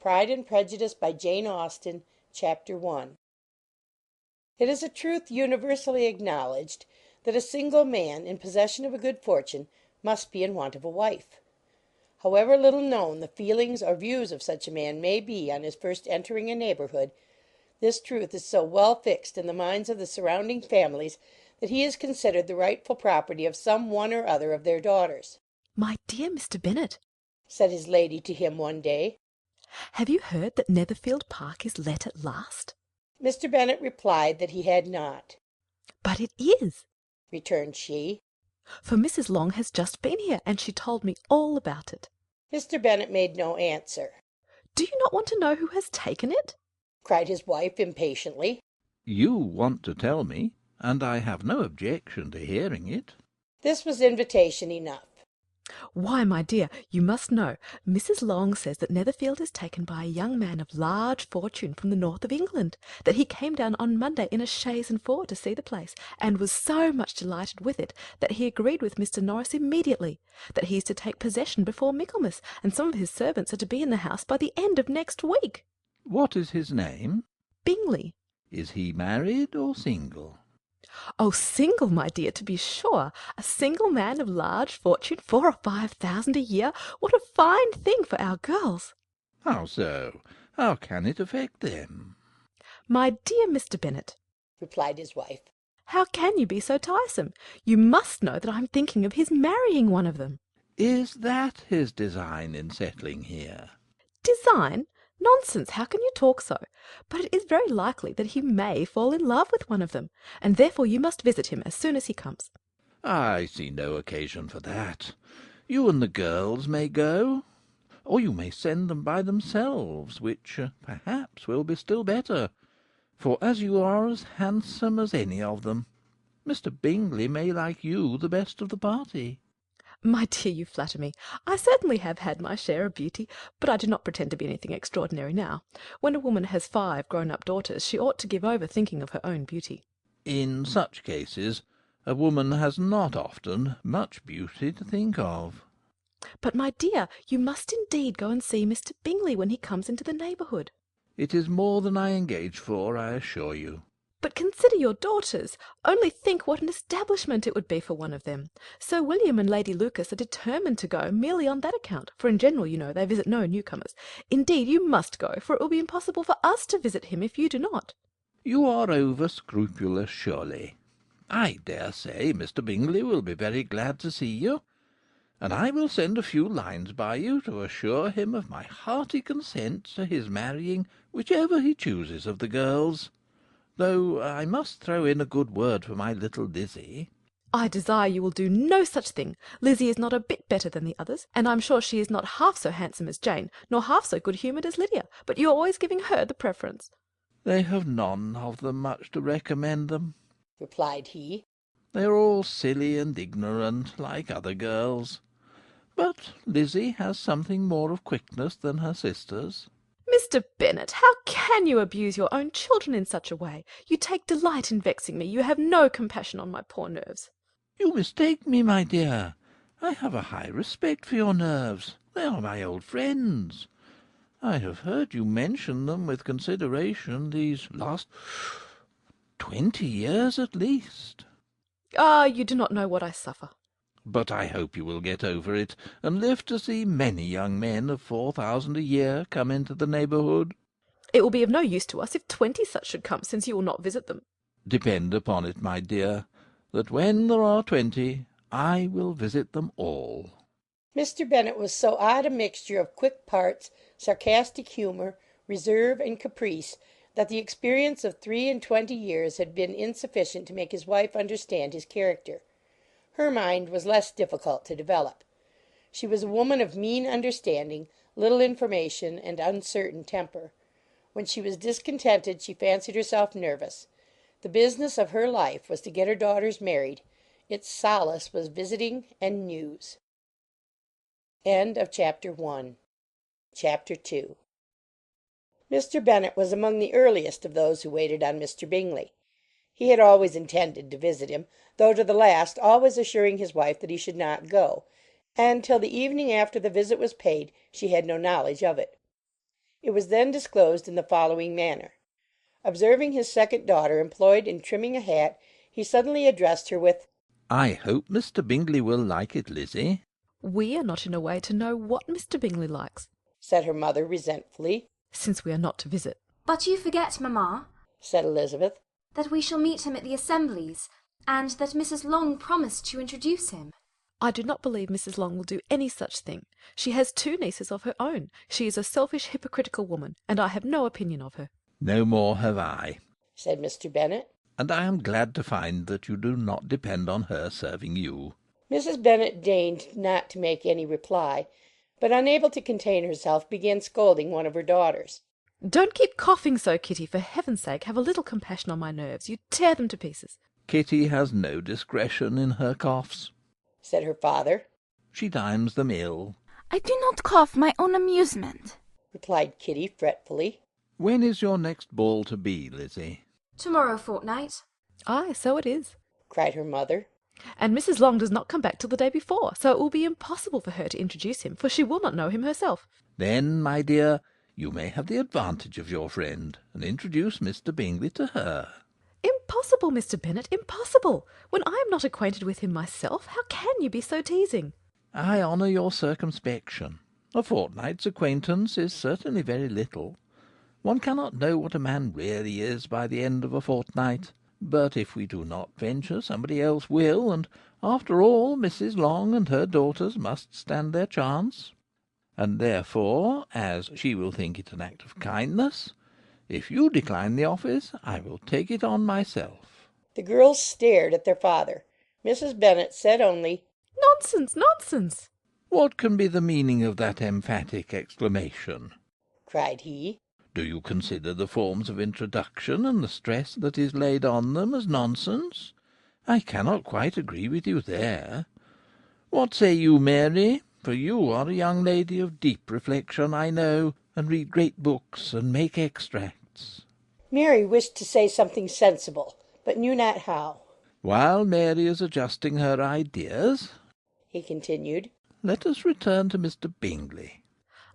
Pride and Prejudice by Jane Austen, Chapter 1. It is a truth universally acknowledged that a single man in possession of a good fortune must be in want of a wife. However little known the feelings or views of such a man may be on his first entering a neighbourhood, this truth is so well fixed in the minds of the surrounding families that he is considered the rightful property of some one or other of their daughters. "My dear Mr. Bennet," said his lady to him one day, "have you heard that Netherfield Park is let at last?" Mr. Bennet replied that he had not. "But it is," returned she, "for Mrs. Long has just been here, and she told me all about it." Mr. Bennet made no answer. "Do you not want to know who has taken it?" cried his wife impatiently. You want to tell me, and I have no objection to hearing it. This was invitation enough. "Why, my dear, you must know. Mrs. Long says that Netherfield is taken by a young man of large fortune from the north of England, that he came down on Monday in a chaise and four to see the place, and was so much delighted with it that he agreed with Mr. Norris immediately, that he is to take possession before Michaelmas, and some of his servants are to be in the house by the end of next week." What is his name? "Bingley." Is he married or single? "Oh, single, my dear, to be sure. A single man of large fortune, 4,000 or 5,000 a year. What a fine thing for our girls!" How so? How can it affect them? "My dear Mr. Bennet," replied his wife, "how can you be so tiresome? You must know that I am thinking of his marrying one of them." Is that his design in settling here? "Design? Nonsense! How can you talk so? But it is very likely that he may fall in love with one of them, and therefore you must visit him as soon as he comes." I see no occasion for that. You and the girls may go, or you may send them by themselves, which perhaps will be still better, for as you are as handsome as any of them, Mr. Bingley may like you the best of the party. "My dear, you flatter me. I certainly have had my share of beauty, but I do not pretend to be anything extraordinary now. When a woman has 5 grown-up daughters, she ought to give over thinking of her own beauty." In such cases, a woman has not often much beauty to think of. "But, my dear, you must indeed go and see Mr. Bingley when he comes into the neighbourhood." It is more than I engage for, I assure you. "But consider your daughters. Only think what an establishment it would be for one of them. Sir William and Lady Lucas are determined to go merely on that account, for in general, you know, they visit no newcomers. Indeed, you must go, for it will be impossible for us to visit him if you do not." You are over-scrupulous, surely. I dare say Mr. Bingley will be very glad to see you, and I will send a few lines by you to assure him of my hearty consent to his marrying whichever he chooses of the girls, though I must throw in a good word for my little Lizzie. "I desire you will do no such thing. Lizzie is not a bit better than the others, and I'm sure she is not half so handsome as Jane, nor half so good-humoured as Lydia, but you are always giving her the preference." They have none of them much to recommend them, replied he. They are all silly and ignorant, like other girls. But Lizzie has something more of quickness than her sisters. "Mr. Bennet, how can you abuse your own children in such a way? You take delight in vexing me. You have no compassion on my poor nerves." You mistake me, my dear. I have a high respect for your nerves. They are my old friends. I have heard you mention them with consideration these last 20 years at least. "Ah, you do not know what I suffer." But I hope you will get over it, and live to see many young men of 4,000 a year come into the neighbourhood. "It will be of no use to us if 20 such should come, since you will not visit them." Depend upon it, my dear, that when there are 20, I will visit them all. Mr. Bennet was so odd a mixture of quick parts, sarcastic humour, reserve, and caprice, that the experience of 23 years had been insufficient to make his wife understand his character. Her mind was less difficult to develop. She was a woman of mean understanding, little information, and uncertain temper. When she was discontented, she fancied herself nervous. The business of her life was to get her daughters married. Its solace was visiting and news. Chapter 2. Mr. Bennet was among the earliest of those who waited on Mr. Bingley. He had always intended to visit him, though to the last always assuring his wife that he should not go, and till the evening after the visit was paid she had no knowledge of it. It was then disclosed in the following manner. Observing his second daughter employed in trimming a hat, he suddenly addressed her with, "I hope Mr. Bingley will like it, Lizzie." We are not in a way to know what Mr. Bingley likes, said her mother resentfully. since we are not to visit. But you forget, mamma, said Elizabeth. that we shall meet him at the assemblies, and that Mrs. Long promised to introduce him. I do not believe Mrs. Long will do any such thing. She has 2 nieces of her own. She is a selfish, hypocritical woman, and I have no opinion of her. "No more have I," said Mr. Bennet. "and I am glad to find that you do not depend on her serving you." Mrs. Bennet deigned not to make any reply, but unable to contain herself, began scolding one of her daughters. Don't keep coughing so, Kitty. For heaven's sake, have a little compassion on my nerves. You tear them to pieces. "Kitty has no discretion in her coughs," said her father. "she times them ill." "I do not cough my own amusement," replied Kitty fretfully. "When is your next ball to be, Lizzie?" "Tomorrow fortnight." Aye, so it is. cried her mother. And Mrs. Long does not come back till the day before, so it will be impossible for her to introduce him, for she will not know him herself. "Then, my dear, you may have the advantage of your friend, and introduce Mr. Bingley to her." Impossible, Mr. Bennet, impossible. When I am not acquainted with him myself, how can you be so teasing? "I honour your circumspection. A fortnight's acquaintance is certainly very little. One cannot know what a man really is by the end of a fortnight. But if we do not venture, somebody else will, and after all Mrs. Long and her daughters must stand their chance. And therefore, as she will think it an act of kindness, if you decline the office, I will take it on myself." The girls stared at their father. Mrs. Bennet said only, Nonsense, nonsense. "What can be the meaning of that emphatic exclamation?" cried he. "Do you consider the forms of introduction and the stress that is laid on them as nonsense? I cannot quite agree with you there. What say you, Mary? For you are a young lady of deep reflection, I know, and read great books and make extracts." Mary wished to say something sensible, but knew not how. "While Mary is adjusting her ideas," he continued, "let us return to Mr. Bingley."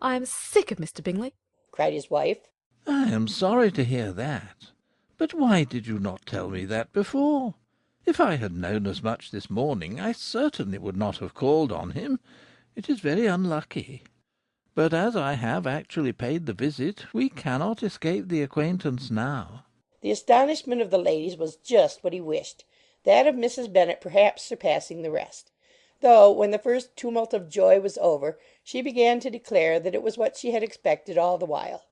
I am sick of Mr. Bingley, cried his wife. "I am sorry to hear that. But why did you not tell me that before? If I had known as much this morning, I certainly would not have called on him. It is very unlucky. But as I have actually paid the visit, we cannot escape the acquaintance now." The astonishment of the ladies was just what he wished, that of Mrs. Bennet perhaps surpassing the rest; though, when the first tumult of joy was over, she began to declare that it was what she had expected all the while.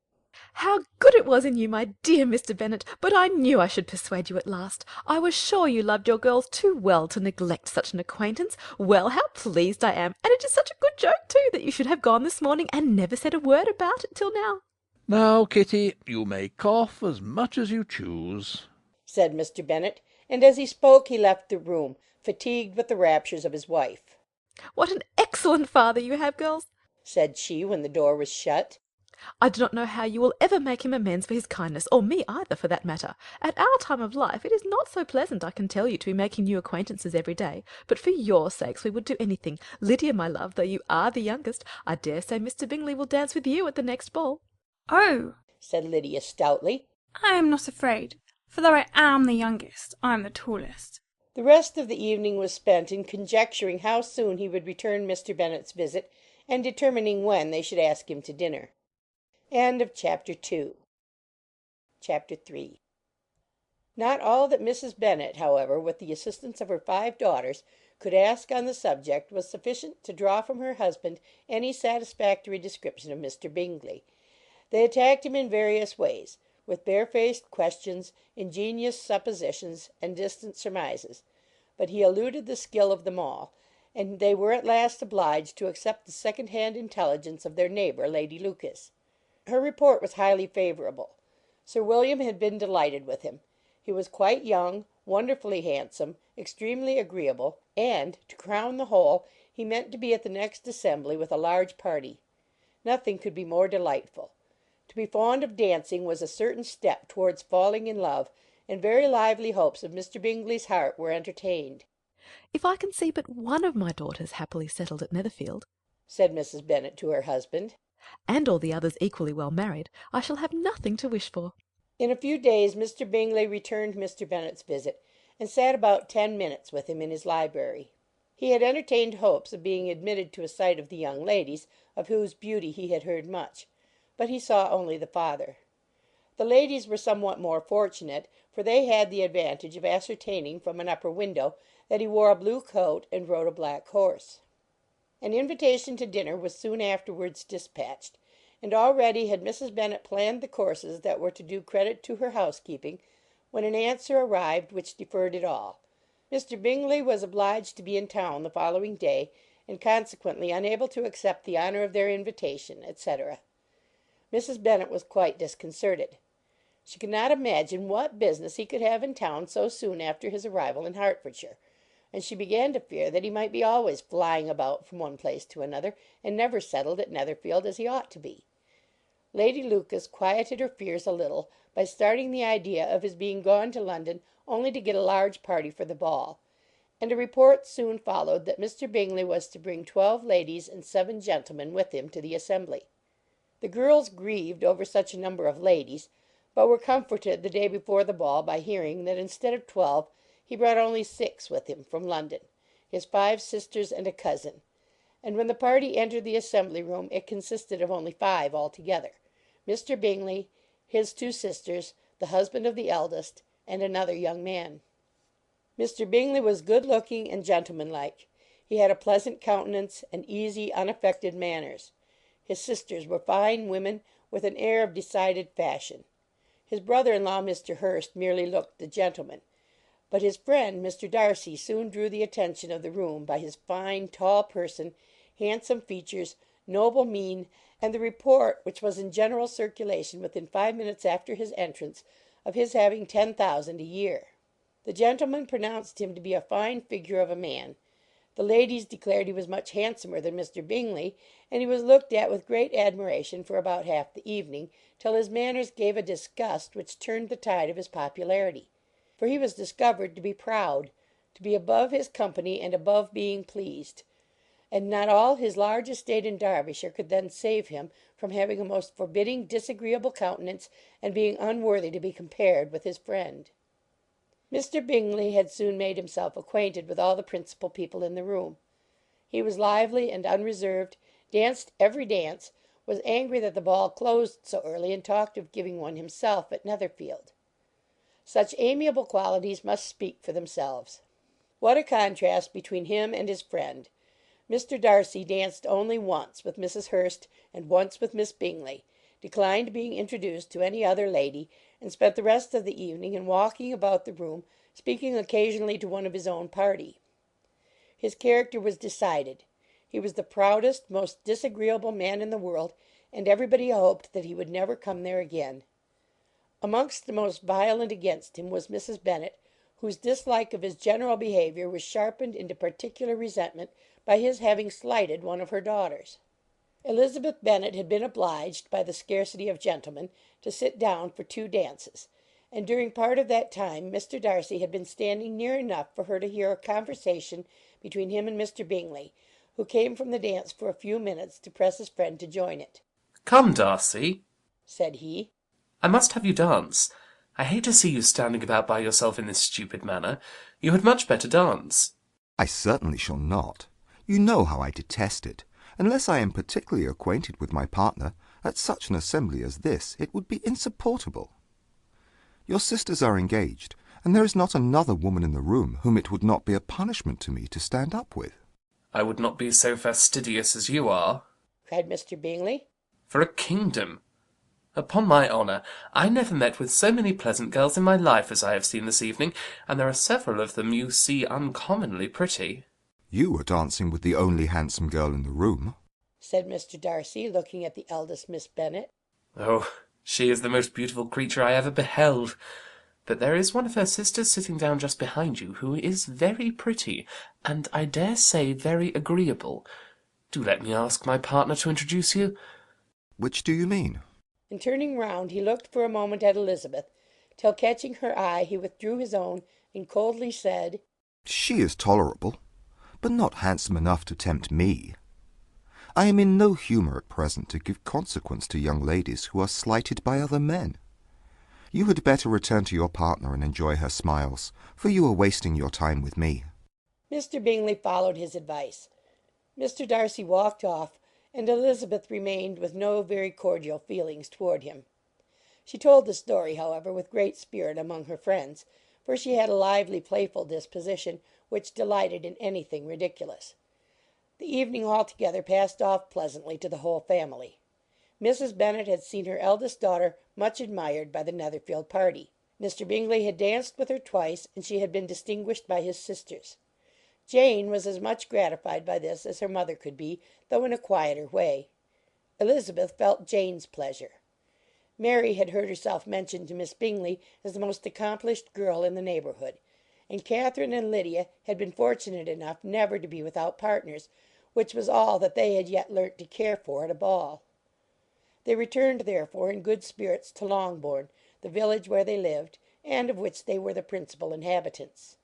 How good it was in you, my dear Mr. Bennet! But I knew I should persuade you at last. I was sure you loved your girls too well to neglect such an acquaintance. Well, how pleased I am! And it is such a good joke, too, that you should have gone this morning and never said a word about it till now. "Now, Kitty, you may cough as much as you choose," said Mr. Bennet, and as he spoke he left the room, fatigued with the raptures of his wife. What an excellent father you have, girls! said she, when the door was shut. I do not know how you will ever make him amends for his kindness, or me either, for that matter. At our time of life it is not so pleasant, I can tell you, to be making new acquaintances every day. But for your sakes we would do anything. Lydia, my love, though you are the youngest, I dare say Mr. Bingley will dance with you at the next ball. "Oh," said Lydia stoutly. "I am not afraid, for though I am the youngest, I am the tallest." The rest of the evening was spent in conjecturing how soon he would return Mr. Bennet's visit, and determining when they should ask him to dinner. Chapter 3. Not all that Mrs. Bennet, however, with the assistance of her 5 daughters, could ask on the subject was sufficient to draw from her husband any satisfactory description of Mr. Bingley. They attacked him in various ways, with barefaced questions, ingenious suppositions, and distant surmises, but he eluded the skill of them all, and they were at last obliged to accept the second-hand intelligence of their neighbour, Lady Lucas. Her report was highly favourable. Sir William had been delighted with him. He was quite young, wonderfully handsome, extremely agreeable, and, to crown the whole, he meant to be at the next assembly with a large party. Nothing could be more delightful. To be fond of dancing was a certain step towards falling in love, and very lively hopes of Mr. Bingley's heart were entertained. If I can see but one of my daughters happily settled at Netherfield, said Mrs. Bennet to her husband, and all the others equally well married, I shall have nothing to wish for." In a few days Mr. Bingley returned Mr. Bennet's visit, and sat about 10 minutes with him in his library. He had entertained hopes of being admitted to a sight of the young ladies, of whose beauty he had heard much, but he saw only the father. The ladies were somewhat more fortunate, for they had the advantage of ascertaining from an upper window that he wore a blue coat and rode a black horse. An invitation to dinner was soon afterwards dispatched, and already had Mrs. Bennet planned the courses that were to do credit to her housekeeping, when an answer arrived which deferred it all. Mr. Bingley was obliged to be in town the following day, and consequently unable to accept the honour of their invitation, etc. Mrs. Bennet was quite disconcerted. She could not imagine what business he could have in town so soon after his arrival in Hertfordshire, and she began to fear that he might be always flying about from one place to another, and never settled at Netherfield as he ought to be. Lady Lucas quieted her fears a little by starting the idea of his being gone to London only to get a large party for the ball, and a report soon followed that Mr. Bingley was to bring 12 ladies and 7 gentlemen with him to the assembly. The girls grieved over such a number of ladies, but were comforted the day before the ball by hearing that instead of 12 he brought only 6 with him from London, his 5 sisters and a cousin, and when the party entered the assembly room it consisted of only 5 altogether: Mr. Bingley, his 2 sisters, the husband of the eldest, and another young man. Mr. Bingley was good looking and gentlemanlike. He had a pleasant countenance and easy, unaffected manners. His sisters were fine women, with an air of decided fashion. His brother-in-law, Mr. Hurst, merely looked the gentleman, but his friend, Mr. Darcy, soon drew the attention of the room by his fine, tall person, handsome features, noble mien, and the report, which was in general circulation within 5 minutes after his entrance, of his having 10,000 a year. The gentlemen pronounced him to be a fine figure of a man. The ladies declared he was much handsomer than Mr. Bingley, and he was looked at with great admiration for about half the evening, till his manners gave a disgust which turned the tide of his popularity. For he was discovered to be proud, to be above his company and above being pleased, and not all his large estate in Derbyshire could then save him from having a most forbidding, disagreeable countenance, and being unworthy to be compared with his friend. Mr. Bingley had soon made himself acquainted with all the principal people in the room. He was lively and unreserved, danced every dance, was angry that the ball closed so early, and talked of giving one himself at Netherfield. Such amiable qualities must speak for themselves. What a contrast between him and his friend! Mr. Darcy danced only once with Mrs. Hurst and once with Miss Bingley, declined being introduced to any other lady, and spent the rest of the evening in walking about the room, speaking occasionally to one of his own party. His character was decided. He was the proudest, most disagreeable man in the world, and everybody hoped that he would never come there again. Amongst the most violent against him was Mrs. Bennet, whose dislike of his general behaviour was sharpened into particular resentment by his having slighted one of her daughters. Elizabeth Bennet had been obliged, by the scarcity of gentlemen, to sit down for 2 dances, and during part of that time Mr. Darcy had been standing near enough for her to hear a conversation between him and Mr. Bingley, who came from the dance for a few minutes to press his friend to join it. "Come, Darcy," said he, "I must have you dance. I hate to see you standing about by yourself in this stupid manner. You had much better dance." "I certainly shall not. You know how I detest it. Unless I am particularly acquainted with my partner, at such an assembly as this it would be insupportable. Your sisters are engaged, and there is not another woman in the room whom it would not be a punishment to me to stand up with." "I would not be so fastidious as you are," cried Mr. Bingley. "for a kingdom. Upon my honour, I never met with so many pleasant girls in my life as I have seen this evening, and there are several of them you see uncommonly pretty." "You are dancing with the only handsome girl in the room," said Mr. Darcy, looking at the eldest Miss Bennet. "Oh, she is the most beautiful creature I ever beheld. But there is one of her sisters sitting down just behind you, who is very pretty, and I dare say very agreeable. Do let me ask my partner to introduce you." "Which do you mean?" And turning round, he looked for a moment at Elizabeth, till catching her eye, he withdrew his own, and coldly said, "She is tolerable, but not handsome enough to tempt me. I am in no humour at present to give consequence to young ladies who are slighted by other men. You had better return to your partner and enjoy her smiles, for you are wasting your time with me." Mr. Bingley followed his advice. Mr. Darcy walked off, and Elizabeth remained with no very cordial feelings toward him. She told the story, however, with great spirit among her friends, for she had a lively, playful disposition, which delighted in anything ridiculous. The evening altogether passed off pleasantly to the whole family. Mrs. Bennet had seen her eldest daughter much admired by the Netherfield party. Mr. Bingley had danced with her twice, and she had been distinguished by his sisters. Jane was as much gratified by this as her mother could be, though in a quieter way. Elizabeth felt Jane's pleasure. Mary had heard herself mentioned to Miss Bingley as the most accomplished girl in the neighbourhood, and Catherine and Lydia had been fortunate enough never to be without partners, which was all that they had yet learnt to care for at a ball. They returned, therefore, in good spirits to Longbourn, the village where they lived, and of which they were the principal inhabitants.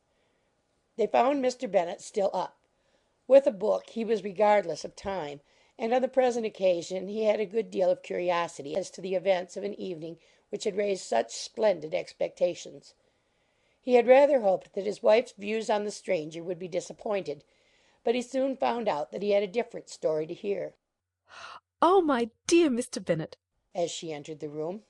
They found Mr. Bennet still up. With a book he was regardless of time, and on the present occasion he had a good deal of curiosity as to the events of an evening which had raised such splendid expectations. He had rather hoped that his wife's views on the stranger would be disappointed, but he soon found out that he had a different story to hear. "Oh, my dear Mr. Bennet," as she entered the room,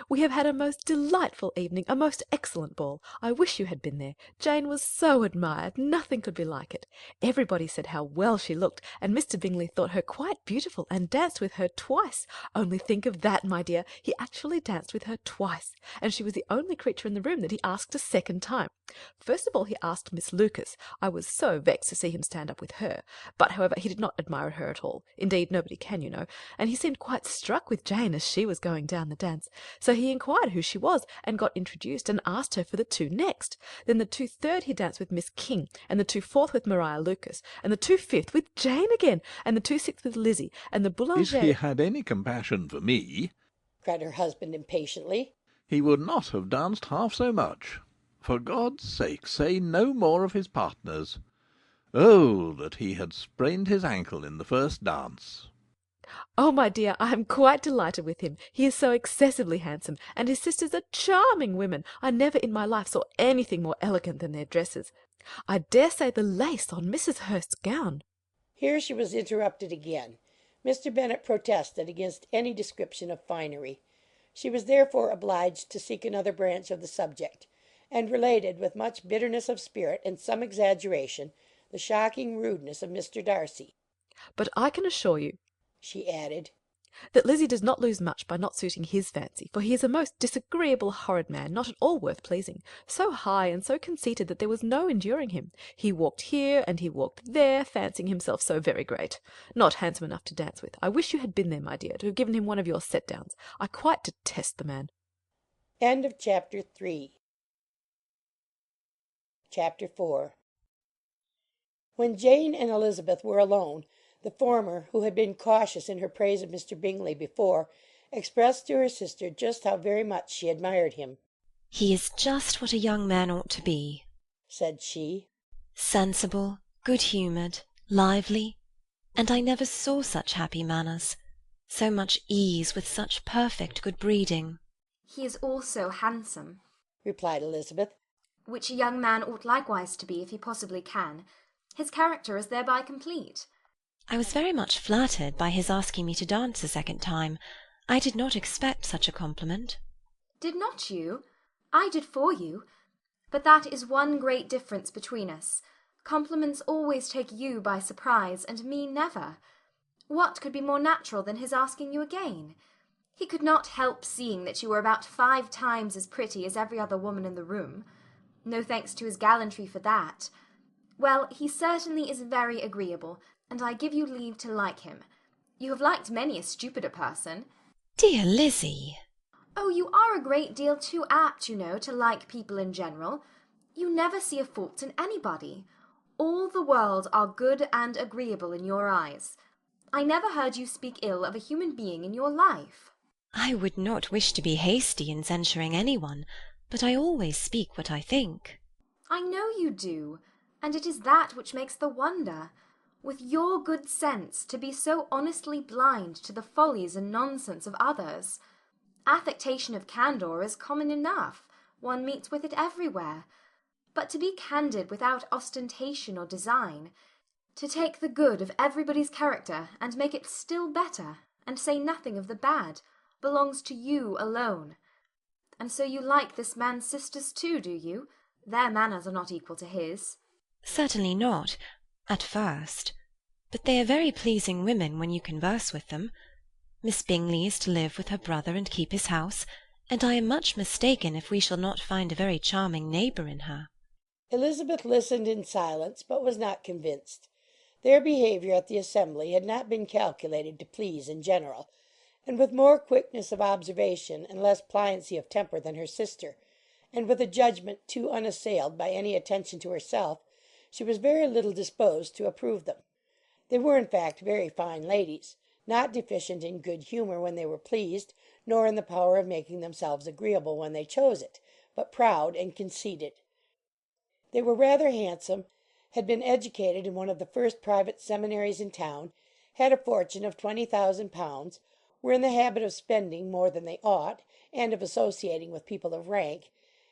"we have had a most delightful evening, a most excellent ball. I wish you had been there. Jane was so admired, nothing could be like it. Everybody said how well she looked, and Mr. Bingley thought her quite beautiful, and danced with her twice. Only think of that, my dear! He actually danced with her twice, and she was the only creature in the room that he asked a second time. First of all he asked Miss Lucas. I was so vexed to see him stand up with her, but however he did not admire her at all. Indeed, nobody can, you know, and he seemed quite struck with Jane as she was going down the dance. So he inquired who she was, and got introduced, and asked her for the two next. Then the 2/3 he danced with Miss King, and the 2/4 with Maria Lucas, and the 2/5 with Jane again, and the 2/6 with Lizzie, and the Boulanger. If he had any compassion for me, cried her husband impatiently, he would not have danced half so much. For God's sake, say no more of his partners. Oh, that he had sprained his ankle in the first dance! Oh, my dear, I am quite delighted with him. He is so excessively handsome, and his sisters are charming women. I never in my life saw anything more elegant than their dresses. I dare say the lace on Mrs. Hurst's gown—" Here she was interrupted again. Mr. Bennet protested against any description of finery. She was therefore obliged to seek another branch of the subject, and related with much bitterness of spirit and some exaggeration the shocking rudeness of Mr. Darcy. "But I can assure you," she added, "that Lizzie does not lose much by not suiting his fancy, for he is a most disagreeable, horrid man, not at all worth pleasing, so high and so conceited that there was no enduring him. He walked here and he walked there, fancying himself so very great. Not handsome enough to dance with. I wish you had been there, my dear, to have given him one of your set-downs. I quite detest the man." End of chapter 3. Chapter 4. When Jane and Elizabeth were alone, the former, who had been cautious in her praise of Mr. Bingley before, expressed to her sister just how very much she admired him. "He is just what a young man ought to be," said she. "Sensible, good-humoured, lively, and I never saw such happy manners, so much ease with such perfect good breeding." He is also handsome, replied Elizabeth, which a young man ought likewise to be if he possibly can. His character is thereby complete. "I was very much flattered by his asking me to dance a second time. I did not expect such a compliment." Did not you? I did for you. But that is one great difference between us. Compliments always take you by surprise, and me never. What could be more natural than his asking you again? He could not help seeing that you were about 5 times as pretty as every other woman in the room. No thanks to his gallantry for that. Well, he certainly is very agreeable, and I give you leave to like him. You have liked many a stupider person." "Dear Lizzie!" "Oh, you are a great deal too apt, you know, to like people in general. You never see a fault in anybody. All the world are good and agreeable in your eyes. I never heard you speak ill of a human being in your life." "I would not wish to be hasty in censuring anyone, but I always speak what I think." "I know you do, and it is that which makes the wonder. with your good sense, to be so honestly blind to the follies and nonsense of others? Affectation of candour is common enough, one meets with it everywhere. But to be candid without ostentation or design, to take the good of everybody's character and make it still better, and say nothing of the bad, belongs to you alone. And so you like this man's sisters too, do you? Their manners are not equal to his. Certainly not, at first. But they are very pleasing women when you converse with them. Miss Bingley is to live with her brother and keep his house, and I am much mistaken if we shall not find a very charming neighbour in her. Elizabeth listened in silence, but was not convinced. Their behaviour at the assembly had not been calculated to please in general, and with more quickness of observation and less pliancy of temper than her sister, and with a judgment too unassailed by any attention to herself, she was very little disposed to approve them. They were in fact very fine ladies, not deficient in good humour when they were pleased, nor in the power of making themselves agreeable when they chose it, but proud and conceited. They were rather handsome, had been educated in one of the first private seminaries in town, had a fortune of £20,000, were in the habit of spending more than they ought, and of associating with people of rank,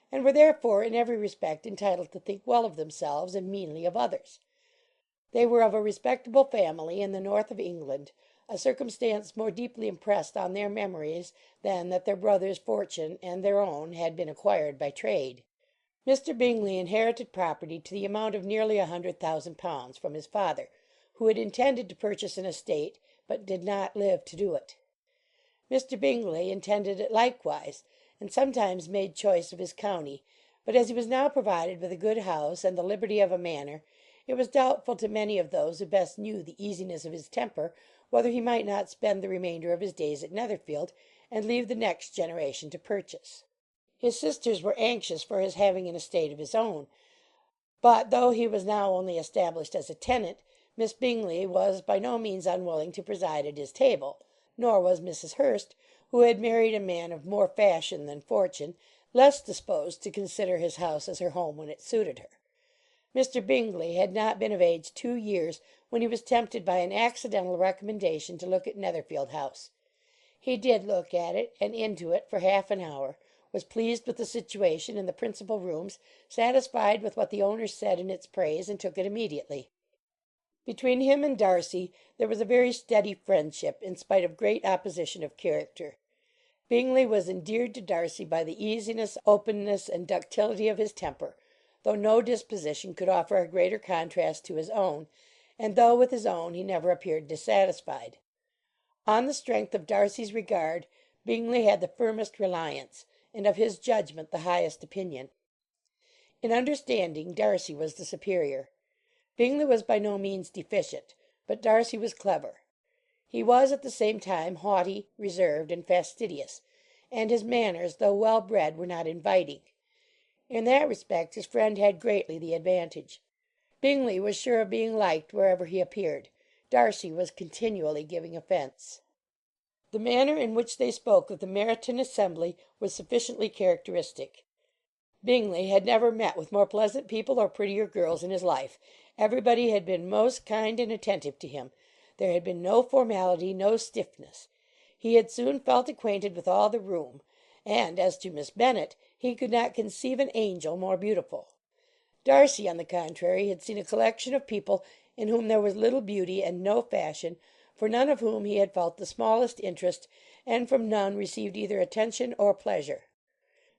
and were therefore in every respect entitled to think well of themselves and meanly of others. They were of a respectable family in the north of England, a circumstance more deeply impressed on their memories than that their brother's fortune and their own had been acquired by trade. Mr. Bingley inherited property to the amount of nearly £100,000 from his father, who had intended to purchase an estate, but did not live to do it. Mr. Bingley intended it likewise, and sometimes made choice of his county, but as he was now provided with a good house and the liberty of a manor, it was doubtful to many of those who best knew the easiness of his temper whether he might not spend the remainder of his days at Netherfield, and leave the next generation to purchase. His sisters were anxious for his having an estate of his own, but though he was now only established as a tenant, Miss Bingley was by no means unwilling to preside at his table, nor was Mrs. Hurst, who had married a man of more fashion than fortune, less disposed to consider his house as her home when it suited her. Mr. Bingley had not been of age 2 years when he was tempted by an accidental recommendation to look at Netherfield House. He did look at it, and into it, for half an hour, was pleased with the situation in the principal rooms, satisfied with what the owner said in its praise, and took it immediately. Between him and Darcy there was a very steady friendship, in spite of great opposition of character. Bingley was endeared to Darcy by the easiness, openness, and ductility of his temper, though no disposition could offer a greater contrast to his own, and though with his own he never appeared dissatisfied. On the strength of Darcy's regard, Bingley had the firmest reliance, and of his judgment the highest opinion. In understanding, Darcy was the superior. Bingley was by no means deficient, but Darcy was clever. He was at the same time haughty, reserved, and fastidious, and his manners, though well bred, were not inviting. In that respect his friend had greatly the advantage. Bingley was sure of being liked wherever he appeared. Darcy was continually giving offence. The manner in which they spoke of the Meryton assembly was sufficiently characteristic. Bingley had never met with more pleasant people or prettier girls in his life. Everybody had been most kind and attentive to him. There had been no formality, no stiffness. He had soon felt acquainted with all the room, and as to Miss Bennet, he could not conceive an angel more beautiful. Darcy, on the contrary, had seen a collection of people in whom there was little beauty and no fashion, for none of whom he had felt the smallest interest, and from none received either attention or pleasure.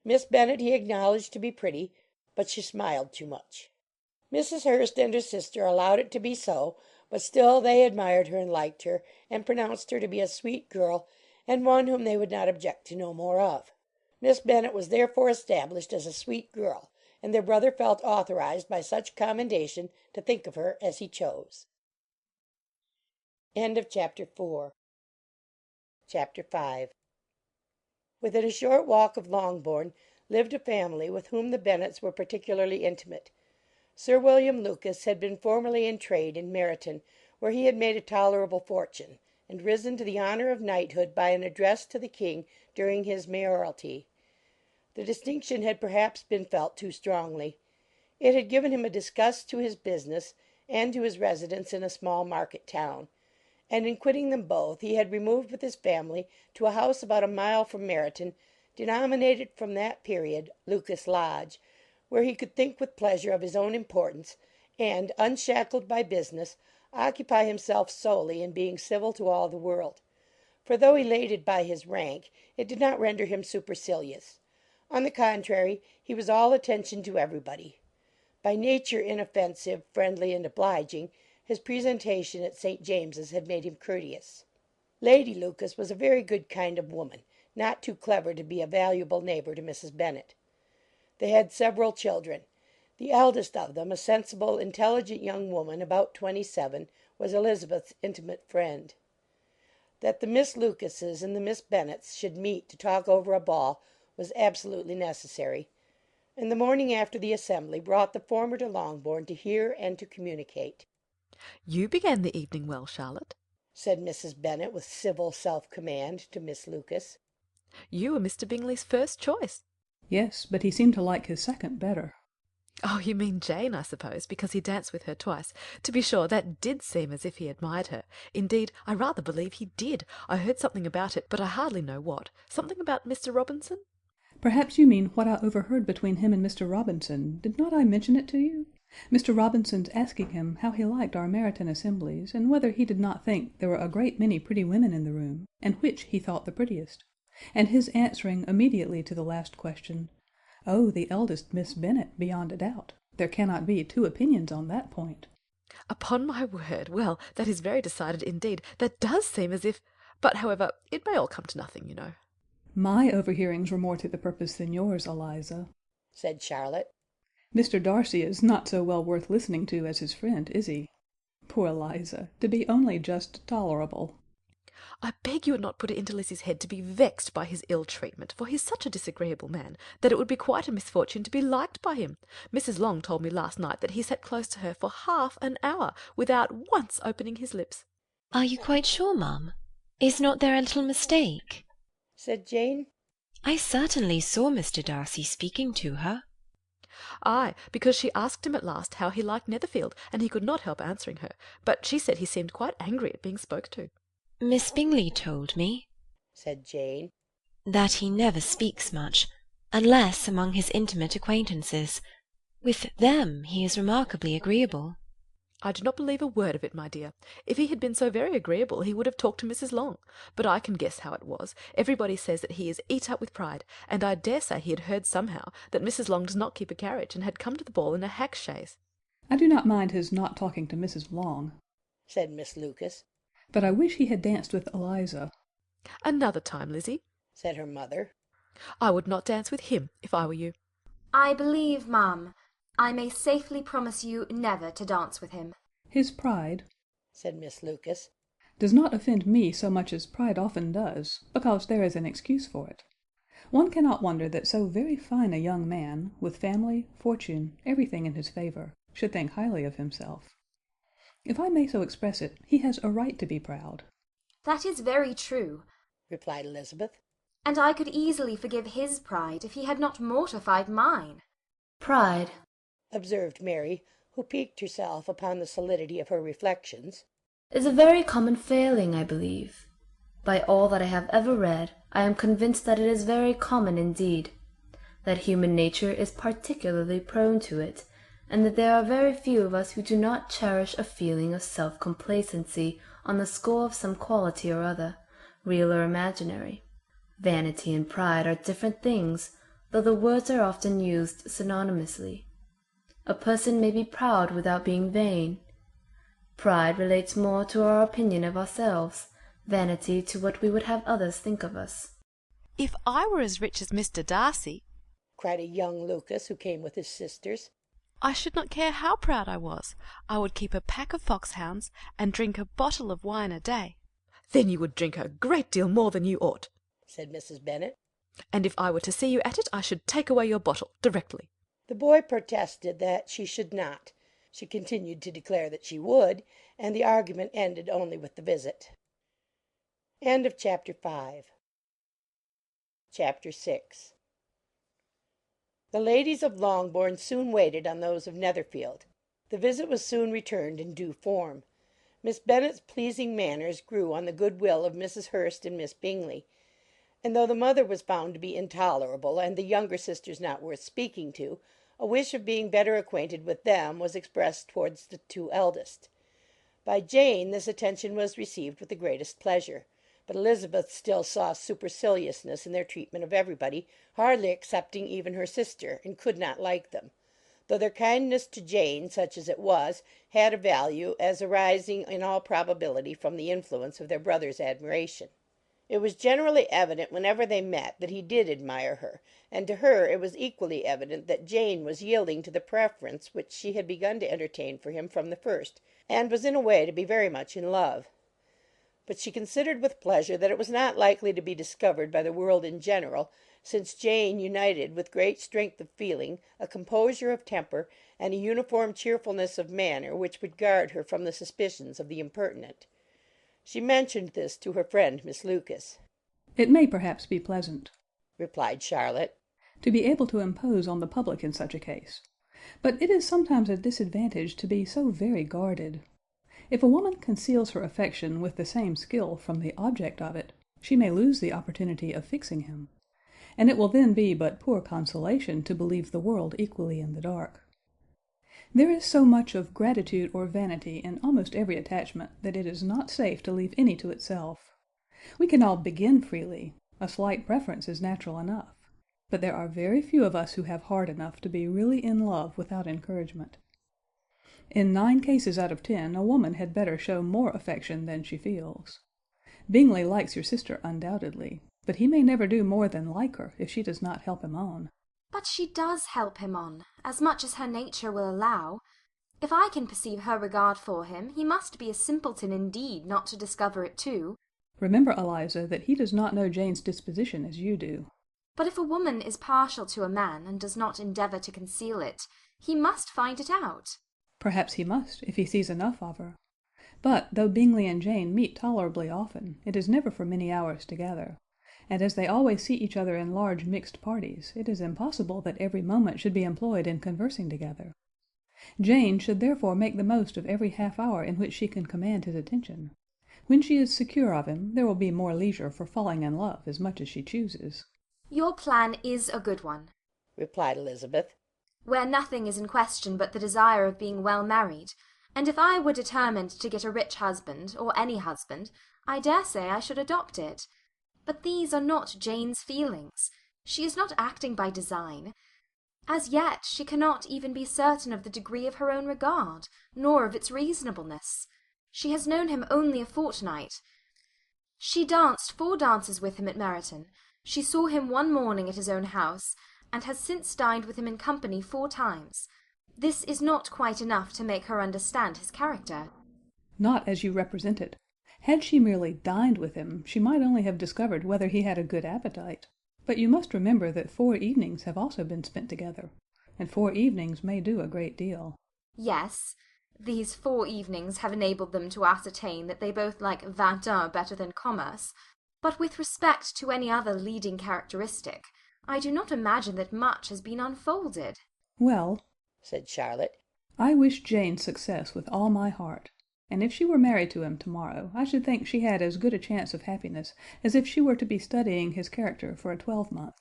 Miss Bennet he acknowledged to be pretty, but she smiled too much. Mrs. Hurst and her sister allowed it to be so, but still they admired her and liked her, and pronounced her to be a sweet girl, and one whom they would not object to know more of. Miss Bennet was therefore established as a sweet girl, and their brother felt authorized by such commendation to think of her as he chose. Chapter 5. Within a short walk of Longbourn lived a family with whom the Bennets were particularly intimate. Sir William Lucas had been formerly in trade in Meryton, where he had made a tolerable fortune, and risen to the honour of knighthood by an address to the king during his mayoralty. The distinction had perhaps been felt too strongly. It had given him a disgust to his business, and to his residence in a small market town, and in quitting them both he had removed with his family to a house about a mile from Meryton, denominated from that period Lucas Lodge, where he could think with pleasure of his own importance, and, unshackled by business, occupy himself solely in being civil to all the world. For though elated by his rank, it did not render him supercilious. On the contrary, he was all attention to everybody. By nature inoffensive, friendly, and obliging, his presentation at St. James's had made him courteous. Lady Lucas was a very good kind of woman, not too clever to be a valuable neighbour to Mrs. Bennet. They had several children. The eldest of them, a sensible, intelligent young woman about 27, was Elizabeth's intimate friend. That the Miss Lucases and the Miss Bennets should meet to talk over a ball was absolutely necessary, and the morning after the assembly brought the former to Longbourn to hear and to communicate. "You began the evening well, Charlotte," said Mrs. Bennet with civil self-command to Miss Lucas. "You were Mr. Bingley's first choice." "Yes, but he seemed to like his second better." "Oh, you mean Jane, I suppose, because he danced with her twice. To be sure, that did seem as if he admired her. Indeed, I rather believe he did. I heard something about it, but I hardly know what. Something about Mr. Robinson?" "Perhaps you mean what I overheard between him and Mr. Robinson. Did not I mention it to you? Mr. Robinson's asking him how he liked our Meryton assemblies, and whether he did not think there were a great many pretty women in the room, and which he thought the prettiest, and his answering immediately to the last question, 'Oh, the eldest Miss Bennet, beyond a doubt. There cannot be two opinions on that point.'" "Upon my word! Well, that is very decided indeed. That does seem as if But, however, it may all come to nothing, you know." "My overhearings were more to the purpose than yours, Eliza," said Charlotte. "Mr. Darcy is not so well worth listening to as his friend, is he? Poor Eliza, to be only just tolerable." "I beg you would not put it into Lizzie's head to be vexed by his ill treatment, for he's such a disagreeable man that it would be quite a misfortune to be liked by him. Mrs. Long told me last night that he sat close to her for half an hour without once opening his lips." "Are you quite sure, ma'am? Is not there a little mistake?" said Jane. "I certainly saw Mr. Darcy speaking to her." "Ay, because she asked him at last how he liked Netherfield, and he could not help answering her, but she said he seemed quite angry at being spoke to." "Miss Bingley told me," said Jane, "that he never speaks much, unless among his intimate acquaintances. With them he is remarkably agreeable." "I do not believe a word of it, my dear. If he had been so very agreeable he would have talked to Mrs. Long. But I can guess how it was. Everybody says that he is eat up with pride, and I dare say he had heard somehow that Mrs. Long does not keep a carriage, and had come to the ball in a hack chaise." "I do not mind his not talking to Mrs. Long," said Miss Lucas. "but I wish he had danced with Eliza." "Another time, Lizzie," said her mother. "I would not dance with him if I were you." I believe, ma'am, I may safely promise you never to dance with him." "His pride," said Miss Lucas, "does not offend me so much as pride often does, because there is an excuse for it. One cannot wonder that so very fine a young man, with family, fortune, everything in his favour, should think highly of himself. If I may so express it, he has a right to be proud." "That is very true," replied Elizabeth, "and I could easily forgive his pride if he had not mortified mine." "Pride," observed Mary, who piqued herself upon the solidity of her reflections, "is a very common failing, I believe. By all that I have ever read, I am convinced that it is very common indeed, that human nature is particularly prone to it, and that there are very few of us who do not cherish a feeling of self-complacency on the score of some quality or other, real or imaginary. Vanity and pride are different things, though the words are often used synonymously. A person may be proud without being vain. Pride relates more to our opinion of ourselves, vanity to what we would have others think of us." "If I were as rich as Mr. Darcy," cried a young Lucas who came with his sisters, "I should not care how proud I was. I would keep a pack of foxhounds, and drink a bottle of wine a day." "Then you would drink a great deal more than you ought," said Mrs. Bennet. "and if I were to see you at it, I should take away your bottle directly." The boy protested that she should not. She continued to declare that she would, and the argument ended only with the visit. End of chapter 5. Chapter 6. The ladies of Longbourn soon waited on those of Netherfield. The visit was soon returned in due form. Miss Bennet's pleasing manners grew on the good will of Mrs. Hurst and Miss Bingley; and though the mother was found to be intolerable, and the younger sisters not worth speaking to, a wish of being better acquainted with them was expressed towards the two eldest. By Jane this attention was received with the greatest pleasure, but Elizabeth still saw superciliousness in their treatment of everybody, hardly excepting even her sister, and could not like them, though their kindness to Jane, such as it was, had a value, as arising in all probability from the influence of their brother's admiration. It was generally evident whenever they met that he did admire her, and to her it was equally evident that Jane was yielding to the preference which she had begun to entertain for him from the first, and was in a way to be very much in love. But she considered with pleasure that it was not likely to be discovered by the world in general, since Jane united with great strength of feeling, a composure of temper, and a uniform cheerfulness of manner which would guard her from the suspicions of the impertinent. She mentioned this to her friend Miss Lucas. "It may perhaps be pleasant," replied Charlotte, "to be able to impose on the public in such a case, but it is sometimes a disadvantage to be so very guarded. If a woman conceals her affection with the same skill from the object of it, she may lose the opportunity of fixing him, and it will then be but poor consolation to believe the world equally in the dark. There is so much of gratitude or vanity in almost every attachment that it is not safe to leave any to itself. We can all begin freely; a slight preference is natural enough, but there are very few of us who have heart enough to be really in love without encouragement. In 9 cases out of 10 a woman had better show more affection than she feels. Bingley likes your sister undoubtedly, but he may never do more than like her if she does not help him on." But she does help him on, as much as her nature will allow. If I can perceive her regard for him, he must be a simpleton indeed not to discover it too. "Remember, Eliza, that he does not know Jane's disposition as you do." But if a woman is partial to a man, and does not endeavour to conceal it, he must find it out. "Perhaps he must, if he sees enough of her. But, though Bingley and Jane meet tolerably often, it is never for many hours together, and as they always see each other in large mixed parties, it is impossible that every moment should be employed in conversing together. Jane should therefore make the most of every half hour in which she can command his attention. When she is secure of him, there will be more leisure for falling in love as much as she chooses." Your plan is a good one, replied Elizabeth, where nothing is in question but the desire of being well married, and if I were determined to get a rich husband, or any husband, I dare say I should adopt it. But these are not Jane's feelings. She is not acting by design. As yet she cannot even be certain of the degree of her own regard, nor of its reasonableness. She has known him only a fortnight. She danced 4 dances with him at Meryton. She saw him one morning at his own house, and has since dined with him in company 4 times. This is not quite enough to make her understand his character. "Not as you represent it. Had she merely dined with him, she might only have discovered whether he had a good appetite. But you must remember that 4 evenings have also been spent together, and 4 evenings may do a great deal." Yes, these 4 evenings have enabled them to ascertain that they both like 21 better than commerce, but with respect to any other leading characteristic, I do not imagine that much has been unfolded. "Well," said Charlotte, "I wish Jane success with all my heart, and if she were married to him tomorrow, I should think she had as good a chance of happiness as if she were to be studying his character for a 12-month.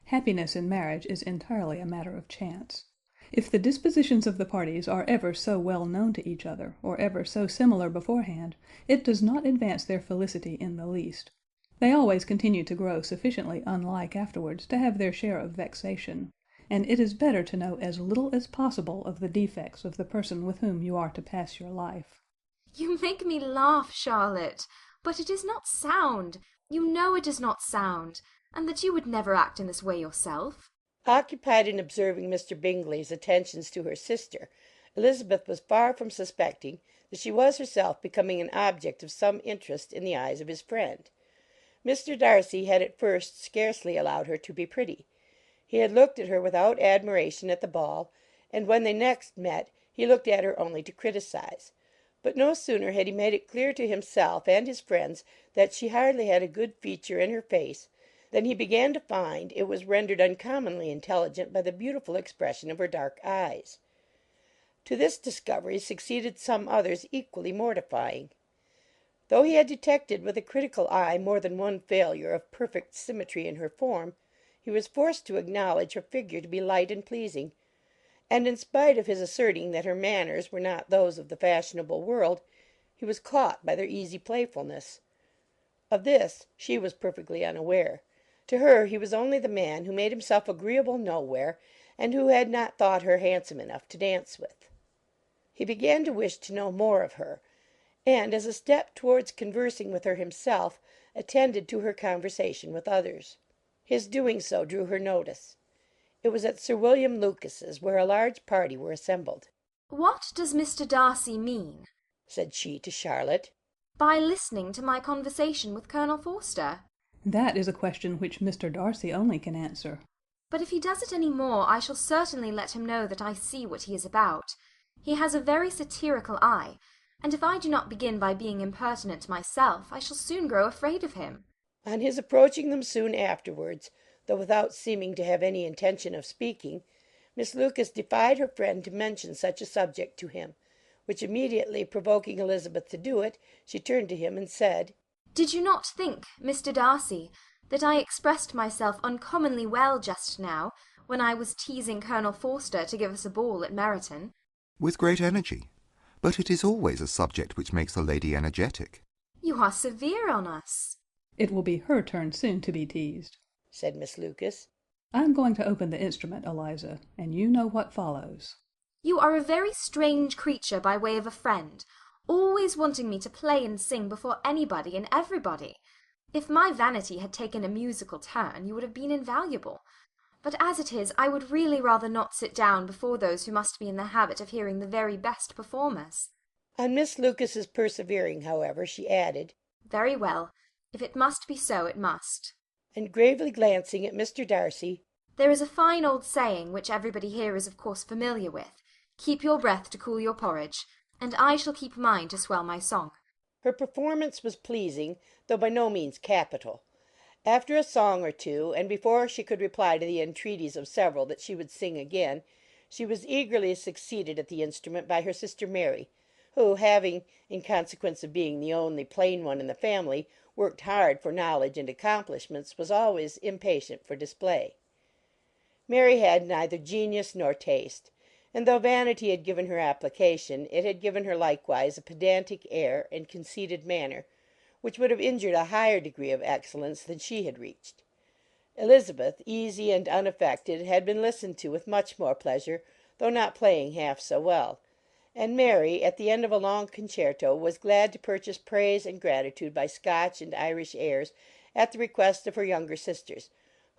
Happiness in marriage is entirely a matter of chance. If the dispositions of the parties are ever so well known to each other, or ever so similar beforehand, it does not advance their felicity in the least. They always continue to grow sufficiently unlike afterwards to have their share of vexation, and it is better to know as little as possible of the defects of the person with whom you are to pass your life." You make me laugh, Charlotte, but it is not sound. You know it is not sound, and that you would never act in this way yourself. Occupied in observing Mr. Bingley's attentions to her sister, Elizabeth was far from suspecting that she was herself becoming an object of some interest in the eyes of his friend. Mr. Darcy had at first scarcely allowed her to be pretty. He had looked at her without admiration at the ball, and when they next met he looked at her only to criticise. But no sooner had he made it clear to himself and his friends that she hardly had a good feature in her face, than he began to find it was rendered uncommonly intelligent by the beautiful expression of her dark eyes. To this discovery succeeded some others equally mortifying. Though he had detected with a critical eye more than one failure of perfect symmetry in her form, he was forced to acknowledge her figure to be light and pleasing, and in spite of his asserting that her manners were not those of the fashionable world, he was caught by their easy playfulness. Of this she was perfectly unaware. To her he was only the man who made himself agreeable nowhere, and who had not thought her handsome enough to dance with. He began to wish to know more of her, and, as a step towards conversing with her himself, attended to her conversation with others. His doing so drew her notice. It was at Sir William Lucas's, where a large party were assembled. "What does Mr. Darcy mean," said she to Charlotte, "by listening to my conversation with Colonel Forster?" That is a question which Mr. Darcy only can answer. "But if he does it any more, I shall certainly let him know that I see what he is about. He has a very satirical eye, and if I do not begin by being impertinent myself, I shall soon grow afraid of him." On his approaching them soon afterwards, though without seeming to have any intention of speaking, Miss Lucas defied her friend to mention such a subject to him, which immediately provoking Elizabeth to do it, she turned to him and said, "Did you not think, Mr. Darcy, that I expressed myself uncommonly well just now, when I was teasing Colonel Forster to give us a ball at Meryton?" With great energy. But it is always a subject which makes a lady energetic. "You are severe on us." It will be her turn soon to be teased, said Miss Lucas. I'm going to open the instrument, Eliza, and you know what follows. "You are a very strange creature by way of a friend, always wanting me to play and sing before anybody and everybody. If my vanity had taken a musical turn, you would have been invaluable. But as it is, I would really rather not sit down before those who must be in the habit of hearing the very best performers." On Miss Lucas's persevering, however, she added, "Very well. If it must be so, it must." And gravely glancing at Mr. Darcy, "There is a fine old saying, which everybody here is of course familiar with, 'Keep your breath to cool your porridge,' and I shall keep mine to swell my song." Her performance was pleasing, though by no means capital. After a song or two, and before she could reply to the entreaties of several that she would sing again, she was eagerly succeeded at the instrument by her sister Mary, who, having, in consequence of being the only plain one in the family, worked hard for knowledge and accomplishments, was always impatient for display. Mary had neither genius nor taste, and though vanity had given her application, it had given her likewise a pedantic air and conceited manner, which would have injured a higher degree of excellence than she had reached. Elizabeth, easy and unaffected, had been listened to with much more pleasure, though not playing half so well, and Mary, at the end of a long concerto, was glad to purchase praise and gratitude by Scotch and Irish airs at the request of her younger sisters,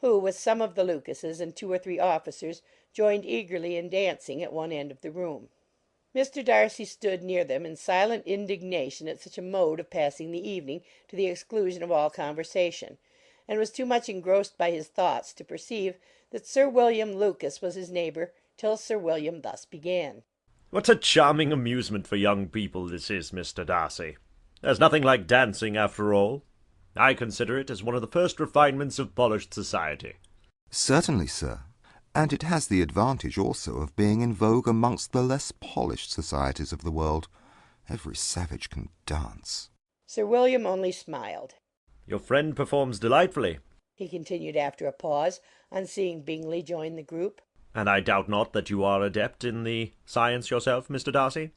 who, with some of the Lucases and 2 or 3 officers, joined eagerly in dancing at one end of the room. Mr. Darcy stood near them in silent indignation at such a mode of passing the evening to the exclusion of all conversation, and was too much engrossed by his thoughts to perceive that Sir William Lucas was his neighbour till Sir William thus began. "What a charming amusement for young people this is, Mr. Darcy. There's nothing like dancing, after all. I consider it as one of the first refinements of polished society." Certainly, sir. And it has the advantage also of being in vogue amongst the less polished societies of the world. Every savage can dance. Sir William only smiled. "Your friend performs delightfully," he continued after a pause, on seeing Bingley join the group. "and I doubt not that you are adept in the science yourself, Mr. Darcy."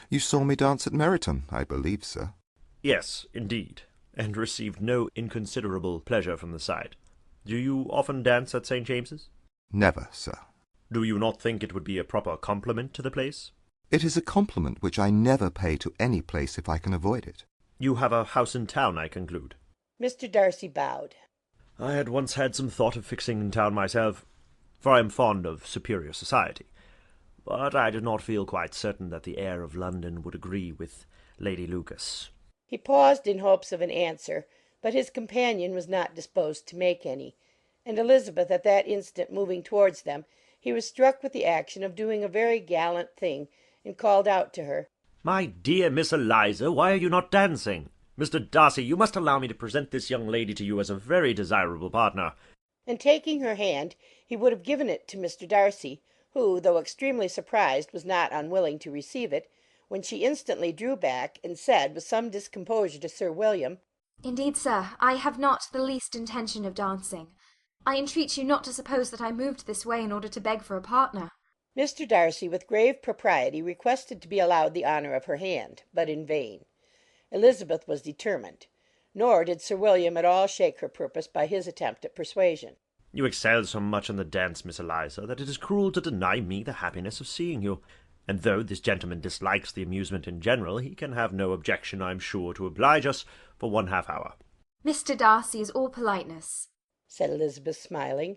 You saw me dance at Meryton, I believe, sir. "Yes, indeed, and received no inconsiderable pleasure from the sight. Do you often dance at St. James's?" Never, sir. "Do you not think it would be a proper compliment to the place?" It is a compliment which I never pay to any place if I can avoid it. "You have a house in town, I conclude?" Mr. Darcy bowed. "I had once had some thought of fixing in town myself, for I am fond of superior society, but I did not feel quite certain that the air of London would agree with Lady Lucas." He paused in hopes of an answer, but his companion was not disposed to make any, and Elizabeth at that instant moving towards them, he was struck with the action of doing a very gallant thing, and called out to her, "My dear Miss Eliza, why are you not dancing? Mr. Darcy, you must allow me to present this young lady to you as a very desirable partner." And taking her hand, he would have given it to Mr. Darcy, who, though extremely surprised, was not unwilling to receive it, when she instantly drew back, and said, with some discomposure, to Sir William, "Indeed, sir, I have not the least intention of dancing. I entreat you not to suppose that I moved this way in order to beg for a partner." Mr. Darcy, with grave propriety, requested to be allowed the honour of her hand, but in vain. Elizabeth was determined. Nor did Sir William at all shake her purpose by his attempt at persuasion. You excel so much in the dance, Miss Eliza, that it is cruel to deny me the happiness of seeing you. And though this gentleman dislikes the amusement in general, he can have no objection, I am sure, to oblige us for 1/2 hour. "Mr. Darcy is all politeness," said Elizabeth, smiling.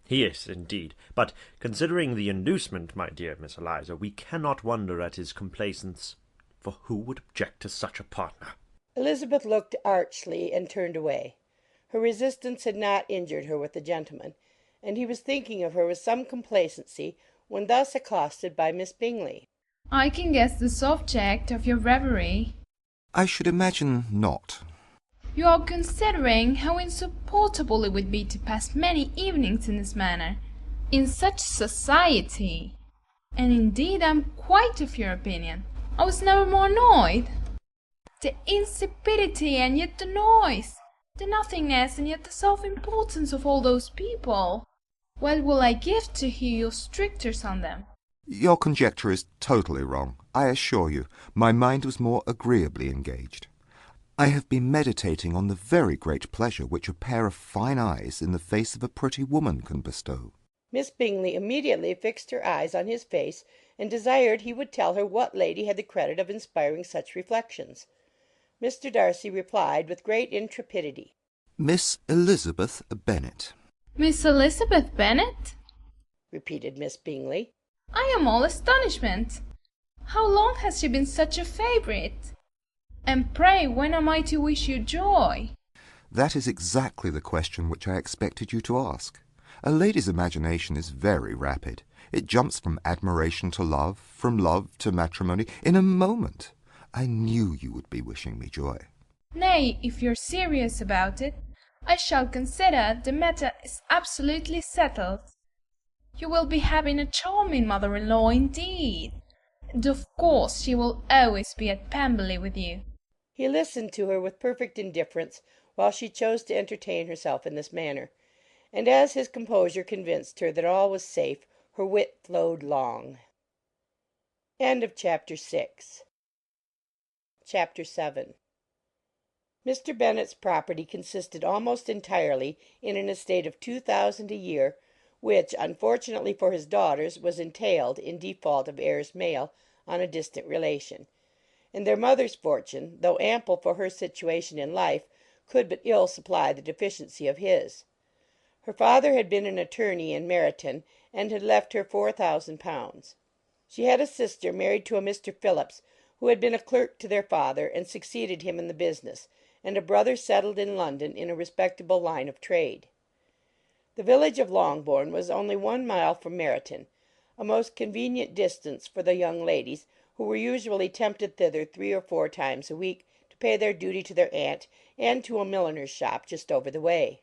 He is, indeed. But considering the inducement, my dear Miss Eliza, we cannot wonder at his complaisance, for who would object to such a partner? Elizabeth looked archly and turned away. Her resistance had not injured her with the gentleman, and he was thinking of her with some complacency when thus accosted by Miss Bingley. "I can guess the subject of your reverie." I should imagine not. "You are considering how insupportable it would be to pass many evenings in this manner, in such society. And indeed I am quite of your opinion. I was never more annoyed. The insipidity and yet the noise, the nothingness and yet the self-importance of all those people. What will I give to hear your strictures on them?" Your conjecture is totally wrong, I assure you. My mind was more agreeably engaged. I have been meditating on the very great pleasure which a pair of fine eyes in the face of a pretty woman can bestow. Miss Bingley immediately fixed her eyes on his face, and desired he would tell her what lady had the credit of inspiring such reflections. Mr. Darcy replied with great intrepidity, Miss Elizabeth Bennet. "Miss Elizabeth Bennet?" repeated Miss Bingley. "I am all astonishment. How long has she been such a favourite? And pray when am I to wish you joy?" That is exactly the question which I expected you to ask. A lady's imagination is very rapid. It jumps from admiration to love, from love to matrimony, in a moment. I knew you would be wishing me joy. "Nay, if you're serious about it, I shall consider the matter is absolutely settled. You will be having a charming mother-in-law indeed, and of course she will always be at Pemberley with you." He listened to her with perfect indifference while she chose to entertain herself in this manner, and as his composure convinced her that all was safe, her wit flowed long. Chapter 7. Mr. Bennet's property consisted almost entirely in an estate of 2,000 a year, which, unfortunately for his daughters, was entailed, in default of heirs male, on a distant relation; and their mother's fortune, though ample for her situation in life, could but ill supply the deficiency of his. Her father had been an attorney in Meryton, and had left her £4,000. She had a sister married to a Mr. Phillips, who had been a clerk to their father, and succeeded him in the business, and a brother settled in London in a respectable line of trade. The village of Longbourn was only 1 mile from Meryton, a most convenient distance for the young ladies, who were usually tempted thither 3 or 4 times a week to pay their duty to their aunt and to a milliner's shop just over the way.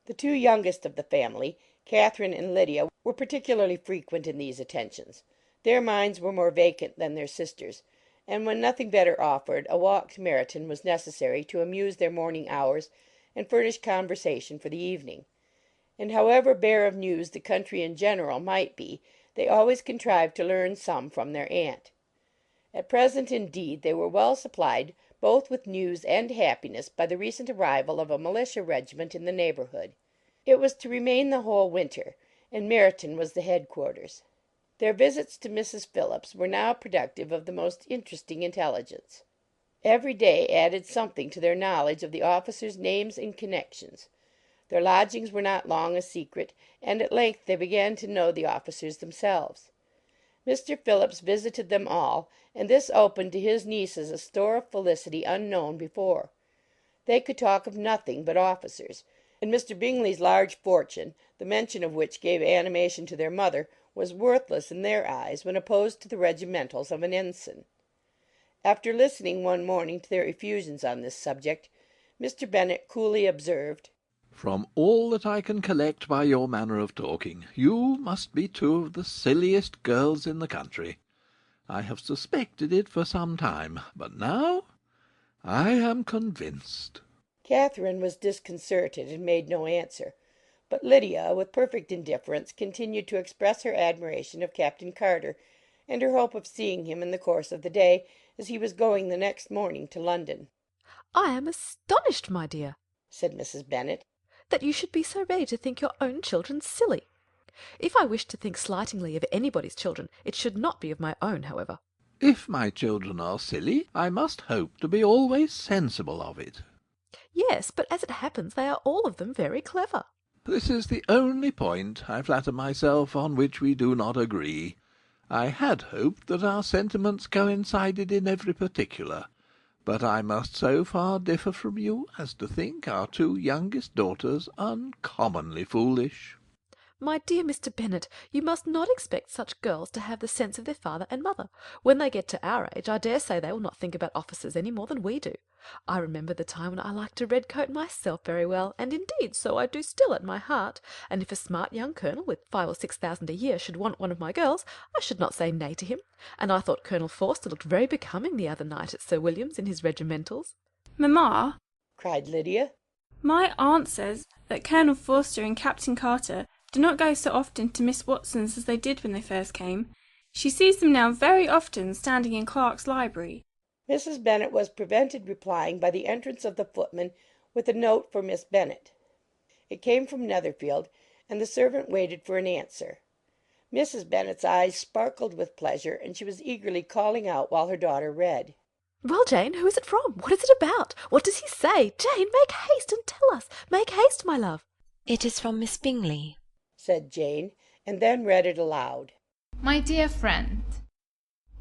The 2 youngest of the family, Catherine and Lydia, were particularly frequent in these attentions. Their minds were more vacant than their sisters', and when nothing better offered, a walk to Meryton was necessary to amuse their morning hours and furnish conversation for the evening. And however bare of news the country in general might be, they always contrived to learn some from their aunt. At present, indeed, they were well supplied both with news and happiness by the recent arrival of a militia regiment in the neighbourhood. It was to remain the whole winter, and Meryton was the headquarters. Their visits to Mrs. Phillips were now productive of the most interesting intelligence. Every day added something to their knowledge of the officers' names and connections. Their lodgings were not long a secret, and at length they began to know the officers themselves. Mr. Phillips visited them all, and this opened to his nieces a store of felicity unknown before. They could talk of nothing but officers, and Mr. Bingley's large fortune, the mention of which gave animation to their mother, was worthless in their eyes when opposed to the regimentals of an ensign. After listening one morning to their effusions on this subject, Mr. Bennet coolly observed, From all that I can collect by your manner of talking, you must be two of the silliest girls in the country. I have suspected it for some time, but now I am convinced." Catherine was disconcerted and made no answer, but Lydia, with perfect indifference, continued to express her admiration of Captain Carter, and her hope of seeing him in the course of the day, as he was going the next morning to London. "I am astonished, my dear," said Mrs. Bennet, "that you should be so ready to think your own children silly. If I wished to think slightingly of anybody's children, it should not be of my own, however." If my children are silly, I must hope to be always sensible of it. "Yes, but as it happens, they are all of them very clever." This is the only point, I flatter myself, on which we do not agree. I had hoped that our sentiments coincided in every particular, but I must so far differ from you as to think our two youngest daughters uncommonly foolish. "My dear Mr. Bennet, you must not expect such girls to have the sense of their father and mother. When they get to our age, I dare say they will not think about officers any more than we do. I remember the time when I liked a red coat myself very well, and indeed so I do still at my heart, and if a smart young colonel with 5,000 or 6,000 a year should want one of my girls, I should not say nay to him, and I thought Colonel Forster looked very becoming the other night at Sir William's in his regimentals." Mamma, cried Lydia, my aunt says that Colonel Forster and Captain Carter do not go so often to Miss Watson's as they did when they first came. She sees them now very often standing in Clark's library. Mrs. Bennet was prevented replying by the entrance of the footman with a note for Miss Bennet. It came from Netherfield, and the servant waited for an answer. Mrs. Bennet's eyes sparkled with pleasure, and she was eagerly calling out while her daughter read. "Well, Jane, who is it from? What is it about? What does he say? Jane, make haste and tell us. Make haste, my love." "It is from Miss Bingley," said Jane, and then read it aloud. My dear friend,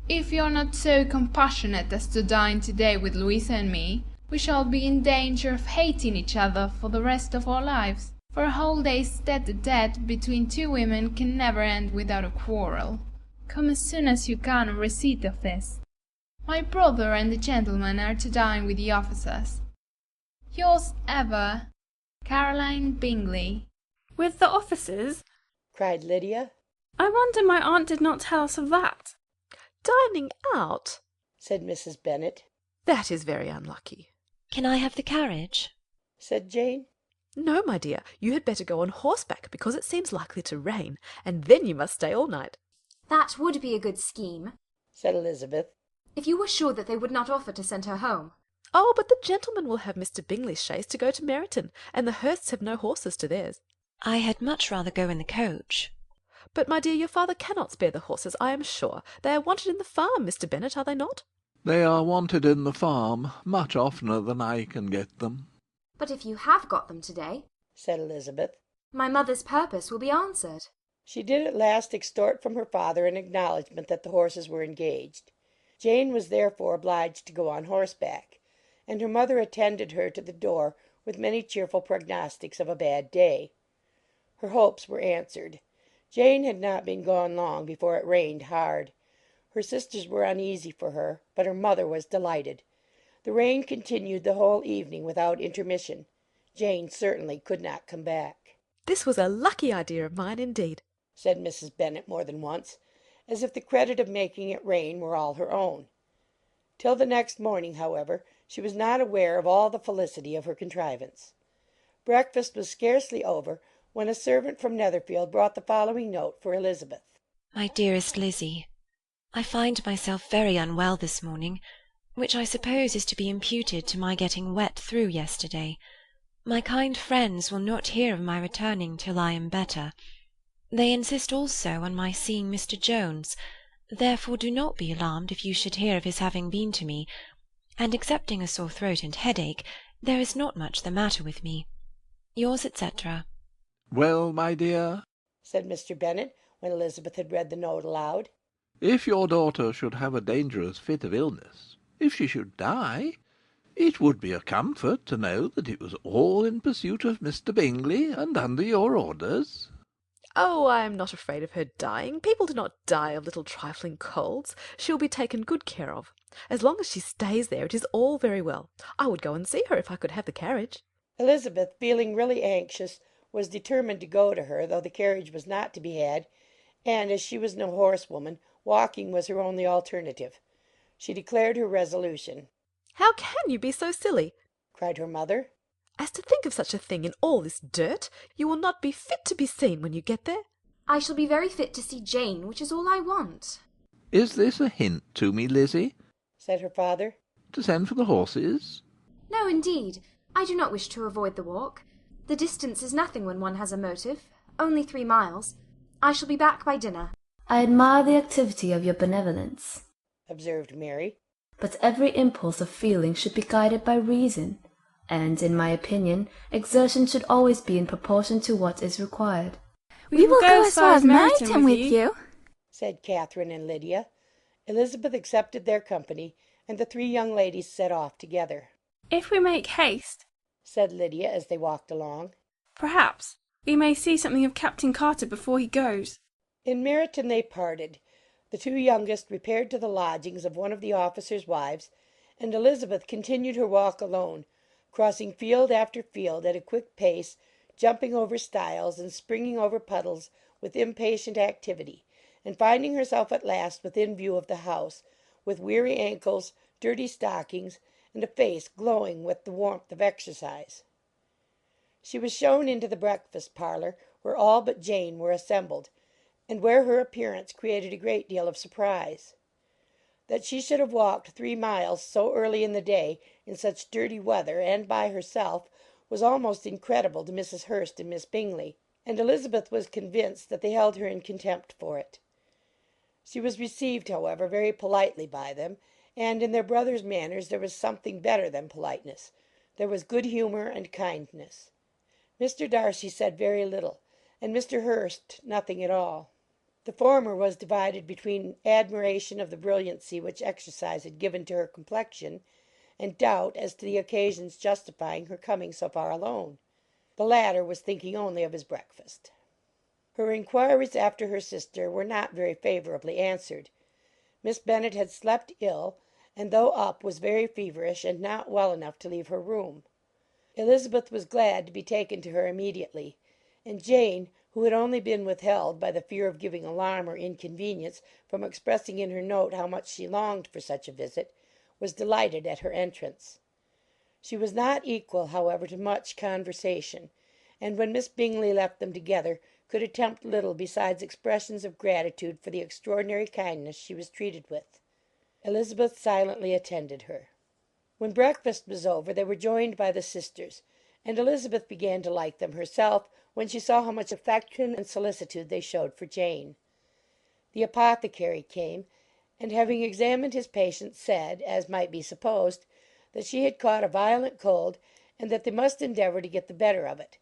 if you're not so compassionate as to dine to-day with Louisa and me, we shall be in danger of hating each other for the rest of our lives, for a whole day's tete-a-tete between two women can never end without a quarrel. Come as soon as you can on receipt of this. My brother and the gentleman are to dine with the officers. Yours ever, Caroline Bingley. With the officers? cried Lydia. I wonder my aunt did not tell us of that. "Dining out?" said Mrs. Bennet. "That is very unlucky." "Can I have the carriage?" said Jane. "No, my dear, you had better go on horseback, because it seems likely to rain, and then you must stay all night." That would be a good scheme, said Elizabeth. if you were sure that they would not offer to send her home. "Oh, but the gentleman will have Mr. Bingley's chaise to go to Meryton, and the Hursts have no horses to theirs." "I had much rather go in the coach." "But, my dear, your father cannot spare the horses, I am sure. They are wanted in the farm, Mr. Bennet, are they not?" They are wanted in the farm much oftener than I can get them. But if you have got them to-day, said Elizabeth, my mother's purpose will be answered. She did at last extort from her father an acknowledgment that the horses were engaged. Jane was therefore obliged to go on horseback, and her mother attended her to the door with many cheerful prognostics of a bad day. Her hopes were answered. Jane had not been gone long before it rained hard. Her sisters were uneasy for her, but her mother was delighted. The rain continued the whole evening without intermission. Jane certainly could not come back. "This was a lucky idea of mine, indeed," said Mrs. Bennet more than once, as if the credit of making it rain were all her own. Till the next morning, however, she was not aware of all the felicity of her contrivance. Breakfast was scarcely over when a servant from Netherfield brought the following note for Elizabeth. "My dearest Lizzie, I find myself very unwell this morning, which I suppose is to be imputed to my getting wet through yesterday. My kind friends will not hear of my returning till I am better. They insist also on my seeing Mr. Jones, therefore do not be alarmed if you should hear of his having been to me, and excepting a sore throat and headache, there is not much the matter with me. Yours, etc. Well, my dear, said Mr. Bennet, when Elizabeth had read the note aloud, if your daughter should have a dangerous fit of illness, if she should die, it would be a comfort to know that it was all in pursuit of Mr. Bingley and under your orders. "Oh, I am not afraid of her dying. People do not die of little trifling colds. She will be taken good care of. As long as she stays there, it is all very well. I would go and see her if I could have the carriage." Elizabeth, feeling really anxious, was determined to go to her, though the carriage was not to be had, and, as she was no horsewoman, walking was her only alternative. She declared her resolution. "How can you be so silly?" cried her mother. "As to think of such a thing in all this dirt! You will not be fit to be seen when you get there." I shall be very fit to see Jane, which is all I want. Is this a hint to me, Lizzie? said her father. To send for the horses? No, indeed. I do not wish to avoid the walk. The distance is nothing when one has a motive. Only 3 miles. I shall be back by dinner. I admire the activity of your benevolence, observed Mary. But every impulse of feeling should be guided by reason, and, in my opinion, exertion should always be in proportion to what is required. We will go as far as Meryton with you, said Catherine and Lydia. Elizabeth accepted their company, and the 3 young ladies set off together. If we make haste, said Lydia as they walked along, perhaps we may see something of Captain Carter before he goes. In Meryton they parted. The 2 youngest repaired to the lodgings of one of the officers' wives, and Elizabeth continued her walk alone, crossing field after field at a quick pace, jumping over stiles and springing over puddles with impatient activity, and finding herself at last within view of the house, with weary ankles, dirty stockings, and a face glowing with the warmth of exercise. She was shown into the breakfast parlour, where all but Jane were assembled, and where her appearance created a great deal of surprise. That she should have walked 3 miles so early in the day, in such dirty weather, and by herself, was almost incredible to Mrs. Hurst and Miss Bingley, and Elizabeth was convinced that they held her in contempt for it. She was received, however, very politely by them, and in their brother's manners there was something better than politeness. There was good humour and kindness. Mr. Darcy said very little, and Mr. Hurst nothing at all. The former was divided between admiration of the brilliancy which exercise had given to her complexion, and doubt as to the occasions justifying her coming so far alone. The latter was thinking only of his breakfast. Her inquiries after her sister were not very favourably answered. Miss Bennet had slept ill, and though up was very feverish and not well enough to leave her room. Elizabeth was glad to be taken to her immediately, and Jane, who had only been withheld by the fear of giving alarm or inconvenience from expressing in her note how much she longed for such a visit, was delighted at her entrance. She was not equal, however, to much conversation, and when Miss Bingley left them together, could attempt little besides expressions of gratitude for the extraordinary kindness she was treated with. Elizabeth silently attended her. When breakfast was over, they were joined by the sisters, and Elizabeth began to like them herself when she saw how much affection and solicitude they showed for Jane. The apothecary came, and having examined his patient, said, as might be supposed, that she had caught a violent cold, and that they must endeavour to get the better of it,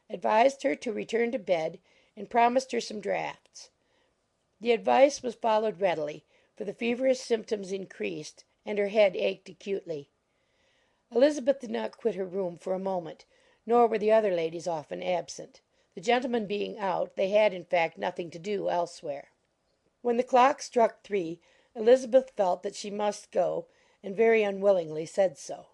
advised her to return to bed, and promised her some draughts. The advice was followed readily, for the feverish symptoms increased, and her head ached acutely. Elizabeth did not quit her room for a moment, nor were the other ladies often absent. The gentlemen being out, they had, in fact, nothing to do elsewhere. When the clock struck 3, Elizabeth felt that she must go, and very unwillingly said so.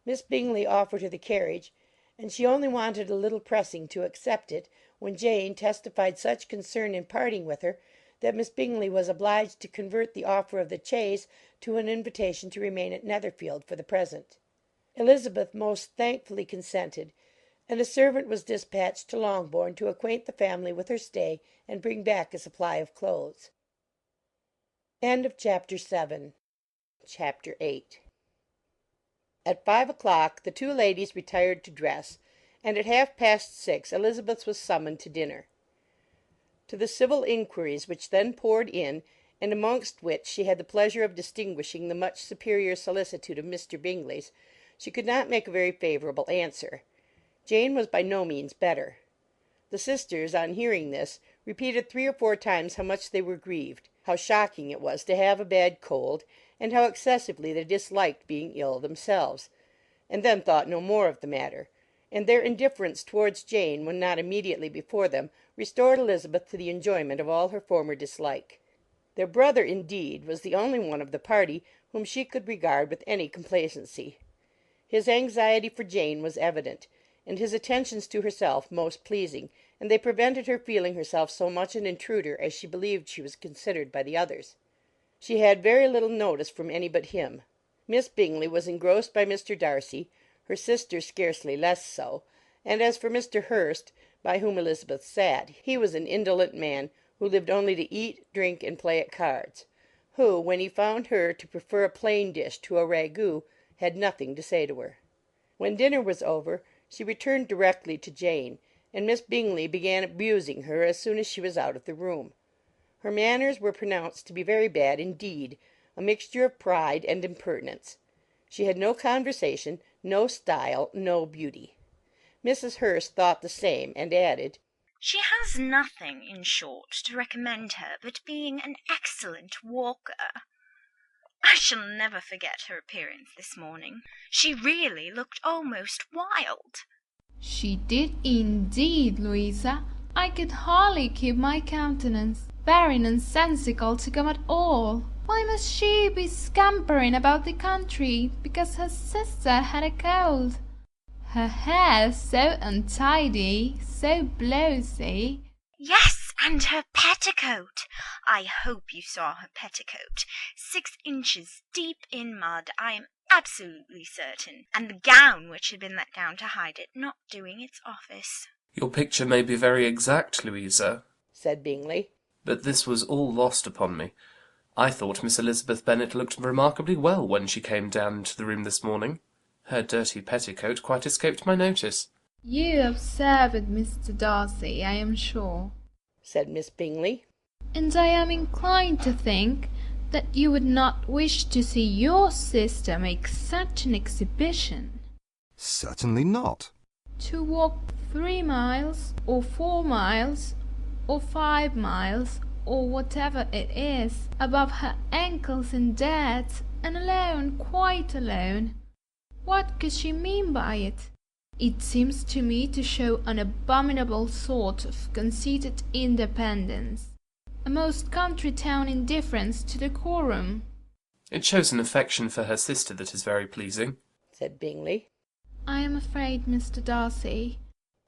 Miss Bingley offered her the carriage, and she only wanted a little pressing to accept it, when Jane testified such concern in parting with her that Miss Bingley was obliged to convert the offer of the chaise to an invitation to remain at Netherfield for the present. Elizabeth most thankfully consented, and a servant was dispatched to Longbourn to acquaint the family with her stay and bring back a supply of clothes. End of Chapter 7. Chapter 8. At 5 o'clock the 2 ladies retired to dress, and at 6:30 Elizabeth was summoned to dinner. To the civil inquiries which then poured in, and amongst which she had the pleasure of distinguishing the much superior solicitude of Mr. Bingley's, she could not make a very favourable answer. Jane was by no means better. The sisters, on hearing this, repeated 3 or 4 times how much they were grieved, how shocking it was to have a bad cold, and how excessively they disliked being ill themselves, and then thought no more of the matter, and their indifference towards Jane, when not immediately before them, restored Elizabeth to the enjoyment of all her former dislike. Their brother, indeed, was the only one of the party whom she could regard with any complacency. His anxiety for Jane was evident, and his attentions to herself most pleasing, and they prevented her feeling herself so much an intruder as she believed she was considered by the others. She had very little notice from any but him. Miss Bingley was engrossed by Mr. Darcy, her sister scarcely less so, and as for Mr. Hurst, by whom Elizabeth sat, he was an indolent man, who lived only to eat, drink, and play at cards, who, when he found her to prefer a plain dish to a ragout, had nothing to say to her. When dinner was over, she returned directly to Jane, and Miss Bingley began abusing her as soon as she was out of the room. Her manners were pronounced to be very bad indeed, a mixture of pride and impertinence. She had no conversation, no style, no beauty. Mrs. Hurst thought the same, and added, "She has nothing, in short, to recommend her but being an excellent walker. I shall never forget her appearance this morning. She really looked almost wild." She did indeed, Louisa. I could hardly keep my countenance. Very nonsensical to come at all. Why must she be scampering about the country because her sister had a cold? Her hair so untidy, so blowsy. Yes, and her petticoat. I hope you saw her petticoat. 6 inches deep in mud, I am absolutely certain, and the gown which had been let down to hide it not doing its office. Your picture may be very exact, Louisa, said Bingley, but this was all lost upon me. I thought Miss Elizabeth Bennet looked remarkably well when she came down into the room this morning. Her dirty petticoat quite escaped my notice. You observe it, Mr. Darcy, I am sure, said Miss Bingley, and I am inclined to think that you would not wish to see your sister make such an exhibition. Certainly not. To walk 3 miles, or 4 miles, or 5 miles, or whatever it is, above her ankles in dirt, and alone, quite alone. What could she mean by it? It seems to me to show an abominable sort of conceited independence, a most country town indifference to decorum. It shows an affection for her sister that is very pleasing, said Bingley. I am afraid, Mr. Darcy,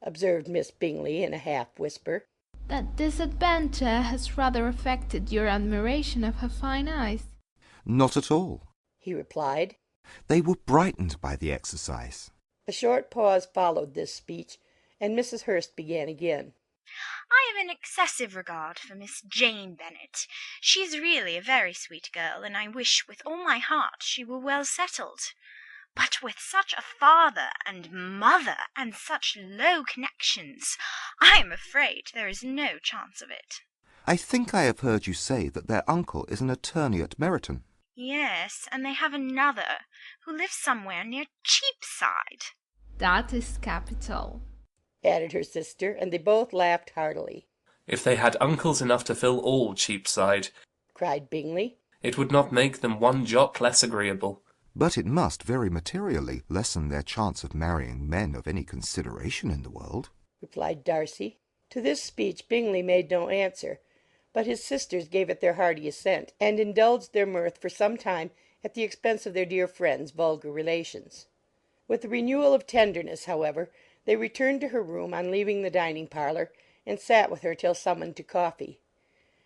observed Miss Bingley in a half-whisper, that this adventure has rather affected your admiration of her fine eyes. Not at all, he replied. They were brightened by the exercise. A short pause followed this speech, and Mrs. Hurst began again. I have an excessive regard for Miss Jane Bennet. She is really a very sweet girl, and I wish with all my heart she were well settled. But with such a father and mother, and such low connections, I am afraid there is no chance of it. I think I have heard you say that their uncle is an attorney at Meryton. Yes, and they have another, who lives somewhere near Cheapside. That is capital, added her sister, and they both laughed heartily. If they had uncles enough to fill all Cheapside, cried Bingley, it would not make them one jot less agreeable. But it must very materially lessen their chance of marrying men of any consideration in the world, replied Darcy. To this speech Bingley made no answer, but his sisters gave it their hearty assent, and indulged their mirth for some time at the expense of their dear friend's vulgar relations. With a renewal of tenderness, however, they returned to her room on leaving the dining-parlour, and sat with her till summoned to coffee.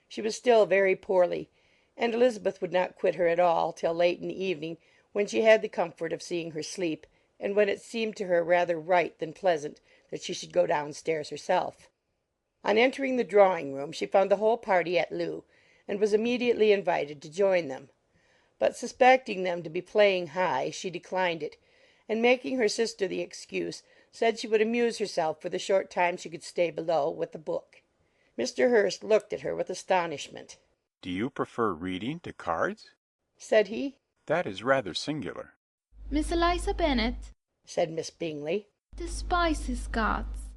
She was still very poorly, and Elizabeth would not quit her at all till late in the evening, when she had the comfort of seeing her sleep, and when it seemed to her rather right than pleasant that she should go downstairs herself. On entering the drawing-room she found the whole party at loo, and was immediately invited to join them. But suspecting them to be playing high, she declined it, and making her sister the excuse, said she would amuse herself for the short time she could stay below with a book. Mr. Hurst looked at her with astonishment. "Do you prefer reading to cards?" said he. "That is rather singular." Miss Eliza Bennet, said Miss Bingley, despises cards.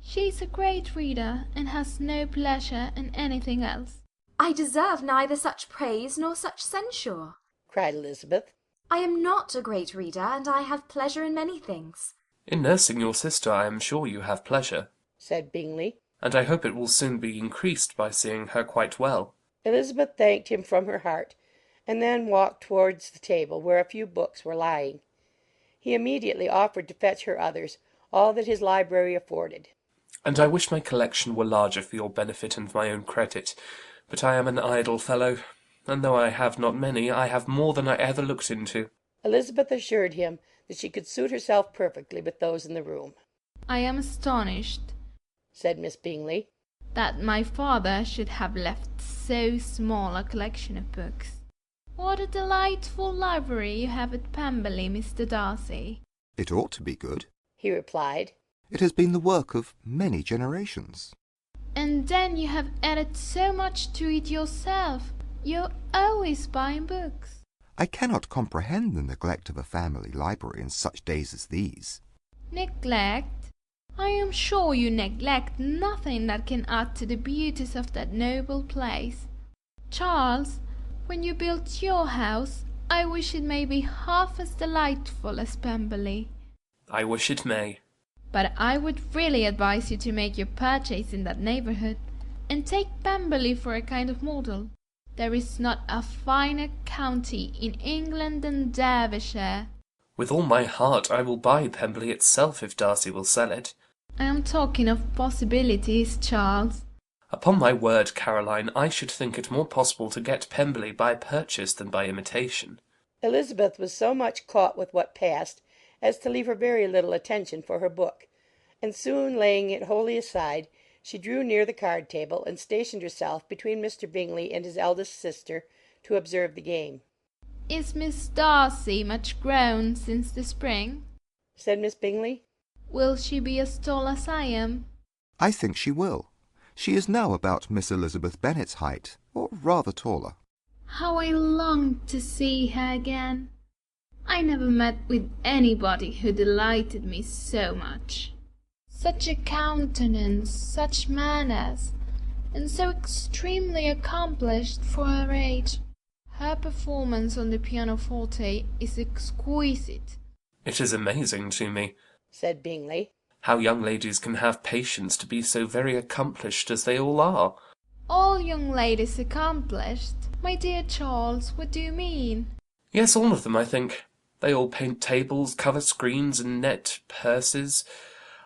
She is a great reader, and has no pleasure in anything else. I deserve neither such praise nor such censure, cried Elizabeth. I am not a great reader, and I have pleasure in many things. In nursing your sister I am sure you have pleasure, said Bingley, and I hope it will soon be increased by seeing her quite well. Elizabeth thanked him from her heart, and then walked towards the table where a few books were lying. He immediately offered to fetch her others, all that his library afforded. And I wish my collection were larger for your benefit and my own credit. But I am an idle fellow, and though I have not many, I have more than I ever looked into. Elizabeth assured him that she could suit herself perfectly with those in the room. I am astonished, said Miss Bingley, that my father should have left so small a collection of books. What a delightful library you have at Pemberley, Mr. Darcy. It ought to be good, he replied. It has been the work of many generations. And then you have added so much to it yourself. You're always buying books. I cannot comprehend the neglect of a family library in such days as these. Neglect? I am sure you neglect nothing that can add to the beauties of that noble place. Charles, when you build your house, I wish it may be half as delightful as Pemberley. I wish it may. But I would really advise you to make your purchase in that neighbourhood, and take Pemberley for a kind of model. There is not a finer county in England than Derbyshire. With all my heart I will buy Pemberley itself if Darcy will sell it. I am talking of possibilities, Charles. Upon my word, Caroline, I should think it more possible to get Pemberley by purchase than by imitation. Elizabeth was so much caught with what passed as to leave her very little attention for her book, and soon laying it wholly aside, she drew near the card-table and stationed herself between Mr. Bingley and his eldest sister to observe the game. Is Miss Darcy much grown since the spring? said Miss Bingley. Will she be as tall as I am? I think she will. She is now about Miss Elizabeth Bennet's height, or rather taller. How I long to see her again! I never met with anybody who delighted me so much. Such a countenance, such manners, and so extremely accomplished for her age. Her performance on the pianoforte is exquisite. It is amazing to me, said Bingley, how young ladies can have patience to be so very accomplished as they all are. All young ladies accomplished? My dear Charles, what do you mean? Yes, all of them, I think. They all paint tables, cover screens, and net purses.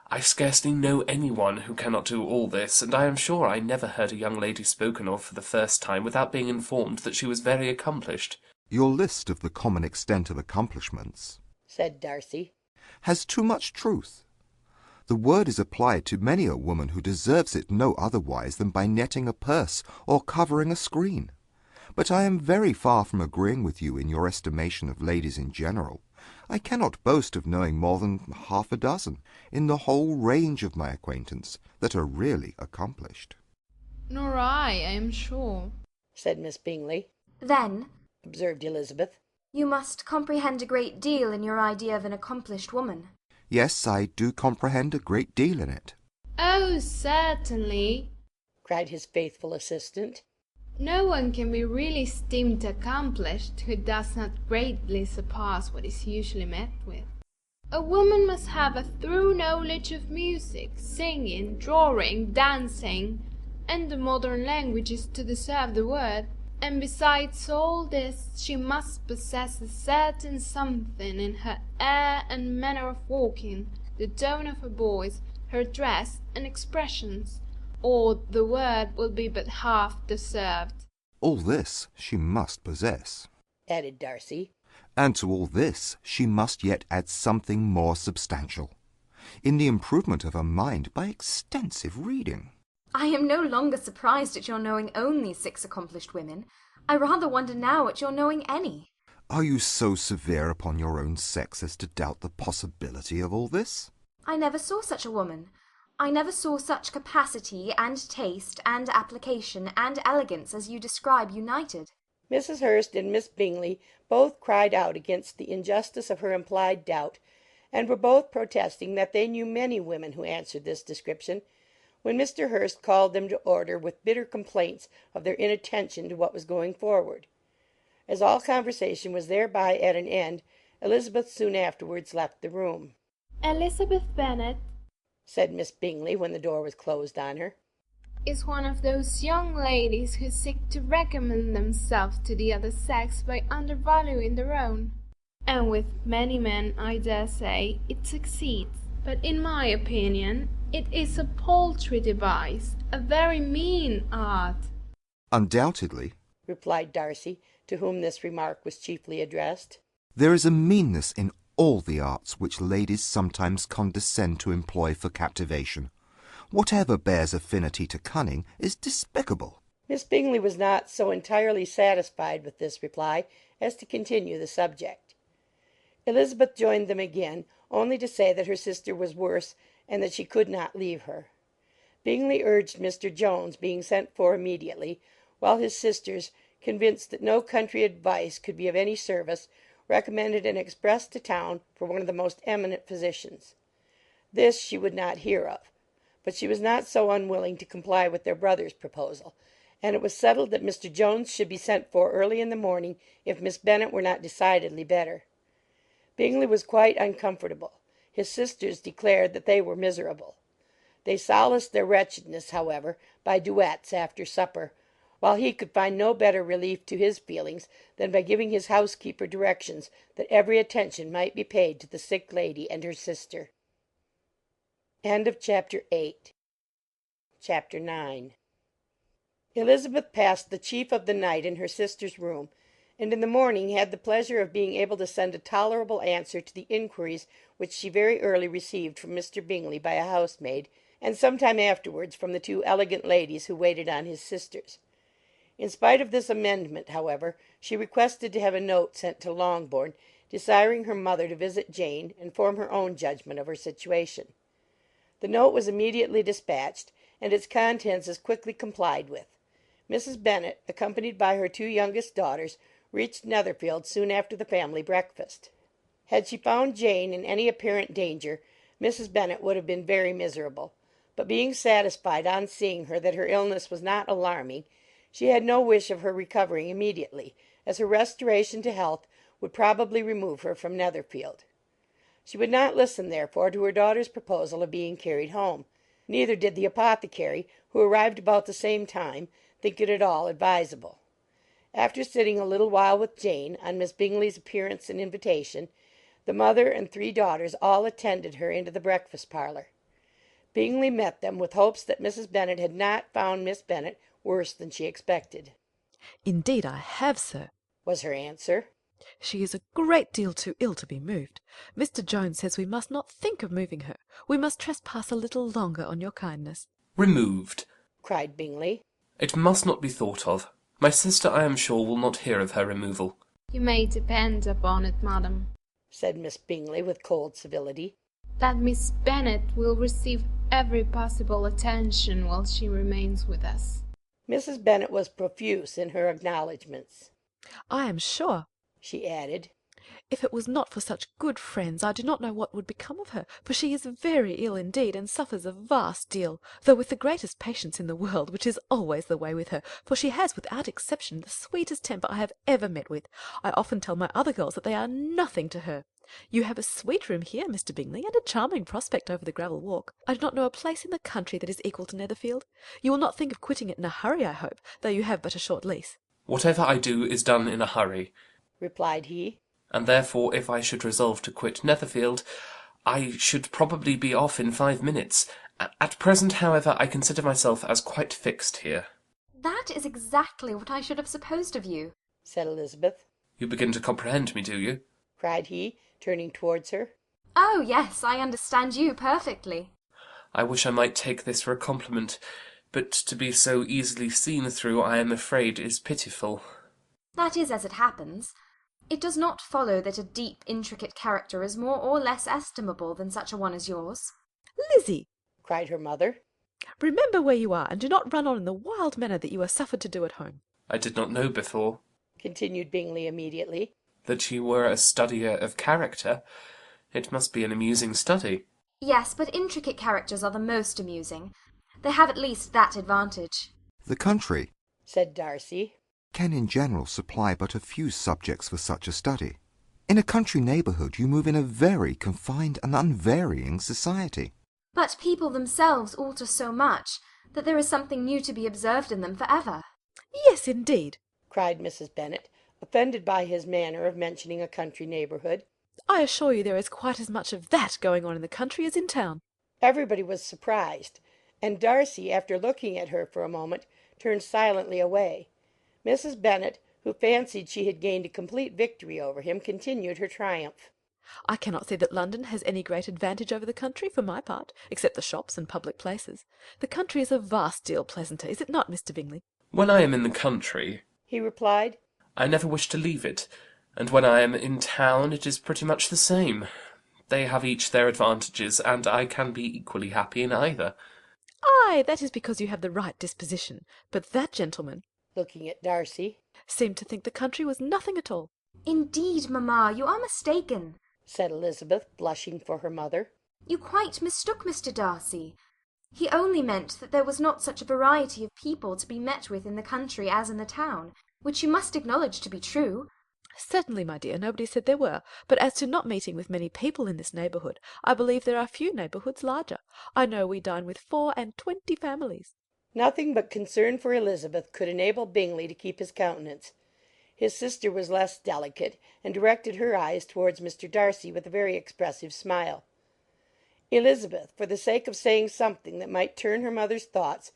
I scarcely know any one who cannot do all this, and I am sure I never heard a young lady spoken of for the first time without being informed that she was very accomplished. Your list of the common extent of accomplishments, said Darcy, has too much truth. The word is applied to many a woman who deserves it no otherwise than by netting a purse or covering a screen. But I am very far from agreeing with you in your estimation of ladies in general. I cannot boast of knowing more than half a dozen, in the whole range of my acquaintance, that are really accomplished. Nor I am sure, said Miss Bingley. Then, observed Elizabeth, you must comprehend a great deal in your idea of an accomplished woman. Yes, I do comprehend a great deal in it. Oh, certainly, cried his faithful assistant. No one can be really deemed accomplished who does not greatly surpass what is usually met with. A woman must have a thorough knowledge of music, singing, drawing, dancing, and the modern languages to deserve the word, and besides all this she must possess a certain something in her air and manner of walking, the tone of her voice, her dress and expressions, or the word will be but half deserved. All this she must possess, added Darcy. And to all this she must yet add something more substantial, in the improvement of her mind by extensive reading. I am no longer surprised at your knowing only 6 accomplished women. I rather wonder now at your knowing any. Are you so severe upon your own sex as to doubt the possibility of all this? I never saw such a woman. I never saw such capacity and taste and application and elegance as you describe united. Mrs. Hurst and Miss Bingley both cried out against the injustice of her implied doubt, and were both protesting that they knew many women who answered this description, when Mr. Hurst called them to order with bitter complaints of their inattention to what was going forward. As all conversation was thereby at an end, Elizabeth soon afterwards left the room. Elizabeth Bennet, said Miss Bingley when the door was closed on her, is one of those young ladies who seek to recommend themselves to the other sex by undervaluing their own. And with many men, I dare say, it succeeds, But in my opinion, it is a paltry device, a very mean art. Undoubtedly, replied Darcy, to whom this remark was chiefly addressed. there is a meanness in all the arts which ladies sometimes condescend to employ for captivation. Whatever bears affinity to cunning is despicable. Miss Bingley was not so entirely satisfied with this reply as to continue the subject. Elizabeth joined them again, only to say that her sister was worse, and that she could not leave her. Bingley urged Mr. Jones being sent for immediately, while his sisters, convinced that no country advice could be of any service, recommended an express to town for one of the most eminent physicians. This she would not hear of, but she was not so unwilling to comply with their brother's proposal, and it was settled that Mr. Jones should be sent for early in the morning if Miss Bennet were not decidedly better. Bingley was quite uncomfortable. His sisters declared that they were miserable. They solaced their wretchedness, however, by duets after supper, while he could find no better relief to his feelings than by giving his housekeeper directions that every attention might be paid to the sick lady and her sister. Chapter 9. Elizabeth passed the chief of the night in her sister's room, and in the morning had the pleasure of being able to send a tolerable answer to the inquiries which she very early received from Mr. Bingley by a housemaid, and some time afterwards from the two elegant ladies who waited on his sisters. In spite of this amendment, however, she requested to have a note sent to Longbourn, desiring her mother to visit Jane and form her own judgment of her situation. The note was immediately dispatched, and its contents as quickly complied with. Mrs. Bennet, accompanied by her two youngest daughters, reached Netherfield soon after the family breakfast. Had she found Jane in any apparent danger, Mrs. Bennet would have been very miserable, but being satisfied on seeing her that her illness was not alarming, she had no wish of her recovering immediately, as her restoration to health would probably remove her from Netherfield. She would not listen, therefore, to her daughter's proposal of being carried home. Neither did the apothecary, who arrived about the same time, think it at all advisable. After sitting a little while with Jane, on Miss Bingley's appearance and invitation, the mother and three daughters all attended her into the breakfast parlour. Bingley met them with hopes that Mrs. Bennet had not found Miss Bennet worse than she expected. "Indeed I have, sir," was her answer. "She is a great deal too ill to be moved. Mr. Jones says we must not think of moving her. We must trespass a little longer on your kindness." Removed! cried Bingley. It must not be thought of. My sister, I am sure, will not hear of her removal. You may depend upon it, madam, said Miss Bingley with cold civility, that Miss Bennet will receive every possible attention while she remains with us. Mrs. Bennet was profuse in her acknowledgments. "I am sure," she added, "if it was not for such good friends, I do not know what would become of her, for she is very ill indeed, and suffers a vast deal, though with the greatest patience in the world, which is always the way with her, for she has, without exception, the sweetest temper I have ever met with. I often tell my other girls that they are nothing to her. You have a sweet room here, Mr. Bingley, and a charming prospect over the gravel walk. I do not know a place in the country that is equal to Netherfield. You will not think of quitting it in a hurry, I hope, though you have but a short lease." Whatever I do is done in a hurry, replied he, and therefore if I should resolve to quit Netherfield, I should probably be off in 5 minutes. At present, however, I consider myself as quite fixed here. That is exactly what I should have supposed of you, said Elizabeth. You begin to comprehend me, do you? cried he, turning towards her. Oh, yes, I understand you perfectly. I wish I might take this for a compliment, but to be so easily seen through, I am afraid, is pitiful. That is as it happens. It does not follow that a deep, intricate character is more or less estimable than such a one as yours. "Lizzie," cried her mother, "remember where you are, and do not run on in the wild manner that you are suffered to do at home." I did not know before, continued Bingley immediately, that you were a studier of character. It must be an amusing study. Yes, but intricate characters are the most amusing. They have at least that advantage. The country, said Darcy, can in general supply but a few subjects for such a study. In a country neighbourhood you move in a very confined and unvarying society. But people themselves alter so much that there is something new to be observed in them for ever. "Yes, indeed," cried Mrs. Bennet, offended by his manner of mentioning a country neighbourhood. I assure you there is quite as much of that going on in the country as in town." Everybody was surprised, and Darcy, after looking at her for a moment, turned silently away. Mrs. Bennet, who fancied she had gained a complete victory over him, continued her triumph. "I cannot see that London has any great advantage over the country, for my part, except the shops and public places. The country is a vast deal pleasanter, is it not, Mr. Bingley?" When I am in the country, he replied, I never wish to leave it, and when I am in town it is pretty much the same. They have each their advantages, and I can be equally happy in either. "Ay, that is because you have the right disposition. But that gentleman," looking at Darcy, "seemed to think the country was nothing at all." "Indeed, mamma, you are mistaken," said Elizabeth, blushing for her mother. "You quite mistook Mr. Darcy. He only meant that there was not such a variety of people to be met with in the country as in the town, which you must acknowledge to be true." "Certainly, my dear, nobody said there were. But as to not meeting with many people in this neighbourhood, I believe there are few neighbourhoods larger. I know we dine with 24 families." Nothing but concern for Elizabeth could enable Bingley to keep his countenance. His sister was less delicate, and directed her eyes towards Mr. Darcy with a very expressive smile. Elizabeth, for the sake of saying something that might turn her mother's thoughts,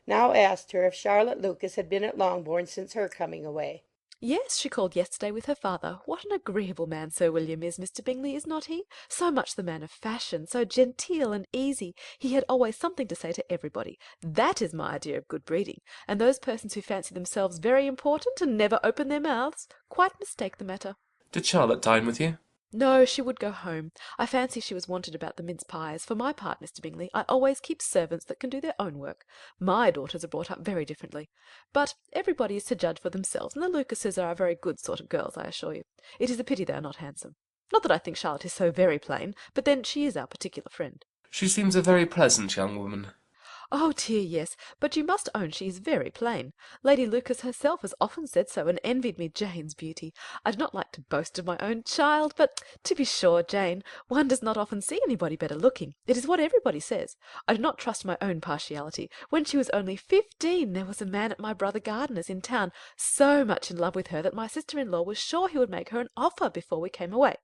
now asked her if Charlotte Lucas had been at Longbourn since her coming away. "Yes, she called yesterday with her father. What an agreeable man Sir William is, Mr. Bingley, is not he? So much the man of fashion, so genteel and easy. He had always something to say to everybody. That is my idea of good breeding, and those persons who fancy themselves very important and never open their mouths quite mistake the matter." Did Charlotte dine with you? "No, she would go home. I fancy she was wanted about the mince pies. For my part, Mr. Bingley, I always keep servants that can do their own work. My daughters are brought up very differently. But everybody is to judge for themselves, and the Lucases are a very good sort of girls, I assure you. It is a pity they are not handsome. Not that I think Charlotte is so very plain, but then she is our particular friend." She seems a very pleasant young woman. "Oh dear, yes, but you must own she is very plain. Lady Lucas herself has often said so, and envied me Jane's beauty. I do not like to boast of my own child, but to be sure, Jane, one does not often see anybody better looking. It is what everybody says. I do not trust my own partiality. When she was only 15, there was a man at my brother Gardiner's in town so much in love with her that my sister-in-law was sure he would make her an offer before we came away.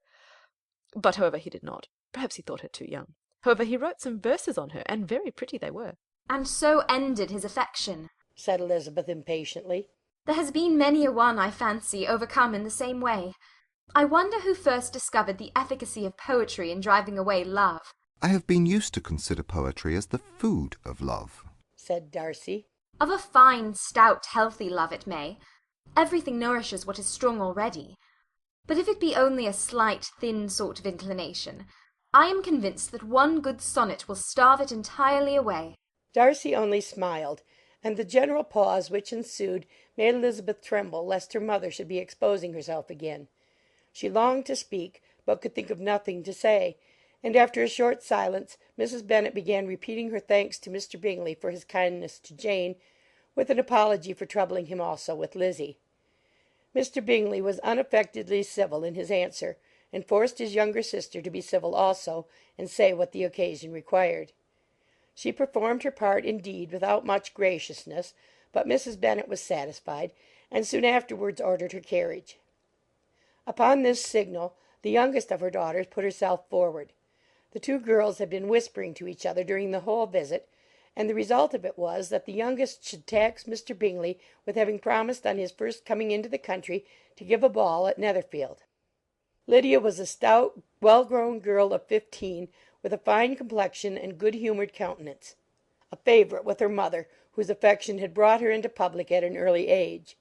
But however he did not. Perhaps he thought her too young. However, he wrote some verses on her, and very pretty they were." "And so ended his affection," said Elizabeth impatiently. "There has been many a one, I fancy, overcome in the same way. I wonder who first discovered the efficacy of poetry in driving away love." I have been used to consider poetry as the food of love, said Darcy. "Of a fine, stout, healthy love it may. Everything nourishes what is strong already. But if it be only a slight, thin sort of inclination, I am convinced that one good sonnet will starve it entirely away." Darcy only smiled, and the general pause which ensued made Elizabeth tremble lest her mother should be exposing herself again. She longed to speak, but could think of nothing to say, and after a short silence Mrs. Bennet began repeating her thanks to Mr. Bingley for his kindness to Jane, with an apology for troubling him also with Lizzie. Mr. Bingley was unaffectedly civil in his answer, and forced his younger sister to be civil also, and say what the occasion required. She performed her part, indeed, without much graciousness, but Mrs. Bennet was satisfied, and soon afterwards ordered her carriage. Upon this signal, the youngest of her daughters put herself forward. The two girls had been whispering to each other during the whole visit, and the result of it was that the youngest should tax Mr. Bingley with having promised on his first coming into the country to give a ball at Netherfield. Lydia was a stout, well-grown girl of 15, with a fine complexion and good-humoured countenance, a favourite with her mother, whose affection had brought her into public at an early age.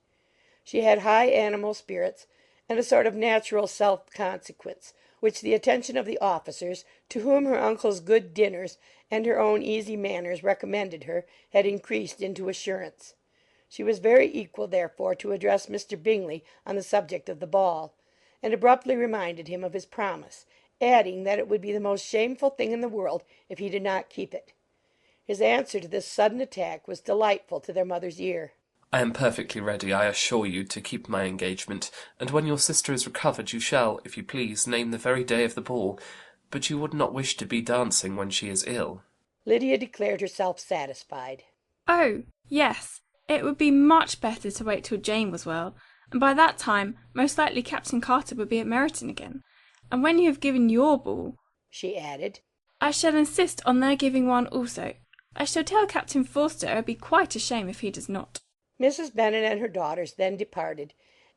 She had high animal spirits, and a sort of natural self-consequence, which the attention of the officers, to whom her uncle's good dinners and her own easy manners recommended her, had increased into assurance. She was very equal, therefore, to address Mr. Bingley on the subject of the ball, and abruptly reminded him of his promise, adding that it would be the most shameful thing in the world if he did not keep it. His answer to this sudden attack was delightful to their mother's ear. I am perfectly ready, I assure you, to keep my engagement, and when your sister is recovered you shall, if you please, name the very day of the ball, but you would not wish to be dancing when she is ill." Lydia declared herself satisfied. "Oh, yes, it would be much better to wait till Jane was well, and by that time most likely Captain Carter would be at Meryton again. And when you have given your ball, she added, I shall insist on their giving one also. I shall tell Captain Forster it would be quite a shame if he does not. Mrs. Bennet and her daughters then departed,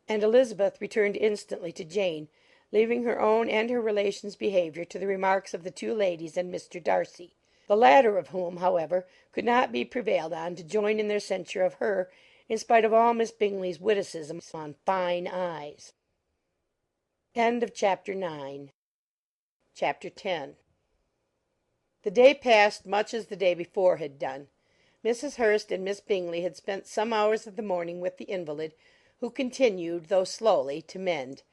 and Elizabeth returned instantly to Jane, leaving her own and her relations' behaviour to the remarks of the two ladies and Mr. Darcy, the latter of whom, however, could not be prevailed on to join in their censure of her, in spite of all Miss Bingley's witticisms on fine eyes. Chapter 10. The day passed much as the day before had done. Mrs. Hurst and Miss Bingley had spent some hours of the morning with the invalid, who continued, though slowly, to mend,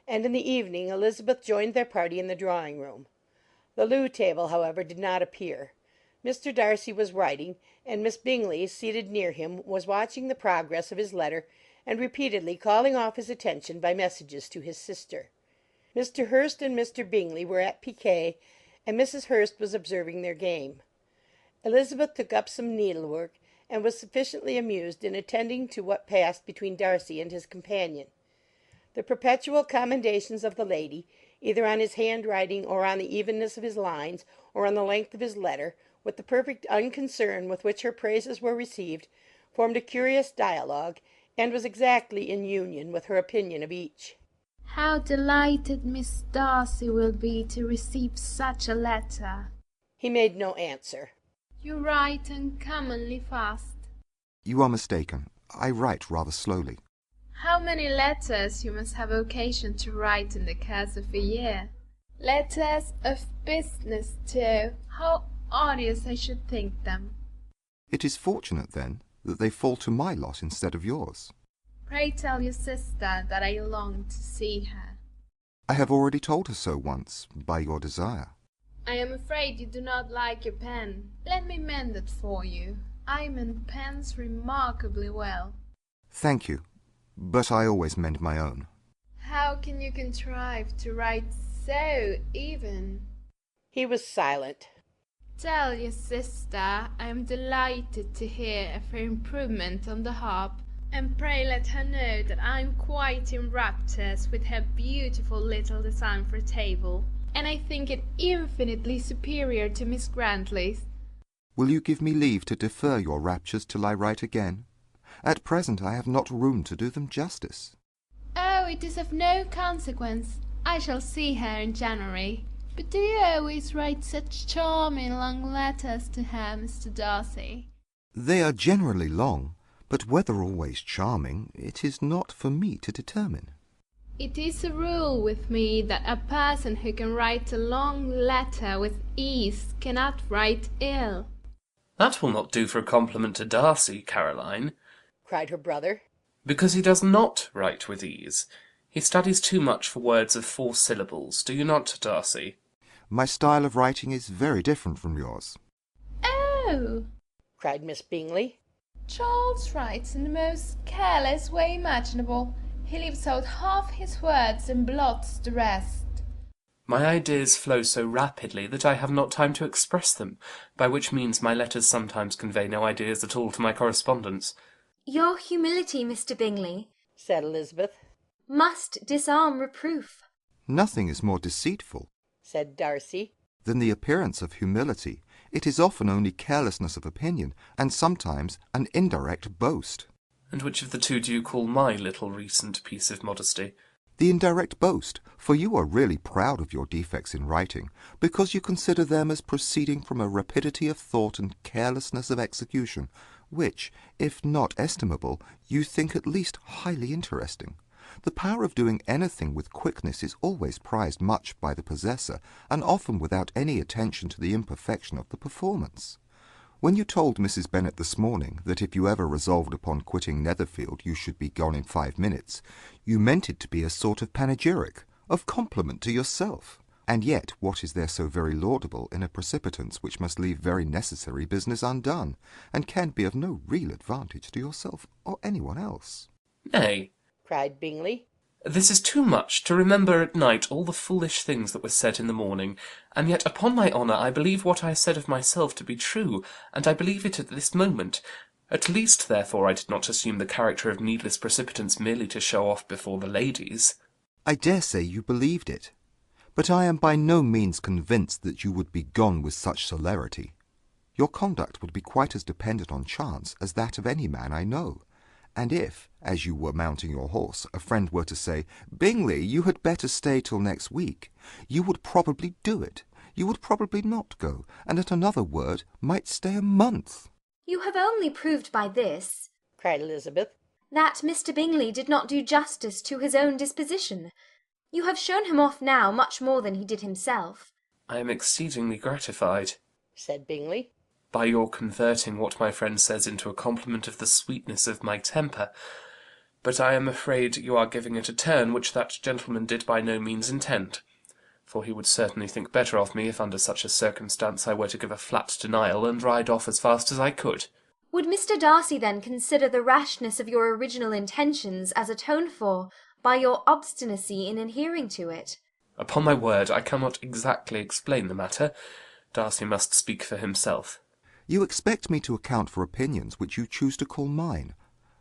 and in the evening Elizabeth joined their party in the drawing-room. The loo table, however, did not appear. Mr. Darcy was writing, and Miss Bingley, seated near him, was watching the progress of his letter and repeatedly calling off his attention by messages to his sister. Mr. Hurst and Mr. Bingley were at piquet, and Mrs. Hurst was observing their game. Elizabeth took up some needlework, and was sufficiently amused in attending to what passed between Darcy and his companion. The perpetual commendations of the lady, either on his handwriting, or on the evenness of his lines, or on the length of his letter, with the perfect unconcern with which her praises were received, formed a curious dialogue, and was exactly in union with her opinion of each. How delighted Miss Darcy will be to receive such a letter! He made no answer. You write uncommonly fast. You are mistaken. I write rather slowly. How many letters you must have occasion to write in the course of a year! Letters of business, too. How odious I should think them! It is fortunate, then, that they fall to my lot instead of yours. Pray tell your sister that I long to see her. I have already told her so once, by your desire. I am afraid you do not like your pen. Let me mend it for you. I mend pens remarkably well. Thank you, but I always mend my own. How can you contrive to write so even? He was silent. Tell your sister I am delighted to hear of her improvement on the harp, and pray let her know that I am quite in raptures with her beautiful little design for a table, and I think it infinitely superior to Miss Grantley's. Will you give me leave to defer your raptures till I write again? At present I have not room to do them justice. Oh, it is of no consequence. I shall see her in January. But do you always write such charming long letters to her, Mr. Darcy? They are generally long, but whether always charming, it is not for me to determine. It is a rule with me that a person who can write a long letter with ease cannot write ill. That will not do for a compliment to Darcy, Caroline, cried her brother. Because he does not write with ease. He studies too much for words of 4 syllables. Do you not, Darcy? My style of writing is very different from yours. Oh! cried Miss Bingley. Charles writes in the most careless way imaginable. He leaves out half his words and blots the rest. My ideas flow so rapidly that I have not time to express them, by which means my letters sometimes convey no ideas at all to my correspondents. Your humility, Mr. Bingley, said Elizabeth, must disarm reproof. Nothing is more deceitful, said Darcy, than the appearance of humility. It is often only carelessness of opinion, and sometimes an indirect boast. And which of the two do you call my little recent piece of modesty? The indirect boast, for you are really proud of your defects in writing, because you consider them as proceeding from a rapidity of thought and carelessness of execution, which, if not estimable, you think at least highly interesting. The power of doing anything with quickness is always prized much by the possessor, and often without any attention to the imperfection of the performance. When you told Mrs. Bennet this morning that if you ever resolved upon quitting Netherfield you should be gone in 5 minutes, you meant it to be a sort of panegyric, of compliment to yourself. And yet what is there so very laudable in a precipitance which must leave very necessary business undone, and can be of no real advantage to yourself or any one else? Nay, cried Bingley, this is too much, to remember at night all the foolish things that were said in the morning, and yet upon my honour I believe what I said of myself to be true, and I believe it at this moment. At least, therefore, I did not assume the character of needless precipitance merely to show off before the ladies. I dare say you believed it. But I am by no means convinced that you would be gone with such celerity. Your conduct would be quite as dependent on chance as that of any man I know. And if, as you were mounting your horse, a friend were to say, "Bingley, you had better stay till next week," you would probably do it. You would probably not go, and at another word might stay a month. You have only proved by this, cried Elizabeth, that Mr. Bingley did not do justice to his own disposition. You have shown him off now much more than he did himself. I am exceedingly gratified, said Bingley, by your converting what my friend says into a compliment of the sweetness of my temper. But I am afraid you are giving it a turn which that gentleman did by no means intend, for he would certainly think better of me if under such a circumstance I were to give a flat denial and ride off as fast as I could. Would Mr. Darcy then consider the rashness of your original intentions as atoned for by your obstinacy in adhering to it? Upon my word, I cannot exactly explain the matter. Darcy must speak for himself. You expect me to account for opinions which you choose to call mine,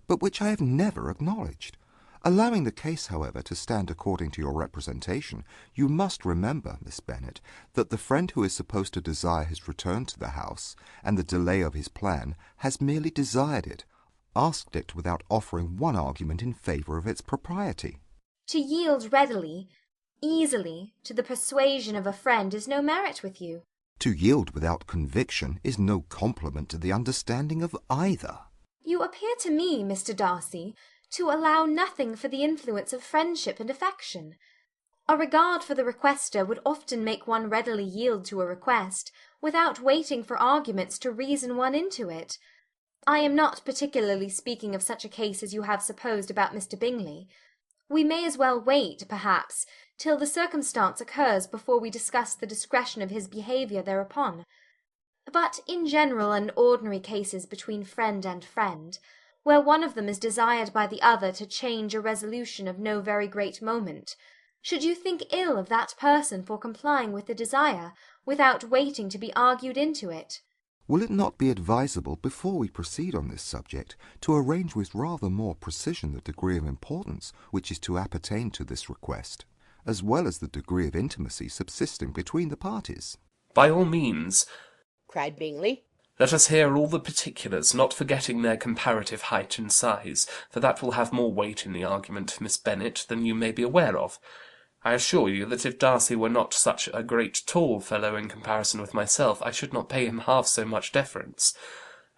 but which I have never acknowledged. Allowing the case, however, to stand according to your representation, you must remember, Miss Bennet, that the friend who is supposed to desire his return to the house, and the delay of his plan, has merely desired it, asked it without offering one argument in favour of its propriety. To yield readily, easily, to the persuasion of a friend is no merit with you. To yield without conviction is no compliment to the understanding of either. You appear to me, Mr. Darcy, to allow nothing for the influence of friendship and affection. A regard for the requester would often make one readily yield to a request, without waiting for arguments to reason one into it. I am not particularly speaking of such a case as you have supposed about Mr. Bingley. We may as well wait, perhaps, till the circumstance occurs before we discuss the discretion of his behaviour thereupon. But in general and ordinary cases between friend and friend, where one of them is desired by the other to change a resolution of no very great moment, should you think ill of that person for complying with the desire, without waiting to be argued into it? Will it not be advisable, before we proceed on this subject, to arrange with rather more precision the degree of importance which is to appertain to this request, as well as the degree of intimacy subsisting between the parties? By all means, cried Bingley. Let us hear all the particulars, not forgetting their comparative height and size, for that will have more weight in the argument of Miss Bennet than you may be aware of. I assure you that if Darcy were not such a great tall fellow in comparison with myself, I should not pay him half so much deference.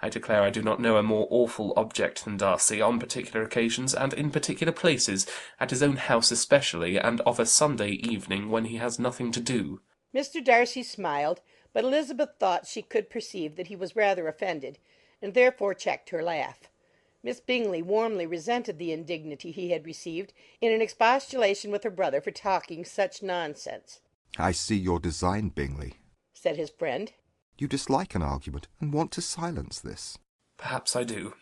I declare I do not know a more awful object than Darcy, on particular occasions, and in particular places, at his own house especially, and of a Sunday evening, when he has nothing to do. Mr. Darcy smiled, but Elizabeth thought she could perceive that he was rather offended, and therefore checked her laugh. Miss Bingley warmly resented the indignity he had received in an expostulation with her brother for talking such nonsense. "I see your design, Bingley," said his friend. "You dislike an argument, and want to silence this." Perhaps I do.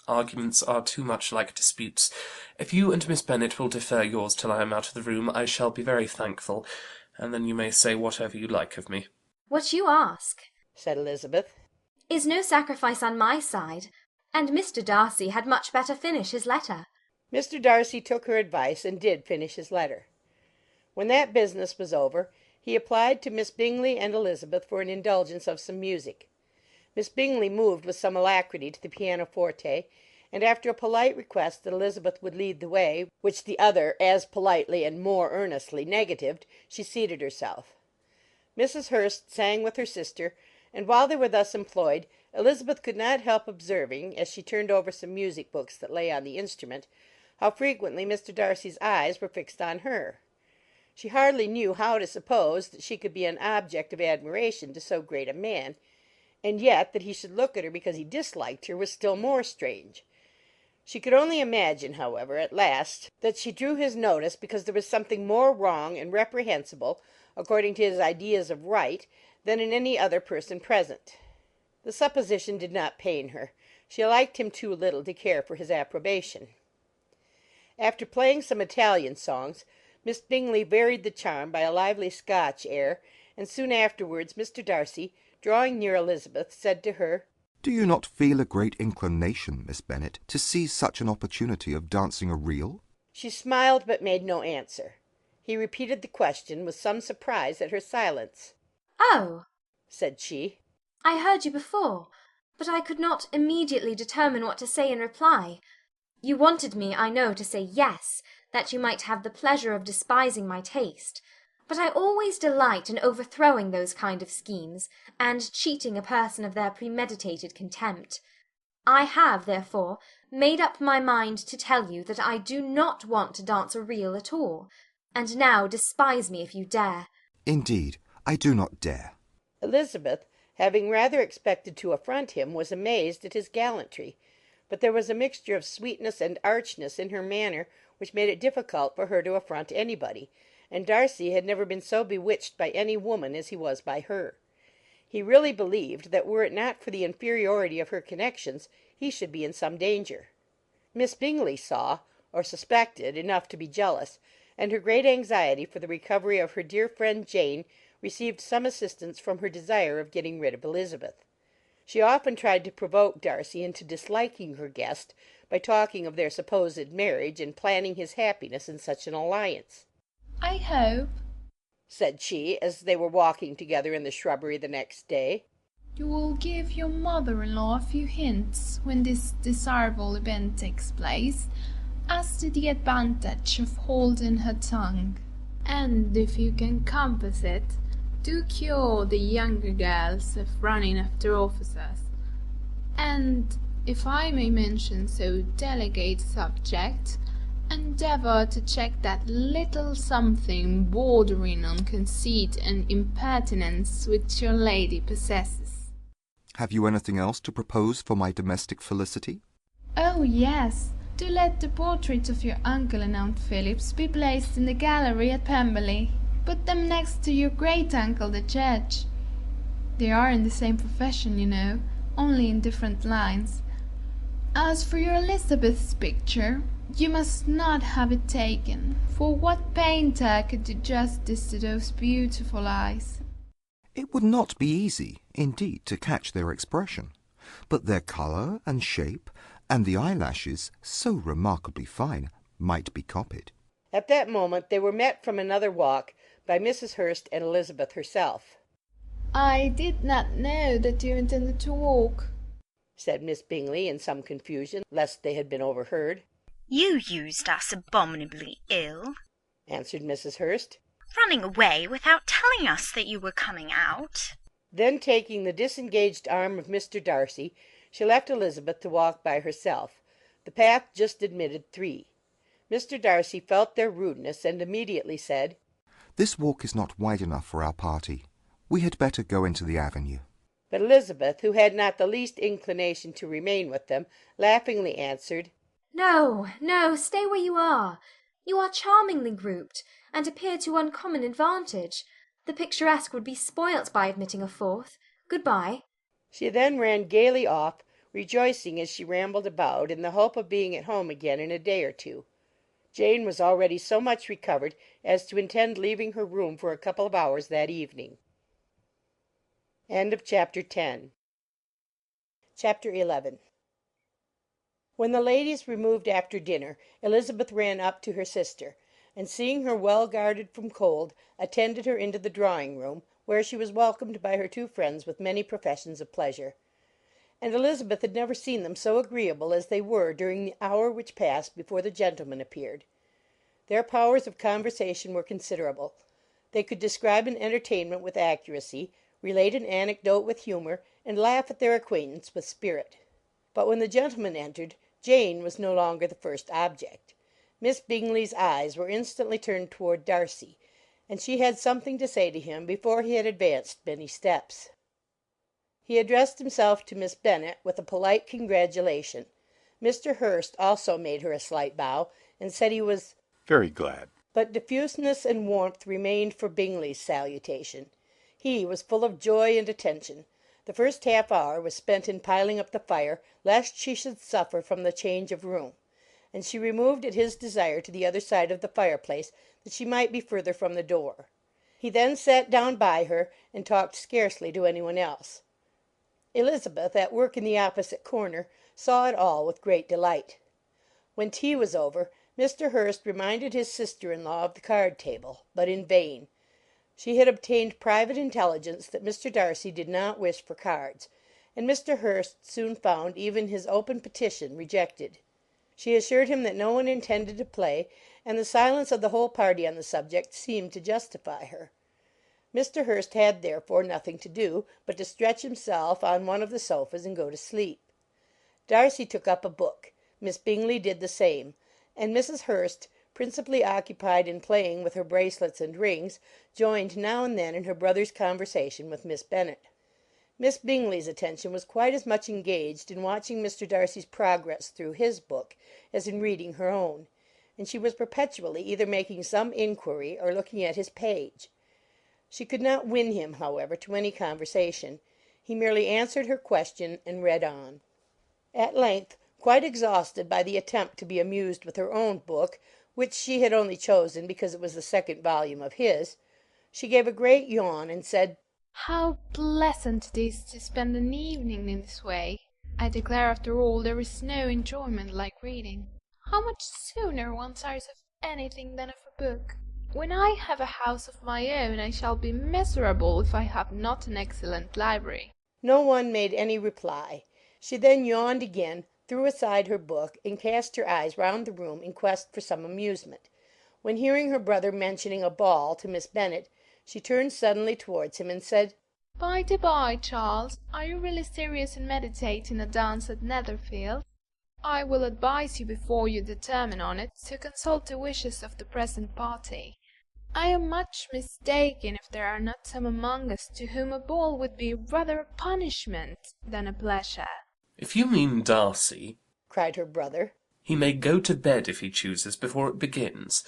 Arguments are too much like disputes. If you and Miss Bennet will defer yours till I am out of the room, I shall be very thankful, and then you may say whatever you like of me. What you ask, said Elizabeth, is no sacrifice on my side, and Mr. Darcy had much better finish his letter. Mr. Darcy took her advice and did finish his letter. When that business was over, he applied to Miss Bingley and Elizabeth for an indulgence of some music. Miss Bingley moved with some alacrity to the pianoforte, and after a polite request that Elizabeth would lead the way, which the other as politely and more earnestly negatived, she seated herself. Mrs. Hurst sang with her sister, and while they were thus employed, Elizabeth could not help observing, as she turned over some music books that lay on the instrument, how frequently Mr. Darcy's eyes were fixed on her. She hardly knew how to suppose that she could be an object of admiration to so great a man, and yet that he should look at her because he disliked her was still more strange. She could only imagine, however, at last, that she drew his notice because there was something more wrong and reprehensible, according to his ideas of right, than in any other person present. The supposition did not pain her. She liked him too little to care for his approbation. After playing some Italian songs, Miss Bingley varied the charm by a lively Scotch air, and soon afterwards Mr. Darcy, drawing near Elizabeth, said to her, "Do you not feel a great inclination, Miss Bennet, to seize such an opportunity of dancing a reel?" She smiled but made no answer. He repeated the question with some surprise at her silence. "Oh," said she. "I heard you before, but I could not immediately determine what to say in reply. You wanted me, I know, to say yes, that you might have the pleasure of despising my taste. But I always delight in overthrowing those kind of schemes, and cheating a person of their premeditated contempt. I have, therefore, made up my mind to tell you that I do not want to dance a reel at all. And now despise me if you dare." Indeed, I do not dare. Elizabeth, having rather expected to affront him, was amazed at his gallantry, but there was a mixture of sweetness and archness in her manner which made it difficult for her to affront anybody, and Darcy had never been so bewitched by any woman as he was by her. He really believed that were it not for the inferiority of her connections, he should be in some danger. Miss Bingley saw, or suspected, enough to be jealous, and her great anxiety for the recovery of her dear friend Jane received some assistance from her desire of getting rid of Elizabeth. She often tried to provoke Darcy into disliking her guest by talking of their supposed marriage and planning his happiness in such an alliance. "I hope," said she, as they were walking together in the shrubbery the next day, "you will give your mother-in-law a few hints when this desirable event takes place, as to the advantage of holding her tongue. And if you can compass it, do cure the younger girls of running after officers. And, if I may mention so delicate a subject, endeavour to check that little something bordering on conceit and impertinence which your lady possesses." Have you anything else to propose for my domestic felicity? "Oh, yes. Do let the portraits of your uncle and Aunt Phillips be placed in the gallery at Pemberley. Put them next to your great-uncle the judge. They are in the same profession, you know, only in different lines. As for your Elizabeth's picture, you must not have it taken, for what painter could do justice to those beautiful eyes?" It would not be easy, indeed, to catch their expression, but their colour and shape, and the eyelashes, so remarkably fine, might be copied. At that moment they were met from another walk by Mrs. Hurst and Elizabeth herself. "I did not know that you intended to walk," said Miss Bingley in some confusion, lest they had been overheard. "You used us abominably ill," answered Mrs. Hurst, "running away without telling us that you were coming out." Then, taking the disengaged arm of Mr. Darcy, she left Elizabeth to walk by herself. The path just admitted 3. Mr. Darcy felt their rudeness, and immediately said, "This walk is not wide enough for our party. We had better go into the avenue." But Elizabeth, who had not the least inclination to remain with them, laughingly answered, "No, no, stay where you are. You are charmingly grouped, and appear to uncommon advantage. The picturesque would be spoilt by admitting a fourth. Good-bye." She then ran gaily off, rejoicing as she rambled about, in the hope of being at home again in a day or 2. Jane was already so much recovered as to intend leaving her room for a couple of hours that evening. Chapter 11. When the ladies removed after dinner, Elizabeth ran up to her sister, and seeing her well guarded from cold, attended her into the drawing-room, where she was welcomed by her 2 friends with many professions of pleasure. And Elizabeth had never seen them so agreeable as they were during the hour which passed before the gentlemen appeared. Their powers of conversation were considerable. They could describe an entertainment with accuracy, relate an anecdote with humour, and laugh at their acquaintance with spirit. But when the gentlemen entered, Jane was no longer the first object. Miss Bingley's eyes were instantly turned toward Darcy, and she had something to say to him before he had advanced many steps. He addressed himself to Miss Bennet with a polite congratulation. Mr. Hurst also made her a slight bow, and said he was very glad. But diffuseness and warmth remained for Bingley's salutation. He was full of joy and attention. The first half-hour was spent in piling up the fire, lest she should suffer from the change of room, and she removed at his desire to the other side of the fireplace, that she might be further from the door. He then sat down by her, and talked scarcely to any one else. Elizabeth, at work in the opposite corner, saw it all with great delight. When tea was over, Mr. Hurst reminded his sister-in-law of the card-table, but in vain. She had obtained private intelligence that Mr. Darcy did not wish for cards, and Mr. Hurst soon found even his open petition rejected. She assured him that no one intended to play, and the silence of the whole party on the subject seemed to justify her. Mr. Hurst had therefore nothing to do but to stretch himself on one of the sofas and go to sleep. Darcy took up a book, Miss Bingley did the same, and Mrs. Hurst, principally occupied in playing with her bracelets and rings, joined now and then in her brother's conversation with Miss Bennet. Miss Bingley's attention was quite as much engaged in watching Mr. Darcy's progress through his book as in reading her own, and she was perpetually either making some inquiry or looking at his page. She could not win him, however, to any conversation. He merely answered her question and read on. At length, quite exhausted by the attempt to be amused with her own book, which she had only chosen because it was the second volume of his, she gave a great yawn and said, "How pleasant it is to spend an evening in this way! I declare, after all, there is no enjoyment like reading. How much sooner one tires of anything than of a book! When I have a house of my own, I shall be miserable if I have not an excellent library." No one made any reply. She then yawned again, threw aside her book, and cast her eyes round the room in quest for some amusement, when, hearing her brother mentioning a ball to Miss Bennet, she turned suddenly towards him and said, "By the by, Charles, are you really serious in meditating a dance at Netherfield? I will advise you, before you determine on it, to consult the wishes of the present party. I am much mistaken if there are not some among us to whom a ball would be rather a punishment than a pleasure." If you mean Darcy, cried her brother, he may go to bed if he chooses before it begins.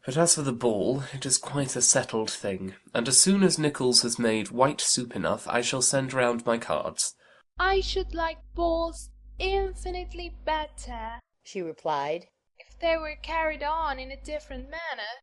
But as for the ball, it is quite a settled thing, and as soon as Nichols has made white soup enough, I shall send round my cards. "I should like balls infinitely better," she replied, "if they were carried on in a different manner.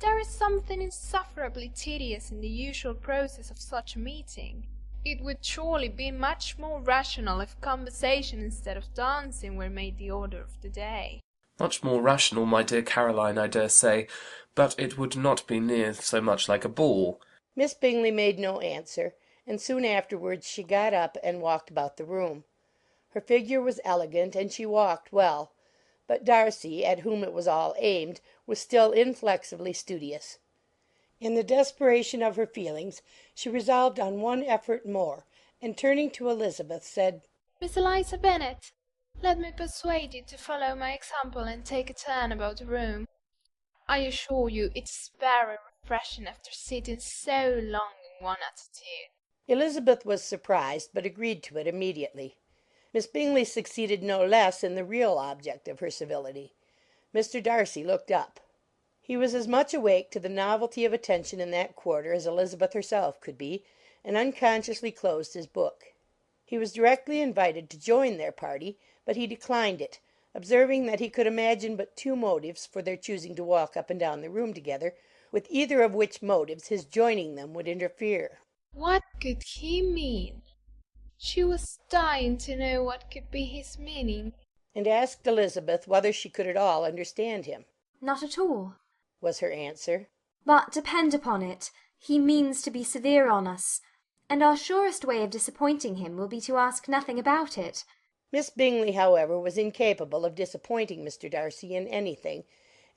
There is something insufferably tedious in the usual process of such a meeting. It would surely be much more rational if conversation instead of dancing were made the order of the day." Much more rational, my dear Caroline, I dare say, but it would not be near so much like a ball. Miss Bingley made no answer, and soon afterwards she got up and walked about the room. Her figure was elegant, and she walked well, but Darcy, at whom it was all aimed, was still inflexibly studious. In the desperation of her feelings, she resolved on one effort more, and turning to Elizabeth, said, "Miss Eliza Bennet, let me persuade you to follow my example and take a turn about the room. I assure you it is very refreshing after sitting so long in one attitude." Elizabeth was surprised, but agreed to it immediately. Miss Bingley succeeded no less in the real object of her civility. Mr. Darcy looked up. He was as much awake to the novelty of attention in that quarter as Elizabeth herself could be, and unconsciously closed his book. He was directly invited to join their party, but he declined it, observing that he could imagine but two motives for their choosing to walk up and down the room together, with either of which motives his joining them would interfere. What could he mean? She was dying to know what could be his meaning, and asked Elizabeth whether she could at all understand him. "Not at all," was her answer. "But depend upon it, he means to be severe on us, and our surest way of disappointing him will be to ask nothing about it." Miss Bingley, however, was incapable of disappointing Mr. Darcy in anything,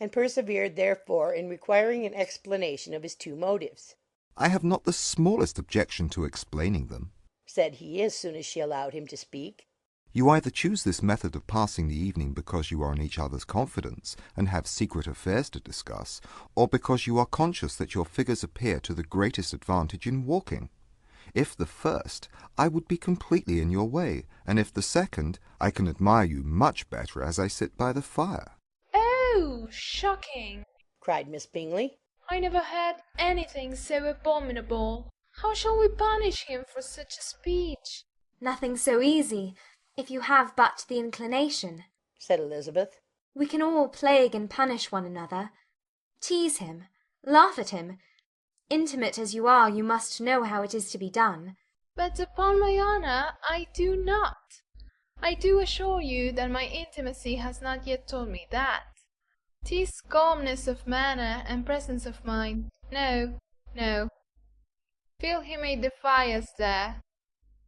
and persevered therefore in requiring an explanation of his two motives. "I have not the smallest objection to explaining them," said he, as soon as she allowed him to speak. "You either choose this method of passing the evening because you are in each other's confidence and have secret affairs to discuss, or because you are conscious that your figures appear to the greatest advantage in walking. If the first, I would be completely in your way, and if the second, I can admire you much better as I sit by the fire." "Oh, shocking!" cried Miss Bingley. "I never heard anything so abominable. How shall we punish him for such a speech?" "Nothing so easy, if you have but the inclination," said Elizabeth. "We can all plague and punish one another. Tease him, laugh at him. Intimate as you are, you must know how it is to be done." "But upon my honour, I do not. I do assure you that my intimacy has not yet taught me that. 'Tis calmness of manner and presence of mind. No, no. Feel he may defy us there.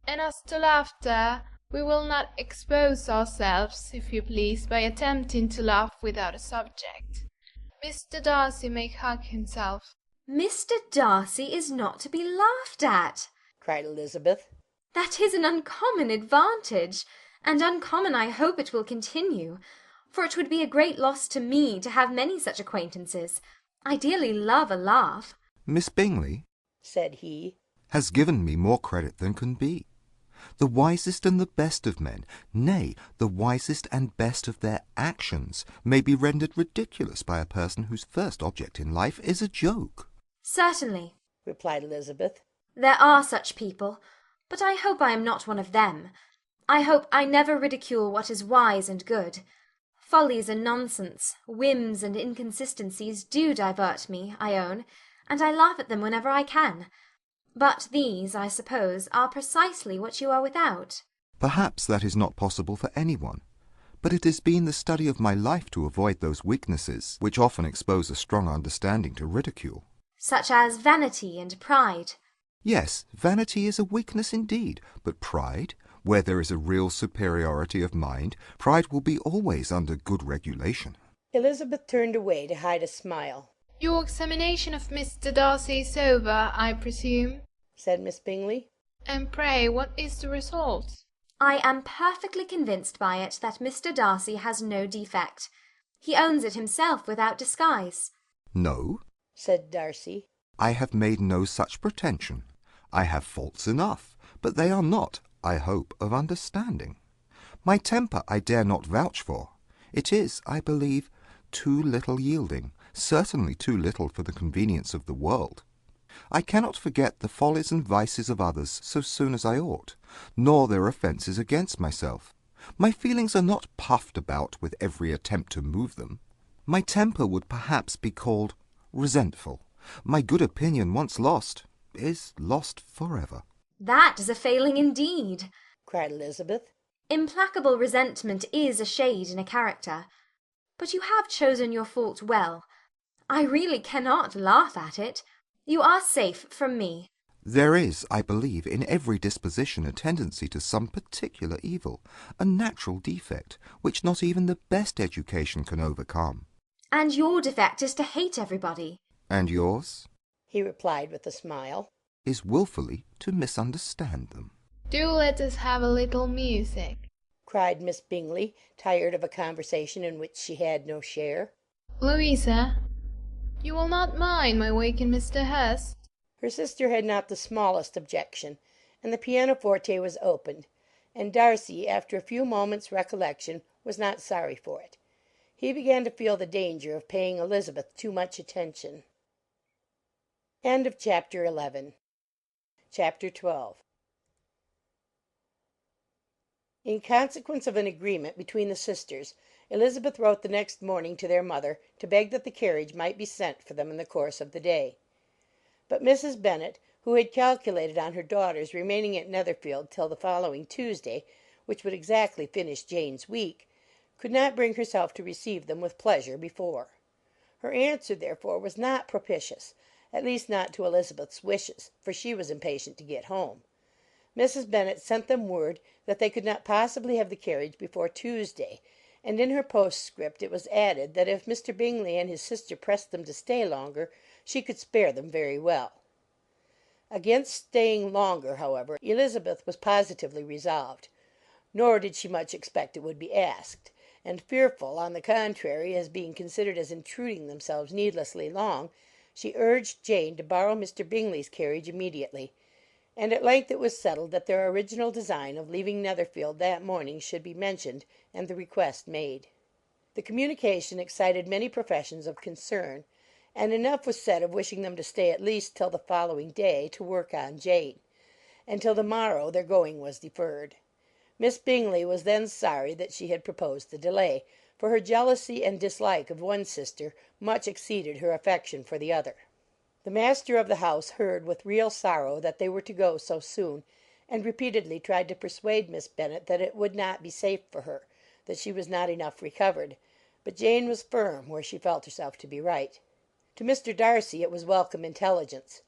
And as to laughter, we will not expose ourselves, if you please, by attempting to laugh without a subject. Mr. Darcy may hug himself. Mr. Darcy is not to be laughed at, cried Elizabeth. That is an uncommon advantage, and uncommon I hope it will continue, for it would be a great loss to me to have many such acquaintances. I dearly love a laugh. Miss Bingley, said he, has given me more credit than can be. The wisest and the best of men, nay, the wisest and best of their actions, may be rendered ridiculous by a person whose first object in life is a joke. Certainly, replied Elizabeth. There are such people, but I hope I am not one of them. I hope I never ridicule what is wise and good. Follies and nonsense, whims and inconsistencies do divert me, I own, and I laugh at them whenever I can. But these, I suppose, are precisely what you are without. Perhaps that is not possible for anyone, but it has been the study of my life to avoid those weaknesses which often expose a strong understanding to ridicule. Such as vanity and pride. Yes, vanity is a weakness indeed, but pride, where there is a real superiority of mind, pride will be always under good regulation. Elizabeth turned away to hide a smile. Your examination of Mr. Darcy is over, I presume, said Miss Bingley. And pray, what is the result? I am perfectly convinced by it that Mr. Darcy has no defect. He owns it himself without disguise. No, said Darcy. I have made no such pretension. I have faults enough, but they are not, I hope, of understanding. My temper I dare not vouch for. It is, I believe, too little yielding, certainly too little for the convenience of the world. I cannot forget the follies and vices of others so soon as I ought, nor their offences against myself. My feelings are not puffed about with every attempt to move them. My temper would perhaps be called resentful. My good opinion once lost is lost forever. That is a failing indeed, cried Elizabeth. Implacable resentment is a shade in a character. But you have chosen your fault well. I really cannot laugh at it. You are safe from me. There is, I believe, in every disposition a tendency to some particular evil, a natural defect, which not even the best education can overcome. And your defect is to hate everybody. And yours, he replied with a smile, is wilfully to misunderstand them. Do let us have a little music, cried Miss Bingley, tired of a conversation in which she had no share. Louisa, you will not mind my waking Mr. Hurst? Her sister had not the smallest objection, and the pianoforte was opened, and Darcy, after a few moments' recollection, was not sorry for it. He began to feel the danger of paying Elizabeth too much attention. End of chapter 11. Chapter 12. In consequence of an agreement between the sisters, Elizabeth wrote the next morning to their mother to beg that the carriage might be sent for them in the course of the day. But Mrs. Bennet, who had calculated on her daughters remaining at Netherfield till the following Tuesday, which would exactly finish Jane's week, could not bring herself to receive them with pleasure before. Her answer, therefore, was not propitious, at least not to Elizabeth's wishes, for she was impatient to get home. Mrs. Bennet sent them word that they could not possibly have the carriage before Tuesday, and in her postscript it was added that if Mr. Bingley and his sister pressed them to stay longer, she could spare them very well. Against staying longer, however, Elizabeth was positively resolved, nor did she much expect it would be asked, and fearful, on the contrary, as being considered as intruding themselves needlessly long, she urged Jane to borrow Mr. Bingley's carriage immediately, and at length it was settled that their original design of leaving Netherfield that morning should be mentioned and the request made. The communication excited many professions of concern, and enough was said of wishing them to stay at least till the following day to work on Jane, and till the morrow their going was deferred. Miss Bingley was then sorry that she had proposed the delay, for her jealousy and dislike of one sister much exceeded her affection for the other. The master of the house heard with real sorrow that they were to go so soon, and repeatedly tried to persuade Miss Bennet that it would not be safe for her, that she was not enough recovered, but Jane was firm where she felt herself to be right. To Mr. Darcy it was welcome intelligence.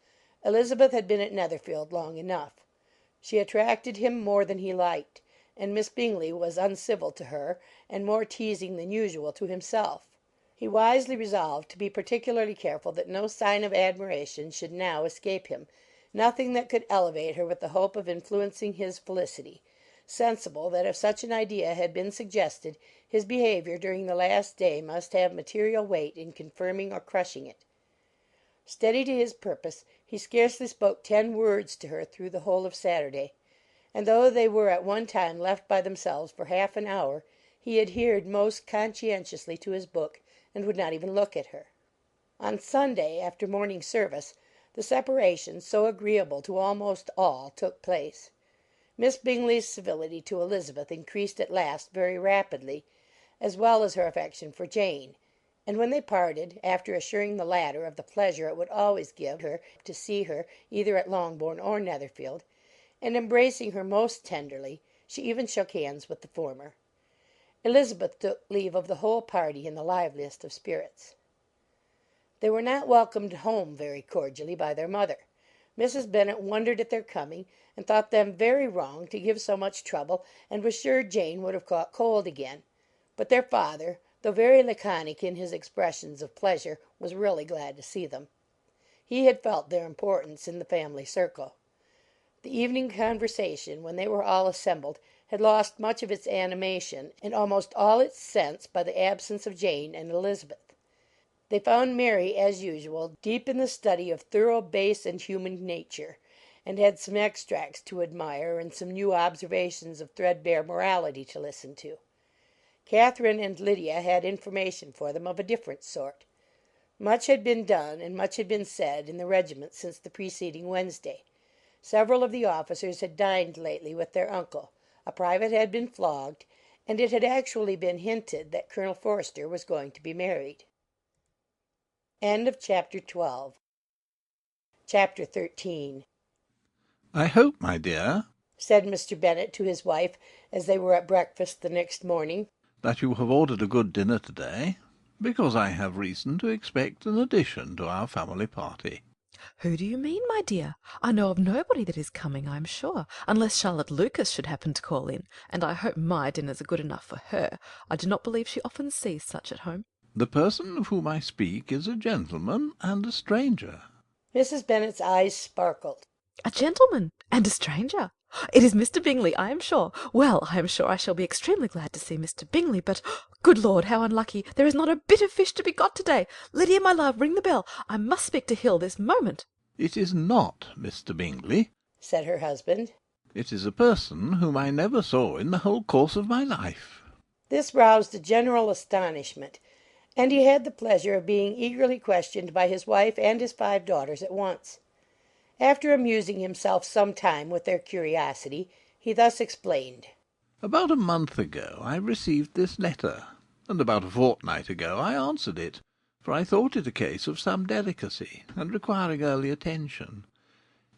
Elizabeth had been at Netherfield long enough. She attracted him more than he liked, and Miss Bingley was uncivil to her, and more teasing than usual to himself. He wisely resolved to be particularly careful that no sign of admiration should now escape him, nothing that could elevate her with the hope of influencing his felicity, sensible that if such an idea had been suggested, his behaviour during the last day must have material weight in confirming or crushing it. Steady to his purpose, he scarcely spoke 10 words to her through the whole of Saturday, and though they were at one time left by themselves for half an hour, he adhered most conscientiously to his book, and would not even look at her. On Sunday, after morning service, the separation, so agreeable to almost all, took place. Miss Bingley's civility to Elizabeth increased at last very rapidly, as well as her affection for Jane, and when they parted, after assuring the latter of the pleasure it would always give her to see her either at Longbourn or Netherfield, and embracing her most tenderly, she even shook hands with the former. Elizabeth took leave of the whole party in the liveliest of spirits. They were not welcomed home very cordially by their mother. Mrs. Bennet wondered at their coming, and thought them very wrong to give so much trouble, and was sure Jane would have caught cold again. But their father, though very laconic in his expressions of pleasure, was really glad to see them. He had felt their importance in the family circle. The evening conversation, when they were all assembled, had lost much of its animation, and almost all its sense, by the absence of Jane and Elizabeth. They found Mary, as usual, deep in the study of thorough base and human nature, and had some extracts to admire, and some new observations of threadbare morality to listen to. Catherine and Lydia had information for them of a different sort. Much had been done, and much had been said, in the regiment since the preceding Wednesday. Several of the officers had dined lately with their uncle, a private had been flogged, and it had actually been hinted that Colonel Forster was going to be married. Chapter 13. "I hope, my dear," said Mr. Bennet to his wife, as they were at breakfast the next morning, "that you have ordered a good dinner to-day, because I have reason to expect an addition to our family party." Who do you mean, my dear? I know of nobody that is coming, I am sure, unless Charlotte Lucas should happen to call in, and I hope my dinners are good enough for her. I do not believe she often sees such at home. The person of whom I speak is a gentleman and a stranger. Mrs. Bennet's eyes sparkled. A gentleman and a stranger? It is Mr. Bingley, I am sure. Well, I am sure I shall be extremely glad to see Mr. Bingley, but, good Lord, how unlucky! There is not a bit of fish to be got to-day. Lydia, my love, ring the bell. I must speak to Hill this moment. It is not Mr. Bingley, said her husband. It is a person whom I never saw in the whole course of my life. This roused a general astonishment, and he had the pleasure of being eagerly questioned by his wife and his 5 daughters at once. After amusing himself some time with their curiosity, he thus explained. About a month ago I received this letter, and about a fortnight ago I answered it, for I thought it a case of some delicacy, and requiring early attention.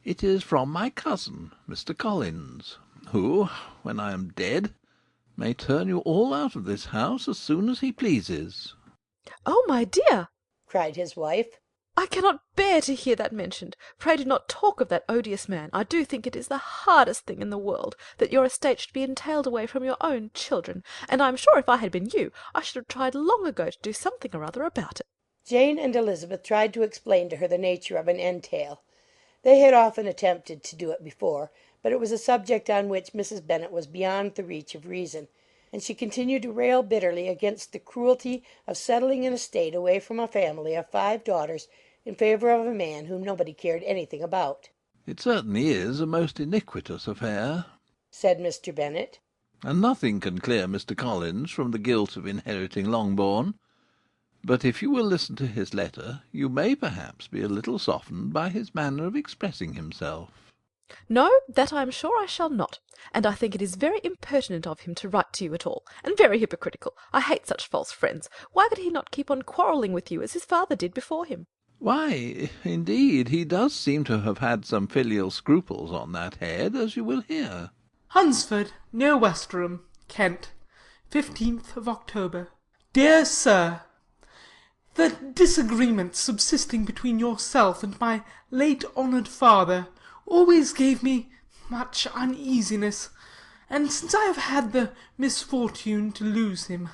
It is from my cousin, Mr. Collins, who, when I am dead, may turn you all out of this house as soon as he pleases. Oh, my dear, cried his wife, I cannot bear to hear that mentioned. Pray do not talk of that odious man. I do think it is the hardest thing in the world that your estate should be entailed away from your own children, and I am sure if I had been you, I should have tried long ago to do something or other about it. Jane and Elizabeth tried to explain to her the nature of an entail. They had often attempted to do it before, but it was a subject on which Mrs. Bennet was beyond the reach of reason, and she continued to rail bitterly against the cruelty of settling an estate away from a family of 5 daughters in favour of a man whom nobody cared anything about. It certainly is a most iniquitous affair, said Mr. Bennet, and nothing can clear Mr. Collins from the guilt of inheriting Longbourn. But if you will listen to his letter, you may perhaps be a little softened by his manner of expressing himself. No, that I am sure I shall not, and I think it is very impertinent of him to write to you at all, and very hypocritical. I hate such false friends. Why could he not keep on quarrelling with you as his father did before him? Why, indeed, he does seem to have had some filial scruples on that head, as you will hear. Hunsford, near Westerham, Kent, 15th of October, Dear Sir, the disagreement subsisting between yourself and my late honoured father always gave me much uneasiness, and since I have had the misfortune to lose him,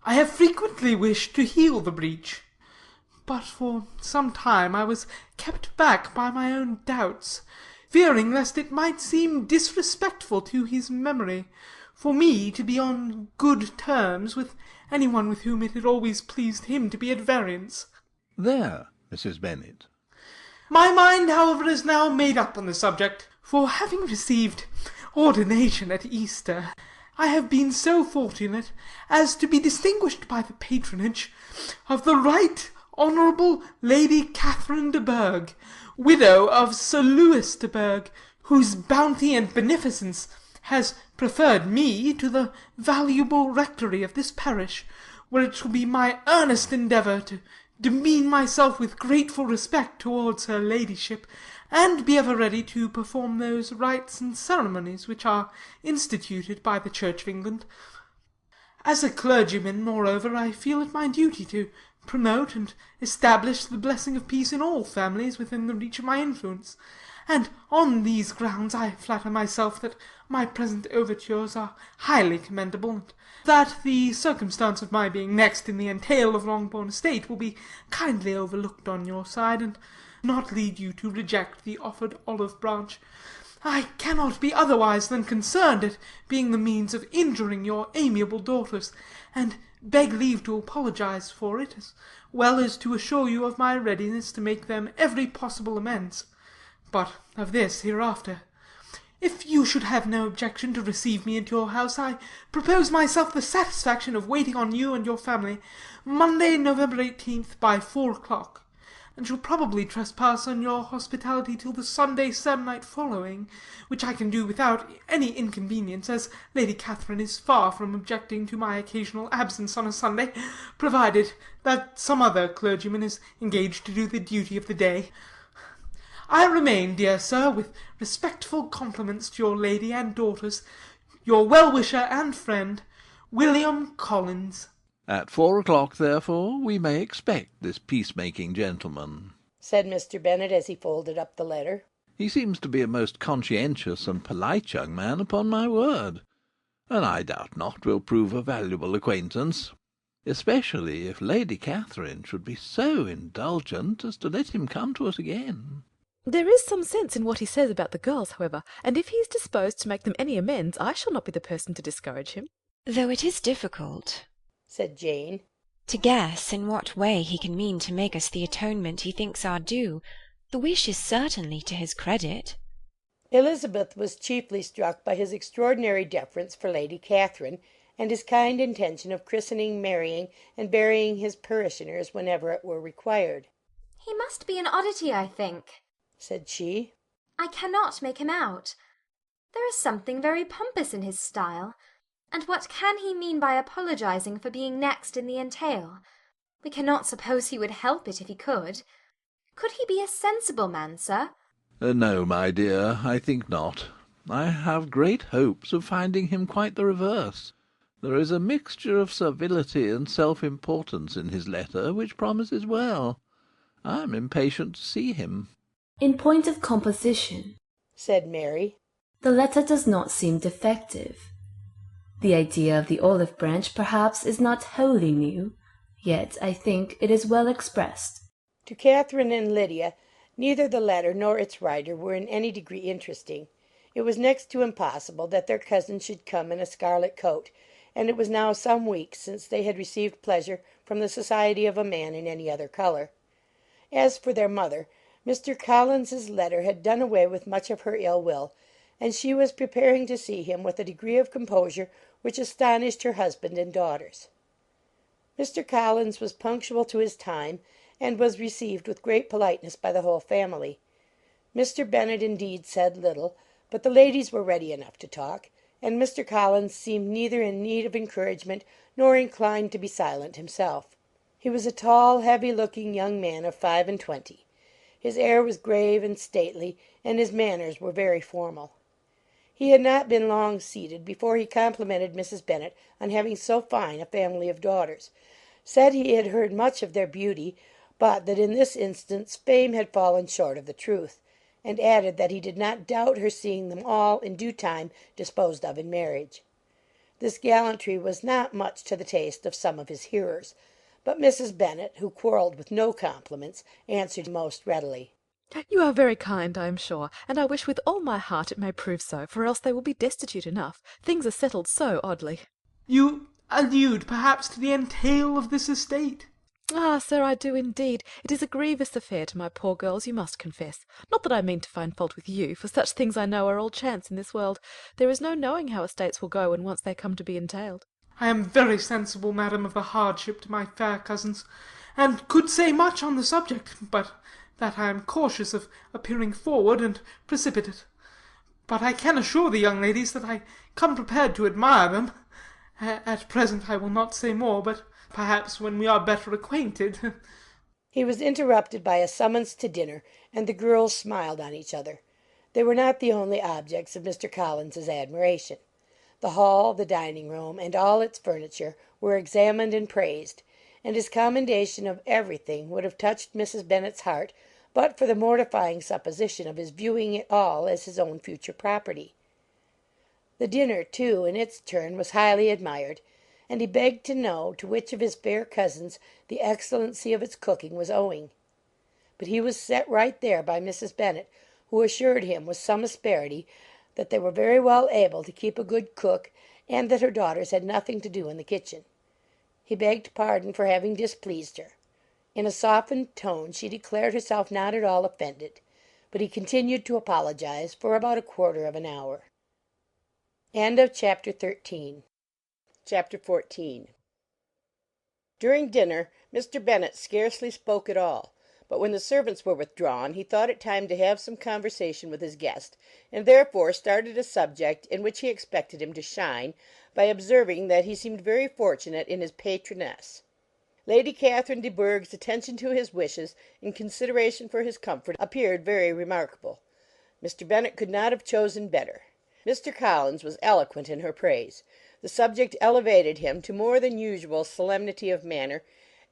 I have frequently wished to heal the breach. But for some time I was kept back by my own doubts, fearing lest it might seem disrespectful to his memory for me to be on good terms with any one with whom it had always pleased him to be at variance. There, Mrs. Bennet. My mind, however, is now made up on the subject, for having received ordination at Easter, I have been so fortunate as to be distinguished by the patronage of the Right Honourable Lady Catherine de Bourgh, widow of Sir Louis de Bourgh, whose bounty and beneficence has preferred me to the valuable rectory of this parish, where it shall be my earnest endeavour to demean myself with grateful respect towards her ladyship, and be ever ready to perform those rites and ceremonies which are instituted by the Church of England. As a clergyman, moreover, I feel it my duty to promote and establish the blessing of peace in all families within the reach of my influence, and on these grounds I flatter myself that my present overtures are highly commendable, and that the circumstance of my being next in the entail of Longbourn estate will be kindly overlooked on your side, and not lead you to reject the offered olive branch. I cannot be otherwise than concerned at being the means of injuring your amiable daughters, and beg leave to apologize for it, as well as to assure you of my readiness to make them every possible amends. But of this hereafter. If you should have no objection to receive me into your house, I propose myself the satisfaction of waiting on you and your family Monday, November 18th, by 4 o'clock, and shall probably trespass on your hospitality till the Sunday se'nnight following, which I can do without any inconvenience, as Lady Catherine is far from objecting to my occasional absence on a Sunday, provided that some other clergyman is engaged to do the duty of the day. I remain, dear sir, with respectful compliments to your lady and daughters, your well-wisher and friend, William Collins. At 4 o'clock, therefore, we may expect this peacemaking gentleman, said Mr. Bennet, as he folded up the letter. He seems to be a most conscientious and polite young man, upon my word, and I doubt not will prove a valuable acquaintance, especially if Lady Catherine should be so indulgent as to let him come to us again. There is some sense in what he says about the girls, however, and if he is disposed to make them any amends, I shall not be the person to discourage him. Though it is difficult, said Jane, to guess in what way he can mean to make us the atonement he thinks our due. The wish is certainly to his credit. Elizabeth was chiefly struck by his extraordinary deference for Lady Catherine, and his kind intention of christening, marrying, and burying his parishioners whenever it were required. He must be an oddity, I think, said she. I cannot make him out. There is something very pompous in his style. And what can he mean by apologizing for being next in the entail? We cannot suppose he would help it if he could. Could he be a sensible man, sir? No, my dear, I think not. I have great hopes of finding him quite the reverse. There is a mixture of servility and self-importance in his letter which promises well. I am impatient to see him. In point of composition, said Mary, the letter does not seem defective. The idea of the olive branch perhaps is not wholly new, yet I think it is well expressed. To Catherine and Lydia, neither the letter nor its writer were in any degree interesting. It was next to impossible that their cousin should come in a scarlet coat, and it was now some weeks since they had received pleasure from the society of a man in any other colour. As for their mother, Mr. Collins's letter had done away with much of her ill will, and she was preparing to see him with a degree of composure which astonished her husband and daughters. Mr. Collins was punctual to his time, and was received with great politeness by the whole family. Mr. Bennet indeed said little, but the ladies were ready enough to talk, and Mr. Collins seemed neither in need of encouragement nor inclined to be silent himself. He was a tall, heavy-looking young man of 25. His air was grave and stately, and his manners were very formal. He had not been long seated before he complimented Mrs. Bennet on having so fine a family of daughters, said he had heard much of their beauty, but that in this instance fame had fallen short of the truth, and added that he did not doubt her seeing them all in due time disposed of in marriage. This gallantry was not much to the taste of some of his hearers, but Mrs. Bennet, who quarrelled with no compliments, answered most readily. You are very kind, I am sure, and I wish with all my heart it may prove so, for else they will be destitute enough. Things are settled so oddly. You allude, perhaps, to the entail of this estate? Ah, sir, I do indeed. It is a grievous affair to my poor girls, you must confess. Not that I mean to find fault with you, for such things I know are all chance in this world. There is no knowing how estates will go when once they come to be entailed. I am very sensible, madam, of the hardship to my fair cousins, and could say much on the subject, but that I am cautious of appearing forward and precipitate. But I can assure the young ladies that I come prepared to admire them. At present I will not say more, but perhaps when we are better acquainted. He was interrupted by a summons to dinner, and the girls smiled on each other. They were not the only objects of Mr. Collins's admiration. The hall, the dining-room, and all its furniture were examined and praised, and his commendation of everything would have touched Mrs. Bennet's heart but for the mortifying supposition of his viewing it all as his own future property. The dinner, too, in its turn, was highly admired, and he begged to know to which of his fair cousins the excellency of its cooking was owing. But he was set right there by Mrs. Bennet, who assured him with some asperity that they were very well able to keep a good cook, and that her daughters had nothing to do in the kitchen. He begged pardon for having displeased her. In a softened tone she declared herself not at all offended, but he continued to apologize for about a quarter of an hour. Chapter 14. During dinner Mr. Bennet scarcely spoke at all, but when the servants were withdrawn he thought it time to have some conversation with his guest, and therefore started a subject in which he expected him to shine, by observing that he seemed very fortunate in his patroness. Lady Catherine de Bourgh's attention to his wishes, in consideration for his comfort, appeared very remarkable. Mr. Bennet could not have chosen better. Mr. Collins was eloquent in her praise. The subject elevated him to more than usual solemnity of manner,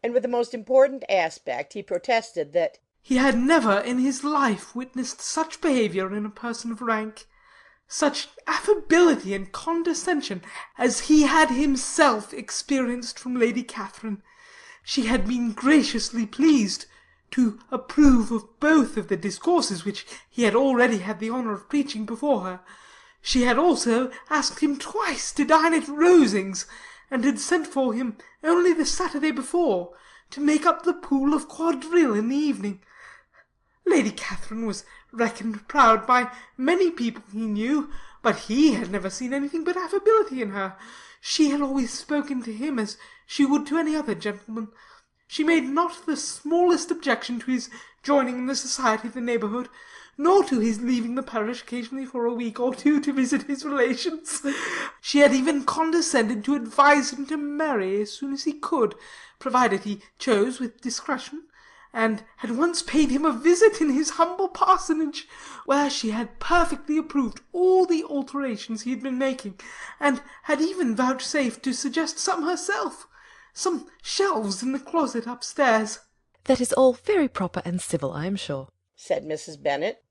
and with the most important aspect he protested that he had never in his life witnessed such behaviour in a person of rank, such affability and condescension as he had himself experienced from Lady Catherine. She had been graciously pleased to approve of both of the discourses which he had already had the honour of preaching before her. She had also asked him twice to dine at Rosings, and had sent for him only the Saturday before, to make up the pool of quadrille in the evening. Lady Catherine was reckoned proud by many people he knew, but he had never seen anything but affability in her. She had always spoken to him as she would to any other gentleman. She made not the smallest objection to his joining in the society of the neighbourhood, nor to his leaving the parish occasionally for a week or two to visit his relations. She had even condescended to advise him to marry as soon as he could, provided he chose with discretion, and had once paid him a visit in his humble parsonage, where she had perfectly approved all the alterations he had been making, and had even vouchsafed to suggest some herself, some shelves in the closet upstairs. That is all very proper and civil, I am sure, said Mrs. Bennet.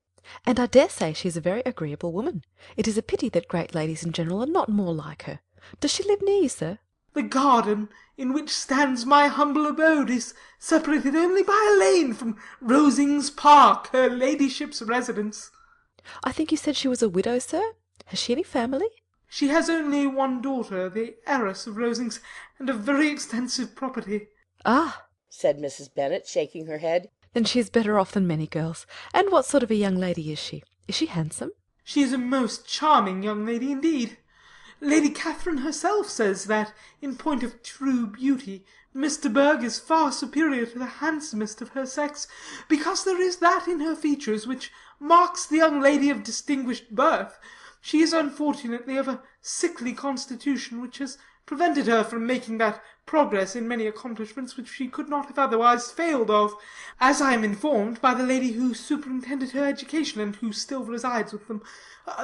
And I dare say she is a very agreeable woman. It is a pity that great ladies in general are not more like her. Does she live near you, sir? The garden in which stands my humble abode is separated only by a lane from Rosings Park, her ladyship's residence. I think you said she was a widow, sir? Has she any family? She has only one daughter, the heiress of Rosings, and a very extensive property. Ah, said Mrs. Bennet, shaking her head. Then she is better off than many girls. And what sort of a young lady is she? Is she handsome? She is a most charming young lady indeed. Lady Catherine herself says that, in point of true beauty, Miss de Bourgh is far superior to the handsomest of her sex, because there is that in her features which marks the young lady of distinguished birth. She is unfortunately of a sickly constitution, which has prevented her from making that progress in many accomplishments which she could not have otherwise failed of, as I am informed by the lady who superintended her education, and who still resides with them.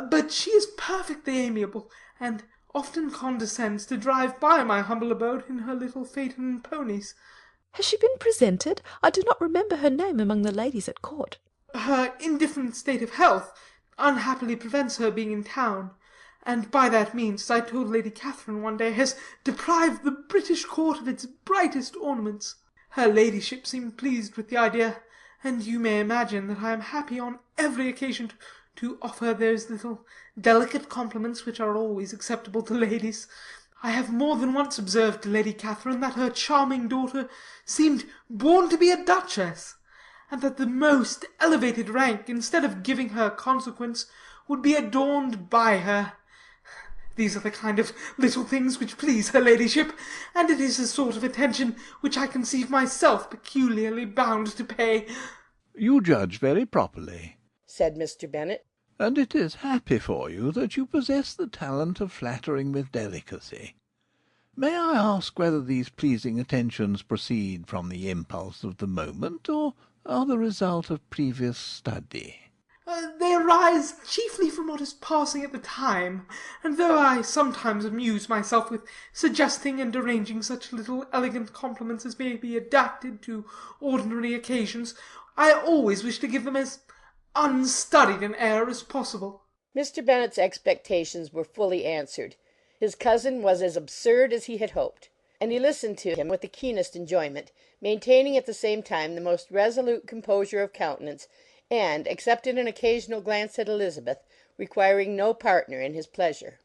But she is perfectly amiable, and often condescends to drive by my humble abode in her little phaeton and ponies. Has she been presented? I do not remember her name among the ladies at court. Her indifferent state of health unhappily prevents her being in town, and by that means, as I told Lady Catherine one day, has deprived the British court of its brightest ornaments. Her ladyship seemed pleased with the idea, and you may imagine that I am happy on every occasion to offer those little delicate compliments which are always acceptable to ladies. I have more than once observed to Lady Catherine that her charming daughter seemed born to be a duchess, and that the most elevated rank, instead of giving her consequence, would be adorned by her. These are the kind of little things which please her ladyship, and it is a sort of attention which I conceive myself peculiarly bound to pay. You judge very properly, said Mr. Bennet. And it is happy for you that you possess the talent of flattering with delicacy. May I ask whether these pleasing attentions proceed from the impulse of the moment, or are the result of previous study? They arise chiefly from what is passing at the time, and though I sometimes amuse myself with suggesting and arranging such little elegant compliments as may be adapted to ordinary occasions, I always wish to give them as unstudied an air as possible. Mr. Bennet's expectations were fully answered. His cousin was as absurd as he had hoped, and he listened to him with the keenest enjoyment, maintaining at the same time the most resolute composure of countenance, and, except in an occasional glance at Elizabeth, requiring no partner in his pleasure.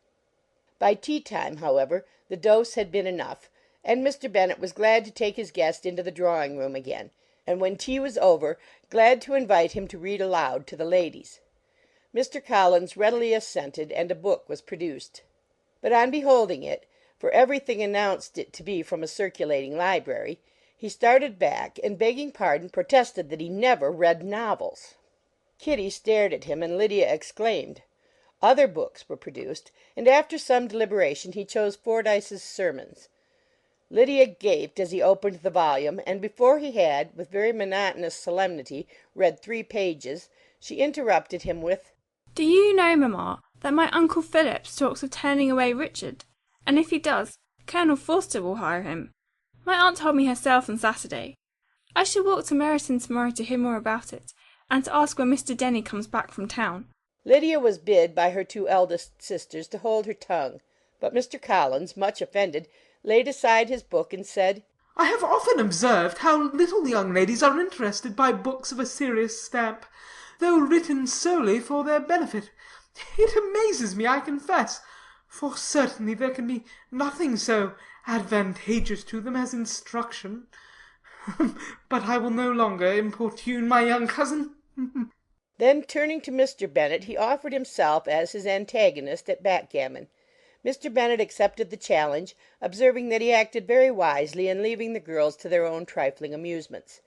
By tea time, however, the dose had been enough, and Mr. Bennet was glad to take his guest into the drawing room again, and when tea was over, glad to invite him to read aloud to the ladies. Mr. Collins readily assented, and a book was produced. But on beholding it, for everything announced it to be from a circulating library, he started back, and begging pardon, protested that he never read novels. Kitty stared at him, and Lydia exclaimed. Other books were produced, and after some deliberation he chose Fordyce's Sermons. Lydia gaped as he opened the volume, and before he had, with very monotonous solemnity, read 3 pages, she interrupted him with, "Do you know, mamma, that my Uncle Phillips talks of turning away Richard, and if he does, Colonel Forster will hire him. My aunt told me herself on Saturday. I shall walk to Meryton to-morrow to hear more about it, and to ask when Mr. Denny comes back from town." Lydia was bid by her 2 eldest sisters to hold her tongue, but Mr. Collins, much offended, laid aside his book and said, I have often observed how little young ladies are interested by books of a serious stamp, though written solely for their benefit. It amazes me, I confess, for certainly there can be nothing so advantageous to them as instruction. But I will no longer importune my young cousin. Then, turning to Mr. Bennet, he offered himself as his antagonist at backgammon. Mr. Bennet accepted the challenge, observing that he acted very wisely in leaving the girls to their own trifling amusements.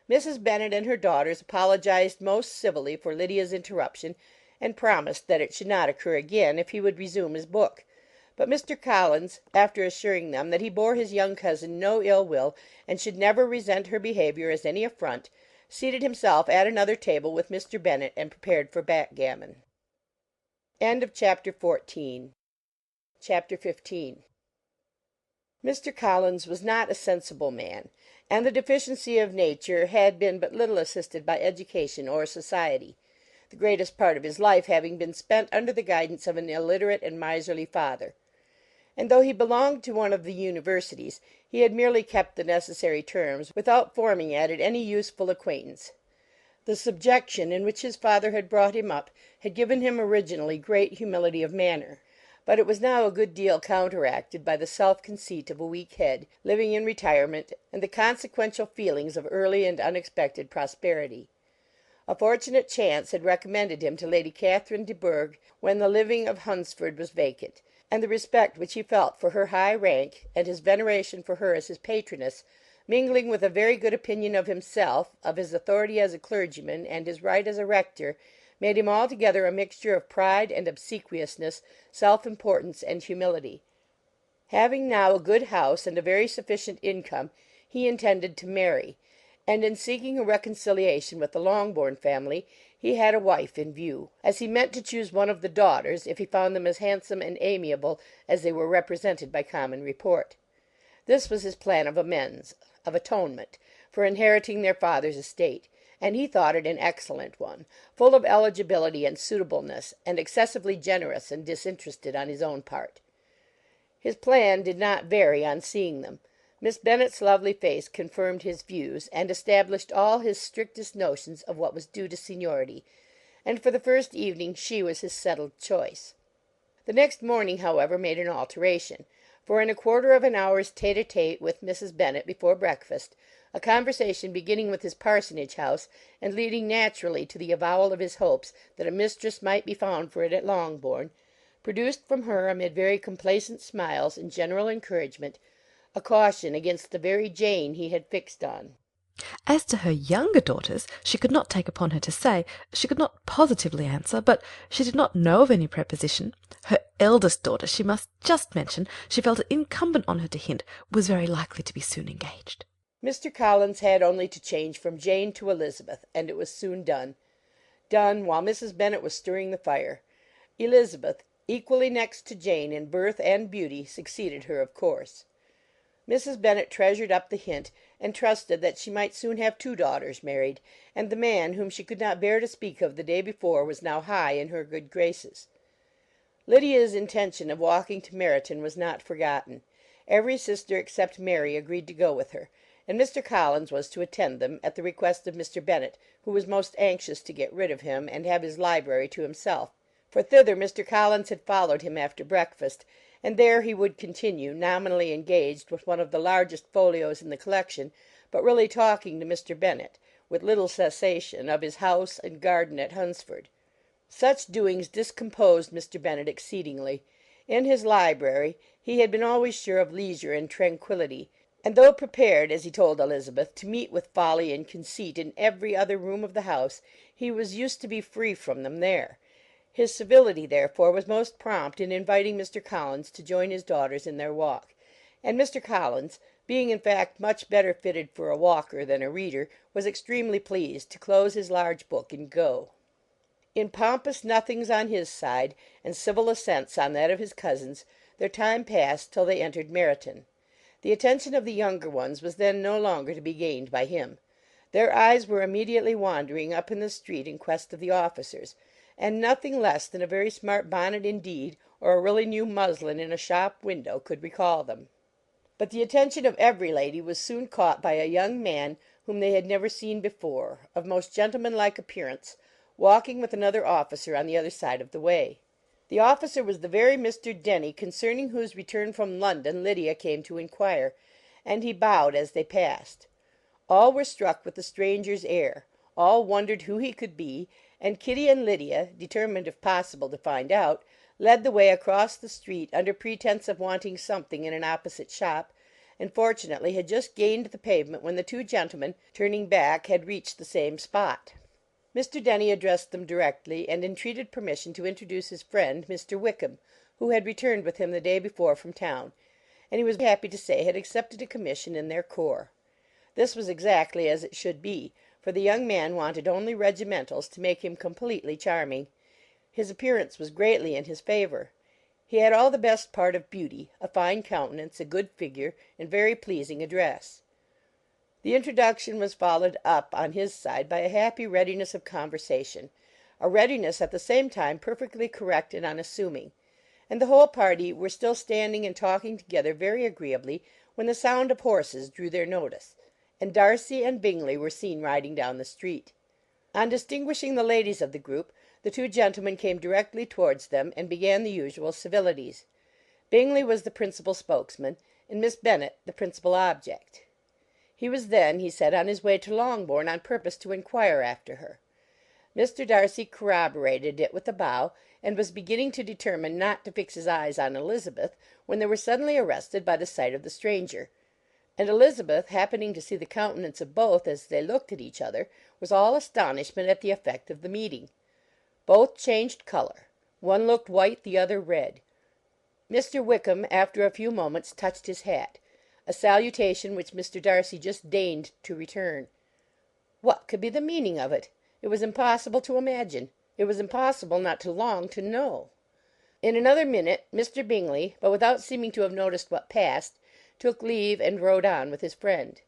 Mrs. Bennet and her daughters apologized most civilly for Lydia's interruption, and promised that it should not occur again if he would resume his book. But Mr. Collins, after assuring them that he bore his young cousin no ill will, and should never resent her behaviour as any affront, seated himself at another table with Mr. Bennet, and prepared for backgammon. Chapter 15. Mr. Collins was not a sensible man, and the deficiency of nature had been but little assisted by education or society, the greatest part of his life having been spent under the guidance of an illiterate and miserly father. And though he belonged to one of the universities, he had merely kept the necessary terms, without forming at it any useful acquaintance. The subjection in which his father had brought him up had given him originally great humility of manner, but it was now a good deal counteracted by the self-conceit of a weak head, living in retirement, and the consequential feelings of early and unexpected prosperity. A fortunate chance had recommended him to Lady Catherine de Bourgh when the living of Hunsford was vacant, and the respect which he felt for her high rank, and his veneration for her as his patroness, mingling with a very good opinion of himself, of his authority as a clergyman, and his right as a rector, made him altogether a mixture of pride and obsequiousness, self-importance and humility. Having now a good house and a very sufficient income, he intended to marry, and in seeking a reconciliation with the Longbourn family he had a wife in view, as he meant to choose one of the daughters if he found them as handsome and amiable as they were represented by common report. This was his plan of amends, of atonement, for inheriting their father's estate, and he thought it an excellent one, full of eligibility and suitableness, and excessively generous and disinterested on his own part. His plan did not vary on seeing them. Miss Bennet's lovely face confirmed his views, and established all his strictest notions of what was due to seniority, and for the first evening she was his settled choice. The next morning, however, made an alteration, for in a quarter of an hour's tete-a-tete with Mrs. Bennet before breakfast, a conversation beginning with his parsonage house, and leading naturally to the avowal of his hopes that a mistress might be found for it at Longbourn, produced from her, amid very complacent smiles and general encouragement, a caution against the very Jane he had fixed on. As to her younger daughters, she could not take upon her to say, she could not positively answer, but she did not know of any preposition. Her eldest daughter, she must just mention, she felt it incumbent on her to hint, was very likely to be soon engaged. Mr. Collins had only to change from Jane to Elizabeth, and it was soon done. Done while Mrs. Bennet was stirring the fire. Elizabeth, equally next to Jane in birth and beauty, succeeded her, of course. Mrs. Bennet treasured up the hint, and trusted that she might soon have two daughters married, and the man whom she could not bear to speak of the day before was now high in her good graces. Lydia's intention of walking to Meryton was not forgotten. Every sister except Mary agreed to go with her, and Mr. Collins was to attend them, at the request of Mr. Bennet, who was most anxious to get rid of him, and have his library to himself, for thither Mr. Collins had followed him after breakfast, and there he would continue, nominally engaged with one of the largest folios in the collection, but really talking to Mr. Bennet, with little cessation, of his house and garden at Hunsford. Such doings discomposed Mr. Bennet exceedingly. In his library he had been always sure of leisure and tranquillity, and though prepared, as he told Elizabeth, to meet with folly and conceit in every other room of the house, he was used to be free from them there. His civility, therefore, was most prompt in inviting Mr. Collins to join his daughters in their walk, and Mr. Collins, being in fact much better fitted for a walker than a reader, was extremely pleased to close his large book and go. In pompous nothings on his side, and civil assents on that of his cousins, their time passed till they entered Meryton. The attention of the younger ones was then no longer to be gained by him. Their eyes were immediately wandering up in the street in quest of the officers, and nothing less than a very smart bonnet indeed, or a really new muslin in a shop window, could recall them. But the attention of every lady was soon caught by a young man whom they had never seen before, of most gentlemanlike appearance, walking with another officer on the other side of the way. The officer was the very Mr. Denny concerning whose return from London Lydia came to inquire, and he bowed as they passed. All were struck with the stranger's air, all wondered who he could be, and Kitty and Lydia, determined if possible to find out, led the way across the street under pretence of wanting something in an opposite shop, and fortunately had just gained the pavement when the two gentlemen, turning back, had reached the same spot. Mr. Denny addressed them directly, and entreated permission to introduce his friend, Mr. Wickham, who had returned with him the day before from town, and he was happy to say had accepted a commission in their corps. This was exactly as it should be, for the young man wanted only regimentals to make him completely charming. His appearance was greatly in his favour. He had all the best part of beauty, a fine countenance, a good figure, and very pleasing address. The introduction was followed up on his side by a happy readiness of conversation, a readiness at the same time perfectly correct and unassuming, and the whole party were still standing and talking together very agreeably when the sound of horses drew their notice, and Darcy and Bingley were seen riding down the street. On distinguishing the ladies of the group, the two gentlemen came directly towards them, and began the usual civilities. Bingley was the principal spokesman, and Miss Bennet the principal object. He was then, he said, on his way to Longbourn on purpose to inquire after her. Mr. Darcy corroborated it with a bow, and was beginning to determine not to fix his eyes on Elizabeth, when they were suddenly arrested by the sight of the stranger, and Elizabeth, happening to see the countenance of both as they looked at each other, was all astonishment at the effect of the meeting. Both changed colour. One looked white, the other red. Mr. Wickham, after a few moments, touched his hat, a salutation which Mr. Darcy just deigned to return. What could be the meaning of it? It was impossible to imagine. It was impossible not to long to know. In another minute Mr. Bingley, but without seeming to have noticed what passed, took leave and rode on with his friend.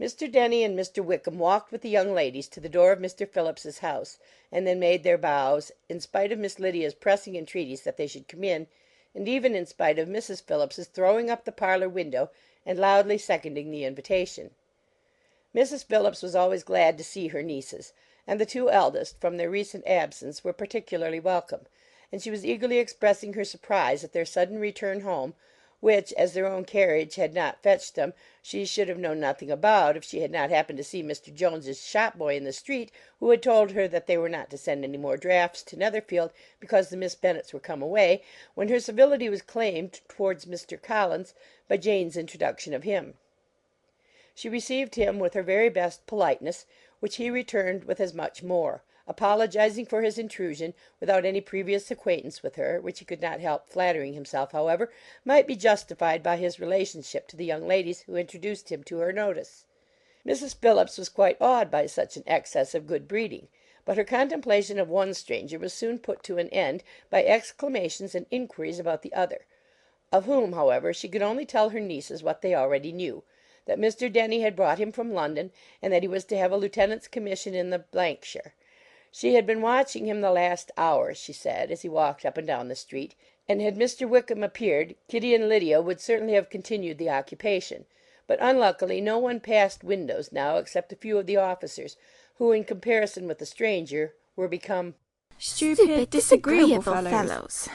Mr. Denny and Mr. Wickham walked with the young ladies to the door of Mr. Phillips's house, and then made their bows, in spite of Miss Lydia's pressing entreaties that they should come in, and even in spite of Mrs. Phillips's throwing up the parlour window and loudly seconding the invitation. Mrs. Phillips was always glad to see her nieces, and the two eldest, from their recent absence, were particularly welcome, and she was eagerly expressing her surprise at their sudden return home, which, as their own carriage had not fetched them, she should have known nothing about if she had not happened to see Mr. Jones's shop-boy in the street, who had told her that they were not to send any more drafts to Netherfield because the Miss Bennets were come away, when her civility was claimed towards Mr. Collins by Jane's introduction of him. She received him with her very best politeness, which he returned with as much more, apologizing for his intrusion, without any previous acquaintance with her, which he could not help flattering himself, however, might be justified by his relationship to the young ladies who introduced him to her notice. Mrs. Phillips was quite awed by such an excess of good breeding, but her contemplation of one stranger was soon put to an end by exclamations and inquiries about the other, of whom, however, she could only tell her nieces what they already knew, that Mr. Denny had brought him from London, and that he was to have a lieutenant's commission in the shire. She had been watching him the last hour, she said, as he walked up and down the street, and had Mr. Wickham appeared, Kitty and Lydia would certainly have continued the occupation; but unluckily no one passed windows now except a few of the officers, who, in comparison with the stranger, were become stupid, disagreeable fellows.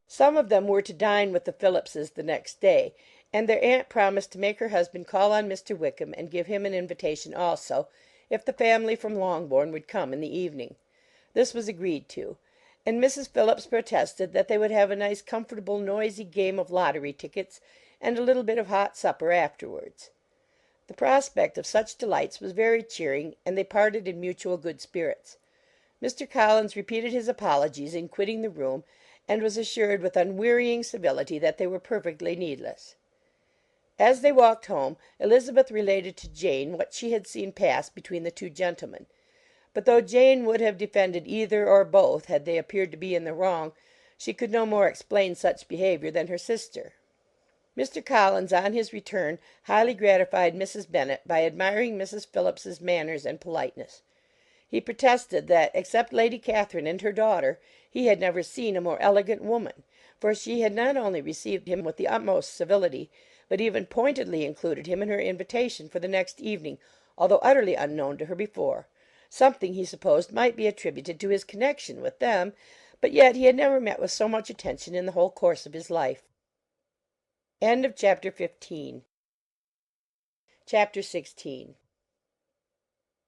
Some of them were to dine with the Phillipses the next day, and their aunt promised to make her husband call on Mr. Wickham and give him an invitation also, if the family from Longbourn would come in the evening. This was agreed to, and Mrs. Phillips protested that they would have a nice comfortable noisy game of lottery tickets, and a little bit of hot supper afterwards. The prospect of such delights was very cheering, and they parted in mutual good spirits. Mr. Collins repeated his apologies in quitting the room, and was assured with unwearying civility that they were perfectly needless. As they walked home, Elizabeth related to Jane what she had seen pass between the two gentlemen; but though Jane would have defended either or both had they appeared to be in the wrong, she could no more explain such behaviour than her sister. Mr. Collins, on his return, highly gratified Mrs. Bennet by admiring Mrs. Phillips's manners and politeness. He protested that, except Lady Catherine and her daughter, he had never seen a more elegant woman, for she had not only received him with the utmost civility, but even pointedly included him in her invitation for the next evening, although utterly unknown to her before; something, he supposed, might be attributed to his connection with them, but yet he had never met with so much attention in the whole course of his life. Chapter 16.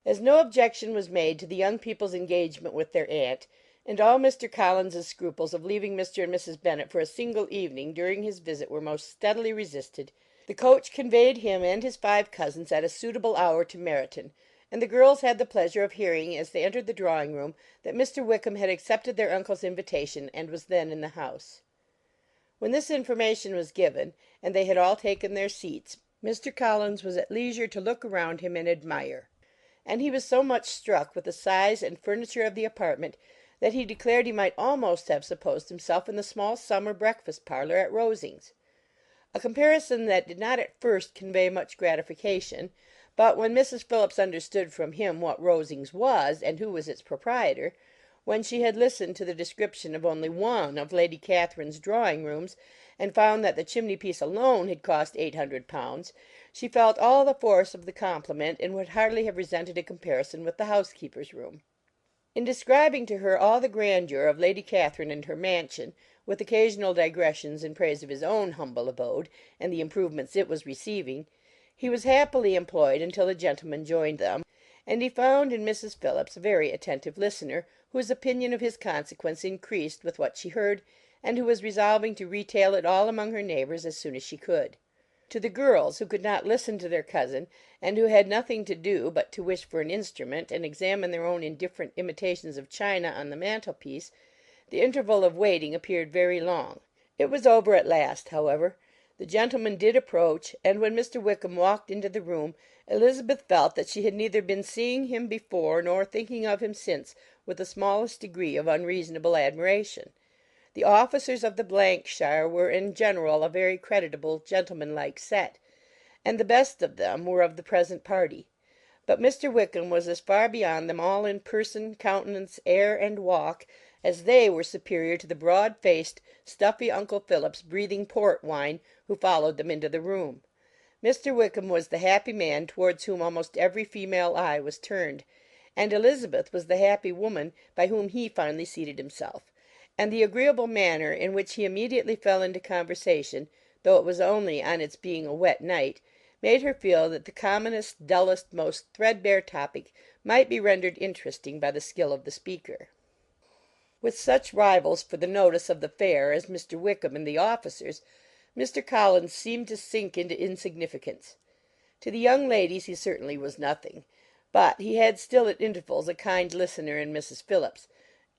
As no objection was made to the young people's engagement with their aunt, and all Mr. Collins's scruples of leaving Mr. and Mrs. Bennet for a single evening during his visit were most steadily resisted, the coach conveyed him and his 5 cousins at a suitable hour to Meryton, and the girls had the pleasure of hearing, as they entered the drawing-room, that Mr. Wickham had accepted their uncle's invitation, and was then in the house. When this information was given, and they had all taken their seats, Mr. Collins was at leisure to look around him and admire; and he was so much struck with the size and furniture of the apartment that he declared he might almost have supposed himself in the small summer breakfast parlour at Rosings, a comparison that did not at first convey much gratification, but when Mrs. Phillips understood from him what Rosings was, and who was its proprietor, when she had listened to the description of only one of Lady Catherine's drawing-rooms, and found that the chimney-piece alone had cost £800, she felt all the force of the compliment, and would hardly have resented a comparison with the housekeeper's room. In describing to her all the grandeur of Lady Catherine and her mansion, with occasional digressions in praise of his own humble abode, and the improvements it was receiving, he was happily employed until the gentlemen joined them, and he found in Mrs. Phillips a very attentive listener, whose opinion of his consequence increased with what she heard, and who was resolving to retail it all among her neighbours as soon as she could. To the girls, who could not listen to their cousin, and who had nothing to do but to wish for an instrument, and examine their own indifferent imitations of china on the mantelpiece, the interval of waiting appeared very long. It was over at last, however. The gentleman did approach, and when Mr. Wickham walked into the room, Elizabeth felt that she had neither been seeing him before nor thinking of him since with the smallest degree of unreasonable admiration. The officers of the shire were in general a very creditable, gentlemanlike set, and the best of them were of the present party. But Mr. Wickham was as far beyond them all in person, countenance, air, and walk, as they were superior to the broad-faced, stuffy Uncle Phillips breathing port wine who followed them into the room. Mr. Wickham was the happy man towards whom almost every female eye was turned, and Elizabeth was the happy woman by whom he finally seated himself, and the agreeable manner in which he immediately fell into conversation, though it was only on its being a wet night, made her feel that the commonest, dullest, most threadbare topic might be rendered interesting by the skill of the speaker. With such rivals for the notice of the fair as Mr. Wickham and the officers, Mr. Collins seemed to sink into insignificance. To the young ladies he certainly was nothing, but he had still at intervals a kind listener in Mrs. Phillips,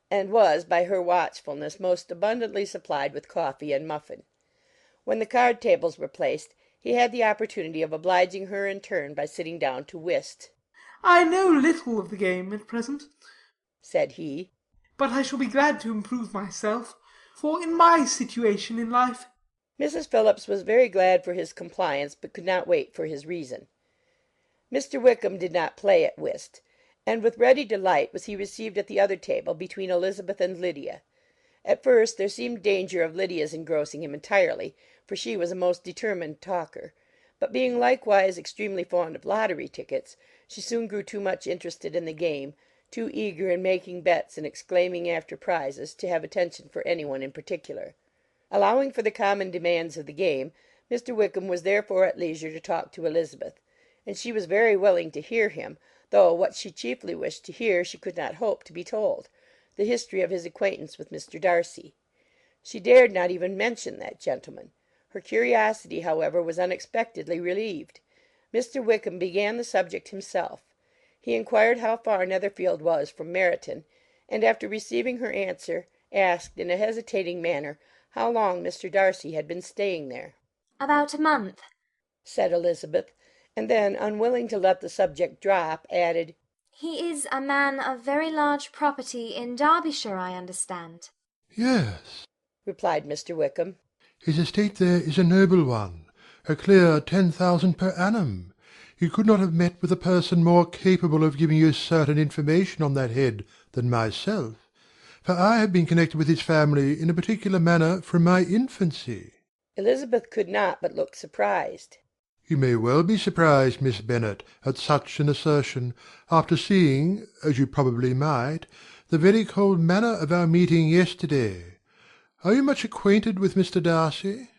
and was, by her watchfulness, most abundantly supplied with coffee and muffin. When the card tables were placed, he had the opportunity of obliging her in turn by sitting down to whist. "I know little of the game at present," said he, "but I shall be glad to improve myself, for in my situation in life—" Mrs. Phillips was very glad for his compliance, but could not wait for his reason. Mr. Wickham did not play at whist, and with ready delight was he received at the other table between Elizabeth and Lydia. At first there seemed danger of Lydia's engrossing him entirely, for she was a most determined talker, but being likewise extremely fond of lottery tickets, she soon grew too much interested in the game, too eager in making bets and exclaiming after prizes, to have attention for any one in particular. Allowing for the common demands of the game, Mr. Wickham was therefore at leisure to talk to Elizabeth, and she was very willing to hear him, though what she chiefly wished to hear she could not hope to be told, the history of his acquaintance with Mr. Darcy. She dared not even mention that gentleman. Her curiosity, however, was unexpectedly relieved. Mr. Wickham began the subject himself. He inquired how far Netherfield was from Meryton, and after receiving her answer, asked, in a hesitating manner, how long Mr. Darcy had been staying there. "About a month," said Elizabeth, and then, unwilling to let the subject drop, added, "He is a man of very large property in Derbyshire, I understand." "Yes," replied Mr. Wickham. "his estate there is a noble one, a clear 10,000 per annum. You could not have met with a person more capable of giving you certain information on that head than myself, for I have been connected with his family in a particular manner from my infancy." Elizabeth could not but look surprised. "You may well be surprised, Miss Bennet, at such an assertion, after seeing, as you probably might, the very cold manner of our meeting yesterday. Are you much acquainted with Mr. Darcy?"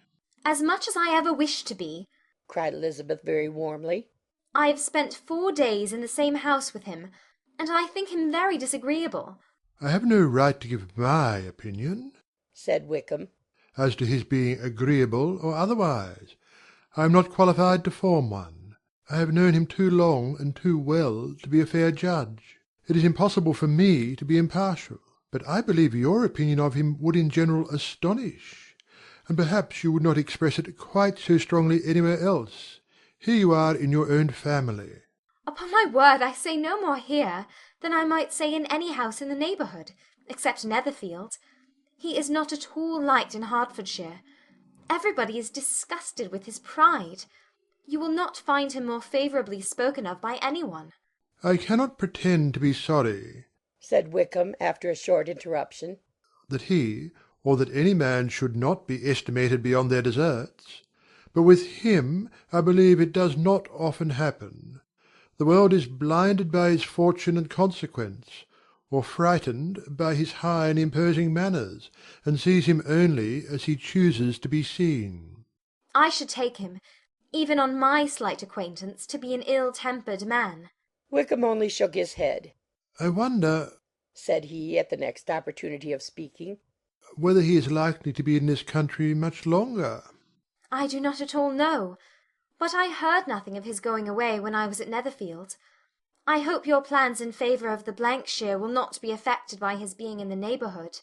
"As much as I ever wished to be," cried Elizabeth very warmly. "I have spent 4 days in the same house with him, and I think him very disagreeable." "I have no right to give my opinion," said Wickham, "as to his being agreeable or otherwise. I am not qualified to form one. I have known him too long and too well to be a fair judge. It is impossible for me to be impartial. But I believe your opinion of him would in general astonish, and perhaps you would not express it quite so strongly anywhere else. Here you are in your own family." "Upon my word, I say no more here than I might say in any house in the neighbourhood, except Netherfield. He is not at all liked in Hertfordshire. Everybody is disgusted with his pride. You will not find him more favourably spoken of by any one." "I cannot pretend to be sorry," said Wickham, after a short interruption, "that he, or that any man should not be estimated beyond their deserts. But with him I believe it does not often happen. The world is blinded by his fortune and consequence, or frightened by his high and imposing manners, and sees him only as he chooses to be seen." "I should take him, even on my slight acquaintance, to be an ill-tempered man." Wickham only shook his head. "I wonder," said he, at the next opportunity of speaking, "whether he is likely to be in this country much longer." "I do not at all know, but I heard nothing of his going away when I was at Netherfield. I hope your plans in favour of the shire will not be affected by his being in the neighbourhood."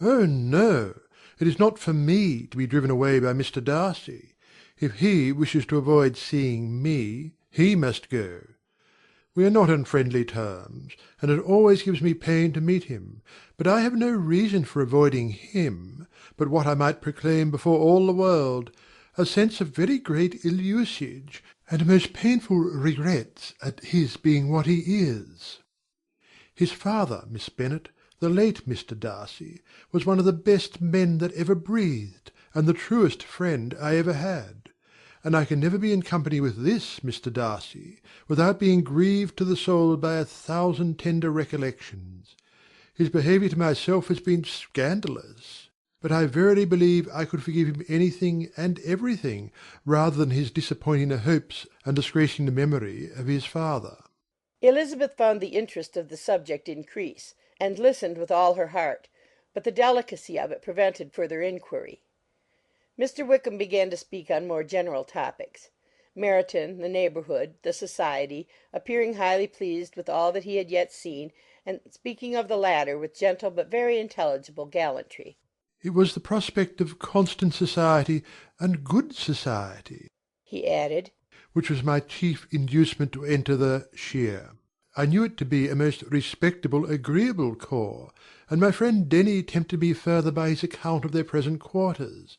"Oh no, it is not for me to be driven away by Mr. Darcy. If he wishes to avoid seeing me, he must go. We are not on friendly terms, and it always gives me pain to meet him, but I have no reason for avoiding him, but what I might proclaim before all the world, a sense of very great ill usage, and most painful regrets at his being what he is. His father, Miss Bennet, the late Mr. Darcy, was one of the best men that ever breathed, and the truest friend I ever had. And I can never be in company with this Mr. Darcy without being grieved to the soul by 1,000 tender recollections. His behaviour to myself has been scandalous, but I verily believe I could forgive him anything and everything rather than his disappointing the hopes and disgracing the memory of his father. Elizabeth found the interest of the subject increase, and listened with all her heart, but the delicacy of it prevented further inquiry. Mr. Wickham began to speak on more general topics. Meryton, the neighbourhood, the society, appearing highly pleased with all that he had yet seen, and speaking of the latter with gentle but very intelligible gallantry. It was the prospect of constant society and good society, he added, which was my chief inducement to enter the shire. I knew it to be a most respectable, agreeable corps, and my friend Denny tempted me further by his account of their present quarters,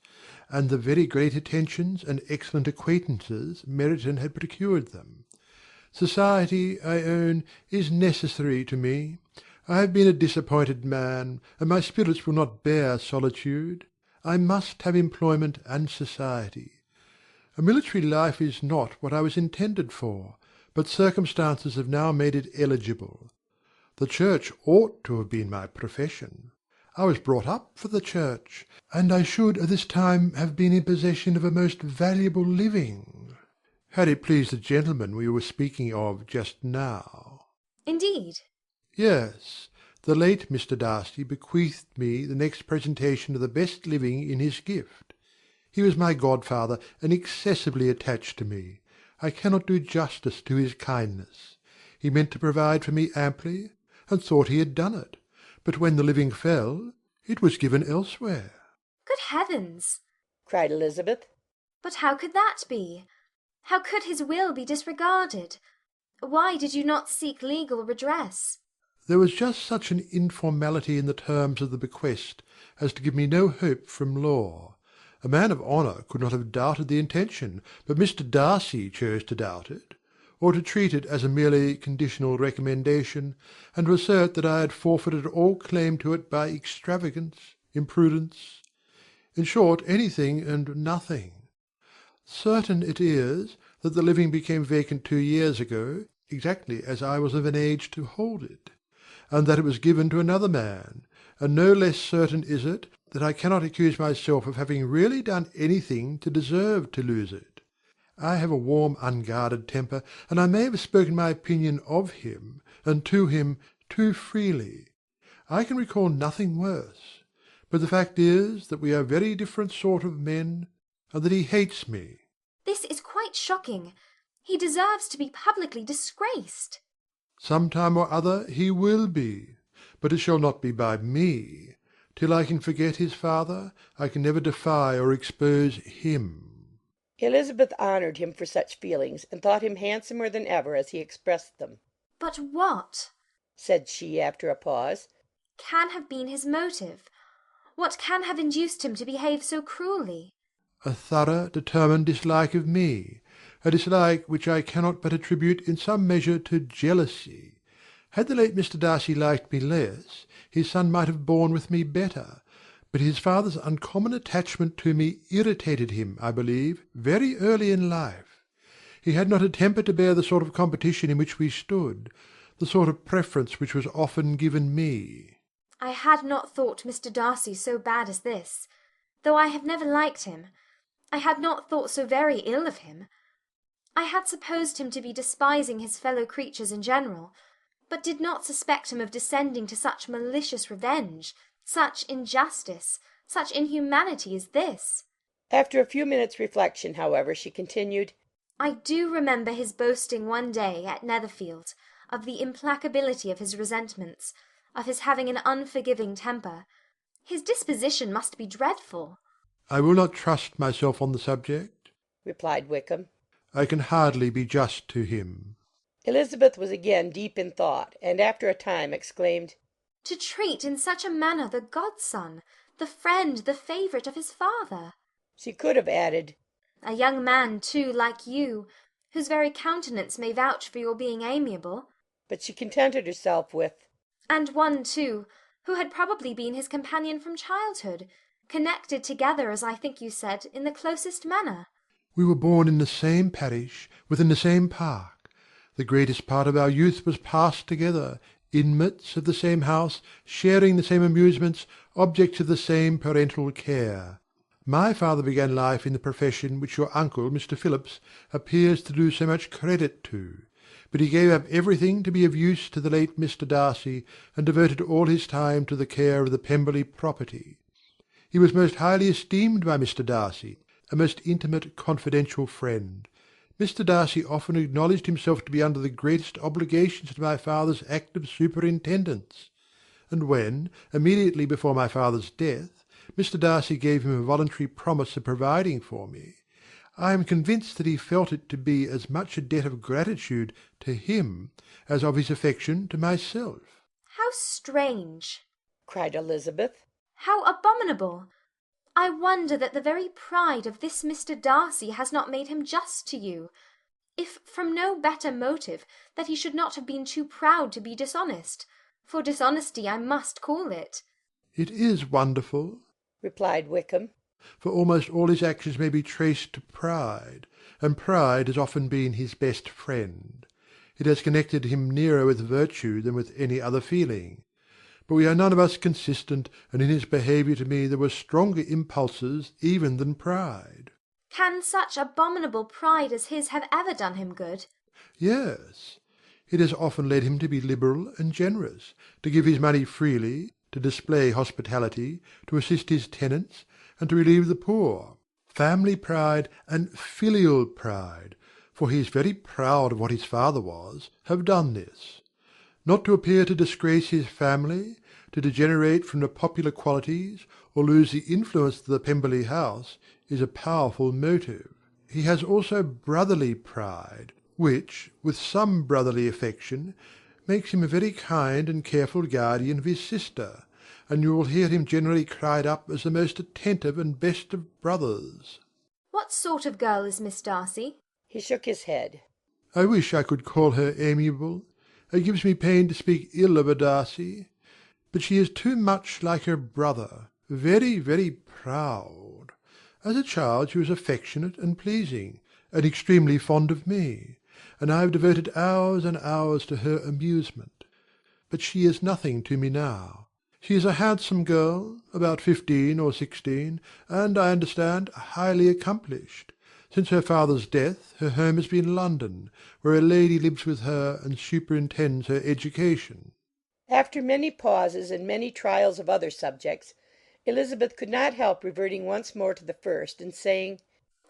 and the very great attentions and excellent acquaintances Meryton had procured them. Society, I own, is necessary to me. I have been a disappointed man, and my spirits will not bear solitude. I must have employment and society. A military life is not what I was intended for, but circumstances have now made it eligible. The church ought to have been my profession. I was brought up for the church, and I should at this time have been in possession of a most valuable living, had it pleased the gentleman we were speaking of just now. Indeed? Yes, the late Mr. Darcy bequeathed me the next presentation of the best living in his gift. He was my godfather, and excessively attached to me. I cannot do justice to his kindness. He meant to provide for me amply, and thought he had done it. But when the living fell, it was given elsewhere. Good heavens! cried Elizabeth. But how could that be? How could his will be disregarded? Why did you not seek legal redress? There was just such an informality in the terms of the bequest as to give me no hope from law. A man of honour could not have doubted the intention, but Mr. Darcy chose to doubt it, or to treat it as a merely conditional recommendation, and to assert that I had forfeited all claim to it by extravagance, imprudence, in short, anything and nothing. Certain it is that the living became vacant 2 years ago, exactly as I was of an age to hold it, and that it was given to another man, and no less certain is it that I cannot accuse myself of having really done anything to deserve to lose it. I have a warm, unguarded temper, and I may have spoken my opinion of him, and to him, too freely. I can recall nothing worse. But the fact is that we are very different sort of men, and that he hates me. This is quite shocking. He deserves to be publicly disgraced. Some time or other he will be, but it shall not be by me. Till I can forget his father, I can never defy or expose him. Elizabeth honoured him for such feelings, and thought him handsomer than ever as he expressed them. But what, said she, after a pause, can have been his motive? What can have induced him to behave so cruelly? A thorough, determined dislike of me, a dislike which I cannot but attribute in some measure to jealousy. Had the late Mr. Darcy liked me less, his son might have borne with me better, but his father's uncommon attachment to me irritated him, I believe, very early in life. He had not a temper to bear the sort of competition in which we stood, the sort of preference which was often given me. I had not thought Mr. Darcy so bad as this. Though I have never liked him, I had not thought so very ill of him. I had supposed him to be despising his fellow creatures in general, but did not suspect him of descending to such malicious revenge, such injustice, such inhumanity as this. After a few minutes' reflection, however, she continued, I do remember his boasting one day at Netherfield of the implacability of his resentments, of his having an unforgiving temper. His disposition must be dreadful. I will not trust myself on the subject. replied Wickham. I can hardly be just to him. Elizabeth was again deep in thought, and after a time exclaimed, To treat in such a manner the godson, the friend, the favourite of his father. She could have added, A young man, too, like you, whose very countenance may vouch for your being amiable. But she contented herself with, And one, too, who had probably been his companion from childhood, connected together, as I think you said, in the closest manner. We were born in the same parish, within the same park. The greatest part of our youth was passed together, inmates of the same house, sharing the same amusements, objects of the same parental care. My father began life in the profession which your uncle, Mr. Phillips, appears to do so much credit to, but he gave up everything to be of use to the late Mr. Darcy, and devoted all his time to the care of the Pemberley property. He was most highly esteemed by Mr. Darcy, a most intimate confidential friend. Mr. Darcy often acknowledged himself to be under the greatest obligations to my father's active superintendence; and when, immediately before my father's death, Mr. Darcy gave him a voluntary promise of providing for me, I am convinced that he felt it to be as much a debt of gratitude to him as of his affection to myself. How strange! cried Elizabeth. How abominable! I wonder that the very pride of this Mr. Darcy has not made him just to you, if from no better motive, that he should not have been too proud to be dishonest, for dishonesty I must call it. It is wonderful, replied Wickham, for almost all his actions may be traced to pride, and pride has often been his best friend. It has connected him nearer with virtue than with any other feeling. But we are none of us consistent, and in his behaviour to me there were stronger impulses even than pride. Can such abominable pride as his have ever done him good? Yes. It has often led him to be liberal and generous, to give his money freely, to display hospitality, to assist his tenants, and to relieve the poor. Family pride and filial pride, for he is very proud of what his father was, have done this. Not to appear to disgrace his family, to degenerate from the popular qualities, or lose the influence of the Pemberley house, is a powerful motive. He has also brotherly pride, which, with some brotherly affection, makes him a very kind and careful guardian of his sister, and you will hear him generally cried up as the most attentive and best of brothers. What sort of girl is Miss Darcy? He shook his head. I wish I could call her amiable. It gives me pain to speak ill of a Darcy, but she is too much like her brother, very, very proud. As a child she was affectionate and pleasing, and extremely fond of me, and I have devoted hours and hours to her amusement. But she is nothing to me now. She is a handsome girl, about 15 or 16, and, I understand, highly accomplished. Since her father's death her home has been London, where a lady lives with her and superintends her education. After many pauses and many trials of other subjects, Elizabeth could not help reverting once more to the first, and saying,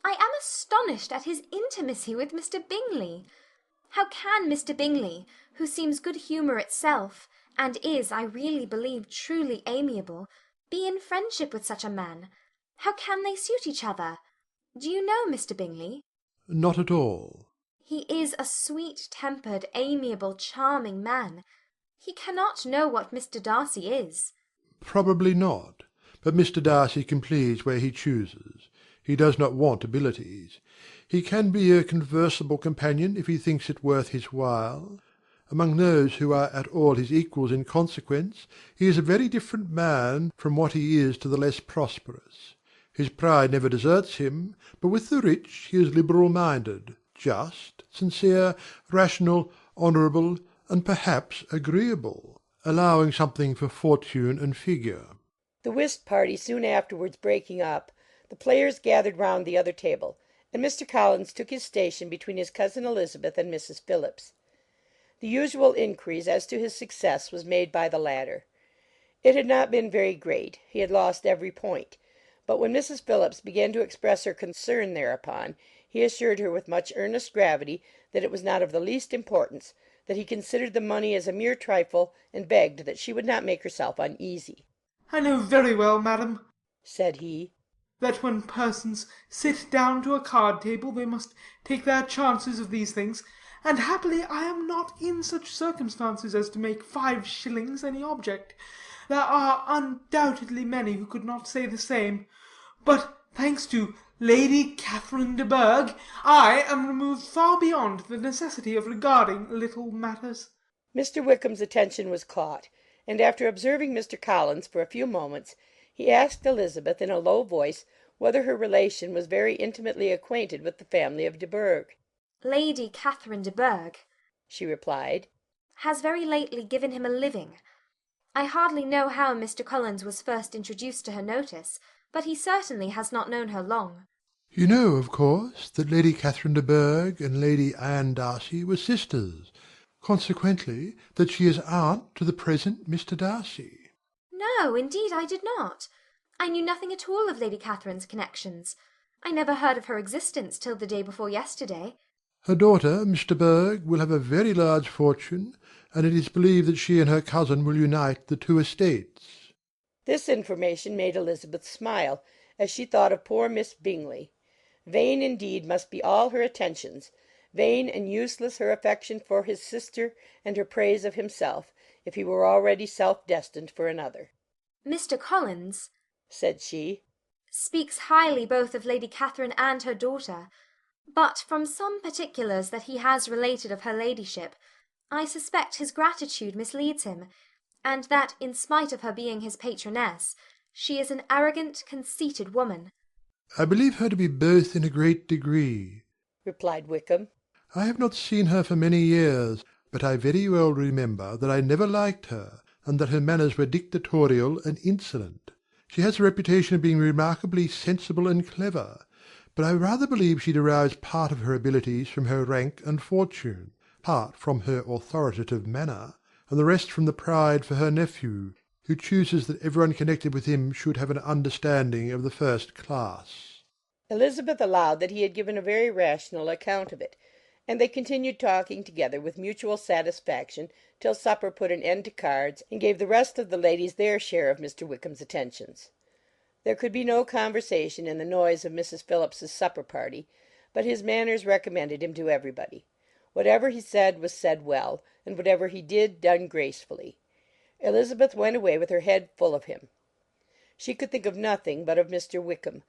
I am astonished at his intimacy with Mr. Bingley. How can Mr. Bingley, who seems good humour itself, and is, I really believe, truly amiable, be in friendship with such a man? How can they suit each other? Do you know Mr. Bingley? Not at all. He is a sweet-tempered, amiable, charming man. He cannot know what Mr. Darcy is. Probably not. But Mr. Darcy can please where he chooses. He does not want abilities. He can be a conversable companion if he thinks it worth his while. Among those who are at all his equals in consequence, he is a very different man from what he is to the less prosperous. His pride never deserts him, but with the rich he is liberal-minded, just, sincere, rational, honourable, and perhaps agreeable, allowing something for fortune and figure. The whist party soon afterwards breaking up, the players gathered round the other table, and Mr. Collins took his station between his cousin Elizabeth and Mrs. Phillips. The usual inquiries as to his success was made by the latter. It had not been very great. He had lost every point. But when Mrs. Phillips began to express her concern thereupon, he assured her with much earnest gravity that it was not of the least importance, that he considered the money as a mere trifle, and begged that she would not make herself uneasy. I know very well, madam, said he, that when persons sit down to a card table they must take their chances of these things, and happily I am not in such circumstances as to make 5 shillings any object. There are undoubtedly many who could not say the same, but, thanks to Lady Catherine de Bourgh, I am removed far beyond the necessity of regarding little matters." Mr. Wickham's attention was caught, and after observing Mr. Collins for a few moments, he asked Elizabeth in a low voice whether her relation was very intimately acquainted with the family of de Bourgh. "Lady Catherine de Bourgh," she replied, "has very lately given him a living. I hardly know how Mr. Collins was first introduced to her notice, but he certainly has not known her long." You know, of course, that Lady Catherine de Bourgh and Lady Anne Darcy were sisters, consequently that she is aunt to the present Mr. Darcy. "No, indeed I did not. I knew nothing at all of Lady Catherine's connections. I never heard of her existence till the day before yesterday." Her daughter, Miss de Bourgh, will have a very large fortune, and it is believed that she and her cousin will unite the 2 estates. This information made Elizabeth smile, as she thought of poor Miss Bingley. Vain indeed must be all her attentions, vain and useless her affection for his sister and her praise of himself, if he were already self-destined for another. "Mr. Collins," said she, "speaks highly both of Lady Catherine and her daughter, but from some particulars that he has related of her ladyship, I suspect his gratitude misleads him, and that, in spite of her being his patroness, she is an arrogant, conceited woman." I believe her to be both in a great degree, replied Wickham. I have not seen her for many years, but I very well remember that I never liked her, and that her manners were dictatorial and insolent. She has a reputation of being remarkably sensible and clever, but I rather believe she derives part of her abilities from her rank and fortune, part from her authoritative manner, and the rest from the pride for her nephew, who chooses that everyone connected with him should have an understanding of the first class. Elizabeth allowed that he had given a very rational account of it, and they continued talking together with mutual satisfaction till supper put an end to cards, and gave the rest of the ladies their share of Mr. Wickham's attentions. There could be no conversation in the noise of Mrs. Phillips's supper party, but his manners recommended him to everybody. Whatever he said was said well, and whatever he did done gracefully. Elizabeth went away with her head full of him. She could think of nothing but of Mr. Wickham,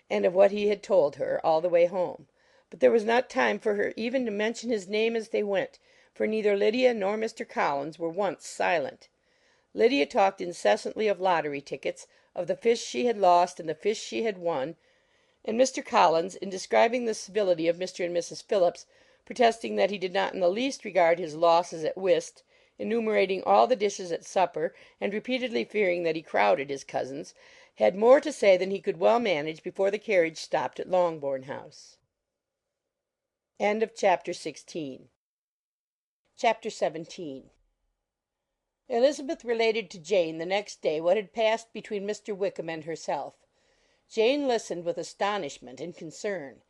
and of what he had told her all the way home. But there was not time for her even to mention his name as they went, for neither Lydia nor Mr. Collins were once silent. Lydia talked incessantly of lottery tickets, of the fish she had lost and the fish she had won, and Mr. Collins, in describing the civility of Mr. and Mrs. Phillips, protesting that he did not in the least regard his losses at whist, enumerating all the dishes at supper, and repeatedly fearing that he crowded his cousins, had more to say than he could well manage before the carriage stopped at Longbourn House. Chapter 17. Elizabeth related to Jane the next day what had passed between Mr. Wickham and herself. Jane listened with astonishment and concern.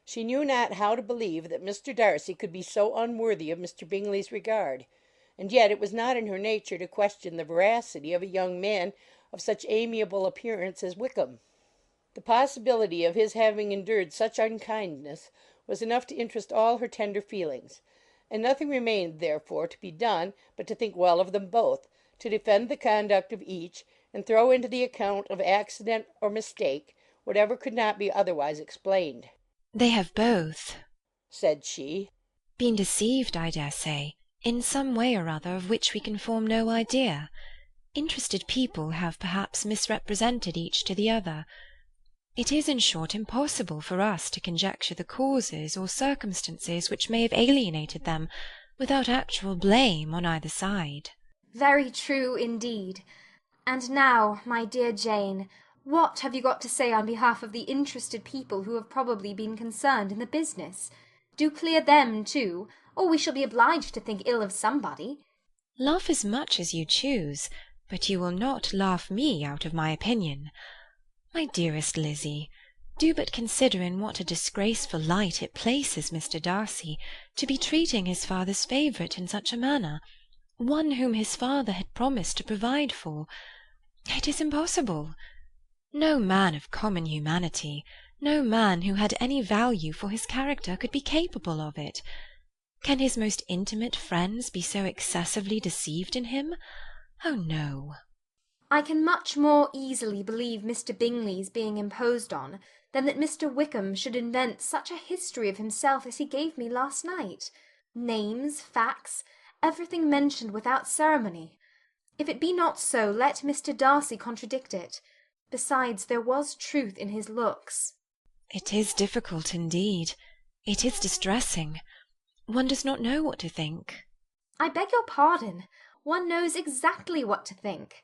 She knew not how to believe that Mr. Darcy could be so unworthy of Mr. Bingley's regard, and yet it was not in her nature to question the veracity of a young man of such amiable appearance as Wickham. The possibility of his having endured such unkindness was enough to interest all her tender feelings, and nothing remained therefore to be done but to think well of them both, to defend the conduct of each, and throw into the account of accident or mistake whatever could not be otherwise explained. "They have both," said she, "been deceived, I dare say, in some way or other of which we can form no idea. Interested people have perhaps misrepresented each to the other. It is, in short, impossible for us to conjecture the causes or circumstances which may have alienated them, without actual blame on either side." "Very true, indeed. And now, my dear Jane, what have you got to say on behalf of the interested people who have probably been concerned in the business? Do clear them too, or we shall be obliged to think ill of somebody." "Laugh as much as you choose, but you will not laugh me out of my opinion. My dearest Lizzie, do but consider in what a disgraceful light it places Mr. Darcy to be treating his father's favourite in such a manner, one whom his father had promised to provide for. It is impossible. No man of common humanity, no man who had any value for his character could be capable of it. Can his most intimate friends be so excessively deceived in him? Oh, no. I can much more easily believe Mr. Bingley's being imposed on than that Mr. Wickham should invent such a history of himself as he gave me last night. Names, facts, everything mentioned without ceremony. If it be not so, let Mr. Darcy contradict it. Besides, there was truth in his looks. It is difficult indeed. It is distressing. One does not know what to think. I beg your pardon. One knows exactly what to think.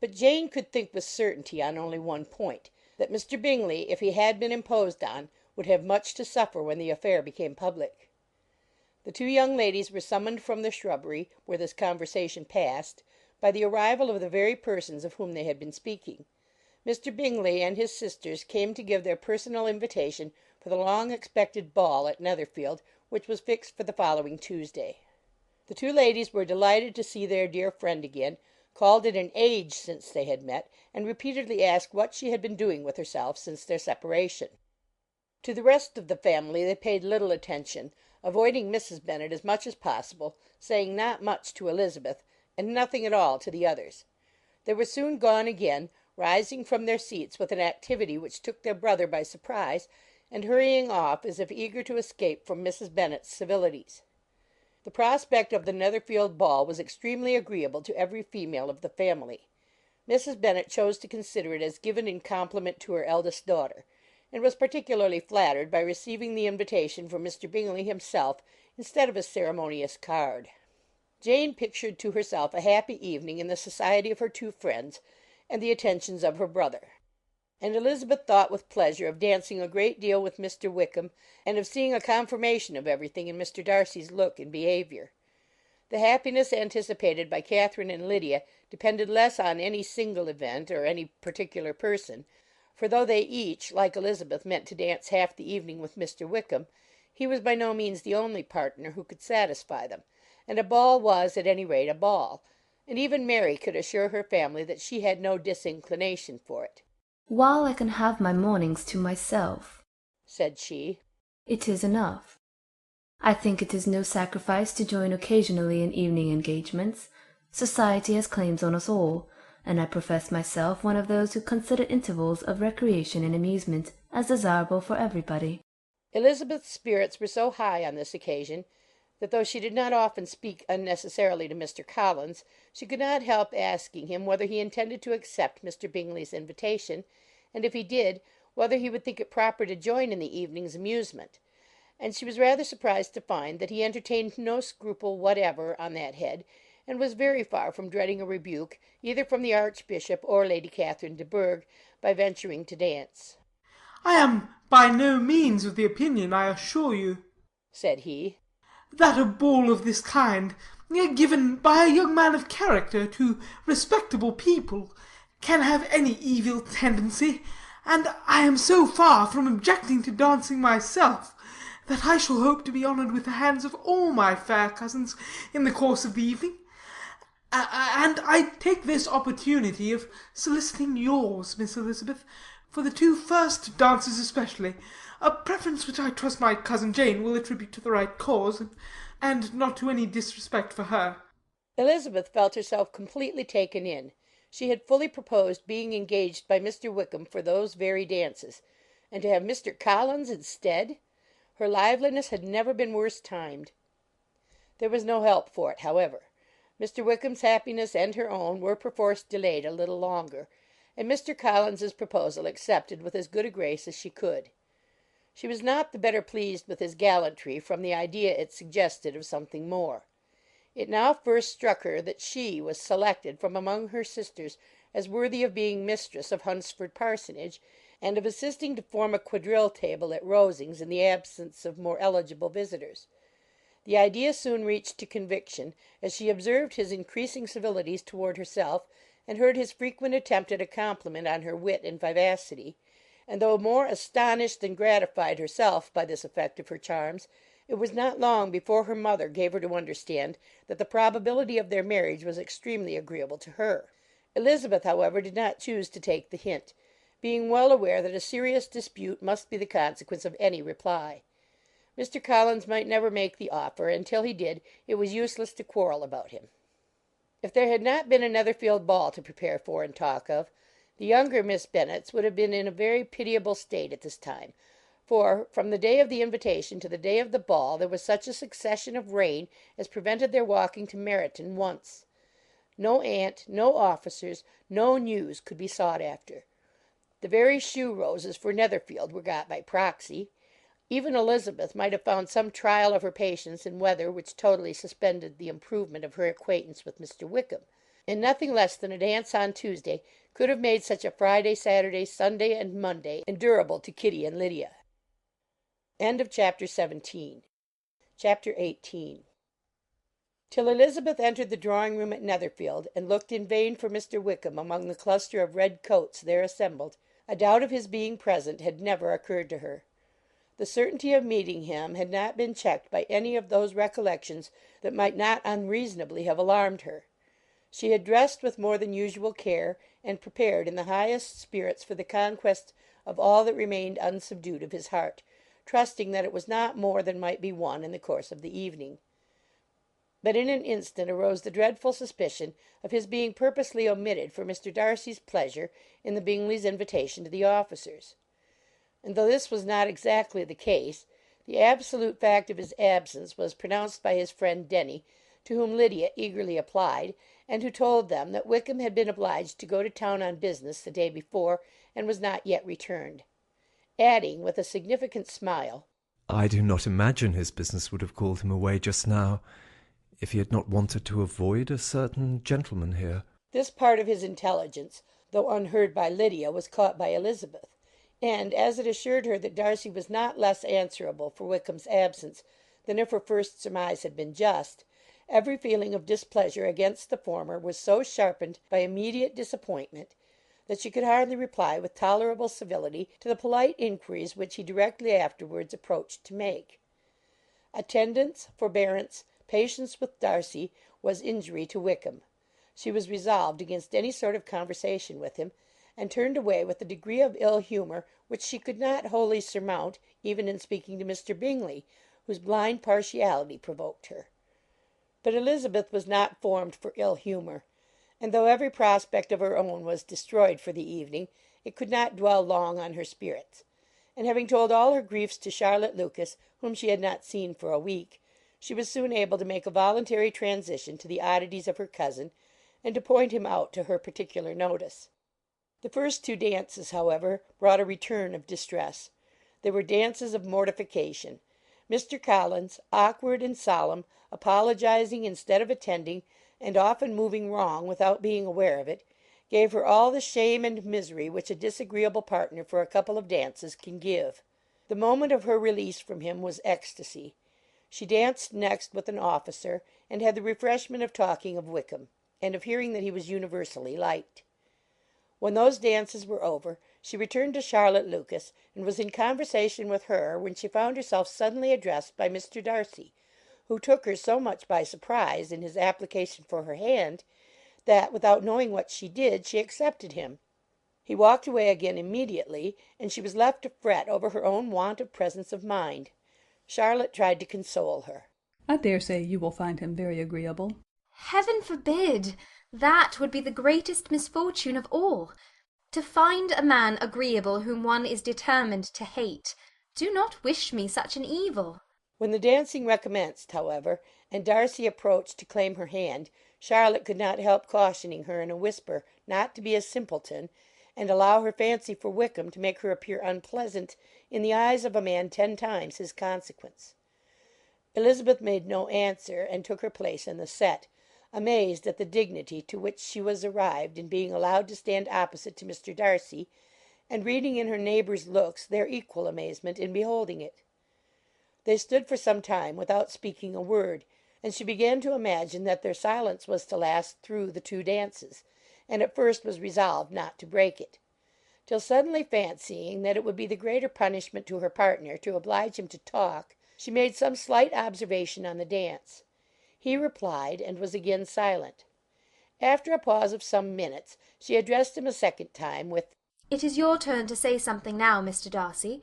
But Jane could think with certainty on only one point, that Mr. Bingley, if he had been imposed on, would have much to suffer when the affair became public. The two young ladies were summoned from the shrubbery, where this conversation passed, by the arrival of the very persons of whom they had been speaking. Mr. Bingley and his sisters came to give their personal invitation for the long-expected ball at Netherfield, which was fixed for the following Tuesday. The two ladies were delighted to see their dear friend again, called it an age since they had met, and repeatedly asked what she had been doing with herself since their separation. To the rest of the family they paid little attention, avoiding Mrs. Bennet as much as possible, saying not much to Elizabeth, and nothing at all to the others. They were soon gone again, rising from their seats with an activity which took their brother by surprise, and hurrying off as if eager to escape from Mrs. Bennet's civilities. The prospect of the Netherfield ball was extremely agreeable to every female of the family. Mrs. Bennet chose to consider it as given in compliment to her eldest daughter, and was particularly flattered by receiving the invitation from Mr. Bingley himself instead of a ceremonious card. Jane pictured to herself a happy evening in the society of her two friends, and the attentions of her brother; and Elizabeth thought with pleasure of dancing a great deal with Mr. Wickham, and of seeing a confirmation of everything in Mr. Darcy's look and behaviour. The happiness anticipated by Catherine and Lydia depended less on any single event or any particular person, for though they each, like Elizabeth, meant to dance half the evening with Mr. Wickham, he was by no means the only partner who could satisfy them, and a ball was at any rate a ball, and even Mary could assure her family that she had no disinclination for it. "While I can have my mornings to myself," said she, "it is enough. I think it is no sacrifice to join occasionally in evening engagements. Society has claims on us all, and I profess myself one of those who consider intervals of recreation and amusement as desirable for everybody." Elizabeth's spirits were so high on this occasion, that though she did not often speak unnecessarily to Mr. Collins, she could not help asking him whether he intended to accept Mr. Bingley's invitation, and if he did, whether he would think it proper to join in the evening's amusement; and she was rather surprised to find that he entertained no scruple whatever on that head, and was very far from dreading a rebuke, either from the Archbishop or Lady Catherine de Bourgh, by venturing to dance. "I am by no means of the opinion, I assure you," said he, "that a ball of this kind, given by a young man of character to respectable people, can have any evil tendency, and I am so far from objecting to dancing myself, that I shall hope to be honoured with the hands of all my fair cousins in the course of the evening. And I take this opportunity of soliciting yours, Miss Elizabeth, for the two first dances especially, a preference which I trust my cousin Jane will attribute to the right cause, and not to any disrespect for her." Elizabeth felt herself completely taken in. She had fully proposed being engaged by Mr. Wickham for those very dances, and to have Mr. Collins instead! Her liveliness had never been worse timed. There was no help for it, however. Mr. Wickham's happiness and her own were perforce delayed a little longer, and Mr. Collins's proposal accepted with as good a grace as she could. She was not the better pleased with his gallantry from the idea it suggested of something more. It now first struck her that she was selected from among her sisters as worthy of being mistress of Hunsford Parsonage, and of assisting to form a quadrille table at Rosings in the absence of more eligible visitors. The idea soon reached to conviction, as she observed his increasing civilities toward herself, and heard his frequent attempt at a compliment on her wit and vivacity, and though more astonished than gratified herself by this effect of her charms, it was not long before her mother gave her to understand that the probability of their marriage was extremely agreeable to her. Elizabeth, however, did not choose to take the hint. being well aware that a serious dispute must be the consequence of any reply. Mr. Collins might never make the offer, and till he did, it was useless to quarrel about him. If there had not been a Netherfield ball to prepare for and talk of, the younger Miss Bennets would have been in a very pitiable state at this time, for, from the day of the invitation to the day of the ball, there was such a succession of rain as prevented their walking to Meryton once. No aunt, no officers, no news could be sought after. The very shoe roses for Netherfield were got by proxy. Even Elizabeth might have found some trial of her patience in weather which totally suspended the improvement of her acquaintance with Mr. Wickham, and nothing less than a dance on Tuesday could have made such a Friday, Saturday, Sunday, and Monday endurable to Kitty and Lydia. End of chapter 17. Chapter 18. Till Elizabeth entered the drawing-room at Netherfield, and looked in vain for Mr. Wickham among the cluster of red coats there assembled, a doubt of his being present had never occurred to her. The certainty of meeting him had not been checked by any of those recollections that might not unreasonably have alarmed her. She had dressed with more than usual care, and prepared in the highest spirits for the conquest of all that remained unsubdued of his heart, trusting that it was not more than might be won in the course of the evening. But in an instant arose the dreadful suspicion of his being purposely omitted for Mr. Darcy's pleasure in the Bingleys' invitation to the officers. And though this was not exactly the case, the absolute fact of his absence was pronounced by his friend Denny, to whom Lydia eagerly applied, and who told them that Wickham had been obliged to go to town on business the day before, and was not yet returned, adding, with a significant smile, "I do not imagine his business would have called him away just now, if he had not wanted to avoid a certain gentleman here." This part of his intelligence, though unheard by Lydia, was caught by Elizabeth, and as it assured her that Darcy was not less answerable for Wickham's absence than if her first surmise had been just, every feeling of displeasure against the former was so sharpened by immediate disappointment, that she could hardly reply with tolerable civility to the polite inquiries which he directly afterwards approached to make. Attendance, forbearance, patience with Darcy, was injury to Wickham. She was resolved against any sort of conversation with him, and turned away with a degree of ill humour which she could not wholly surmount even in speaking to Mr. Bingley, whose blind partiality provoked her. But Elizabeth was not formed for ill humour, and though every prospect of her own was destroyed for the evening, it could not dwell long on her spirits; and having told all her griefs to Charlotte Lucas, whom she had not seen for a week, she was soon able to make a voluntary transition to the oddities of her cousin, and to point him out to her particular notice. The first two dances, however, brought a return of distress. They were dances of mortification. Mr. Collins, awkward and solemn, apologizing instead of attending, and often moving wrong without being aware of it, gave her all the shame and misery which a disagreeable partner for a couple of dances can give. The moment of her release from him was ecstasy. She danced next with an officer, and had the refreshment of talking of Wickham, and of hearing that he was universally liked. When those dances were over, she returned to Charlotte Lucas, and was in conversation with her when she found herself suddenly addressed by Mr. Darcy, who took her so much by surprise in his application for her hand, that, without knowing what she did, she accepted him. He walked away again immediately, and she was left to fret over her own want of presence of mind. Charlotte tried to console her. "I dare say you will find him very agreeable." Heaven forbid! That would be the greatest misfortune of all. To find a man agreeable whom one is determined to hate. Do not wish me such an evil. When the dancing recommenced, however, and Darcy approached to claim her hand, Charlotte could not help cautioning her in a whisper not to be a simpleton, and allow her fancy for Wickham to make her appear unpleasant in the eyes of a man 10 times his consequence. Elizabeth made no answer, and took her place in the set, amazed at the dignity to which she was arrived in being allowed to stand opposite to Mr. Darcy, and reading in her neighbours' looks their equal amazement in beholding it. They stood for some time without speaking a word, and she began to imagine that their silence was to last through the 2 dances, and at first was resolved not to break it, till suddenly fancying that it would be the greater punishment to her partner to oblige him to talk, she made some slight observation on the dance. He replied, and was again silent. After a pause of some minutes, she addressed him a second time with, It is your turn to say something now, Mr. Darcy.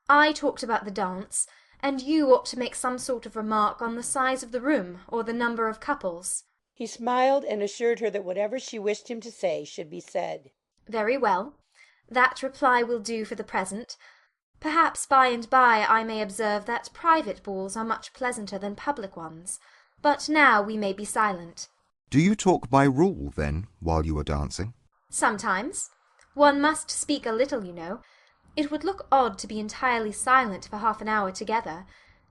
I talked about the dance, and you ought to make some sort of remark on the size of the room, or the number of couples. He smiled and assured her that whatever she wished him to say should be said. Very well. That reply will do for the present. Perhaps by and by I may observe that private balls are much pleasanter than public ones. But now we may be silent. Do you talk by rule, then, while you are dancing? Sometimes. One must speak a little, you know. It would look odd to be entirely silent for half an hour together,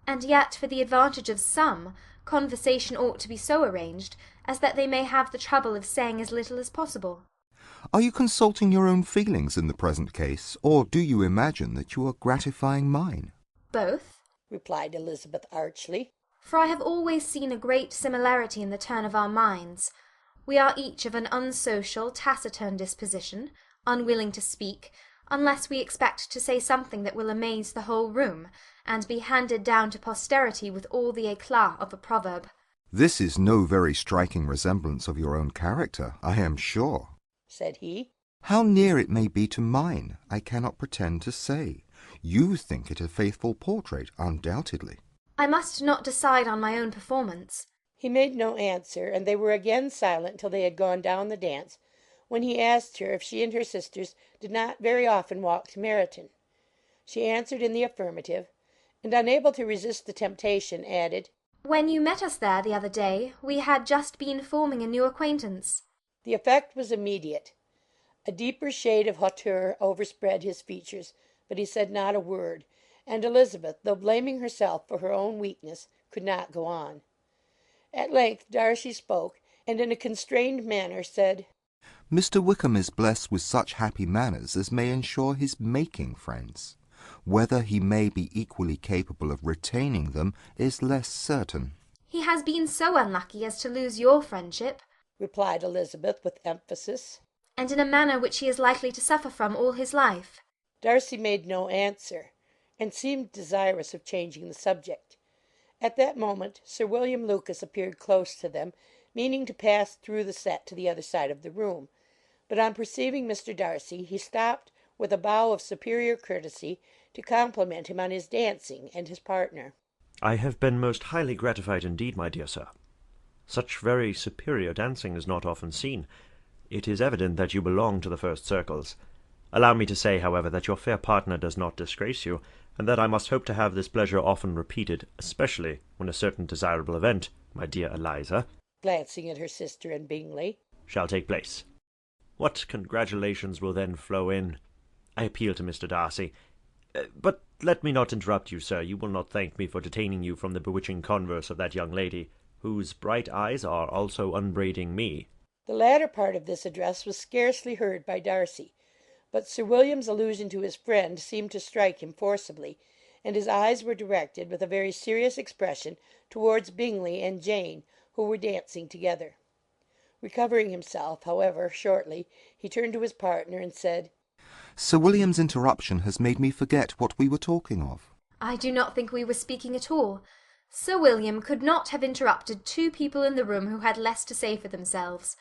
and yet for the advantage of some, conversation ought to be so arranged as that they may have the trouble of saying as little as possible. Are you consulting your own feelings in the present case, or do you imagine that you are gratifying mine? Both, replied Elizabeth archly. For I have always seen a great similarity in the turn of our minds. We are each of an unsocial, taciturn disposition, unwilling to speak, unless we expect to say something that will amaze the whole room, and be handed down to posterity with all the éclat of a proverb. This is no very striking resemblance of your own character, I am sure, said he. How near it may be to mine, I cannot pretend to say. You think it a faithful portrait, undoubtedly. I must not decide on my own performance. He made no answer, and they were again silent till they had gone down the dance, when he asked her if she and her sisters did not very often walk to Meryton. She answered in the affirmative, and, unable to resist the temptation, added, When you met us there the other day, we had just been forming a new acquaintance. The effect was immediate. A deeper shade of hauteur overspread his features, but he said not a word, and Elizabeth, though blaming herself for her own weakness, could not go on. At length Darcy spoke, and in a constrained manner said, Mr. Wickham is blessed with such happy manners as may ensure his making friends. Whether he may be equally capable of retaining them is less certain. He has been so unlucky as to lose your friendship, replied Elizabeth with emphasis, and in a manner which he is likely to suffer from all his life. Darcy made no answer, and seemed desirous of changing the subject. At that moment Sir William Lucas appeared close to them, meaning to pass through the set to the other side of the room, but on perceiving Mr. Darcy he stopped with a bow of superior courtesy to compliment him on his dancing and his partner. I have been most highly gratified indeed, my dear sir. Such very superior dancing is not often seen. It is evident that you belong to the first circles. Allow me to say, however, that your fair partner does not disgrace you, and that I must hope to have this pleasure often repeated, especially when a certain desirable event, my dear Eliza, glancing at her sister and Bingley, shall take place. What congratulations will then flow in! I appeal to Mr. Darcy. But let me not interrupt you, sir. You will not thank me for detaining you from the bewitching converse of that young lady, whose bright eyes are also unbraiding me. The latter part of this address was scarcely heard by Darcy, but Sir William's allusion to his friend seemed to strike him forcibly, and his eyes were directed with a very serious expression towards Bingley and Jane, who were dancing together. Recovering himself, however, shortly, he turned to his partner and said, Sir William's interruption has made me forget what we were talking of. I do not think we were speaking at all. Sir William could not have interrupted two people in the room who had less to say for themselves.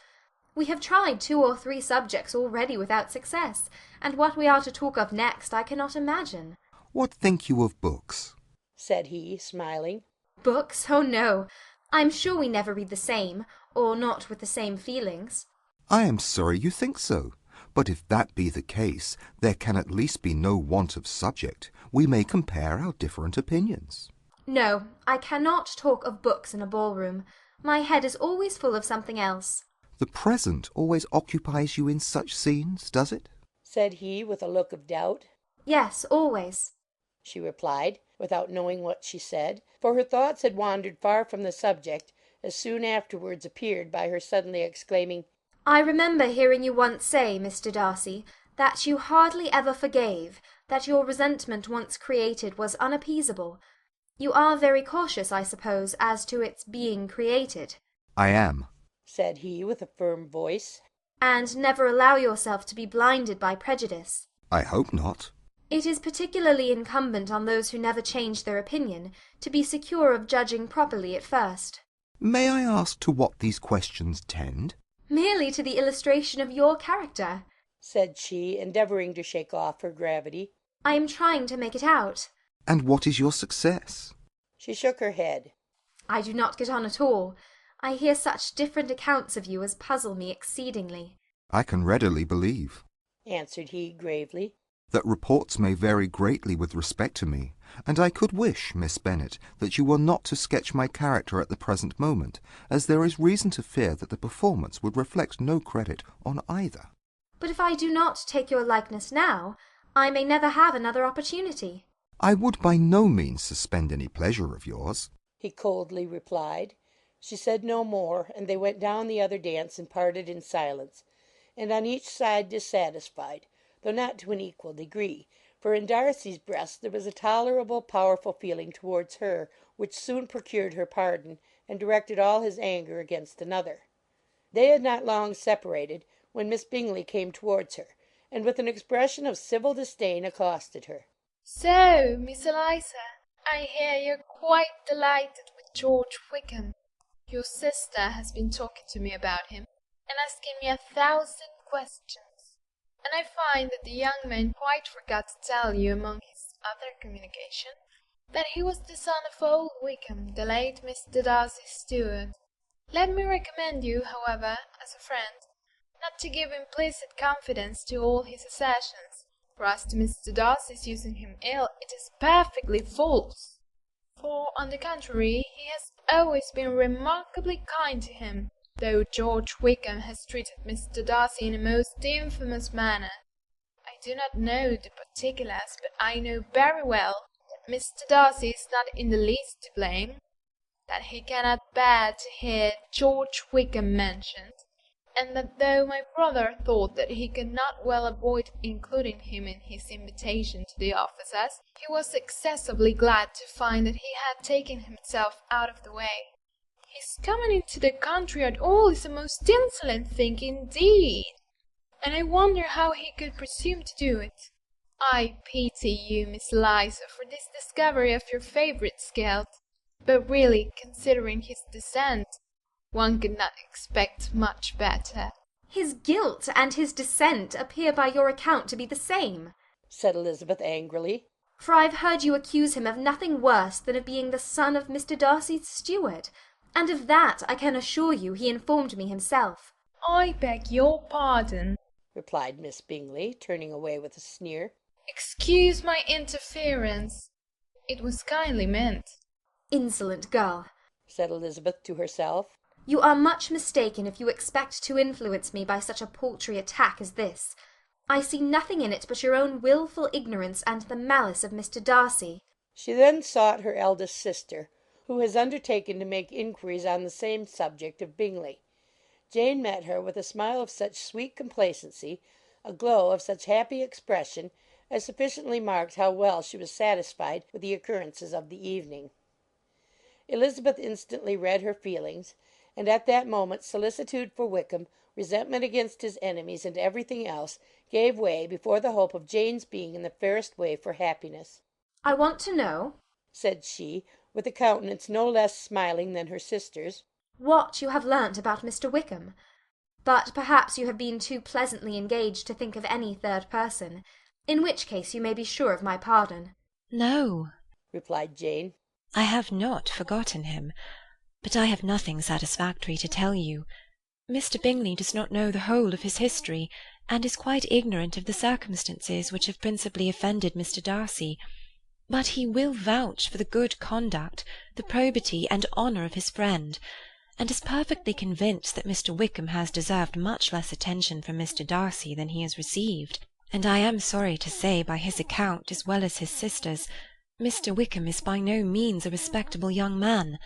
We have tried 2 or 3 subjects already without success, and what we are to talk of next I cannot imagine. What think you of books? said he, smiling. Books? Oh, no. I am sure we never read the same, or not with the same feelings. I am sorry you think so. But if that be the case, there can at least be no want of subject. We may compare our different opinions. No, I cannot talk of books in a ballroom. My head is always full of something else. The present always occupies you in such scenes, does it? said he, with a look of doubt. Yes, always, she replied, without knowing what she said, for her thoughts had wandered far from the subject, as soon afterwards appeared by her suddenly exclaiming, I remember hearing you once say, Mr. Darcy, that you hardly ever forgave, that your resentment once created was unappeasable. You are very cautious, I suppose, as to its being created. I am, said he, with a firm voice. And never allow yourself to be blinded by prejudice. I hope not. It is particularly incumbent on those who never change their opinion to be secure of judging properly at first. May I ask to what these questions tend? Merely to the illustration of your character, said she, endeavouring to shake off her gravity. I am trying to make it out. And what is your success? She shook her head. I do not get on at all. I hear such different accounts of you as puzzle me exceedingly. I can readily believe, answered he gravely, that reports may vary greatly with respect to me, and I could wish, Miss Bennet, that you were not to sketch my character at the present moment, as there is reason to fear that the performance would reflect no credit on either. But if I do not take your likeness now, I may never have another opportunity. I would by no means suspend any pleasure of yours, he coldly replied. She said no more, and they went down the other dance and parted in silence, and on each side dissatisfied, though not to an equal degree, for in Darcy's breast there was a tolerable, powerful feeling towards her, which soon procured her pardon, and directed all his anger against another. They had not long separated, when Miss Bingley came towards her, and with an expression of civil disdain accosted her. So, Miss Eliza, I hear you're quite delighted with George Wickham. Your sister has been talking to me about him, and asking me 1,000 questions, and I find that the young man quite forgot to tell you, among his other communication, that he was the son of old Wickham, the late Mr. Darcy's steward. Let me recommend you, however, as a friend, not to give implicit confidence to all his assertions, for as to Mr. Darcy's using him ill, it is perfectly false. For, on the contrary, he has always been remarkably kind to him, though George Wickham has treated Mr. Darcy in a most infamous manner. I do not know the particulars, but I know very well that Mr. Darcy is not in the least to blame, that he cannot bear to hear George Wickham mentioned, and that though my brother thought that he could not well avoid including him in his invitation to the officers, he was excessively glad to find that he had taken himself out of the way. His coming into the country at all is a most insolent thing indeed, and I wonder how he could presume to do it. I pity you, Miss Eliza, for this discovery of your favourite scout, but really, considering his descent, one could not expect much better. His guilt and his descent appear by your account to be the same, said Elizabeth angrily. For I've heard you accuse him of nothing worse than of being the son of Mr. Darcy's steward, and of that I can assure you he informed me himself. I beg your pardon, replied Miss Bingley, turning away with a sneer. Excuse my interference. It was kindly meant. Insolent girl, said Elizabeth to herself. You are much mistaken if you expect to influence me by such a paltry attack as this. I see nothing in it but your own wilful ignorance and the malice of Mr. Darcy. She then sought her eldest sister, who has undertaken to make inquiries on the same subject of Bingley. Jane met her with a smile of such sweet complacency, a glow of such happy expression, as sufficiently marked how well she was satisfied with the occurrences of the evening. Elizabeth instantly read her feelings, and at that moment solicitude for Wickham, resentment against his enemies, and everything else, gave way before the hope of Jane's being in the fairest way for happiness. I want to know, said she, with a countenance no less smiling than her sister's, what you have learnt about Mr. Wickham. But perhaps you have been too pleasantly engaged to think of any third person, in which case you may be sure of my pardon. No, replied Jane. I have not forgotten him, but I have nothing satisfactory to tell you. Mr. Bingley does not know the whole of his history, and is quite ignorant of the circumstances which have principally offended Mr. Darcy, but he will vouch for the good conduct, the probity and honour of his friend, and is perfectly convinced that Mr. Wickham has deserved much less attention from Mr. Darcy than he has received, and I am sorry to say by his account as well as his sister's, Mr. Wickham is by no means a respectable young man.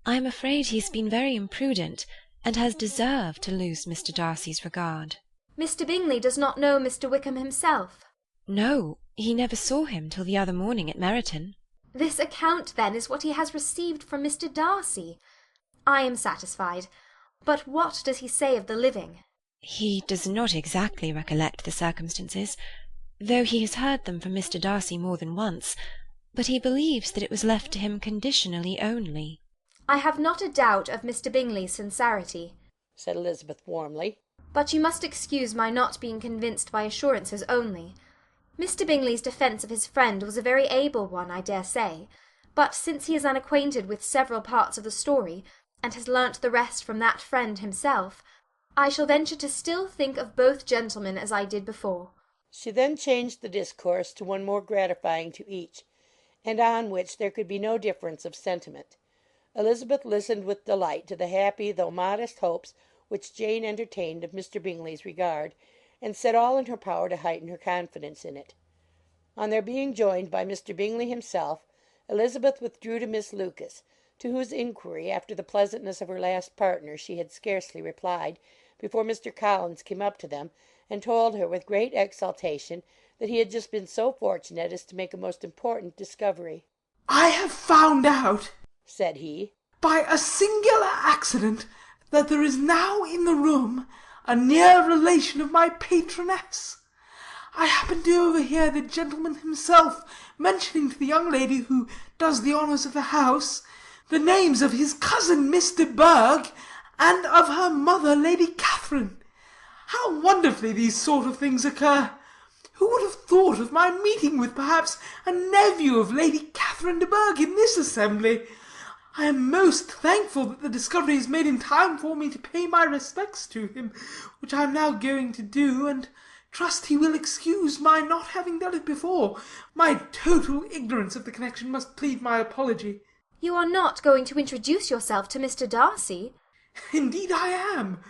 I am afraid he has been very imprudent, and has deserved to lose Mr. Darcy's regard. Mr. Bingley does not know Mr. Wickham himself? No, he never saw him till the other morning at Meryton. This account, then, is what he has received from Mr. Darcy. I am satisfied. But what does he say of the living? He does not exactly recollect the circumstances, though he has heard them from Mr. Darcy more than once, but he believes that it was left to him conditionally only. I have not a doubt of Mr. Bingley's sincerity, said Elizabeth warmly. but you must excuse my not being convinced by assurances only. Mr. Bingley's defence of his friend was a very able one, I dare say, but since he is unacquainted with several parts of the story, and has learnt the rest from that friend himself, I shall venture to still think of both gentlemen as I did before. She then changed the discourse to one more gratifying to each, and on which there could be no difference of sentiment. Elizabeth listened with delight to the happy though modest hopes which Jane entertained of Mr. Bingley's regard, and said all in her power to heighten her confidence in it. On their being joined by Mr. Bingley himself, Elizabeth withdrew to Miss Lucas, to whose inquiry after the pleasantness of her last partner she had scarcely replied, before Mr. Collins came up to them, and told her with great exultation that he had just been so fortunate as to make a most important discovery. "I have found out," said he, "by a singular accident, that there is now in the room a near relation of my patroness. I happened to overhear the gentleman himself mentioning to the young lady who does the honours of the house the names of his cousin Miss de Bourgh, and of her mother Lady Catherine. How wonderfully these sort of things occur! Who would have thought of my meeting with perhaps a nephew of Lady Catherine de Bourgh in this assembly? I am most thankful that the discovery is made in time for me to pay my respects to him, which I am now going to do, and trust he will excuse my not having done it before. My total ignorance of the connection must plead my apology." You are not going to introduce yourself to Mr. Darcy? "Indeed I am.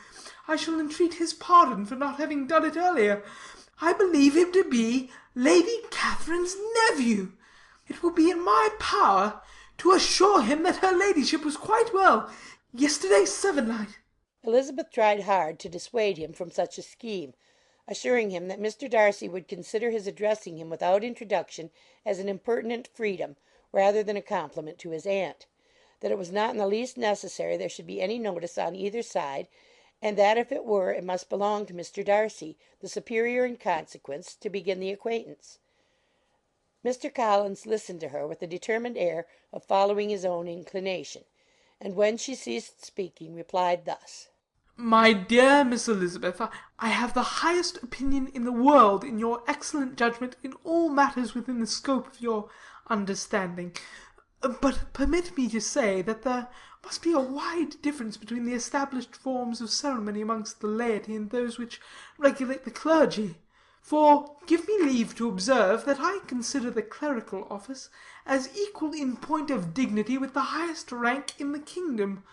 I shall entreat his pardon for not having done it earlier. I believe him to be Lady Catherine's nephew. It will be in my power to assure him that her ladyship was quite well yesterday sevennight." Elizabeth tried hard to dissuade him from such a scheme, assuring him that Mr. Darcy would consider his addressing him without introduction as an impertinent freedom rather than a compliment to his aunt, that it was not in the least necessary there should be any notice on either side, and that if it were, it must belong to Mr. Darcy, the superior in consequence, to begin the acquaintance. Mr. Collins listened to her with a determined air of following his own inclination, and when she ceased speaking, replied thus: "My dear Miss Elizabeth, I have the highest opinion in the world in your excellent judgment in all matters within the scope of your understanding. But permit me to say that there must be a wide difference between the established forms of ceremony amongst the laity and those which regulate the clergy. For give me leave to observe that I consider the clerical office as equal in point of dignity with the highest rank in the kingdom,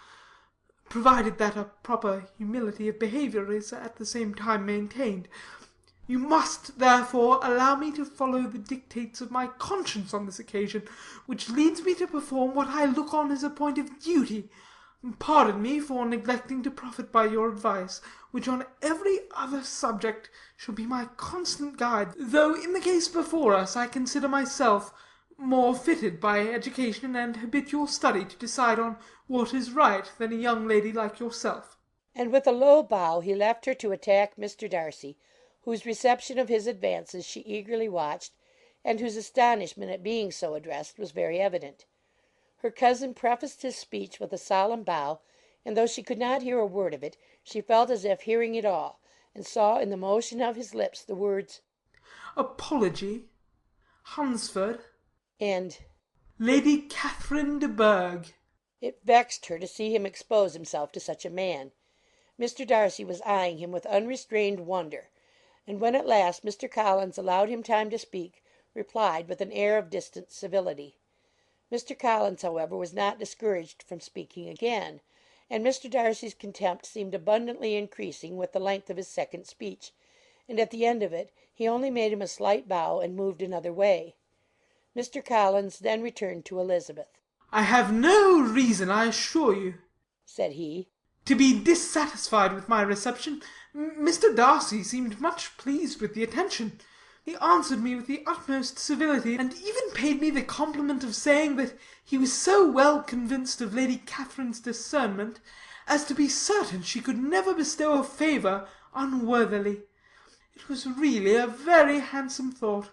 provided that a proper humility of behaviour is at the same time maintained. You must, therefore, allow me to follow the dictates of my conscience on this occasion, which leads me to perform what I look on as a point of duty. Pardon me for neglecting to profit by your advice, which on every other subject shall be my constant guide, though in the case before us I consider myself more fitted by education and habitual study to decide on what is right than a young lady like yourself." And with a low bow he left her to attack Mr. Darcy, whose reception of his advances she eagerly watched, and whose astonishment at being so addressed was very evident. Her cousin prefaced his speech with a solemn bow, and though she could not hear a word of it, she felt as if hearing it all, and saw in the motion of his lips the words "Apology, Hunsford," and "Lady Catherine de Bourgh." It vexed her to see him expose himself to such a man. Mr. Darcy was eyeing him with unrestrained wonder, and when at last Mr. Collins allowed him time to speak, replied with an air of distant civility. Mr. Collins, however, was not discouraged from speaking again, and Mr. Darcy's contempt seemed abundantly increasing with the length of his second speech, and at the end of it he only made him a slight bow and moved another way. Mr. Collins then returned to Elizabeth. "I have no reason, I assure you," said he, "to be dissatisfied with my reception. Mr. Darcy seemed much pleased with the attention. He answered me with the utmost civility, and even paid me the compliment of saying that he was so well convinced of Lady Catherine's discernment as to be certain she could never bestow a favour unworthily. It was really a very handsome thought.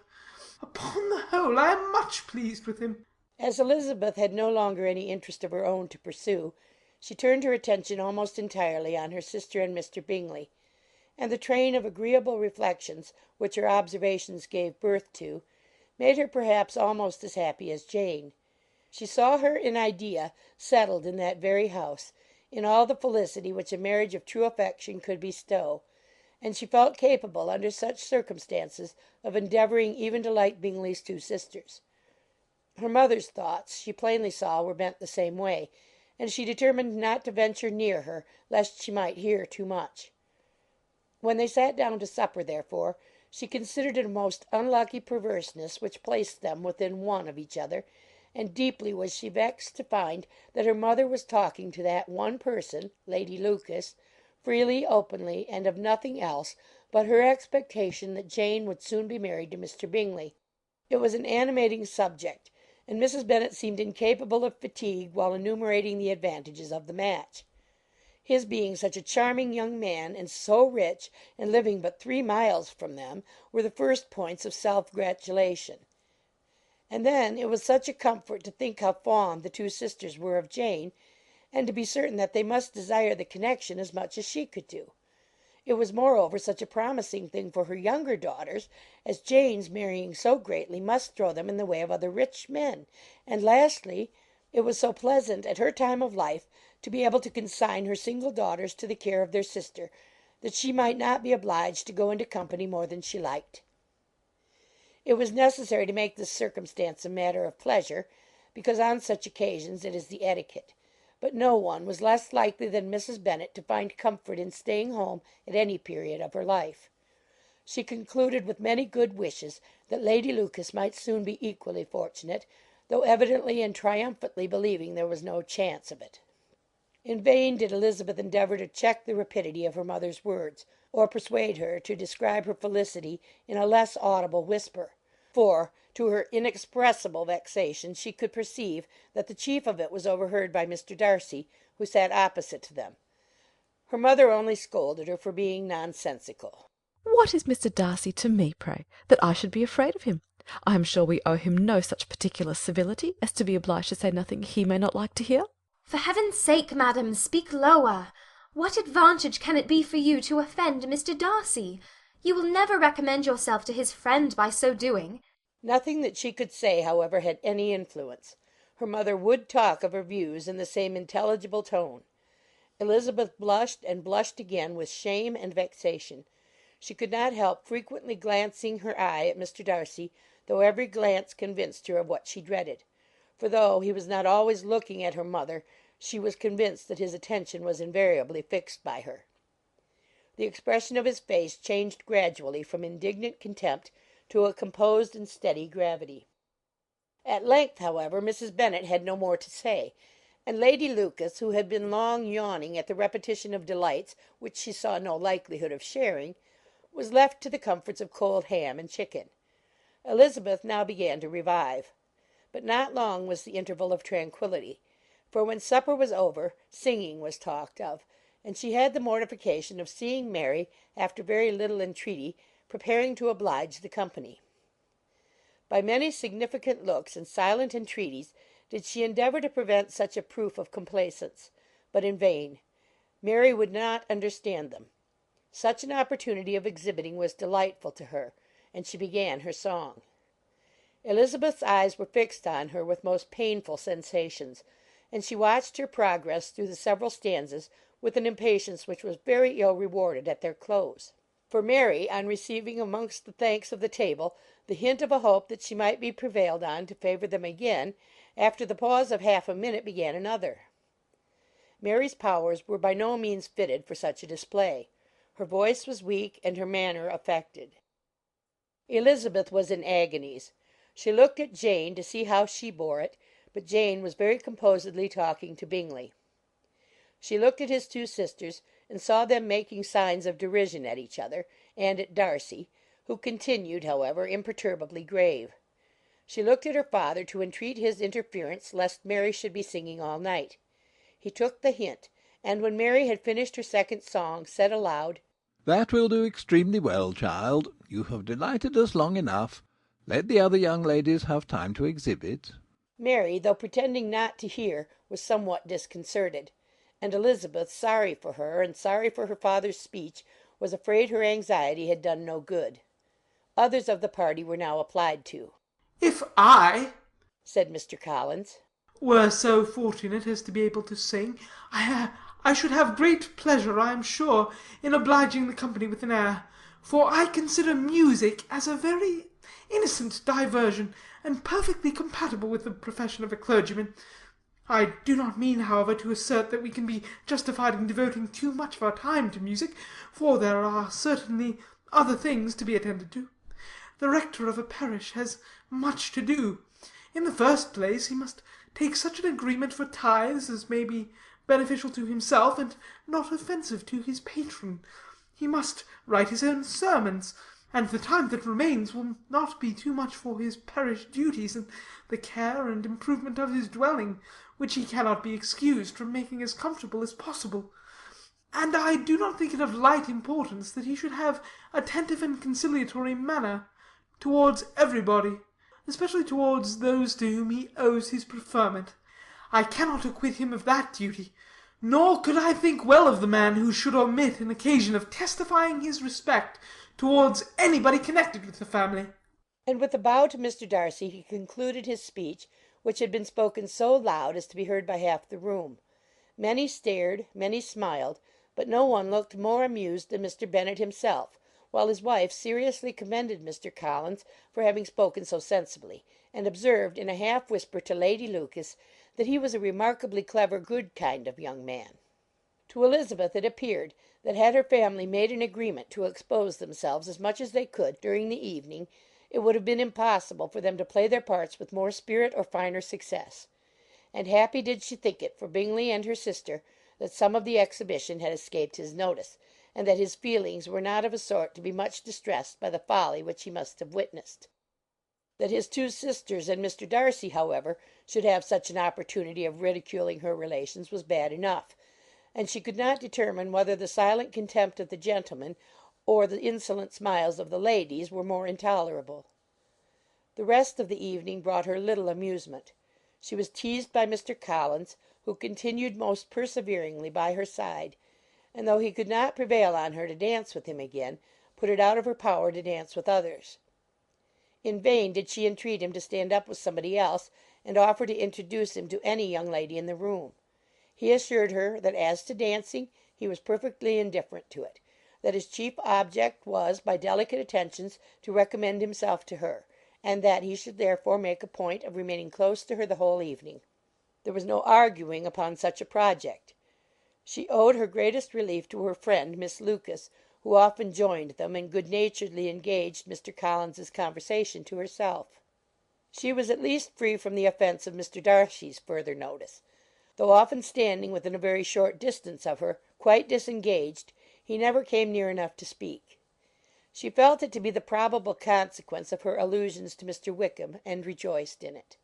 Upon the whole, I am much pleased with him." As Elizabeth had no longer any interest of her own to pursue, she turned her attention almost entirely on her sister and Mr. Bingley, and the train of agreeable reflections which her observations gave birth to, made her perhaps almost as happy as Jane. She saw her in idea settled in that very house, in all the felicity which a marriage of true affection could bestow, and she felt capable, under such circumstances, of endeavouring even to like Bingley's two sisters. Her mother's thoughts, she plainly saw, were bent the same way, and she determined not to venture near her, lest she might hear too much. When they sat down to supper, therefore, she considered it a most unlucky perverseness which placed them within one of each other, and deeply was she vexed to find that her mother was talking to that one person, Lady Lucas, freely, openly, and of nothing else but her expectation that Jane would soon be married to Mr. Bingley. It was an animating subject, and Mrs. Bennet seemed incapable of fatigue while enumerating the advantages of the match. His being such a charming young man, and so rich, and living but 3 miles from them, were the first points of self-gratulation. And then it was such a comfort to think how fond the two sisters were of Jane, and to be certain that they must desire the connection as much as she could do. It was moreover such a promising thing for her younger daughters, as Jane's marrying so greatly must throw them in the way of other rich men, and lastly, it was so pleasant at her time of life to be able to consign her single daughters to the care of their sister, that she might not be obliged to go into company more than she liked. It was necessary to make this circumstance a matter of pleasure, because on such occasions it is the etiquette, but no one was less likely than Mrs. Bennet to find comfort in staying home at any period of her life. She concluded with many good wishes that Lady Lucas might soon be equally fortunate, though evidently and triumphantly believing there was no chance of it. In vain did Elizabeth endeavour to check the rapidity of her mother's words, or persuade her to describe her felicity in a less audible whisper, for, to her inexpressible vexation, she could perceive that the chief of it was overheard by Mr. Darcy, who sat opposite to them. Her mother only scolded her for being nonsensical. "What is Mr. Darcy to me, pray, that I should be afraid of him? I am sure we owe him no such particular civility as to be obliged to say nothing he may not like to hear." For heaven's sake, madam, speak lower. What advantage can it be for you to offend Mr. Darcy? You will never recommend yourself to his friend by so doing. Nothing that she could say, however, had any influence. Her mother would talk of her views in the same intelligible tone. Elizabeth blushed and blushed again with shame and vexation. She could not help frequently glancing her eye at Mr. Darcy, though every glance convinced her of what she dreaded. For though he was not always looking at her mother, she was convinced that his attention was invariably fixed by her. The expression of his face changed gradually from indignant contempt to a composed and steady gravity. At length, however, Mrs. Bennet had no more to say, and Lady Lucas, who had been long yawning at the repetition of delights which she saw no likelihood of sharing, was left to the comforts of cold ham and chicken. Elizabeth now began to revive. But not long was the interval of tranquillity, for when supper was over, singing was talked of, and she had the mortification of seeing Mary, after very little entreaty, preparing to oblige the company. By many significant looks and silent entreaties did she endeavour to prevent such a proof of complaisance, but in vain. Mary would not understand them. Such an opportunity of exhibiting was delightful to her, and she began her song. Elizabeth's eyes were fixed on her with most painful sensations, and she watched her progress through the several stanzas with an impatience which was very ill rewarded at their close. For Mary, on receiving amongst the thanks of the table the hint of a hope that she might be prevailed on to favour them again, after the pause of half a minute began another. Mary's powers were by no means fitted for such a display. Her voice was weak, and her manner affected. Elizabeth was in agonies. She looked at Jane to see how she bore it, but Jane was very composedly talking to Bingley. She looked at his two sisters, and saw them making signs of derision at each other, and at Darcy, who continued, however, imperturbably grave. She looked at her father to entreat his interference lest Mary should be singing all night. He took the hint, and when Mary had finished her second song, said aloud, "That will do extremely well, child. You have delighted us long enough. Let the other young ladies have time to exhibit." Mary, though pretending not to hear, was somewhat disconcerted, and Elizabeth, sorry for her, and sorry for her father's speech, was afraid her anxiety had done no good. Others of the party were now applied to. "If I," said Mr. Collins, "were so fortunate as to be able to sing, I should have great pleasure, I am sure, in obliging the company with an air, for I consider music as a very innocent diversion, and perfectly compatible with the profession of a clergyman. I do not mean, however, to assert that we can be justified in devoting too much of our time to music, for there are certainly other things to be attended to. The rector of a parish has much to do. In the first place, he must take such an agreement for tithes as may be beneficial to himself and not offensive to his patron. He must write his own sermons, and the time that remains will not be too much for his parish duties and the care and improvement of his dwelling, which he cannot be excused from making as comfortable as possible. And I do not think it of light importance that he should have attentive and conciliatory manner towards everybody, especially towards those to whom he owes his preferment. I cannot acquit him of that duty, nor could I think well of the man who should omit an occasion of testifying his respect towards anybody connected with the family." And with a bow to Mr. Darcy he concluded his speech, which had been spoken so loud as to be heard by half the room. Many stared, many smiled, but no one looked more amused than Mr. Bennet himself, while his wife seriously commended Mr. Collins for having spoken so sensibly, and observed in a half whisper to Lady Lucas that he was a remarkably clever, good kind of young man. To Elizabeth it appeared that had her family made an agreement to expose themselves as much as they could during the evening, it would have been impossible for them to play their parts with more spirit or finer success. And happy did she think it for Bingley and her sister that some of the exhibition had escaped his notice, and that his feelings were not of a sort to be much distressed by the folly which he must have witnessed. That his two sisters and Mr. Darcy, however, should have such an opportunity of ridiculing her relations was bad enough, and she could not determine whether the silent contempt of the gentlemen or the insolent smiles of the ladies were more intolerable. The rest of the evening brought her little amusement. She was teased by Mr. Collins, who continued most perseveringly by her side, and though he could not prevail on her to dance with him again, put it out of her power to dance with others. In vain did she entreat him to stand up with somebody else, and offer to introduce him to any young lady in the room. He assured her that as to dancing he was perfectly indifferent to it, that his chief object was by delicate attentions to recommend himself to her, and that he should therefore make a point of remaining close to her the whole evening. There was no arguing upon such a project. She owed her greatest relief to her friend Miss Lucas, who often joined them, and good-naturedly engaged Mr. Collins's conversation to herself. She was at least free from the offence of Mr. Darcy's further notice. Though often standing within a very short distance of her, quite disengaged, he never came near enough to speak. She felt it to be the probable consequence of her allusions to Mr. Wickham, and rejoiced in it.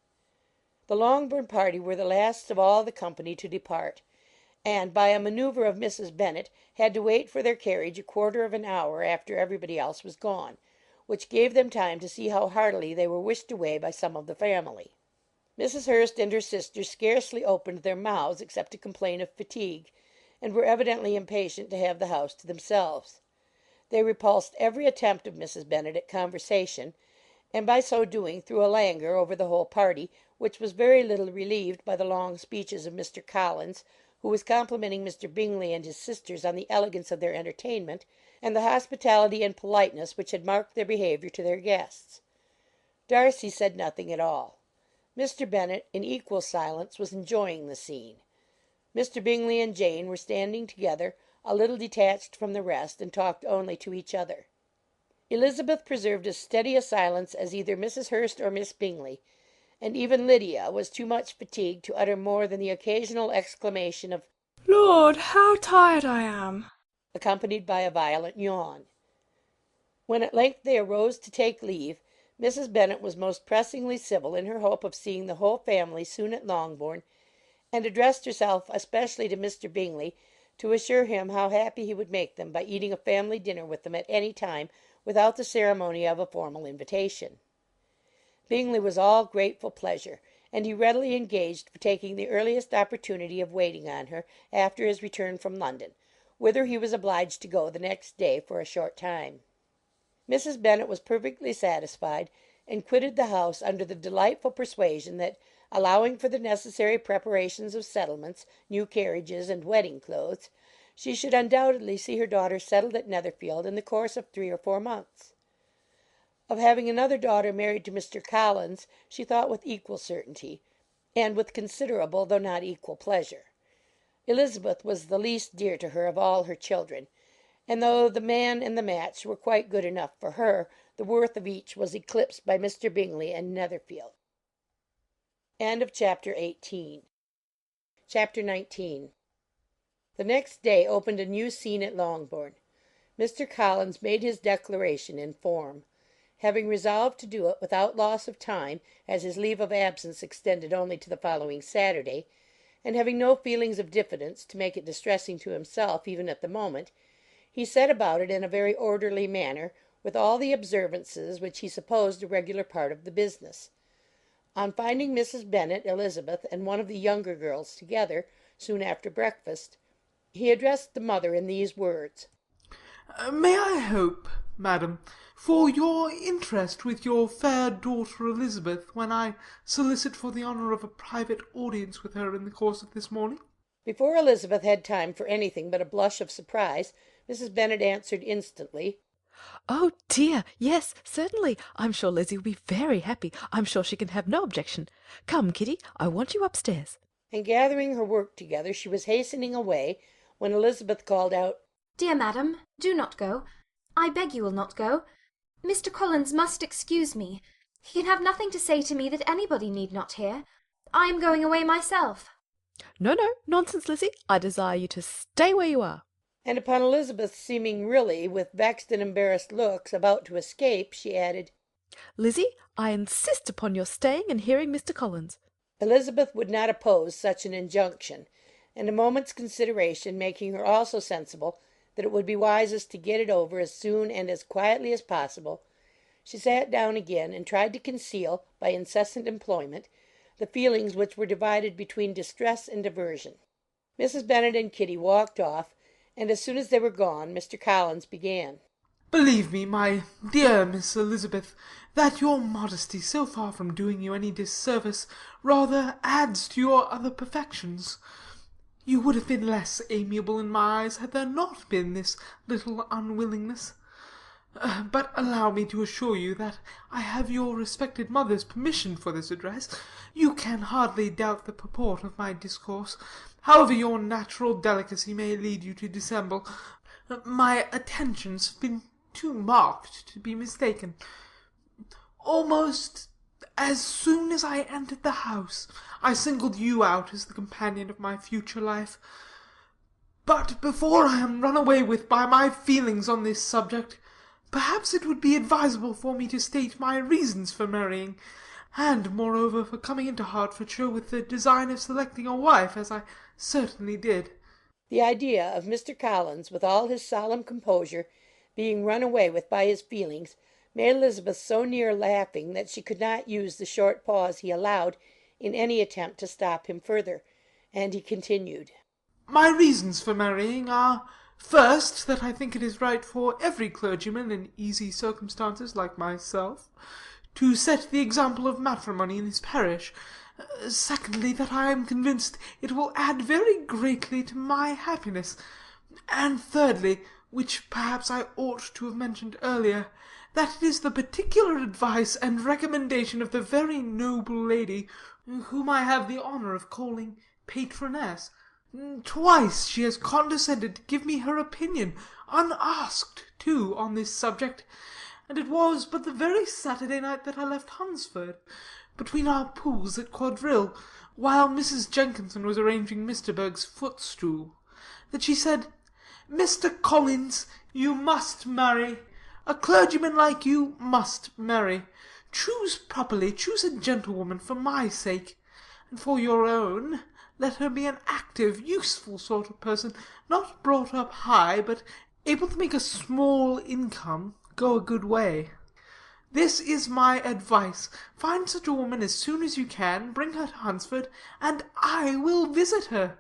The Longbourn party were the last of all the company to depart, and, by a manoeuvre of Mrs. Bennet, had to wait for their carriage a quarter of an hour after everybody else was gone, which gave them time to see how heartily they were wished away by some of the family. Mrs. Hurst and her sister scarcely opened their mouths except to complain of fatigue, and were evidently impatient to have the house to themselves. They repulsed every attempt of Mrs. Bennet at conversation, and by so doing threw a languor over the whole party, which was very little relieved by the long speeches of Mr. Collins, who was complimenting Mr. Bingley and his sisters on the elegance of their entertainment, and the hospitality and politeness which had marked their behaviour to their guests. Darcy said nothing at all. Mr. Bennet, in equal silence, was enjoying the scene. Mr. Bingley and Jane were standing together, a little detached from the rest, and talked only to each other. Elizabeth preserved as steady a silence as either Mrs. Hurst or Miss Bingley, and even Lydia was too much fatigued to utter more than the occasional exclamation of "Lord, how tired I am!" accompanied by a violent yawn. When at length they arose to take leave, Mrs. Bennet was most pressingly civil in her hope of seeing the whole family soon at Longbourn, and addressed herself especially to Mr. Bingley, to assure him how happy he would make them by eating a family dinner with them at any time without the ceremony of a formal invitation. Bingley was all grateful pleasure, and he readily engaged for taking the earliest opportunity of waiting on her after his return from London, whither he was obliged to go the next day for a short time. Mrs. Bennet was perfectly satisfied, and quitted the house under the delightful persuasion that, allowing for the necessary preparations of settlements, new carriages, and wedding clothes, she should undoubtedly see her daughter settled at Netherfield in the course of 3 or 4 months. Of having another daughter married to Mr. Collins she thought with equal certainty, and with considerable though not equal pleasure. Elizabeth was the least dear to her of all her children, and though the man and the match were quite good enough for her, the worth of each was eclipsed by Mr. Bingley and Netherfield. Chapter 19. The next day opened a new scene at Longbourn. Mr. Collins made his declaration in form. Having resolved to do it without loss of time, as his leave of absence extended only to the following Saturday, and having no feelings of diffidence to make it distressing to himself even at the moment, he set about it in a very orderly manner, with all the observances which he supposed a regular part of the business. On finding Mrs. Bennet, Elizabeth, and one of the younger girls together, soon after breakfast, he addressed the mother in these words: "May I hope, madam, for your interest with your fair daughter Elizabeth, when I solicit for the honour of a private audience with her in the course of this morning?" Before Elizabeth had time for anything but a blush of surprise, Mrs. Bennet answered instantly: "Oh dear, yes, certainly. I'm sure Lizzie will be very happy. I'm sure she can have no objection. Come, Kitty, I want you upstairs." And gathering her work together, she was hastening away, when Elizabeth called out: "Dear madam, do not go. I beg you will not go. Mr. Collins must excuse me. He can have nothing to say to me that anybody need not hear. I am going away myself." "No, no, nonsense, Lizzie. I desire you to stay where you are." And upon Elizabeth seeming really, with vexed and embarrassed looks, about to escape, she added: "Lizzie, I insist upon your staying and hearing Mr. Collins." Elizabeth would not oppose such an injunction, and a moment's consideration making her also sensible that it would be wisest to get it over as soon and as quietly as possible, she sat down again, and tried to conceal, by incessant employment, the feelings which were divided between distress and aversion. Mrs. Bennet and Kitty walked off, and as soon as they were gone, Mr. Collins began: "Believe me, my dear Miss Elizabeth, that your modesty, so far from doing you any disservice, rather adds to your other perfections. You would have been less amiable in my eyes had there not been this little unwillingness. But allow me to assure you that I have your respected mother's permission for this address. You can hardly doubt the purport of my discourse, however your natural delicacy may lead you to dissemble. My attentions have been too marked to be mistaken. Almost as soon as I entered the house, I singled you out as the companion of my future life. But before I am run away with by my feelings on this subject, perhaps it would be advisable for me to state my reasons for marrying, and, moreover, for coming into Hertfordshire with the design of selecting a wife, as I certainly did." The idea of Mr. Collins, with all his solemn composure, being run away with by his feelings, made Elizabeth so near laughing that she could not use the short pause he allowed in any attempt to stop him further, and he continued: "My reasons for marrying are, first, that I think it is right for every clergyman in easy circumstances like myself to set the example of matrimony in his parish. Secondly, that I am convinced it will add very greatly to my happiness. And thirdly, which perhaps I ought to have mentioned earlier, that it is the particular advice and recommendation of the very noble lady whom I have the honour of calling patroness. Twice she has condescended to give me her opinion, unasked too, on this subject, and it was but the very Saturday night that I left Hunsford, between our pools at quadrille, while Mrs. Jenkinson was arranging Mr. Berg's footstool, that she said, 'Mr. Collins, you must marry. A clergyman like you must marry. Choose properly, choose a gentlewoman for my sake, and for your own, let her be an active, useful sort of person, not brought up high, but able to make a small income go a good way. This is my advice. Find such a woman as soon as you can, bring her to Hunsford, and I will visit her.'"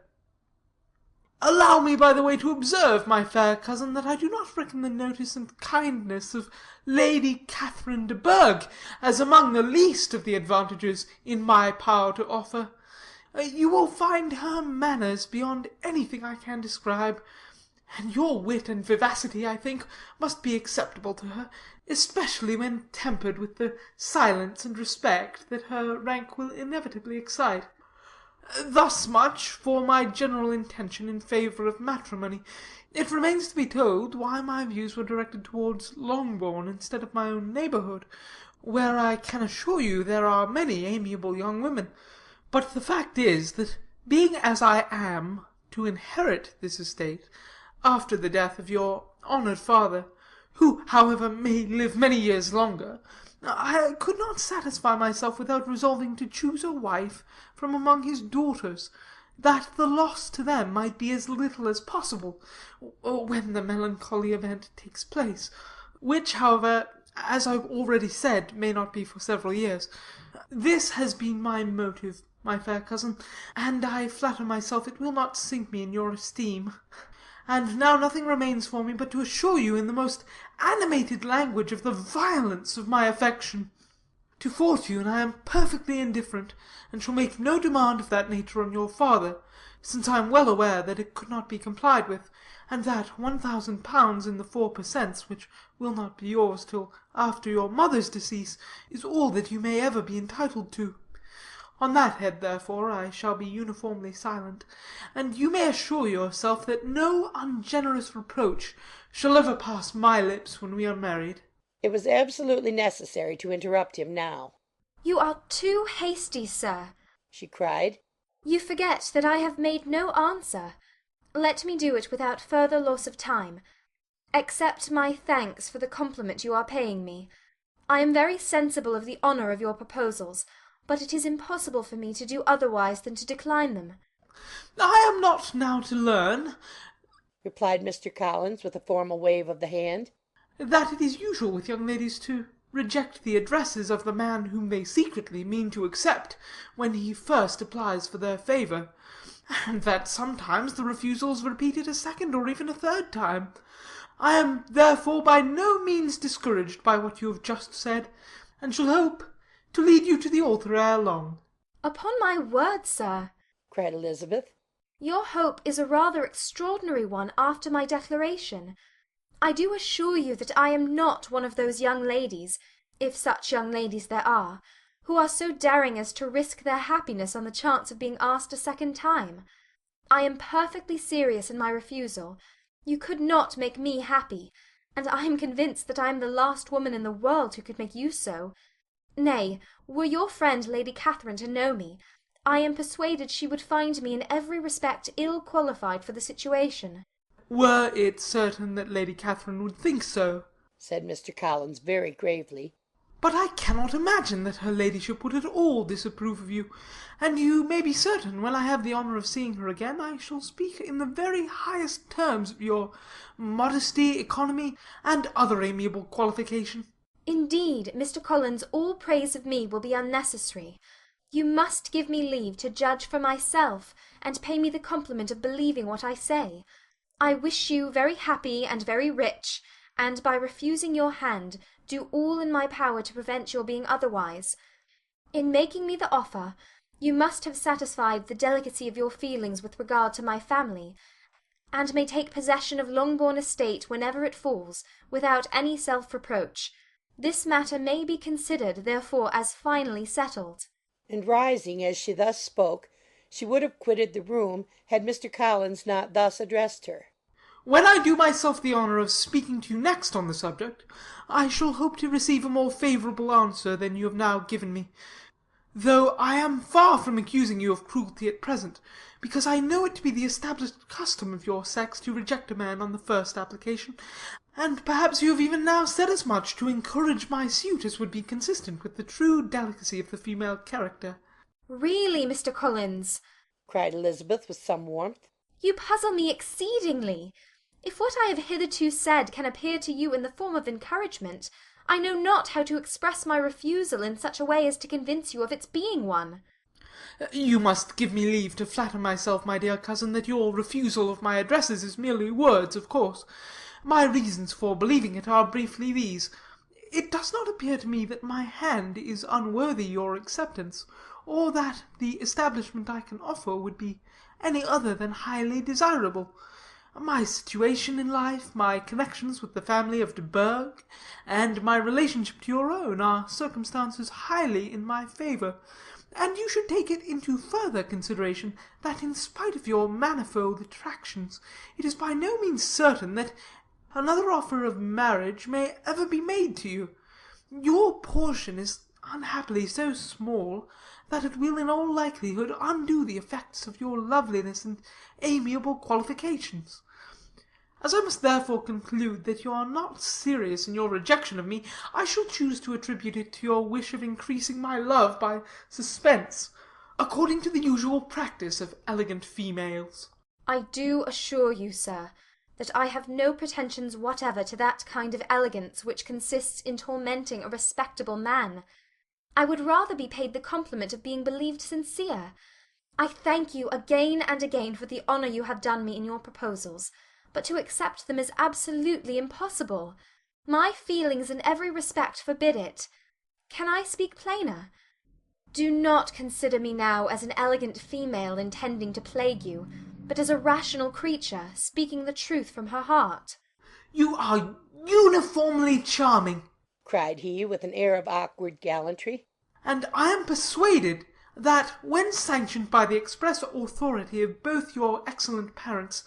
Allow me, by the way, to observe, my fair cousin, that I do not reckon the notice and kindness of Lady Catherine de Bourgh as among the least of the advantages in my power to offer. You will find her manners beyond anything I can describe, and your wit and vivacity, I think, must be acceptable to her, especially when tempered with the silence and respect that her rank will inevitably excite. Thus much for my general intention in favour of matrimony. It remains to be told why my views were directed towards Longbourn instead of my own neighbourhood, where I can assure you there are many amiable young women. But the fact is, that being as I am to inherit this estate, after the death of your honoured father, who, however, may live many years longer, I could not satisfy myself without resolving to choose a wife from among his daughters, that the loss to them might be as little as possible, when the melancholy event takes place, which, however, as I've already said, may not be for several years. This has been my motive, my fair cousin, and I flatter myself it will not sink me in your esteem. And now nothing remains for me but to assure you in the most animated language of the violence of my affection. To fortune I am perfectly indifferent, and shall make no demand of that nature on your father, since I am well aware that it could not be complied with, and that £1,000 in the 4 per cents, which will not be yours till after your mother's decease, is all that you may ever be entitled to. On that head, therefore, I shall be uniformly silent, and you may assure yourself that no ungenerous reproach shall ever pass my lips when we are married. It was absolutely necessary to interrupt him now. You are too hasty, sir, she cried. You forget that I have made no answer. Let me do it without further loss of time. Accept my thanks for the compliment you are paying me. I am very sensible of the honour of your proposals, but it is impossible for me to do otherwise than to decline them. I am not now to learn, replied Mr. Collins, with a formal wave of the hand, that it is usual with young ladies to reject the addresses of the man whom they secretly mean to accept, when he first applies for their favour, and that sometimes the refusal is repeated a second or even a third time. I am therefore by no means discouraged by what you have just said, and shall hope to lead you to the altar ere long. Upon my word, sir, cried Elizabeth, your hope is a rather extraordinary one after my declaration. I do assure you that I am not one of those young ladies, if such young ladies there are, who are so daring as to risk their happiness on the chance of being asked a second time. I am perfectly serious in my refusal. You could not make me happy, and I am convinced that I am the last woman in the world who could make you so. Nay, were your friend Lady Catherine to know me, I am persuaded she would find me in every respect ill qualified for the situation. Were it certain that Lady Catherine would think so, said Mr. Collins very gravely. But I cannot imagine that her ladyship would at all disapprove of you, and you may be certain, when I have the honour of seeing her again, I shall speak in the very highest terms of your modesty, economy, and other amiable qualification. Indeed, Mr. Collins, all praise of me will be unnecessary. You must give me leave to judge for myself, and pay me the compliment of believing what I say. I wish you very happy and very rich, and by refusing your hand, do all in my power to prevent your being otherwise. In making me the offer, you must have satisfied the delicacy of your feelings with regard to my family, and may take possession of Longbourn estate whenever it falls, without any self-reproach. This matter may be considered, therefore, as finally settled. And rising as she thus spoke, she would have quitted the room, had Mr. Collins not thus addressed her. When I do myself the honour of speaking to you next on the subject, I shall hope to receive a more favourable answer than you have now given me, though I am far from accusing you of cruelty at present, because I know it to be the established custom of your sex to reject a man on the first application, and perhaps you have even now said as much to encourage my suit as would be consistent with the true delicacy of the female character. Really, Mr. Collins, cried Elizabeth with some warmth, you puzzle me exceedingly. If what I have hitherto said can appear to you in the form of encouragement, I know not how to express my refusal in such a way as to convince you of its being one. You must give me leave to flatter myself, my dear cousin, that your refusal of my addresses is merely words, of course. My reasons for believing it are briefly these. It does not appear to me that my hand is unworthy your acceptance, or that the establishment I can offer would be any other than highly desirable. My situation in life, my connections with the family of de Bourgh, and my relationship to your own, are circumstances highly in my favour, and you should take it into further consideration that in spite of your manifold attractions, it is by no means certain that another offer of marriage may ever be made to you. Your portion is unhappily so small that it will in all likelihood undo the effects of your loveliness and amiable qualifications. As I must therefore conclude that you are not serious in your rejection of me, I shall choose to attribute it to your wish of increasing my love by suspense, according to the usual practice of elegant females. I do assure you, sir, that I have no pretensions whatever to that kind of elegance which consists in tormenting a respectable man. I would rather be paid the compliment of being believed sincere. I thank you again and again for the honour you have done me in your proposals, but to accept them is absolutely impossible. My feelings in every respect forbid it. Can I speak plainer? Do not consider me now as an elegant female intending to plague you, but as a rational creature speaking the truth from her heart. You are uniformly charming, cried he, with an air of awkward gallantry. And I am persuaded that, when sanctioned by the express authority of both your excellent parents,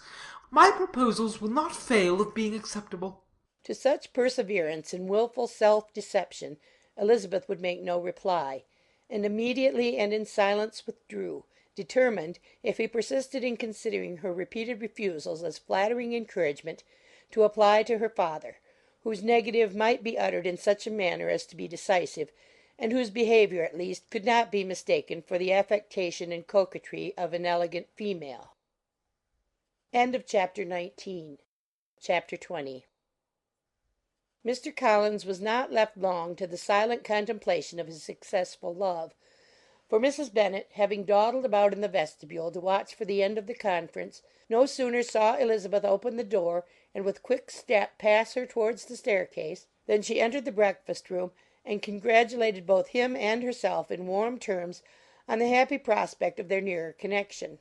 my proposals will not fail of being acceptable. To such perseverance in wilful self-deception Elizabeth would make no reply, and immediately and in silence withdrew, determined, if he persisted in considering her repeated refusals as flattering encouragement, to apply to her father, whose negative might be uttered in such a manner as to be decisive, and whose behaviour at least could not be mistaken for the affectation and coquetry of an elegant female. Chapter 20. Mr. Collins was not left long to the silent contemplation of his successful love, for Mrs. Bennet, having dawdled about in the vestibule to watch for the end of the conference, no sooner saw Elizabeth open the door and with quick step pass her towards the staircase, than she entered the breakfast-room and congratulated both him and herself in warm terms on the happy prospect of their nearer connection.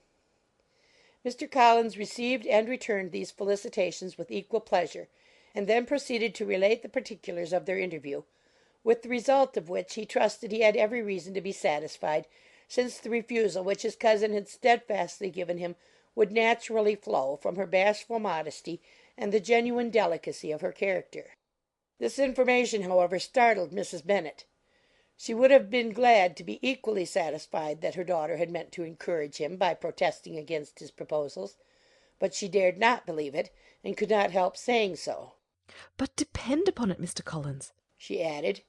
Mr. Collins received and returned these felicitations with equal pleasure, and then proceeded to relate the particulars of their interview, with the result of which he trusted he had every reason to be satisfied, since the refusal which his cousin had steadfastly given him would naturally flow from her bashful modesty and the genuine delicacy of her character. This information, however, startled Mrs. Bennet. She would have been glad to be equally satisfied that her daughter had meant to encourage him by protesting against his proposals, but she dared not believe it, and could not help saying so. "But depend upon it, Mr. Collins," she added,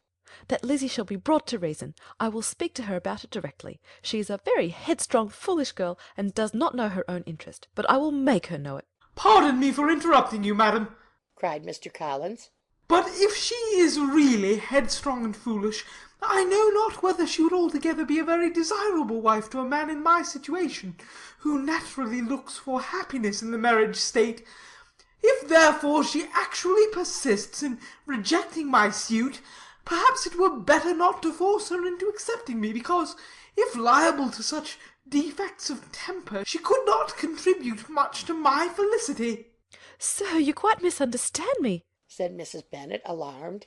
"that Lizzie shall be brought to reason. I will speak to her about it directly. She is a very headstrong, foolish girl, and does not know her own interest, but I will make her know it." "Pardon me for interrupting you, madam," cried Mr. Collins, "but if she is really headstrong and foolish, I know not whether she would altogether be a very desirable wife to a man in my situation, who naturally looks for happiness in the marriage state. If, therefore, she actually persists in rejecting my suit, perhaps it were better not to force her into accepting me, because, if liable to such defects of temper, she could not contribute much to my felicity." "Sir, you quite misunderstand me," said Mrs. Bennet, alarmed.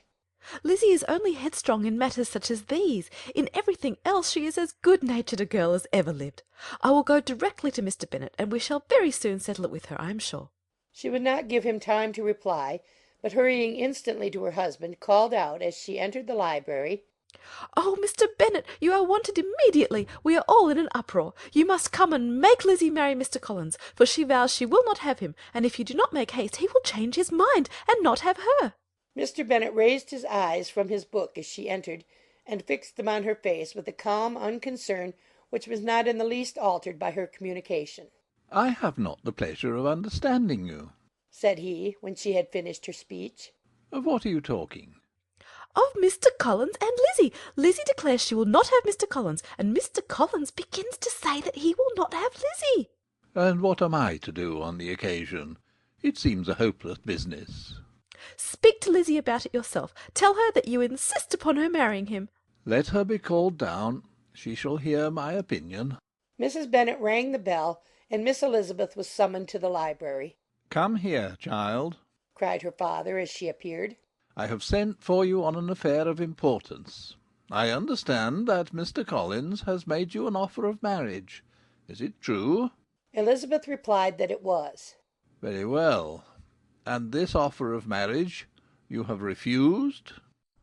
"Lizzie is only headstrong in matters such as these. In everything else she is as good-natured a girl as ever lived. I will go directly to Mr. Bennet, and we shall very soon settle it with her, I am sure." She would not give him time to reply, but hurrying instantly to her husband, called out as she entered the library, "Oh, Mr. Bennet, you are wanted immediately. We are all in an uproar. You must come and make Lizzie marry Mr. Collins, for she vows she will not have him, and if you do not make haste he will change his mind, and not have her." Mr. Bennet raised his eyes from his book as she entered, and fixed them on her face with a calm unconcern which was not in the least altered by her communication. "I have not the pleasure of understanding you," said he, when she had finished her speech. "Of what are you talking?" Of Mr. Collins and Lizzie. Lizzie declares she will not have Mr. Collins, and Mr. Collins begins to say that he will not have Lizzie. And what am I to do on the occasion? It seems a hopeless business. Speak to Lizzie about it yourself. Tell her that you insist upon her marrying him. Let her be called down. She shall hear my opinion. Mrs. Bennet rang the bell, and Miss Elizabeth was summoned to the library. Come here, child, cried her father as she appeared. I have sent for you on an affair of importance. I understand that Mr. Collins has made you an offer of marriage. Is it true? Elizabeth replied that it was. Very well. And this offer of marriage you have refused?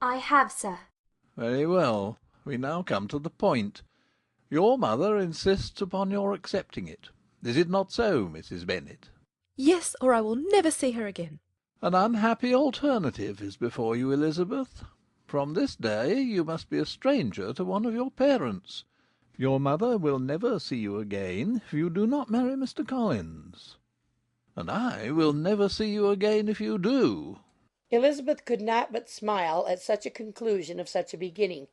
I have, sir. Very well. We now come to the point. Your mother insists upon your accepting it. Is it not so, Mrs. Bennet? Yes, or I will never see her again. An unhappy alternative is before you, Elizabeth. From this day you must be a stranger to one of your parents. Your mother will never see you again if you do not marry Mr. Collins. And I will never see you again if you do. Elizabeth could not but smile at such a conclusion of such a beginning.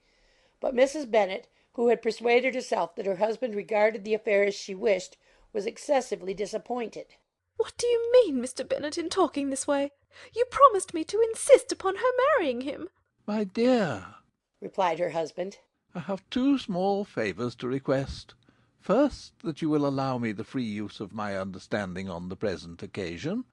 But Mrs. Bennet, who had persuaded herself that her husband regarded the affair as she wished, was excessively disappointed. What do you mean, Mr. Bennet, in talking this way? You promised me to insist upon her marrying him. My dear, replied her husband, I have two small favours to request. First, that you will allow me the free use of my understanding on the present occasion,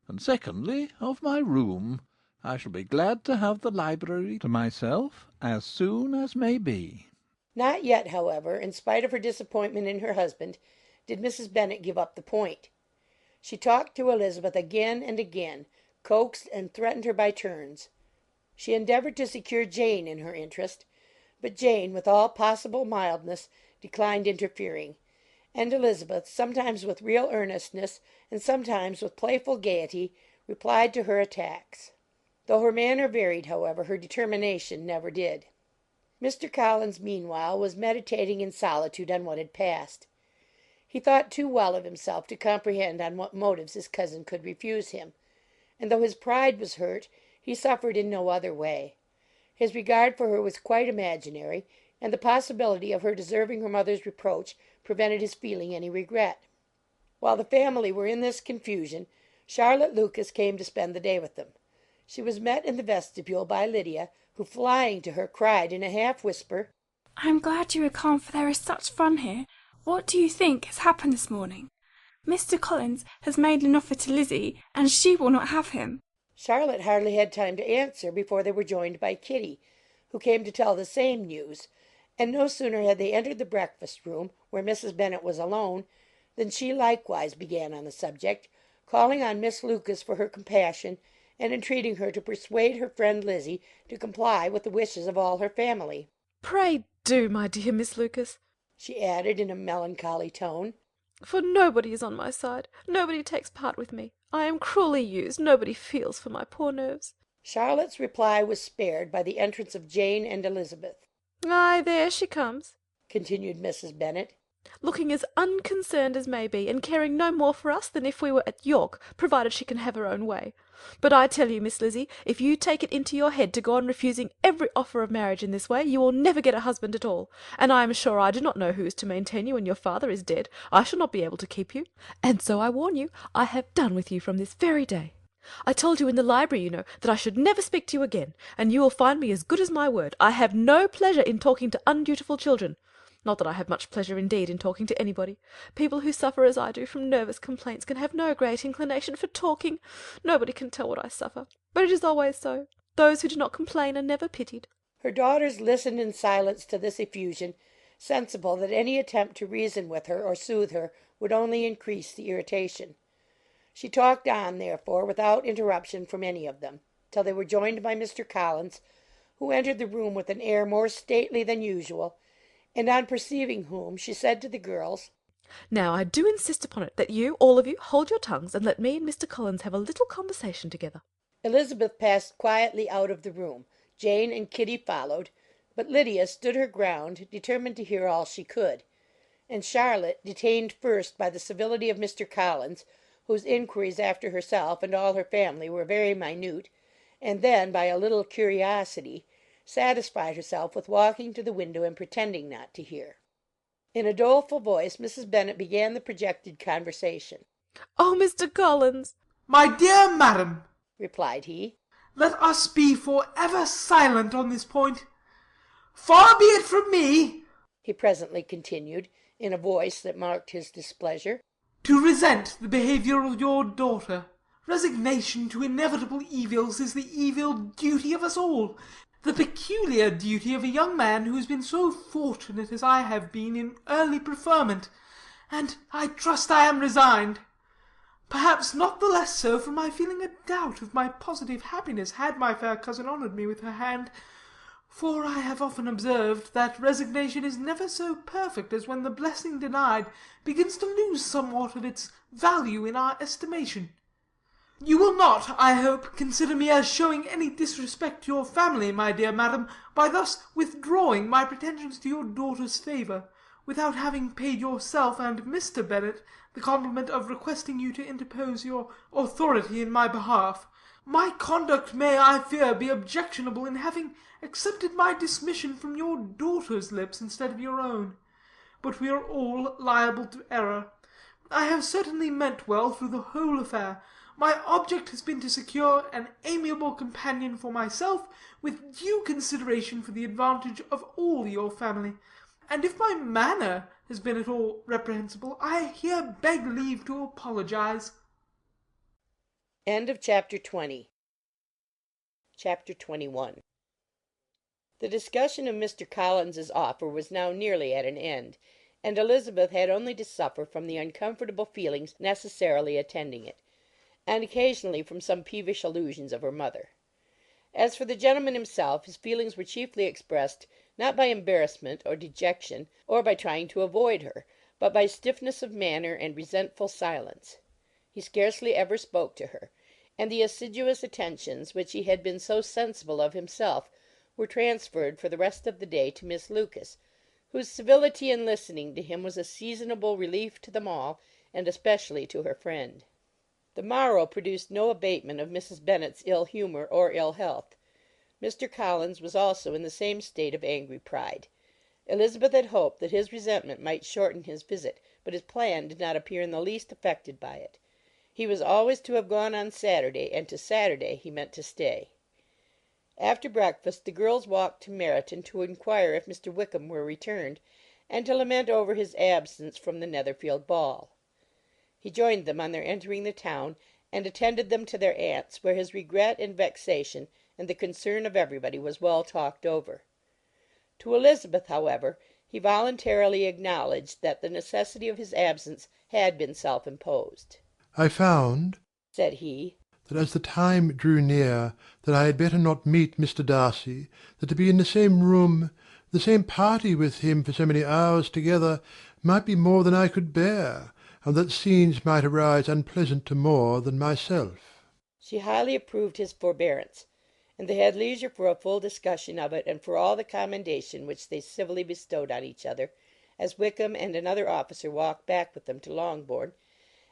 and secondly, of my room. I shall be glad to have the library to myself as soon as may be. Not yet, however, in spite of her disappointment in her husband, did Mrs. Bennet give up the point. She talked to Elizabeth again and again, coaxed and threatened her by turns. She endeavoured to secure Jane in her interest, but Jane, with all possible mildness, declined interfering, and Elizabeth, sometimes with real earnestness, and sometimes with playful gaiety, replied to her attacks. Though her manner varied, however, her determination never did. Mr. Collins, meanwhile, was meditating in solitude on what had passed. He thought too well of himself to comprehend on what motives his cousin could refuse him, and though his pride was hurt, he suffered in no other way. His regard for her was quite imaginary, and the possibility of her deserving her mother's reproach prevented his feeling any regret. While the family were in this confusion, Charlotte Lucas came to spend the day with them. She was met in the vestibule by Lydia, who, flying to her, cried in a half-whisper, "I am glad you are calm, for there is such fun here. What do you think has happened this morning? Mr. Collins has made an offer to Lizzie, and she will not have him." Charlotte hardly had time to answer before they were joined by Kitty, who came to tell the same news, and no sooner had they entered the breakfast-room, where Mrs. Bennet was alone, than she likewise began on the subject, calling on Miss Lucas for her compassion, and entreating her to persuade her friend Lizzie to comply with the wishes of all her family. Pray do, my dear Miss Lucas, she added in a melancholy tone, for nobody is on my side. Nobody takes part with me. I am cruelly used. Nobody feels for my poor nerves. Charlotte's reply was spared by the entrance of Jane and Elizabeth. Aye, there she comes, continued Mrs. Bennet, looking as unconcerned as may be, and caring no more for us than if we were at York, provided she can have her own way. But I tell you, Miss Lizzie, if you take it into your head to go on refusing every offer of marriage in this way, you will never get a husband at all, and I am sure I do not know who is to maintain you when your father is dead. I shall not be able to keep you, and so I warn you, I have done with you from this very day. I told you in the library, you know, that I should never speak to you again, and you will find me as good as my word. I have no pleasure in talking to undutiful children. Not that I have much pleasure indeed in talking to anybody. People who suffer as I do from nervous complaints can have no great inclination for talking. Nobody can tell what I suffer. But it is always so. Those who do not complain are never pitied. Her daughters listened in silence to this effusion, sensible that any attempt to reason with her or soothe her would only increase the irritation. She talked on, therefore, without interruption from any of them, till they were joined by Mr. Collins, who entered the room with an air more stately than usual, and on perceiving whom, she said to the girls, "Now I do insist upon it that you, all of you, hold your tongues, and let me and Mr. Collins have a little conversation together." Elizabeth passed quietly out of the room. Jane and Kitty followed, but Lydia stood her ground, determined to hear all she could, and Charlotte, detained first by the civility of Mr. Collins, whose inquiries after herself and all her family were very minute, and then by a little curiosity, satisfied herself with walking to the window and pretending not to hear. In a doleful voice Mrs. Bennet began the projected conversation. "Oh, Mr. Collins!" "My dear madam," replied he, "let us be for ever silent on this point. Far be it from me," he presently continued, in a voice that marked his displeasure, "to resent the behaviour of your daughter. Resignation to inevitable evils is the evil duty of us all, the peculiar duty of a young man who has been so fortunate as I have been in early preferment, and I trust I am resigned. Perhaps not the less so from my feeling a doubt of my positive happiness had my fair cousin honoured me with her hand, for I have often observed that resignation is never so perfect as when the blessing denied begins to lose somewhat of its value in our estimation. You will not, I hope, consider me as showing any disrespect to your family, my dear madam, by thus withdrawing my pretensions to your daughter's favour, without having paid yourself and Mr. Bennet the compliment of requesting you to interpose your authority in my behalf. My conduct may, I fear, be objectionable in having accepted my dismission from your daughter's lips instead of your own. But we are all liable to error. I have certainly meant well through the whole affair. My object has been to secure an amiable companion for myself, with due consideration for the advantage of all your family. And if my manner has been at all reprehensible, I here beg leave to apologize." Chapter 20. Chapter 21. The discussion of Mr. Collins's offer was now nearly at an end, and Elizabeth had only to suffer from the uncomfortable feelings necessarily attending it, and occasionally from some peevish allusions of her mother. As for the gentleman himself, his feelings were chiefly expressed, not by embarrassment or dejection, or by trying to avoid her, but by stiffness of manner and resentful silence. He scarcely ever spoke to her, and the assiduous attentions which he had been so sensible of himself were transferred for the rest of the day to Miss Lucas, whose civility in listening to him was a seasonable relief to them all, and especially to her friend. The morrow produced no abatement of Mrs. Bennet's ill humour or ill health. Mr. Collins was also in the same state of angry pride. Elizabeth had hoped that his resentment might shorten his visit, but his plan did not appear in the least affected by it. He was always to have gone on Saturday, and to Saturday he meant to stay. After breakfast the girls walked to Meryton to inquire if Mr. Wickham were returned, and to lament over his absence from the Netherfield ball. He joined them on their entering the town, and attended them to their aunt's, where his regret and vexation, and the concern of everybody, was well talked over. To Elizabeth, however, he voluntarily acknowledged that the necessity of his absence had been self-imposed. "I found," said he, "that as the time drew near that I had better not meet Mr. Darcy, that to be in the same room, the same party with him for so many hours together, might be more than I could bear, and that scenes might arise unpleasant to more than myself." She highly approved his forbearance, and they had leisure for a full discussion of it, and for all the commendation which they civilly bestowed on each other, as Wickham and another officer walked back with them to Longbourn,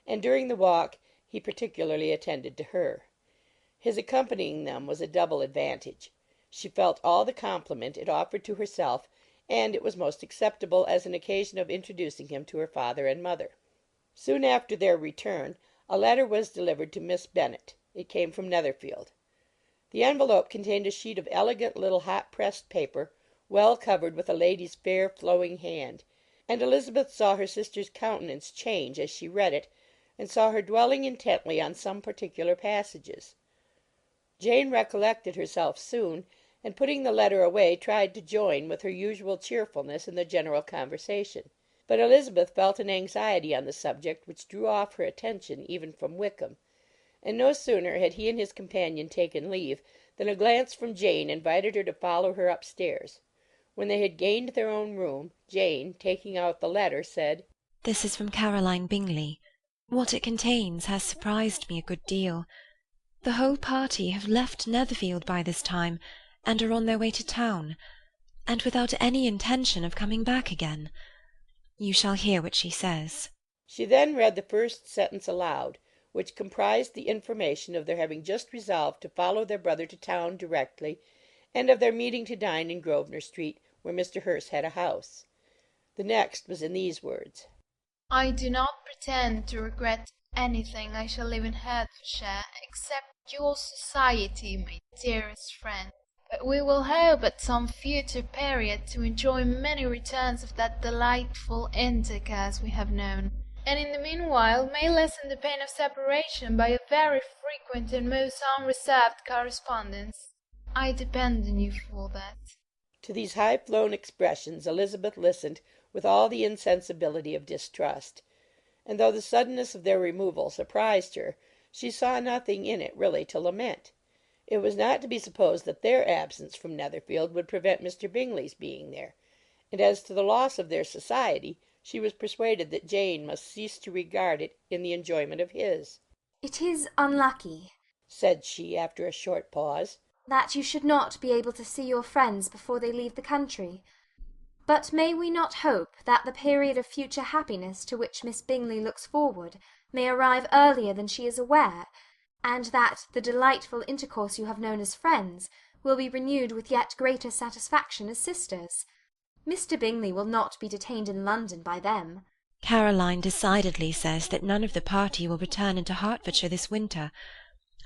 and during the walk he particularly attended to her. His accompanying them was a double advantage. She felt all the compliment it offered to herself, and it was most acceptable as an occasion of introducing him to her father and mother. Soon after their return a letter was delivered to Miss Bennet. It came from Netherfield. The envelope contained a sheet of elegant little hot-pressed paper, well covered with a lady's fair flowing hand, and Elizabeth saw her sister's countenance change as she read it, and saw her dwelling intently on some particular passages. Jane recollected herself soon, and putting the letter away tried to join with her usual cheerfulness in the general conversation. But Elizabeth felt an anxiety on the subject which drew off her attention even from Wickham, and no sooner had he and his companion taken leave than a glance from Jane invited her to follow her upstairs. When they had gained their own room, Jane, taking out the letter, said, "This is from Caroline Bingley. What it contains has surprised me a good deal. The whole party have left Netherfield by this time, and are on their way to town, and without any intention of coming back again. You shall hear what she says." She then read the first sentence aloud, which comprised the information of their having just resolved to follow their brother to town directly, and of their meeting to dine in Grosvenor Street, where Mr. Hurst had a house. The next was in these words: I do not pretend to regret anything I shall live in Hertfordshire, except your society, my dearest friend. But we will hope at some future period to enjoy many returns of that delightful intercourse we have known, and in the meanwhile may lessen the pain of separation by a very frequent and most unreserved correspondence. I depend on you for that. To these high-flown expressions Elizabeth listened with all the insensibility of distrust, and though the suddenness of their removal surprised her, she saw nothing in it really to lament. It was not to be supposed that their absence from Netherfield would prevent Mr. Bingley's being there, and as to the loss of their society, she was persuaded that Jane must cease to regard it in the enjoyment of his. "It is unlucky," said she, after a short pause, "that you should not be able to see your friends before they leave the country. But may we not hope that the period of future happiness to which Miss Bingley looks forward may arrive earlier than she is aware, and that the delightful intercourse you have known as friends will be renewed with yet greater satisfaction as sisters? Mr. Bingley will not be detained in London by them." Caroline decidedly says that none of the party will return into Hertfordshire this winter.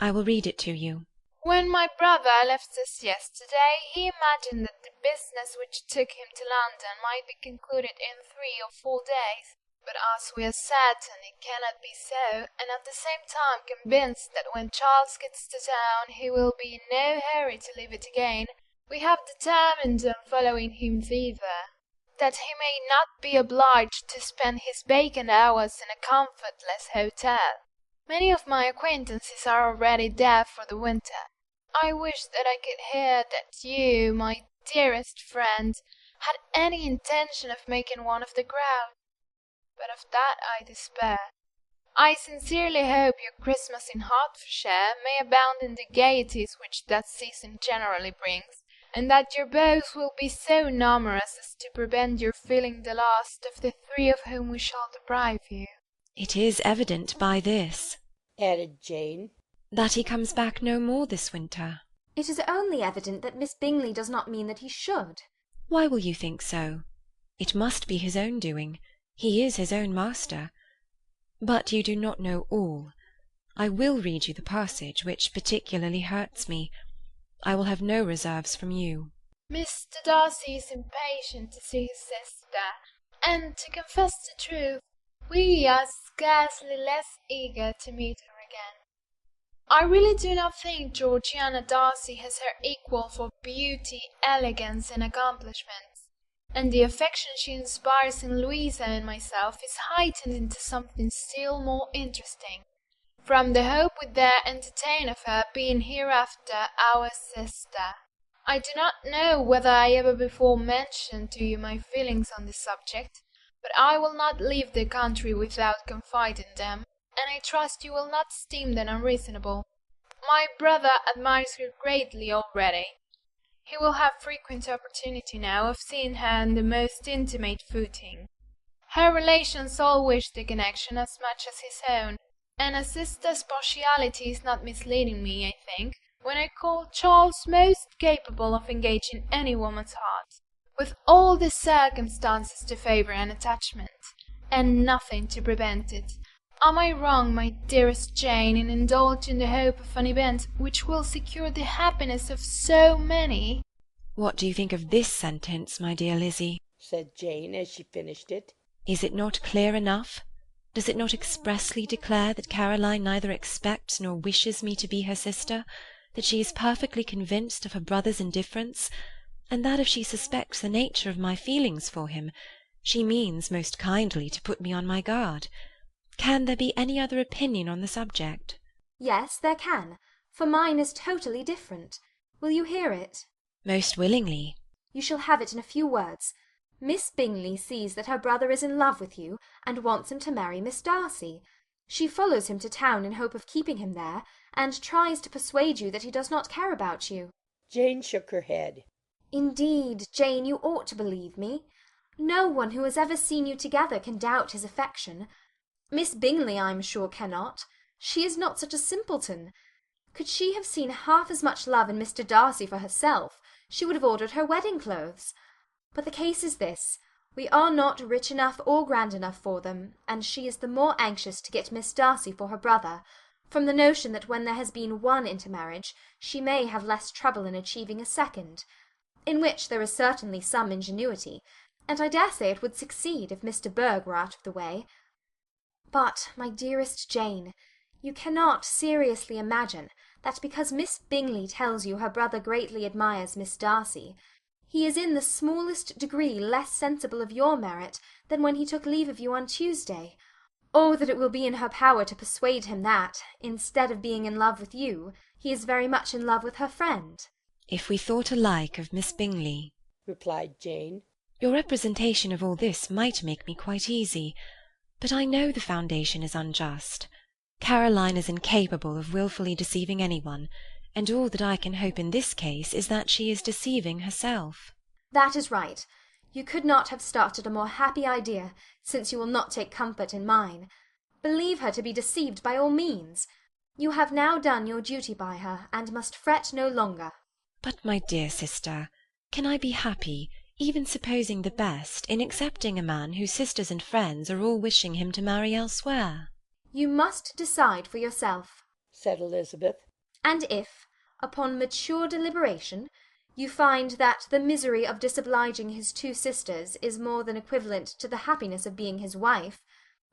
I will read it to you. When my brother left us yesterday, he imagined that the business which took him to London might be concluded in 3 or 4 days. But as we are certain it cannot be so, and at the same time convinced that when Charles gets to town he will be in no hurry to leave it again, we have determined on following him thither, that he may not be obliged to spend his vacant hours in a comfortless hotel. Many of my acquaintances are already there for the winter. I wish that I could hear that you, my dearest friend, had any intention of making one of the crowd, but of that I despair. I sincerely hope your Christmas in Hertfordshire may abound in the gaieties which that season generally brings, and that your beaux will be so numerous as to prevent your feeling the last of the 3 of whom we shall deprive you. It is evident by this, added Jane, that he comes back no more this winter. It is only evident that Miss Bingley does not mean that he should. Why will you think so? It must be his own doing. He is his own master. But you do not know all. I will read you the passage which particularly hurts me. I will have no reserves from you. Mr. Darcy is impatient to see his sister, and, to confess the truth, we are scarcely less eager to meet her again. I really do not think Georgiana Darcy has her equal for beauty, elegance, and accomplishments, and the affection she inspires in Louisa and myself is heightened into something still more interesting, from the hope we dare entertain of her being hereafter our sister. I do not know whether I ever before mentioned to you my feelings on this subject, but I will not leave the country without confiding them, and I trust you will not esteem them unreasonable. My brother admires her greatly already. He will have frequent opportunity now of seeing her on the most intimate footing. Her relations all wish the connection as much as his own, and a sister's partiality is not misleading me, I think, when I call Charles most capable of engaging any woman's heart, with all the circumstances to favour an attachment, and nothing to prevent it. Am I wrong, my dearest Jane, in indulging the hope of an event which will secure the happiness of so many? What do you think of this sentence, my dear Lizzie? said Jane, as she finished it. Is it not clear enough? Does it not expressly declare that Caroline neither expects nor wishes me to be her sister, that she is perfectly convinced of her brother's indifference, and that if she suspects the nature of my feelings for him, she means most kindly to put me on my guard? Can there be any other opinion on the subject? Yes, there can, for mine is totally different. Will you hear it? Most willingly. You shall have it in a few words. Miss Bingley sees that her brother is in love with you, and wants him to marry Miss Darcy. She follows him to town in hope of keeping him there, and tries to persuade you that he does not care about you. Jane shook her head. Indeed, Jane, you ought to believe me. No one who has ever seen you together can doubt his affection. Miss Bingley, I am sure, cannot. She is not such a simpleton. Could she have seen half as much love in Mr. Darcy for herself, She would have ordered her wedding clothes. But the case is this. We are not rich enough or grand enough for them, and she is the more anxious to get Miss Darcy for her brother, from the notion that when there has been one intermarriage, she may have less trouble in achieving a second, in which there is certainly some ingenuity, and I dare say it would succeed if Mr. Berg were out of the way. But, my dearest Jane, you cannot seriously imagine that because Miss Bingley tells you her brother greatly admires Miss Darcy, he is in the smallest degree less sensible of your merit than when he took leave of you on Tuesday, or that it will be in her power to persuade him that, instead of being in love with you, he is very much in love with her friend. If we thought alike of Miss Bingley, replied Jane, your representation of all this might make me quite easy, but I know the foundation is unjust. Caroline is incapable of wilfully deceiving anyone, and all that I can hope in this case is that she is deceiving herself. That is right. You could not have started a more happy idea, since you will not take comfort in mine. Believe her to be deceived by all means. You have now done your duty by her, and must fret no longer. But, my dear sister, can I be happy, even supposing the best, in accepting a man whose sisters and friends are all wishing him to marry elsewhere? You must decide for yourself, said Elizabeth. And if, upon mature deliberation, you find that the misery of disobliging his two sisters is more than equivalent to the happiness of being his wife,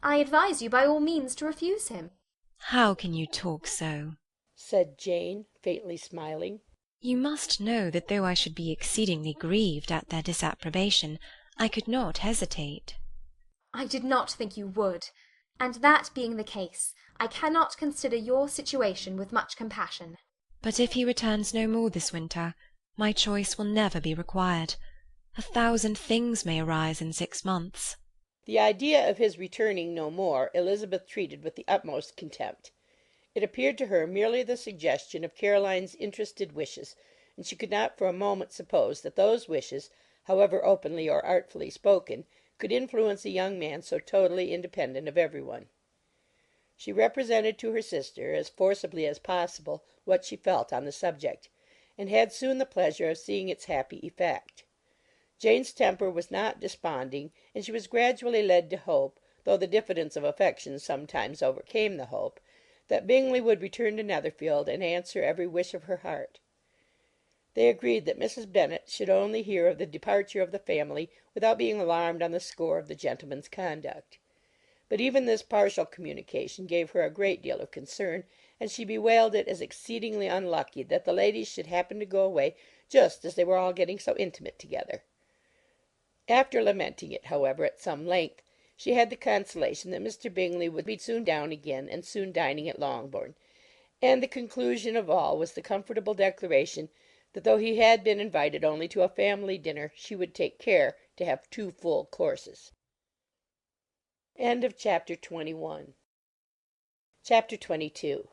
I advise you by all means to refuse him. How can you talk so? said Jane, faintly smiling. You must know that though I should be exceedingly grieved at their disapprobation, I could not hesitate. I did not think you would, and that being the case, I cannot consider your situation with much compassion. But if he returns no more this winter, my choice will never be required. 1,000 things may arise in 6 months. The idea of his returning no more Elizabeth treated with the utmost contempt. It appeared to her merely the suggestion of Caroline's interested wishes, and she could not for a moment suppose that those wishes, however openly or artfully spoken, could influence a young man so totally independent of every one. She represented to her sister, as forcibly as possible, what she felt on the subject, and had soon the pleasure of seeing its happy effect. Jane's temper was not desponding, and she was gradually led to hope, though the diffidence of affection sometimes overcame the hope, that Bingley would return to Netherfield and answer every wish of her heart. They agreed that Mrs. Bennet should only hear of the departure of the family without being alarmed on the score of the gentleman's conduct. But even this partial communication gave her a great deal of concern, and she bewailed it as exceedingly unlucky that the ladies should happen to go away just as they were all getting so intimate together. After lamenting it, however, at some length, she had the consolation that Mr. Bingley would be soon down again, and soon dining at Longbourn, and the conclusion of all was the comfortable declaration that though he had been invited only to a family dinner, she would take care to have 2 full courses. Chapter 22.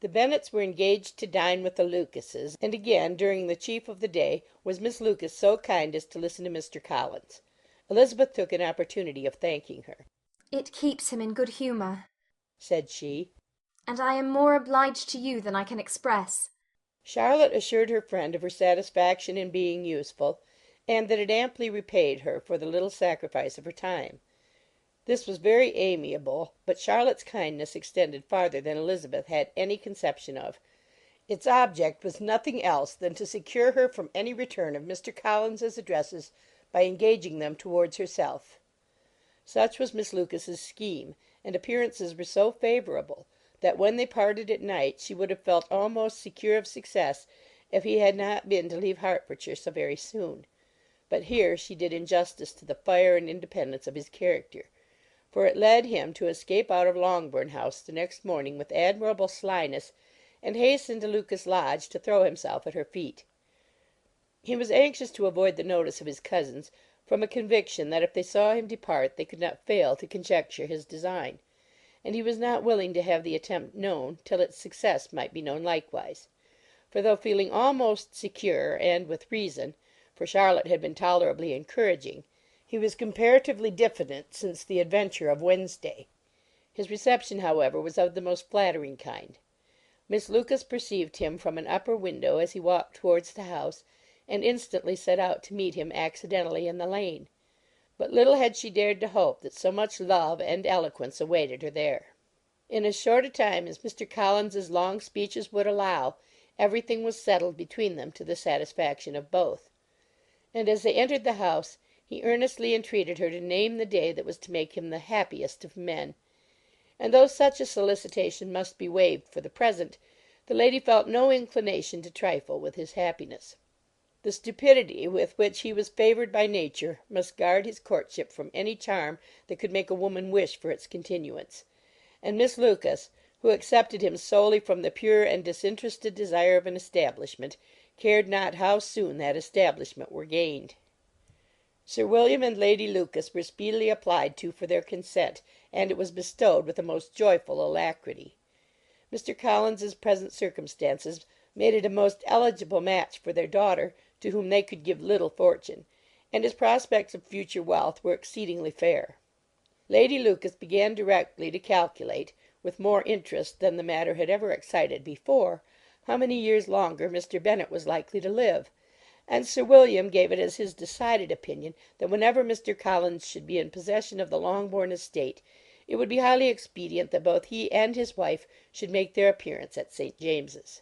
The Bennets were engaged to dine with the Lucases, and again, during the chief of the day, was Miss Lucas so kind as to listen to Mr. Collins. Elizabeth took an opportunity of thanking her. "It keeps him in good humour," said she, "and I am more obliged to you than I can express." Charlotte assured her friend of her satisfaction in being useful, and that it amply repaid her for the little sacrifice of her time. This was very amiable, but Charlotte's kindness extended farther than Elizabeth had any conception of. Its object was nothing else than to secure her from any return of Mr. Collins's addresses by engaging them towards herself. Such was Miss Lucas's scheme, and appearances were so favourable that when they parted at night she would have felt almost secure of success if he had not been to leave Hertfordshire so very soon. But here she did injustice to the fire and independence of his character, for it led him to escape out of Longbourn House the next morning with admirable slyness, and hasten to Lucas Lodge to throw himself at her feet. He was anxious to avoid the notice of his cousins, from a conviction that if they saw him depart they could not fail to conjecture his design, and he was not willing to have the attempt known till its success might be known likewise; for though feeling almost secure, and with reason, for Charlotte had been tolerably encouraging, he was comparatively diffident since the adventure of Wednesday. His reception, however, was of the most flattering kind. Miss Lucas perceived him from an upper window as he walked towards the house, and instantly set out to meet him accidentally in the lane. But little had she dared to hope that so much love and eloquence awaited her there. In as short a time as Mr. Collins's long speeches would allow, everything was settled between them to the satisfaction of both. And as they entered the house, he earnestly entreated her to name the day that was to make him the happiest of men; and though such a solicitation must be waived for the present, the lady felt no inclination to trifle with his happiness. The stupidity with which he was favoured by nature must guard his courtship from any charm that could make a woman wish for its continuance; and Miss Lucas, who accepted him solely from the pure and disinterested desire of an establishment, cared not how soon that establishment were gained. Sir William and Lady Lucas were speedily applied to for their consent, and it was bestowed with a most joyful alacrity. Mr. Collins's present circumstances made it a most eligible match for their daughter, to whom they could give little fortune, and his prospects of future wealth were exceedingly fair. Lady Lucas began directly to calculate, with more interest than the matter had ever excited before, how many years longer Mr. Bennet was likely to live, and Sir William gave it as his decided opinion that whenever Mr. Collins should be in possession of the Longbourn estate, it would be highly expedient that both he and his wife should make their appearance at St. James's.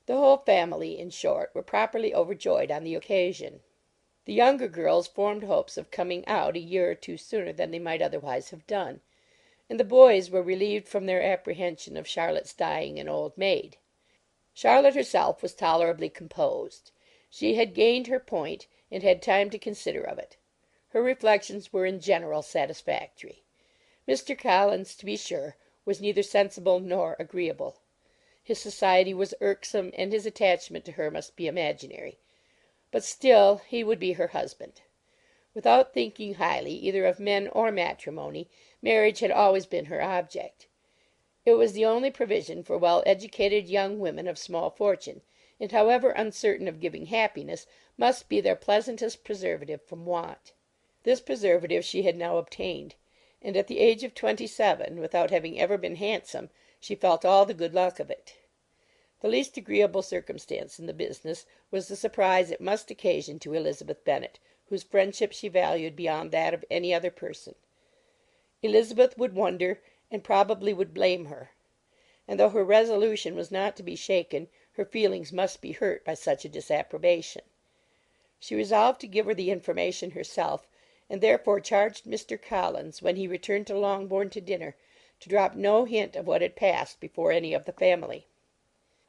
The whole family, in short, were properly overjoyed on the occasion. The younger girls formed hopes of coming out a year or two sooner than they might otherwise have done, and the boys were relieved from their apprehension of Charlotte's dying an old maid. Charlotte herself was tolerably composed. She had gained her point, and had time to consider of it. Her reflections were in general satisfactory. Mr. Collins, to be sure, was neither sensible nor agreeable. His society was irksome, and his attachment to her must be imaginary; but still he would be her husband. Without thinking highly either of men or matrimony, marriage had always been her object. It was the only provision for well-educated young women of small fortune, and however uncertain of giving happiness, must be their pleasantest preservative from want. This preservative she had now obtained, and at the age of 27, without having ever been handsome, she felt all the good luck of it. The least agreeable circumstance in the business was the surprise it must occasion to Elizabeth Bennet, whose friendship she valued beyond that of any other person. Elizabeth would wonder, and probably would blame her; and though her resolution was not to be shaken, her feelings must be hurt by such a disapprobation. She resolved to give her the information herself, and therefore charged Mr. Collins, when he returned to Longbourn to dinner, to drop no hint of what had passed before any of the family.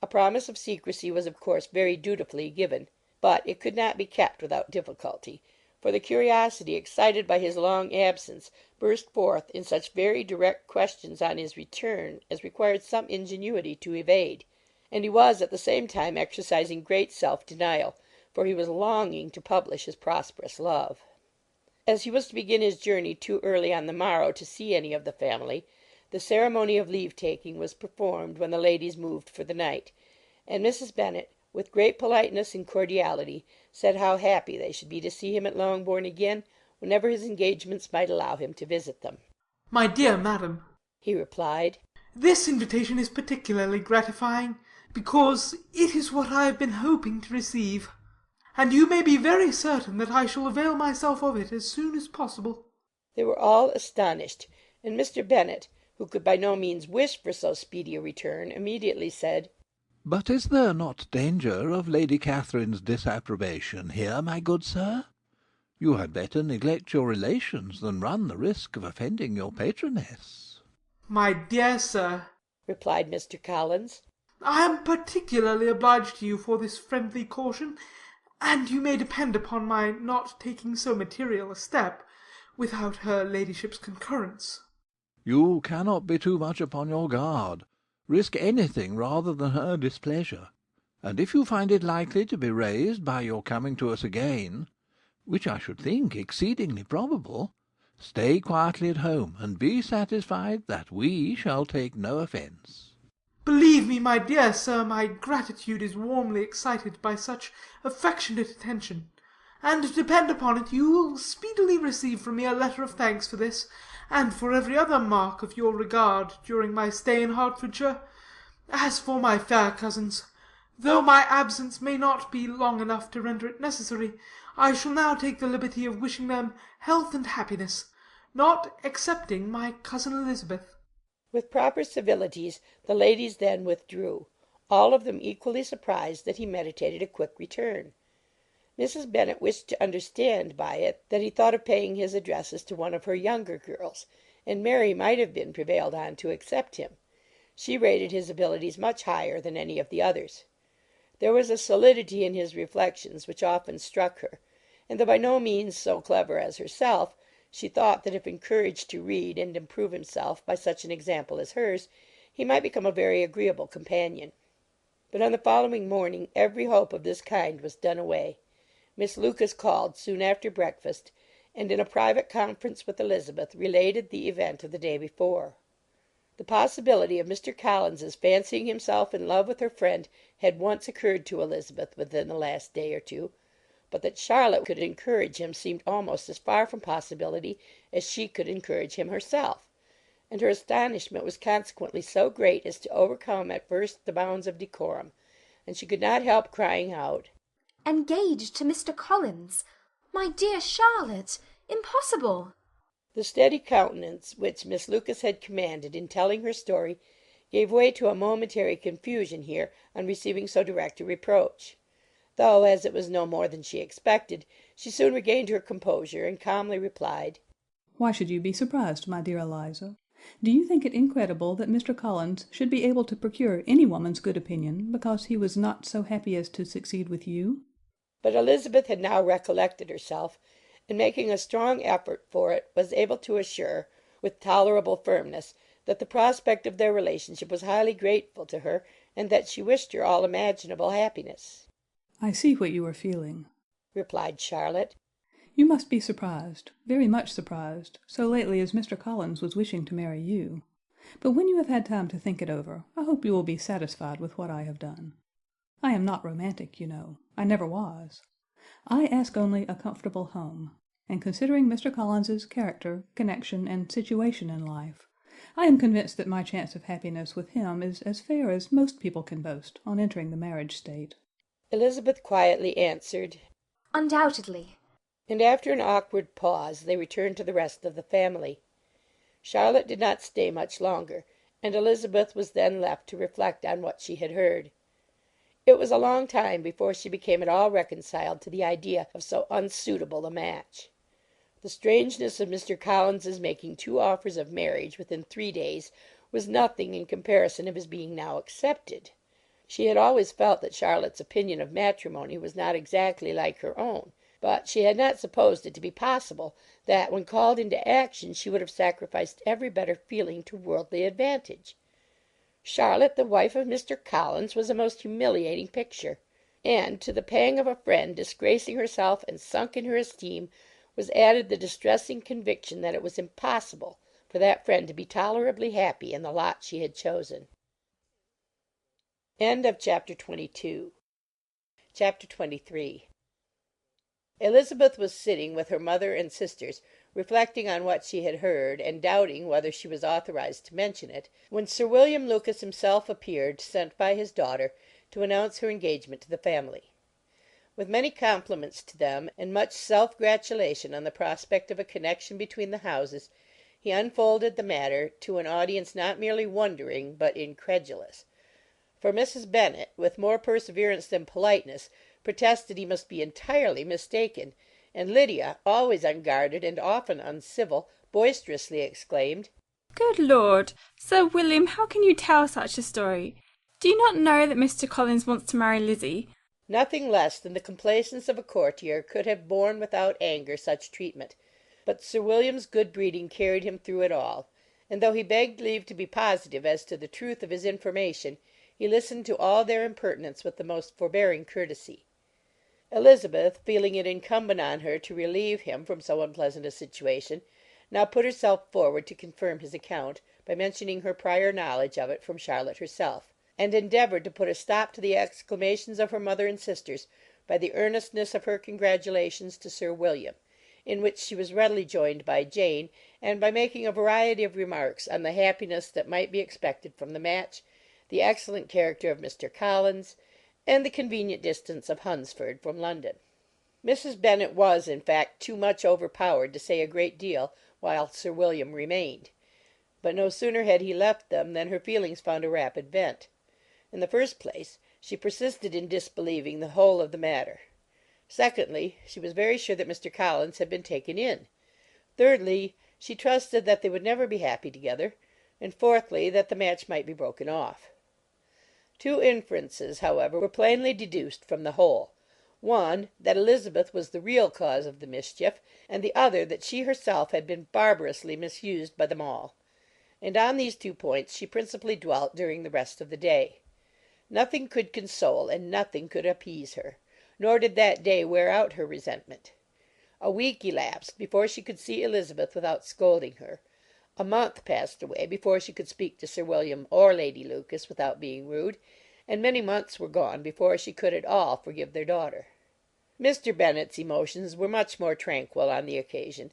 A promise of secrecy was of course very dutifully given, but it could not be kept without difficulty, for the curiosity excited by his long absence burst forth in such very direct questions on his return as required some ingenuity to evade, and he was at the same time exercising great self-denial, for he was longing to publish his prosperous love. As he was to begin his journey too early on the morrow to see any of the family, the ceremony of leave-taking was performed when the ladies moved for the night, and Mrs. Bennet, with great politeness and cordiality, said how happy they should be to see him at Longbourn again, whenever his engagements might allow him to visit them. "My dear madam," he replied, "this invitation is particularly gratifying, because it is what I have been hoping to receive, and you may be very certain that I shall avail myself of it as soon as possible." They were all astonished, and Mr. Bennet, who could by no means wish for so speedy a return, immediately said, "But is there not danger of Lady Catherine's disapprobation here, my good sir? You had better neglect your relations than run the risk of offending your patroness." "My dear sir," replied Mr. Collins, "I am particularly obliged to you for this friendly caution, and you may depend upon my not taking so material a step without her ladyship's concurrence." "You cannot be too much upon your guard. Risk anything rather than her displeasure; and if you find it likely to be raised by your coming to us again, which I should think exceedingly probable, stay quietly at home, and be satisfied that we shall take no offence." "Believe me, my dear sir, my gratitude is warmly excited by such affectionate attention, and depend upon it you will speedily receive from me a letter of thanks for this, and for every other mark of your regard during my stay in Hertfordshire, As for my fair cousins, though my absence may not be long enough to render it necessary, I shall now take the liberty of wishing them health and happiness, not excepting my cousin Elizabeth." With proper civilities the ladies then withdrew, all of them equally surprised that he meditated a quick return. Mrs. Bennet wished to understand by it that he thought of paying his addresses to one of her younger girls, and Mary might have been prevailed on to accept him. She rated his abilities much higher than any of the others. There was a solidity in his reflections which often struck her, and though by no means so clever as herself, she thought that if encouraged to read and improve himself by such an example as hers, he might become a very agreeable companion. But on the following morning every hope of this kind was done away. Miss Lucas called soon after breakfast, and in a private conference with Elizabeth related the event of the day before. The possibility of Mr. Collins's fancying himself in love with her friend had once occurred to Elizabeth within the last day or two, but that Charlotte could encourage him seemed almost as far from possibility as she could encourage him herself, and her astonishment was consequently so great as to overcome at first the bounds of decorum, and she could not help crying out, "Engaged to Mr. Collins! My dear Charlotte! Impossible!" The steady countenance which Miss Lucas had commanded in telling her story gave way to a momentary confusion here on receiving so direct a reproach; though, as it was no more than she expected, she soon regained her composure, and calmly replied, "Why should you be surprised, my dear Eliza? Do you think it incredible that Mr. Collins should be able to procure any woman's good opinion because he was not so happy as to succeed with you?" But Elizabeth had now recollected herself, and making a strong effort for it, was able to assure, with tolerable firmness, that the prospect of their relationship was highly grateful to her, and that she wished her all imaginable happiness. "I see what you are feeling," replied Charlotte. "You must be surprised, very much surprised, so lately as Mr. Collins was wishing to marry you. But when you have had time to think it over, I hope you will be satisfied with what I have done. I am not romantic, you know. I never was. I ask only a comfortable home, and considering Mr. Collins's character, connection, and situation in life, I am convinced that my chance of happiness with him is as fair as most people can boast on entering the marriage state." Elizabeth quietly answered, "Undoubtedly." And after an awkward pause they returned to the rest of the family. Charlotte did not stay much longer, and Elizabeth was then left to reflect on what she had heard. It was a long time before she became at all reconciled to the idea of so unsuitable a match. The strangeness of Mr. Collins's making 2 offers of marriage within 3 days was nothing in comparison of his being now accepted. She had always felt that Charlotte's opinion of matrimony was not exactly like her own, but she had not supposed it to be possible that, when called into action, she would have sacrificed every better feeling to worldly advantage. Charlotte, the wife of Mr. Collins, was a most humiliating picture, and to the pang of a friend disgracing herself and sunk in her esteem was added the distressing conviction that it was impossible for that friend to be tolerably happy in the lot she had chosen. Chapter 23. Elizabeth was sitting with her mother and sisters, reflecting on what she had heard, and doubting whether she was authorized to mention it, when Sir William Lucas himself appeared, sent by his daughter, to announce her engagement to the family. With many compliments to them, and much self-gratulation on the prospect of a connection between the houses, he unfolded the matter to an audience not merely wondering, but incredulous; for Mrs. Bennet, with more perseverance than politeness, protested he must be entirely mistaken, and Lydia, always unguarded and often uncivil, boisterously exclaimed, "Good Lord! Sir William, how can you tell such a story? Do you not know that Mr. Collins wants to marry Lizzie?" Nothing less than the complaisance of a courtier could have borne without anger such treatment, but Sir William's good breeding carried him through it all, and though he begged leave to be positive as to the truth of his information, he listened to all their impertinence with the most forbearing courtesy. Elizabeth, feeling it incumbent on her to relieve him from so unpleasant a situation, now put herself forward to confirm his account, by mentioning her prior knowledge of it from Charlotte herself, and endeavoured to put a stop to the exclamations of her mother and sisters by the earnestness of her congratulations to Sir William, in which she was readily joined by Jane, and by making a variety of remarks on the happiness that might be expected from the match, the excellent character of Mr. Collins, and the convenient distance of Hunsford from London. Mrs. Bennet was, in fact, too much overpowered to say a great deal while Sir William remained. But no sooner had he left them than her feelings found a rapid vent. In the first place, she persisted in disbelieving the whole of the matter. Secondly, she was very sure that Mr. Collins had been taken in. Thirdly, she trusted that they would never be happy together. And fourthly, that the match might be broken off. Two inferences, however, were plainly deduced from the whole. One, that Elizabeth was the real cause of the mischief, and the other that she herself had been barbarously misused by them all. And on these two points she principally dwelt during the rest of the day. Nothing could console and nothing could appease her, nor did that day wear out her resentment. A week elapsed before she could see Elizabeth without scolding her. A month passed away before she could speak to Sir William or Lady Lucas without being rude, and many months were gone before she could at all forgive their daughter. Mr. Bennet's emotions were much more tranquil on the occasion,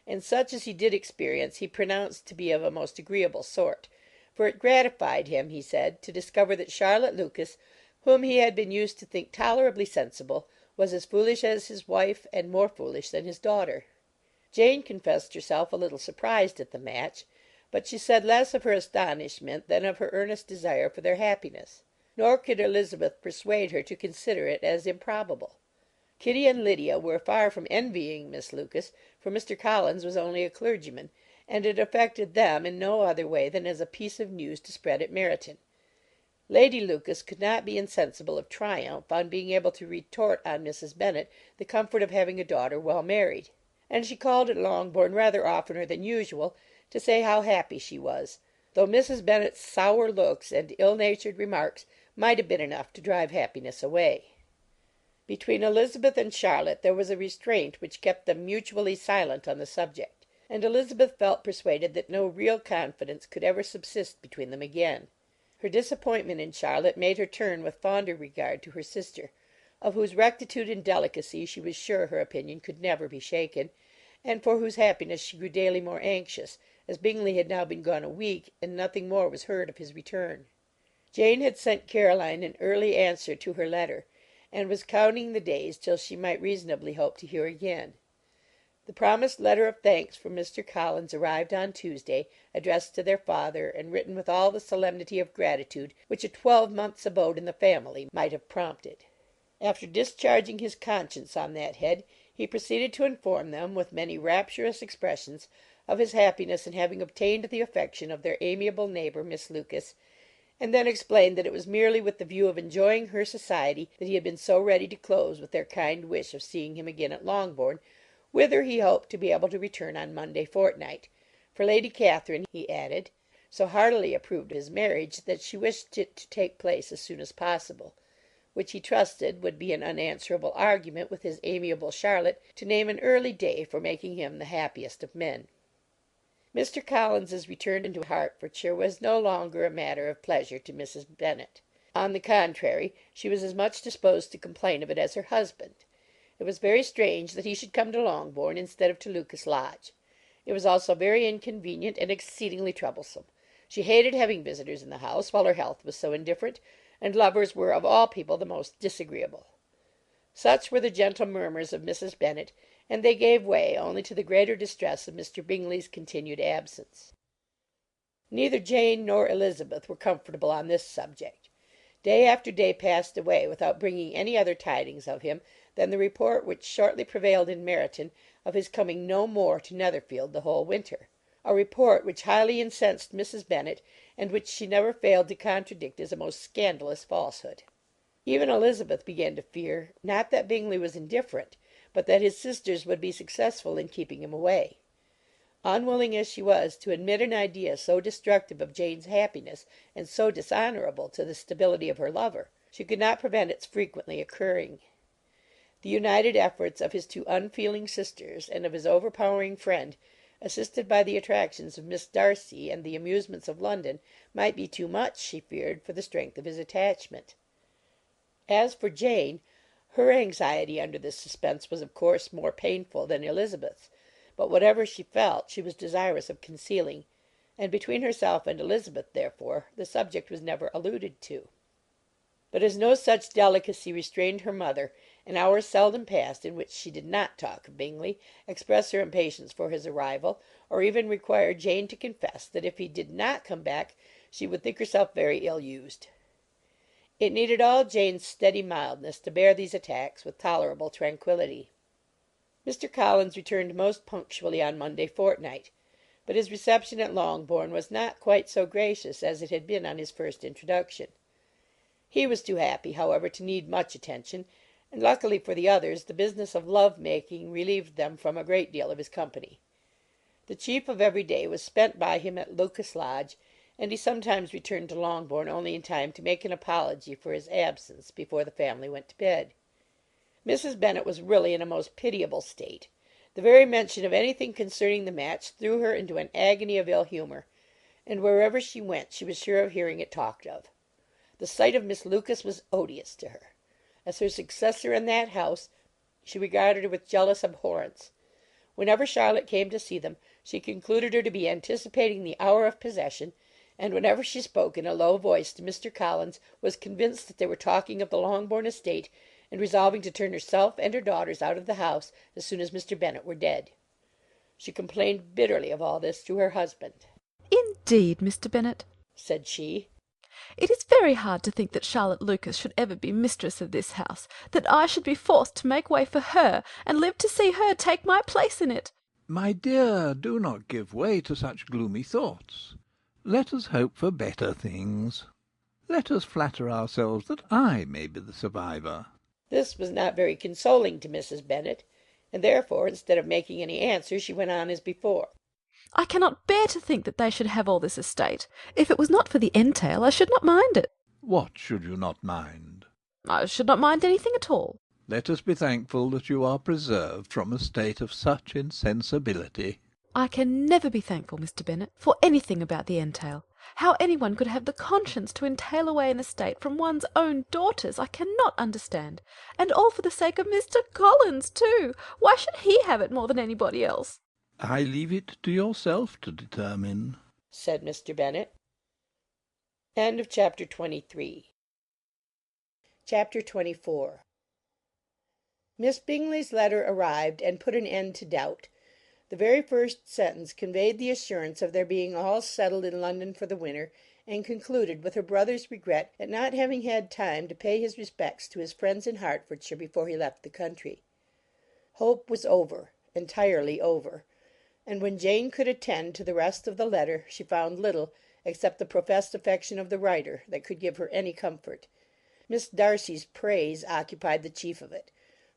and such as he did experience he pronounced to be of a most agreeable sort, for it gratified him, he said, to discover that Charlotte Lucas, whom he had been used to think tolerably sensible, was as foolish as his wife and more foolish than his daughter. Jane confessed herself a little surprised at the match, but she said less of her astonishment than of her earnest desire for their happiness. Nor could Elizabeth persuade her to consider it as improbable. Kitty and Lydia were far from envying Miss Lucas, for Mr. Collins was only a clergyman, and it affected them in no other way than as a piece of news to spread at Meryton. Lady Lucas could not be insensible of triumph on being able to retort on Mrs. Bennet the comfort of having a daughter well married, and she called at Longbourn rather oftener than usual to say how happy she was, though Mrs. Bennet's sour looks and ill-natured remarks might have been enough to drive happiness away. Between Elizabeth and Charlotte there was a restraint which kept them mutually silent on the subject, and Elizabeth felt persuaded that no real confidence could ever subsist between them again. Her disappointment in Charlotte made her turn with fonder regard to her sister, of whose rectitude and delicacy she was sure her opinion could never be shaken, and for whose happiness she grew daily more anxious, as Bingley had now been gone a week, and nothing more was heard of his return. Jane had sent Caroline an early answer to her letter, and was counting the days till she might reasonably hope to hear again. The promised letter of thanks from Mr. Collins arrived on Tuesday, addressed to their father, and written with all the solemnity of gratitude which a 12-months' abode in the family might have prompted. After discharging his conscience on that head, he proceeded to inform them, with many rapturous expressions, of his happiness in having obtained the affection of their amiable neighbour, Miss Lucas, and then explained that it was merely with the view of enjoying her society that he had been so ready to close with their kind wish of seeing him again at Longbourn, whither he hoped to be able to return on Monday fortnight, for Lady Catherine, he added, so heartily approved of his marriage that she wished it to take place as soon as possible, which he trusted would be an unanswerable argument with his amiable Charlotte to name an early day for making him the happiest of men. Mr. Collins's return into Hertfordshire was no longer a matter of pleasure to Mrs. Bennet. On the contrary, she was as much disposed to complain of it as her husband. It was very strange that he should come to Longbourn instead of to Lucas Lodge. It was also very inconvenient and exceedingly troublesome. She hated having visitors in the house, while her health was so indifferent, and lovers were of all people the most disagreeable. Such were the gentle murmurs of Mrs. Bennet, and they gave way only to the greater distress of Mr. Bingley's continued absence. Neither Jane nor Elizabeth were comfortable on this subject. Day after day passed away without bringing any other tidings of him than the report which shortly prevailed in Meryton of his coming no more to Netherfield the whole winter, a report which highly incensed Mrs. Bennet, and which she never failed to contradict as a most scandalous falsehood. Even Elizabeth began to fear, not that Bingley was indifferent, but that his sisters would be successful in keeping him away. Unwilling as she was to admit an idea so destructive of Jane's happiness and so dishonourable to the stability of her lover, she could not prevent its frequently occurring. The united efforts of his two unfeeling sisters and of his overpowering friend, assisted by the attractions of Miss Darcy and the amusements of London, might be too much, she feared, for the strength of his attachment. As for Jane, her anxiety under this suspense was of course more painful than Elizabeth's, but whatever she felt she was desirous of concealing. and between herself and Elizabeth, therefore, the subject was never alluded to. But as no such delicacy restrained her mother, an hour seldom passed in which she did not talk of Bingley, express her impatience for his arrival, or even require Jane to confess that if he did not come back she would think herself very ill-used. It needed all Jane's steady mildness to bear these attacks with tolerable tranquillity. Mr. Collins returned most punctually on Monday fortnight, but his reception at Longbourn was not quite so gracious as it had been on his first introduction. He was too happy, however, to need much attention, and luckily for the others the business of love-making relieved them from a great deal of his company. The chief of every day was spent by him at Lucas Lodge, and he sometimes returned to Longbourn only in time to make an apology for his absence before the family went to bed. Mrs. Bennet was really in a most pitiable state. The very mention of anything concerning the match threw her into an agony of ill-humour, and wherever she went she was sure of hearing it talked of. The sight of Miss Lucas was odious to her. As her successor in that house, she regarded her with jealous abhorrence. Whenever Charlotte came to see them, she concluded her to be anticipating the hour of possession, and whenever she spoke in a low voice to Mr. Collins, was convinced that they were talking of the Longbourn estate, and resolving to turn herself and her daughters out of the house as soon as Mr. Bennet were dead. She complained bitterly of all this to her husband. "Indeed, Mr. Bennet," said she, "it is very hard to think that Charlotte Lucas should ever be mistress of this house, that I should be forced to make way for her, and live to see her take my place in it." My dear, do not give way to such gloomy thoughts. Let us hope for better things. Let us flatter ourselves that I may be the survivor. This was not very consoling to Mrs. Bennet, and therefore, instead of making any answer, she went on as before. "I cannot bear to think that they should have all this estate. If it was not for the entail, I should not mind it." What should you not mind? "I should not mind anything at all." Let us be thankful that you are preserved from a state of such insensibility. "I can never be thankful, Mr. Bennet, for anything about the entail. How anyone could have the conscience to entail away an estate from one's own daughters, I cannot understand. And all for the sake of Mr. Collins, too. Why should he have it more than anybody else?" I leave it to yourself to determine, said Mr. Bennet. Chapter 24. Miss Bingley's letter arrived and put an end to doubt. The very first sentence conveyed the assurance of their being all settled in London for the winter, and concluded with her brother's regret at not having had time to pay his respects to his friends in Hertfordshire before he left the country. Hope was over, entirely over, and when Jane could attend to the rest of the letter, she found little, except the professed affection of the writer, that could give her any comfort. Miss Darcy's praise occupied the chief of it.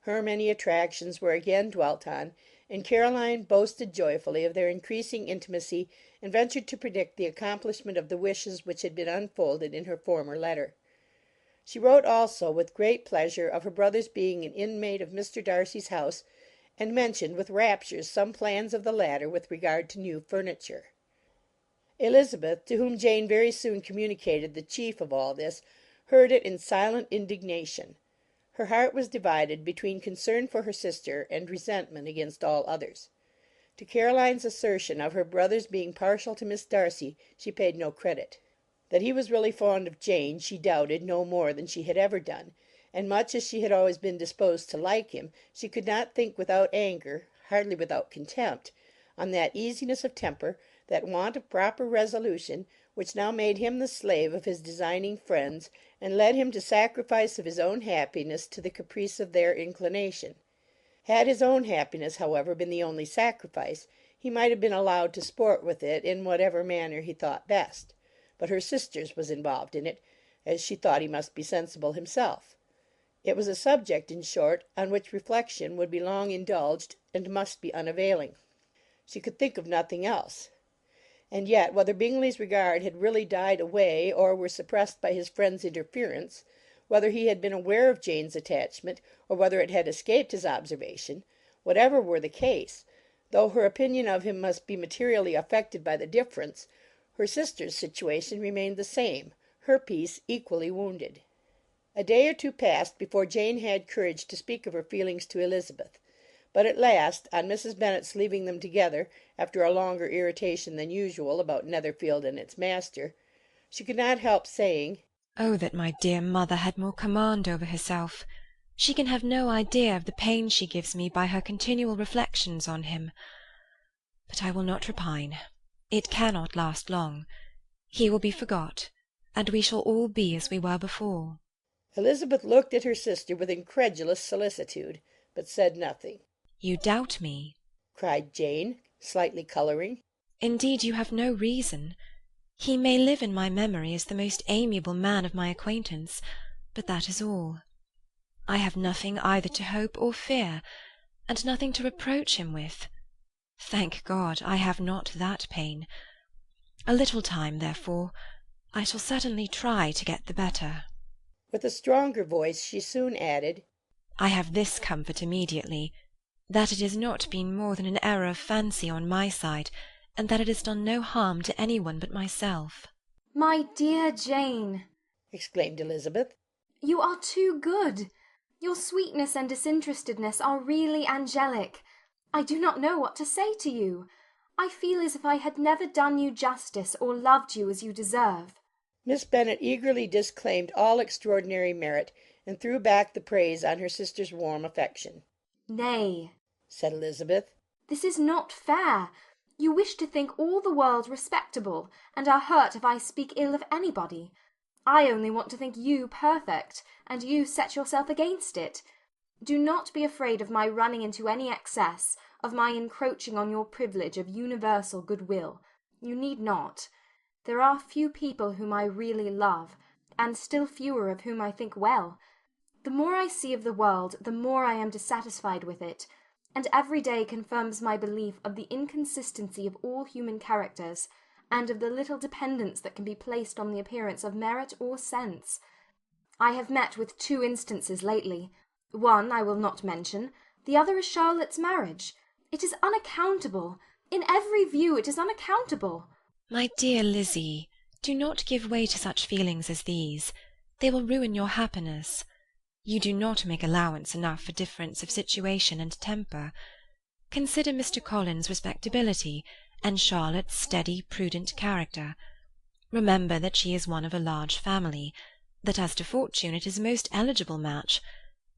Her many attractions were again dwelt on, and Caroline boasted joyfully of their increasing intimacy, and ventured to predict the accomplishment of the wishes which had been unfolded in her former letter. She wrote also with great pleasure of her brother's being an inmate of Mr. Darcy's house, and mentioned with raptures some plans of the latter with regard to new furniture. Elizabeth, to whom Jane very soon communicated the chief of all this, heard it in silent indignation. Her heart was divided between concern for her sister and resentment against all others. To Caroline's assertion of her brother's being partial to Miss Darcy she paid no credit. That he was really fond of Jane she doubted no more than she had ever done, and much as she had always been disposed to like him, she could not think without anger, hardly without contempt, on that easiness of temper, that want of proper resolution, which now made him the slave of his designing friends, and led him to sacrifice of his own happiness to the caprice of their inclination. Had his own happiness, however, been the only sacrifice, he might have been allowed to sport with it in whatever manner he thought best, but her sister's was involved in it, as she thought he must be sensible himself. It was a subject, in short, on which reflection would be long indulged, and must be unavailing. She could think of nothing else. And yet, whether Bingley's regard had really died away, or were suppressed by his friend's interference, whether he had been aware of Jane's attachment, or whether it had escaped his observation, whatever were the case, though her opinion of him must be materially affected by the difference, her sister's situation remained the same, her peace equally wounded. A day or two passed before Jane had courage to speak of her feelings to Elizabeth, But at last, on Mrs. Bennet's leaving them together, after a longer irritation than usual about Netherfield and its master, she could not help saying, "Oh, that my dear mother had more command over herself! She can have no idea of the pain she gives me by her continual reflections on him. But I will not repine. It cannot last long. He will be forgot, and we shall all be as we were before." Elizabeth looked at her sister with incredulous solicitude, but said nothing. "You doubt me?" cried Jane, slightly colouring. "Indeed, you have no reason. He may live in my memory as the most amiable man of my acquaintance, but that is all. I have nothing either to hope or fear, and nothing to reproach him with. Thank God, I have not that pain. A little time, therefore. I shall certainly try to get the better." With a stronger voice she soon added, "I have this comfort immediately, that it has not been more than an error of fancy on my side, and that it has done no harm to any one but myself." My dear Jane, exclaimed Elizabeth, you are too good. Your sweetness and disinterestedness are really angelic. I do not know what to say to you. I feel as if I had never done you justice or loved you as you deserve. Miss Bennet eagerly disclaimed all extraordinary merit, and threw back the praise on her sister's warm affection. "Nay," said Elizabeth, "this is not fair. You wish to think all the world respectable, and are hurt if I speak ill of anybody. I only want to think you perfect, and you set yourself against it. Do not be afraid of my running into any excess, of my encroaching on your privilege of universal goodwill. You need not. There are few people whom I really love, and still fewer of whom I think well. The more I see of the world, the more I am dissatisfied with it, and every day confirms my belief of the inconsistency of all human characters, and of the little dependence that can be placed on the appearance of merit or sense. I have met with 2 instances lately. One I will not mention, the other is Charlotte's marriage. It is unaccountable. In every view it is unaccountable." "My dear Lizzie, do not give way to such feelings as these. They will ruin your happiness. You do not make allowance enough for difference of situation and temper. Consider Mr. Collins's respectability, and Charlotte's steady, prudent character. Remember that she is one of a large family, that as to fortune it is a most eligible match,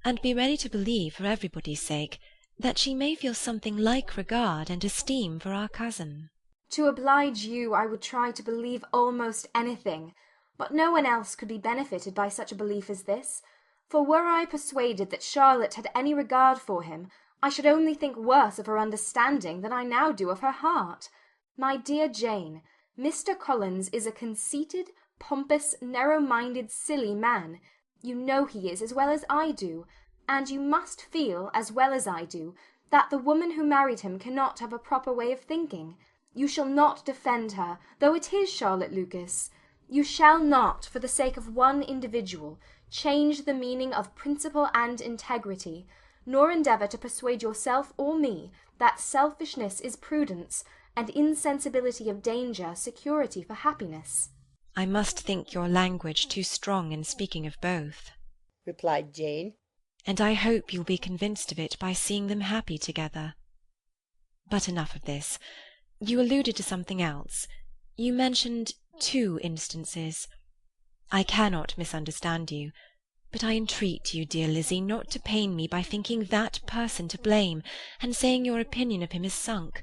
and be ready to believe, for everybody's sake, that she may feel something like regard and esteem for our cousin." To oblige you, I would try to believe almost anything, but no one else could be benefited by such a belief as this, for were I persuaded that Charlotte had any regard for him, I should only think worse of her understanding than I now do of her heart. My dear Jane, Mr. Collins is a conceited, pompous, narrow-minded, silly man. You know he is as well as I do, and you must feel, as well as I do, that the woman who married him cannot have a proper way of thinking. You shall not defend her, though it is Charlotte Lucas. You shall not, for the sake of one individual, change the meaning of principle and integrity, nor endeavour to persuade yourself or me that selfishness is prudence, and insensibility of danger security for happiness." "I must think your language too strong in speaking of both," replied Jane, "and I hope you will be convinced of it by seeing them happy together. But enough of this. You alluded to something else. You mentioned 2 instances. I cannot misunderstand you, but I entreat you, dear Lizzie, not to pain me by thinking that person to blame, and saying your opinion of him is sunk.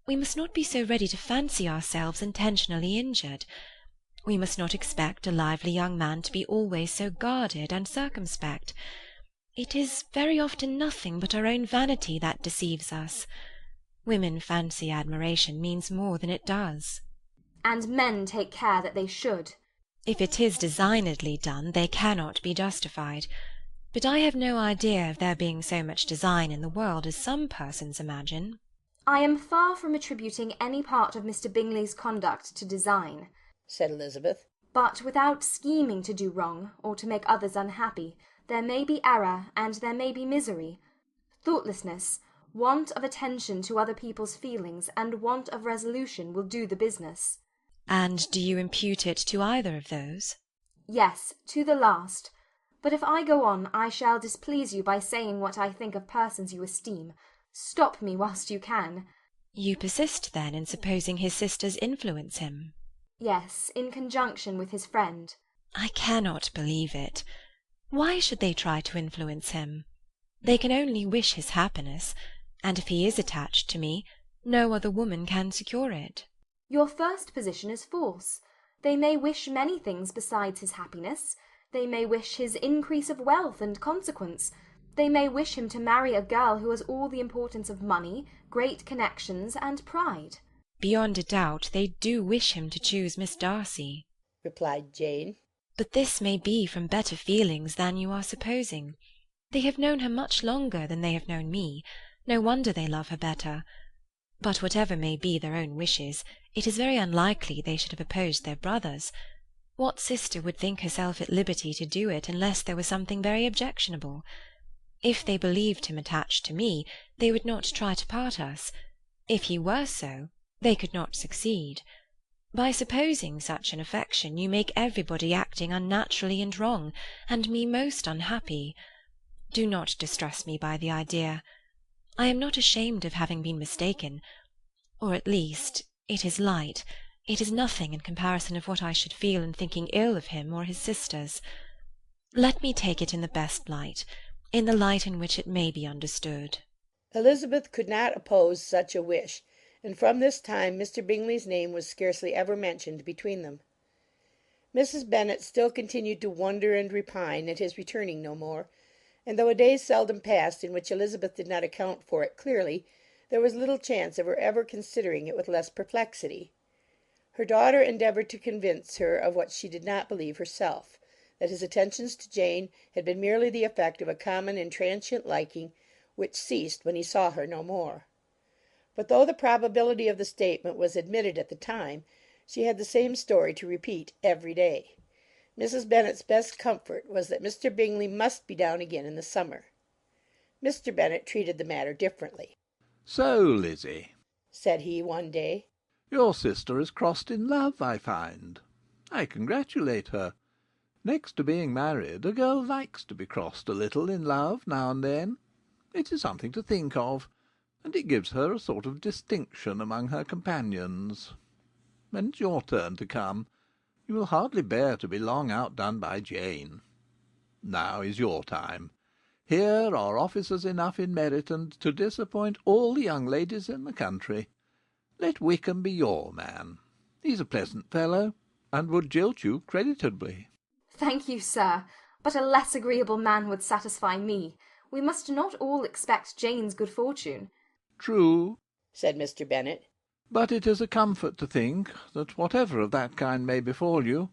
We must not be so ready to fancy ourselves intentionally injured. We must not expect a lively young man to be always so guarded and circumspect. It is very often nothing but our own vanity that deceives us. Women fancy admiration means more than it does." "And men take care that they should." "If it is designedly done, they cannot be justified. But I have no idea of there being so much design in the world as some persons imagine." "I am far from attributing any part of Mr. Bingley's conduct to design," said Elizabeth. "but without scheming to do wrong, or to make others unhappy, there may be error, and there may be misery. Thoughtlessness, want of attention to other people's feelings, and want of resolution will do the business." "And do you impute it to either of those?" "Yes, to the last. But if I go on, I shall displease you by saying what I think of persons you esteem. Stop me whilst you can. You persist, then, in supposing his sisters influence him? Yes, in conjunction with his friend. I cannot believe it. Why should they try to influence him? They can only wish his happiness, and if he is attached to me, no other woman can secure it. Your first position is false. They may wish many things besides his happiness. They may wish his increase of wealth and consequence. They may wish him to marry a girl who has all the importance of money, great connections, and pride. Beyond a doubt they do wish him to choose Miss Darcy, replied Jane. But this may be from better feelings than you are supposing. They have known her much longer than they have known me. No wonder they love her better. But whatever may be their own wishes, it is very unlikely they should have opposed their brothers. What sister would think herself at liberty to do it unless there was something very objectionable? If they believed him attached to me, they would not try to part us. If he were so, they could not succeed. By supposing such an affection, you make everybody acting unnaturally and wrong, and me most unhappy. Do not distress me by the idea. I am not ashamed of having been mistaken, or at least it is light. It is nothing in comparison of what I should feel in thinking ill of him or his sisters. Let me take it in the best light, in the light in which it may be understood. Elizabeth could not oppose such a wish, and from this time Mr. Bingley's name was scarcely ever mentioned between them. Mrs. Bennet still continued to wonder and repine at his returning no more, and though a day seldom passed in which Elizabeth did not account for it clearly, there was little chance of her ever considering it with less perplexity. Her daughter endeavoured to convince her of what she did not believe herself, that his attentions to Jane had been merely the effect of a common and transient liking, which ceased when he saw her no more. But though the probability of the statement was admitted at the time, she had the same story to repeat every day. Mrs. Bennet's best comfort was that Mr. Bingley must be down again in the summer. Mr. Bennet treated the matter differently. "So, Lizzie," said he one day, "your sister is crossed in love, I find. I congratulate her. Next to being married, a girl likes to be crossed a little in love now and then. It is something to think of, and it gives her a sort of distinction among her companions. When it's your turn to come, you will hardly bear to be long outdone by Jane. Now is your time. Here are officers enough in Meryton to disappoint all the young ladies in the country. Let Wickham be your man. He's a pleasant fellow, and would jilt you creditably." Thank you, sir, but a less agreeable man would satisfy me. We must not all expect Jane's good fortune. "True," said Mr. Bennet. "but it is a comfort to think that whatever of that kind may befall you,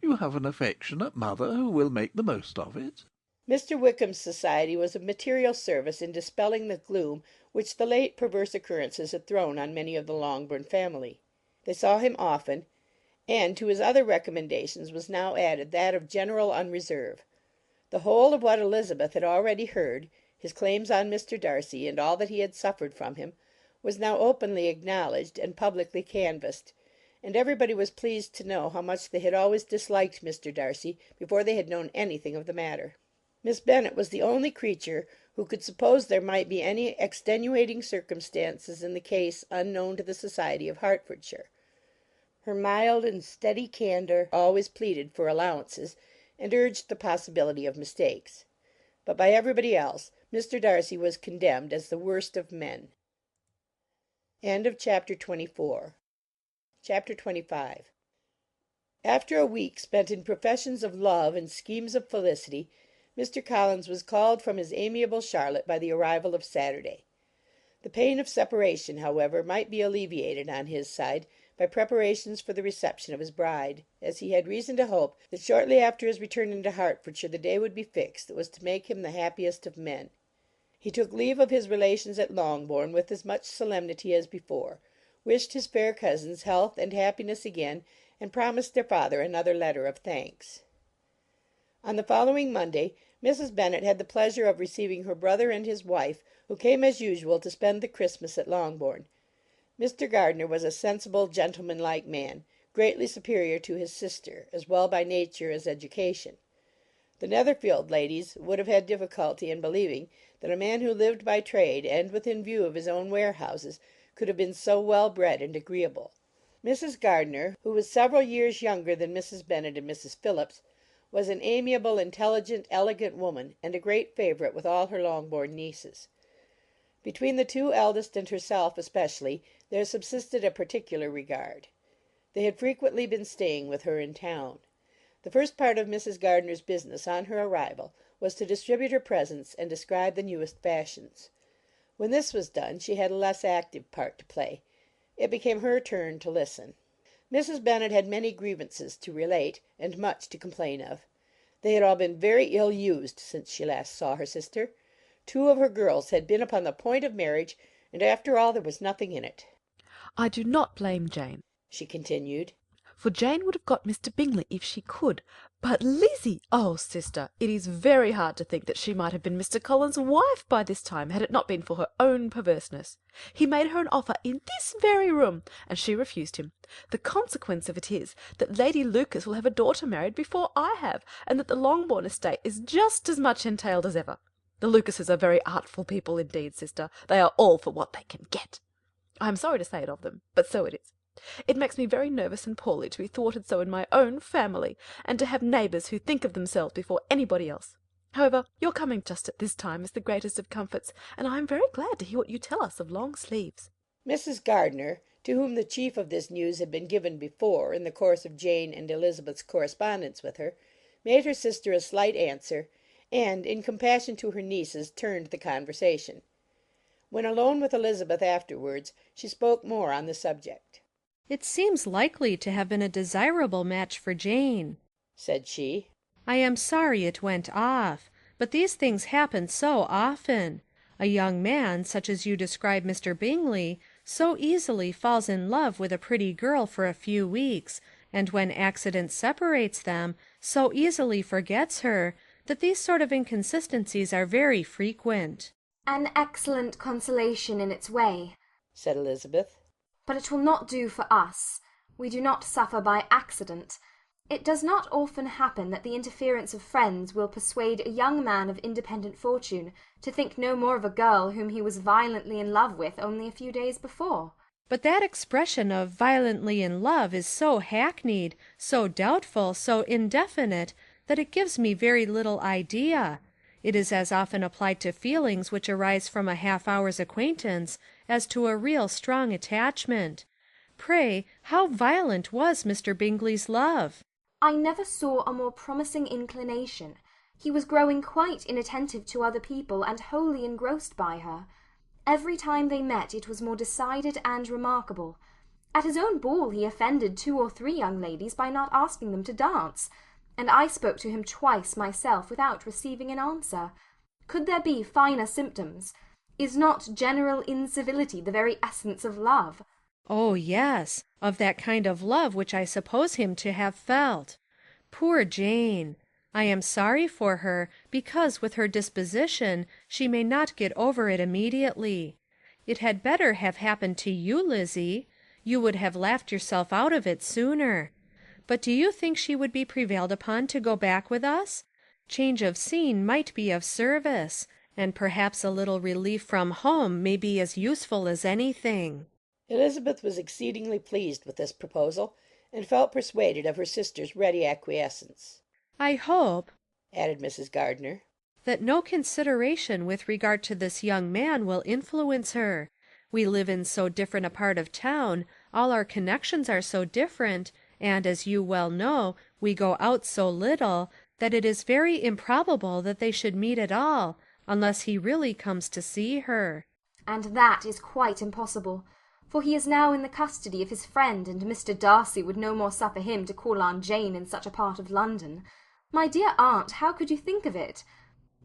you have an affectionate mother who will make the most of it." Mr. Wickham's society was of material service in dispelling the gloom which the late perverse occurrences had thrown on many of the Longbourn family. They saw him often, and to his other recommendations was now added that of general unreserve. The whole of what Elizabeth had already heard, his claims on Mr. Darcy, and all that he had suffered from him, was now openly acknowledged and publicly canvassed, and everybody was pleased to know how much they had always disliked Mr. Darcy before they had known anything of the matter. Miss Bennet was the only creature who could suppose there might be any extenuating circumstances in the case unknown to the society of Hertfordshire. Her mild and steady candour always pleaded for allowances, and urged the possibility of mistakes. But by everybody else Mr. Darcy was condemned as the worst of men. Chapter 25. After a week spent in professions of love and schemes of felicity, Mr. Collins was called from his amiable Charlotte by the arrival of Saturday. The pain of separation, however, might be alleviated on his side by preparations for the reception of his bride, as he had reason to hope that shortly after his return into Hertfordshire the day would be fixed that was to make him the happiest of men. He took leave of his relations at Longbourn with as much solemnity as before, wished his fair cousins health and happiness again, and promised their father another letter of thanks. On the following Monday Mrs. Bennet had the pleasure of receiving her brother and his wife, who came as usual to spend the Christmas at Longbourn. Mr. Gardiner was a sensible, gentlemanlike man, greatly superior to his sister, as well by nature as education. The Netherfield ladies would have had difficulty in believing that a man who lived by trade and within view of his own warehouses could have been so well bred and agreeable. Mrs. Gardiner, who was several years younger than Mrs. Bennet and Mrs. Phillips, was an amiable, intelligent, elegant woman, and a great favourite with all her Longbourn nieces. Between the two eldest and herself especially there subsisted a particular regard. They had frequently been staying with her in town. The first part of Mrs. Gardiner's business on her arrival was to distribute her presents and describe the newest fashions. When this was done she had a less active part to play. It became her turn to listen. Mrs. Bennet had many grievances to relate, and much to complain of. They had all been very ill used since she last saw her sister. 2 of her girls had been upon the point of marriage, and after all there was nothing in it. I do not blame Jane, she continued, for Jane would have got Mr. Bingley if she could. But Lizzie, oh, sister, it is very hard to think that she might have been Mr. Collins's wife by this time, had it not been for her own perverseness. He made her an offer in this very room, and she refused him. The consequence of it is that Lady Lucas will have a daughter married before I have, and that the Longbourn estate is just as much entailed as ever. The Lucases are very artful people indeed, sister. They are all for what they can get. I am sorry to say it of them, but so it is. It makes me very nervous and poorly to be thwarted so in my own family, and to have neighbours who think of themselves before anybody else. However, your coming just at this time is the greatest of comforts, and I am very glad to hear what you tell us of long sleeves. Mrs. Gardiner, to whom the chief of this news had been given before in the course of Jane and Elizabeth's correspondence with her, made her sister a slight answer, and, in compassion to her nieces, turned the conversation. When alone with Elizabeth afterwards, she spoke more on the subject. "It seems likely to have been a desirable match for Jane," said she. "I am sorry it went off, but these things happen so often. A young man, such as you describe Mr. Bingley, so easily falls in love with a pretty girl for a few weeks, and when accident separates them, so easily forgets her, that these sort of inconsistencies are very frequent." "An excellent consolation in its way," said Elizabeth. "but it will not do for us. We do not suffer by accident. It does not often happen that the interference of friends will persuade a young man of independent fortune to think no more of a girl whom he was violently in love with only a few days before." "But that expression of violently in love is so hackneyed, so doubtful, so indefinite, that it gives me very little idea. It is as often applied to feelings which arise from a half-hour's acquaintance as to a real strong attachment. Pray, how violent was Mr. Bingley's love?" "I never saw a more promising inclination. He was growing quite inattentive to other people, and wholly engrossed by her. Every time they met it was more decided and remarkable. At his own ball he offended 2 or 3 young ladies by not asking them to dance, and I spoke to him twice myself without receiving an answer. Could there be finer symptoms? Is not general incivility the very essence of love?" "Oh, yes, of that kind of love which I suppose him to have felt. Poor Jane! I am sorry for her, because with her disposition she may not get over it immediately. It had better have happened to you, Lizzie. You would have laughed yourself out of it sooner. But do you think she would be prevailed upon to go back with us? Change of scene might be of service, and perhaps a little relief from home may be as useful as anything." Elizabeth was exceedingly pleased with this proposal, and felt persuaded of her sister's ready acquiescence. "I hope," added Mrs. Gardiner, "that no consideration with regard to this young man will influence her. We live in so different a part of town, all our connections are so different, and, as you well know, we go out so little, that it is very improbable that they should meet at all, unless he really comes to see her." "And that is quite impossible, for he is now in the custody of his friend, and Mr. Darcy would no more suffer him to call on Jane in such a part of London. My dear aunt, how could you think of it?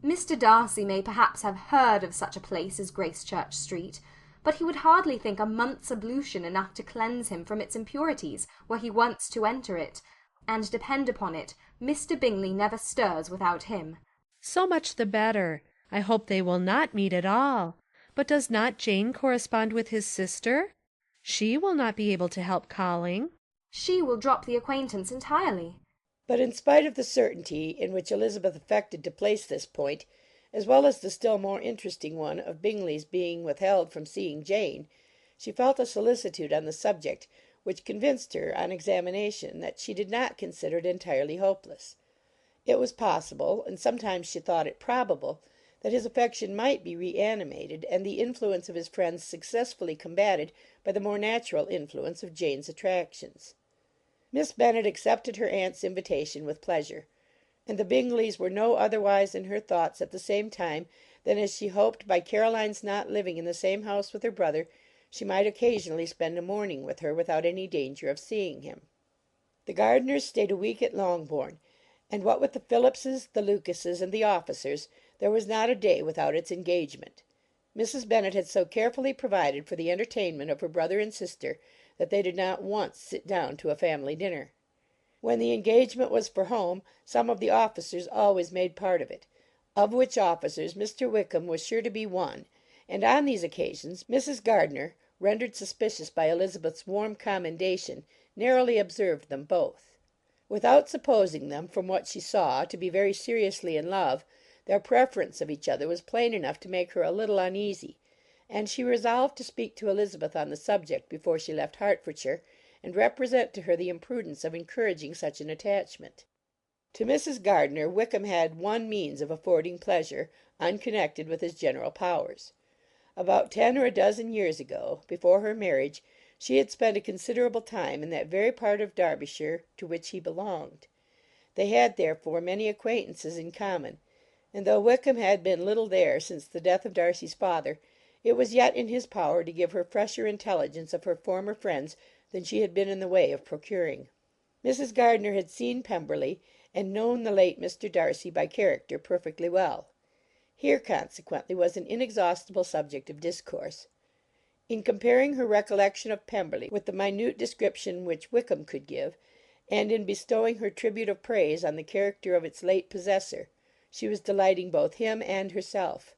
Mr. Darcy may perhaps have heard of such a place as Gracechurch Street, but he would hardly think a month's ablution enough to cleanse him from its impurities were he once to enter it, and depend upon it, Mr. Bingley never stirs without him." "So much the better. I hope they will not meet at all. But does not Jane correspond with his sister? She will not be able to help calling." "She will drop the acquaintance entirely." But in spite of the certainty in which Elizabeth affected to place this point, as well as the still more interesting one of Bingley's being withheld from seeing Jane, she felt a solicitude on the subject which convinced her, on examination, that she did not consider it entirely hopeless. It was possible, and sometimes she thought it probable, that his affection might be reanimated, and the influence of his friends successfully combated by the more natural influence of Jane's attractions. Miss Bennet accepted her aunt's invitation with pleasure, and the Bingleys were no otherwise in her thoughts at the same time than as she hoped, by Caroline's not living in the same house with her brother, she might occasionally spend a morning with her without any danger of seeing him. The Gardiners stayed a week at Longbourn, and what with the Phillipses, the Lucases, and the officers, there was not a day without its engagement. Mrs. Bennet had so carefully provided for the entertainment of her brother and sister that they did not once sit down to a family dinner. When the engagement was for home, some of the officers always made part of it, of which officers Mr. Wickham was sure to be one, and on these occasions Mrs. Gardiner, rendered suspicious by Elizabeth's warm commendation, narrowly observed them both. Without supposing them, from what she saw, to be very seriously in love, their preference of each other was plain enough to make her a little uneasy, and she resolved to speak to Elizabeth on the subject before she left Hertfordshire, and represent to her the imprudence of encouraging such an attachment. To Mrs. Gardiner Wickham had one means of affording pleasure, unconnected with his general powers. About 10 or a dozen years ago, before her marriage, she had spent a considerable time in that very part of Derbyshire to which he belonged. They had, therefore, many acquaintances in common, and though Wickham had been little there since the death of Darcy's father, it was yet in his power to give her fresher intelligence of her former friends than she had been in the way of procuring. Mrs. Gardiner had seen Pemberley, and known the late Mr. Darcy by character perfectly well. Here, consequently, was an inexhaustible subject of discourse. In comparing her recollection of Pemberley with the minute description which Wickham could give, and in bestowing her tribute of praise on the character of its late possessor, she was delighting both him and herself.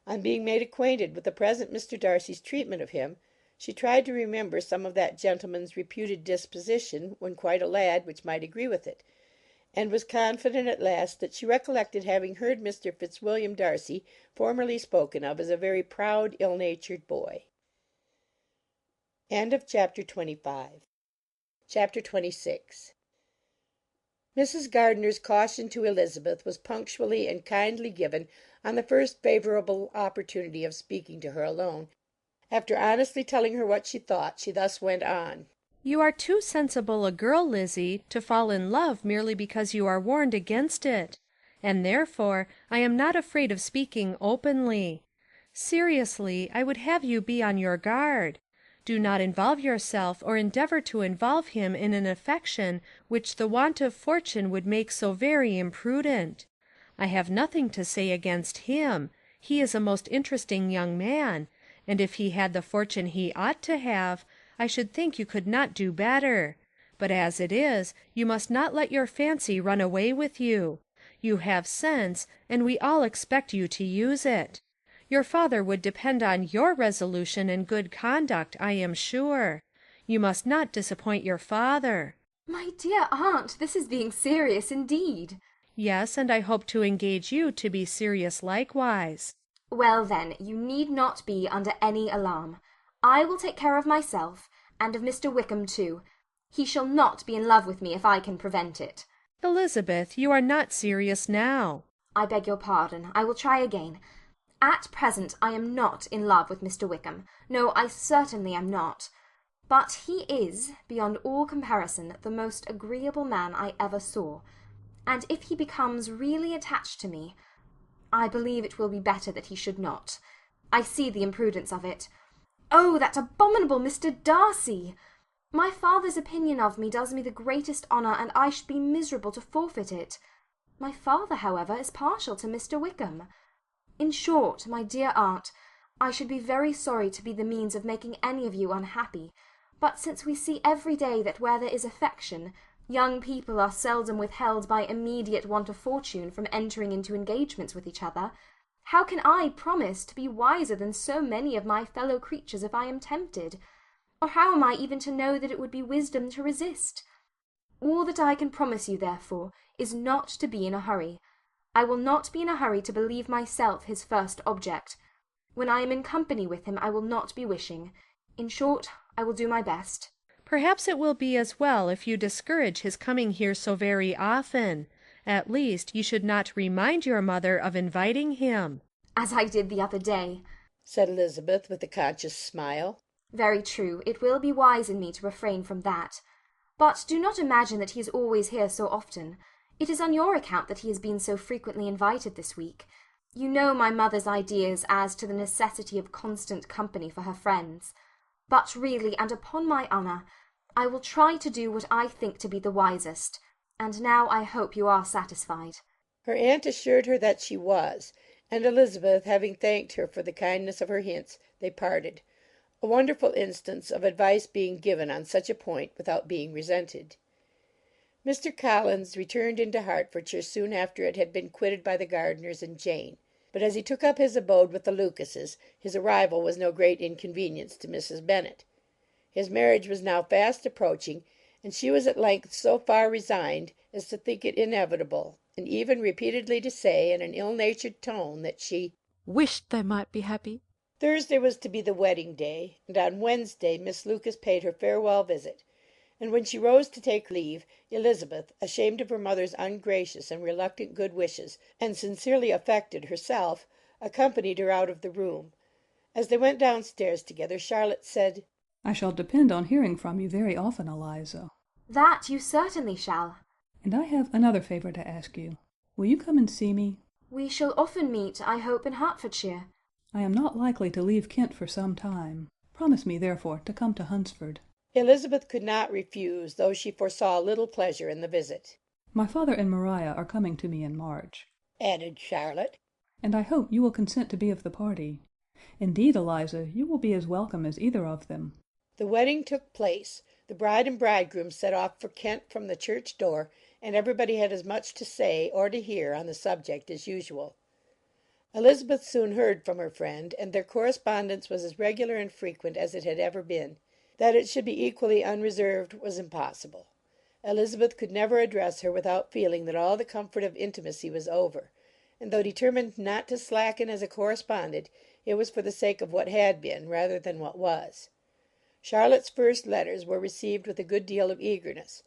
On being made acquainted with the present Mr. Darcy's treatment of him, she tried to remember some of that gentleman's reputed disposition when quite a lad which might agree with it, and was confident at last that she recollected having heard Mr. Fitzwilliam Darcy formerly spoken of as a very proud, ill-natured boy. Chapter 26. Mrs. Gardiner's caution to Elizabeth was punctually and kindly given on the first favourable opportunity of speaking to her alone. After honestly telling her what she thought, she thus went on. You are too sensible a girl, Lizzie, to fall in love merely because you are warned against it, and therefore I am not afraid of speaking openly. Seriously, I would have you be on your guard. Do not involve yourself or endeavour to involve him in an affection which the want of fortune would make so very imprudent. I have nothing to say against him. He is a most interesting young man, and if he had the fortune he ought to have, I should think you could not do better. But as it is, you must not let your fancy run away with you. You have sense, and we all expect you to use it. Your father would depend on your resolution and good conduct, I am sure. You must not disappoint your father. My dear aunt, this is being serious indeed. Yes, and I hope to engage you to be serious likewise. Well, then, you need not be under any alarm. I will take care of myself, and of Mr. Wickham too. He shall not be in love with me if I can prevent it. Elizabeth, you are not serious now. I beg your pardon. I will try again. At present I am not in love with Mr. Wickham. No, I certainly am not. But he is, beyond all comparison, the most agreeable man I ever saw, and if he becomes really attached to me, I believe it will be better that he should not. I see the imprudence of it. Oh, that abominable Mr. Darcy! My father's opinion of me does me the greatest honour, and I should be miserable to forfeit it. My father, however, is partial to Mr. Wickham. In short, my dear aunt, I should be very sorry to be the means of making any of you unhappy, but since we see every day that where there is affection, young people are seldom withheld by immediate want of fortune from entering into engagements with each other, how can I promise to be wiser than so many of my fellow creatures if I am tempted? Or how am I even to know that it would be wisdom to resist? All that I can promise you, therefore, is not to be in a hurry. I will not be in a hurry to believe myself his first object. When I am in company with him, I will not be wishing. In short, I will do my best. Perhaps it will be as well if you discourage his coming here so very often. At least, you should not remind your mother of inviting him. As I did the other day, said Elizabeth with a conscious smile. Very true. It will be wise in me to refrain from that. But do not imagine that he is always here so often. It is on your account that he has been so frequently invited this week. You know my mother's ideas as to the necessity of constant company for her friends. But really, and upon my honour, I will try to do what I think to be the wisest, and now I hope you are satisfied. Her aunt assured her that she was, and Elizabeth, having thanked her for the kindness of her hints, they parted, a wonderful instance of advice being given on such a point without being resented. Mr. Collins returned into Hertfordshire soon after it had been quitted by the Gardiners and Jane, but as he took up his abode with the Lucases, his arrival was no great inconvenience to Mrs. Bennet. His marriage was now fast approaching, and she was at length so far resigned as to think it inevitable, and even repeatedly to say, in an ill-natured tone, that she wished they might be happy. Thursday was to be the wedding day, and on Wednesday Miss Lucas paid her farewell visit, and when she rose to take leave, Elizabeth, ashamed of her mother's ungracious and reluctant good wishes, and sincerely affected herself, accompanied her out of the room. As they went downstairs together, Charlotte said, I shall depend on hearing from you very often, Eliza. That you certainly shall. And I have another favour to ask you. Will you come and see me? We shall often meet, I hope, in Hertfordshire. I am not likely to leave Kent for some time. Promise me, therefore, to come to Hunsford. Elizabeth could not refuse, though she foresaw little pleasure in the visit. My father and Maria are coming to me in March, added Charlotte, and I hope you will consent to be of the party. Indeed, Eliza, you will be as welcome as either of them. The wedding took place. The bride and bridegroom set off for Kent from the church door, and everybody had as much to say or to hear on the subject as usual. Elizabeth soon heard from her friend, and their correspondence was as regular and frequent as it had ever been. That it should be equally unreserved was impossible. Elizabeth could never address her without feeling that all the comfort of intimacy was over, and though determined not to slacken as a correspondent, it was for the sake of what had been rather than what was. Charlotte's first letters were received with a good deal of eagerness.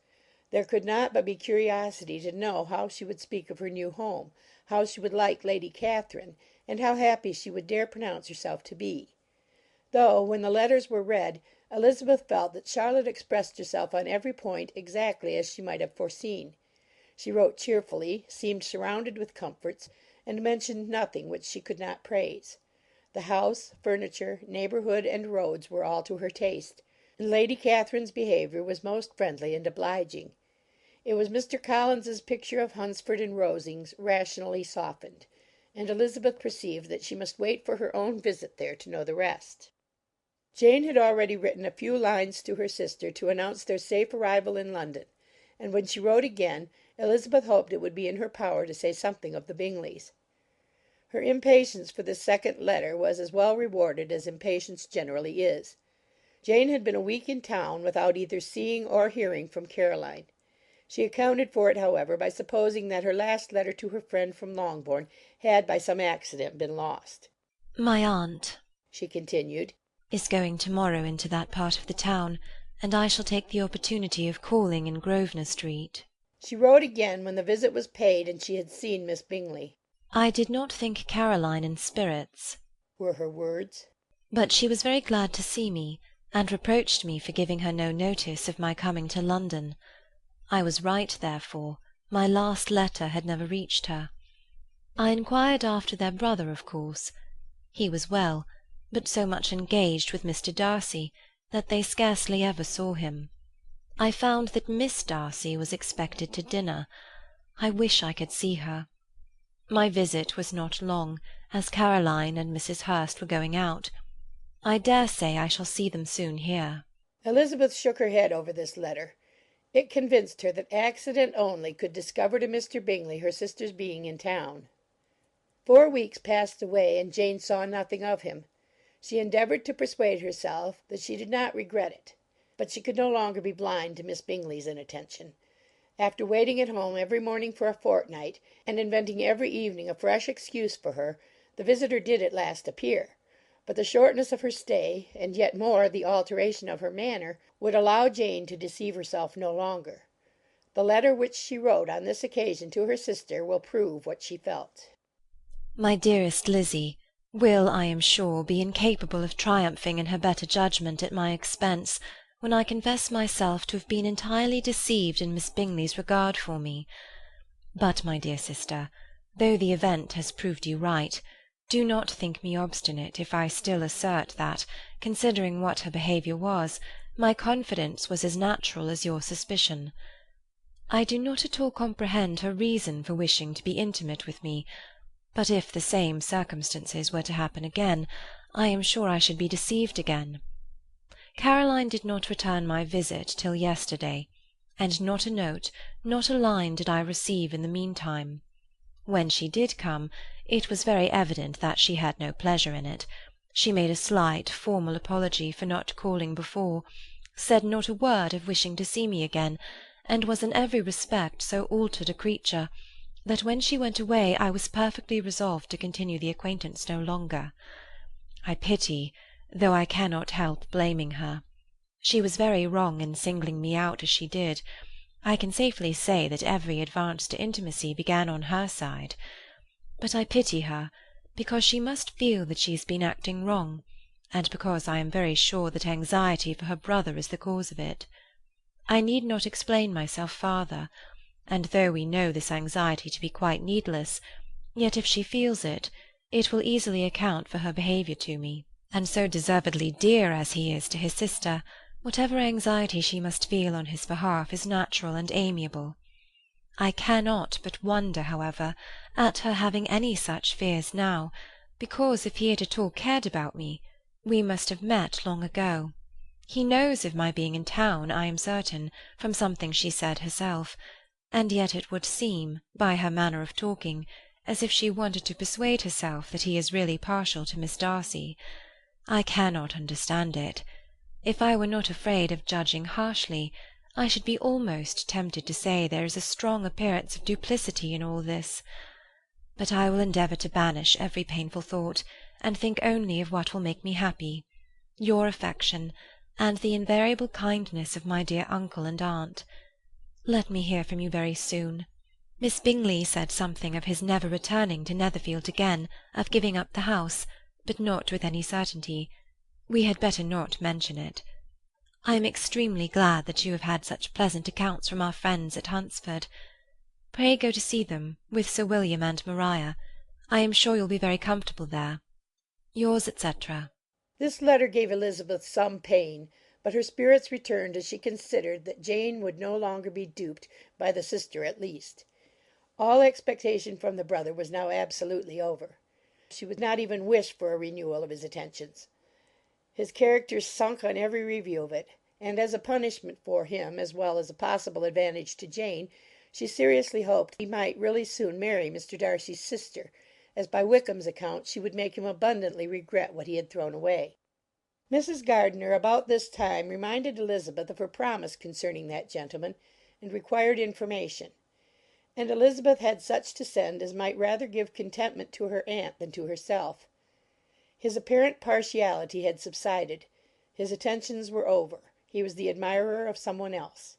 There could not but be curiosity to know how she would speak of her new home, how she would like Lady Catherine, and how happy she would dare pronounce herself to be. Though, when the letters were read, Elizabeth felt that Charlotte expressed herself on every point exactly as she might have foreseen. She wrote cheerfully, seemed surrounded with comforts, and mentioned nothing which she could not praise. The house, furniture, neighbourhood, and roads were all to her taste, and Lady Catherine's behaviour was most friendly and obliging. It was Mr. Collins's picture of Hunsford and Rosings rationally softened, and Elizabeth perceived that she must wait for her own visit there to know the rest. Jane had already written a few lines to her sister to announce their safe arrival in London, and when she wrote again, Elizabeth hoped it would be in her power to say something of the Bingleys. Her impatience for this second letter was as well rewarded as impatience generally is. Jane had been a week in town without either seeing or hearing from Caroline. She accounted for it, however, by supposing that her last letter to her friend from Longbourn had by some accident been lost. My aunt, she continued, is going tomorrow into that part of the town, and I shall take the opportunity of calling in Grosvenor Street. She wrote again when the visit was paid and she had seen Miss Bingley. I did not think Caroline in spirits, were her words. But she was very glad to see me, and reproached me for giving her no notice of my coming to London. I was right, therefore. My last letter had never reached her. I inquired after their brother, of course. He was well, but so much engaged with Mr. Darcy that they scarcely ever saw him. I found that Miss Darcy was expected to dinner. I wish I could see her. My visit was not long, as Caroline and Mrs. Hurst were going out. I dare say I shall see them soon here. Elizabeth shook her head over this letter. It convinced her that accident only could discover to Mr. Bingley her sister's being in town. 4 weeks passed away, and Jane saw nothing of him. She endeavoured to persuade herself that she did not regret it, but she could no longer be blind to Miss Bingley's inattention. After waiting at home every morning for a fortnight, and inventing every evening a fresh excuse for her, the visitor did at last appear; but the shortness of her stay, and yet more the alteration of her manner, would allow Jane to deceive herself no longer. The letter which she wrote on this occasion to her sister will prove what she felt. My dearest Lizzie, will, I am sure, be incapable of triumphing in her better judgment at my expense, when I confess myself to have been entirely deceived in Miss Bingley's regard for me. But, my dear sister, though the event has proved you right, do not think me obstinate if I still assert that, considering what her behaviour was, my confidence was as natural as your suspicion. I do not at all comprehend her reason for wishing to be intimate with me, but if the same circumstances were to happen again, I am sure I should be deceived again. Caroline did not return my visit till yesterday, and not a note, not a line did I receive in the meantime. When she did come, it was very evident that she had no pleasure in it. She made a slight, formal apology for not calling before, said not a word of wishing to see me again, and was in every respect so altered a creature that when she went away I was perfectly resolved to continue the acquaintance no longer. I pity, though I cannot help blaming her. She was very wrong in singling me out as she did. I can safely say that every advance to intimacy began on her side. But I pity her, because she must feel that she has been acting wrong, and because I am very sure that anxiety for her brother is the cause of it. I need not explain myself farther, and though we know this anxiety to be quite needless, yet if she feels it, it will easily account for her behaviour to me, and so deservedly dear as he is to his sister, whatever anxiety she must feel on his behalf is natural and amiable. I cannot but wonder, however, at her having any such fears now, because if he had at all cared about me, we must have met long ago. He knows of my being in town, I am certain, from something she said herself, and yet it would seem, by her manner of talking, as if she wanted to persuade herself that he is really partial to Miss Darcy. I cannot understand it. If I were not afraid of judging harshly, I should be almost tempted to say there is a strong appearance of duplicity in all this. But I will endeavour to banish every painful thought, and think only of what will make me happy, your affection, and the invariable kindness of my dear uncle and aunt. Let me hear from you very soon. Miss Bingley said something of his never returning to Netherfield again, of giving up the house, but not with any certainty. We had better not mention it. I am extremely glad that you have had such pleasant accounts from our friends at Hunsford. Pray go to see them, with Sir William and Maria. I am sure you'll be very comfortable there. Yours, etc. This letter gave Elizabeth some pain, but her spirits returned as she considered that Jane would no longer be duped by the sister at least. All expectation from the brother was now absolutely over. She would not even wish for a renewal of his attentions. His character sunk on every review of it, and as a punishment for him, as well as a possible advantage to Jane, she seriously hoped he might really soon marry Mr. Darcy's sister, as by Wickham's account she would make him abundantly regret what he had thrown away. Mrs. Gardiner about this time reminded Elizabeth of her promise concerning that gentleman, and required information; and Elizabeth had such to send as might rather give contentment to her aunt than to herself. His apparent partiality had subsided. His attentions were over. He was the admirer of some one else.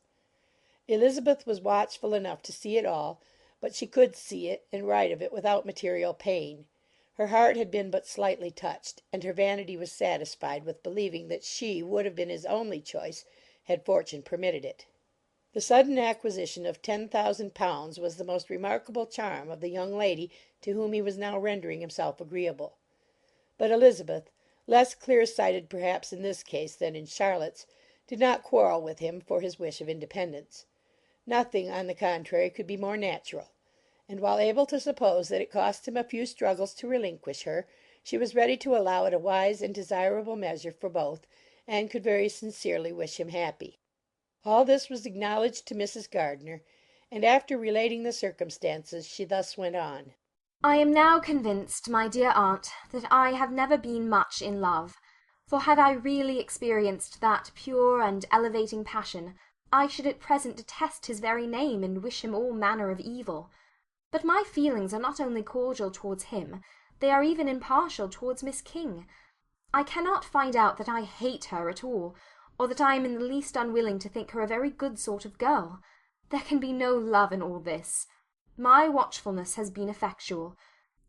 Elizabeth was watchful enough to see it all, but she could see it and write of it without material pain. Her heart had been but slightly touched, and her vanity was satisfied with believing that she would have been his only choice had fortune permitted it. The sudden acquisition of £10,000 was the most remarkable charm of the young lady to whom he was now rendering himself agreeable. But Elizabeth, less clear-sighted perhaps in this case than in Charlotte's, did not quarrel with him for his wish of independence. Nothing, on the contrary, could be more natural; and while able to suppose that it cost him a few struggles to relinquish her, she was ready to allow it a wise and desirable measure for both, and could very sincerely wish him happy. All this was acknowledged to Mrs. Gardiner, and after relating the circumstances, she thus went on. I am now convinced, my dear aunt, that I have never been much in love, for had I really experienced that pure and elevating passion, I should at present detest his very name, and wish him all manner of evil. But my feelings are not only cordial towards him, they are even impartial towards Miss King. I cannot find out that I hate her at all, or that I am in the least unwilling to think her a very good sort of girl. There can be no love in all this. My watchfulness has been effectual,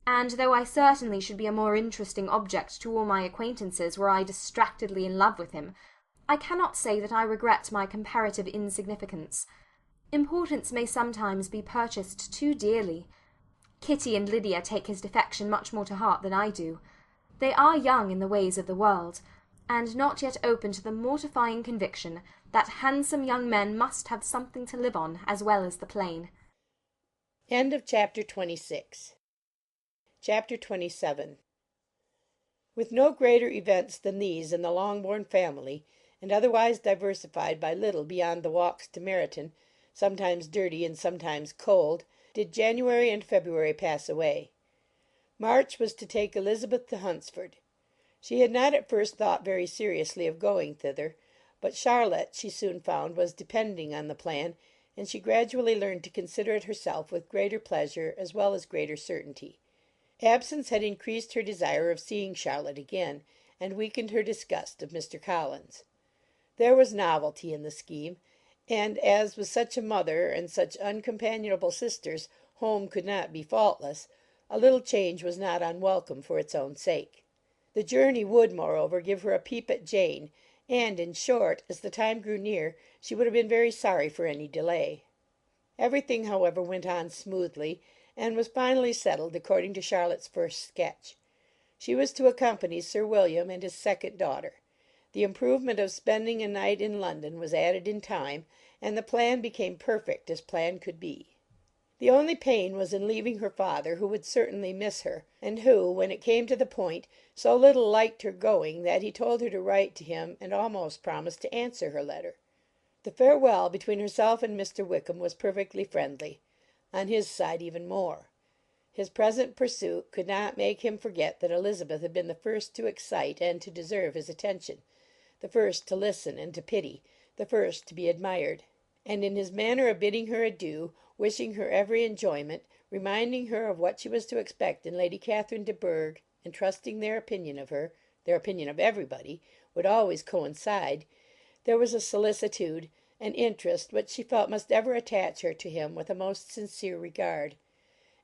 and though I certainly should be a more interesting object to all my acquaintances were I distractedly in love with him, I cannot say that I regret my comparative insignificance. Importance may sometimes be purchased too dearly. Kitty and Lydia take his defection much more to heart than I do. They are young in the ways of the world, and not yet open to the mortifying conviction that handsome young men must have something to live on as well as the plain. End of chapter 26. Chapter 27. With no greater events than these in the Longbourn family, and otherwise diversified by little beyond the walks to Meryton, sometimes dirty and sometimes cold, did January and February pass away. March was to take Elizabeth to Hunsford. She had not at first thought very seriously of going thither, but Charlotte, she soon found, was depending on the plan, and she gradually learned to consider it herself with greater pleasure as well as greater certainty. Absence had increased her desire of seeing Charlotte again, and weakened her disgust of Mr. Collins. There was novelty in the scheme, and as with such a mother and such uncompanionable sisters home could not be faultless, a little change was not unwelcome for its own sake. The journey would, moreover, give her a peep at Jane, and, in short, as the time grew near, she would have been very sorry for any delay. Everything, however, went on smoothly, and was finally settled according to Charlotte's first sketch. She was to accompany Sir William and his second daughter. The improvement of spending a night in London was added in time, and the plan became perfect as plan could be. The only pain was in leaving her father, who would certainly miss her, and who, when it came to the point, so little liked her going that he told her to write to him and almost promised to answer her letter. The farewell between herself and Mr. Wickham was perfectly friendly, on his side even more. His present pursuit could not make him forget that Elizabeth had been the first to excite and to deserve his attention, the first to listen and to pity, the first to be admired. And in his manner of bidding her adieu, wishing her every enjoyment, reminding her of what she was to expect in Lady Catherine de Bourgh, and trusting their opinion of her, their opinion of everybody, would always coincide, there was a solicitude, an interest which she felt must ever attach her to him with a most sincere regard.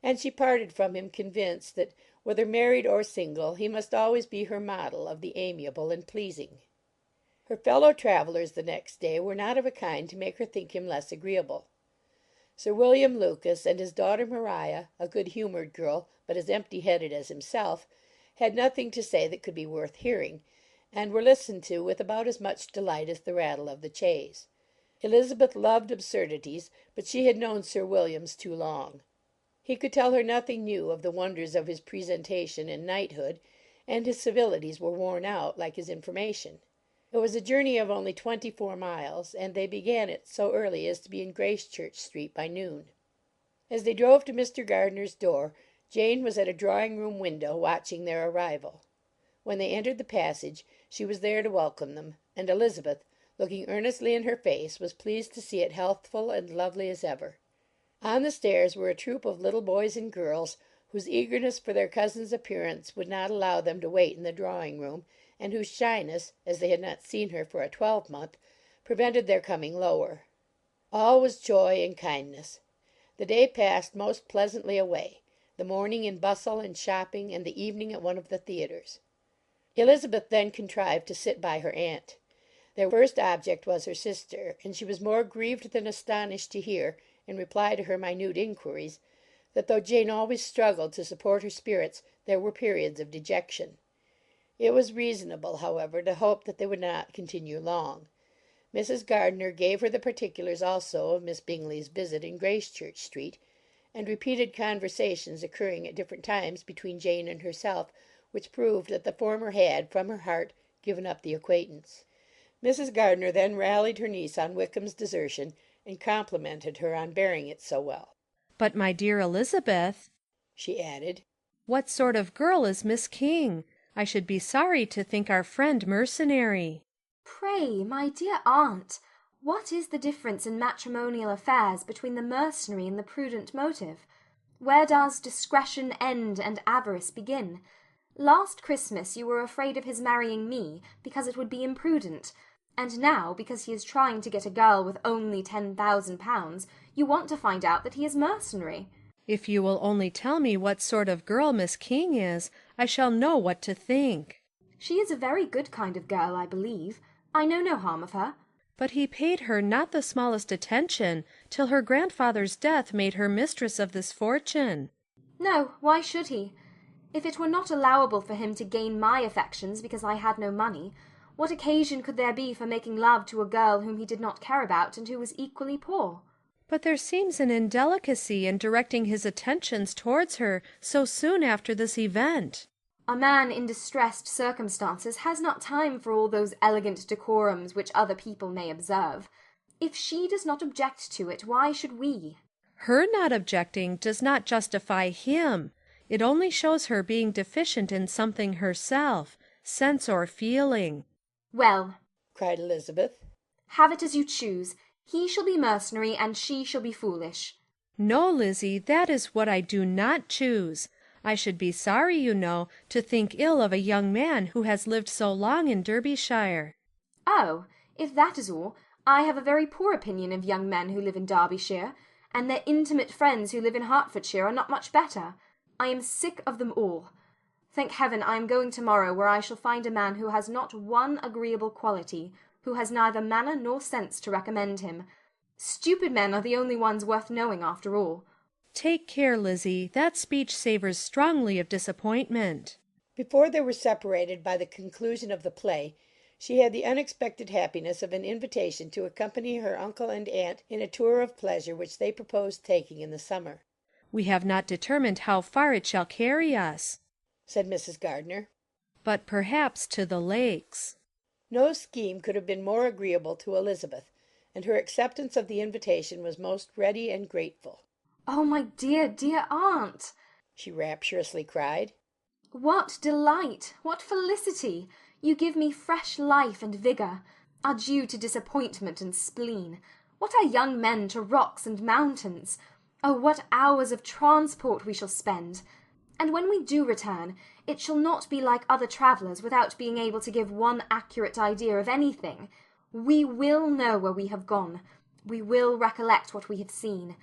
And she parted from him convinced that, whether married or single, he must always be her model of the amiable and pleasing. Her fellow travellers the next day were not of a kind to make her think him less agreeable. Sir William Lucas and his daughter Maria, a good-humoured girl, but as empty-headed as himself, had nothing to say that could be worth hearing, and were listened to with about as much delight as the rattle of the chaise. Elizabeth loved absurdities, but she had known Sir William's too long. He could tell her nothing new of the wonders of his presentation and knighthood, and his civilities were worn out, like his information. It was a journey of only 24 miles, and they began it so early as to be in Gracechurch Street by noon. As they drove to Mr. Gardiner's door, Jane was at a drawing-room window watching their arrival. When they entered the passage, she was there to welcome them, and Elizabeth, looking earnestly in her face, was pleased to see it healthful and lovely as ever. On the stairs were a troop of little boys and girls, whose eagerness for their cousin's appearance would not allow them to wait in the drawing-room, and whose shyness, as they had not seen her for a twelvemonth, prevented their coming lower. All was joy and kindness. The day passed most pleasantly away, the morning in bustle and shopping, and the evening at one of the theatres. Elizabeth then contrived to sit by her aunt. Their first object was her sister, and she was more grieved than astonished to hear, in reply to her minute inquiries, that though Jane always struggled to support her spirits, there were periods of dejection. It was reasonable, however, to hope that they would not continue long. Mrs. Gardiner gave her the particulars also of Miss Bingley's visit in Gracechurch Street, and repeated conversations occurring at different times between Jane and herself, which proved that the former had, from her heart, given up the acquaintance. Mrs. Gardiner then rallied her niece on Wickham's desertion, and complimented her on bearing it so well. "But, my dear Elizabeth," she added, "what sort of girl is Miss King? I should be sorry to think our friend mercenary." Pray, my dear aunt, What is the difference in matrimonial affairs between the mercenary and the prudent motive? Where does discretion end and avarice begin? Last Christmas you were afraid of his marrying me because it would be imprudent, and now, because he is trying to get a girl with only £10,000, you want to find out that he is mercenary. If you will only tell me what sort of girl Miss King is, I shall know what to think. She is a very good kind of girl, I believe. I know no harm of her. But he paid her not the smallest attention till her grandfather's death made her mistress of this fortune. No, why should he? If it were not allowable for him to gain my affections because I had no money, what occasion could there be for making love to a girl whom he did not care about and who was equally poor? But there seems an indelicacy in directing his attentions towards her so soon after this event. A man in distressed circumstances has not time for all those elegant decorums which other people may observe. If she does not object to it, why should we? Her not objecting does not justify him. It only shows her being deficient in something herself, sense or feeling. Well, cried Elizabeth, have it as you choose. He shall be mercenary, and she shall be foolish. No, Lizzie, that is what I do not choose. I should be sorry, you know, to think ill of a young man who has lived so long in Derbyshire. Oh, if that is all, I have a very poor opinion of young men who live in Derbyshire, and their intimate friends who live in Hertfordshire are not much better. I am sick of them all. Thank heaven I am going to-morrow, where I shall find a man who has not one agreeable quality, who has neither manner nor sense to recommend him. Stupid men are the only ones worth knowing after all. Take care, Lizzie. That speech savours strongly of disappointment. Before they were separated by the conclusion of the play, she had the unexpected happiness of an invitation to accompany her uncle and aunt in a tour of pleasure which they proposed taking in the summer. We have not determined how far it shall carry us, said Mrs. Gardiner. But perhaps to the lakes. No scheme could have been more agreeable to Elizabeth, and her acceptance of the invitation was most ready and grateful. Oh, my dear, dear aunt, she rapturously cried. What delight! What felicity! You give me fresh life and vigour. Adieu to disappointment and spleen. What are young men to rocks and mountains? Oh, what hours of transport we shall spend! And when we do return, it shall not be like other travellers without being able to give one accurate idea of anything. We will know where we have gone. We will recollect what we have seen.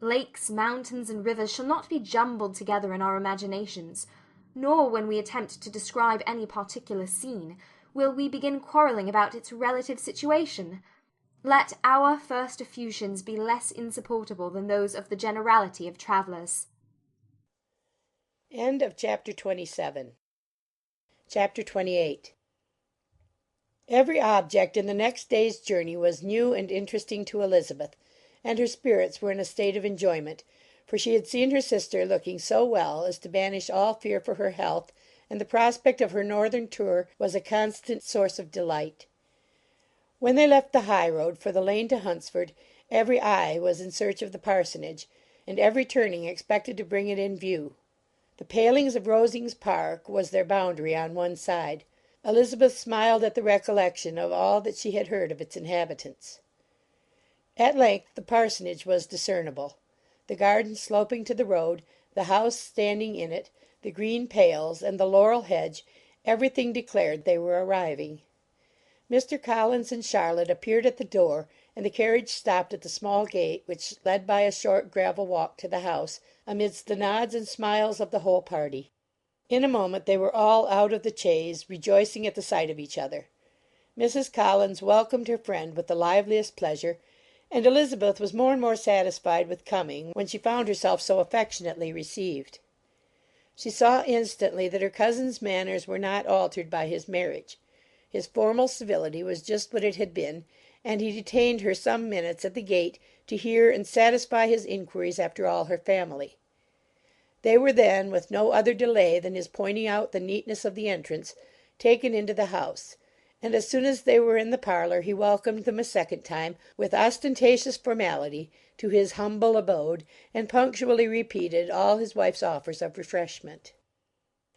Lakes, mountains, and rivers shall not be jumbled together in our imaginations, nor when we attempt to describe any particular scene, will we begin quarrelling about its relative situation. Let our first effusions be less insupportable than those of the generality of travellers. End of chapter 27. Chapter 28. Every object in the next day's journey was new and interesting to Elizabeth, and her spirits were in a state of enjoyment, for she had seen her sister looking so well as to banish all fear for her health, and the prospect of her northern tour was a constant source of delight. When they left the high road for the lane to Hunsford, every eye was in search of the parsonage, and every turning expected to bring it in view. The palings of Rosings Park was their boundary on one side. Elizabeth smiled at the recollection of all that she had heard of its inhabitants. At length the parsonage was discernible. The garden sloping to the road, the house standing in it, the green pales, and the laurel hedge, everything declared they were arriving. Mr. Collins and Charlotte appeared at the door, and the carriage stopped at the small gate which led by a short gravel walk to the house, amidst the nods and smiles of the whole party. In a moment they were all out of the chaise, rejoicing at the sight of each other. Mrs. Collins welcomed her friend with the liveliest pleasure, and Elizabeth was more and more satisfied with coming when she found herself so affectionately received. She saw instantly that her cousin's manners were not altered by his marriage. His formal civility was just what it had been, and he detained her some minutes at the gate to hear and satisfy his inquiries after all her family. They were then, with no other delay than his pointing out the neatness of the entrance, taken into the house, and as soon as they were in the parlour he welcomed them a second time, with ostentatious formality, to his humble abode, and punctually repeated all his wife's offers of refreshment.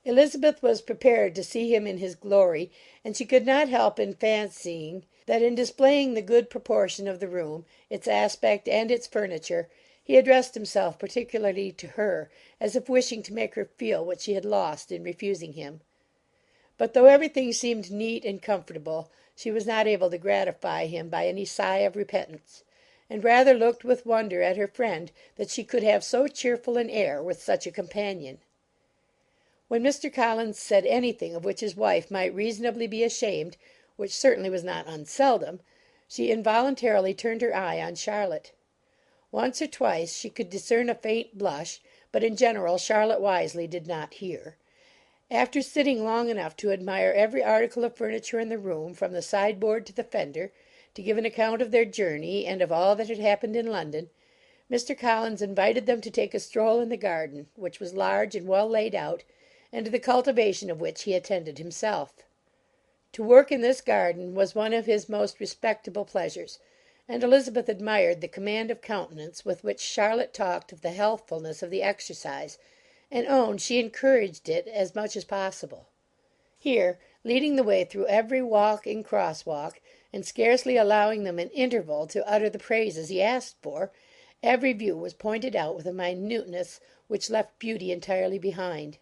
Elizabeth was prepared to see him in his glory, and she could not help in fancying that in displaying the good proportion of the room, its aspect and its furniture, he addressed himself particularly to her, as if wishing to make her feel what she had lost in refusing him. But though everything seemed neat and comfortable, she was not able to gratify him by any sigh of repentance, and rather looked with wonder at her friend that she could have so cheerful an air with such a companion. When Mr. Collins said anything of which his wife might reasonably be ashamed, which certainly was not unseldom, she involuntarily turned her eye on Charlotte. Once or twice she could discern a faint blush, but in general Charlotte wisely did not hear. After sitting long enough to admire every article of furniture in the room, from the sideboard to the fender, to give an account of their journey and of all that had happened in London, Mr. Collins invited them to take a stroll in the garden, which was large and well laid out, and to the cultivation of which he attended himself. To work in this garden was one of his most respectable pleasures, and Elizabeth admired the command of countenance with which Charlotte talked of the healthfulness of the exercise, and owned she encouraged it as much as possible. Here, leading the way through every walk and cross-walk, and scarcely allowing them an interval to utter the praises he asked for, every view was pointed out with a minuteness which left beauty entirely behind.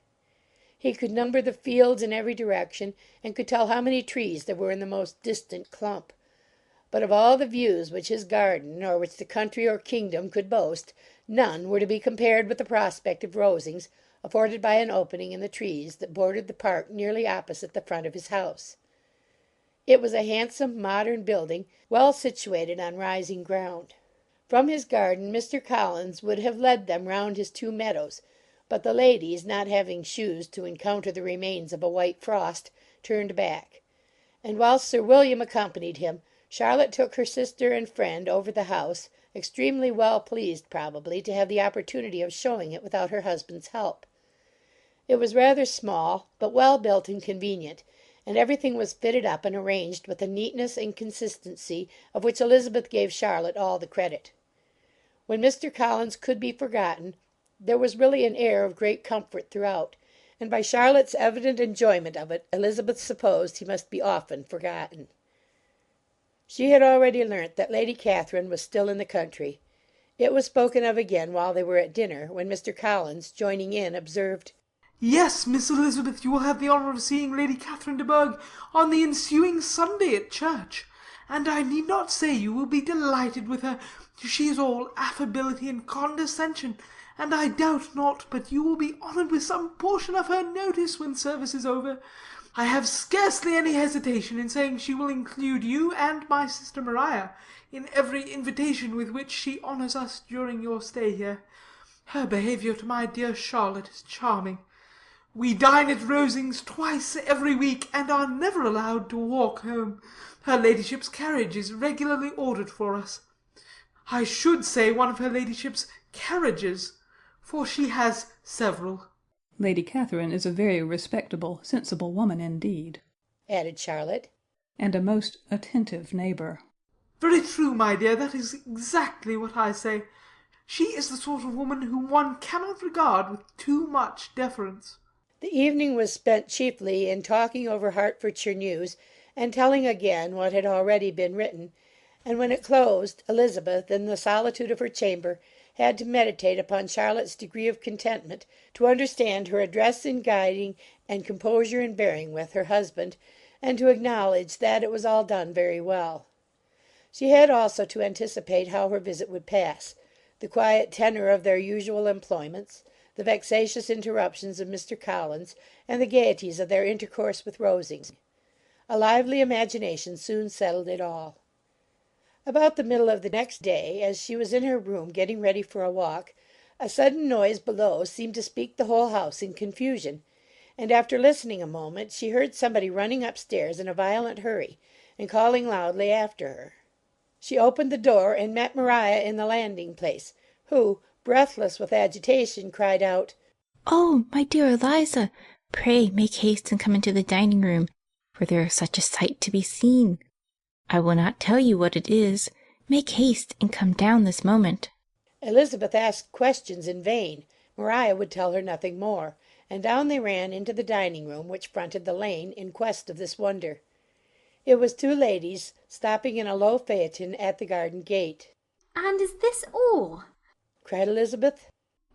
He could number the fields in every direction, and could tell how many trees there were in the most distant clump. But of all the views which his garden, or which the country or kingdom could boast, none were to be compared with the prospect of Rosings, afforded by an opening in the trees that bordered the park nearly opposite the front of his house. It was a handsome modern building, well situated on rising ground. From his garden Mr. Collins would have led them round his 2 meadows, but the ladies, not having shoes to encounter the remains of a white frost, turned back; and whilst Sir William accompanied him, Charlotte took her sister and friend over the house, extremely well pleased, probably, to have the opportunity of showing it without her husband's help. It was rather small, but well built and convenient, and everything was fitted up and arranged with a neatness and consistency of which Elizabeth gave Charlotte all the credit. When Mr. Collins could be forgotten, there was really an air of great comfort throughout, and by Charlotte's evident enjoyment of it, Elizabeth supposed he must be often forgotten. She had already learnt that Lady Catherine was still in the country. It was spoken of again while they were at dinner, when Mr. Collins, joining in, observed, "Yes, Miss Elizabeth, you will have the honour of seeing Lady Catherine de Bourgh on the ensuing Sunday at church, and I need not say you will be delighted with her. She is all affability and condescension, and I doubt not but you will be honoured with some portion of her notice when service is over. I have scarcely any hesitation in saying she will include you and my sister Maria in every invitation with which she honours us during your stay here. Her behaviour to my dear Charlotte is charming. We dine at Rosings twice every week, and are never allowed to walk home. Her ladyship's carriage is regularly ordered for us. I should say one of her ladyship's carriages, for she has several." Lady Catherine is a very respectable, sensible woman indeed, added Charlotte, and a most attentive neighbour. "Very true, my dear, that is exactly what I say. She is the sort of woman whom one cannot regard with too much deference." The evening was spent chiefly in talking over Hertfordshire news, and telling again what had already been written, and when it closed, Elizabeth, in the solitude of her chamber, had to meditate upon Charlotte's degree of contentment, to understand her address in guiding and composure in bearing with her husband, and to acknowledge that it was all done very well. She had also to anticipate how her visit would pass, the quiet tenor of their usual employments, the vexatious interruptions of Mr. Collins, and the gaieties of their intercourse with Rosings. A lively imagination soon settled it all. About the middle of the next day, as she was in her room getting ready for a walk, a sudden noise below seemed to speak the whole house in confusion, and after listening a moment, she heard somebody running upstairs in a violent hurry, and calling loudly after her. She opened the door, and met Maria in the landing-place, who, breathless with agitation, cried out, "Oh, my dear Eliza, pray make haste and come into the dining-room, for there is such a sight to be seen. I will not tell you what it is. Make haste and come down this moment." Elizabeth asked questions in vain. Maria would tell her nothing more, and down they ran into the dining-room, which fronted the lane, in quest of this wonder. It was two ladies stopping in a low phaeton at the garden gate. "And is this all?" cried Elizabeth.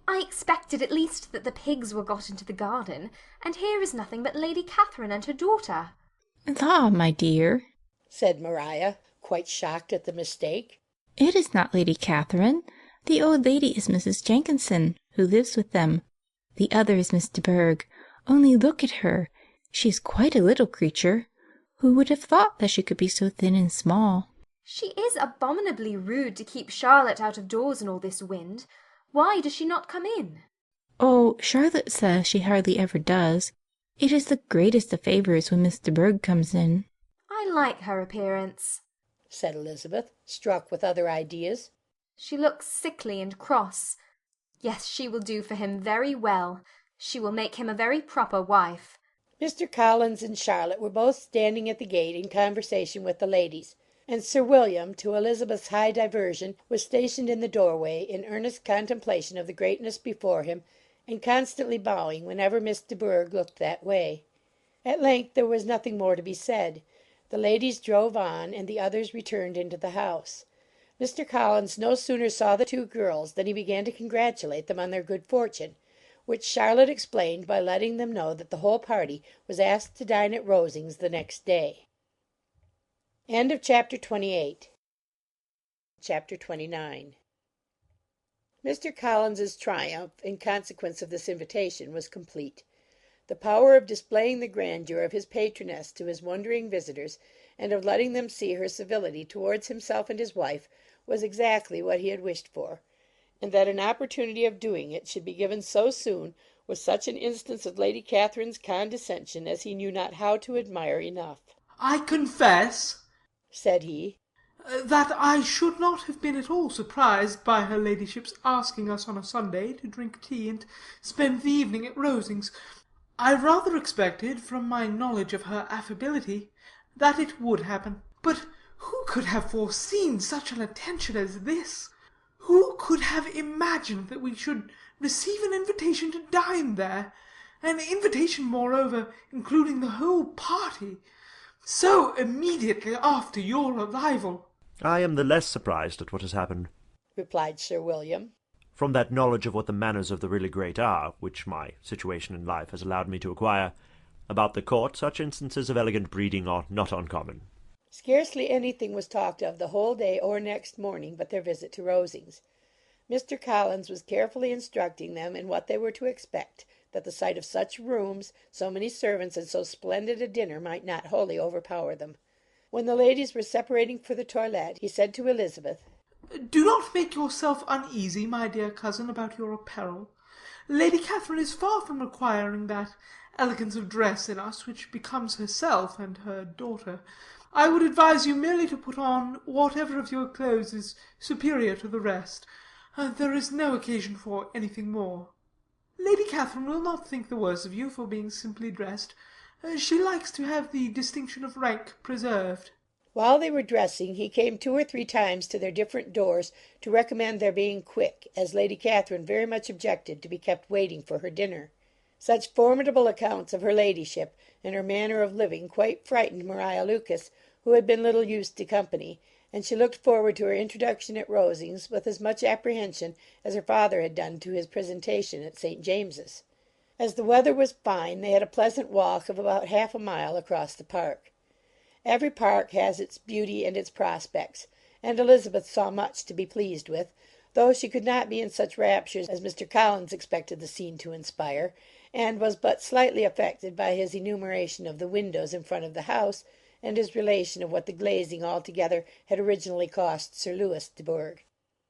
"I expected at least that the pigs were got into the garden, and here is nothing but Lady Catherine and her daughter." "La, my dear," said Maria, quite shocked at the mistake. "it is not Lady Catherine. The old lady is Mrs. Jenkinson, who lives with them. The other is Miss de Bourgh. Only look at her. She is quite a little creature. Who would have thought that she could be so thin and small?" "She is abominably rude to keep Charlotte out of doors in all this wind. Why does she not come in?" "Oh, Charlotte says she hardly ever does. It is the greatest of favours when Miss de Bourgh comes in." "I like her appearance," said Elizabeth, struck with other ideas. "She looks sickly and cross. Yes, she will do for him very well. She will make him a very proper wife." Mr. Collins and Charlotte were both standing at the gate in conversation with the ladies, and Sir William, to Elizabeth's high diversion, was stationed in the doorway in earnest contemplation of the greatness before him, and constantly bowing whenever Miss de Bourgh looked that way. At length there was nothing more to be said. The ladies drove on, and the others returned into the house. Mr. Collins no sooner saw the two girls than he began to congratulate them on their good fortune, which Charlotte explained by letting them know that the whole party was asked to dine at Rosings the next day. Chapter 28. Chapter 29. Mr. Collins's triumph, in consequence of this invitation, was complete. The power of displaying the grandeur of his patroness to his wondering visitors, and of letting them see her civility towards himself and his wife, was exactly what he had wished for, and that an opportunity of doing it should be given so soon was such an instance of Lady Catherine's condescension as he knew not how to admire enough. "I confess," said he, "that I should not have been at all surprised by her ladyship's asking us on a Sunday to drink tea and spend the evening at Rosings. I rather expected, from my knowledge of her affability, that it would happen. But who could have foreseen such an attention as this? Who could have imagined that we should receive an invitation to dine there? An invitation, moreover, including the whole party, so immediately after your arrival?" "I am the less surprised at what has happened," replied Sir William, "from that knowledge of what the manners of the really great are, which my situation in life has allowed me to acquire. About the court, such instances of elegant breeding are not uncommon." Scarcely anything was talked of the whole day or next morning but their visit to Rosings. Mr. Collins was carefully instructing them in what they were to expect, that the sight of such rooms, so many servants, and so splendid a dinner might not wholly overpower them. When the ladies were separating for the toilette, he said to Elizabeth, "Do not make yourself uneasy, my dear cousin, about your apparel. Lady Catherine is far from requiring that elegance of dress in us which becomes herself and her daughter. I would advise you merely to put on whatever of your clothes is superior to the rest. There is no occasion for anything more. Lady Catherine will not think the worse of you for being simply dressed. She likes to have the distinction of rank preserved." While they were dressing, he came 2 or 3 times to their different doors to recommend their being quick, as Lady Catherine very much objected to be kept waiting for her dinner. Such formidable accounts of her ladyship and her manner of living quite frightened Maria Lucas, who had been little used to company, and she looked forward to her introduction at Rosings with as much apprehension as her father had done to his presentation at St. James's. As the weather was fine, they had a pleasant walk of about half a mile across the park. Every park has its beauty and its prospects, and Elizabeth saw much to be pleased with, though she could not be in such raptures as Mr. Collins expected the scene to inspire, and was but slightly affected by his enumeration of the windows in front of the house, and his relation of what the glazing altogether had originally cost Sir Louis de Bourgh.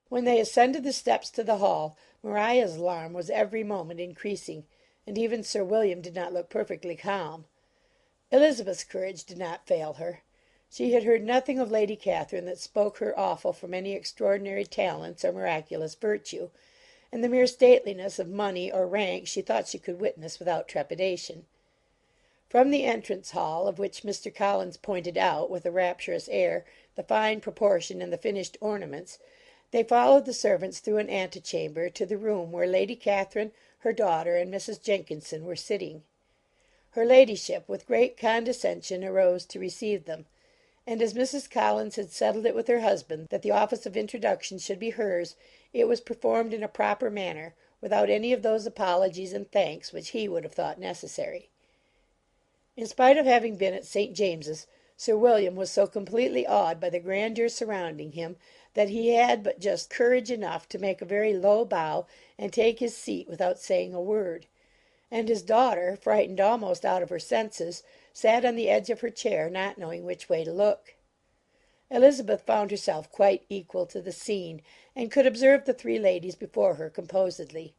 When they ascended the steps to the hall, Maria's alarm was every moment increasing, and even Sir William did not look perfectly calm. Elizabeth's courage did not fail her. She had heard nothing of Lady Catherine that spoke her awful from any extraordinary talents or miraculous virtue, and the mere stateliness of money or rank she thought she could witness without trepidation. From the entrance hall, of which Mr. Collins pointed out, with a rapturous air, the fine proportion and the finished ornaments, they followed the servants through an antechamber to the room where Lady Catherine, her daughter, and Mrs. Jenkinson were sitting. Her ladyship, with great condescension, arose to receive them, and as Mrs. Collins had settled it with her husband that the office of introduction should be hers, it was performed in a proper manner, without any of those apologies and thanks which he would have thought necessary. In spite of having been at St. James's, Sir William was so completely awed by the grandeur surrounding him that he had but just courage enough to make a very low bow and take his seat without saying a word; and his daughter, frightened almost out of her senses, sat on the edge of her chair, not knowing which way to look. Elizabeth found herself quite equal to the scene, and could observe the three ladies before her composedly.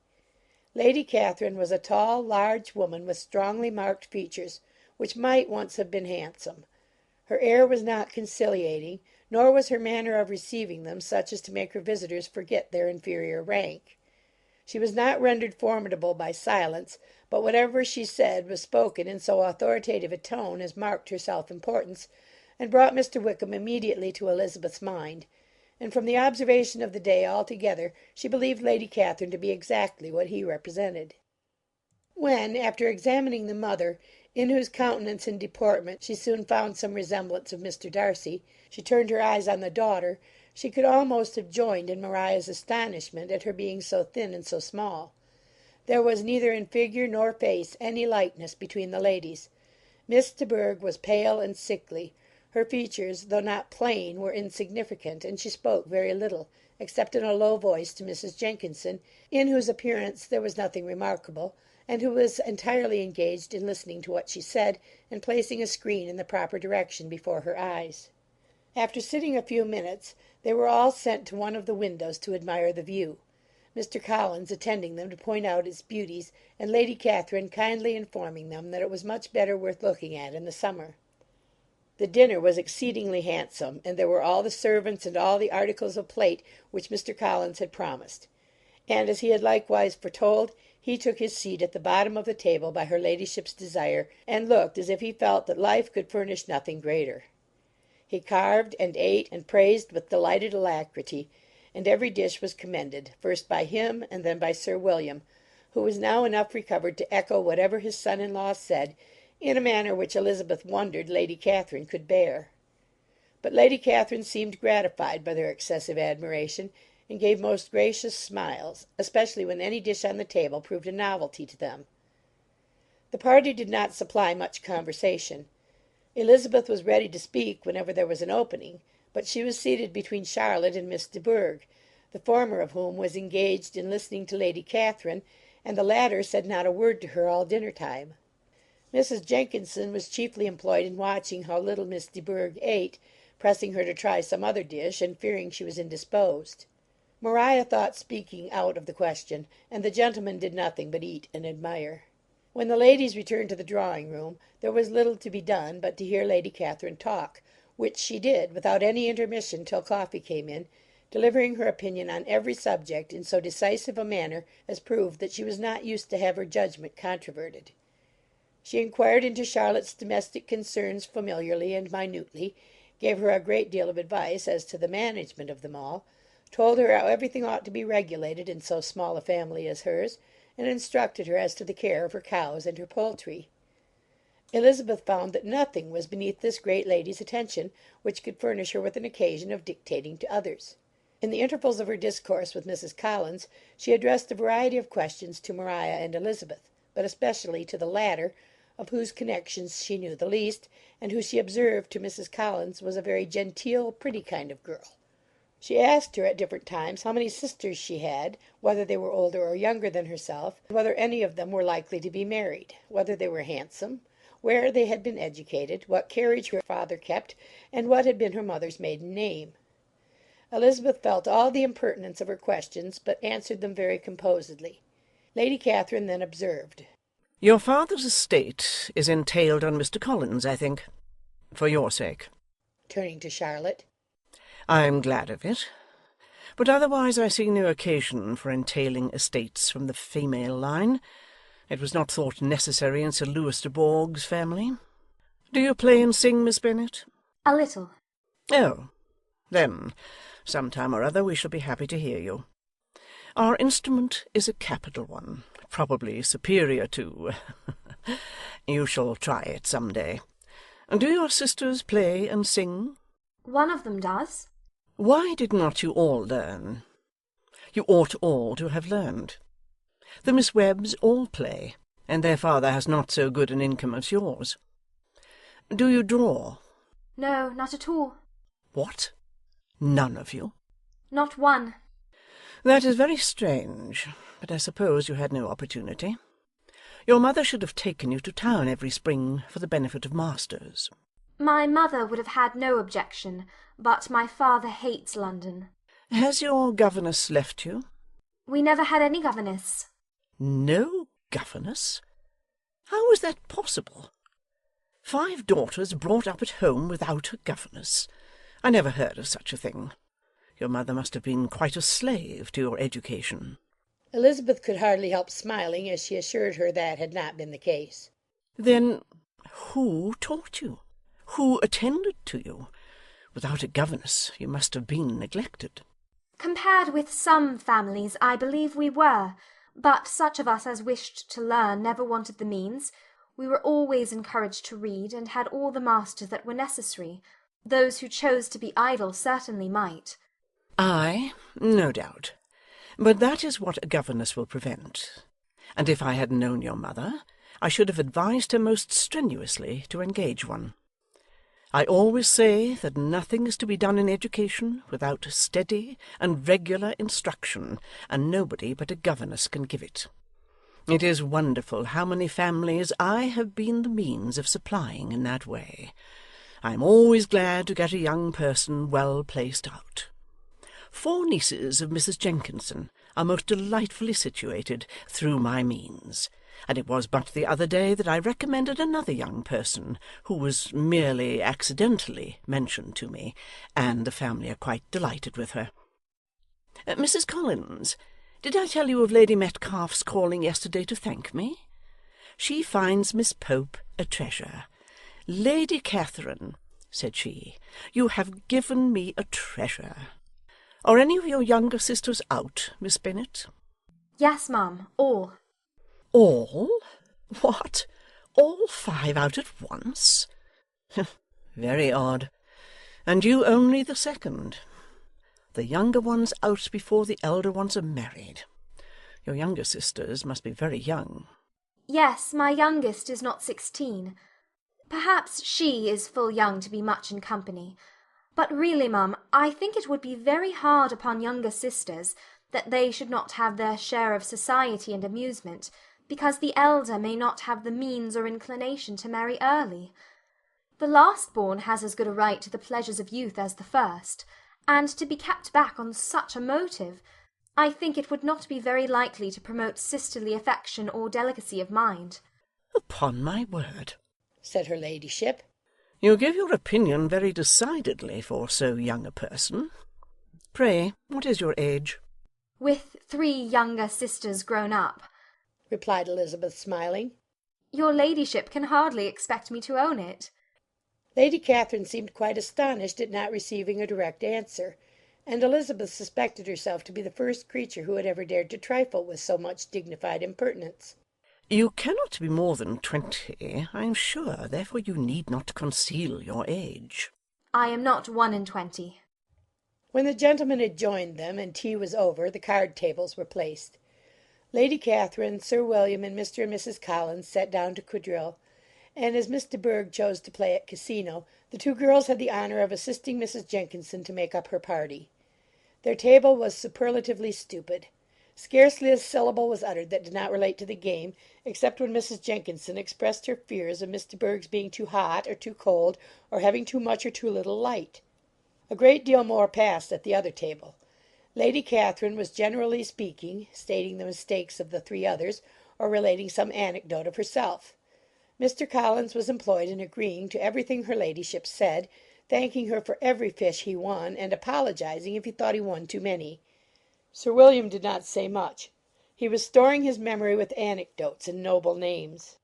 Lady Catherine was a tall, large woman with strongly marked features, which might once have been handsome. Her air was not conciliating, nor was her manner of receiving them such as to make her visitors forget their inferior rank. She was not rendered formidable by silence, but whatever she said was spoken in so authoritative a tone as marked her self-importance, and brought Mr. Wickham immediately to Elizabeth's mind, and from the observation of the day altogether she believed Lady Catherine to be exactly what he represented. When, after examining the mother, in whose countenance and deportment she soon found some resemblance of Mr. Darcy, she turned her eyes on the daughter, she could almost have joined in Maria's astonishment at her being so thin and so small. There was neither in figure nor face any likeness between the ladies. Miss de Bourgh was pale and sickly. Her features, though not plain, were insignificant, and she spoke very little, except in a low voice to Mrs. Jenkinson, in whose appearance there was nothing remarkable, and who was entirely engaged in listening to what she said, and placing a screen in the proper direction before her eyes. After sitting a few minutes, they were all sent to one of the windows to admire the view, Mr. Collins attending them to point out its beauties, and Lady Catherine kindly informing them that it was much better worth looking at in the summer. The dinner was exceedingly handsome, and there were all the servants and all the articles of plate which Mr. Collins had promised; and, as he had likewise foretold, he took his seat at the bottom of the table by her ladyship's desire, and looked as if he felt that life could furnish nothing greater. He carved and ate and praised with delighted alacrity, and every dish was commended, first by him and then by Sir William, who was now enough recovered to echo whatever his son-in-law said, in a manner which Elizabeth wondered Lady Catherine could bear. But Lady Catherine seemed gratified by their excessive admiration, and gave most gracious smiles, especially when any dish on the table proved a novelty to them. The party did not supply much conversation. Elizabeth was ready to speak whenever there was an opening, but she was seated between Charlotte and Miss de Bourgh, the former of whom was engaged in listening to Lady Catherine, and the latter said not a word to her all dinner time. Mrs. Jenkinson was chiefly employed in watching how little Miss de Bourgh ate, pressing her to try some other dish, and fearing she was indisposed. Maria thought speaking out of the question, and the gentlemen did nothing but eat and admire. When the ladies returned to the drawing-room, there was little to be done but to hear Lady Catherine talk, which she did without any intermission till coffee came in, delivering her opinion on every subject in so decisive a manner as proved that she was not used to have her judgment controverted. She inquired into Charlotte's domestic concerns familiarly and minutely, gave her a great deal of advice as to the management of them all, told her how everything ought to be regulated in so small a family as hers, and instructed her as to the care of her cows and her poultry. Elizabeth found that nothing was beneath this great lady's attention which could furnish her with an occasion of dictating to others. In the intervals of her discourse with Mrs. Collins, she addressed a variety of questions to Maria and Elizabeth, but especially to the latter, of whose connections she knew the least, and who she observed to Mrs. Collins was a very genteel, pretty kind of girl. She asked her at different times how many sisters she had, whether they were older or younger than herself, whether any of them were likely to be married, whether they were handsome, where they had been educated, what carriage her father kept, and what had been her mother's maiden name. Elizabeth felt all the impertinence of her questions, but answered them very composedly. Lady Catherine then observed, "Your father's estate is entailed on Mr. Collins, I think, for your sake," turning to Charlotte. "I am glad of it, but otherwise I see no occasion for entailing estates from the female line. It was not thought necessary in Sir Lewis de Bourgh's family. Do you play and sing, Miss Bennet?" A little. "Oh, then, some time or other we shall be happy to hear you. Our instrument is a capital one, probably superior to you shall try it some day. Do your sisters play and sing? One of them does. Why did not you all learn? You ought all to have learned. The Miss Webbs all play, and their father has not so good an income as yours. Do you draw? No, not at all. What? None of you? Not one. That is very strange, but I suppose you had no opportunity. Your mother should have taken you to town every spring for the benefit of masters. My mother would have had no objection, but my father hates London. Has your governess left you? We never had any governess. No governess? How is that possible? 5 daughters brought up at home without a governess. I never heard of such a thing. Your mother must have been quite a slave to your education. Elizabeth could hardly help smiling as she assured her that had not been the case. Then who taught you? Who attended to you? Without a governess, you must have been neglected. Compared with some families, I believe we were, but such of us as wished to learn never wanted the means. We were always encouraged to read, and had all the masters that were necessary. Those who chose to be idle certainly might. Ay, no doubt. But that is what a governess will prevent. And if I had known your mother, I should have advised her most strenuously to engage one. I always say that nothing is to be done in education without steady and regular instruction, and nobody but a governess can give it. It is wonderful how many families I have been the means of supplying in that way. I am always glad to get a young person well placed out. 4 nieces of Mrs. Jenkinson are most delightfully situated through my means, and it was but the other day that I recommended another young person who was merely accidentally mentioned to me, and the family are quite delighted with her. Mrs. Collins, did I tell you of Lady Metcalfe's calling yesterday to thank me? She finds Miss Pope a treasure. Lady Catherine, said she, you have given me a treasure. Are any of your younger sisters out, Miss Bennet? Yes, ma'am, all. All? What? All 5 out at once? Very odd. And you only the second. The younger ones out before the elder ones are married. Your younger sisters must be very young. Yes, my youngest is not 16. Perhaps she is full young to be much in company. But really, ma'am, I think it would be very hard upon younger sisters that they should not have their share of society and amusement, because the elder may not have the means or inclination to marry early. The last-born has as good a right to the pleasures of youth as the first, and to be kept back on such a motive, I think it would not be very likely to promote sisterly affection or delicacy of mind. Upon my word, said her ladyship. You give your opinion very decidedly for so young a person. Pray, what is your age? With 3 younger sisters grown up, replied Elizabeth, smiling. Your ladyship can hardly expect me to own it. Lady Catherine seemed quite astonished at not receiving a direct answer, and Elizabeth suspected herself to be the first creature who had ever dared to trifle with so much dignified impertinence. You cannot be more than 20, I am sure, therefore you need not conceal your age. I am not 21. When the gentlemen had joined them, and tea was over, the card tables were placed. Lady Catherine, Sir William, and Mr. and Mrs. Collins sat down to quadrille, and as Miss de Bourgh chose to play at casino, the 2 girls had the honour of assisting Mrs. Jenkinson to make up her party. Their table was superlatively stupid. Scarcely a syllable was uttered that did not relate to the game, except when Mrs. Jenkinson expressed her fears of Miss de Bourgh's being too hot or too cold, or having too much or too little light. A great deal more passed at the other table. Lady Catherine was generally speaking, stating the mistakes of the 3 others, or relating some anecdote of herself. Mr. Collins was employed in agreeing to everything her ladyship said, thanking her for every fish he won, and apologizing if he thought he won too many. Sir William did not say much. He was storing his memory with anecdotes and noble names.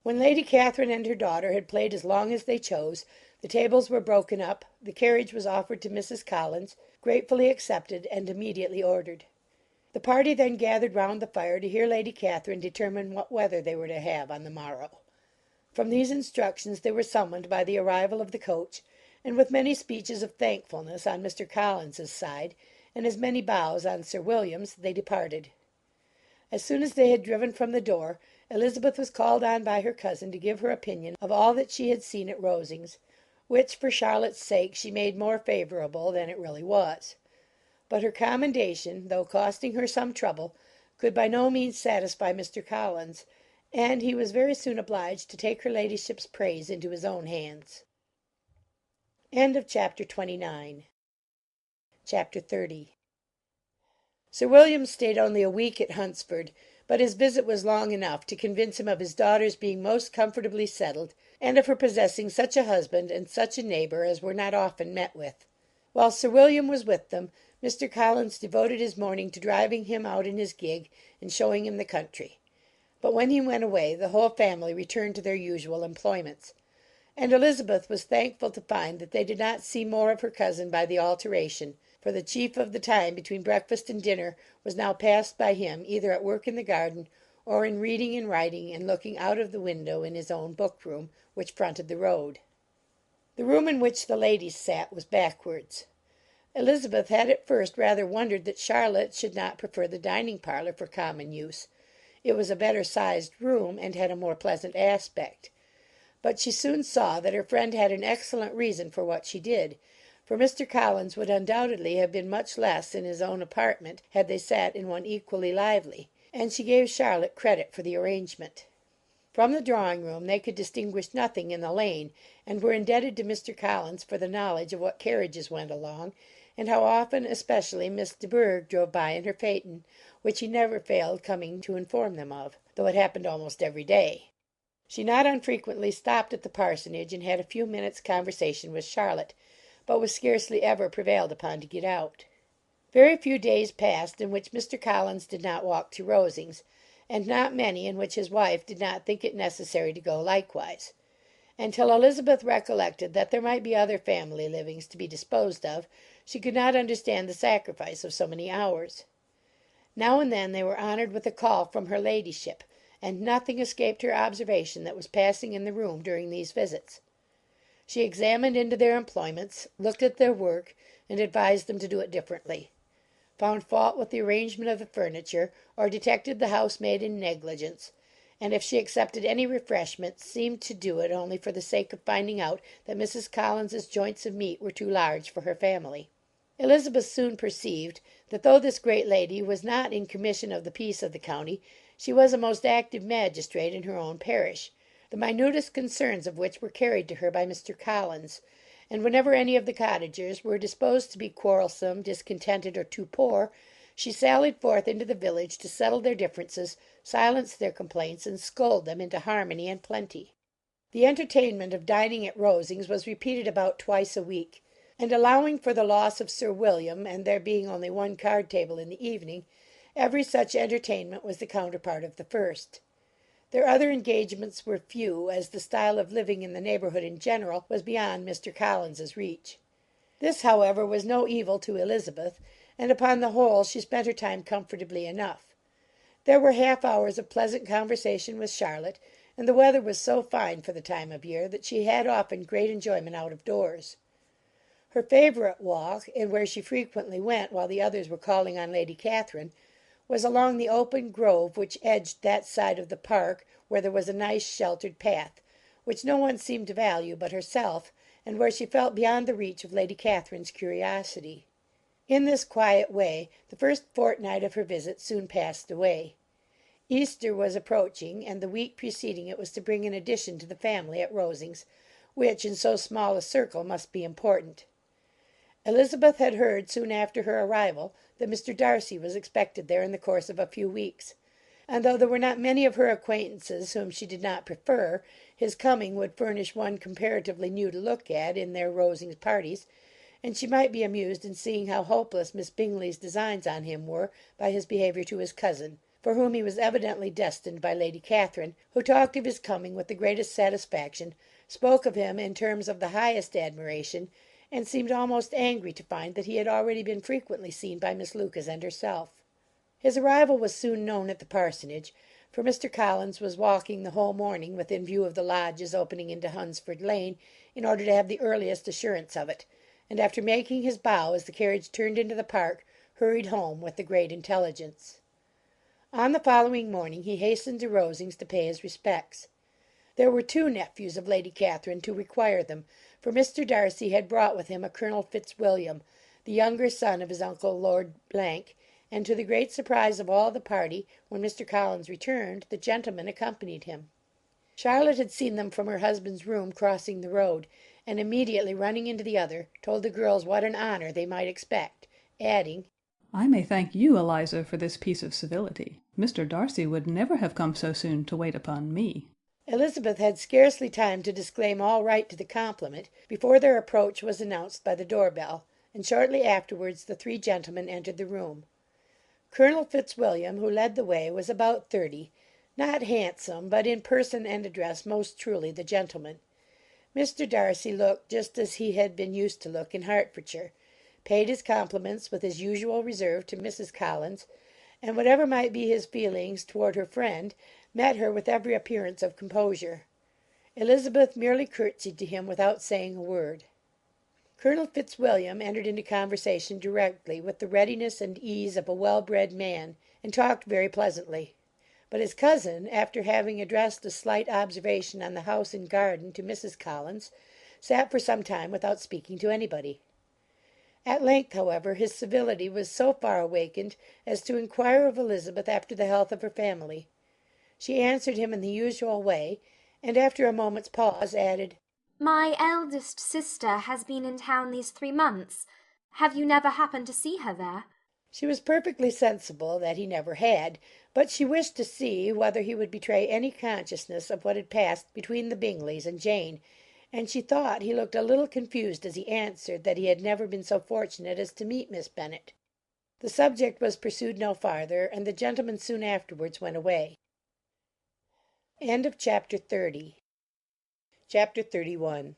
When Lady Catherine and her daughter had played as long as they chose, the tables were broken up, the carriage was offered to Mrs. Collins, gratefully accepted, and immediately ordered. The party then gathered round the fire to hear Lady Catherine determine what weather they were to have on the morrow. From these instructions they were summoned by the arrival of the coach, and with many speeches of thankfulness on Mr. Collins's side, and as many bows on Sir William's, they departed. As soon as they had driven from the door, Elizabeth was called on by her cousin to give her opinion of all that she had seen at Rosings, which for Charlotte's sake she made more favourable than it really was. But her commendation, though costing her some trouble, could by no means satisfy Mr. Collins, and he was very soon obliged to take her ladyship's praise into his own hands. Chapter 30. Sir William stayed only a week at Hunsford, but his visit was long enough to convince him of his daughter's being most comfortably settled, and of her possessing such a husband and such a neighbour as were not often met with. While Sir William was with them, Mr. Collins devoted his morning to driving him out in his gig and showing him the country. But when he went away, the whole family returned to their usual employments, and Elizabeth was thankful to find that they did not see more of her cousin by the alteration, for the chief of the time between breakfast and dinner was now passed by him either at work in the garden, or in reading and writing and looking out of the window in his own book-room, which fronted the road. The room in which the ladies sat was backwards. Elizabeth had at first rather wondered that Charlotte should not prefer the dining-parlour for common use. It was a better sized room, and had a more pleasant aspect. But she soon saw that her friend had an excellent reason for what she did, for Mr. Collins would undoubtedly have been much less in his own apartment had they sat in one equally lively, and she gave Charlotte credit for the arrangement. From the drawing-room they could distinguish nothing in the lane, and were indebted to Mr. Collins for the knowledge of what carriages went along, and how often especially Miss de Bourgh drove by in her phaeton, which he never failed coming to inform them of, though it happened almost every day. She not unfrequently stopped at the parsonage and had a few minutes' conversation with Charlotte, but was scarcely ever prevailed upon to get out. Very few days passed in which Mr. Collins did not walk to Rosings, and not many in which his wife did not think it necessary to go likewise. Until Elizabeth recollected that there might be other family livings to be disposed of, she could not understand the sacrifice of so many hours. Now and then they were honoured with a call from her ladyship, and nothing escaped her observation that was passing in the room during these visits. She examined into their employments, looked at their work, and advised them to do it differently; found fault with the arrangement of the furniture, or detected the housemaid in negligence; and if she accepted any refreshment, seemed to do it only for the sake of finding out that Mrs. Collins's joints of meat were too large for her family. Elizabeth soon perceived that though this great lady was not in commission of the peace of the county, she was a most active magistrate in her own parish, the minutest concerns of which were carried to her by Mr. Collins, and whenever any of the cottagers were disposed to be quarrelsome, discontented, or too poor, she sallied forth into the village to settle their differences, silence their complaints, and scold them into harmony and plenty. The entertainment of dining at Rosings was repeated about twice a week, and allowing for the loss of Sir William, and there being only one card table in the evening, every such entertainment was the counterpart of the first. Their other engagements were few, as the style of living in the neighbourhood in general was beyond Mr. Collins's reach. This, however, was no evil to Elizabeth, and upon the whole she spent her time comfortably enough. There were half hours of pleasant conversation with Charlotte, and the weather was so fine for the time of year that she had often great enjoyment out of doors. Her favourite walk, and where she frequently went while the others were calling on Lady Catherine, was along the open grove which edged that side of the park where there was a nice sheltered path, which no one seemed to value but herself, and where she felt beyond the reach of Lady Catherine's curiosity. In this quiet way the first fortnight of her visit soon passed away. Easter was approaching, and the week preceding it was to bring an addition to the family at Rosings, which in so small a circle must be important. Elizabeth had heard soon after her arrival that Mr. Darcy was expected there in the course of a few weeks, and though there were not many of her acquaintances whom she did not prefer, his coming would furnish one comparatively new to look at in their Rosings parties, and she might be amused in seeing how hopeless Miss Bingley's designs on him were by his behaviour to his cousin, for whom he was evidently destined by Lady Catherine, who talked of his coming with the greatest satisfaction, spoke of him in terms of the highest admiration, and seemed almost angry to find that he had already been frequently seen by Miss Lucas and herself. His arrival was soon known at the parsonage, for Mr. Collins was walking the whole morning within view of the lodges opening into Hunsford Lane, in order to have the earliest assurance of it, and after making his bow as the carriage turned into the park, hurried home with the great intelligence. On the following morning he hastened to Rosings to pay his respects. There were two nephews of Lady Catherine to require them, for Mr. Darcy had brought with him a Colonel Fitzwilliam, the younger son of his uncle Lord Blank, and to the great surprise of all the party, when Mr. Collins returned, the gentleman accompanied him. Charlotte had seen them from her husband's room crossing the road, and immediately running into the other, told the girls what an honour they might expect, adding, I may thank you, Eliza, for this piece of civility. Mr. Darcy would never have come so soon to wait upon me. Elizabeth had scarcely time to disclaim all right to the compliment, before their approach was announced by the door-bell, and shortly afterwards the three gentlemen entered the room. Colonel Fitzwilliam, who led the way, was about 30, not handsome, but in person and address most truly the gentleman. Mr. Darcy looked just as he had been used to look in Hertfordshire, paid his compliments with his usual reserve to Mrs. Collins, and whatever might be his feelings toward her friend, met her with every appearance of composure. Elizabeth merely curtsied to him without saying a word. Colonel Fitzwilliam entered into conversation directly with the readiness and ease of a well-bred man, and talked very pleasantly. But his cousin, after having addressed a slight observation on the house and garden to Mrs. Collins, sat for some time without speaking to anybody. At length, however, his civility was so far awakened as to inquire of Elizabeth after the health of her family. She answered him in the usual way, and after a moment's pause added, My eldest sister has been in town these 3 months. Have you never happened to see her there? She was perfectly sensible that he never had, but she wished to see whether he would betray any consciousness of what had passed between the Bingleys and Jane, and she thought he looked a little confused as he answered that he had never been so fortunate as to meet Miss Bennet. The subject was pursued no farther, and the gentlemen soon afterwards went away. Chapter 31.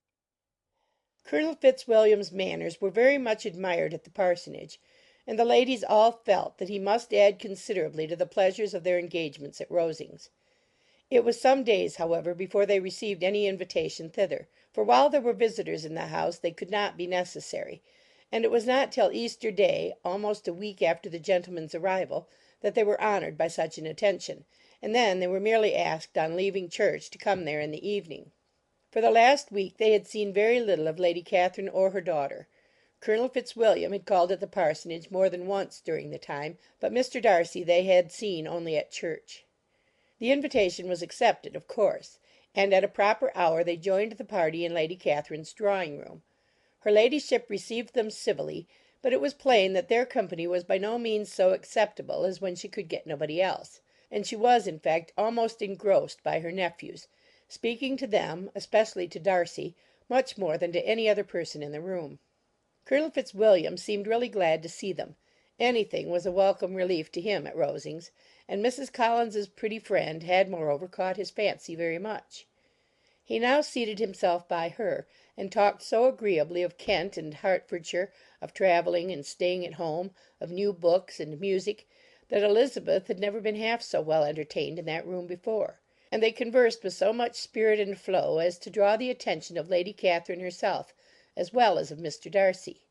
Colonel Fitzwilliam's manners were very much admired at the parsonage, and the ladies all felt that he must add considerably to the pleasures of their engagements at Rosings. It was some days, however, before they received any invitation thither, for while there were visitors in the house they could not be necessary, and it was not till Easter Day, almost a week after the gentlemen's arrival, that they were honoured by such an attention, and then they were merely asked on leaving church to come there in the evening. For the last week they had seen very little of Lady Catherine or her daughter. Colonel Fitzwilliam had called at the parsonage more than once during the time, but Mr. Darcy they had seen only at church. The invitation was accepted, of course, and at a proper hour they joined the party in Lady Catherine's drawing-room. Her ladyship received them civilly, but it was plain that their company was by no means so acceptable as when she could get nobody else, and she was, in fact, almost engrossed by her nephews, speaking to them, especially to Darcy, much more than to any other person in the room. Colonel Fitzwilliam seemed really glad to see them. Anything was a welcome relief to him at Rosings, and Mrs. Collins's pretty friend had moreover caught his fancy very much. He now seated himself by her, and talked so agreeably of Kent and Hertfordshire, of travelling and staying at home, of new books and music, that Elizabeth had never been half so well entertained in that room before, and they conversed with so much spirit and flow as to draw the attention of Lady Catherine herself, as well as of Mr. Darcy.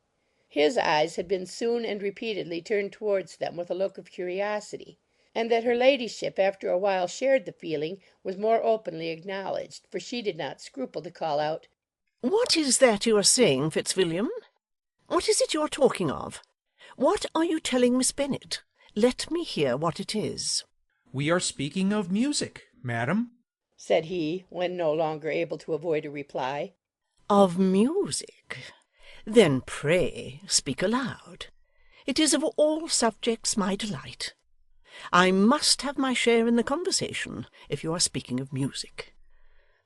His eyes had been soon and repeatedly turned towards them with a look of curiosity, and that her ladyship after a while shared the feeling was more openly acknowledged, for she did not scruple to call out, "What is that you are saying, Fitzwilliam? What is it you are talking of? What are you telling Miss Bennet? Let me hear what it is." "We are speaking of music, madam," said he, when no longer able to avoid a reply. "Of music? Then pray speak aloud. It is of all subjects my delight. I must have my share in the conversation, if you are speaking of music.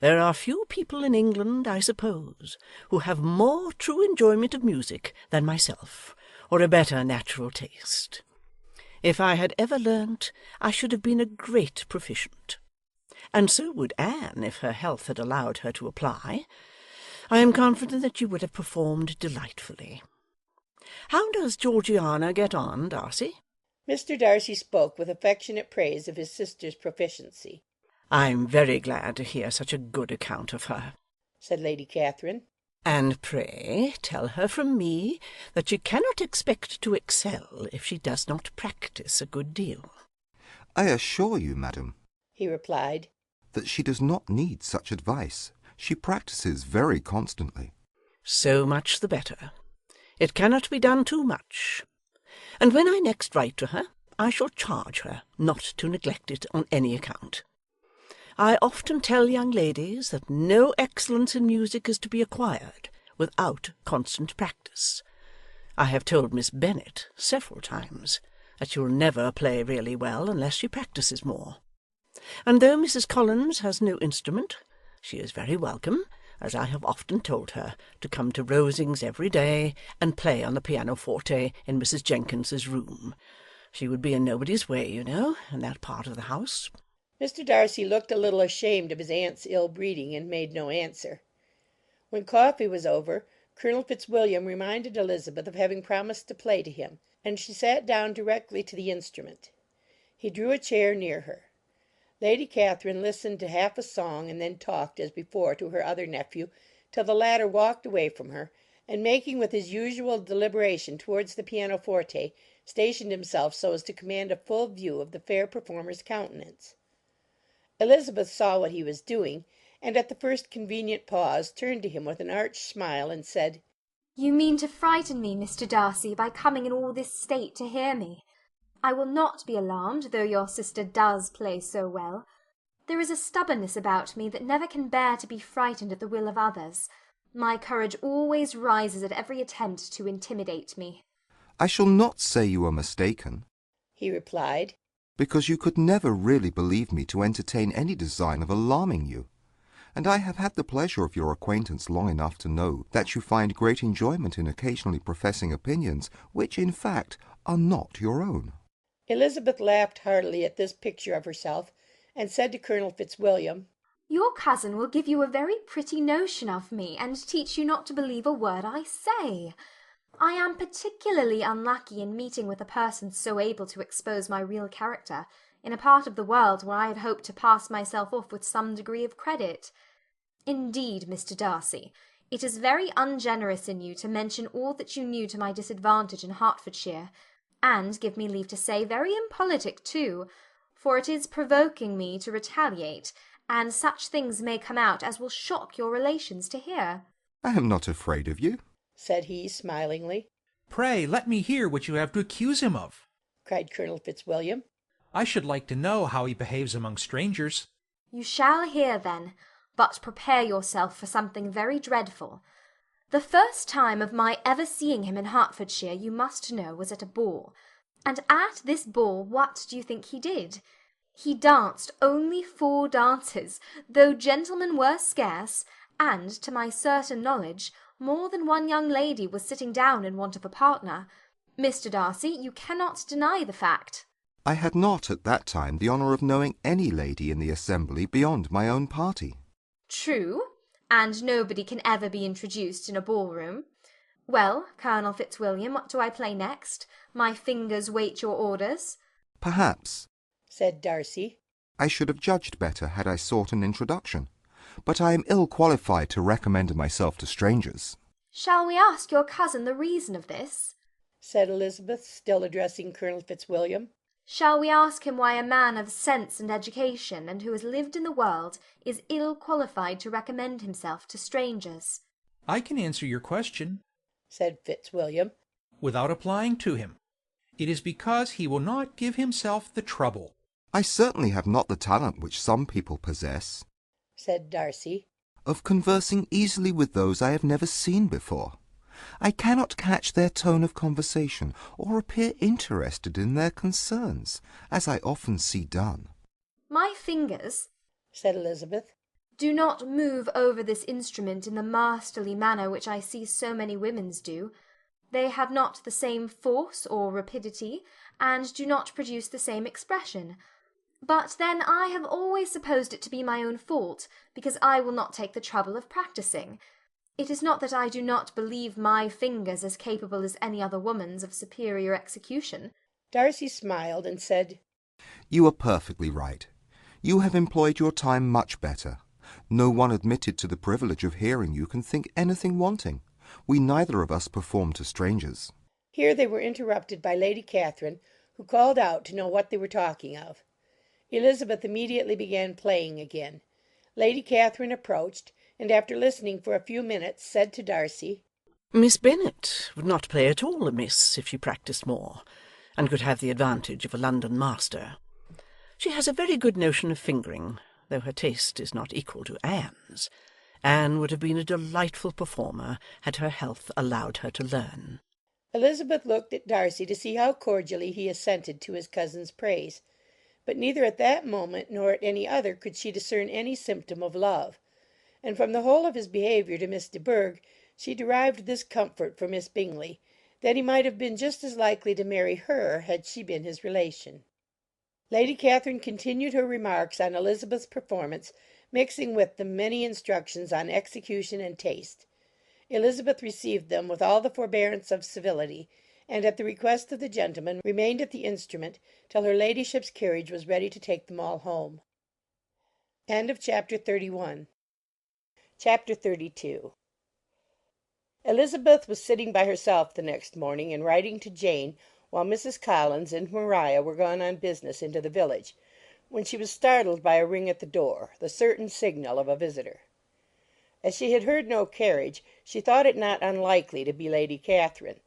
There are few people in England, I suppose, who have more true enjoyment of music than myself, or a better natural taste. If I had ever learnt, I should have been a great proficient. And so would Anne, if her health had allowed her to apply. I am confident that you would have performed delightfully. How does Georgiana get on, Darcy?" Mr. Darcy spoke with affectionate praise of his sister's proficiency. "I'm very glad to hear such a good account of her," said Lady Catherine. "And pray tell her from me that she cannot expect to excel if she does not practise a good deal." I assure you, madam, he replied, that she does not need such advice. She practises very constantly. "So much the better. It cannot be done too much. And when I next write to her, I shall charge her not to neglect it on any account. I often tell young ladies that no excellence in music is to be acquired without constant practice. I have told Miss Bennet several times that she will never play really well unless she practises more. And though Mrs. Collins has no instrument, she is very welcome, as I have often told her, to come to Rosings every day and play on the pianoforte in Mrs. Jenkins's room. She would be in nobody's way, you know, in that part of the house." Mr. Darcy looked a little ashamed of his aunt's ill-breeding, and made no answer. When coffee was over, Colonel Fitzwilliam reminded Elizabeth of having promised to play to him, and she sat down directly to the instrument. He drew a chair near her. Lady Catherine listened to half a song, and then talked, as before, to her other nephew, till the latter walked away from her, and, making with his usual deliberation towards the pianoforte, stationed himself so as to command a full view of the fair performer's countenance. Elizabeth saw what he was doing, and at the first convenient pause turned to him with an arch smile, and said, "You mean to frighten me, Mr. Darcy, by coming in all this state to hear me. I will not be alarmed, though your sister does play so well. There is a stubbornness about me that never can bear to be frightened at the will of others. My courage always rises at every attempt to intimidate me." "I shall not say you are mistaken," he replied, "because you could never really believe me to entertain any design of alarming you. And I have had the pleasure of your acquaintance long enough to know that you find great enjoyment in occasionally professing opinions which, in fact, are not your own." Elizabeth laughed heartily at this picture of herself, and said to Colonel Fitzwilliam, "Your cousin will give you a very pretty notion of me, and teach you not to believe a word I say. I am particularly unlucky in meeting with a person so able to expose my real character, in a part of the world where I had hoped to pass myself off with some degree of credit. Indeed, Mr. Darcy, it is very ungenerous in you to mention all that you knew to my disadvantage in Hertfordshire, and, give me leave to say, very impolitic too, for it is provoking me to retaliate, and such things may come out as will shock your relations to hear." "I am not afraid of you," said he, smilingly. "Pray let me hear what you have to accuse him of," cried Colonel Fitzwilliam. "I should like to know how he behaves among strangers." "You shall hear, then, but prepare yourself for something very dreadful. The first time of my ever seeing him in Hertfordshire, you must know, was at a ball. And at this ball what do you think he did? He danced only 4 dances, though gentlemen were scarce, and, to my certain knowledge, more than one young lady was sitting down in want of a partner. Mr. Darcy, you cannot deny the fact." "I had not at that time the honour of knowing any lady in the assembly beyond my own party." "True, and nobody can ever be introduced in a ball-room. Well, Colonel Fitzwilliam, what do I play next? My fingers wait your orders." "Perhaps," said Darcy, "I should have judged better had I sought an introduction. But I am ill qualified to recommend myself to strangers." "Shall we ask your cousin the reason of this?" said Elizabeth, still addressing Colonel Fitzwilliam. "Shall we ask him why a man of sense and education, and who has lived in the world, is ill qualified to recommend himself to strangers?" "I can answer your question," said Fitzwilliam, "without applying to him. It is because he will not give himself the trouble." "I certainly have not the talent which some people possess," said Darcy, "of conversing easily with those I have never seen before. I cannot catch their tone of conversation, or appear interested in their concerns, as I often see done." "My fingers," said Elizabeth, "do not move over this instrument in the masterly manner which I see so many women's do. They have not the same force or rapidity, and do not produce the same expression. But then I have always supposed it to be my own fault, because I will not take the trouble of practising. It is not that I do not believe my fingers as capable as any other woman's of superior execution." Darcy smiled and said, You are perfectly right. You have employed your time much better. No one admitted to the privilege of hearing you can think anything wanting. We neither of us perform to strangers. Here they were interrupted by Lady Catherine, who called out to know what they were talking of. Elizabeth immediately began playing again. Lady Catherine approached, and after listening for a few minutes, said to Darcy, Miss Bennet would not play at all amiss if she practised more, and could have the advantage of a London master. She has a very good notion of fingering, though her taste is not equal to Anne's. Anne would have been a delightful performer had her health allowed her to learn. Elizabeth looked at Darcy to see how cordially he assented to his cousin's praise, but neither at that moment nor at any other could she discern any symptom of love, and from the whole of his behaviour to Miss de Bourgh she derived this comfort for Miss Bingley, that he might have been just as likely to marry her had she been his relation. Lady Catherine continued her remarks on Elizabeth's performance, mixing with them many instructions on execution and taste. Elizabeth received them with all the forbearance of civility, and at the request of the gentleman remained at the instrument till her ladyship's carriage was ready to take them all home. Chapter 32. Elizabeth was sitting by herself the next morning and writing to Jane while Mrs. Collins and Maria were gone on business into the village, when she was startled by a ring at the door, the certain signal of a visitor. As she had heard no carriage, she thought it not unlikely to be Lady Catherine,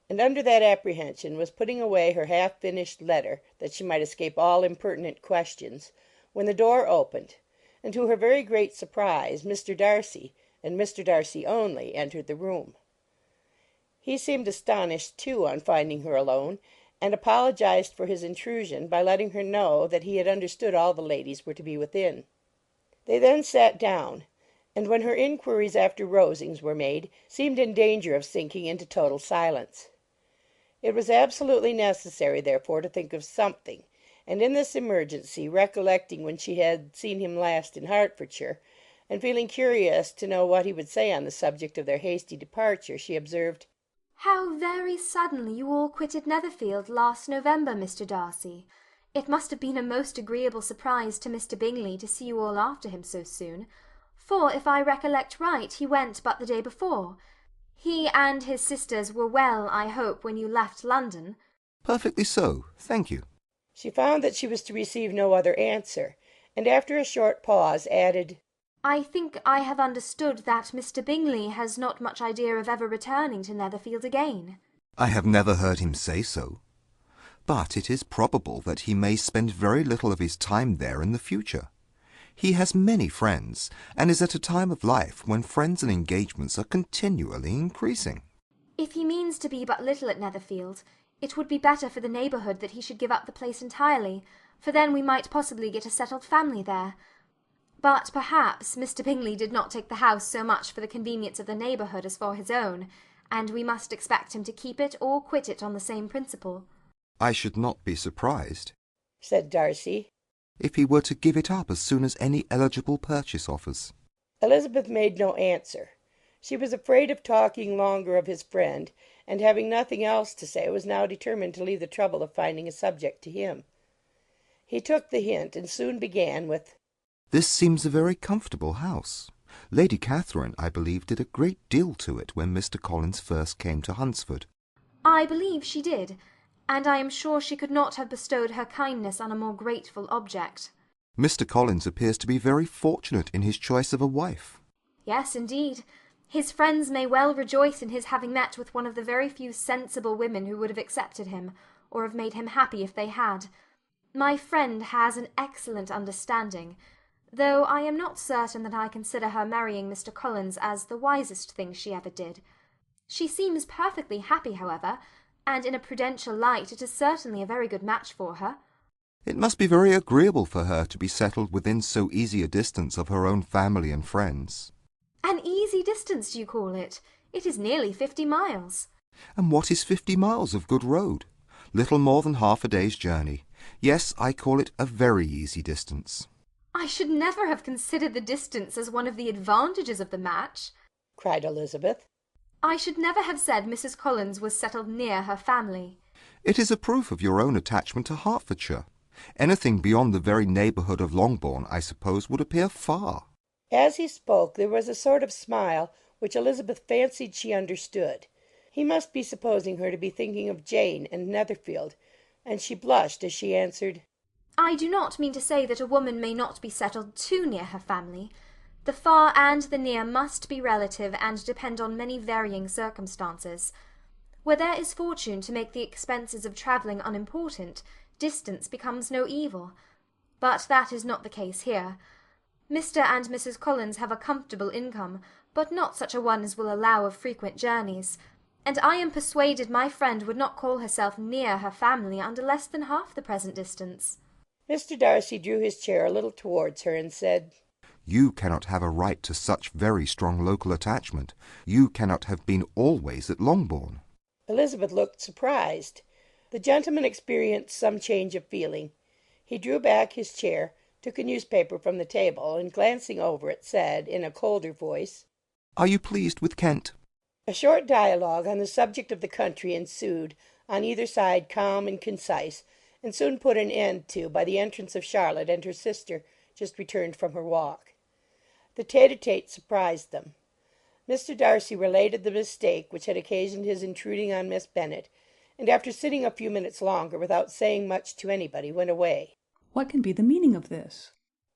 and under that apprehension was putting away her half-finished letter, that she might escape all impertinent questions, when the door opened, and to her very great surprise Mr. Darcy, and Mr. Darcy only, entered the room. He seemed astonished, too, on finding her alone, and apologized for his intrusion by letting her know that he had understood all the ladies were to be within. They then sat down, and when her inquiries after Rosings were made, seemed in danger of sinking into total silence. It was absolutely necessary, therefore, to think of something, and in this emergency, recollecting when she had seen him last in Hertfordshire, and feeling curious to know what he would say on the subject of their hasty departure, she observed, "How very suddenly you all quitted Netherfield last November, Mr. Darcy. It must have been a most agreeable surprise to Mr. Bingley to see you all after him so soon, for, if I recollect right, he went but the day before. He and his sisters were well, I hope, when you left London?" Perfectly so, thank you. She found that she was to receive no other answer, and after a short pause added, "I think I have understood that Mr. Bingley has not much idea of ever returning to Netherfield again." I have never heard him say so. But it is probable that he may spend very little of his time there in the future. He has many friends, and is at a time of life when friends and engagements are continually increasing. "If he means to be but little at Netherfield, it would be better for the neighbourhood that he should give up the place entirely, for then we might possibly get a settled family there. But perhaps Mr. Bingley did not take the house so much for the convenience of the neighbourhood as for his own, and we must expect him to keep it or quit it on the same principle." I should not be surprised, said Darcy, if he were to give it up as soon as any eligible purchase offers. Elizabeth made no answer. She was afraid of talking longer of his friend, and having nothing else to say, was now determined to leave the trouble of finding a subject to him. He took the hint, and soon began with, This seems a very comfortable house. Lady Catherine, I believe, did a great deal to it when Mr. Collins first came to Hunsford. "I believe she did, and I am sure she could not have bestowed her kindness on a more grateful object." Mr. Collins appears to be very fortunate in his choice of a wife. "Yes, indeed. His friends may well rejoice in his having met with one of the very few sensible women who would have accepted him, or have made him happy if they had. My friend has an excellent understanding, though I am not certain that I consider her marrying Mr. Collins as the wisest thing she ever did. She seems perfectly happy, however, and in a prudential light it is certainly a very good match for her." It must be very agreeable for her to be settled within so easy a distance of her own family and friends. "An easy distance, do you call it? It is nearly 50 miles. And what is 50 miles of good road? Little more than half a day's journey. Yes, I call it a very easy distance. "I should never have considered the distance as one of the advantages of the match," cried Elizabeth. "I should never have said Mrs. Collins was settled near her family." It is a proof of your own attachment to Hertfordshire. Anything beyond the very neighbourhood of Longbourn, I suppose, would appear far. As he spoke there was a sort of smile which Elizabeth fancied she understood. He must be supposing her to be thinking of Jane and Netherfield, and she blushed as she answered, I do not mean to say that a woman may not be settled too near her family. The far and the near must be relative and depend on many varying circumstances. Where there is fortune to make the expenses of travelling unimportant, distance becomes no evil. But that is not the case here. Mr. and Mrs. Collins have a comfortable income, but not such a one as will allow of frequent journeys, and I am persuaded my friend would not call herself near her family under less than half the present distance. Mr. Darcy drew his chair a little towards her and said, You cannot have a right to such very strong local attachment. You cannot have been always at Longbourn. Elizabeth looked surprised. The gentleman experienced some change of feeling. He drew back his chair, took a newspaper from the table, and glancing over it, said, in a colder voice, Are you pleased with Kent? A short dialogue on the subject of the country ensued, on either side calm and concise, and soon put an end to by the entrance of Charlotte and her sister, just returned from her walk. The tete-a-tete surprised them. Mr. Darcy related the mistake which had occasioned his intruding on Miss Bennet, and after sitting a few minutes longer without saying much to anybody, went away. What can be the meaning of this?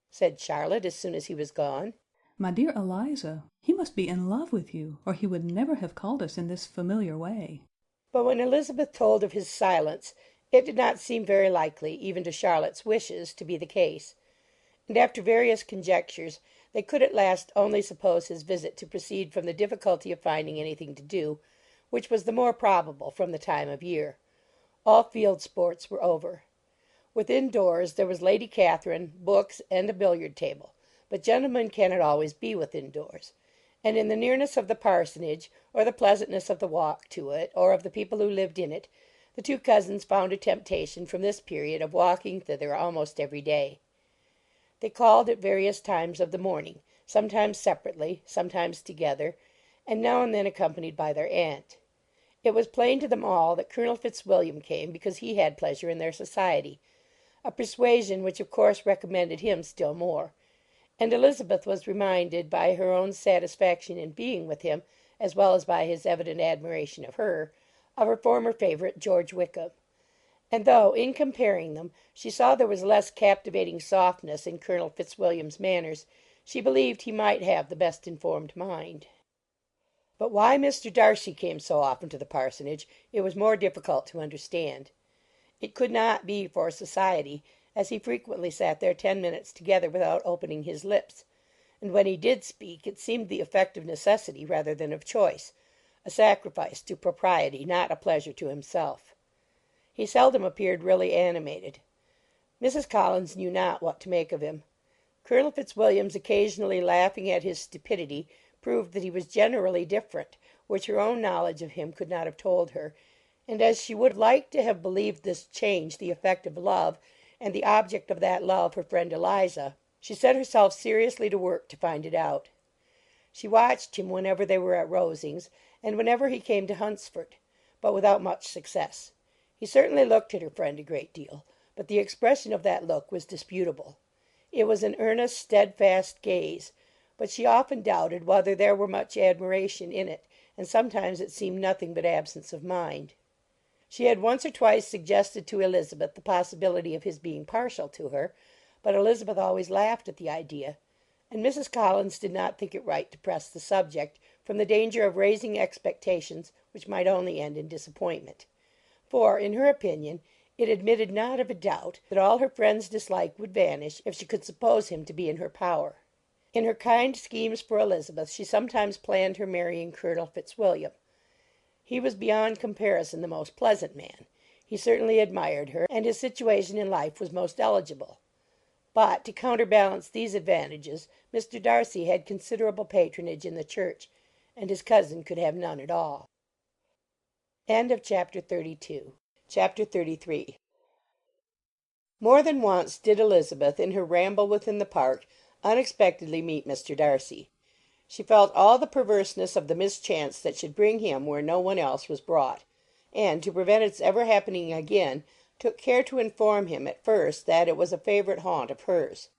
Said Charlotte as soon as he was gone. My dear Eliza, he must be in love with you, or he would never have called us in this familiar way. But when Elizabeth told of his silence, it did not seem very likely, even to Charlotte's wishes, to be the case, and after various conjectures, they could at last only suppose his visit to proceed from the difficulty of finding anything to do, which was the more probable from the time of year. All field sports were over. Within doors there was Lady Catherine, books, and a billiard table, but gentlemen cannot always be within doors, and in the nearness of the parsonage, or the pleasantness of the walk to it, or of the people who lived in it, the two cousins found a temptation from this period of walking thither almost every day. They called at various times of the morning, sometimes separately, sometimes together, and now and then accompanied by their aunt. It was plain to them all that Colonel Fitzwilliam came because he had pleasure in their society, a persuasion which of course recommended him still more, and Elizabeth was reminded by her own satisfaction in being with him, as well as by his evident admiration of her former favourite, George Wickham. And though, in comparing them, she saw there was less captivating softness in Colonel Fitzwilliam's manners, she believed he might have the best informed mind. But why Mr. Darcy came so often to the parsonage it was more difficult to understand. It could not be for society, as he frequently sat there 10 minutes together without opening his lips, and when he did speak it seemed the effect of necessity rather than of choice, a sacrifice to propriety, not a pleasure to himself. He seldom appeared really animated. Mrs. Collins knew not what to make of him. Colonel Fitzwilliam's occasionally laughing at his stupidity proved that he was generally different, which her own knowledge of him could not have told her, and as she would like to have believed this change the effect of love, and the object of that love her friend Eliza, she set herself seriously to work to find it out. She watched him whenever they were at Rosings, and whenever he came to Hunsford, but without much success. He certainly looked at her friend a great deal, but the expression of that look was disputable. It was an earnest, steadfast gaze, but she often doubted whether there were much admiration in it, and sometimes it seemed nothing but absence of mind. She had once or twice suggested to Elizabeth the possibility of his being partial to her, but Elizabeth always laughed at the idea, and Mrs. Collins did not think it right to press the subject, from the danger of raising expectations which might only end in disappointment. For, in her opinion, it admitted not of a doubt that all her friend's dislike would vanish if she could suppose him to be in her power. In her kind schemes for Elizabeth she sometimes planned her marrying Colonel Fitzwilliam. He was beyond comparison the most pleasant man. He certainly admired her, and his situation in life was most eligible. But, to counterbalance these advantages, Mr. Darcy had considerable patronage in the church, and his cousin could have none at all. Chapter 33. More than once did Elizabeth, in her ramble within the park, unexpectedly meet Mr. Darcy. She felt all the perverseness of the mischance that should bring him where no one else was brought, and, to prevent its ever happening again, took care to inform him at first that it was a favourite haunt of hers.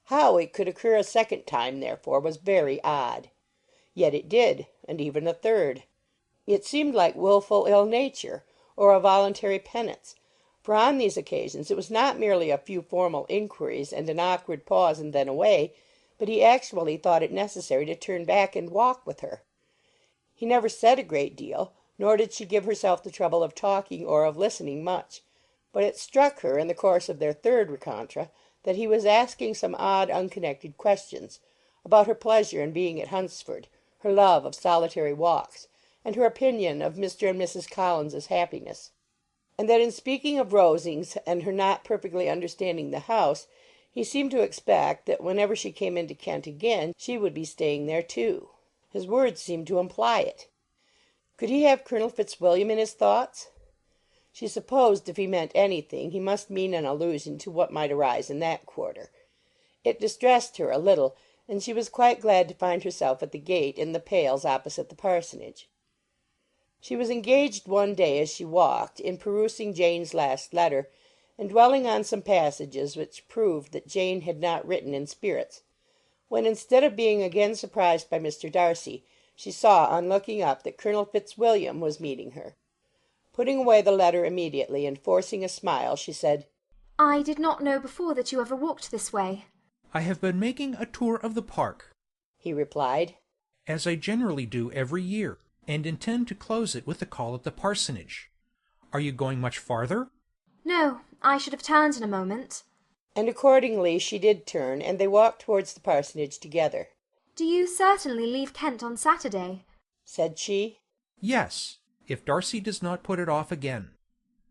How it could occur a second time, therefore, was very odd. Yet it did, and even a third. It seemed like wilful ill nature, or a voluntary penance, for on these occasions it was not merely a few formal inquiries and an awkward pause and then away, but he actually thought it necessary to turn back and walk with her. He never said a great deal, nor did she give herself the trouble of talking or of listening much, but it struck her in the course of their third rencontre that he was asking some odd unconnected questions about her pleasure in being at Hunsford, her love of solitary walks, and her opinion of Mr. and Mrs. Collins's happiness, and that in speaking of Rosings and her not perfectly understanding the house, he seemed to expect that whenever she came into Kent again she would be staying there too. His words seemed to imply it. Could he have Colonel Fitzwilliam in his thoughts? She supposed if he meant anything he must mean an allusion to what might arise in that quarter. It distressed her a little, and she was quite glad to find herself at the gate in the pales opposite the parsonage. She was engaged one day as she walked in perusing Jane's last letter, and dwelling on some passages which proved that Jane had not written in spirits, when instead of being again surprised by Mr. Darcy, she saw on looking up that Colonel Fitzwilliam was meeting her. Putting away the letter immediately, and forcing a smile, she said, "I did not know before that you ever walked this way." "I have been making a tour of the park," he replied, "as I generally do every year, and intend to close it with a call at the parsonage. Are you going much farther?" "No, I should have turned in a moment." And accordingly she did turn, and they walked towards the parsonage together. "Do you certainly leave Kent on Saturday?" said she. "Yes, if Darcy does not put it off again.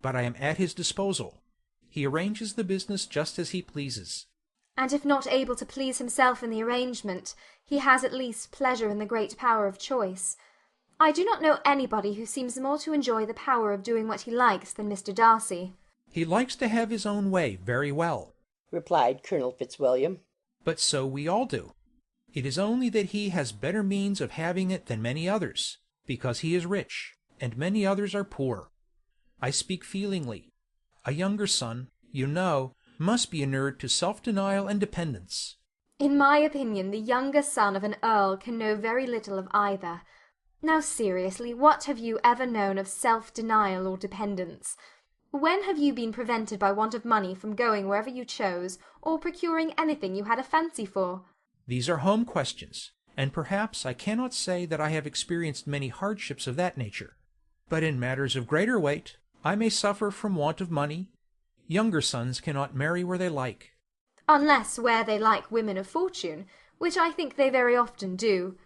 But I am at his disposal. He arranges the business just as he pleases." "And if not able to please himself in the arrangement, he has at least pleasure in the great power of choice. I do not know anybody who seems more to enjoy the power of doing what he likes than Mr. Darcy." "He likes to have his own way very well," replied Colonel Fitzwilliam. "but so we all do. It is only that he has better means of having it than many others, because he is rich, and many others are poor. I speak feelingly. A younger son, you know, must be inured to self-denial and dependence." "In my opinion, the younger son of an earl can know very little of either. Now seriously, what have you ever known of self-denial or dependence? When have you been prevented by want of money from going wherever you chose, or procuring anything you had a fancy for?" These are home questions, and perhaps I cannot say that I have experienced many hardships of that nature. But in matters of greater weight, I may suffer from want of money. Younger sons cannot marry where they like. "Unless where they like women of fortune, which I think they very often do."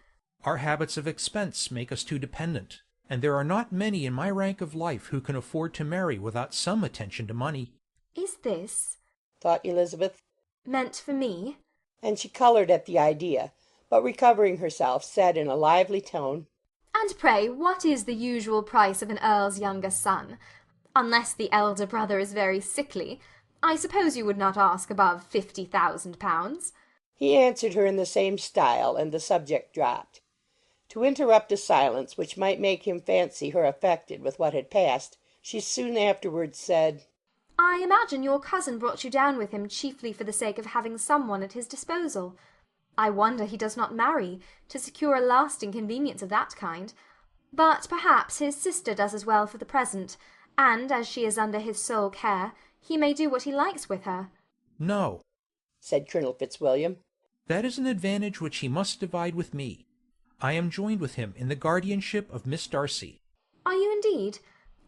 Our habits of expense make us too dependent, and there are not many in my rank of life who can afford to marry without some attention to money. "Is this," thought Elizabeth, "meant for me?" And she coloured at the idea, but recovering herself, said in a lively tone, "And pray, what is the usual price of an earl's younger son? Unless the elder brother is very sickly, I suppose you would not ask above 50,000 pounds." He answered her in the same style, and the subject dropped. To interrupt a silence which might make him fancy her affected with what had passed, she soon afterwards said, "I imagine your cousin brought you down with him chiefly for the sake of having some one at his disposal. I wonder he does not marry, to secure a lasting convenience of that kind. But perhaps his sister does as well for the present, and as she is under his sole care, he may do what he likes with her." "No," said Colonel Fitzwilliam. "that is an advantage which he must divide with me. I am joined with him in the guardianship of Miss Darcy." "Are you indeed?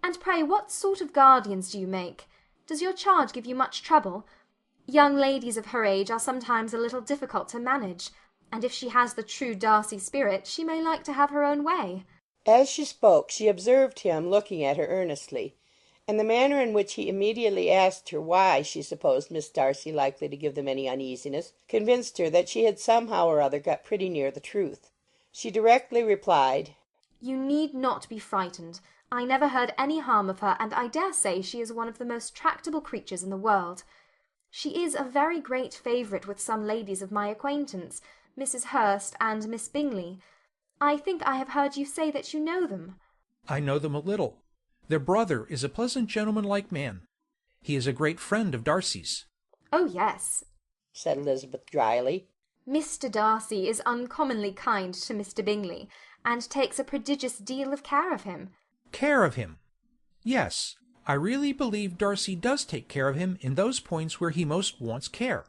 And pray what sort of guardians do you make? Does your charge give you much trouble? Young ladies of her age are sometimes a little difficult to manage, and if she has the true Darcy spirit, she may like to have her own way." As she spoke she observed him looking at her earnestly, and the manner in which he immediately asked her why she supposed Miss Darcy likely to give them any uneasiness convinced her that she had somehow or other got pretty near the truth. She directly replied, "You need not be frightened. I never heard any harm of her, and I dare say she is one of the most tractable creatures in the world. She is a very great favourite with some ladies of my acquaintance, Mrs. Hurst and Miss Bingley. I think I have heard you say that you know them." "I know them a little. Their brother is a pleasant gentleman-like man. He is a great friend of Darcy's. Oh, yes, said Elizabeth dryly. Mr. Darcy is uncommonly kind to Mr. Bingley, and takes a prodigious deal of care of him. Care of him? Yes, I really believe Darcy does take care of him in those points where he most wants care.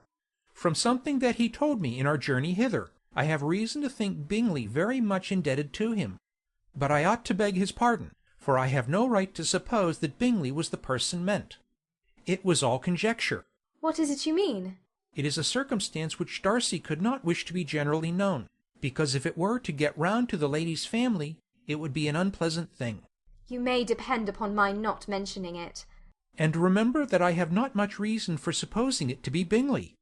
From something that he told me in our journey hither, I have reason to think Bingley very much indebted to him. But I ought to beg his pardon, for I have no right to suppose that Bingley was the person meant. It was all conjecture. What is it you mean? It is a circumstance which Darcy could not wish to be generally known, because if it were to get round to the lady's family, it would be an unpleasant thing. You may depend upon my not mentioning it. And remember that I have not much reason for supposing it to be Bingley.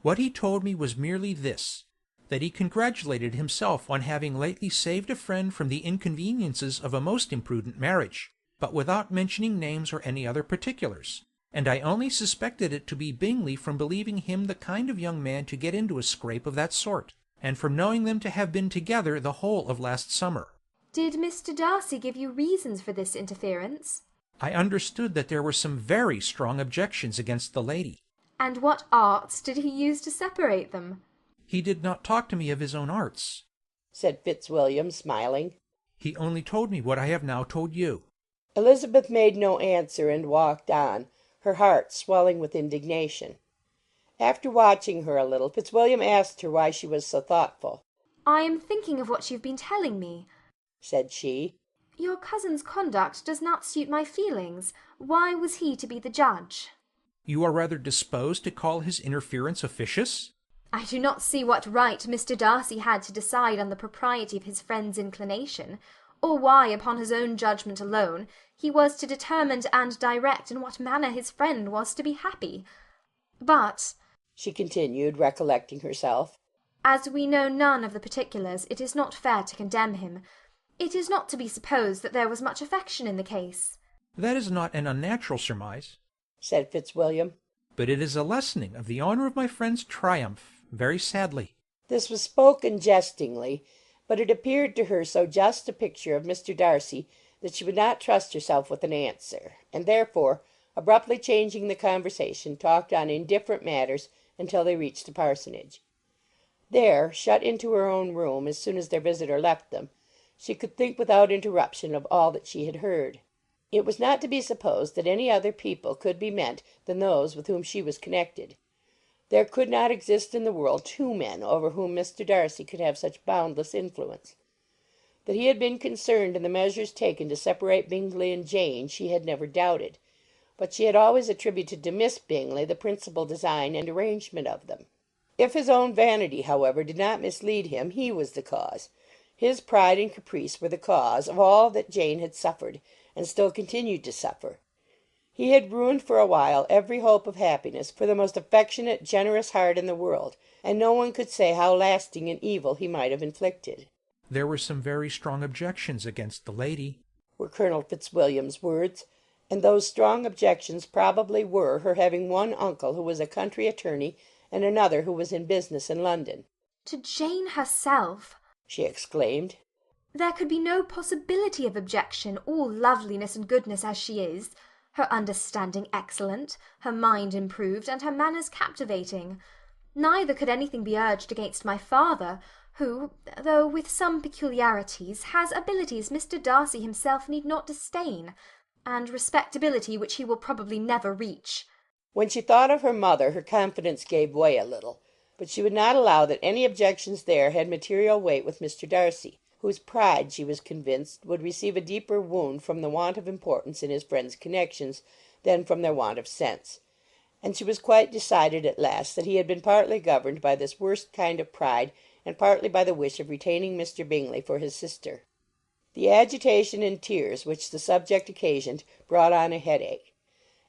What he told me was merely this, that he congratulated himself on having lately saved a friend from the inconveniences of a most imprudent marriage, but without mentioning names or any other particulars, and I only suspected it to be Bingley from believing him the kind of young man to get into a scrape of that sort, and from knowing them to have been together the whole of last summer. Did Mr. Darcy give you reasons for this interference? I understood that there were some very strong objections against the lady. And what arts did he use to separate them? He did not talk to me of his own arts, said Fitzwilliam, smiling. He only told me what I have now told you. Elizabeth made no answer and walked on, her heart swelling with indignation. After watching her a little, Fitzwilliam asked her why she was so thoughtful. I am thinking of what you've been telling me, said she. Your cousin's conduct does not suit my feelings. Why was he to be the judge? You are rather disposed to call his interference officious? I do not see what right Mr. Darcy had to decide on the propriety of his friend's inclination, or why, upon his own judgment alone, he was to determine and direct in what manner his friend was to be happy. But, she continued, recollecting herself, as we know none of the particulars, it is not fair to condemn him. It is not to be supposed that there was much affection in the case. That is not an unnatural surmise, said Fitzwilliam. But it is a lessening of the honour of my friend's triumph, very sadly. This was spoken jestingly, but it appeared to her so just a picture of Mr. Darcy that she would not trust herself with an answer, and therefore, abruptly changing the conversation, talked on indifferent matters until they reached the parsonage. There, shut into her own room as soon as their visitor left them, she could think without interruption of all that she had heard. It was not to be supposed that any other people could be meant than those with whom she was connected. There could not exist in the world two men over whom Mr. Darcy could have such boundless influence. That he had been concerned in the measures taken to separate Bingley and Jane she had never doubted, but she had always attributed to Miss Bingley the principal design and arrangement of them. If his own vanity, however, did not mislead him, he was the cause. His pride and caprice were the cause of all that Jane had suffered, and still continued to suffer. He had ruined for a while every hope of happiness for the most affectionate, generous heart in the world, and no one could say how lasting an evil he might have inflicted. There were some very strong objections against the lady, were Colonel Fitzwilliam's words, and those strong objections probably were her having one uncle who was a country attorney and another who was in business in London. To Jane herself, she exclaimed. There could be no possibility of objection, all loveliness and goodness as she is, her understanding excellent, her mind improved, and her manners captivating. Neither could anything be urged against my father, who, though with some peculiarities, has abilities Mr. Darcy himself need not disdain, and respectability which he will probably never reach. When she thought of her mother, her confidence gave way a little, but she would not allow that any objections there had material weight with Mr. Darcy, whose pride, she was convinced, would receive a deeper wound from the want of importance in his friend's connections than from their want of sense, and she was quite decided at last that he had been partly governed by this worst kind of pride and partly by the wish of retaining Mr. Bingley for his sister. The agitation and tears which the subject occasioned brought on a headache,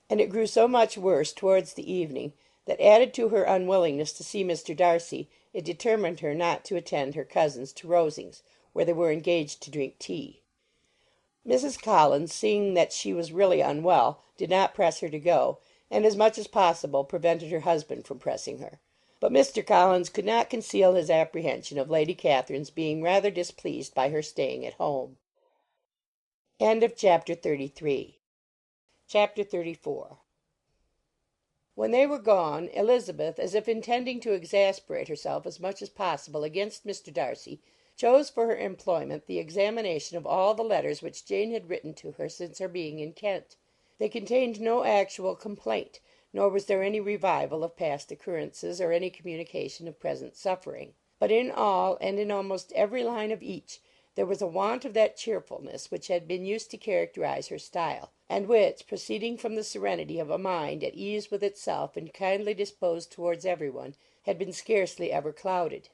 and it grew so much worse towards the evening that, added to her unwillingness to see Mr. Darcy, it determined her not to attend her cousins to Rosings, where they were engaged to drink tea. Mrs. Collins, seeing that she was really unwell, did not press her to go, and as much as possible prevented her husband from pressing her. But Mr. Collins could not conceal his apprehension of Lady Catherine's being rather displeased by her staying at home. Chapter 33 Chapter 34 When they were gone, Elizabeth, as if intending to exasperate herself as much as possible against Mr. Darcy, chose for her employment the examination of all the letters which Jane had written to her since her being in Kent. They contained no actual complaint, nor was there any revival of past occurrences, or any communication of present suffering. But in all, and in almost every line of each, there was a want of that cheerfulness which had been used to characterize her style, and which, proceeding from the serenity of a mind at ease with itself and kindly disposed towards every one, had been scarcely ever clouded.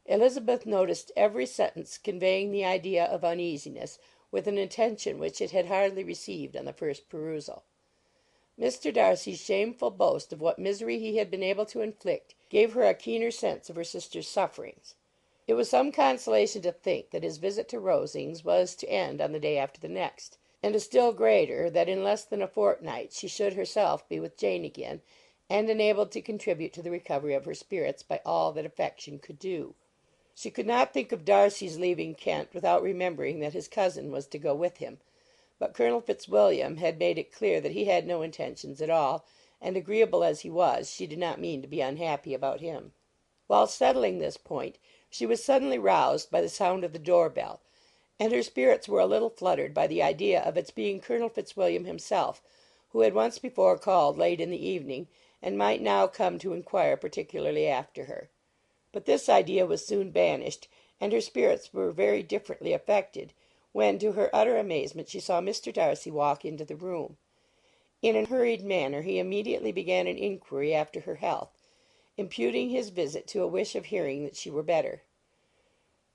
Elizabeth noticed every sentence conveying the idea of uneasiness, with an attention which it had hardly received on the first perusal. Mr. Darcy's shameful boast of what misery he had been able to inflict gave her a keener sense of her sister's sufferings. It was some consolation to think that his visit to Rosings was to end on the day after the next, and a still greater that in less than a fortnight she should herself be with Jane again, and enabled to contribute to the recovery of her spirits by all that affection could do. She could not think of Darcy's leaving Kent without remembering that his cousin was to go with him, but Colonel Fitzwilliam had made it clear that he had no intentions at all, and agreeable as he was, she did not mean to be unhappy about him. While settling this point, she was suddenly roused by the sound of the door-bell, and her spirits were a little fluttered by the idea of its being Colonel Fitzwilliam himself, who had once before called late in the evening, and might now come to inquire particularly after her. But this idea was soon banished, and her spirits were very differently affected, when, to her utter amazement, she saw Mr. Darcy walk into the room. In a hurried manner he immediately began an inquiry after her health, imputing his visit to a wish of hearing that she were better.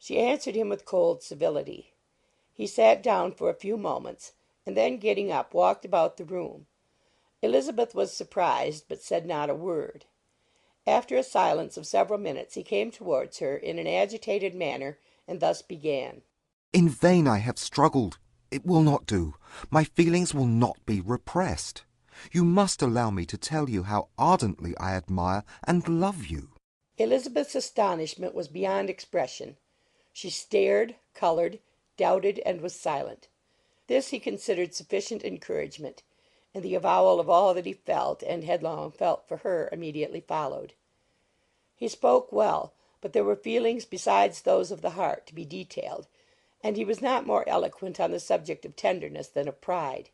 She answered him with cold civility. He sat down for a few moments, and then getting up walked about the room. Elizabeth was surprised, but said not a word. After a silence of several minutes he came towards her in an agitated manner, and thus began. In vain I have struggled. It will not do. My feelings will not be repressed. You must allow me to tell you how ardently I admire and love you. Elizabeth's astonishment was beyond expression. She stared, coloured, doubted, and was silent. This he considered sufficient encouragement, and the avowal of all that he felt and had long felt for her immediately followed. He spoke well, but there were feelings besides those of the heart to be detailed, and he was not more eloquent on the subject of tenderness than of pride.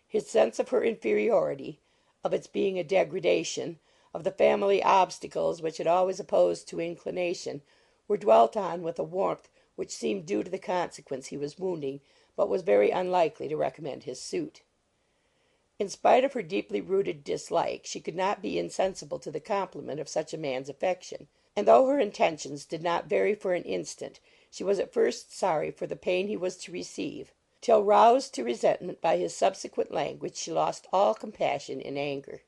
His sense of her inferiority, of its being a degradation, of the family obstacles which had always opposed to inclination, were dwelt on with a warmth which seemed due to the consequence he was wounding, but was very unlikely to recommend his suit. In spite of her deeply rooted dislike, she could not be insensible to the compliment of such a man's affection, and though her intentions did not vary for an instant, she was at first sorry for the pain he was to receive, till, roused to resentment by his subsequent language, she lost all compassion in anger.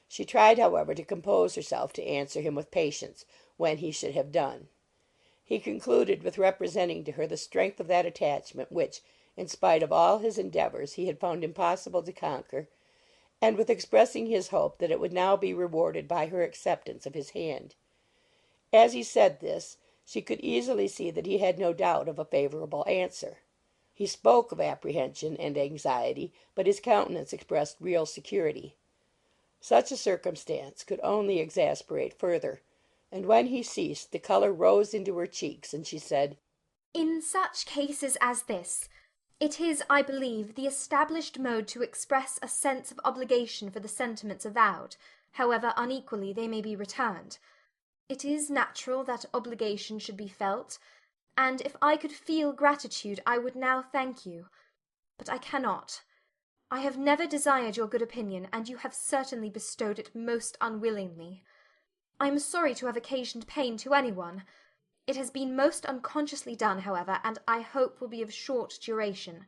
She tried, however, to compose herself to answer him with patience, when he should have done. He concluded with representing to her the strength of that attachment which, in spite of all his endeavours, he had found impossible to conquer, and with expressing his hope that it would now be rewarded by her acceptance of his hand. As he said this, she could easily see that he had no doubt of a favourable answer. He spoke of apprehension and anxiety, but his countenance expressed real security. Such a circumstance could only exasperate further, and when he ceased the colour rose into her cheeks, and she said, "In such cases as this, it is, I believe, the established mode to express a sense of obligation for the sentiments avowed, however unequally they may be returned. It is natural that obligation should be felt, and if I could feel gratitude I would now thank you. But I cannot. I have never desired your good opinion, and you have certainly bestowed it most unwillingly. I am sorry to have occasioned pain to any one. It has been most unconsciously done, however, and I hope will be of short duration.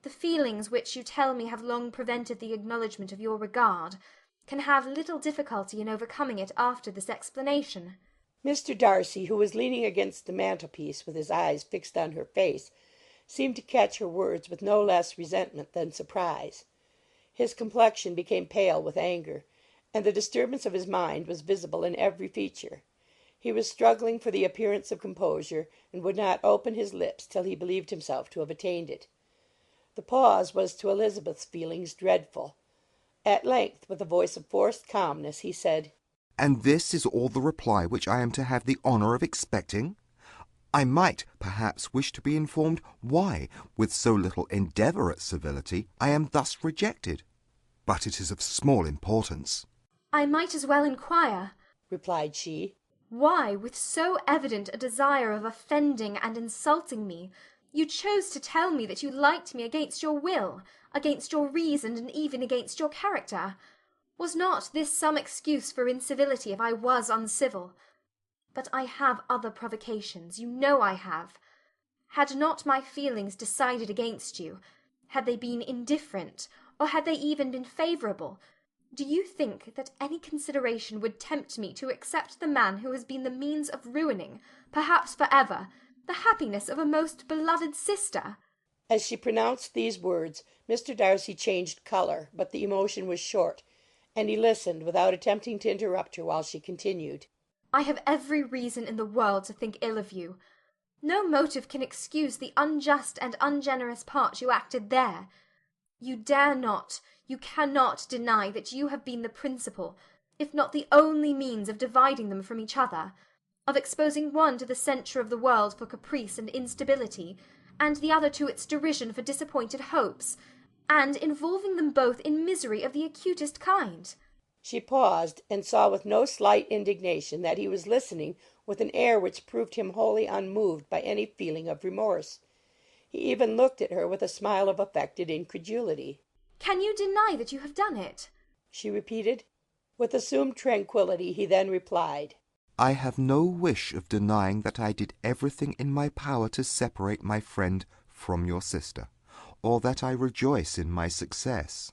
The feelings which you tell me have long prevented the acknowledgment of your regard can have little difficulty in overcoming it after this explanation." Mr. Darcy, who was leaning against the mantelpiece with his eyes fixed on her face, seemed to catch her words with no less resentment than surprise. His complexion became pale with anger, and the disturbance of his mind was visible in every feature. He was struggling for the appearance of composure, and would not open his lips till he believed himself to have attained it. The pause was to Elizabeth's feelings dreadful. At length, with a voice of forced calmness, he said, "And this is all the reply which I am to have the honour of expecting? I might, perhaps, wish to be informed why, with so little endeavour at civility, I am thus rejected. But it is of small importance." I might as well inquire, replied she, why, with so evident a desire of offending and insulting me, you chose to tell me that you liked me against your will, against your reason, and even against your character. Was not this some excuse for incivility if I was uncivil? But I have other provocations, you know I have. Had not my feelings decided against you, had they been indifferent, or had they even been favourable, do you think that any consideration would tempt me to accept the man who has been the means of ruining, perhaps for ever, the happiness of a most beloved sister? As she pronounced these words, Mr. Darcy changed colour, but the emotion was short, and he listened without attempting to interrupt her while she continued. I have every reason in the world to think ill of you. No motive can excuse the unjust and ungenerous part you acted there. You dare not, you cannot deny that you have been the principal, if not the only means of dividing them from each other, of exposing one to the censure of the world for caprice and instability, and the other to its derision for disappointed hopes, and involving them both in misery of the acutest kind. She paused, and saw with no slight indignation that he was listening with an air which proved him wholly unmoved by any feeling of remorse. He even looked at her with a smile of affected incredulity. Can you deny that you have done it? She repeated. With assumed tranquillity he then replied, "I have no wish of denying that I did everything in my power to separate my friend from your sister, or that I rejoice in my success.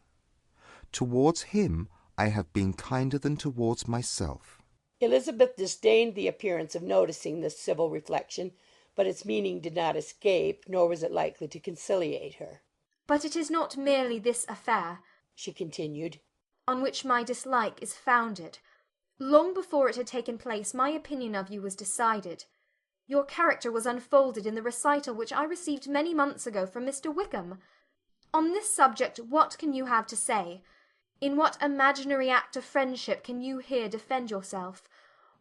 Towards him I have been kinder than towards myself." Elizabeth disdained the appearance of noticing this civil reflection, but its meaning did not escape, nor was it likely to conciliate her. But it is not merely this affair, she continued, on which my dislike is founded. Long before it had taken place, my opinion of you was decided. Your character was unfolded in the recital which I received many months ago from Mr. Wickham. On this subject what can you have to say? In what imaginary act of friendship can you here defend yourself?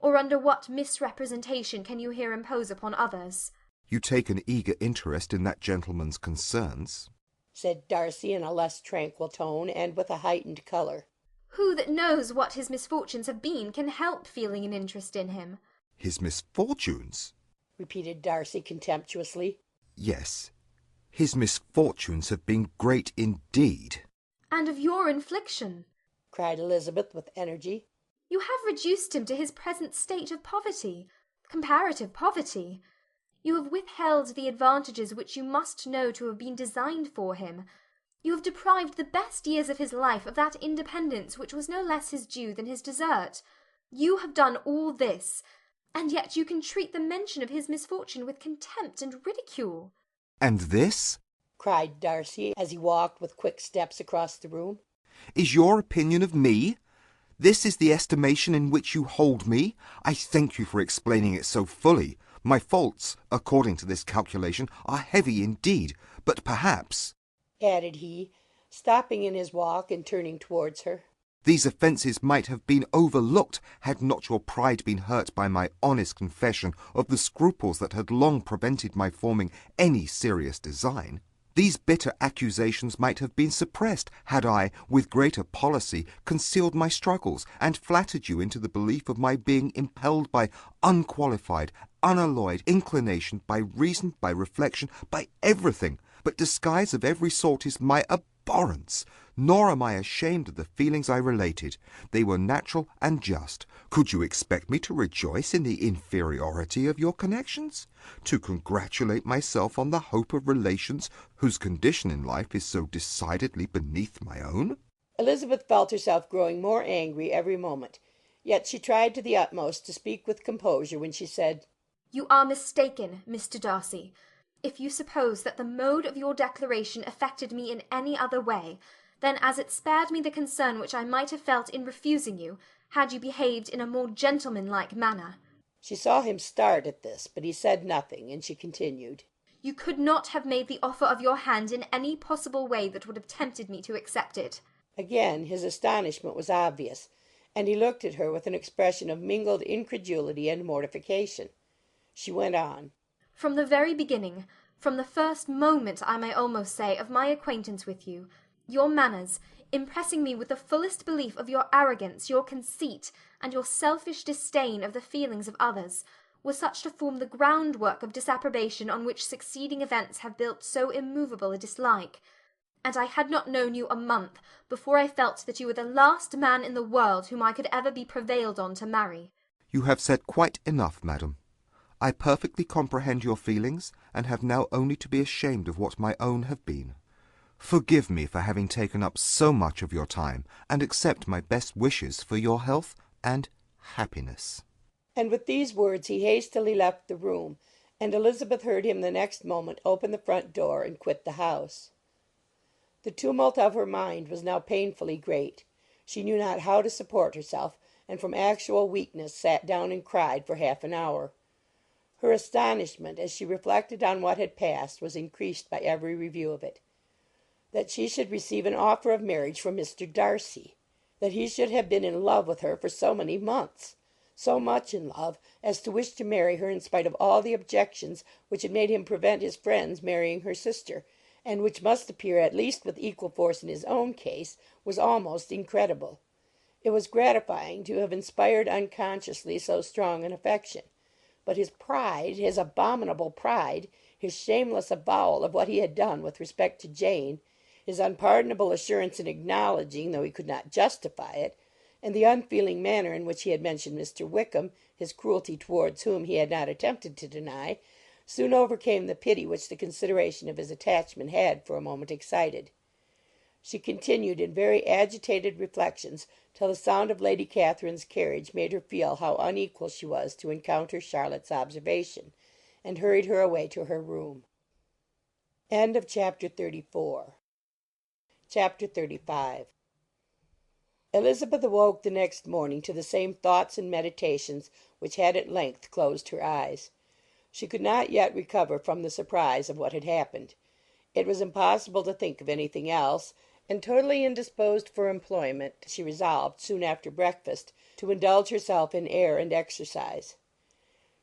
Or under what misrepresentation can you here impose upon others? "You take an eager interest in that gentleman's concerns," said Darcy in a less tranquil tone, and with a heightened colour. Who that knows what his misfortunes have been can help feeling an interest in him? "His misfortunes?" repeated Darcy contemptuously. "Yes, his misfortunes have been great indeed." "And of your infliction," cried Elizabeth with energy. "You have reduced him to his present state of poverty, comparative poverty. You have withheld the advantages which you must know to have been designed for him. You have deprived the best years of his life of that independence which was no less his due than his desert. You have done all this, and yet you can treat the mention of his misfortune with contempt and ridicule." "And this," cried Darcy, as he walked with quick steps across the room, "is your opinion of me? This is the estimation in which you hold me? I thank you for explaining it so fully. My faults, according to this calculation, are heavy indeed, but perhaps," added he, stopping in his walk and turning towards her, "these offences might have been overlooked had not your pride been hurt by my honest confession of the scruples that had long prevented my forming any serious design. These bitter accusations might have been suppressed had I, with greater policy, concealed my struggles, and flattered you into the belief of my being impelled by unqualified, unalloyed inclination, by reason, by reflection, by everything. But disguise of every sort is my abhorrence, nor am I ashamed of the feelings I related. They were natural and just. Could you expect me to rejoice in the inferiority of your connections? To congratulate myself on the hope of relations whose condition in life is so decidedly beneath my own?" Elizabeth felt herself growing more angry every moment, yet she tried to the utmost to speak with composure when she said, "You are mistaken, Mr. Darcy, if you suppose that the mode of your declaration affected me in any other way than as it spared me the concern which I might have felt in refusing you, had you behaved in a more gentlemanlike manner." She saw him start at this, but he said nothing, and she continued, You could not have made the offer of your hand in any possible way that would have tempted me to accept it. Again his astonishment was obvious, and he looked at her with an expression of mingled incredulity and mortification. She went on. From the very beginning, from the first moment, I may almost say, of my acquaintance with you, your manners, impressing me with the fullest belief of your arrogance, your conceit, and your selfish disdain of the feelings of others, was such to form the groundwork of disapprobation on which succeeding events have built so immovable a dislike. And I had not known you a month before I felt that you were the last man in the world whom I could ever be prevailed on to marry. You have said quite enough, madam. I perfectly comprehend your feelings, and have now only to be ashamed of what my own have been. Forgive me for having taken up so much of your time, and accept my best wishes for your health and happiness. And with these words he hastily left the room, and Elizabeth heard him the next moment open the front door and quit the house. The tumult of her mind was now painfully great. She knew not how to support herself, and from actual weakness sat down and cried for half an hour. Her astonishment, as she reflected on what had passed, was increased by every review of it. That she should receive an offer of marriage from Mr. Darcy! That he should have been in love with her for so many months! So much in love as to wish to marry her in spite of all the objections which had made him prevent his friends marrying her sister, and which must appear at least with equal force in his own case, was almost incredible. It was gratifying to have inspired unconsciously so strong an affection. But his pride, his abominable pride, his shameless avowal of what he had done with respect to Jane, his unpardonable assurance in acknowledging, though he could not justify it, and the unfeeling manner in which he had mentioned Mr. Wickham, his cruelty towards whom he had not attempted to deny, soon overcame the pity which the consideration of his attachment had for a moment excited. She continued in very agitated reflections till the sound of Lady Catherine's carriage made her feel how unequal she was to encounter Charlotte's observation, and hurried her away to her room. Chapter 35. Elizabeth awoke the next morning to the same thoughts and meditations which had at length closed her eyes. She could not yet recover from the surprise of what had happened. It was impossible to think of anything else, and totally indisposed for employment, she resolved, soon after breakfast, to indulge herself in air and exercise.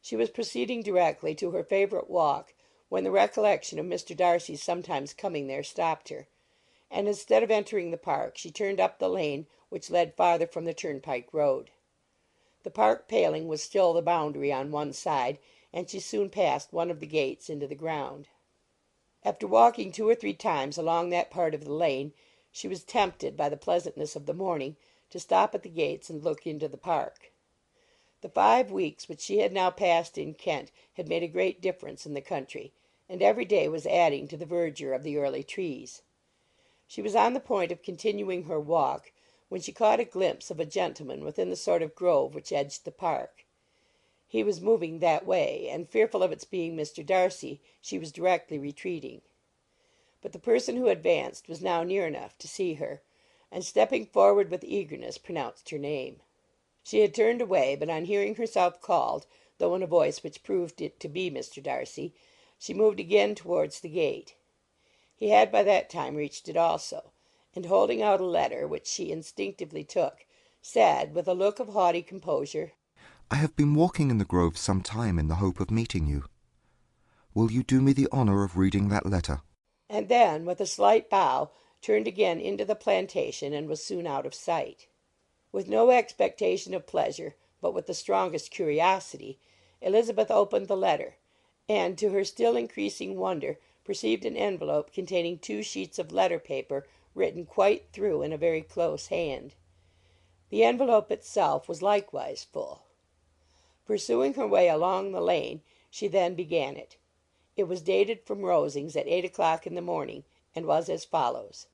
She was proceeding directly to her favourite walk, when the recollection of Mr. Darcy's sometimes coming there stopped her, and instead of entering the park, she turned up the lane which led farther from the turnpike road. The park paling was still the boundary on one side, and she soon passed one of the gates into the ground. After walking 2 or 3 times along that part of the lane, she was tempted, by the pleasantness of the morning, to stop at the gates and look into the park. The 5 weeks which she had now passed in Kent had made a great difference in the country, and every day was adding to the verdure of the early trees. She was on the point of continuing her walk, when she caught a glimpse of a gentleman within the sort of grove which edged the park. He was moving that way, and fearful of its being Mr. Darcy, she was directly retreating. But the person who advanced was now near enough to see her, and stepping forward with eagerness, pronounced her name. She had turned away, but on hearing herself called, though in a voice which proved it to be Mr. Darcy, she moved again towards the gate. He had by that time reached it also, and holding out a letter, which she instinctively took, said, with a look of haughty composure, "I have been walking in the grove some time in the hope of meeting you. Will you do me the honour of reading that letter?" And then, with a slight bow, turned again into the plantation, and was soon out of sight. With no expectation of pleasure, but with the strongest curiosity, Elizabeth opened the letter, and, to her still increasing wonder, perceived an envelope containing 2 sheets of letter paper written quite through in a very close hand. The envelope itself was likewise full. Pursuing her way along the lane, she then began it. It was dated from Rosings at 8 o'clock in the morning, and was as follows: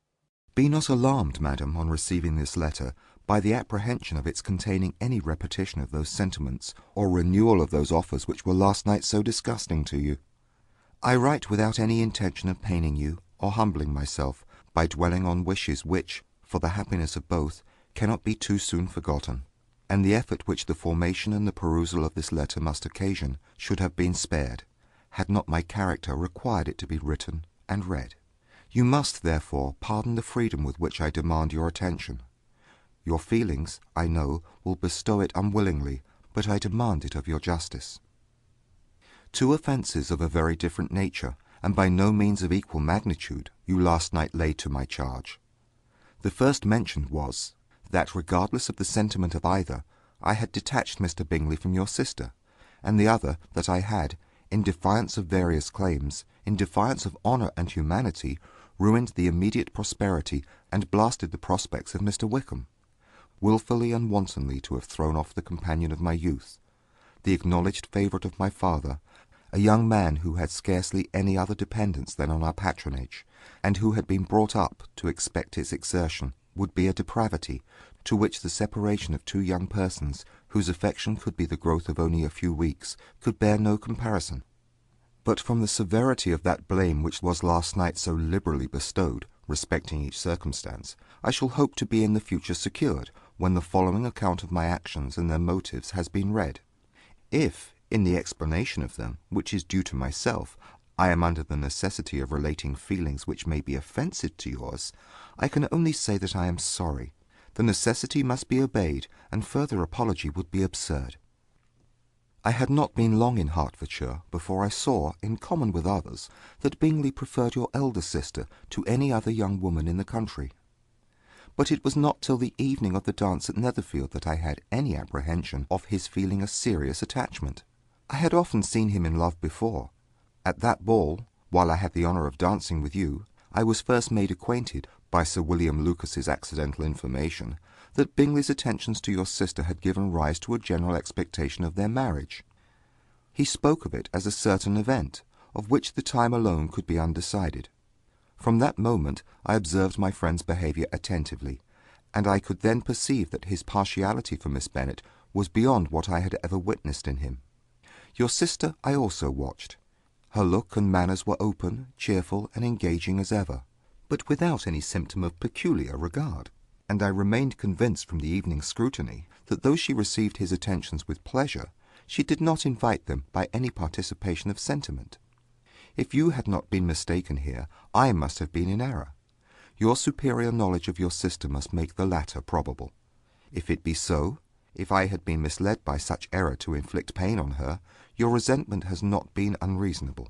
"Be not alarmed, madam, on receiving this letter, by the apprehension of its containing any repetition of those sentiments, or renewal of those offers which were last night so disgusting to you. I write without any intention of paining you, or humbling myself, by dwelling on wishes which, for the happiness of both, cannot be too soon forgotten, and the effort which the formation and the perusal of this letter must occasion should have been spared, had not my character required it to be written and read. You must, therefore, pardon the freedom with which I demand your attention. Your feelings, I know, will bestow it unwillingly, but I demand it of your justice. Two offences of a very different nature, and by no means of equal magnitude, you last night laid to my charge. The first mentioned was, that regardless of the sentiment of either, I had detached Mr. Bingley from your sister, and the other, that I had, in defiance of various claims, in defiance of honour and humanity, ruined the immediate prosperity and blasted the prospects of Mr. Wickham, wilfully and wantonly to have thrown off the companion of my youth, the acknowledged favourite of my father, a young man who had scarcely any other dependence than on our patronage, and who had been brought up to expect its exertion, would be a depravity, to which the separation of two young persons, whose affection could be the growth of only a few weeks, could bear no comparison. But from the severity of that blame which was last night so liberally bestowed, respecting each circumstance, I shall hope to be in the future secured, when the following account of my actions and their motives has been read. If, in the explanation of them, which is due to myself, I am under the necessity of relating feelings which may be offensive to yours, I can only say that I am sorry. The necessity must be obeyed, and further apology would be absurd. I had not been long in Hertfordshire before I saw, in common with others, that Bingley preferred your elder sister to any other young woman in the country. But it was not till the evening of the dance at Netherfield that I had any apprehension of his feeling a serious attachment. I had often seen him in love before. At that ball, while I had the honour of dancing with you, I was first made acquainted, by Sir William Lucas's accidental information, that Bingley's attentions to your sister had given rise to a general expectation of their marriage. He spoke of it as a certain event, of which the time alone could be undecided. From that moment I observed my friend's behaviour attentively, and I could then perceive that his partiality for Miss Bennet was beyond what I had ever witnessed in him. Your sister I also watched. Her look and manners were open, cheerful, and engaging as ever, but without any symptom of peculiar regard, and I remained convinced from the evening's scrutiny that though she received his attentions with pleasure, she did not invite them by any participation of sentiment. If you had not been mistaken here, I must have been in error. Your superior knowledge of your sister must make the latter probable. If it be so, if I had been misled by such error to inflict pain on her, your resentment has not been unreasonable.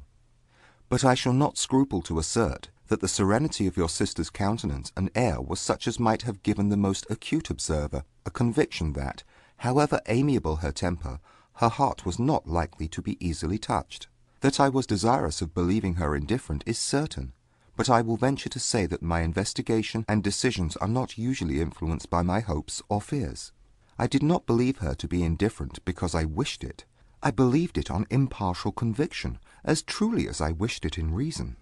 But I shall not scruple to assert that the serenity of your sister's countenance and air was such as might have given the most acute observer a conviction that, however amiable her temper, her heart was not likely to be easily touched. That I was desirous of believing her indifferent is certain, but I will venture to say that my investigation and decisions are not usually influenced by my hopes or fears. I did not believe her to be indifferent because I wished it. I believed it on impartial conviction, as truly as I wished it in reason.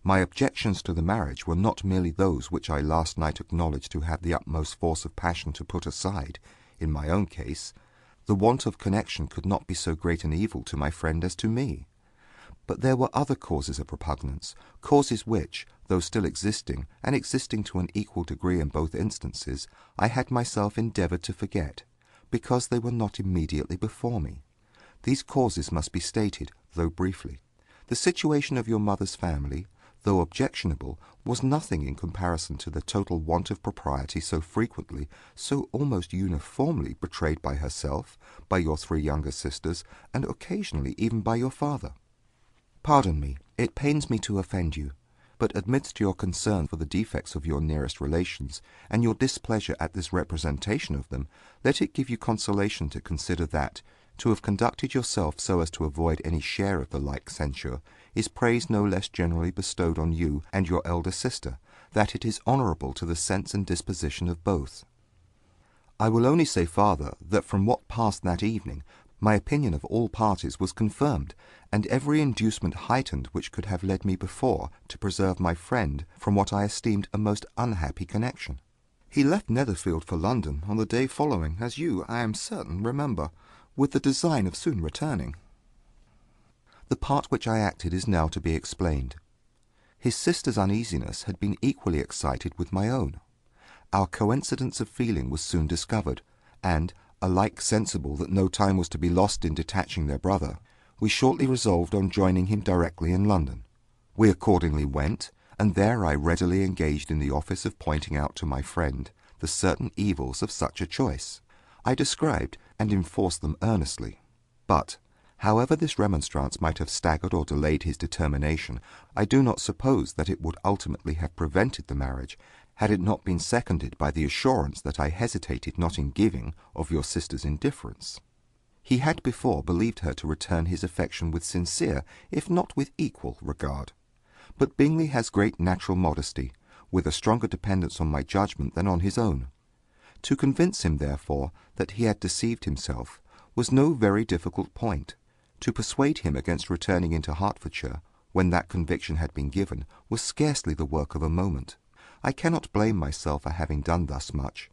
My objections to the marriage were not merely those which I last night acknowledged to have the utmost force of passion to put aside. In my own case, the want of connection could not be so great an evil to my friend as to me. But there were other causes of repugnance, causes which, though still existing, and existing to an equal degree in both instances, I had myself endeavoured to forget, because they were not immediately before me. These causes must be stated, though briefly. The situation of your mother's family, though objectionable, was nothing in comparison to the total want of propriety so frequently, so almost uniformly betrayed by herself, by your three younger sisters, and occasionally even by your father. Pardon me, it pains me to offend you, but amidst your concern for the defects of your nearest relations, and your displeasure at this representation of them, let it give you consolation to consider that, to have conducted yourself so as to avoid any share of the like censure, is praise no less generally bestowed on you and your elder sister, that it is honourable to the sense and disposition of both. I will only say farther, that from what passed that evening, my opinion of all parties was confirmed, and every inducement heightened which could have led me before to preserve my friend from what I esteemed a most unhappy connection. He left Netherfield for London on the day following, as you, I am certain, remember, with the design of soon returning. The part which I acted is now to be explained. His sister's uneasiness had been equally excited with my own. Our coincidence of feeling was soon discovered, and, alike sensible that no time was to be lost in detaching their brother, We shortly resolved on joining him directly in London. We accordingly went, and there I readily engaged in the office of pointing out to my friend the certain evils of such a choice. I described and enforced them earnestly. But, however this remonstrance might have staggered or delayed his determination, I do not suppose that it would ultimately have prevented the marriage, had it not been seconded by the assurance that I hesitated not in giving of your sister's indifference. He had before believed her to return his affection with sincere, if not with equal, regard. But Bingley has great natural modesty, with a stronger dependence on my judgment than on his own. To convince him, therefore, that he had deceived himself was no very difficult point. To persuade him against returning into Hertfordshire, when that conviction had been given, was scarcely the work of a moment. I cannot blame myself for having done thus much.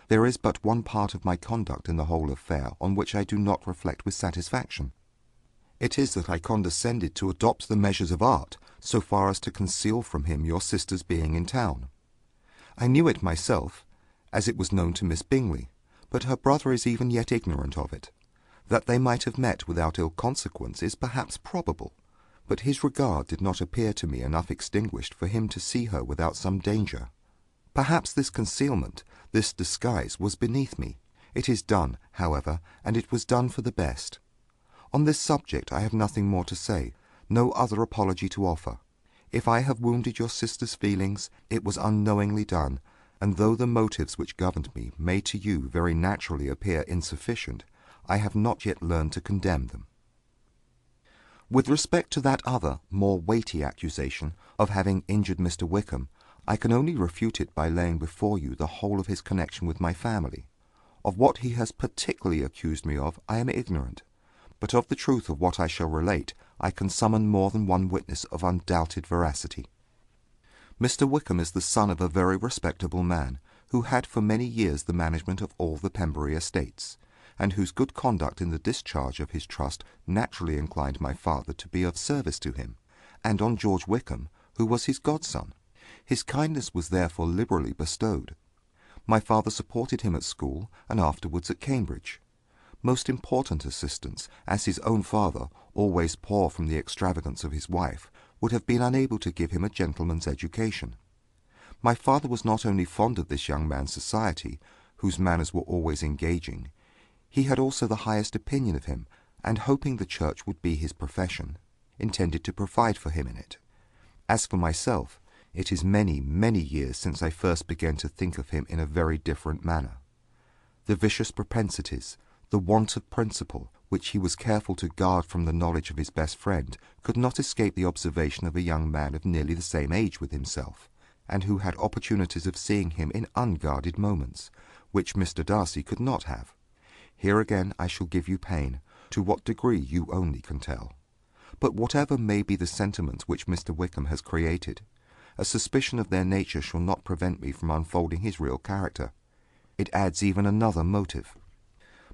There is but one part of my conduct in the whole affair on which I do not reflect with satisfaction. It is that I condescended to adopt the measures of art so far as to conceal from him your sister's being in town. I knew it myself, as it was known to Miss Bingley, but her brother is even yet ignorant of it. That they might have met without ill consequence is perhaps probable, but his regard did not appear to me enough extinguished for him to see her without some danger. Perhaps this concealment, this disguise, was beneath me. It is done, however, and it was done for the best. On this subject I have nothing more to say, no other apology to offer. If I have wounded your sister's feelings, it was unknowingly done, and though the motives which governed me may to you very naturally appear insufficient, I have not yet learned to condemn them. With respect to that other, more weighty accusation of having injured Mr. Wickham, I can only refute it by laying before you the whole of his connection with my family. Of what he has particularly accused me of, I am ignorant, but of the truth of what I shall relate, I can summon more than one witness of undoubted veracity. Mr. Wickham is the son of a very respectable man, who had for many years the management of all the Pembury estates, and whose good conduct in the discharge of his trust naturally inclined my father to be of service to him, and on George Wickham, who was his godson. His kindness was therefore liberally bestowed. My father supported him at school, and afterwards at Cambridge. Most important assistance, as his own father, always poor from the extravagance of his wife, would have been unable to give him a gentleman's education. My father was not only fond of this young man's society, whose manners were always engaging, he had also the highest opinion of him, and hoping the church would be his profession, intended to provide for him in it. As for myself, it is many, many years since I first began to think of him in a very different manner. The vicious propensities, the want of principle, which he was careful to guard from the knowledge of his best friend, could not escape the observation of a young man of nearly the same age with himself, and who had opportunities of seeing him in unguarded moments, which Mr. Darcy could not have. Here again I shall give you pain, to what degree you only can tell. But whatever may be the sentiments which Mr. Wickham has created, a suspicion of their nature shall not prevent me from unfolding his real character. It adds even another motive.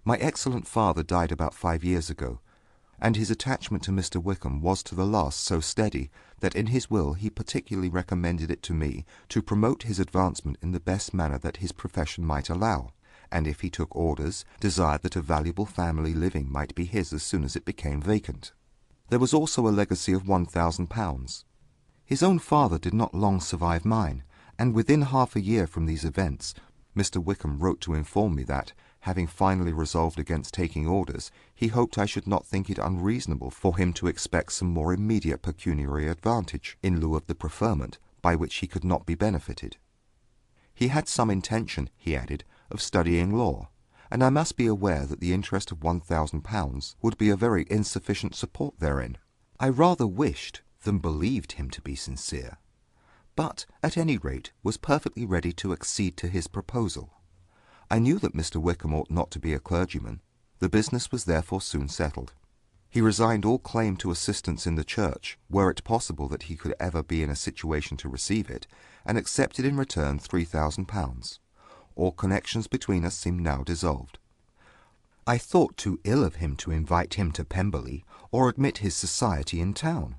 My excellent father died about 5 years ago, and his attachment to Mr. Wickham was to the last so steady that in his will he particularly recommended it to me to promote his advancement in the best manner that his profession might allow, and if he took orders, desired that a valuable family living might be his as soon as it became vacant. There was also a legacy of £1,000. His own father did not long survive mine, and within half a year from these events, Mr. Wickham wrote to inform me that, having finally resolved against taking orders, he hoped I should not think it unreasonable for him to expect some more immediate pecuniary advantage, in lieu of the preferment, by which he could not be benefited. He had some intention, he added, of studying law, and I must be aware that the interest of £1,000 would be a very insufficient support therein. I rather wished than believed him to be sincere, but, at any rate, was perfectly ready to accede to his proposal. I knew that Mr. Wickham ought not to be a clergyman. The business was therefore soon settled. He resigned all claim to assistance in the church, were it possible that he could ever be in a situation to receive it, and accepted in return £3,000. All connections between us seemed now dissolved. I thought too ill of him to invite him to Pemberley, or admit his society in town.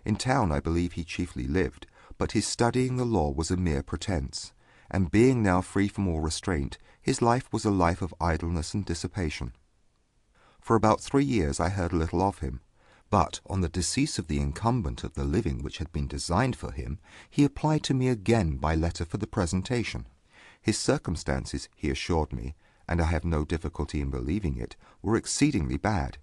In town I believe he chiefly lived, but his studying the law was a mere pretence, and being now free from all restraint, his life was a life of idleness and dissipation. For about 3 years I heard little of him, but on the decease of the incumbent of the living which had been designed for him, he applied to me again by letter for the presentation. His circumstances, he assured me, and I have no difficulty in believing it, were exceedingly bad.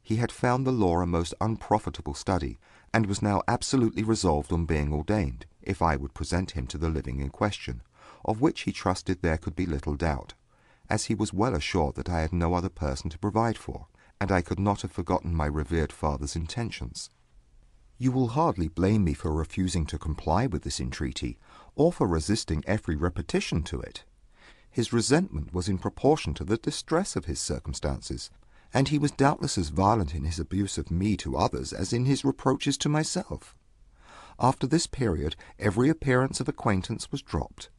He had found the law a most unprofitable study, and was now absolutely resolved on being ordained, if I would present him to the living in question, of which he trusted there could be little doubt, as he was well assured that I had no other person to provide for, and I could not have forgotten my revered father's intentions. You will hardly blame me for refusing to comply with this entreaty, or for resisting every repetition to it. His resentment was in proportion to the distress of his circumstances, and he was doubtless as violent in his abuse of me to others as in his reproaches to myself. After this period every appearance of acquaintance was dropped.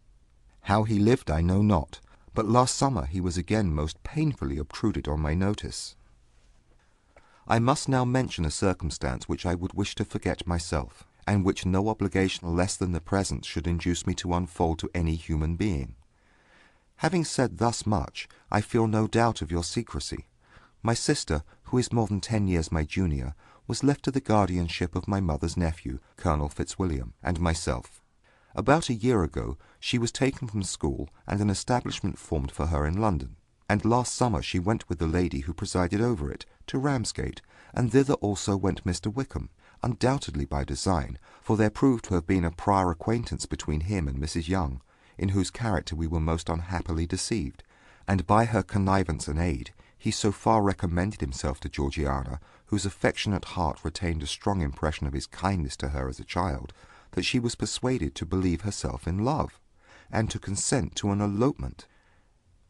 How he lived I know not, but last summer he was again most painfully obtruded on my notice. I must now mention a circumstance which I would wish to forget myself, and which no obligation less than the present should induce me to unfold to any human being. Having said thus much, I feel no doubt of your secrecy. My sister, who is more than 10 years my junior, was left to the guardianship of my mother's nephew, Colonel Fitzwilliam, and myself. About a year ago she was taken from school and an establishment formed for her in London, and last summer she went with the lady who presided over it to Ramsgate, and thither also went Mr. Wickham, undoubtedly by design, for there proved to have been a prior acquaintance between him and Mrs. Young, in whose character we were most unhappily deceived, and by her connivance and aid he so far recommended himself to Georgiana, whose affectionate heart retained a strong impression of his kindness to her as a child, that she was persuaded to believe herself in love, and to consent to an elopement.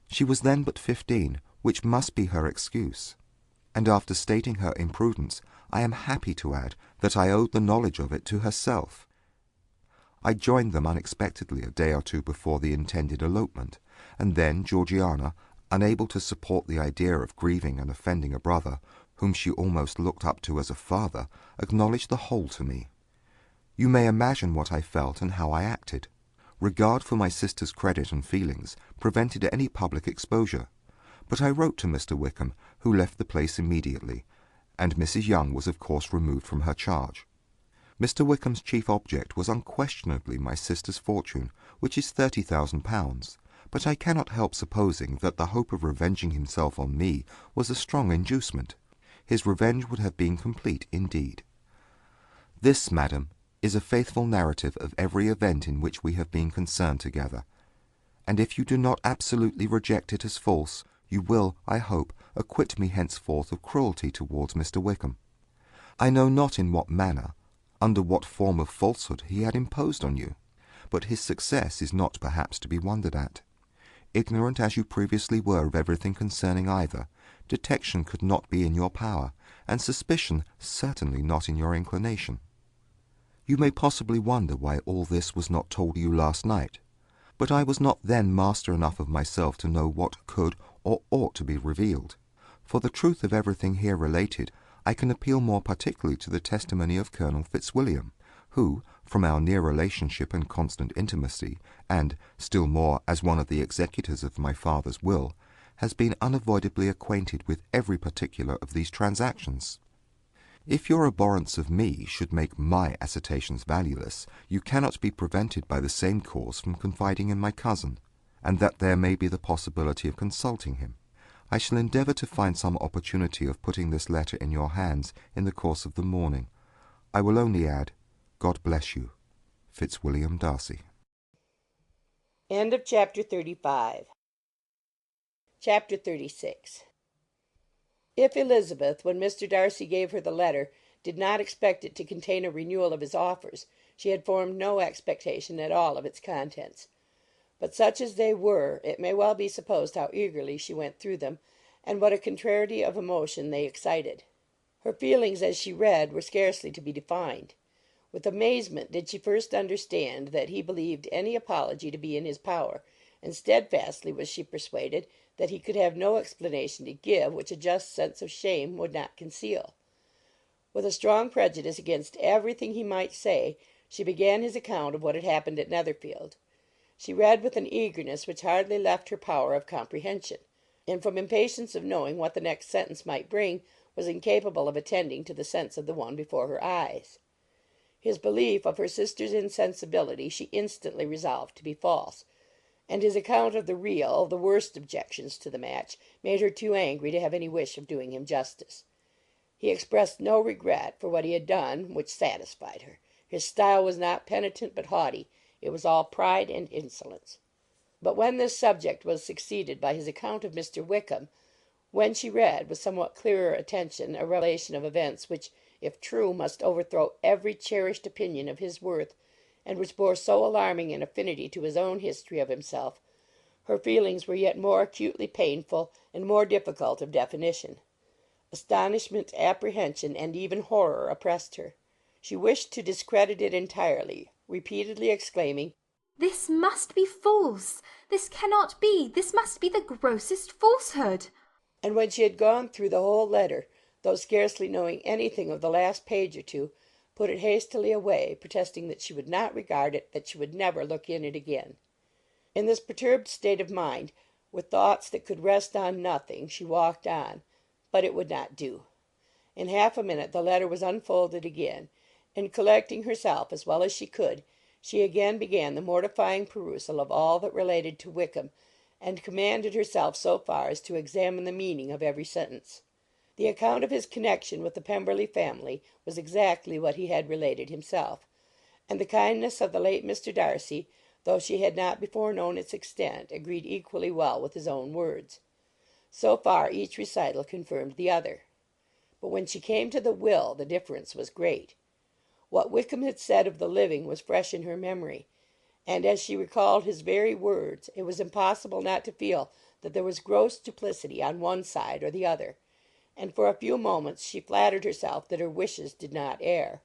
She was then but 15, which must be her excuse, and after stating her imprudence, I am happy to add that I owed the knowledge of it to herself. I joined them unexpectedly a day or two before the intended elopement, and then Georgiana, unable to support the idea of grieving and offending a brother, whom she almost looked up to as a father, acknowledged the whole to me. You may imagine what I felt and how I acted. Regard for my sister's credit and feelings prevented any public exposure, but I wrote to Mr. Wickham, who left the place immediately, and Mrs. Young was of course removed from her charge. Mr. Wickham's chief object was unquestionably my sister's fortune, which is £30,000, but I cannot help supposing that the hope of revenging himself on me was a strong inducement. His revenge would have been complete indeed. This, madam, is a faithful narrative of every event in which we have been concerned together, and if you do not absolutely reject it as false, you will, I hope, acquit me henceforth of cruelty towards Mr. Wickham. I know not in what manner, under what form of falsehood he had imposed on you, but his success is not perhaps to be wondered at. Ignorant as you previously were of everything concerning either, detection could not be in your power, and suspicion certainly not in your inclination. You may possibly wonder why all this was not told you last night, but I was not then master enough of myself to know what could or ought to be revealed. For the truth of everything here related, I can appeal more particularly to the testimony of Colonel Fitzwilliam, who, from our near relationship and constant intimacy, and, still more, as one of the executors of my father's will, has been unavoidably acquainted with every particular of these transactions. If your abhorrence of me should make my assertions valueless, you cannot be prevented by the same cause from confiding in my cousin, and that there may be the possibility of consulting him. I shall endeavour to find some opportunity of putting this letter in your hands in the course of the morning. I will only add, God bless you. Fitzwilliam Darcy. End of chapter 35. Chapter 36. If Elizabeth, when Mr. Darcy gave her the letter, did not expect it to contain a renewal of his offers, she had formed no expectation at all of its contents. But such as they were, it may well be supposed how eagerly she went through them, and what a contrariety of emotion they excited. Her feelings as she read were scarcely to be defined. With amazement did she first understand that he believed any apology to be in his power, and steadfastly was she persuaded that he could have no explanation to give which a just sense of shame would not conceal. With a strong prejudice against everything he might say, she began his account of what had happened at Netherfield. She read with an eagerness which hardly left her power of comprehension. and from impatience of knowing what the next sentence might bring, was incapable of attending to the sense of the one before her eyes. His belief of her sister's insensibility she instantly resolved to be false, and his account of the real, the worst objections to the match, made her too angry to have any wish of doing him justice. He expressed no regret for what he had done, which satisfied her. His style was not penitent but haughty. It was all pride and insolence. But when this subject was succeeded by his account of Mr. Wickham, when she read, with somewhat clearer attention, a relation of events which, if true, must overthrow every cherished opinion of his worth, and which bore so alarming an affinity to his own history of himself, her feelings were yet more acutely painful and more difficult of definition. Astonishment, apprehension, and even horror oppressed her. She wished to discredit it entirely, repeatedly exclaiming, "This must be false! This cannot be! This must be the grossest falsehood!" And when she had gone through the whole letter, though scarcely knowing anything of the last page or two, put it hastily away, protesting that she would not regard it, that she would never look in it again. In this perturbed state of mind, with thoughts that could rest on nothing, she walked on, but it would not do. In half a minute the letter was unfolded again, and collecting herself as well as she could, she again began the mortifying perusal of all that related to Wickham, and commanded herself so far as to examine the meaning of every sentence. The account of his connection with the Pemberley family was exactly what he had related himself, and the kindness of the late Mr. Darcy, though she had not before known its extent, agreed equally well with his own words. So far each recital confirmed the other. But when she came to the will, the difference was great. What Wickham had said of the living was fresh in her memory, and as she recalled his very words, it was impossible not to feel that there was gross duplicity on one side or the other, and for a few moments she flattered herself that her wishes did not err.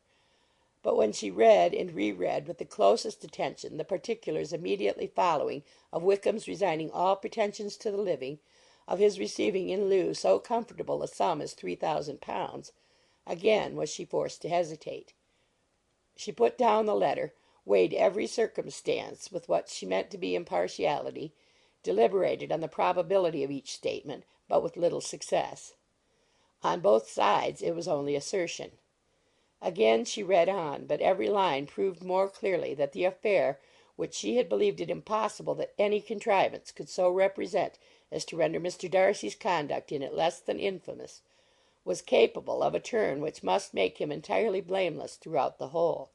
But when she read and re-read with the closest attention the particulars immediately following of Wickham's resigning all pretensions to the living, of his receiving in lieu so comfortable a sum as £3,000, again was she forced to hesitate. She put down the letter, weighed every circumstance with what she meant to be impartiality, deliberated on the probability of each statement, but with little success. On both sides it was only assertion. Again she read on, but every line proved more clearly that the affair, which she had believed it impossible that any contrivance could so represent as to render Mr. Darcy's conduct in it less than infamous, was capable of a turn which must make him entirely blameless throughout the whole.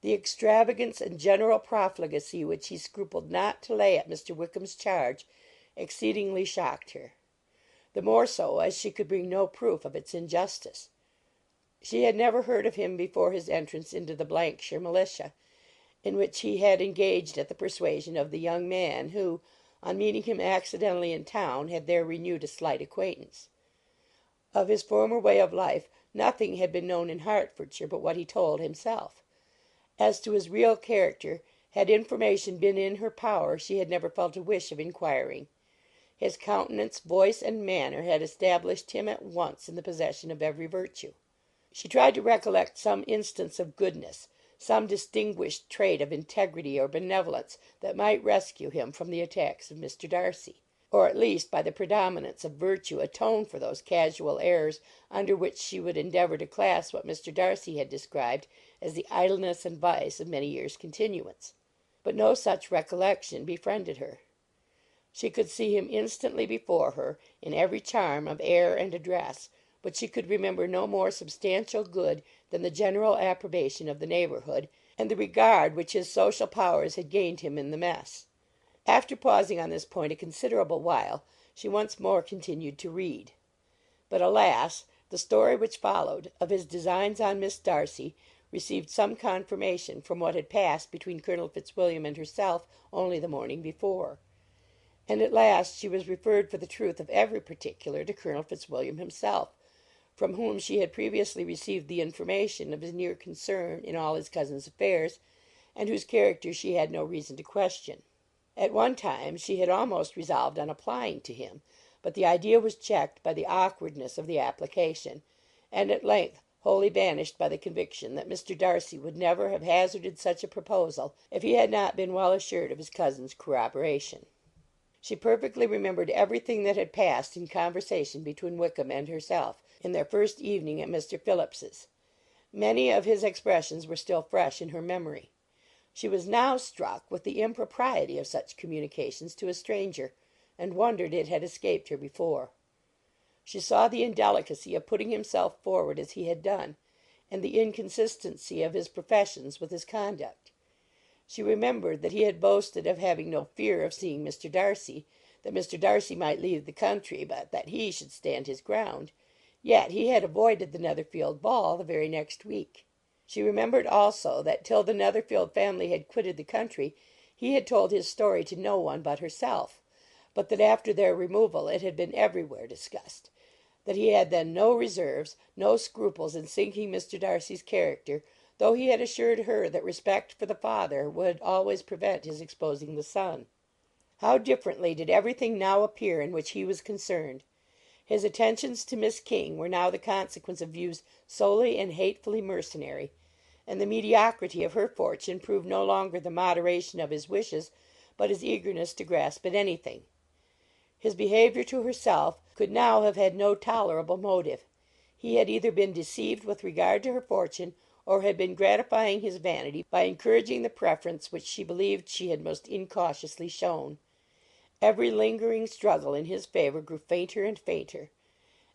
The extravagance and general profligacy which he scrupled not to lay at Mr. Wickham's charge exceedingly shocked her, the more so as she could bring no proof of its injustice. She had never heard of him before his entrance into the shire militia, in which he had engaged at the persuasion of the young man who, on meeting him accidentally in town, had there renewed a slight acquaintance. Of his former way of life nothing had been known in Hertfordshire but what he told himself. As to his real character, had information been in her power, she had never felt a wish of inquiring. His countenance, voice, and manner had established him at once in the possession of every virtue. She tried to recollect some instance of goodness, some distinguished trait of integrity or benevolence that might rescue him from the attacks of Mr. Darcy, or at least by the predominance of virtue atone for those casual errors under which she would endeavour to class what Mr. Darcy had described as the idleness and vice of many years' continuance. But no such recollection befriended her. She could see him instantly before her, in every charm of air and address, but she could remember no more substantial good than the general approbation of the neighbourhood, and the regard which his social powers had gained him in the mess. After pausing on this point a considerable while, she once more continued to read. But, alas! the story which followed, of his designs on Miss Darcy, received some confirmation from what had passed between Colonel Fitzwilliam and herself only the morning before, and at last she was referred for the truth of every particular to Colonel Fitzwilliam himself, from whom she had previously received the information of his near concern in all his cousin's affairs, and whose character she had no reason to question. At one time she had almost resolved on applying to him, but the idea was checked by the awkwardness of the application, and at length wholly banished by the conviction that Mr. Darcy would never have hazarded such a proposal if he had not been well assured of his cousin's corroboration. She perfectly remembered everything that had passed in conversation between Wickham and herself in their first evening at Mr. Phillips's. Many of his expressions were still fresh in her memory. She was now struck with the impropriety of such communications to a stranger, and wondered it had escaped her before. She saw the indelicacy of putting himself forward as he had done, and the inconsistency of his professions with his conduct. She remembered that he had boasted of having no fear of seeing Mr. Darcy, that Mr. Darcy might leave the country, but that he should stand his ground. Yet he had avoided the Netherfield ball the very next week. She remembered also that till the Netherfield family had quitted the country he had told his story to no one but herself, but that after their removal it had been everywhere discussed, that he had then no reserves, no scruples in sinking Mr. Darcy's character, though he had assured her that respect for the father would always prevent his exposing the son. How differently did everything now appear in which he was concerned! His attentions to Miss King were now the consequence of views solely and hatefully mercenary, and the mediocrity of her fortune proved no longer the moderation of his wishes, but his eagerness to grasp at anything. His behaviour to herself could now have had no tolerable motive. He had either been deceived with regard to her fortune, or had been gratifying his vanity by encouraging the preference which she believed she had most incautiously shown. Every lingering struggle in his favour grew fainter and fainter,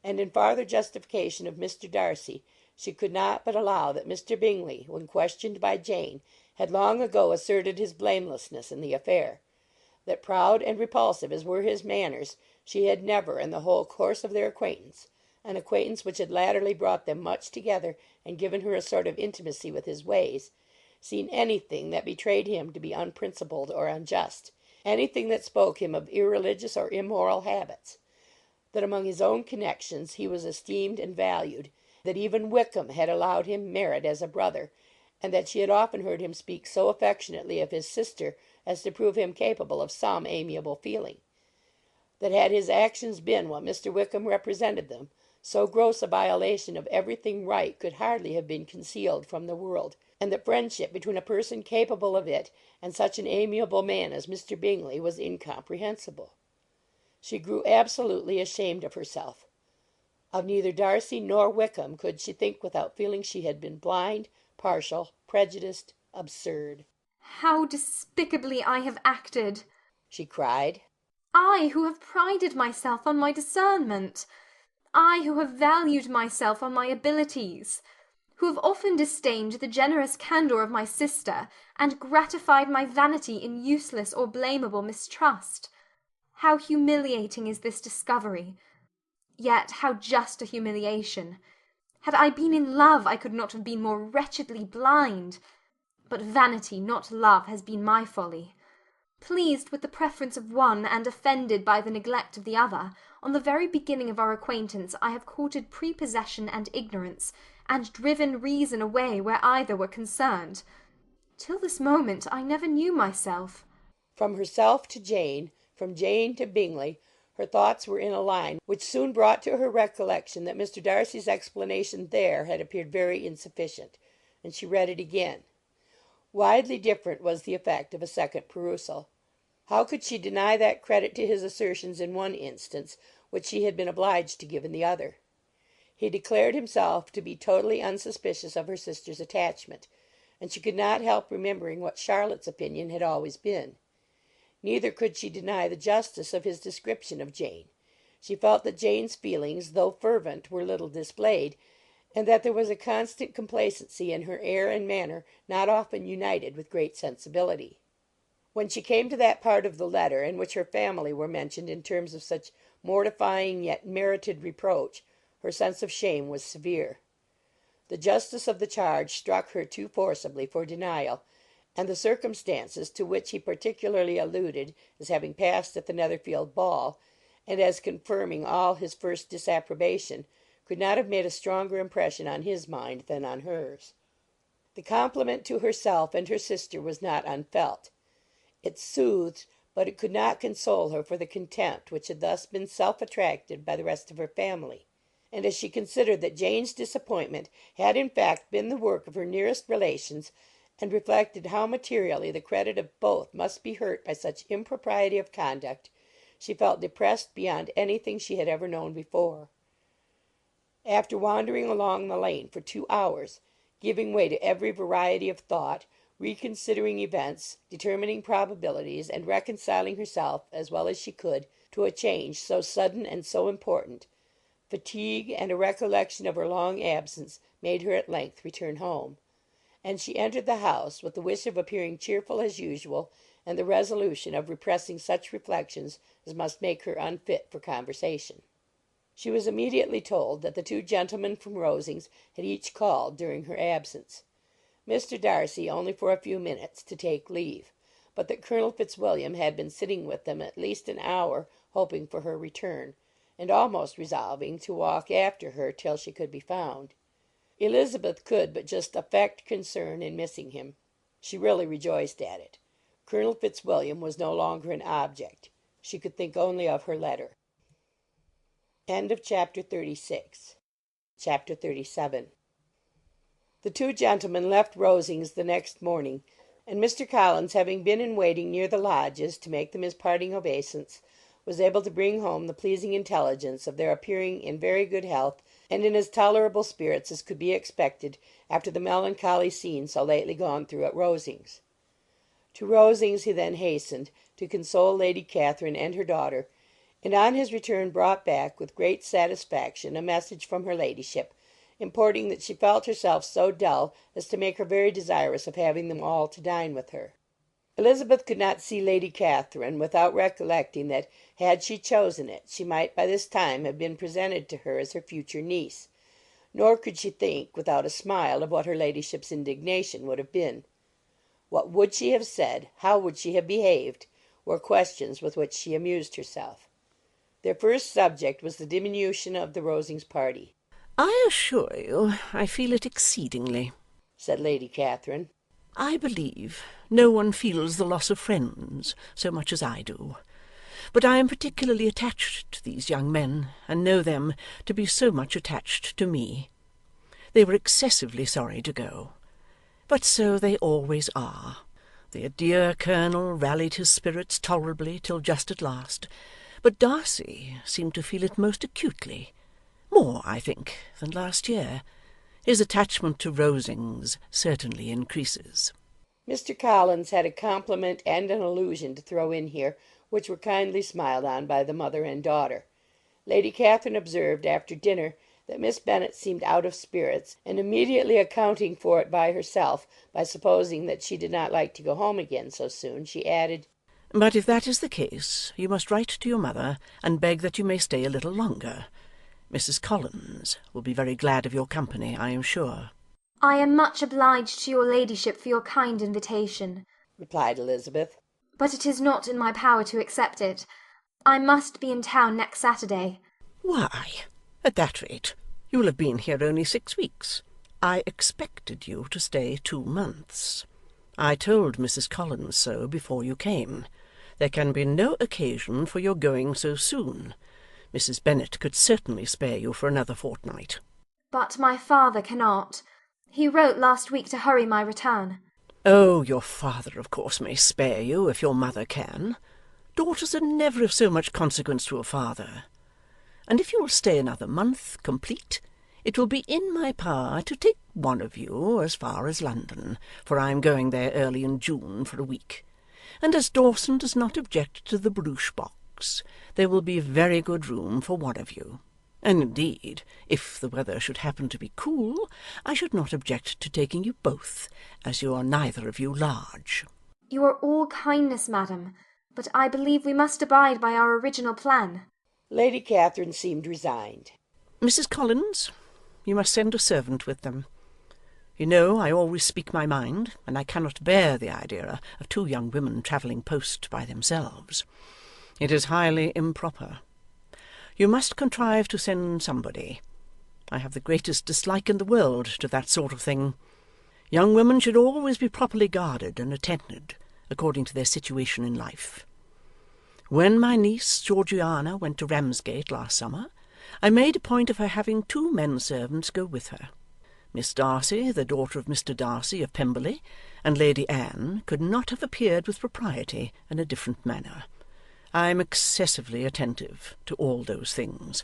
and in farther justification of Mr. Darcy she could not but allow that Mr. Bingley, when questioned by Jane, had long ago asserted his blamelessness in the affair. That proud and repulsive as were his manners, she had never, in the whole course of their acquaintance, an acquaintance which had latterly brought them much together and given her a sort of intimacy with his ways, seen anything that betrayed him to be unprincipled or unjust, anything that spoke him of irreligious or immoral habits; that among his own connections he was esteemed and valued, that even Wickham had allowed him merit as a brother, and that she had often heard him speak so affectionately of his sister as to prove him capable of some amiable feeling; that had his actions been what Mr. Wickham represented them, so gross a violation of everything right could hardly have been concealed from the world, and that friendship between a person capable of it and such an amiable man as Mr. Bingley was incomprehensible. She grew absolutely ashamed of herself. Of neither Darcy nor Wickham could she think without feeling she had been blind, partial, prejudiced, absurd. "How despicably I have acted!" she cried. "I, who have prided myself on my discernment! I, who have valued myself on my abilities! Who have often disdained the generous candour of my sister, and gratified my vanity in useless or blamable mistrust! How humiliating is this discovery! Yet how just a humiliation! Had I been in love, I could not have been more wretchedly blind. But vanity, not love, has been my folly. Pleased with the preference of one, and offended by the neglect of the other, on the very beginning of our acquaintance I have courted prepossession and ignorance, and driven reason away where either were concerned. Till this moment I never knew myself." From herself to Jane, from Jane to Bingley, her thoughts were in a line which soon brought to her recollection that Mr. Darcy's explanation there had appeared very insufficient, and she read it again. Widely different was the effect of a second perusal. How could she deny that credit to his assertions in one instance which she had been obliged to give in the other? He declared himself to be totally unsuspicious of her sister's attachment, and she could not help remembering what Charlotte's opinion had always been. Neither could she deny the justice of his description of Jane. She felt that Jane's feelings, though fervent, were little displayed, and that there was a constant complacency in her air and manner not often united with great sensibility. When she came to that part of the letter in which her family were mentioned in terms of such mortifying yet merited reproach, her sense of shame was severe. The justice of the charge struck her too forcibly for denial, and the circumstances to which he particularly alluded as having passed at the Netherfield ball, and as confirming all his first disapprobation, could not have made a stronger impression on his mind than on hers. The compliment to herself and her sister was not unfelt. It soothed, but it could not console her for the contempt which had thus been self-attracted by the rest of her family; and as she considered that Jane's disappointment had in fact been the work of her nearest relations, and reflected how materially the credit of both must be hurt by such impropriety of conduct, she felt depressed beyond anything she had ever known before. After wandering along the lane for 2 hours, giving way to every variety of thought, reconsidering events, determining probabilities, and reconciling herself, as well as she could, to a change so sudden and so important, fatigue and a recollection of her long absence made her at length return home, and she entered the house with the wish of appearing cheerful as usual, and the resolution of repressing such reflections as must make her unfit for conversation. She was immediately told that the two gentlemen from Rosings had each called during her absence. Mr. Darcy only for a few minutes, to take leave, but that Colonel Fitzwilliam had been sitting with them at least an hour, hoping for her return, and almost resolving to walk after her till she could be found. Elizabeth could but just affect concern in missing him. She really rejoiced at it. Colonel Fitzwilliam was no longer an object. She could think only of her letter. End of chapter 36. Chapter 37. The two gentlemen left Rosings the next morning, and Mr. Collins, having been in waiting near the lodges to make them his parting obeisance, was able to bring home the pleasing intelligence of their appearing in very good health and in as tolerable spirits as could be expected after the melancholy scene so lately gone through at Rosings. To Rosings he then hastened, to console Lady Catherine and her daughter, and on his return brought back with great satisfaction a message from her ladyship, importing that she felt herself so dull as to make her very desirous of having them all to dine with her. Elizabeth could not see Lady Catherine without recollecting that, had she chosen it, she might by this time have been presented to her as her future niece, nor could she think, without a smile, of what her ladyship's indignation would have been. What would she have said, how would she have behaved, were questions with which she amused herself. Their first subject was the diminution of the Rosings party. "I assure you I feel it exceedingly," said Lady Catherine. "I believe no one feels the loss of friends so much as I do. But I am particularly attached to these young men, and know them to be so much attached to me. They were excessively sorry to go. But so they always are. Their dear colonel rallied his spirits tolerably till just at last, but Darcy seemed to feel it most acutely, more, I think, than last year. His attachment to Rosings certainly increases." Mr. Collins had a compliment and an allusion to throw in here, which were kindly smiled on by the mother and daughter. Lady Catherine observed after dinner that Miss Bennet seemed out of spirits, and immediately accounting for it by herself, by supposing that she did not like to go home again so soon, she added, "But if that is the case, you must write to your mother and beg that you may stay a little longer. Mrs. Collins will be very glad of your company, I am sure." "I am much obliged to your ladyship for your kind invitation," replied Elizabeth, "but it is not in my power to accept it. I must be in town next Saturday." "Why, at that rate, you will have been here only 6 weeks. I expected you to stay 2 months. I told Mrs. Collins so before you came. There can be no occasion for your going so soon. Mrs. Bennet could certainly spare you for another fortnight." "But my father cannot. He wrote last week to hurry my return." "Oh, your father, of course, may spare you if your mother can. Daughters are never of so much consequence to a father. And if you will stay another month complete, it will be in my power to take one of you as far as London, for I am going there early in June for a week. And as Dawson does not object to the barouche box, there will be very good room for one of you. And indeed, if the weather should happen to be cool, I should not object to taking you both, as you are neither of you large." "You are all kindness, madam, but I believe we must abide by our original plan." Lady Catherine seemed resigned. "Mrs. Collins, you must send a servant with them. You know I always speak my mind, and I cannot bear the idea of 2 young women travelling post by themselves. It is highly improper. You must contrive to send somebody. I have the greatest dislike in the world to that sort of thing. Young women should always be properly guarded and attended, according to their situation in life. When my niece Georgiana went to Ramsgate last summer, I made a point of her having 2 men servants go with her. Miss Darcy, the daughter of Mr. Darcy of Pemberley, and Lady Anne could not have appeared with propriety in a different manner. I'm excessively attentive to all those things.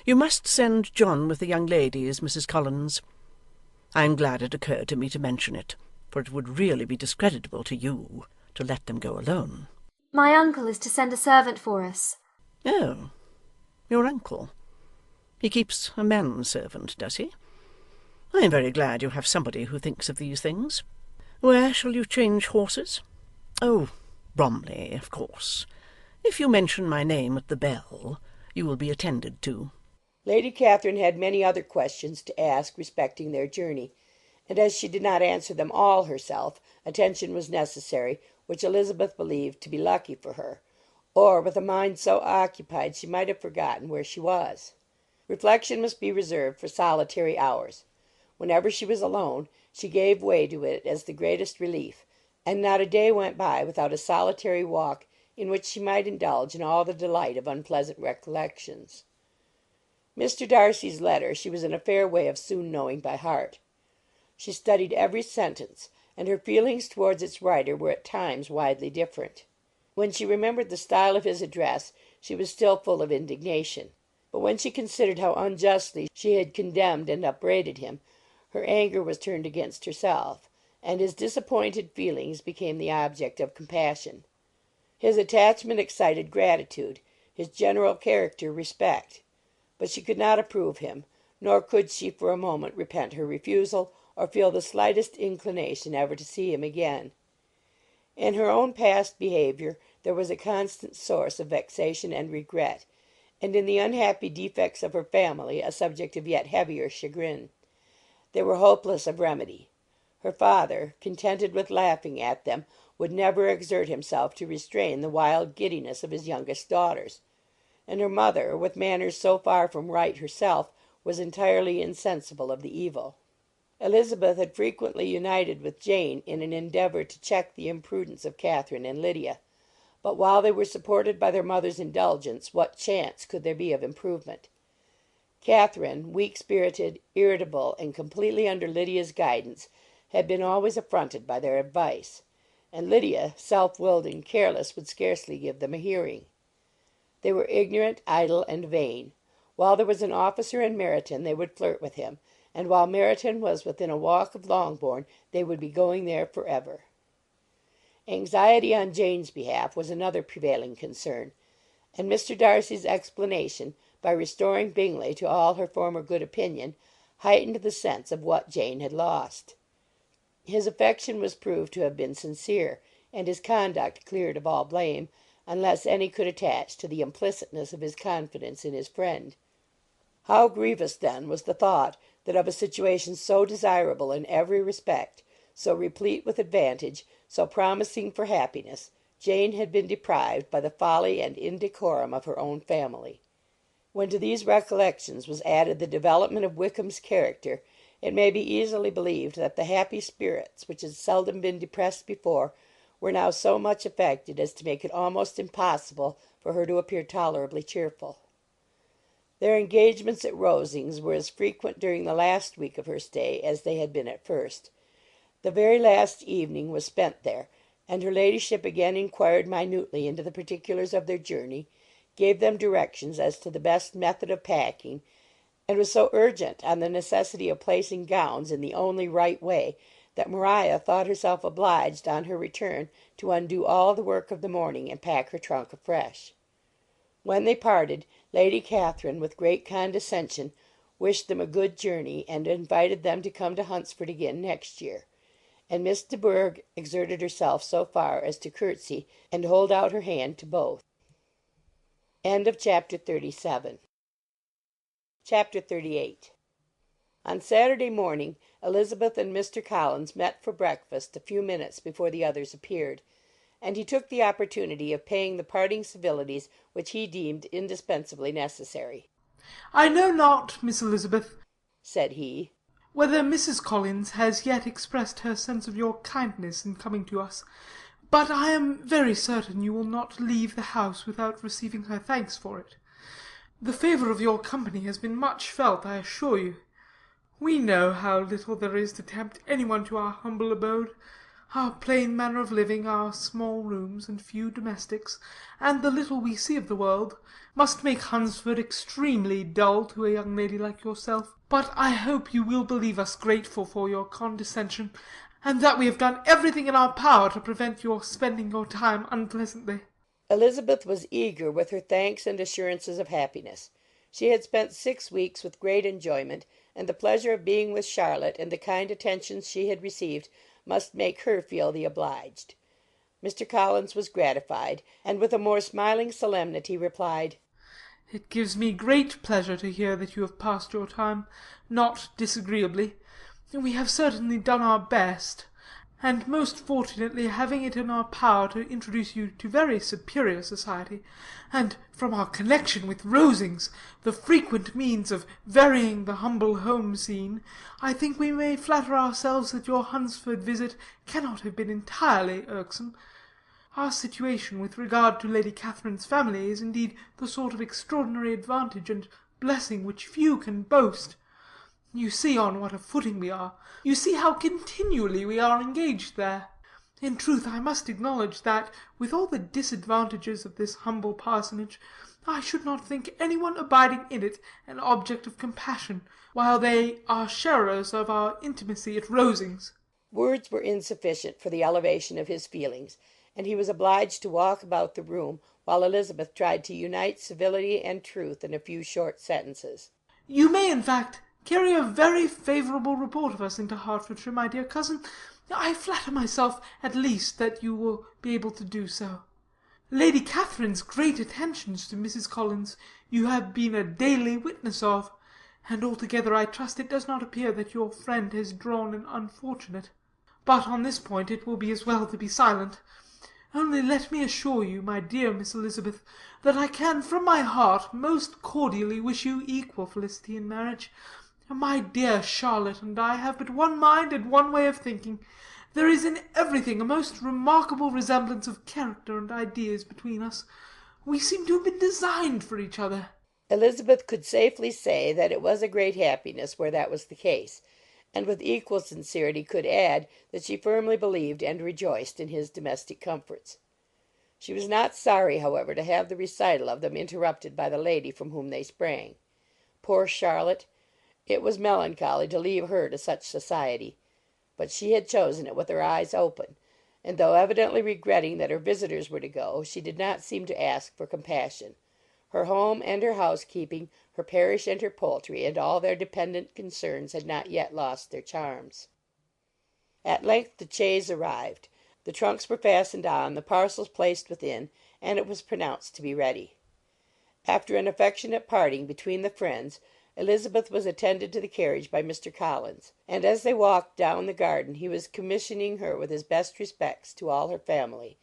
You must send John with the young ladies, Mrs. Collins. I am glad it occurred to me to mention it, for it would really be discreditable to you to let them go alone. My uncle is to send a servant for us. Oh, your uncle. He keeps a manservant, does he? I am very glad you have somebody who thinks of these things. Where shall you change horses? Oh, Bromley, of course. If you mention my name at the bell, you will be attended to. Lady Catherine had many other questions to ask respecting their journey, and as she did not answer them all herself, attention was necessary, which Elizabeth believed to be lucky for her, or with a mind so occupied she might have forgotten where she was. Reflection must be reserved for solitary hours. Whenever she was alone, she gave way to it as the greatest relief, and not a day went by without a solitary walk in which she might indulge in all the delight of unpleasant recollections. Mr. Darcy's letter she was in a fair way of soon knowing by heart. She studied every sentence, and her feelings towards its writer were at times widely different. When she remembered the style of his address, she was still full of indignation. But when she considered how unjustly she had condemned and upbraided him, her anger was turned against herself, and his disappointed feelings became the object of compassion. His attachment excited gratitude, his general character respect. But she could not approve him, nor could she for a moment repent her refusal, or feel the slightest inclination ever to see him again. In her own past behaviour there was a constant source of vexation and regret, and in the unhappy defects of her family a subject of yet heavier chagrin. They were hopeless of remedy. Her father, contented with laughing at them, would never exert himself to restrain the wild giddiness of his youngest daughters, and her mother, with manners so far from right herself, was entirely insensible of the evil. Elizabeth had frequently united with Jane in an endeavour to check the imprudence of Catherine and Lydia, but while they were supported by their mother's indulgence, what chance could there be of improvement? Catherine, weak-spirited, irritable, and completely under Lydia's guidance, had been always affronted by their advice, and Lydia, self-willed and careless, would scarcely give them a hearing. They were ignorant, idle, and vain. While there was an officer in Meryton they would flirt with him, and while Meryton was within a walk of Longbourn they would be going there for ever. Anxiety on Jane's behalf was another prevailing concern, and Mr. Darcy's explanation, by restoring Bingley to all her former good opinion, heightened the sense of what Jane had lost. His affection was proved to have been sincere, and his conduct cleared of all blame, unless any could attach to the implicitness of his confidence in his friend. How grievous, then, was the thought that of a situation so desirable in every respect, so replete with advantage, so promising for happiness, Jane had been deprived by the folly and indecorum of her own family. When to these recollections was added the development of Wickham's character, it may be easily believed that the happy spirits, which had seldom been depressed before, were now so much affected as to make it almost impossible for her to appear tolerably cheerful. Their engagements at Rosings were as frequent during the last week of her stay as they had been at first. The very last evening was spent there, and her ladyship again inquired minutely into the particulars of their journey, gave them directions as to the best method of packing, and was so urgent on the necessity of placing gowns in the only right way, that Maria thought herself obliged on her return to undo all the work of the morning and pack her trunk afresh. When they parted, Lady Catherine, with great condescension, wished them a good journey, and invited them to come to Hunsford again next year, and Miss de Bourgh exerted herself so far as to curtsy and hold out her hand to both. Chapter 38. On Saturday morning Elizabeth and Mr. Collins met for breakfast a few minutes before the others appeared, and he took the opportunity of paying the parting civilities which he deemed indispensably necessary. "I know not, Miss Elizabeth," said he, "whether Mrs. Collins has yet expressed her sense of your kindness in coming to us, but I am very certain you will not leave the house without receiving her thanks for it. The favour of your company has been much felt, I assure you. We know how little there is to tempt any one to our humble abode. Our plain manner of living, our small rooms and few domestics, and the little we see of the world, must make Hunsford extremely dull to a young lady like yourself. But I hope you will believe us grateful for your condescension, and that we have done everything in our power to prevent your spending your time unpleasantly." Elizabeth was eager with her thanks and assurances of happiness. She had spent 6 weeks with great enjoyment, and the pleasure of being with Charlotte and the kind attentions she had received must make her feel the obliged. Mr. Collins was gratified, and with a more smiling solemnity replied, "It gives me great pleasure to hear that you have passed your time not disagreeably. We have certainly done our best, and most fortunately having it in our power to introduce you to very superior society, and from our connection with Rosings, the frequent means of varying the humble home scene, I think we may flatter ourselves that your Hunsford visit cannot have been entirely irksome. Our situation with regard to Lady Catherine's family is indeed the sort of extraordinary advantage and blessing which few can boast. You see on what a footing we are. You see how continually we are engaged there. In truth, I must acknowledge that, with all the disadvantages of this humble parsonage, I should not think any one abiding in it an object of compassion, while they are sharers of our intimacy at Rosings." Words were insufficient for the elevation of his feelings, and he was obliged to walk about the room, while Elizabeth tried to unite civility and truth in a few short sentences. "You may, in fact, carry a very favourable report of us into Hertfordshire, my dear cousin. I flatter myself, at least, that you will be able to do so. Lady Catherine's great attentions to Mrs. Collins you have been a daily witness of, and altogether I trust it does not appear that your friend has drawn an unfortunate. But on this point it will be as well to be silent. Only let me assure you, my dear Miss Elizabeth, that I can from my heart most cordially wish you equal felicity in marriage. My dear Charlotte and I have but one mind and one way of thinking. There is in everything a most remarkable resemblance of character and ideas between us. We seem to have been designed for each other." Elizabeth could safely say that it was a great happiness where that was the case, and with equal sincerity could add that she firmly believed and rejoiced in his domestic comforts. She was not sorry, however, to have the recital of them interrupted by the lady from whom they sprang. Poor Charlotte! It was melancholy to leave her to such society, but she had chosen it with her eyes open, and though evidently regretting that her visitors were to go, she did not seem to ask for compassion. Her home and her housekeeping, her parish and her poultry, and all their dependent concerns had not yet lost their charms. At length the chaise arrived. The trunks were fastened on, the parcels placed within, and it was pronounced to be ready. After an affectionate parting between the friends, Elizabeth was attended to the carriage by Mr. Collins, and as they walked down the garden he was commissioning her with his best respects to all her family,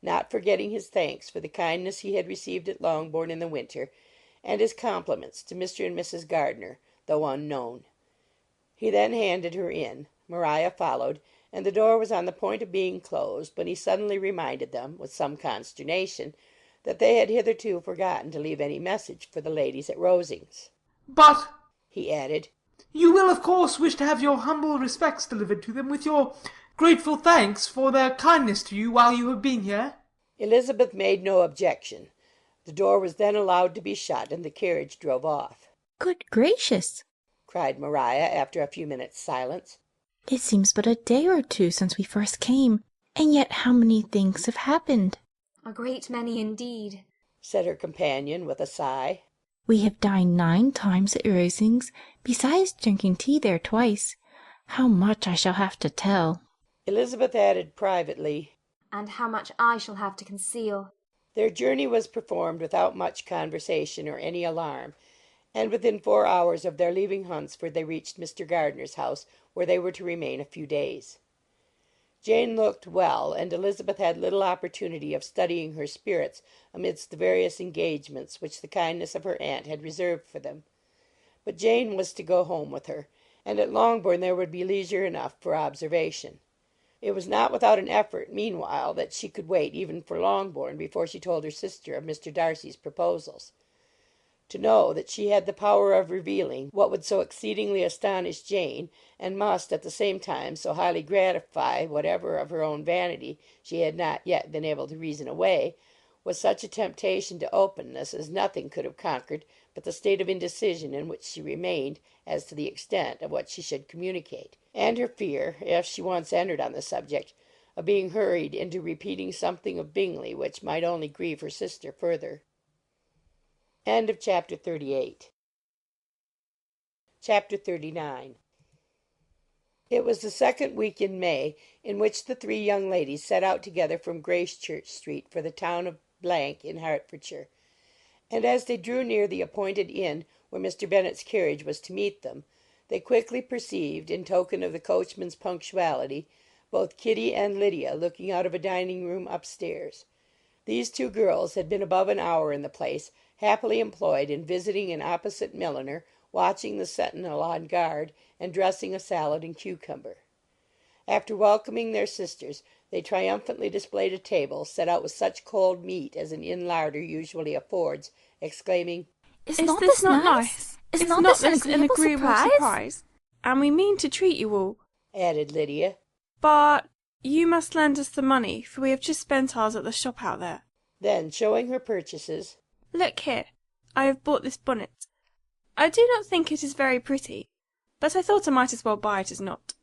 not forgetting his thanks for the kindness he had received at Longbourn in the winter, and his compliments to Mr. and Mrs. Gardiner, though unknown. He then handed her in. Maria followed, and the door was on the point of being closed, when he suddenly reminded them, with some consternation, that they had hitherto forgotten to leave any message for the ladies at Rosings. "But," he added, "you will of course wish to have your humble respects delivered to them, with your grateful thanks for their kindness to you while you have been here?" Elizabeth made no objection. The door was then allowed to be shut, and the carriage drove off. "Good gracious!" cried Maria, after a few minutes' silence. "It seems but a day or two since we first came, and yet how many things have happened!" "A great many indeed," said her companion, with a sigh. "We have dined 9 times at Rosings, besides drinking tea there twice. How much I shall have to tell!" Elizabeth added privately, "and how much I shall have to conceal." Their journey was performed without much conversation or any alarm, and within 4 hours of their leaving Hunsford they reached Mr. Gardiner's house, where they were to remain a few days. Jane looked well, and Elizabeth had little opportunity of studying her spirits amidst the various engagements which the kindness of her aunt had reserved for them. But Jane was to go home with her, and at Longbourn there would be leisure enough for observation. It was not without an effort, meanwhile, that she could wait even for Longbourn before she told her sister of Mr. Darcy's proposals. to know that she had the power of revealing what would so exceedingly astonish Jane, and must, at the same time, so highly gratify whatever of her own vanity she had not yet been able to reason away, was such a temptation to openness as nothing could have conquered but the state of indecision in which she remained as to the extent of what she should communicate, and her fear, if she once entered on the subject, of being hurried into repeating something of Bingley which might only grieve her sister further. Chapter 39. It was the second week in May in which the three young ladies set out together from Gracechurch Street for the town of in Hertfordshire, and as they drew near the appointed inn where Mr. Bennet's carriage was to meet them, they quickly perceived, in token of the coachman's punctuality, both Kitty and Lydia looking out of a dining-room upstairs. These two girls had been above an hour in the place, happily employed in visiting an opposite milliner, watching the sentinel on guard, and dressing a salad and cucumber. After welcoming their sisters, they triumphantly displayed a table set out with such cold meat as an inn larder usually affords, exclaiming, Is this not nice? Is not this an agreeable surprise? And we mean to treat you all, added Lydia. But you must lend us the money, for we have just spent ours at the shop out there. Then, showing her purchases, Look here, I have bought this bonnet. I do not think it is very pretty, but I thought I might as well buy it as not.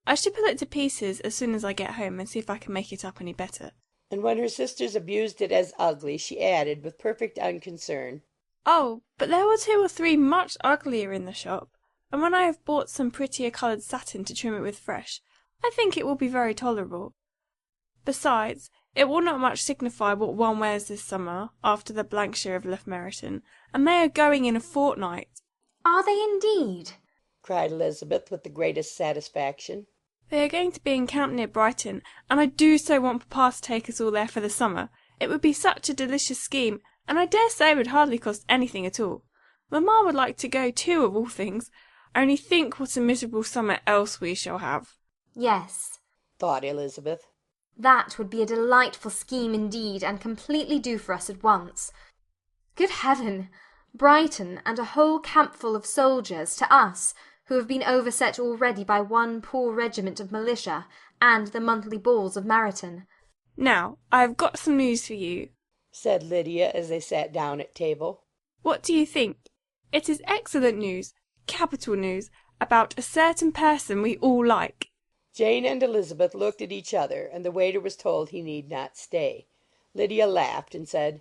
I shall pull it to pieces as soon as I get home and see if I can make it up any better. And when her sisters abused it as ugly, she added, with perfect unconcern, Oh, but there were 2 or 3 much uglier in the shop, and when I have bought some prettier coloured satin to trim it with fresh, I think it will be very tolerable. Besides, it will not much signify what one wears this summer, after the shire have left Meryton, and they are going in a fortnight. Are they indeed? cried Elizabeth with the greatest satisfaction. They are going to be encamped near Brighton, and I do so want papa to take us all there for the summer. It would be such a delicious scheme, and I dare say it would hardly cost anything at all. Mamma would like to go too, of all things. Only think what a miserable summer else we shall have. Yes, thought Elizabeth. That would be a delightful scheme indeed, and completely do for us at once. Good heaven! Brighton, and a whole campful of soldiers, to us, who have been overset already by one poor regiment of militia, and the monthly balls of Meryton. Now, I have got some news for you, said Lydia as they sat down at table. What do you think? It is excellent news, capital news, about a certain person we all like. Jane and Elizabeth looked at each other, and the waiter was told he need not stay. Lydia laughed and said,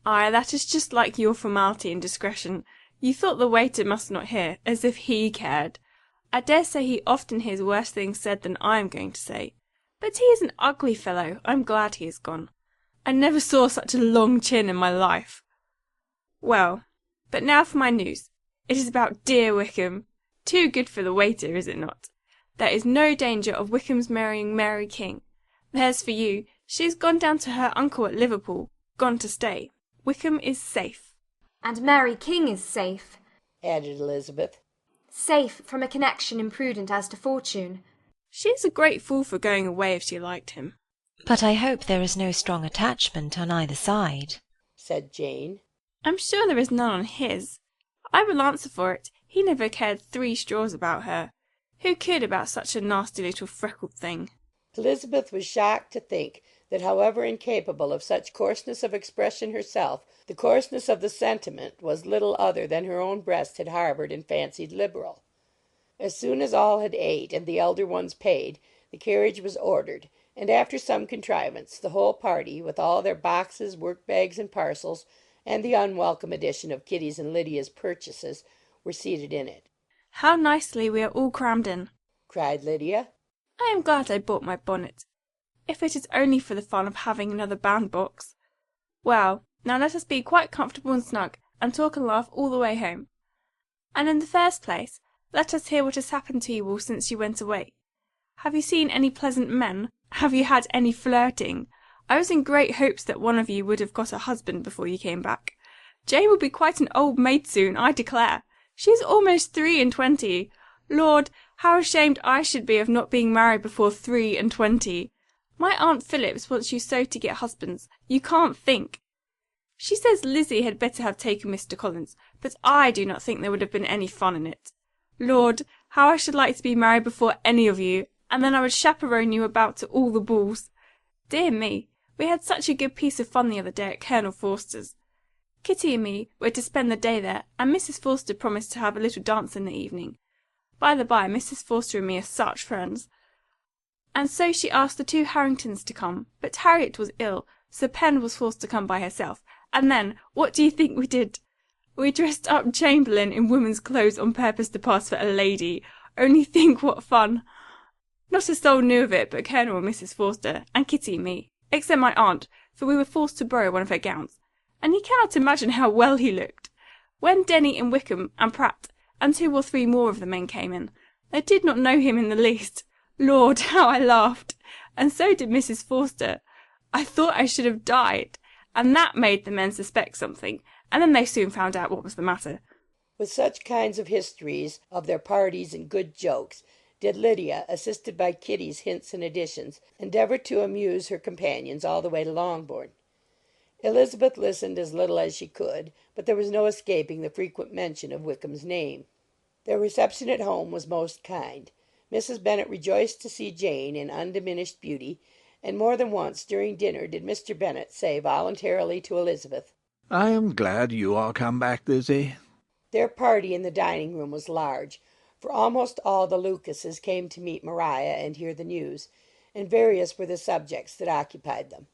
Ay, that is just like your formality and discretion. You thought the waiter must not hear, as if he cared. I dare say he often hears worse things said than I am going to say. But he is an ugly fellow. I'm glad he is gone. I never saw such a long chin in my life. Well, but now for my news. It is about dear Wickham. Too good for the waiter, is it not? There is no danger of Wickham's marrying Mary King. There's for you. She has gone down to her uncle at Liverpool, gone to stay. Wickham is safe. And Mary King is safe, added Elizabeth. Safe from a connection imprudent as to fortune. She is a great fool for going away if she liked him. But I hope there is no strong attachment on either side, said Jane. I'm sure there is none on his. I will answer for it, he never cared 3 straws about her. Who could about such a nasty little freckled thing? Elizabeth was shocked to think that, however incapable of such coarseness of expression herself, the coarseness of the sentiment was little other than her own breast had harboured and fancied liberal. As soon as all had ate and the elder ones paid, the carriage was ordered, and after some contrivance, the whole party, with all their boxes, work-bags, and parcels, and the unwelcome addition of Kitty's and Lydia's purchases, were seated in it. How nicely we are all crammed in, cried Lydia. I am glad I bought my bonnet, if it is only for the fun of having another bandbox. Well, now let us be quite comfortable and snug, and talk and laugh all the way home. And in the first place, let us hear what has happened to you all since you went away. Have you seen any pleasant men? Have you had any flirting? I was in great hopes that one of you would have got a husband before you came back. Jane will be quite an old maid soon, I declare. She is almost 23. Lord, how ashamed I should be of not being married before 23. My Aunt Phillips wants you so to get husbands, you can't think. She says Lizzie had better have taken Mr. Collins, but I do not think there would have been any fun in it. Lord, how I should like to be married before any of you, and then I would chaperon you about to all the balls. Dear me, we had such a good piece of fun the other day at Colonel Forster's. Kitty and me were to spend the day there, and Mrs. Forster promised to have a little dance in the evening. By the by, Mrs. Forster and me are such friends. And so she asked the 2 Harringtons to come, but Harriet was ill, so Pen was forced to come by herself, and then, what do you think we did? We dressed up Chamberlain in woman's clothes on purpose to pass for a lady. Only think what fun! Not a soul knew of it but Colonel and Mrs. Forster, and Kitty and me, except my aunt, for we were forced to borrow one of her gowns, and you cannot imagine how well he looked. When Denny and Wickham and Pratt and 2 or 3 more of the men came in, they did not know him in the least. Lord, how I laughed! And so did Mrs. Forster. I thought I should have died, and that made the men suspect something, and then they soon found out what was the matter. With such kinds of histories of their parties and good jokes did Lydia, assisted by Kitty's hints and additions, endeavour to amuse her companions all the way to Longbourn. Elizabeth listened as little as she could, but there was no escaping the frequent mention of Wickham's name. Their reception at home was most kind. Mrs. Bennet rejoiced to see Jane in undiminished beauty, and more than once during dinner did Mr. Bennet say voluntarily to Elizabeth, "I am glad you are come back, Lizzie." Their party in the dining-room was large, for almost all the Lucases came to meet Maria and hear the news, and various were the subjects that occupied them.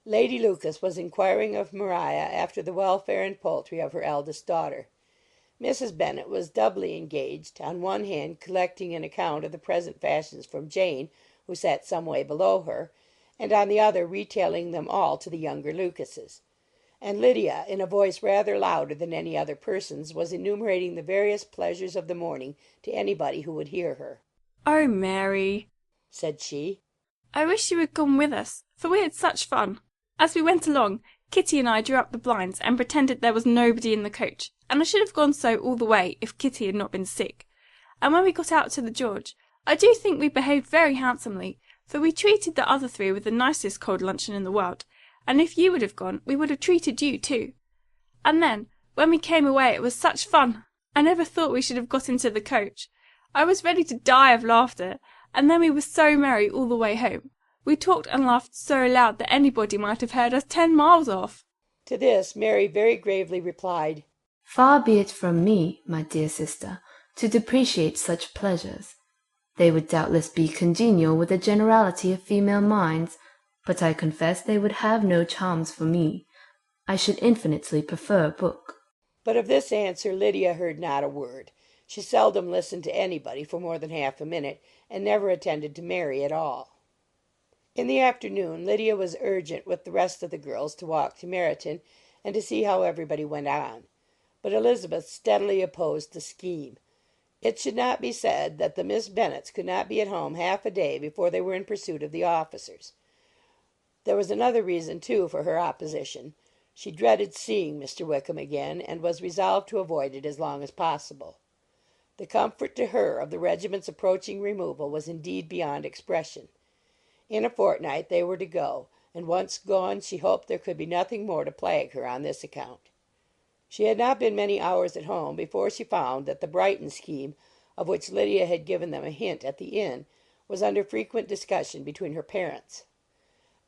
Lady Lucas was inquiring of Maria after the welfare and poultry of her eldest daughter. Mrs. Bennet was doubly engaged, on one hand collecting an account of the present fashions from Jane, who sat some way below her, and on the other retailing them all to the younger Lucases. And Lydia, in a voice rather louder than any other person's, was enumerating the various pleasures of the morning to anybody who would hear her. "Oh, Mary," said she, "I wish you had gone with us, for we had such fun. As we went along, Kitty and I drew up the blinds and pretended there was nobody in the coach, and I should have gone so all the way if Kitty had not been sick. And when we got out to the George, I do think we behaved very handsomely, for we treated the other 3 with the nicest cold luncheon in the world, and if you would have gone, we would have treated you too. And then, when we came away, it was such fun! I never thought we should have got into the coach. I was ready to die of laughter, and then we were so merry all the way home. We talked and laughed so loud that anybody might have heard us 10 miles off." To this Mary very gravely replied, "Far be it from me, my dear sister, to depreciate such pleasures. They would doubtless be congenial with the generality of female minds, but I confess they would have no charms for me. I should infinitely prefer a book." But of this answer Lydia heard not a word. She seldom listened to anybody for more than half a minute, and never attended to Mary at all. In the afternoon Lydia was urgent with the rest of the girls to walk to Meryton, and to see how everybody went on. But Elizabeth steadily opposed the scheme. It should not be said that the Miss Bennets could not be at home half a day before they were in pursuit of the officers. There was another reason, too, for her opposition. She dreaded seeing Mr. Wickham again, and was resolved to avoid it as long as possible. The comfort to her of the regiment's approaching removal was indeed beyond expression. In a fortnight they were to go, and once gone she hoped there could be nothing more to plague her on this account. She had not been many hours at home before she found that the Brighton scheme, of which Lydia had given them a hint at the inn, was under frequent discussion between her parents.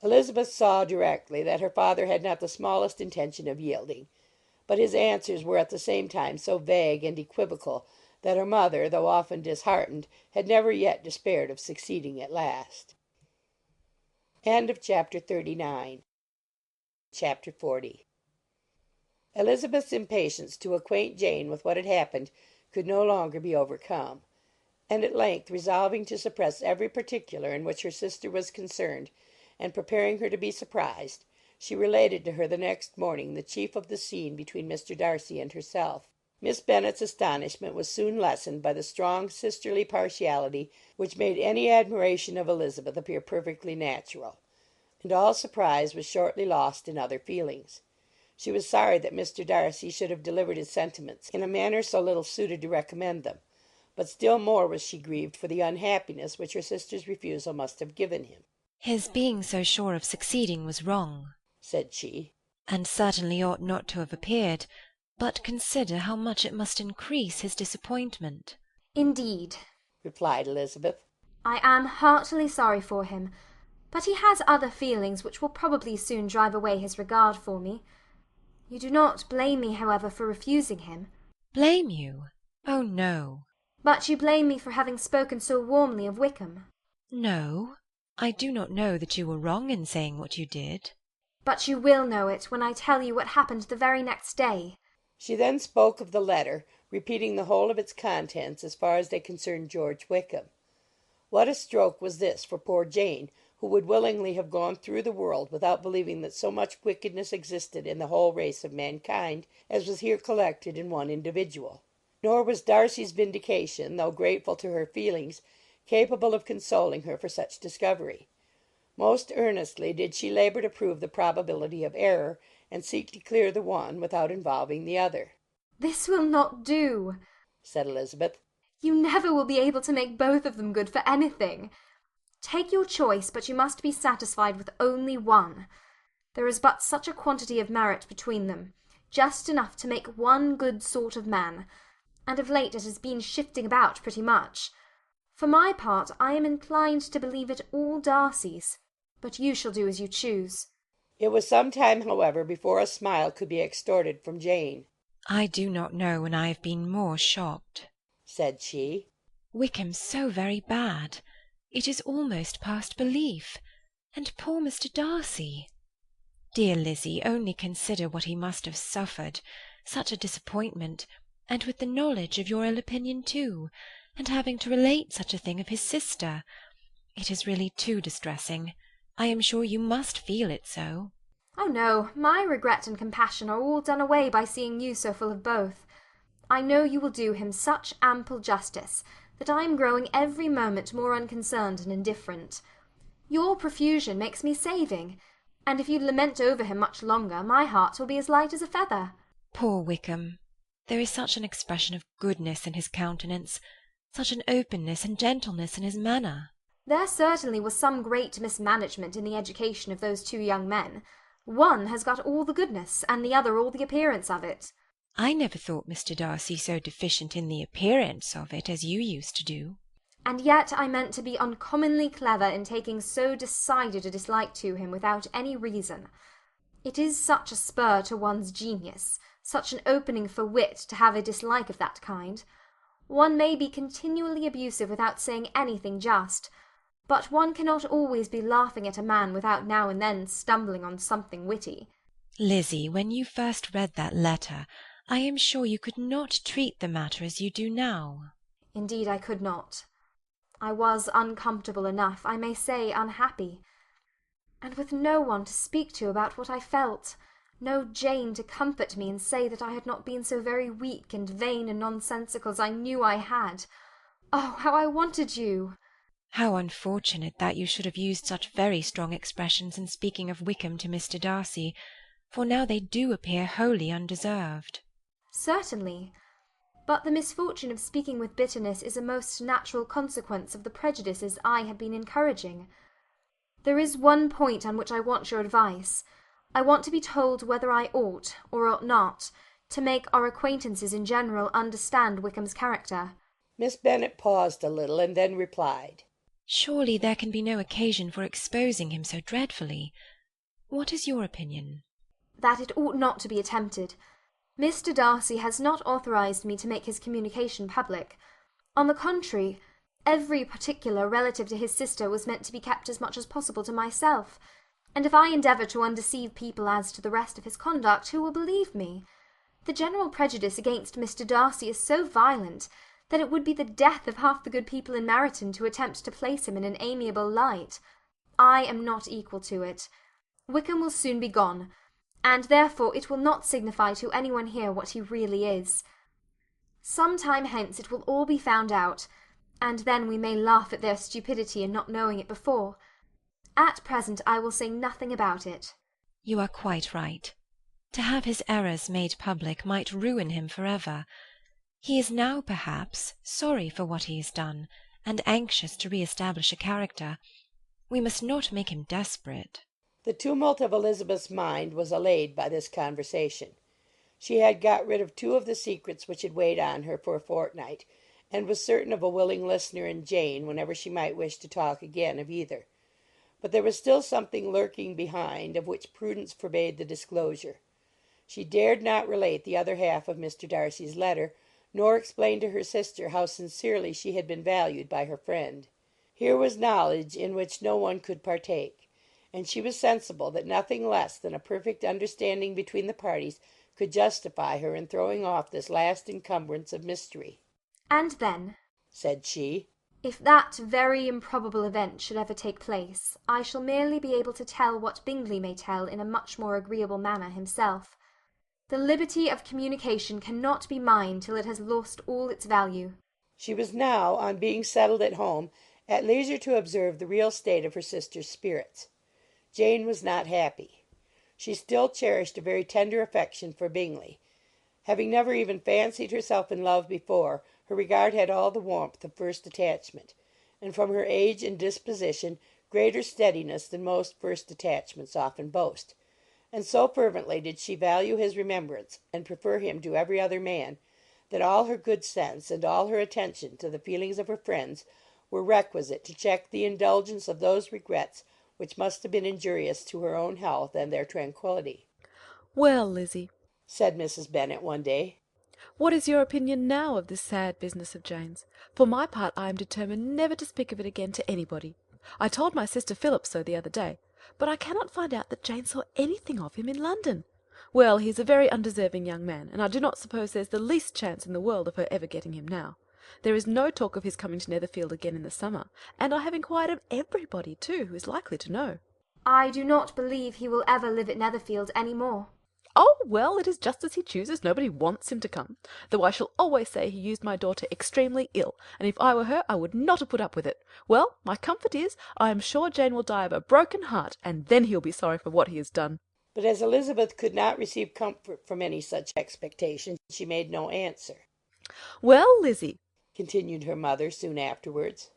Elizabeth saw directly that her father had not the smallest intention of yielding, but his answers were at the same time so vague and equivocal that her mother, though often disheartened, had never yet despaired of succeeding at last. Chapter 40. Elizabeth's impatience to acquaint Jane with what had happened could no longer be overcome, and at length, resolving to suppress every particular in which her sister was concerned, and preparing her to be surprised, she related to her the next morning the chief of the scene between Mr. Darcy and herself. Miss Bennet's astonishment was soon lessened by the strong sisterly partiality which made any admiration of Elizabeth appear perfectly natural, and all surprise was shortly lost in other feelings. She was sorry that Mr. Darcy should have delivered his sentiments in a manner so little suited to recommend them, but still more was she grieved for the unhappiness which her sister's refusal must have given him. "His being so sure of succeeding was wrong," said she, "and certainly ought not to have appeared. But consider how much it must increase his disappointment. Indeed, replied Elizabeth. I am heartily sorry for him, but he has other feelings which will probably soon drive away his regard for me. You do not blame me, however, for refusing him. Blame you? Oh, no. But you blame me for having spoken so warmly of Wickham. No, I do not know that you were wrong in saying what you did. But you will know it when I tell you what happened the very next day. She then spoke of the letter, repeating the whole of its contents as far as they concerned George Wickham. What a stroke was this for poor Jane, who would willingly have gone through the world without believing that so much wickedness existed in the whole race of mankind as was here collected in one individual. Nor was Darcy's vindication, though grateful to her feelings, capable of consoling her for such discovery. Most earnestly did she labour to prove the probability of error, and seek to clear the one without involving the other. This will not do, said Elizabeth. You never will be able to make both of them good for anything. Take your choice, but you must be satisfied with only one. There is but such a quantity of merit between them, just enough to make one good sort of man, and of late it has been shifting about pretty much. For my part, I am inclined to believe it all Darcy's, but you shall do as you choose. It was some time, however, before a smile could be extorted from Jane. I do not know when I have been more shocked, said she. Wickham's so very bad. It is almost past belief. And poor Mr. Darcy. Dear Lizzie, only consider what he must have suffered, such a disappointment, and with the knowledge of your ill opinion too, and having to relate such a thing of his sister. It is really too distressing. I am sure you must feel it so. Oh no, my regret and compassion are all done away by seeing you so full of both. I know you will do him such ample justice that I am growing every moment more unconcerned and indifferent. Your profusion makes me saving, and if you lament over him much longer, my heart will be as light as a feather. Poor Wickham! There is such an expression of goodness in his countenance, such an openness and gentleness in his manner. There certainly was some great mismanagement in the education of those two young men. One has got all the goodness, and the other all the appearance of it. I never thought Mr. Darcy so deficient in the appearance of it as you used to do. And yet I meant to be uncommonly clever in taking so decided a dislike to him without any reason. It is such a spur to one's genius, such an opening for wit, to have a dislike of that kind. One may be continually abusive without saying anything just, but one cannot always be laughing at a man without now and then stumbling on something witty. Lizzie, when you first read that letter, I am sure you could not treat the matter as you do now. Indeed I could not. I was uncomfortable enough, I may say unhappy, and with no one to speak to about what I felt, no Jane to comfort me and say that I had not been so very weak and vain and nonsensical as I knew I had. Oh, how I wanted you! How unfortunate that you should have used such very strong expressions in speaking of Wickham to Mr. Darcy, for now they do appear wholly undeserved. Certainly. But the misfortune of speaking with bitterness is a most natural consequence of the prejudices I had been encouraging. There is one point on which I want your advice. I want to be told whether I ought, or ought not, to make our acquaintances in general understand Wickham's character. Miss Bennet paused a little, and then replied, Surely there can be no occasion for exposing him so dreadfully. What is your opinion? That it ought not to be attempted. Mr. Darcy has not authorized me to make his communication public. On the contrary, every particular relative to his sister was meant to be kept as much as possible to myself, and if I endeavour to undeceive people as to the rest of his conduct, who will believe me? The general prejudice against Mr. Darcy is so violent that it would be the death of half the good people in Meryton to attempt to place him in an amiable light. I am not equal to it. Wickham will soon be gone, and therefore it will not signify to any one here what he really is. Some time hence it will all be found out, and then we may laugh at their stupidity in not knowing it before. At present I will say nothing about it. You are quite right. To have his errors made public might ruin him for ever. He is now, perhaps, sorry for what he has done, and anxious to re-establish a character. We must not make him desperate. The tumult of Elizabeth's mind was allayed by this conversation. She had got rid of two of the secrets which had weighed on her for a fortnight, and was certain of a willing listener in Jane whenever she might wish to talk again of either. But there was still something lurking behind, of which prudence forbade the disclosure. She dared not relate the other half of Mr. Darcy's letter, nor explain to her sister how sincerely she had been valued by her friend. Here was knowledge in which no one could partake, and she was sensible that nothing less than a perfect understanding between the parties could justify her in throwing off this last encumbrance of mystery. "And then," said she, "if that very improbable event should ever take place, I shall merely be able to tell what Bingley may tell in a much more agreeable manner himself. The liberty of communication cannot be mine till it has lost all its value." She was now, on being settled at home, at leisure to observe the real state of her sister's spirits. Jane was not happy. She still cherished a very tender affection for Bingley. Having never even fancied herself in love before, her regard had all the warmth of first attachment, and from her age and disposition greater steadiness than most first attachments often boast. And so fervently did she value his remembrance, and prefer him to every other man, that all her good sense and all her attention to the feelings of her friends were requisite to check the indulgence of those regrets which must have been injurious to her own health and their tranquillity. "Well, Lizzie," said Mrs. Bennet one day, "what is your opinion now of this sad business of Jane's? For my part, I am determined never to speak of it again to anybody. I told my sister Philip so the other day, but I cannot find out that Jane saw anything of him in London. Well, he is a very undeserving young man, and I do not suppose there's the least chance in the world of her ever getting him now. There is no talk of his coming to Netherfield again in the summer, and I have inquired of everybody, too, who is likely to know." "I do not believe he will ever live at Netherfield any more." "Oh, well, it is just as he chooses. Nobody wants him to come, though I shall always say he used my daughter extremely ill, and if I were her I would not have put up with it. Well, my comfort is, I am sure Jane will die of a broken heart, and then he'll be sorry for what he has done." But as Elizabeth could not receive comfort from any such expectation, she made no answer. "Well, Lizzie," continued her mother soon afterwards,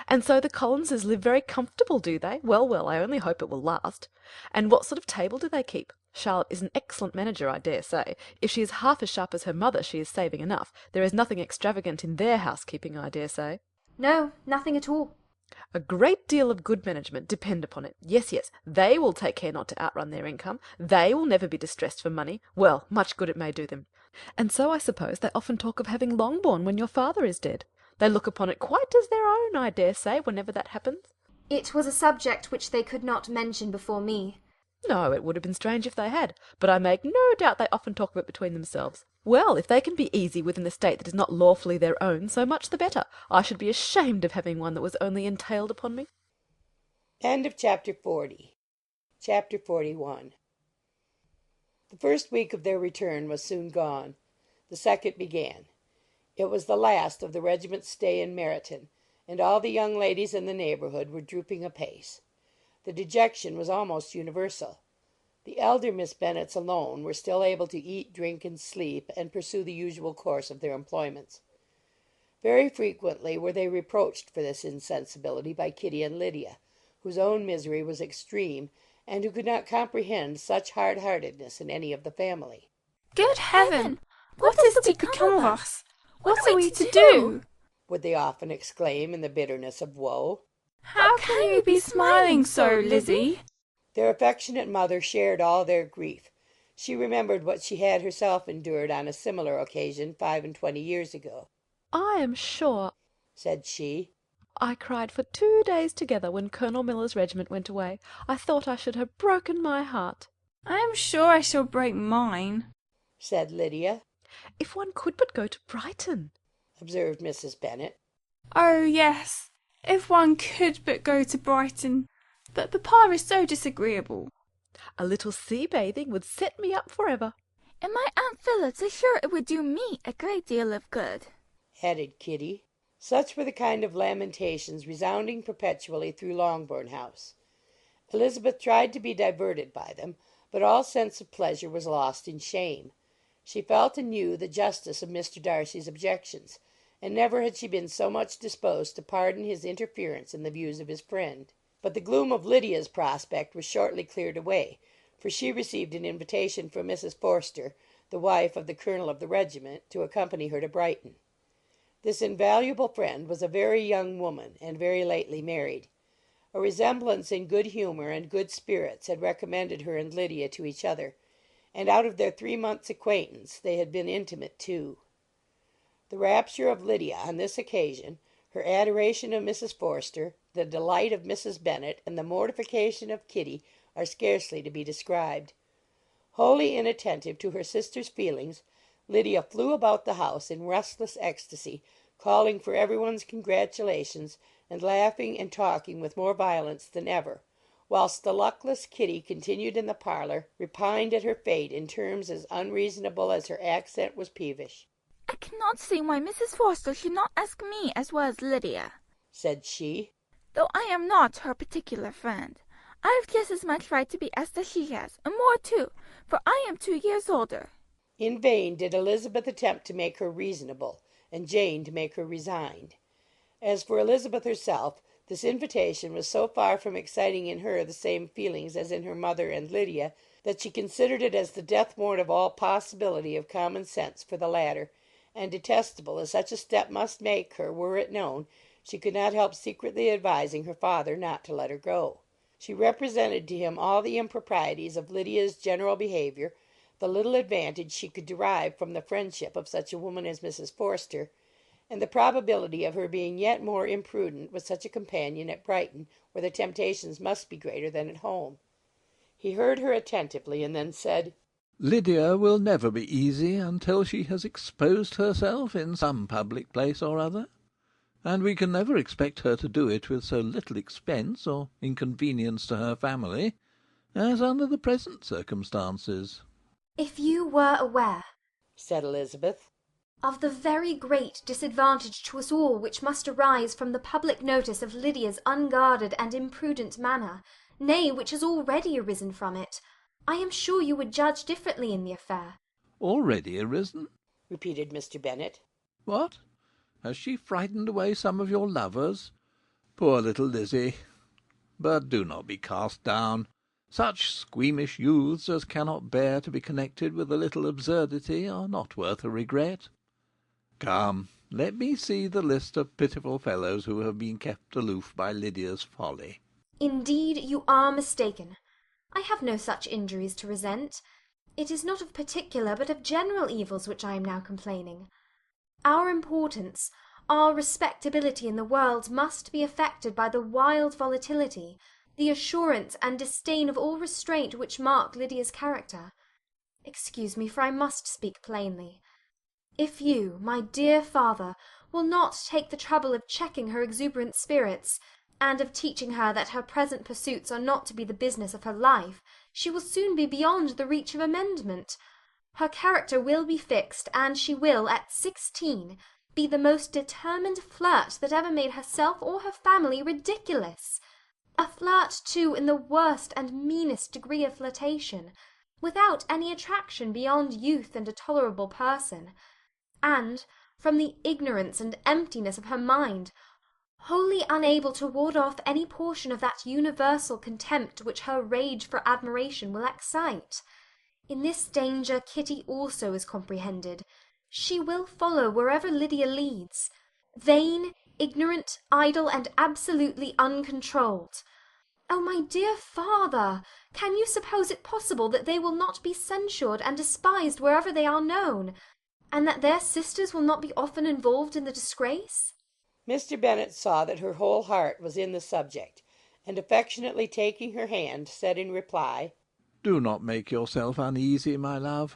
"and so the Collinses live very comfortable, do they? Well, well, I only hope it will last. And what sort of table do they keep? Charlotte is an excellent manager, I dare say. If she is half as sharp as her mother, she is saving enough. There is nothing extravagant in their housekeeping, I dare say." "No, nothing at all." "A great deal of good management, depend upon it. Yes, yes, they will take care not to outrun their income. They will never be distressed for money. Well, much good it may do them. And so I suppose they often talk of having Longbourn when your father is dead. They look upon it quite as their own, I dare say, whenever that happens." "It was a subject which they could not mention before me." "No, it would have been strange if they had, but I make no doubt they often talk of it between themselves. Well, if they can be easy with an estate that is not lawfully their own, so much the better. I should be ashamed of having one that was only entailed upon me." End of chapter 40. Chapter 41. The first week of their return was soon gone. The second began. It was the last of the regiment's stay in Meryton, and all the young ladies in the neighbourhood were drooping apace. The dejection was almost universal. The elder Miss Bennets alone were still able to eat, drink, and sleep, and pursue the usual course of their employments. Very frequently were they reproached for this insensibility by Kitty and Lydia, whose own misery was extreme, and who could not comprehend such hard-heartedness in any of the family. "Good heaven! What is to become of us? What are we to do?" would they often exclaim in the bitterness of woe. "How can you be smiling so, Lizzie?" Their affectionate mother shared all their grief. She remembered what she had herself endured on a similar occasion 25 years ago. "I am sure," said she, "I cried for 2 days together when Colonel Miller's regiment went away. I thought I should have broken my heart." "I am sure I shall break mine," said Lydia. "If one could but go to Brighton," observed Mrs. Bennet. "Oh, yes, if one could but go to Brighton. But papa is so disagreeable." "A little sea-bathing would set me up for ever." "And my Aunt Phillips is sure it would do me a great deal of good," added Kitty. Such were the kind of lamentations resounding perpetually through Longbourn House. Elizabeth tried to be diverted by them, but all sense of pleasure was lost in shame. She felt anew the justice of Mr. Darcy's objections, and never had she been so much disposed to pardon his interference in the views of his friend. But the gloom of Lydia's prospect was shortly cleared away, for she received an invitation from Mrs. Forster, the wife of the colonel of the regiment, to accompany her to Brighton. This invaluable friend was a very young woman, and very lately married. A resemblance in good humour and good spirits had recommended her and Lydia to each other, and out of their 3 months' acquaintance they had been intimate too. The rapture of Lydia on this occasion, her adoration of Mrs. Forster, the delight of Mrs. Bennet, and the mortification of Kitty are scarcely to be described. Wholly inattentive to her sister's feelings, Lydia flew about the house in restless ecstasy, calling for every one's congratulations, and laughing and talking with more violence than ever, whilst the luckless Kitty continued in the parlour, repined at her fate in terms as unreasonable as her accent was peevish. "I cannot see why Mrs. Forster should not ask me as well as Lydia," said she, "though I am not her particular friend. I have just as much right to be asked as she has, and more too, for I am 2 years older." In vain did Elizabeth attempt to make her reasonable, and Jane to make her resigned. As for Elizabeth herself, this invitation was so far from exciting in her the same feelings as in her mother and Lydia, that she considered it as the death warrant of all possibility of common sense for the latter, and detestable as such a step must make her were it known, she could not help secretly advising her father not to let her go. She represented to him all the improprieties of Lydia's general behaviour, the little advantage she could derive from the friendship of such a woman as Mrs. Forster, and the probability of her being yet more imprudent with such a companion at Brighton, where the temptations must be greater than at home. He heard her attentively, and then said, "Lydia will never be easy until she has exposed herself in some public place or other, and we can never expect her to do it with so little expense or inconvenience to her family as under the present circumstances." "If you were aware," said Elizabeth, "of the very great disadvantage to us all which must arise from the public notice of Lydia's unguarded and imprudent manner, nay, which has already arisen from it, I am sure you would judge differently in the affair." "Already arisen?" repeated Mr. Bennet. "What? Has she frightened away some of your lovers? Poor little Lizzie! But do not be cast down. Such squeamish youths as cannot bear to be connected with a little absurdity are not worth a regret. Come, let me see the list of pitiful fellows who have been kept aloof by Lydia's folly." "Indeed, you are mistaken. I have no such injuries to resent. It is not of particular, but of general evils which I am now complaining. Our importance, our respectability in the world must be affected by the wild volatility, the assurance and disdain of all restraint which mark Lydia's character. Excuse me, for I must speak plainly. If you, my dear father, will not take the trouble of checking her exuberant spirits, and of teaching her that her present pursuits are not to be the business of her life, she will soon be beyond the reach of amendment. Her character will be fixed, and she will, at 16, be the most determined flirt that ever made herself or her family ridiculous. A flirt, too, in the worst and meanest degree of flirtation, without any attraction beyond youth and a tolerable person, and, from the ignorance and emptiness of her mind, wholly unable to ward off any portion of that universal contempt which her rage for admiration will excite. In this danger Kitty also is comprehended. She will follow wherever Lydia leads, vain, ignorant, idle, and absolutely uncontrolled. Oh, my dear father, can you suppose it possible that they will not be censured and despised wherever they are known, and that their sisters will not be often involved in the disgrace?" Mr. Bennet saw that her whole heart was in the subject, and affectionately taking her hand, said in reply, "Do not make yourself uneasy, my love.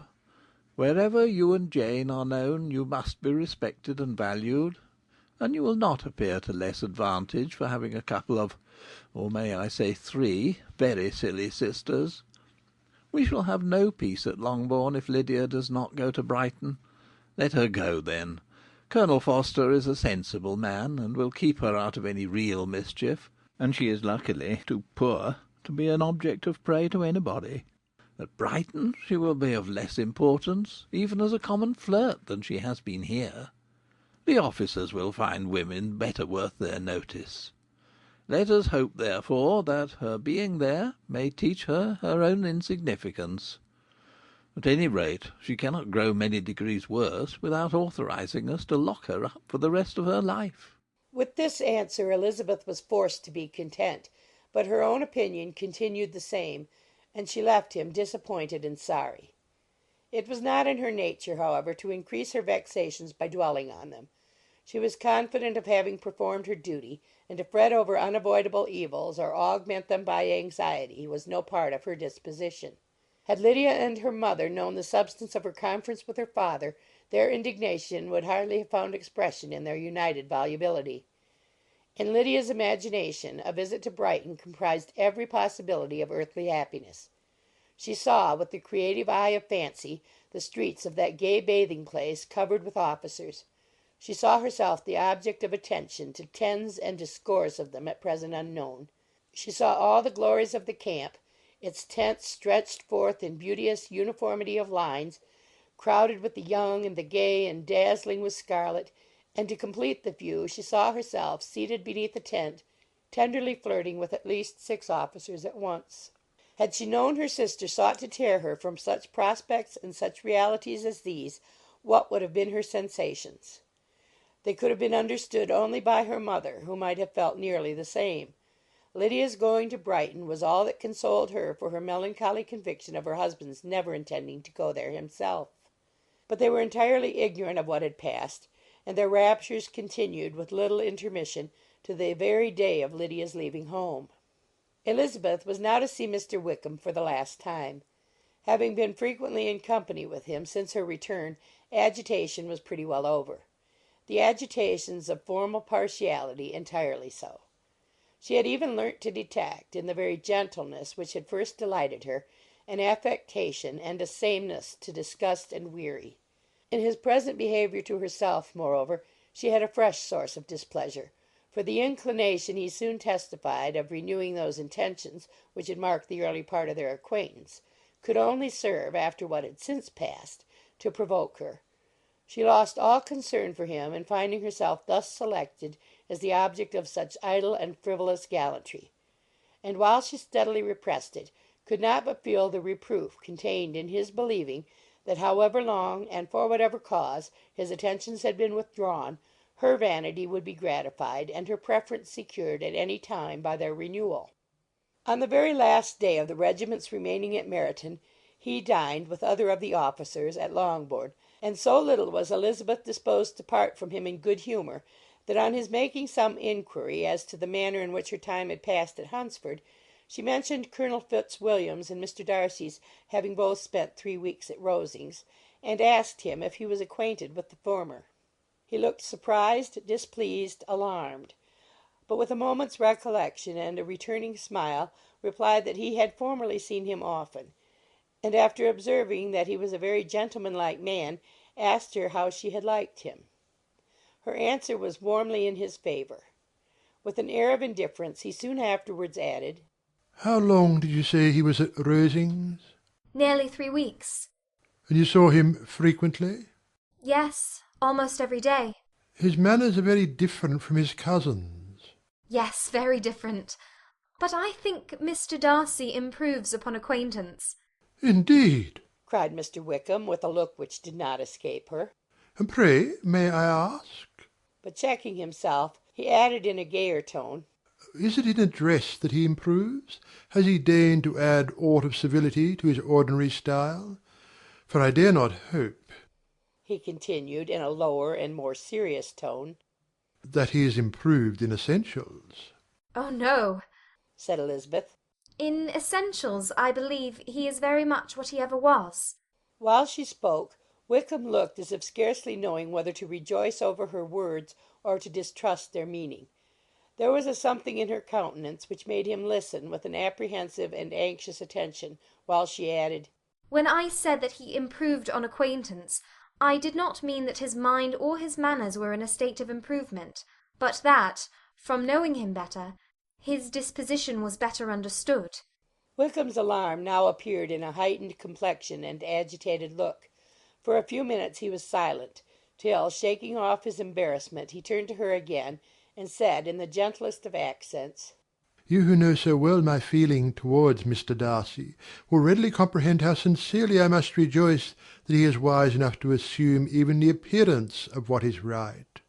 Wherever you and Jane are known, you must be respected and valued, and you will not appear to less advantage for having a couple of, or may I say 3, very silly sisters. We shall have no peace at Longbourn if Lydia does not go to Brighton. Let her go, then. Colonel Forster is a sensible man, and will keep her out of any real mischief, and she is luckily too poor to be an object of prey to anybody. At Brighton she will be of less importance, even as a common flirt, than she has been here. The officers will find women better worth their notice. Let us hope, therefore, that her being there may teach her her own insignificance. At any rate, she cannot grow many degrees worse without authorizing us to lock her up for the rest of her life." With this answer Elizabeth was forced to be content, but her own opinion continued the same, and she left him disappointed and sorry. It was not in her nature, however, to increase her vexations by dwelling on them. She was confident of having performed her duty, and to fret over unavoidable evils, or augment them by anxiety, was no part of her disposition. Had Lydia and her mother known the substance of her conference with her father, their indignation would hardly have found expression in their united volubility. In Lydia's imagination a visit to Brighton comprised every possibility of earthly happiness. She saw, with the creative eye of fancy, the streets of that gay bathing place covered with officers. She saw herself the object of attention to tens and to scores of them at present unknown. She saw all the glories of the camp, its tents stretched forth in beauteous uniformity of lines, crowded with the young and the gay and dazzling with scarlet, and to complete the view she saw herself seated beneath a tent, tenderly flirting with at least 6 officers at once. Had she known her sister sought to tear her from such prospects and such realities as these, what would have been her sensations? They could have been understood only by her mother, who might have felt nearly the same. Lydia's going to Brighton was all that consoled her for her melancholy conviction of her husband's never intending to go there himself. But they were entirely ignorant of what had passed, and their raptures continued with little intermission to the very day of Lydia's leaving home. Elizabeth was now to see Mr. Wickham for the last time. Having been frequently in company with him since her return, agitation was pretty well over. The agitations of formal partiality entirely so. She had even learnt to detect, in the very gentleness which had first delighted her, an affectation and a sameness to disgust and weary. In his present behaviour to herself, moreover, she had a fresh source of displeasure, for the inclination he soon testified of renewing those intentions which had marked the early part of their acquaintance could only serve, after what had since passed, to provoke her. She lost all concern for him in finding herself thus selected as the object of such idle and frivolous gallantry, and while she steadily repressed it, could not but feel the reproof contained in his believing that however long and for whatever cause his attentions had been withdrawn, her vanity would be gratified and her preference secured at any time by their renewal. On the very last day of the regiment's remaining at Meryton, he dined, with other of the officers, at Longbourn, and so little was Elizabeth disposed to part from him in good humour, that on his making some inquiry as to the manner in which her time had passed at Hunsford, she mentioned Colonel Fitzwilliam's and Mr. Darcy's having both spent 3 weeks at Rosings, and asked him if he was acquainted with the former. He looked surprised, displeased, alarmed, but with a moment's recollection and a returning smile, replied that he had formerly seen him often, and after observing that he was a very gentlemanlike man, asked her how she had liked him. Her answer was warmly in his favour. With an air of indifference he soon afterwards added, "How long did you say he was at Rosings?" Nearly 3 weeks. "And you saw him frequently?" Yes, almost every day. "His manners are very different from his cousin's." Yes, very different. But I think Mr. Darcy improves upon acquaintance. "Indeed!" cried Mr. Wickham, with a look which did not escape her. "And pray, may I ask?" But checking himself, he added in a gayer tone, "Is it in address that he improves? Has he deigned to add aught of civility to his ordinary style? For I dare not hope," he continued, in a lower and more serious tone, "that he is improved in essentials." Oh, no, said Elizabeth. In essentials, I believe, he is very much what he ever was. While she spoke, Wickham looked as if scarcely knowing whether to rejoice over her words or to distrust their meaning. There was a something in her countenance which made him listen with an apprehensive and anxious attention, while she added, When I said that he improved on acquaintance, I did not mean that his mind or his manners were in a state of improvement, but that, from knowing him better, his disposition was better understood. Wickham's alarm now appeared in a heightened complexion and agitated look. For a few minutes he was silent, till, shaking off his embarrassment, he turned to her again, and said in the gentlest of accents, You who know so well my feeling towards Mr. Darcy will readily comprehend how sincerely I must rejoice that he is wise enough to assume even the appearance of what is right.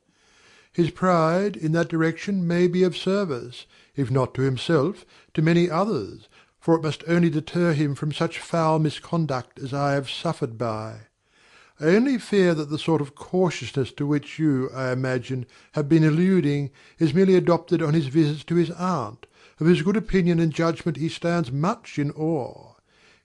His pride in that direction may be of service, if not to himself, to many others, for it must only deter him from such foul misconduct as I have suffered by. I only fear that the sort of cautiousness to which you, I imagine, have been alluding is merely adopted on his visits to his aunt, of whose good opinion and judgment he stands much in awe.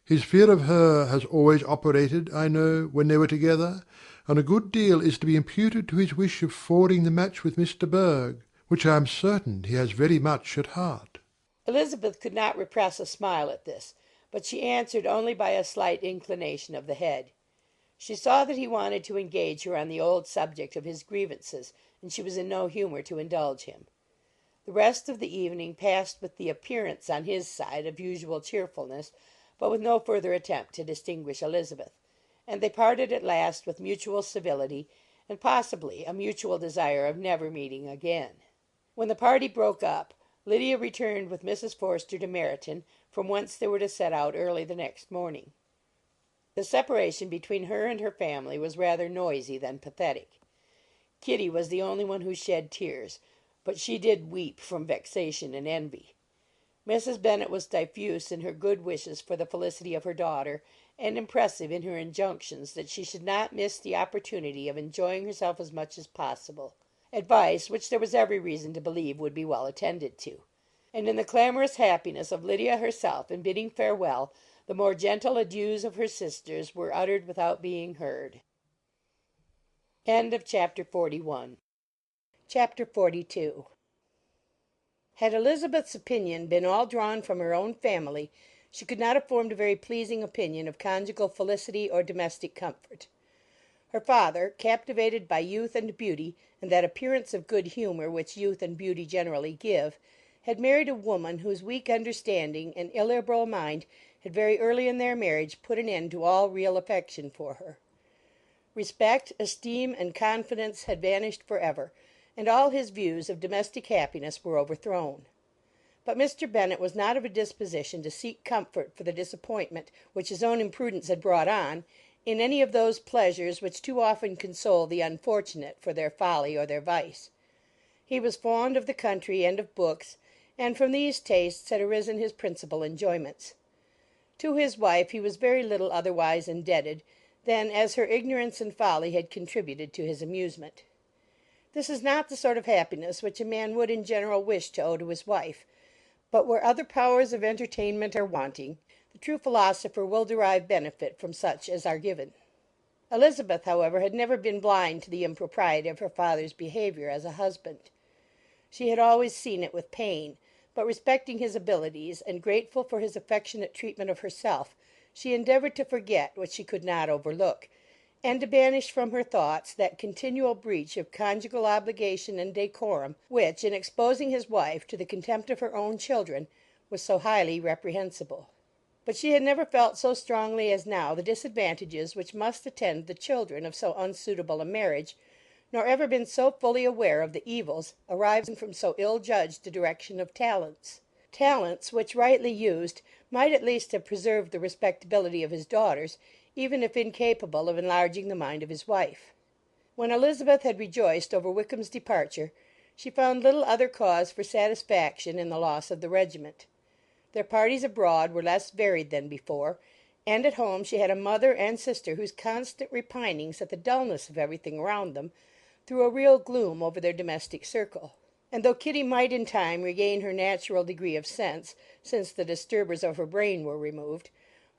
His fear of her has always operated, I know, when they were together, and a good deal is to be imputed to his wish of forwarding the match with Mr. Berg, which I am certain he has very much at heart. Elizabeth could not repress a smile at this, but she answered only by a slight inclination of the head. She saw that he wanted to engage her on the old subject of his grievances, and she was in no humour to indulge him. The rest of the evening passed with the appearance on his side of usual cheerfulness, but with no further attempt to distinguish Elizabeth, and they parted at last with mutual civility, and possibly a mutual desire of never meeting again. When the party broke up, Lydia returned with Mrs. Forster to Meryton, from whence they were to set out early the next morning. The separation between her and her family was rather noisy than pathetic. Kitty was the only one who shed tears, but she did weep from vexation and envy. Mrs. Bennet was diffuse in her good wishes for the felicity of her daughter, and impressive in her injunctions that she should not miss the opportunity of enjoying herself as much as possible, advice which there was every reason to believe would be well attended to. And in the clamorous happiness of Lydia herself in bidding farewell, the more gentle adieus of her sisters were uttered without being heard. End of Chapter 41. Chapter 42. Had Elizabeth's opinion been all drawn from her own family, she could not have formed a very pleasing opinion of conjugal felicity or domestic comfort. Her father, captivated by youth and beauty, and that appearance of good humour which youth and beauty generally give, had married a woman whose weak understanding and illiberal mind had very early in their marriage put an end to all real affection for her. Respect, esteem, and confidence had vanished for ever, and all his views of domestic happiness were overthrown. But Mr. Bennet was not of a disposition to seek comfort for the disappointment which his own imprudence had brought on, in any of those pleasures which too often console the unfortunate for their folly or their vice. He was fond of the country and of books, and from these tastes had arisen his principal enjoyments. To his wife he was very little otherwise indebted than as her ignorance and folly had contributed to his amusement. This is not the sort of happiness which a man would in general wish to owe to his wife, but where other powers of entertainment are wanting, the true philosopher will derive benefit from such as are given. Elizabeth, however, had never been blind to the impropriety of her father's behaviour as a husband. She had always seen it with pain, but respecting his abilities, and grateful for his affectionate treatment of herself, she endeavoured to forget what she could not overlook, and to banish from her thoughts that continual breach of conjugal obligation and decorum which, in exposing his wife to the contempt of her own children, was so highly reprehensible. But she had never felt so strongly as now the disadvantages which must attend the children of so unsuitable a marriage, nor ever been so fully aware of the evils arising from so ill-judged a direction of talents which, rightly used, might at least have preserved the respectability of his daughters, even if incapable of enlarging the mind of his wife. When Elizabeth had rejoiced over Wickham's departure, she found little other cause for satisfaction in the loss of the regiment. Their parties abroad were less varied than before, and at home she had a mother and sister whose constant repinings at the dullness of everything around them threw a real gloom over their domestic circle. And though Kitty might in time regain her natural degree of sense, since the disturbers of her brain were removed,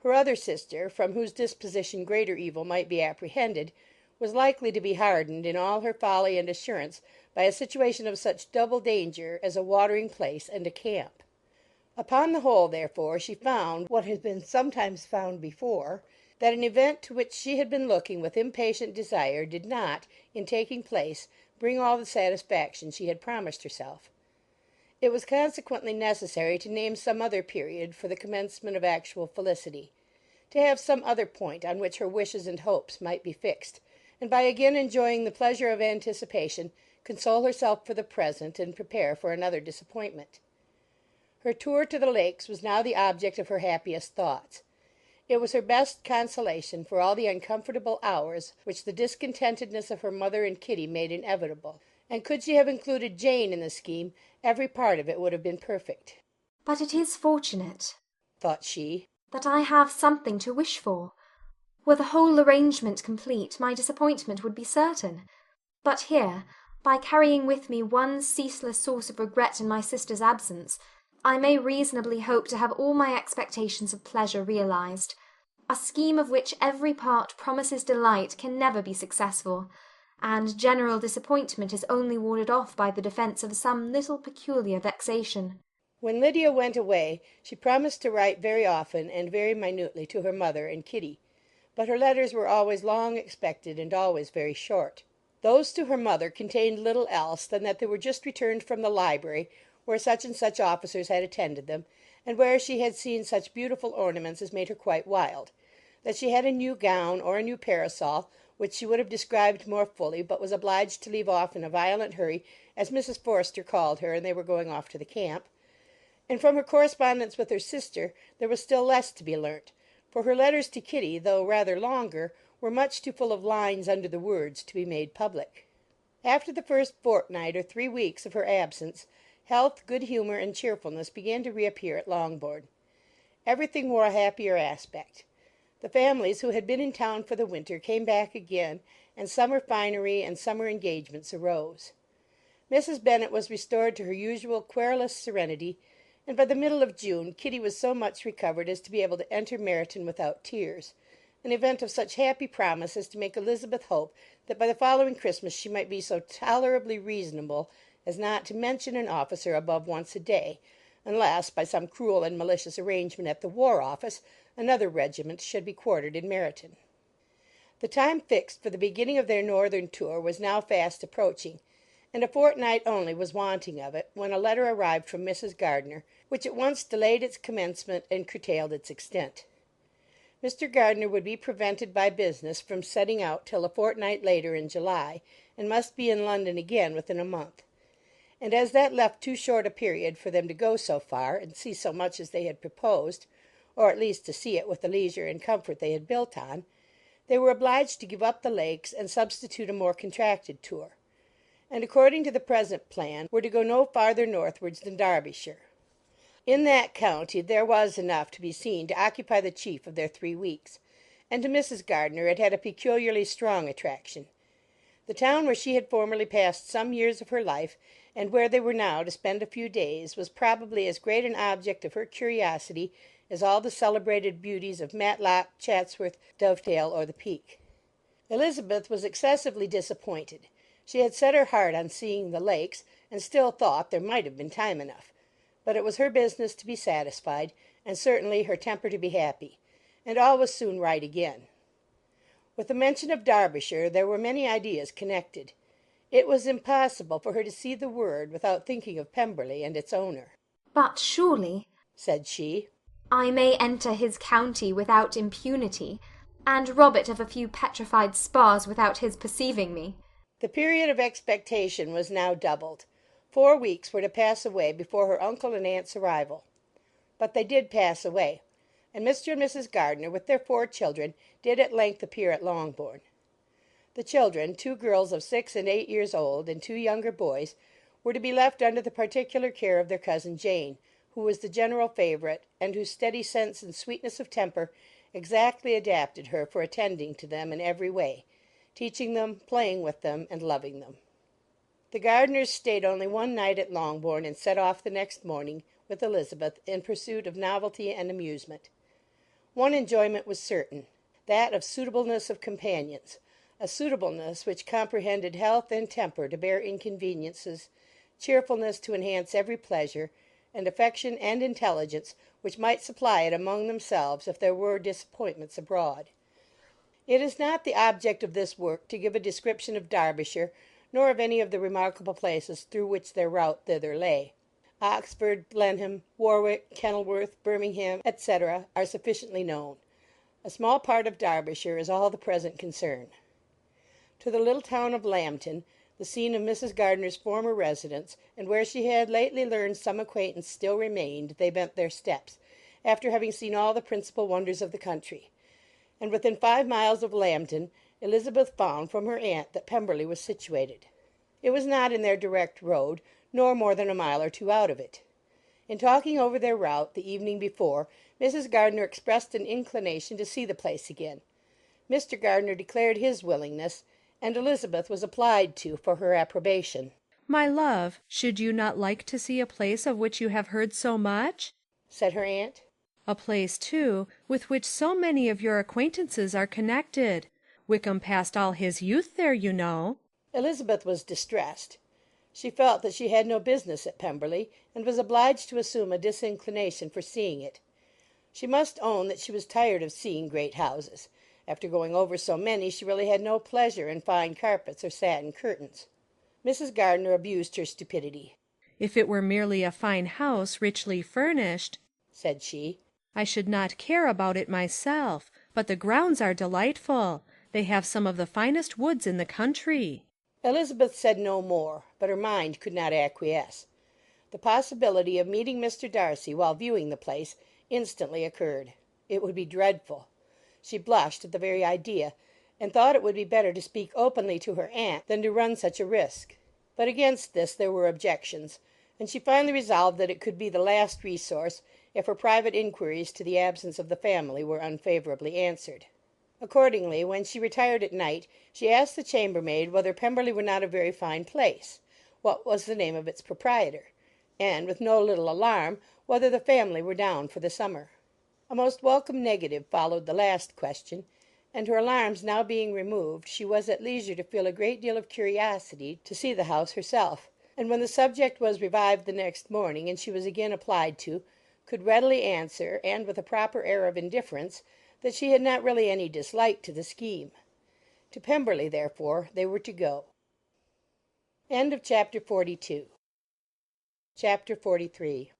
her other sister, from whose disposition greater evil might be apprehended, was likely to be hardened in all her folly and assurance by a situation of such double danger as a watering-place and a camp. Upon the whole, therefore, she found, what had been sometimes found before, that an event to which she had been looking with impatient desire did not, in taking place, bring all the satisfaction she had promised herself. It was consequently necessary to name some other period for the commencement of actual felicity, to have some other point on which her wishes and hopes might be fixed, and by again enjoying the pleasure of anticipation, console herself for the present, and prepare for another disappointment. Her tour to the Lakes was now the object of her happiest thoughts. It was her best consolation for all the uncomfortable hours which the discontentedness of her mother and Kitty made inevitable, and could she have included Jane in the scheme, every part of it would have been perfect. But it is fortunate, thought she, that I have something to wish for. Were the whole arrangement complete, my disappointment would be certain. But here, by carrying with me one ceaseless source of regret in my sister's absence, I may reasonably hope to have all my expectations of pleasure realized. A scheme of which every part promises delight can never be successful, and general disappointment is only warded off by the defence of some little peculiar vexation. When Lydia went away, she promised to write very often and very minutely to her mother and Kitty, but her letters were always long expected and always very short. Those to her mother contained little else than that they were just returned from the library, where such and such officers had attended them, and where she had seen such beautiful ornaments as made her quite wild; that she had a new gown or a new parasol, which she would have described more fully, but was obliged to leave off in a violent hurry, as Mrs. Forster called her, and they were going off to the camp. And from her correspondence with her sister there was still less to be learnt, for her letters to Kitty, though rather longer, were much too full of lines under the words to be made public. After the first fortnight or 3 weeks of her absence, health, good humour, and cheerfulness began to reappear at Longbourn. Everything wore a happier aspect. The families who had been in town for the winter came back again, and summer finery and summer engagements arose. Mrs. Bennet was restored to her usual querulous serenity, and by the middle of June Kitty was so much recovered as to be able to enter Meryton without tears, an event of such happy promise as to make Elizabeth hope that by the following Christmas she might be so tolerably reasonable as not to mention an officer above once a day, unless, by some cruel and malicious arrangement at the War Office, another regiment should be quartered in Meryton. The time fixed for the beginning of their northern tour was now fast approaching, and a fortnight only was wanting of it, when a letter arrived from Mrs. Gardiner, which at once delayed its commencement and curtailed its extent. Mr. Gardiner would be prevented by business from setting out till a fortnight later in July, and must be in London again within a month; and as that left too short a period for them to go so far and see so much as they had proposed, or at least to see it with the leisure and comfort they had built on, they were obliged to give up the Lakes and substitute a more contracted tour, and according to the present plan were to go no farther northwards than Derbyshire. In that county there was enough to be seen to occupy the chief of their 3 weeks, and to Mrs. Gardiner it had a peculiarly strong attraction. The town where she had formerly passed some years of her life, and where they were now to spend a few days, was probably as great an object of her curiosity as all the celebrated beauties of Matlock, Chatsworth, Dovetail, or the Peak. Elizabeth was excessively disappointed. She had set her heart on seeing the Lakes, and still thought there might have been time enough; but it was her business to be satisfied, and certainly her temper to be happy, and all was soon right again. With the mention of Derbyshire there were many ideas connected. It was impossible for her to see the word without thinking of Pemberley and its owner. But surely, said she, I may enter his county without impunity, and rob it of a few petrified spars without his perceiving me. The period of expectation was now doubled. 4 weeks were to pass away before her uncle and aunt's arrival. But they did pass away, and Mr. and Mrs. Gardiner, with their 4 children, did at length appear at Longbourn. The children, 2 girls of 6 and 8 years old, and 2 younger boys, were to be left under the particular care of their cousin Jane, who was the general favourite, and whose steady sense and sweetness of temper exactly adapted her for attending to them in every way, teaching them, playing with them, and loving them. The Gardiners stayed only one night at Longbourn, and set off the next morning, with Elizabeth, in pursuit of novelty and amusement. One enjoyment was certain, that of suitableness of companions, a suitableness which comprehended health and temper to bear inconveniences, cheerfulness to enhance every pleasure, and affection and intelligence which might supply it among themselves if there were disappointments abroad. It is not the object of this work to give a description of Derbyshire, nor of any of the remarkable places through which their route thither lay. Oxford, Blenheim, Warwick, Kenilworth, Birmingham, etc., are sufficiently known. A small part of Derbyshire is all the present concern. To the little town of Lambton, the scene of Mrs. Gardiner's former residence, and where she had lately learned some acquaintance still remained, they bent their steps, after having seen all the principal wonders of the country; and within 5 miles of Lambton, Elizabeth found from her aunt that Pemberley was situated. It was not in their direct road, nor more than a mile or two out of it. In talking over their route the evening before, Mrs. Gardiner expressed an inclination to see the place again. Mr. Gardiner declared his willingness, and Elizabeth was applied to for her approbation. "My love, should you not like to see a place of which you have heard so much?" said her aunt. "A place, too, with which so many of your acquaintances are connected. Wickham passed all his youth there, you know." Elizabeth was distressed. She felt that she had no business at Pemberley, and was obliged to assume a disinclination for seeing it. She must own that she was tired of seeing great houses. After going over so many, she really had no pleasure in fine carpets or satin curtains. Mrs. Gardiner abused her stupidity. "If it were merely a fine house, richly furnished," said she, "I should not care about it myself, but the grounds are delightful. They have some of the finest woods in the country." Elizabeth said no more, but her mind could not acquiesce. The possibility of meeting Mr. Darcy while viewing the place instantly occurred. It would be dreadful. She blushed at the very idea, and thought it would be better to speak openly to her aunt than to run such a risk. But against this there were objections, and she finally resolved that it could be the last resource if her private inquiries to the absence of the family were unfavourably answered. Accordingly, when she retired at night, she asked the chambermaid whether Pemberley were not a very fine place, what was the name of its proprietor, and, with no little alarm, whether the family were down for the summer. A most welcome negative followed the last question, and her alarms now being removed, she was at leisure to feel a great deal of curiosity to see the house herself, and when the subject was revived the next morning, and she was again applied to, could readily answer, and with a proper air of indifference, that she had not really any dislike to the scheme. To Pemberley, therefore, they were to go. Chapter 42. Chapter 43.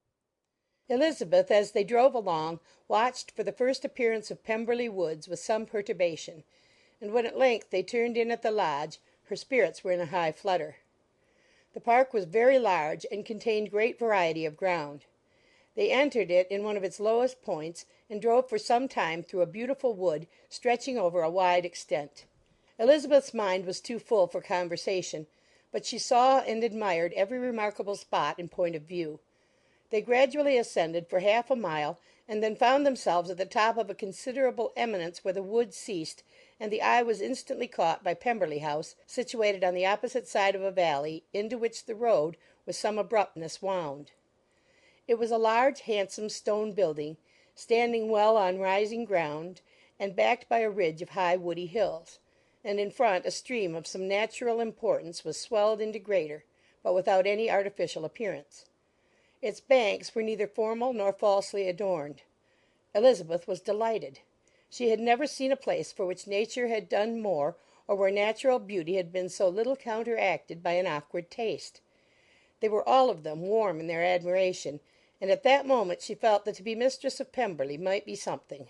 Elizabeth, as they drove along, watched for the first appearance of Pemberley Woods with some perturbation, and when at length they turned in at the lodge, her spirits were in a high flutter. The park was very large, and contained great variety of ground. They entered it in one of its lowest points, and drove for some time through a beautiful wood stretching over a wide extent. Elizabeth's mind was too full for conversation, but she saw and admired every remarkable spot in point of view. They gradually ascended for half a mile, and then found themselves at the top of a considerable eminence where the wood ceased, and the eye was instantly caught by Pemberley House, situated on the opposite side of a valley, into which the road, with some abruptness, wound. It was a large, handsome stone building, standing well on rising ground, and backed by a ridge of high woody hills, and in front a stream of some natural importance was swelled into greater, but without any artificial appearance. Its banks were neither formal nor falsely adorned. Elizabeth was delighted. She had never seen a place for which nature had done more, or where natural beauty had been so little counteracted by an awkward taste. They were all of them warm in their admiration, and at that moment she felt that to be mistress of Pemberley might be something.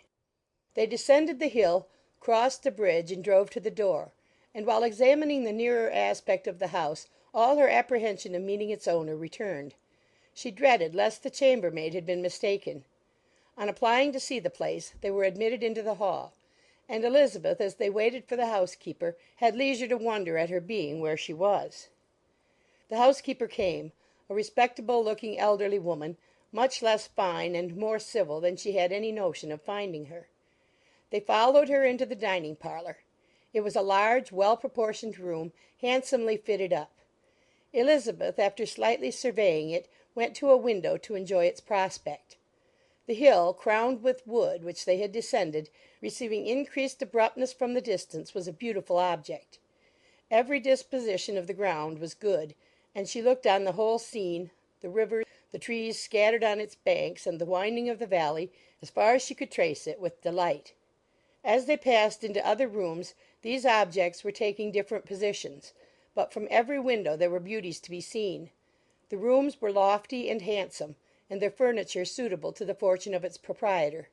They descended the hill, crossed the bridge, and drove to the door, and while examining the nearer aspect of the house, all her apprehension of meeting its owner returned. She dreaded lest the chambermaid had been mistaken. On applying to see the place, they were admitted into the hall, and Elizabeth, as they waited for the housekeeper, had leisure to wonder at her being where she was. The housekeeper came, a respectable-looking elderly woman, much less fine and more civil than she had any notion of finding her. They followed her into the dining parlour. It was a large, well-proportioned room, handsomely fitted up. Elizabeth, after slightly surveying it, went to a window to enjoy its prospect. The hill, crowned with wood, which they had descended, receiving increased abruptness from the distance, was a beautiful object. Every disposition of the ground was good, and she looked on the whole scene, the river, the trees scattered on its banks, and the winding of the valley, as far as she could trace it, with delight. As they passed into other rooms, these objects were taking different positions, but from every window there were beauties to be seen. The rooms were lofty and handsome, and their furniture suitable to the fortune of its proprietor.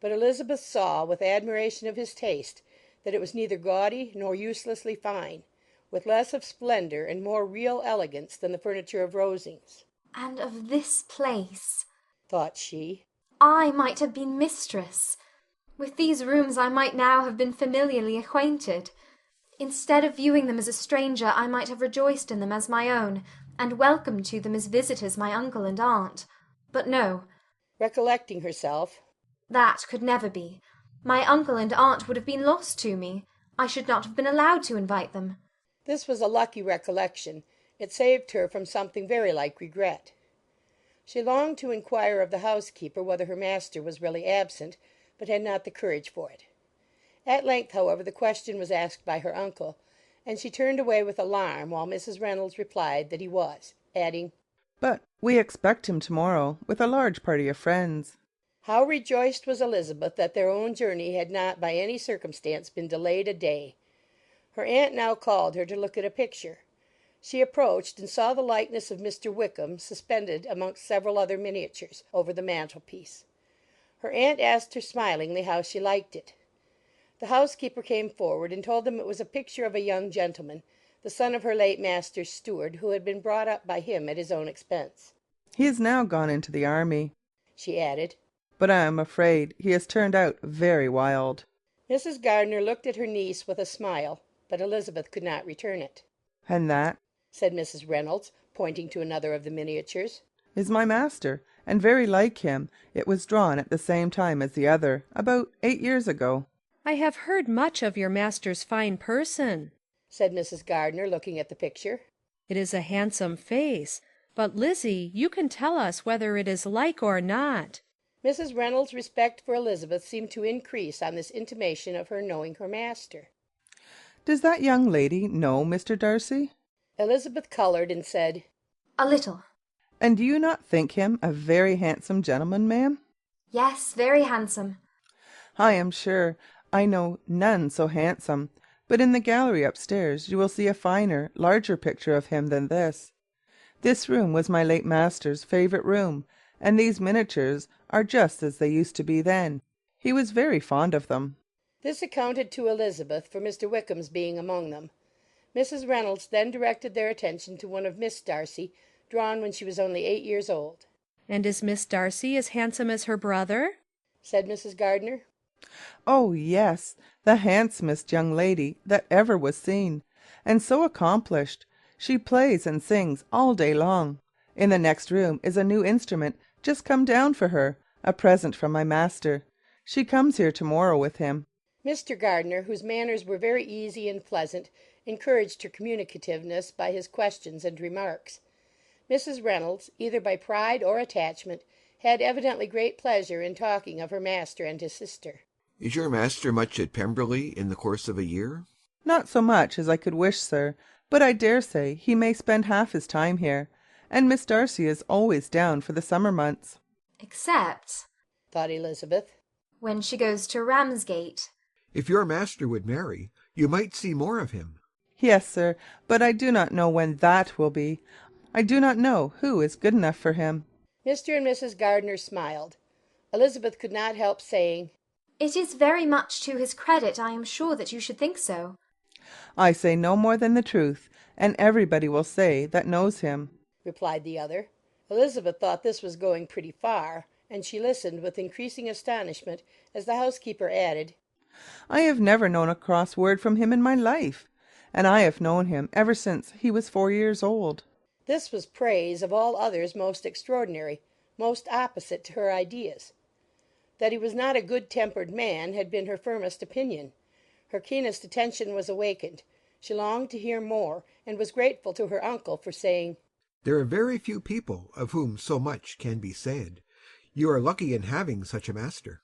But Elizabeth saw, with admiration of his taste, that it was neither gaudy nor uselessly fine, with less of splendour and more real elegance than the furniture of Rosings. And of this place, thought she, I might have been mistress. With these rooms I might now have been familiarly acquainted. Instead of viewing them as a stranger, I might have rejoiced in them as my own, and welcomed to them as visitors my uncle and aunt. But no. Recollecting herself, that could never be. My uncle and aunt would have been lost to me. I should not have been allowed to invite them. This was a lucky recollection. It saved her from something very like regret. She longed to inquire of the housekeeper whether her master was really absent, but had not the courage for it. At length, however, the question was asked by her uncle, and she turned away with alarm, while Mrs. Reynolds replied that he was, adding, "But we expect him to-morrow, with a large party of friends." How rejoiced was Elizabeth that their own journey had not by any circumstance been delayed a day! Her aunt now called her to look at a picture. She approached, and saw the likeness of Mr. Wickham suspended amongst several other miniatures over the mantelpiece. Her aunt asked her smilingly how she liked it. The housekeeper came forward and told them it was a picture of a young gentleman, the son of her late master's steward, who had been brought up by him at his own expense. "He is now gone into the army," she added, "but I am afraid he has turned out very wild." Mrs. Gardiner looked at her niece with a smile, but Elizabeth could not return it. "And that," said Mrs. Reynolds, pointing to another of the miniatures, "is my master, and very like him. It was drawn at the same time as the other, about 8 years ago." "I have heard much of your master's fine person," said Mrs. Gardiner, looking at the picture. "It is a handsome face, but, Lizzie, you can tell us whether it is like or not." Mrs. Reynolds' respect for Elizabeth seemed to increase on this intimation of her knowing her master. "Does that young lady know Mr. Darcy?" Elizabeth coloured and said, "A little." "And do you not think him a very handsome gentleman, ma'am?" "Yes, very handsome." "I am sure I know none so handsome, but in the gallery upstairs you will see a finer, larger picture of him than this. This room was my late master's favourite room, and these miniatures are just as they used to be then. He was very fond of them." This accounted to Elizabeth for Mr. Wickham's being among them. Mrs. Reynolds then directed their attention to one of Miss Darcy, drawn when she was only 8 years old. "And is Miss Darcy as handsome as her brother?" said Mrs. Gardiner. "Oh, yes, the handsomest young lady that ever was seen, and so accomplished. She plays and sings all day long. In the next room is a new instrument just come down for her, a present from my master. She comes here to-morrow with him." Mr. Gardiner, whose manners were very easy and pleasant, encouraged her communicativeness by his questions and remarks. Mrs. Reynolds, either by pride or attachment, had evidently great pleasure in talking of her master and his sister. "Is your master much at Pemberley in the course of a year?" "Not so much as I could wish, sir, but I dare say he may spend half his time here, and Miss Darcy is always down for the summer months." "Except," thought Elizabeth, "when she goes to Ramsgate." "If your master would marry, you might see more of him." "Yes, sir, but I do not know when that will be. I do not know who is good enough for him." Mr. and Mrs. Gardiner smiled. Elizabeth could not help saying, "It is very much to his credit, I am sure, that you should think so." "I say no more than the truth, and everybody will say that knows him," replied the other. Elizabeth thought this was going pretty far, and she listened with increasing astonishment as the housekeeper added, "I have never known a cross word from him in my life, and I have known him ever since he was 4 years old." This was praise of all others most extraordinary, most opposite to her ideas. That he was not a good-tempered man had been her firmest opinion. Her keenest attention was awakened. She longed to hear more, and was grateful to her uncle for saying, "There are very few people of whom so much can be said. You are lucky in having such a master."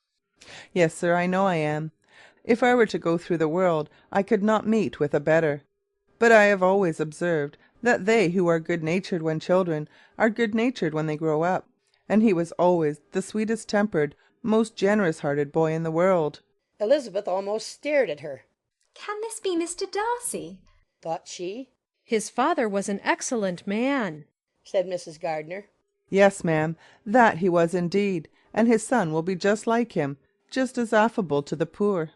"Yes, sir, I know I am. If I were to go through the world, I could not meet with a better. But I have always observed that they who are good-natured when children are good-natured when they grow up, and he was always the sweetest-tempered, most generous-hearted boy in the world." Elizabeth almost stared at her. "Can this be Mr. Darcy?" thought she. "His father was an excellent man," said Mrs. Gardiner. "Yes, ma'am, that he was indeed, and his son will be just like him, just as affable to the poor."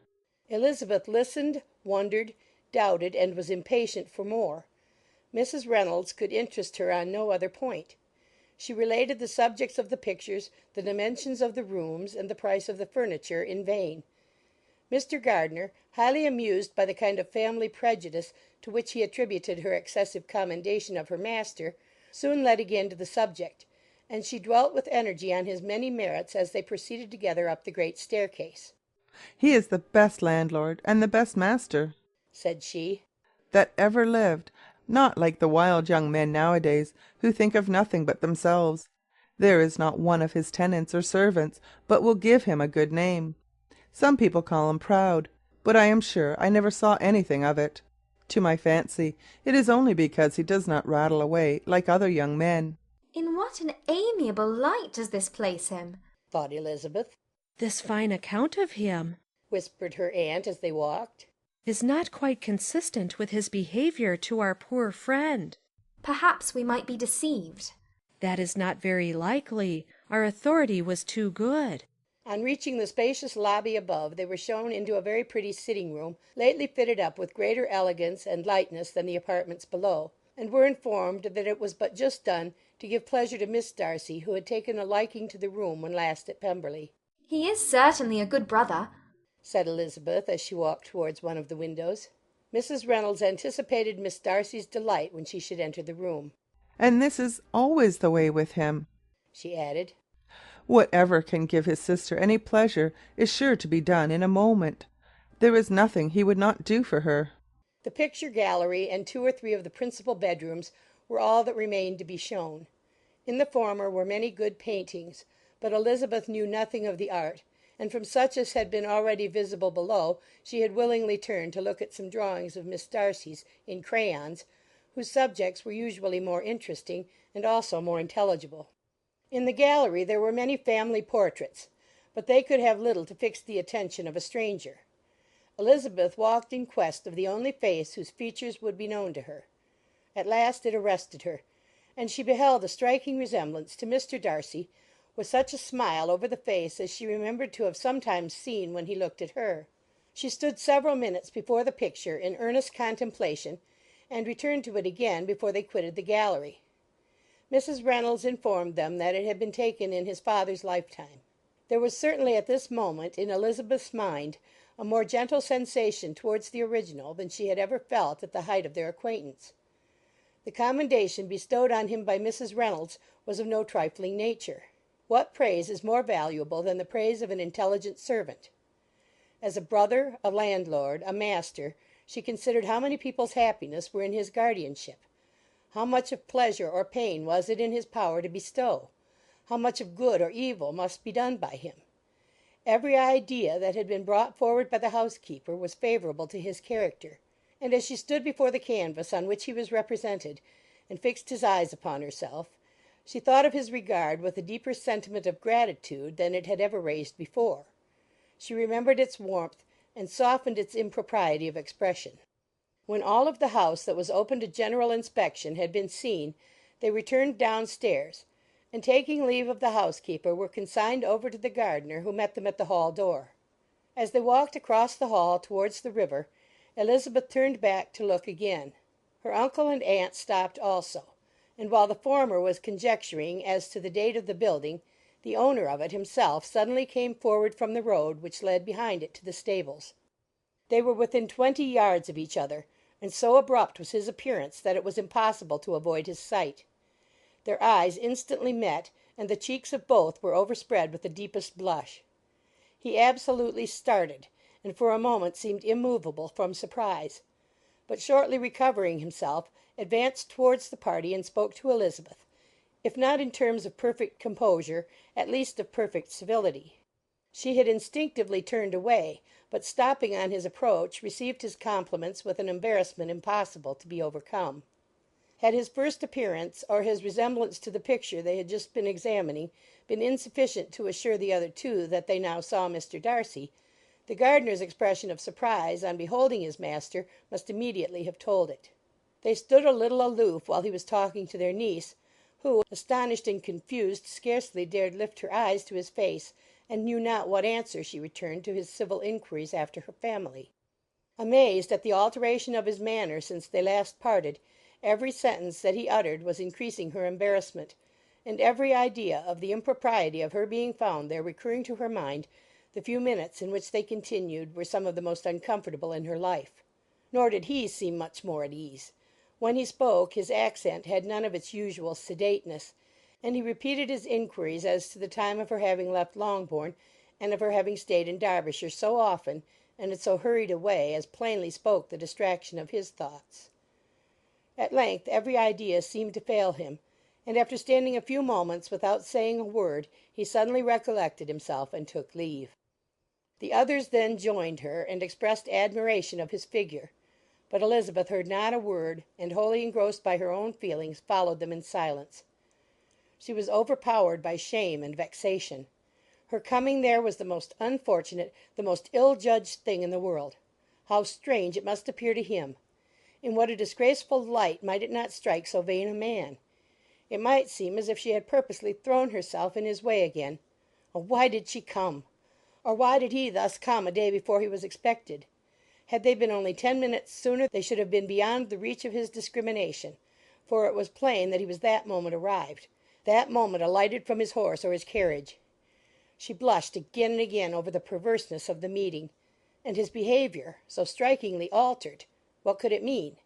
Elizabeth listened, wondered, doubted, and was impatient for more. Mrs. Reynolds could interest her on no other point. She related the subjects of the pictures, the dimensions of the rooms, and the price of the furniture, in vain. Mr. Gardiner, highly amused by the kind of family prejudice to which he attributed her excessive commendation of her master, soon led again to the subject, and she dwelt with energy on his many merits as they proceeded together up the great staircase. "He is the best landlord and the best master," said she, "that ever lived, not like the wild young men nowadays, who think of nothing but themselves. There is not one of his tenants or servants but will give him a good name. Some people call him proud, but I am sure I never saw anything of it. To my fancy, it is only because he does not rattle away like other young men." In what an amiable light does this place him, thought Elizabeth. This fine account of him, whispered her aunt as they walked, is not quite consistent with his behaviour to our poor friend. Perhaps we might be deceived. That is not very likely. Our authority was too good. On reaching the spacious lobby above, they were shown into a very pretty sitting-room, lately fitted up with greater elegance and lightness than the apartments below, and were informed that it was but just done to give pleasure to Miss Darcy, who had taken a liking to the room when last at Pemberley. He is certainly a good brother, said Elizabeth, as she walked towards one of the windows. Mrs. Reynolds anticipated Miss Darcy's delight when she should enter the room. "And this is always the way with him," she added. "Whatever can give his sister any pleasure is sure to be done in a moment. There is nothing he would not do for her." The picture gallery and 2 or 3 of the principal bedrooms were all that remained to be shown. In the former were many good paintings, but Elizabeth knew nothing of the art, and from such as had been already visible below she had willingly turned to look at some drawings of Miss Darcy's in crayons, whose subjects were usually more interesting and also more intelligible. In the gallery there were many family portraits, but they could have little to fix the attention of a stranger. Elizabeth walked in quest of the only face whose features would be known to her. At last it arrested her, and she beheld a striking resemblance to Mr. Darcy, with such a smile over the face as she remembered to have sometimes seen when he looked at her. She stood several minutes before the picture in earnest contemplation, and returned to it again before they quitted the gallery. Mrs. Reynolds informed them that it had been taken in his father's lifetime. There was certainly at this moment in Elizabeth's mind a more gentle sensation towards the original than she had ever felt at the height of their acquaintance. The commendation bestowed on him by Mrs. Reynolds was of no trifling nature. What praise is more valuable than the praise of an intelligent servant? As a brother, a landlord, a master, she considered how many people's happiness were in his guardianship. How much of pleasure or pain was it in his power to bestow? How much of good or evil must be done by him? Every idea that had been brought forward by the housekeeper was favourable to his character, and as she stood before the canvas on which he was represented, and fixed his eyes upon herself, she thought of his regard with a deeper sentiment of gratitude than it had ever raised before. She remembered its warmth, and softened its impropriety of expression. When all of the house that was open to general inspection had been seen, they returned downstairs, and taking leave of the housekeeper were consigned over to the gardener, who met them at the hall door. As they walked across the hall towards the river, Elizabeth turned back to look again. Her uncle and aunt stopped also, and while the former was conjecturing as to the date of the building, the owner of it himself suddenly came forward from the road which led behind it to the stables. They were within 20 yards of each other, and so abrupt was his appearance that it was impossible to avoid his sight. Their eyes instantly met, and the cheeks of both were overspread with the deepest blush. He absolutely started, and for a moment seemed immovable from surprise, but shortly recovering himself, advanced towards the party and spoke to Elizabeth, if not in terms of perfect composure, at least of perfect civility. She had instinctively turned away, but stopping on his approach, received his compliments with an embarrassment impossible to be overcome. Had his first appearance, or his resemblance to the picture they had just been examining, been insufficient to assure the other two that they now saw Mr. Darcy, the gardener's expression of surprise on beholding his master must immediately have told it. They stood a little aloof while he was talking to their niece, who, astonished and confused, scarcely dared lift her eyes to his face, and knew not what answer she returned to his civil inquiries after her family. Amazed at the alteration of his manner since they last parted, every sentence that he uttered was increasing her embarrassment, and every idea of the impropriety of her being found there recurring to her mind, the few minutes in which they continued were some of the most uncomfortable in her life. Nor did he seem much more at ease. When he spoke, his accent had none of its usual sedateness, and he repeated his inquiries as to the time of her having left Longbourn, and of her having stayed in Derbyshire so often, and in so hurried a way, as plainly spoke the distraction of his thoughts. At length every idea seemed to fail him, and after standing a few moments without saying a word, he suddenly recollected himself and took leave. The others then joined her, and expressed admiration of his figure; but Elizabeth heard not a word, and, wholly engrossed by her own feelings, followed them in silence. She was overpowered by shame and vexation. Her coming there was the most unfortunate, the most ill-judged thing in the world. How strange it must appear to him! In what a disgraceful light might it not strike so vain a man! It might seem as if she had purposely thrown herself in his way again. Oh, why did she come? Or why did he thus come a day before he was expected? Had they been only 10 minutes sooner, they should have been beyond the reach of his discrimination, for it was plain that he was that moment arrived, that moment alighted from his horse or his carriage. She blushed again and again over the perverseness of the meeting. And his behaviour, so strikingly altered, what could it mean?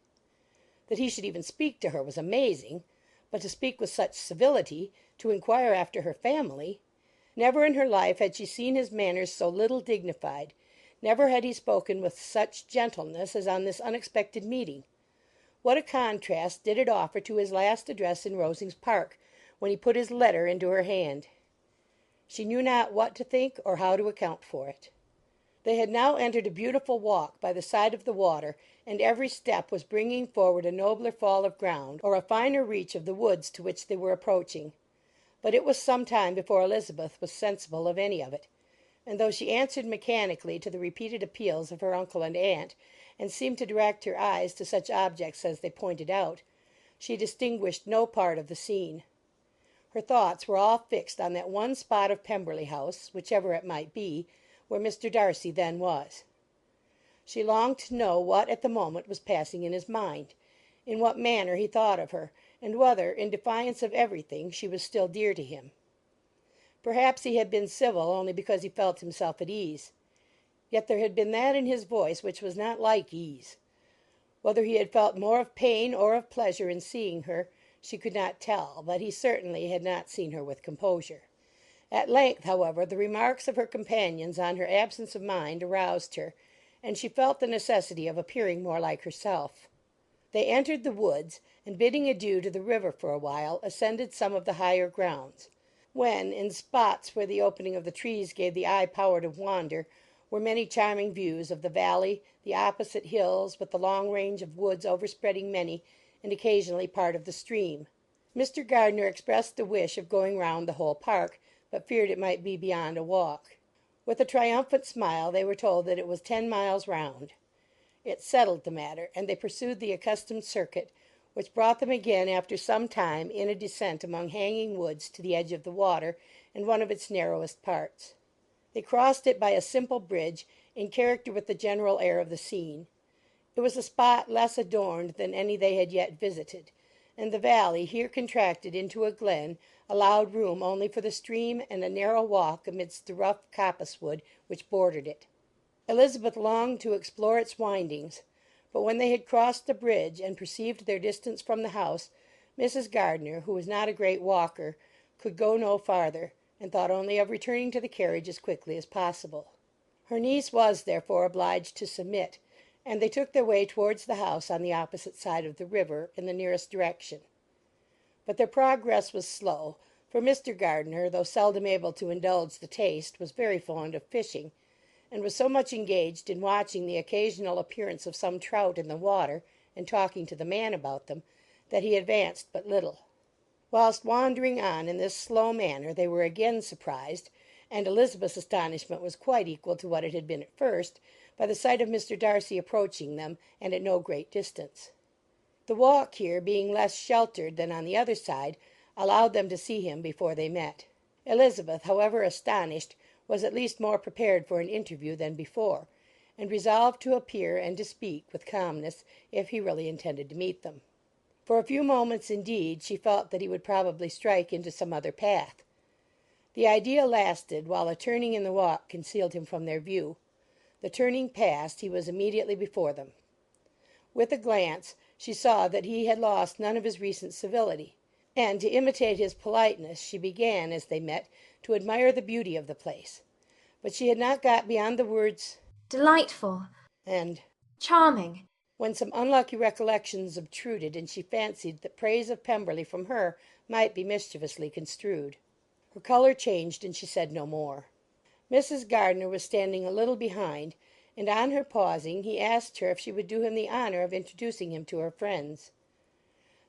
That he should even speak to her was amazing, but to speak with such civility, to inquire after her family! Never in her life had she seen his manners so little dignified. Never had he spoken with such gentleness as on this unexpected meeting. What a contrast did it offer to his last address in Rosings Park, when he put his letter into her hand! She knew not what to think or how to account for it. They had now entered a beautiful walk by the side of the water, and every step was bringing forward a nobler fall of ground, or a finer reach of the woods to which they were approaching. But it was some time before Elizabeth was sensible of any of it, and though she answered mechanically to the repeated appeals of her uncle and aunt, and seemed to direct her eyes to such objects as they pointed out, she distinguished no part of the scene. Her thoughts were all fixed on that one spot of Pemberley House, whichever it might be, where Mr. Darcy then was. She longed to know what at the moment was passing in his mind, in what manner he thought of her, and whether, in defiance of everything, she was still dear to him. Perhaps he had been civil only because he felt himself at ease. Yet there had been that in his voice which was not like ease. Whether he had felt more of pain or of pleasure in seeing her, she could not tell, but he certainly had not seen her with composure. At length, however, the remarks of her companions on her absence of mind aroused her, and she felt the necessity of appearing more like herself. They entered the woods, and bidding adieu to the river for a while, ascended some of the higher grounds. When, in spots where the opening of the trees gave the eye power to wander, were many charming views of the valley, the opposite hills, with the long range of woods overspreading many, and occasionally part of the stream. Mr. Gardiner expressed the wish of going round the whole park, but feared it might be beyond a walk. With a triumphant smile they were told that it was 10 miles round. It settled the matter, and they pursued the accustomed circuit, which brought them again after some time in a descent among hanging woods to the edge of the water, and one of its narrowest parts. They crossed it by a simple bridge, in character with the general air of the scene. It was a spot less adorned than any they had yet visited, and the valley, here contracted into a glen, allowed room only for the stream and a narrow walk amidst the rough coppice-wood which bordered it. Elizabeth longed to explore its windings, but when they had crossed the bridge and perceived their distance from the house, Mrs. Gardiner, who was not a great walker, could go no farther, and thought only of returning to the carriage as quickly as possible. Her niece was, therefore, obliged to submit, and they took their way towards the house on the opposite side of the river, in the nearest direction. But their progress was slow, for Mr. Gardiner, though seldom able to indulge the taste, was very fond of fishing, and was so much engaged in watching the occasional appearance of some trout in the water, and talking to the man about them, that he advanced but little. Whilst wandering on in this slow manner they were again surprised, and Elizabeth's astonishment was quite equal to what it had been at first, by the sight of Mr. Darcy approaching them, and at no great distance. The walk here, being less sheltered than on the other side, allowed them to see him before they met. Elizabeth, however astonished, was at least more prepared for an interview than before, and resolved to appear and to speak with calmness if he really intended to meet them. For a few moments, indeed, she felt that he would probably strike into some other path. The idea lasted while a turning in the walk concealed him from their view. The turning past, he was immediately before them. With a glance she saw that he had lost none of his recent civility, and to imitate his politeness she began, as they met, to admire the beauty of the place. But she had not got beyond the words "Delightful" and "charming," when some unlucky recollections obtruded, and she fancied that praise of Pemberley from her might be mischievously construed. Her colour changed, and she said no more. Mrs. Gardiner was standing a little behind, and on her pausing he asked her if she would do him the honour of introducing him to her friends.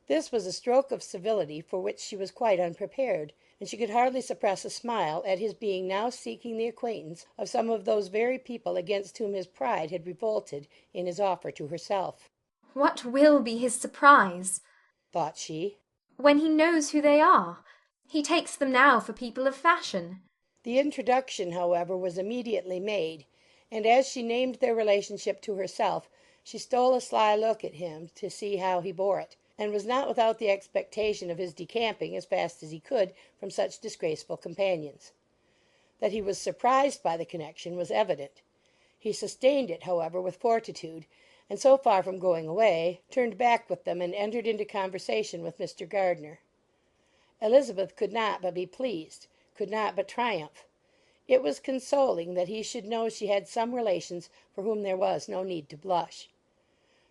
This was a stroke of civility for which she was quite unprepared, and she could hardly suppress a smile at his being now seeking the acquaintance of some of those very people against whom his pride had revolted in his offer to herself. "What will be his surprise," thought she, "when he knows who they are? He takes them now for people of fashion." The introduction, however, was immediately made, and as she named their relationship to herself, she stole a sly look at him to see how he bore it, and was not without the expectation of his decamping as fast as he could from such disgraceful companions. That he was surprised by the connection was evident. He sustained it, however, with fortitude, and so far from going away, turned back with them and entered into conversation with Mr. Gardiner. Elizabeth could not but be pleased, could not but triumph. It was consoling that he should know she had some relations for whom there was no need to blush.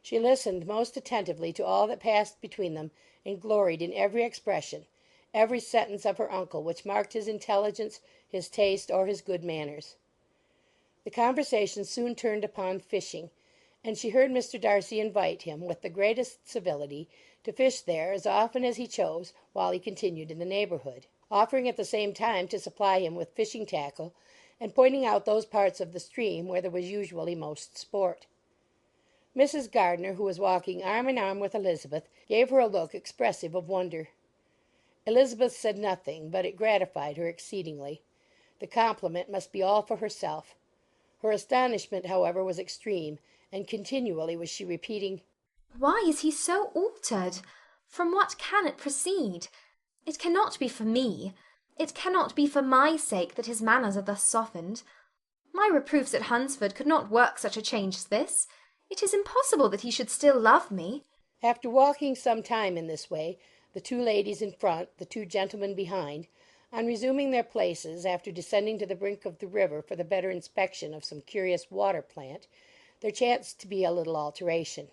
She listened most attentively to all that passed between them, and gloried in every expression, every sentence of her uncle which marked his intelligence, his taste, or his good manners. The conversation soon turned upon fishing, and she heard Mr. Darcy invite him, with the greatest civility, to fish there as often as he chose while he continued in the neighbourhood, offering at the same time to supply him with fishing tackle, and pointing out those parts of the stream where there was usually most sport. Mrs. Gardiner, who was walking arm in arm with Elizabeth, gave her a look expressive of wonder. Elizabeth said nothing, but it gratified her exceedingly. The compliment must be all for herself. Her astonishment, however, was extreme, and continually was she repeating, "Why is he so altered? From what can it proceed? It cannot be for me. It cannot be for my sake that his manners are thus softened. My reproofs at Hunsford could not work such a change as this. It is impossible that he should still love me." After walking some time in this way, the two ladies in front, the two gentlemen behind, on resuming their places, after descending to the brink of the river for the better inspection of some curious water plant, there chanced to be a little alteration.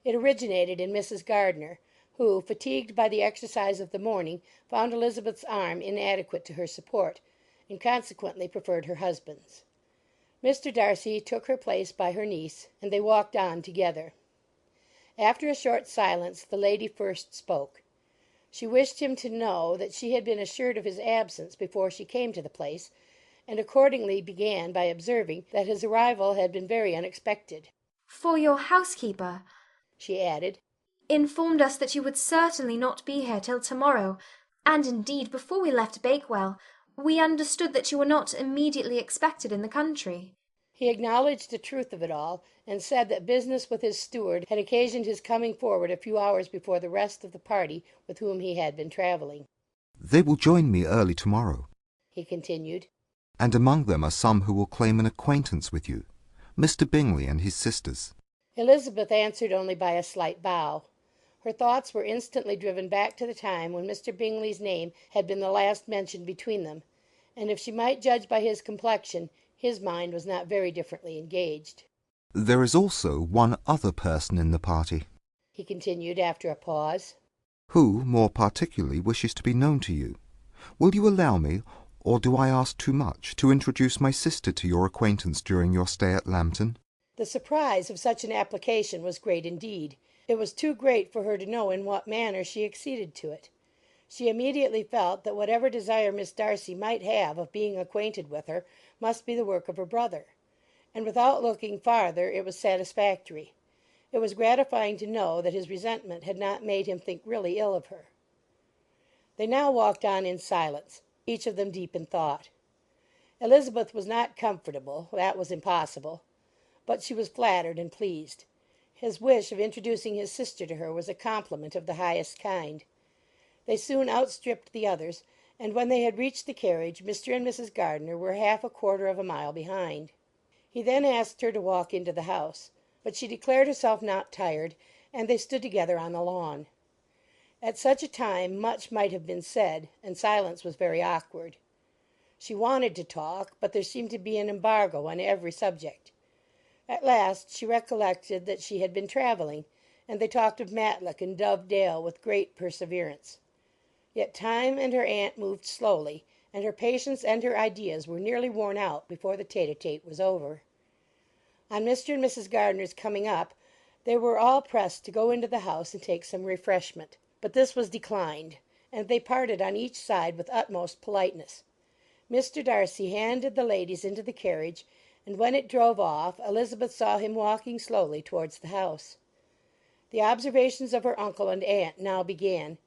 It originated in Mrs. Gardiner, who, fatigued by the exercise of the morning, found Elizabeth's arm inadequate to her support, and consequently preferred her husband's. Mr. Darcy took her place by her niece, and they walked on together. After a short silence, the lady first spoke. She wished him to know that she had been assured of his absence before she came to the place, and accordingly began by observing that his arrival had been very unexpected. "For your housekeeper," she added, "informed us that you would certainly not be here till to-morrow, and indeed, before we left Bakewell, we understood that you were not immediately expected in the country." He acknowledged the truth of it all, and said that business with his steward had occasioned his coming forward a few hours before the rest of the party with whom he had been travelling. "They will join me early tomorrow," he continued, "and among them are some who will claim an acquaintance with you, Mr. Bingley and his sisters." Elizabeth answered only by a slight bow. Her thoughts were instantly driven back to the time when Mr. Bingley's name had been the last mentioned between them, and if she might judge by his complexion, his mind was not very differently engaged. "There is also one other person in the party," he continued after a pause, "who more particularly wishes to be known to you. Will you allow me, or do I ask too much, to introduce my sister to your acquaintance during your stay at Lambton?" The surprise of such an application was great indeed. It was too great for her to know in what manner she acceded to it. She immediately felt that whatever desire Miss Darcy might have of being acquainted with her must be the work of her brother, and without looking farther it was satisfactory. It was gratifying to know that his resentment had not made him think really ill of her. They now walked on in silence, each of them deep in thought. Elizabeth was not comfortable, that was impossible, but she was flattered and pleased. His wish of introducing his sister to her was a compliment of the highest kind. They soon outstripped the others, and when they had reached the carriage, Mr. and Mrs. Gardiner were half a quarter of a mile behind. He then asked her to walk into the house, but she declared herself not tired, and they stood together on the lawn. At such a time much might have been said, and silence was very awkward. She wanted to talk, but there seemed to be an embargo on every subject. At last she recollected that she had been travelling, and they talked of Matlock and Dove Dale with great perseverance. Yet time and her aunt moved slowly, and her patience and her ideas were nearly worn out before the tete-a-tete was over. On Mr. and Mrs. Gardiner's coming up, they were all pressed to go into the house and take some refreshment, but this was declined, and they parted on each side with utmost politeness. Mr. Darcy handed the ladies into the carriage, and when it drove off, Elizabeth saw him walking slowly towards the house. The observations of her uncle and aunt now began,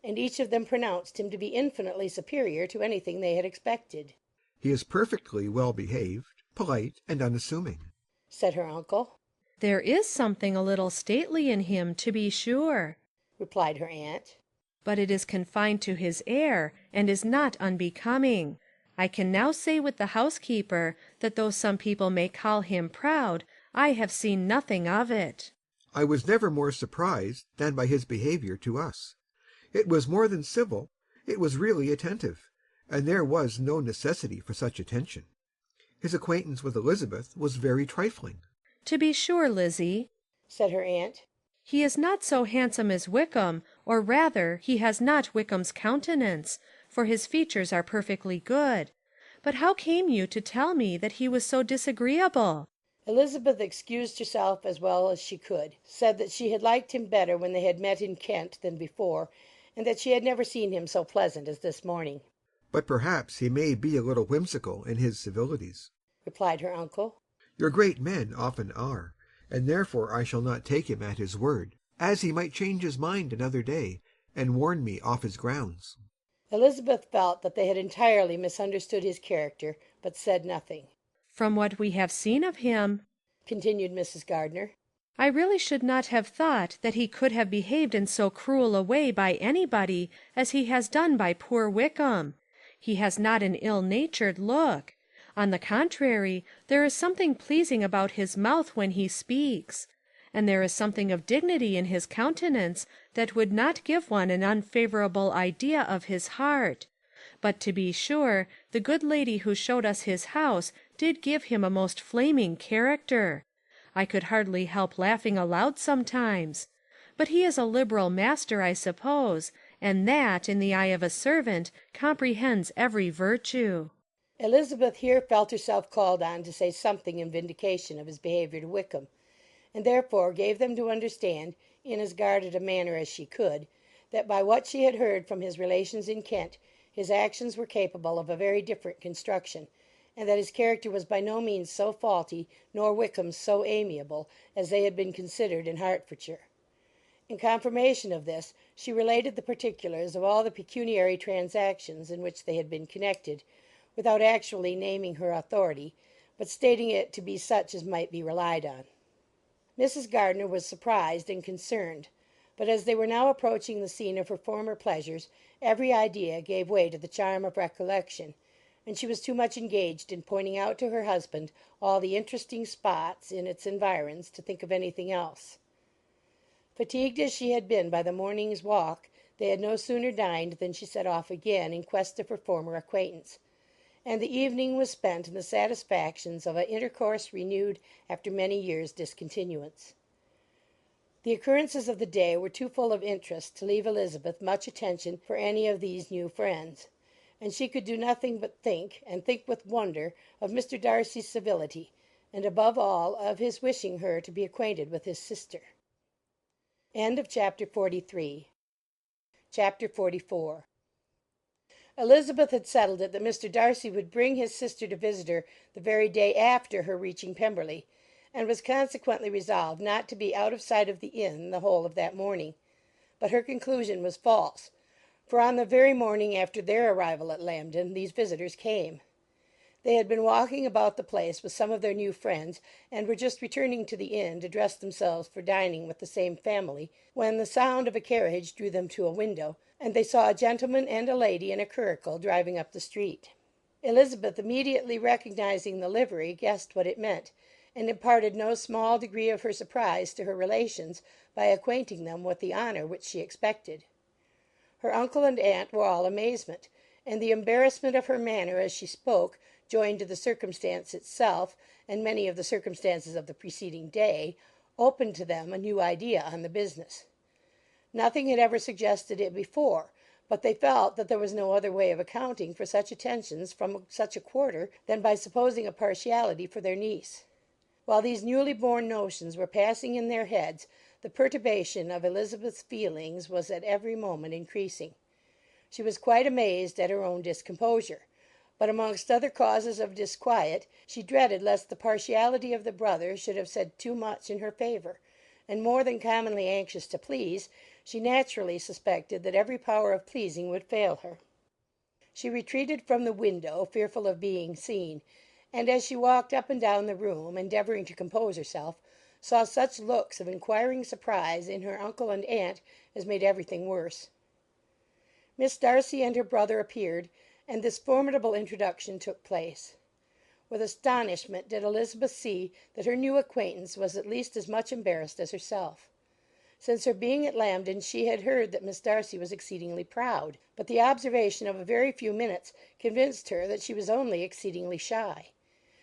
and each of them pronounced him to be infinitely superior to anything they had expected. "He is perfectly well behaved, polite, and unassuming," said her uncle. "There is something a little stately in him, to be sure," replied her aunt. "but it is confined to his air, and is not unbecoming. I can now say with the housekeeper, that though some people may call him proud, I have seen nothing of it." "I was never more surprised than by his behaviour to us. It was more than civil, it was really attentive, and there was no necessity for such attention. His acquaintance with Elizabeth was very trifling." "To be sure, Lizzie," said her aunt. "he is not so handsome as Wickham, or rather he has not Wickham's countenance, for his features are perfectly good. But how came you to tell me that he was so disagreeable?" Elizabeth excused herself as well as she could, said that she had liked him better when they had met in Kent than before, and that she had never seen him so pleasant as this morning. "But perhaps he may be a little whimsical in his civilities," replied her uncle. "Your great men often are, and therefore I shall not take him at his word, as he might change his mind another day, and warn me off his grounds." Elizabeth felt that they had entirely misunderstood his character, but said nothing. "From what we have seen of him," continued Mrs. Gardiner, "I really should not have thought that he could have behaved in so cruel a way by anybody as he has done by poor Wickham. He has not an ill-natured look. On the contrary, there is something pleasing about his mouth when he speaks, and there is something of dignity in his countenance that would not give one an unfavourable idea of his heart. But to be sure, the good lady who showed us his house did give him a most flaming character. I could hardly help laughing aloud sometimes. But he is a liberal master, I suppose, and that, in the eye of a servant, comprehends every virtue." Elizabeth here felt herself called on to say something in vindication of his behaviour to Wickham, and therefore gave them to understand, in as guarded a manner as she could, that by what she had heard from his relations in Kent, his actions were capable of a very different construction, and that his character was by no means so faulty, nor Wickham's so amiable, as they had been considered in Hertfordshire. In confirmation of this, she related the particulars of all the pecuniary transactions in which they had been connected, without actually naming her authority, but stating it to be such as might be relied on. Mrs. Gardiner was surprised and concerned, but as they were now approaching the scene of her former pleasures, every idea gave way to the charm of recollection, and she was too much engaged in pointing out to her husband all the interesting spots in its environs to think of anything else. Fatigued as she had been by the morning's walk, they had no sooner dined than she set off again in quest of her former acquaintance, and the evening was spent in the satisfactions of an intercourse renewed after many years' discontinuance. The occurrences of the day were too full of interest to leave Elizabeth much attention for any of these new friends, and she could do nothing but think, and think with wonder, of Mr. Darcy's civility, and above all of his wishing her to be acquainted with his sister. Chapter 44. Elizabeth had settled it that Mr. Darcy would bring his sister to visit her the very day after her reaching Pemberley, and was consequently resolved not to be out of sight of the inn the whole of that morning. But her conclusion was false, for on the very morning after their arrival at Lambton these visitors came. They had been walking about the place with some of their new friends, and were just returning to the inn to dress themselves for dining with the same family, when the sound of a carriage drew them to a window, and they saw a gentleman and a lady in a curricle driving up the street. Elizabeth, immediately recognizing the livery, guessed what it meant, and imparted no small degree of her surprise to her relations by acquainting them with the honour which she expected. Her uncle and aunt were all amazement, and the embarrassment of her manner as she spoke, joined to the circumstance itself, and many of the circumstances of the preceding day, opened to them a new idea on the business. Nothing had ever suggested it before, but they felt that there was no other way of accounting for such attentions from such a quarter than by supposing a partiality for their niece. While these newly born notions were passing in their heads, the perturbation of Elizabeth's feelings was at every moment increasing. She was quite amazed at her own discomposure, but amongst other causes of disquiet, she dreaded lest the partiality of the brother should have said too much in her favour, and more than commonly anxious to please, she naturally suspected that every power of pleasing would fail her. She retreated from the window, fearful of being seen, and as she walked up and down the room, endeavouring to compose herself, saw such looks of inquiring surprise in her uncle and aunt as made everything worse. Miss Darcy and her brother appeared, and this formidable introduction took place. With astonishment did Elizabeth see that her new acquaintance was at least as much embarrassed as herself. Since her being at Lambton she had heard that Miss Darcy was exceedingly proud, but the observation of a very few minutes convinced her that she was only exceedingly shy.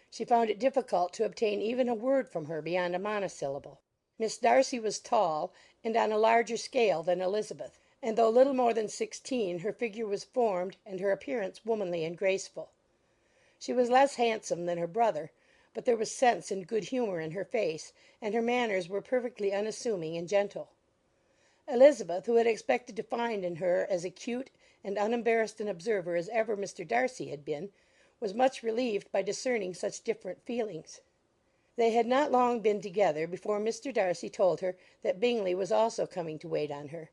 She found it difficult to obtain even a word from her beyond a monosyllable. Miss Darcy was tall, and on a larger scale than Elizabeth, and though little more than 16, her figure was formed and her appearance womanly and graceful. She was less handsome than her brother, but there was sense and good humour in her face, and her manners were perfectly unassuming and gentle. Elizabeth, who had expected to find in her as acute and unembarrassed an observer as ever Mr. Darcy had been, was much relieved by discerning such different feelings. They had not long been together before Mr. Darcy told her that Bingley was also coming to wait on her,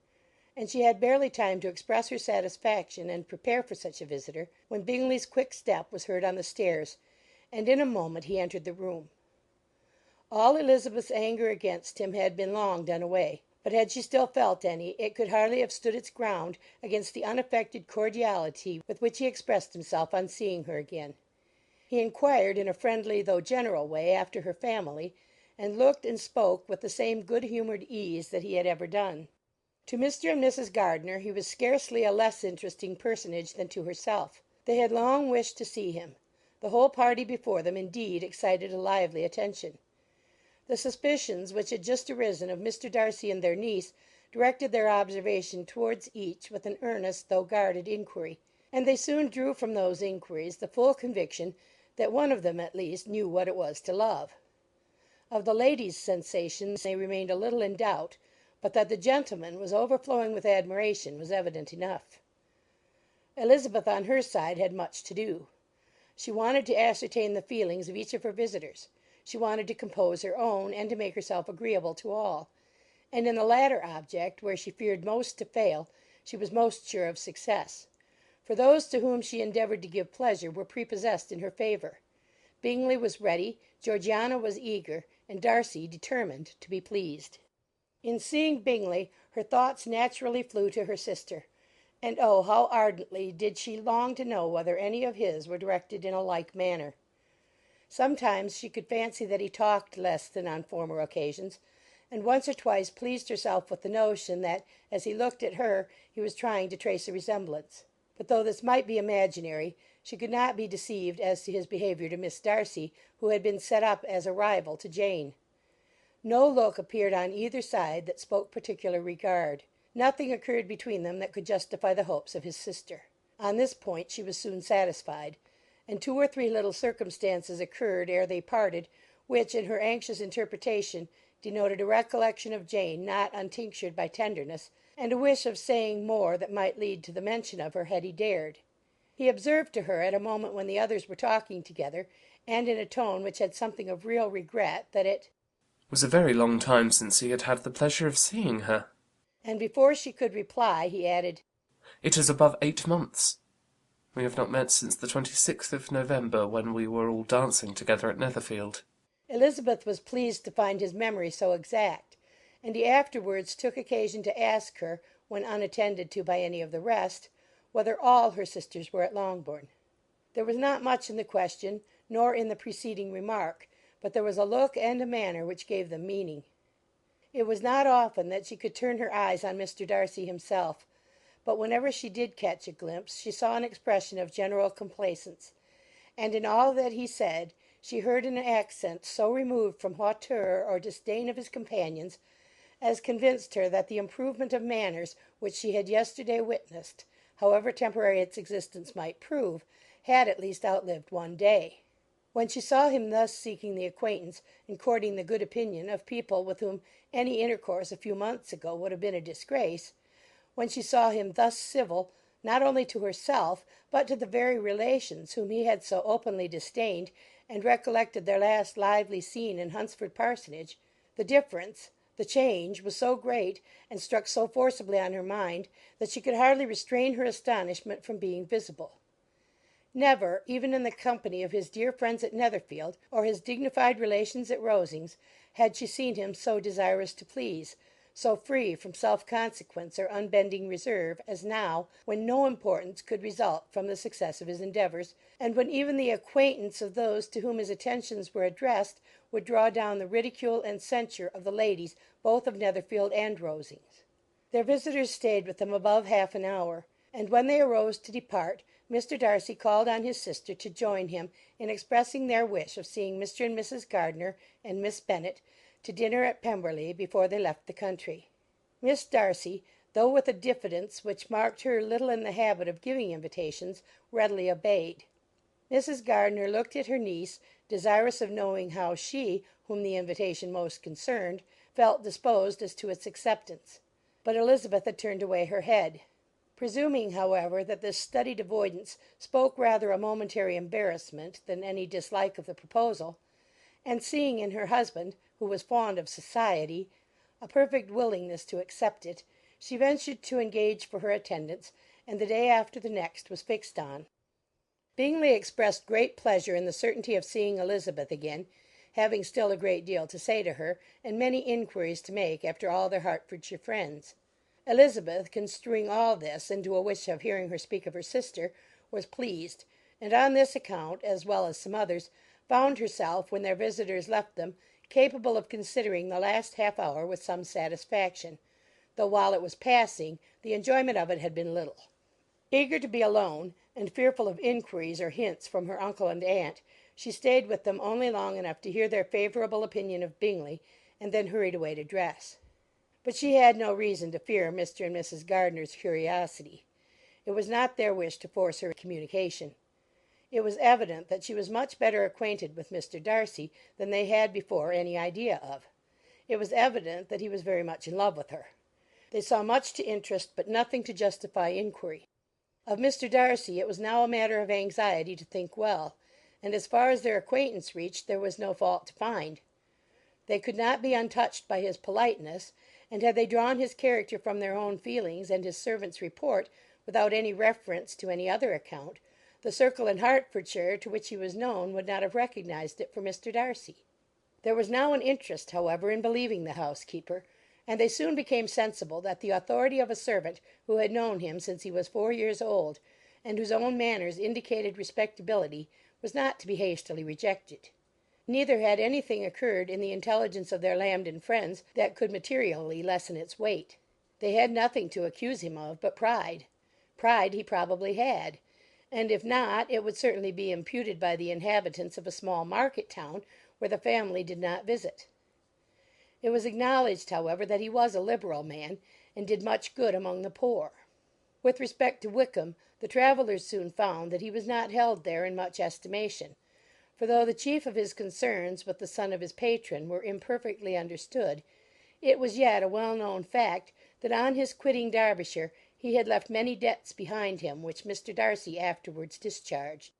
and she had barely time to express her satisfaction and prepare for such a visitor, when Bingley's quick step was heard on the stairs, and in a moment he entered the room. All Elizabeth's anger against him had been long done away, but had she still felt any, it could hardly have stood its ground against the unaffected cordiality with which he expressed himself on seeing her again. He inquired in a friendly though general way after her family, and looked and spoke with the same good-humoured ease that he had ever done. To Mr. and Mrs. Gardiner he was scarcely a less interesting personage than to herself. They had long wished to see him. The whole party before them, indeed, excited a lively attention. The suspicions which had just arisen of Mr. Darcy and their niece directed their observation towards each with an earnest though guarded inquiry, and they soon drew from those inquiries the full conviction that one of them at least knew what it was to love. Of the ladies' sensations they remained a little in doubt, but that the gentleman was overflowing with admiration was evident enough. Elizabeth on her side had much to do. She wanted to ascertain the feelings of each of her visitors. She wanted to compose her own, and to make herself agreeable to all; and in the latter object, where she feared most to fail, she was most sure of success; for those to whom she endeavoured to give pleasure were prepossessed in her favour. Bingley was ready, Georgiana was eager, and Darcy determined to be pleased. In seeing Bingley, her thoughts naturally flew to her sister, and oh, how ardently did she long to know whether any of his were directed in a like manner. Sometimes she could fancy that he talked less than on former occasions, and once or twice pleased herself with the notion that, as he looked at her, he was trying to trace a resemblance. But though this might be imaginary, she could not be deceived as to his behaviour to Miss Darcy, who had been set up as a rival to Jane. No look appeared on either side that spoke particular regard. Nothing occurred between them that could justify the hopes of his sister. On this point she was soon satisfied, and 2 or 3 little circumstances occurred ere they parted, which, in her anxious interpretation, denoted a recollection of Jane not untinctured by tenderness, and a wish of saying more that might lead to the mention of her had he dared. He observed to her, at a moment when the others were talking together, and in a tone which had something of real regret, that it was a very long time since he had had the pleasure of seeing her. And before she could reply, he added, It is above 8 months. We have not met since the 26th of November, when we were all dancing together at Netherfield. Elizabeth was pleased to find his memory so exact, and he afterwards took occasion to ask her, when unattended to by any of the rest, whether all her sisters were at Longbourn. There was not much in the question, nor in the preceding remark, but there was a look and a manner which gave them meaning. It was not often that she could turn her eyes on Mr. Darcy himself, but whenever she did catch a glimpse she saw an expression of general complacence, and in all that he said she heard an accent so removed from hauteur or disdain of his companions as convinced her that the improvement of manners which she had yesterday witnessed, however temporary its existence might prove, had at least outlived one day. When she saw him thus seeking the acquaintance and courting the good opinion of people with whom any intercourse a few months ago would have been a disgrace, when she saw him thus civil, not only to herself, but to the very relations whom he had so openly disdained, and recollected their last lively scene in Hunsford Parsonage, the difference, the change, was so great, and struck so forcibly on her mind, that she could hardly restrain her astonishment from being visible. Never, even in the company of his dear friends at Netherfield, or his dignified relations at Rosings, had she seen him so desirous to please, so free from self-consequence or unbending reserve, as now, when no importance could result from the success of his endeavours, and when even the acquaintance of those to whom his attentions were addressed would draw down the ridicule and censure of the ladies both of Netherfield and Rosings. Their visitors stayed with them above half an hour, and when they arose to depart, Mr. Darcy called on his sister to join him in expressing their wish of seeing Mr. and Mrs. Gardiner and Miss Bennet to dinner at Pemberley before they left the country. Miss Darcy, though with a diffidence which marked her little in the habit of giving invitations, readily obeyed. Mrs. Gardiner looked at her niece, desirous of knowing how she, whom the invitation most concerned, felt disposed as to its acceptance, but Elizabeth had turned away her head. Presuming, however, that this studied avoidance spoke rather a momentary embarrassment than any dislike of the proposal, and seeing in her husband, who was fond of society, a perfect willingness to accept it, she ventured to engage for her attendance, and the day after the next was fixed on. Bingley expressed great pleasure in the certainty of seeing Elizabeth again, having still a great deal to say to her, and many inquiries to make after all their Hertfordshire friends. Elizabeth, construing all this into a wish of hearing her speak of her sister, was pleased, and on this account, as well as some others, found herself, when their visitors left them, capable of considering the last half hour with some satisfaction, though while it was passing the enjoyment of it had been little. Eager to be alone, and fearful of inquiries or hints from her uncle and aunt, she stayed with them only long enough to hear their favourable opinion of Bingley, and then hurried away to dress. But she had no reason to fear Mr. and Mrs. Gardiner's curiosity. It was not their wish to force her communication. It was evident that she was much better acquainted with Mr. Darcy than they had before any idea of. It was evident that he was very much in love with her. They saw much to interest, but nothing to justify inquiry. Of Mr. Darcy it was now a matter of anxiety to think well, and as far as their acquaintance reached there was no fault to find. They could not be untouched by his politeness, and had they drawn his character from their own feelings and his servant's report, without any reference to any other account, the circle in Hertfordshire to which he was known would not have recognized it for Mr. Darcy. There was now an interest, however, in believing the housekeeper, and they soon became sensible that the authority of a servant who had known him since he was 4 years old, and whose own manners indicated respectability, was not to be hastily rejected. Neither had anything occurred in the intelligence of their Lambton friends that could materially lessen its weight. They had nothing to accuse him of but pride. Pride he probably had, and if not, it would certainly be imputed by the inhabitants of a small market town where the family did not visit. It was acknowledged, however, that he was a liberal man, and did much good among the poor. With respect to Wickham, the travellers soon found that he was not held there in much estimation, for though the chief of his concerns with the son of his patron were imperfectly understood, it was yet a well-known fact that on his quitting Derbyshire he had left many debts behind him which Mr. Darcy afterwards discharged.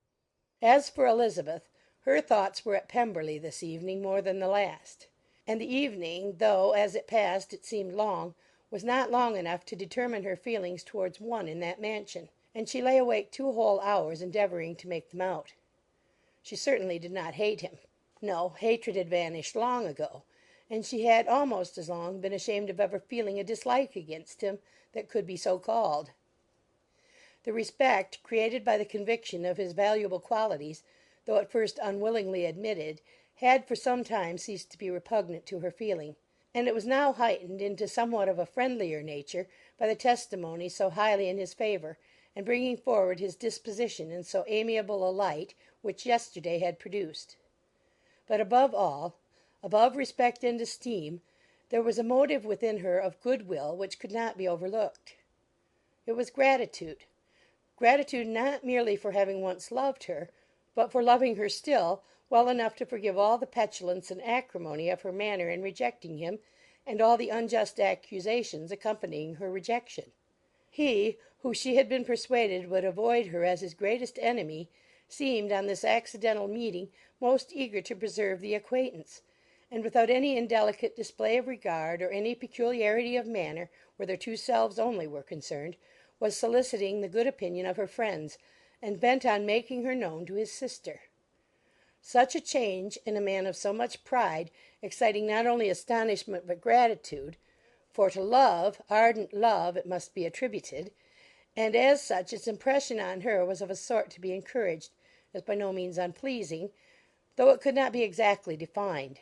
As for Elizabeth, her thoughts were at Pemberley this evening more than the last, and the evening, though as it passed it seemed long, was not long enough to determine her feelings towards one in that mansion, and she lay awake 2 whole hours endeavouring to make them out. She certainly did not hate him. No, hatred had vanished long ago, and she had almost as long been ashamed of ever feeling a dislike against him that could be so called. The respect created by the conviction of his valuable qualities, though at first unwillingly admitted, had for some time ceased to be repugnant to her feeling, and it was now heightened into somewhat of a friendlier nature by the testimony so highly in his favour, and bringing forward his disposition in so amiable a light, which yesterday had produced. But above all, above respect and esteem, there was a motive within her of goodwill which could not be overlooked. It was gratitude. Gratitude not merely for having once loved her, but for loving her still well enough to forgive all the petulance and acrimony of her manner in rejecting him, and all the unjust accusations accompanying her rejection. He, who she had been persuaded would avoid her as his greatest enemy, seemed on this accidental meeting most eager to preserve the acquaintance, and without any indelicate display of regard or any peculiarity of manner where their two selves only were concerned, was soliciting the good opinion of her friends, and bent on making her known to his sister. Such a change in a man of so much pride, exciting not only astonishment but gratitude, for to love, ardent love, it must be attributed, and as such its impression on her was of a sort to be encouraged, as by no means unpleasing, though it could not be exactly defined.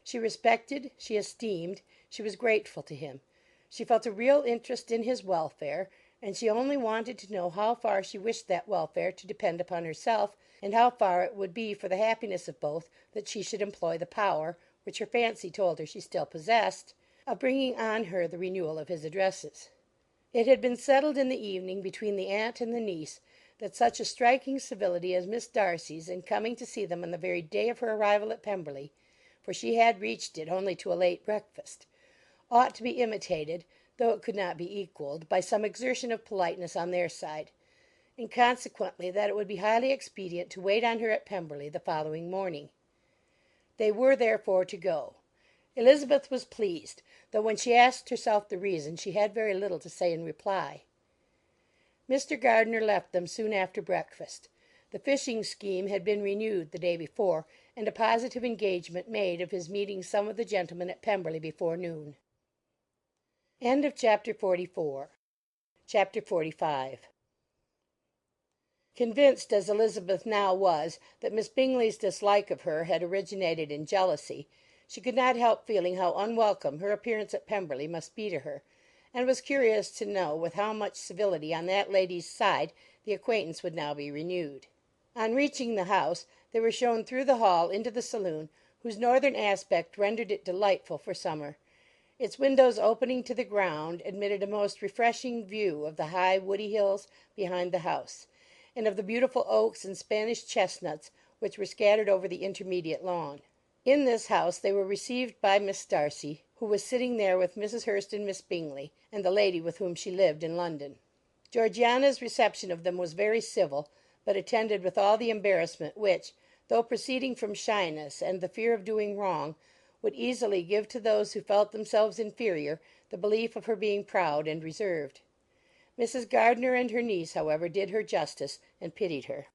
She respected, she esteemed, she was grateful to him. She felt a real interest in his welfare, and she only wanted to know how far she wished that welfare to depend upon herself, and how far it would be for the happiness of both that she should employ the power, which her fancy told her she still possessed, of bringing on her the renewal of his addresses. It had been settled in the evening between the aunt and the niece that such a striking civility as Miss Darcy's in coming to see them on the very day of her arrival at Pemberley, for she had reached it only to a late breakfast, ought to be imitated, though it could not be equalled, by some exertion of politeness on their side, and consequently that it would be highly expedient to wait on her at Pemberley the following morning. They were therefore to go. Elizabeth was pleased, though when she asked herself the reason she had very little to say in reply. Mr. Gardiner left them soon after breakfast. The fishing scheme had been renewed the day before, and a positive engagement made of his meeting some of the gentlemen at Pemberley before noon. End of Chapter 44. Chapter 45. Convinced as Elizabeth now was that Miss Bingley's dislike of her had originated in jealousy, she could not help feeling how unwelcome her appearance at Pemberley must be to her, and was curious to know with how much civility on that lady's side the acquaintance would now be renewed. On reaching the house, they were shown through the hall into the saloon, whose northern aspect rendered it delightful for summer. Its windows opening to the ground admitted a most refreshing view of the high woody hills behind the house, and of the beautiful oaks and Spanish chestnuts which were scattered over the intermediate lawn. In this house they were received by Miss Darcy, who was sitting there with Mrs. Hurst and Miss Bingley, and the lady with whom she lived in London. Georgiana's reception of them was very civil, but attended with all the embarrassment which, though proceeding from shyness and the fear of doing wrong, would easily give to those who felt themselves inferior the belief of her being proud and reserved. Mrs. Gardiner and her niece, however, did her justice, and pitied her.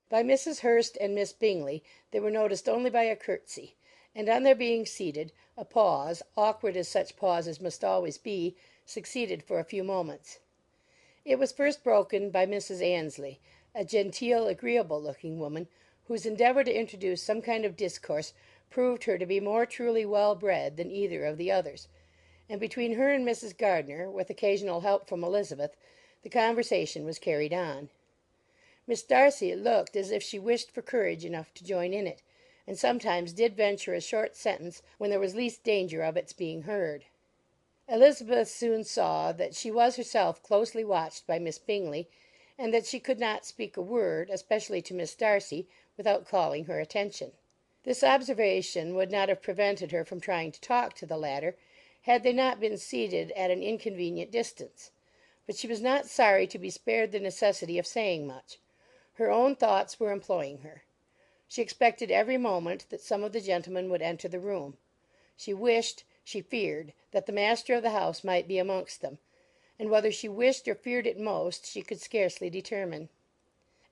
By Mrs. Hurst and Miss Bingley they were noticed only by a curtsy, and on their being seated, a pause, awkward as such pauses must always be, succeeded for a few moments. It was first broken by Mrs. Annesley, a genteel, agreeable-looking woman, whose endeavour to introduce some kind of discourse proved her to be more truly well-bred than either of the others, and between her and Mrs. Gardiner, with occasional help from Elizabeth, the conversation was carried on. Miss Darcy looked as if she wished for courage enough to join in it, and sometimes did venture a short sentence when there was least danger of its being heard. Elizabeth soon saw that she was herself closely watched by Miss Bingley, and that she could not speak a word, especially to Miss Darcy, without calling her attention. This observation would not have prevented her from trying to talk to the latter, had they not been seated at an inconvenient distance, but she was not sorry to be spared the necessity of saying much. Her own thoughts were employing her. She expected every moment that some of the gentlemen would enter the room. She wished, she feared, that the master of the house might be amongst them, and whether she wished or feared it most she could scarcely determine.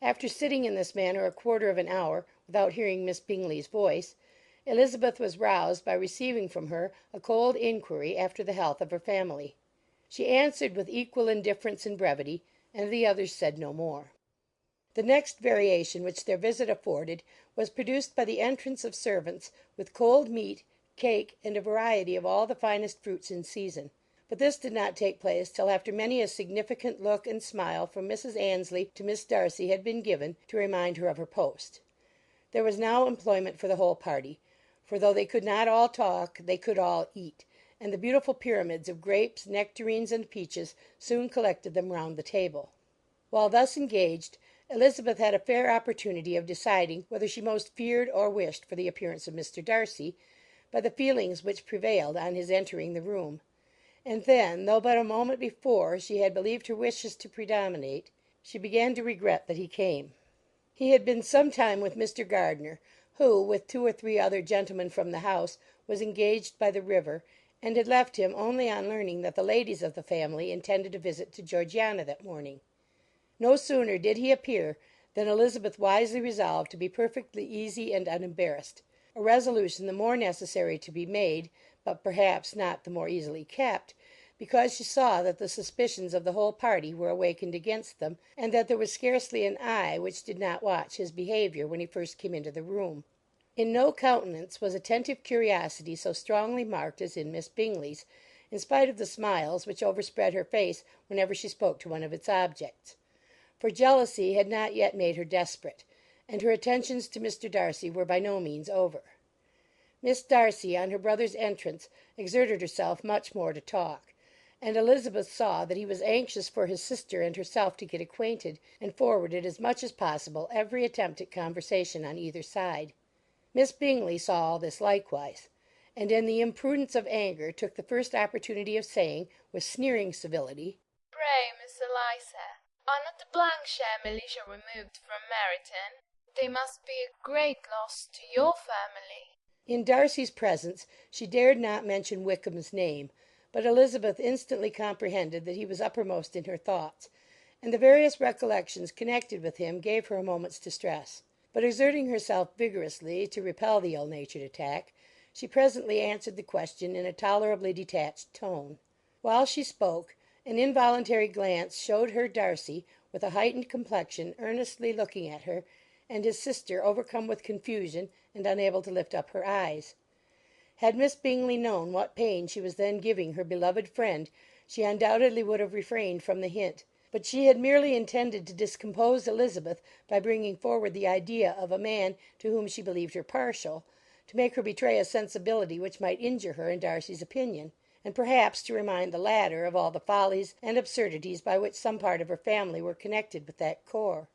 After sitting in this manner a quarter of an hour without hearing Miss Bingley's voice, Elizabeth was roused by receiving from her a cold inquiry after the health of her family. She answered with equal indifference and brevity, and the others said no more. The next variation which their visit afforded was produced by the entrance of servants with cold meat, cake, and a variety of all the finest fruits in season. But this did not take place till after many a significant look and smile from Mrs. Annesley to Miss Darcy had been given to remind her of her post. There was now employment for the whole party, for though they could not all talk, they could all eat, and the beautiful pyramids of grapes, nectarines, and peaches soon collected them round the table. While thus engaged, Elizabeth had a fair opportunity of deciding whether she most feared or wished for the appearance of Mr. Darcy, by the feelings which prevailed on his entering the room; and then, though but a moment before she had believed her wishes to predominate, she began to regret that he came. He had been some time with Mr. Gardiner, who, with 2 or 3 other gentlemen from the house, was engaged by the river, and had left him only on learning that the ladies of the family intended a visit to Georgiana that morning. No sooner did he appear than Elizabeth wisely resolved to be perfectly easy and unembarrassed, a resolution the more necessary to be made, but perhaps not the more easily kept, because she saw that the suspicions of the whole party were awakened against them, and that there was scarcely an eye which did not watch his behaviour when he first came into the room. In no countenance was attentive curiosity so strongly marked as in Miss Bingley's, in spite of the smiles which overspread her face whenever she spoke to one of its objects. For jealousy had not yet made her desperate, and her attentions to Mr. Darcy were by no means over. Miss Darcy, on her brother's entrance, exerted herself much more to talk, and Elizabeth saw that he was anxious for his sister and herself to get acquainted, and forwarded as much as possible every attempt at conversation on either side. Miss Bingley saw all this likewise, and in the imprudence of anger took the first opportunity of saying, with sneering civility, "Pray, Miss Eliza, are not the share militia removed from Meryton? They must be a great loss to your family." In Darcy's presence she dared not mention Wickham's name, but Elizabeth instantly comprehended that he was uppermost in her thoughts, and the various recollections connected with him gave her a moment's distress. But exerting herself vigorously to repel the ill-natured attack, she presently answered the question in a tolerably detached tone. While she spoke, an involuntary glance showed her Darcy, with a heightened complexion, earnestly looking at her, and his sister overcome with confusion and unable to lift up her eyes. Had Miss Bingley known what pain she was then giving her beloved friend, she undoubtedly would have refrained from the hint; but she had merely intended to discompose Elizabeth by bringing forward the idea of a man to whom she believed her partial, to make her betray a sensibility which might injure her in Darcy's opinion, and perhaps to remind the latter of all the follies and absurdities by which some part of her family were connected with that corps.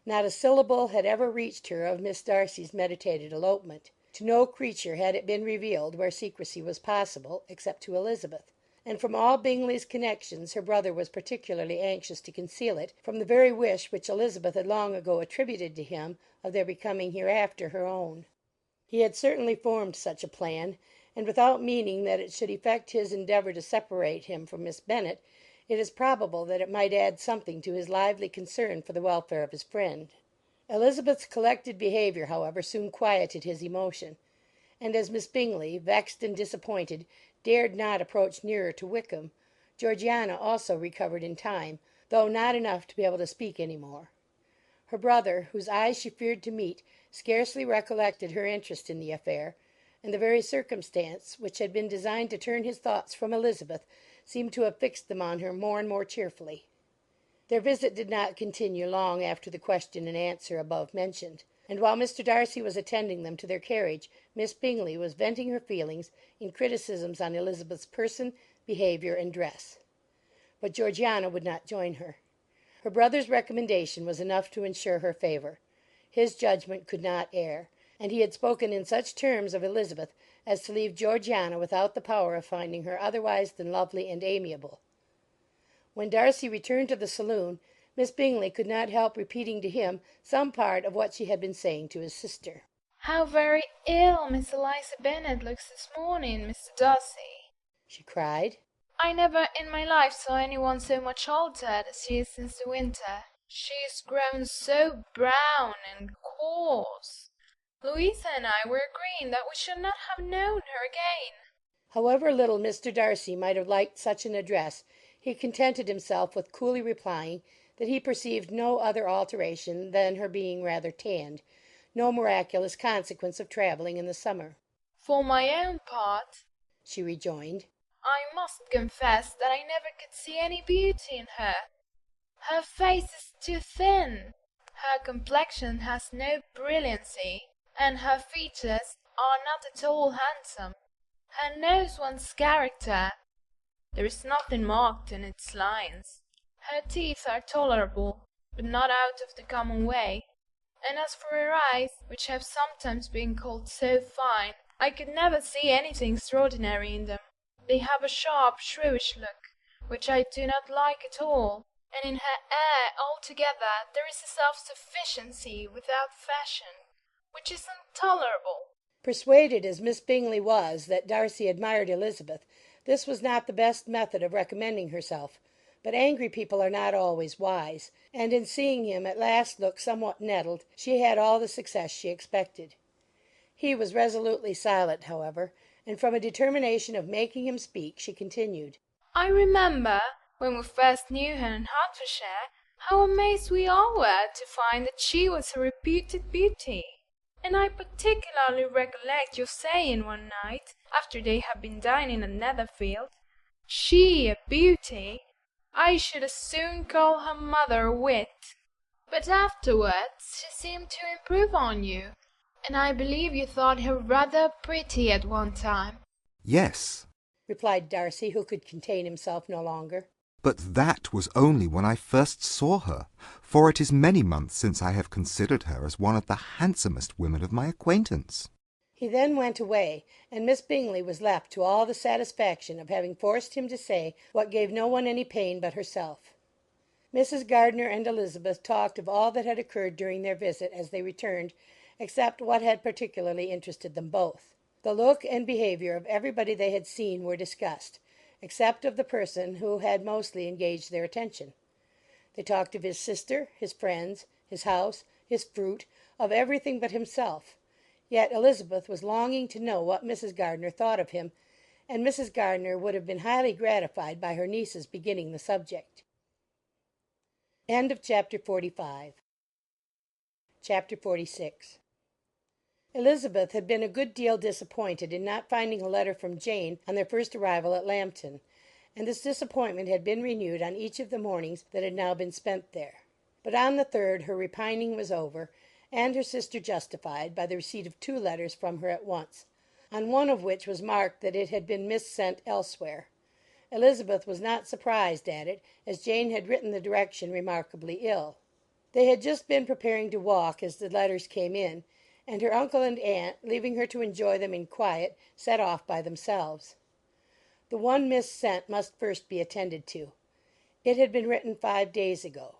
Not a syllable had ever reached her of Miss Darcy's meditated elopement. To no creature had it been revealed where secrecy was possible, except to Elizabeth; and from all Bingley's connections her brother was particularly anxious to conceal it, from the very wish which Elizabeth had long ago attributed to him of their becoming hereafter her own. He had certainly formed such a plan, and without meaning that it should effect his endeavour to separate him from Miss Bennet, it is probable that it might add something to his lively concern for the welfare of his friend. Elizabeth's collected behaviour, however, soon quieted his emotion, and as Miss Bingley, vexed and disappointed, dared not approach nearer to Wickham, Georgiana also recovered in time, though not enough to be able to speak any more. Her brother, whose eyes she feared to meet, scarcely recollected her interest in the affair, and the very circumstance which had been designed to turn his thoughts from Elizabeth seemed to have fixed them on her more and more cheerfully. Their visit did not continue long after the question and answer above mentioned, and while Mr. Darcy was attending them to their carriage, Miss Bingley was venting her feelings in criticisms on Elizabeth's person, behaviour, and dress. But Georgiana would not join her. Her brother's recommendation was enough to ensure her favour. His judgment could not err, and he had spoken in such terms of Elizabeth as to leave Georgiana without the power of finding her otherwise than lovely and amiable. When Darcy returned to the saloon, Miss Bingley could not help repeating to him some part of what she had been saying to his sister. "How very ill Miss Eliza Bennet looks this morning, Mr. Darcy!" she cried. I never in my life saw anyone so much altered as she is since the winter. She is grown so brown and coarse. Louisa and I were agreeing that we should not have known her again. However little Mr. Darcy might have liked such an address, he contented himself with coolly replying that he perceived no other alteration than her being rather tanned, no miraculous consequence of travelling in the summer. For my own part, she rejoined, I must confess that I never could see any beauty in her. Her face is too thin, her complexion has no brilliancy, and her features are not at all handsome. Her nose wants character. There is nothing marked in its lines. Her teeth are tolerable, but not out of the common way. And as for her eyes, which have sometimes been called so fine, I could never see anything extraordinary in them. They have a sharp, shrewish look, which I do not like at all, and in her air altogether there is a self-sufficiency without fashion, which is intolerable. Persuaded as Miss Bingley was that Darcy admired Elizabeth, this was not the best method of recommending herself, but angry people are not always wise, and in seeing him at last look somewhat nettled, she had all the success she expected. He was resolutely silent, however, and from a determination of making him speak, she continued, I remember, when we first knew her in Hertfordshire, how amazed we all were to find that she was a reputed beauty. And I particularly recollect your saying one night, after they had been dining at Netherfield, she a beauty! I should as soon call her mother a wit. But afterwards she seemed to improve on you, and I believe you thought her rather pretty at one time. Yes, replied Darcy, who could contain himself no longer. but that was only when I first saw her, for it is many months since I have considered her as one of the handsomest women of my acquaintance. He then went away, and Miss Bingley was left to all the satisfaction of having forced him to say what gave no one any pain but herself. Mrs. Gardiner and Elizabeth talked of all that had occurred during their visit as they returned, except what had particularly interested them both. The look and behaviour of everybody they had seen were discussed, except of the person who had mostly engaged their attention. They talked of his sister, his friends, his house, his fruit, of everything but himself. Yet Elizabeth was longing to know what Mrs. Gardiner thought of him, and Mrs. Gardiner would have been highly gratified by her niece's beginning the subject. End of chapter 45. Chapter 46. Elizabeth had been a good deal disappointed in not finding a letter from Jane on their first arrival at Lambton, and this disappointment had been renewed on each of the mornings that had now been spent there. But on the third her repining was over, and her sister justified by the receipt of 2 letters from her at once, on one of which was marked that it had been missent elsewhere. Elizabeth was not surprised at it, as Jane had written the direction remarkably ill. They had just been preparing to walk as the letters came in, and her uncle and aunt, leaving her to enjoy them in quiet, set off by themselves. The one missent must first be attended to. It had been written 5 days ago.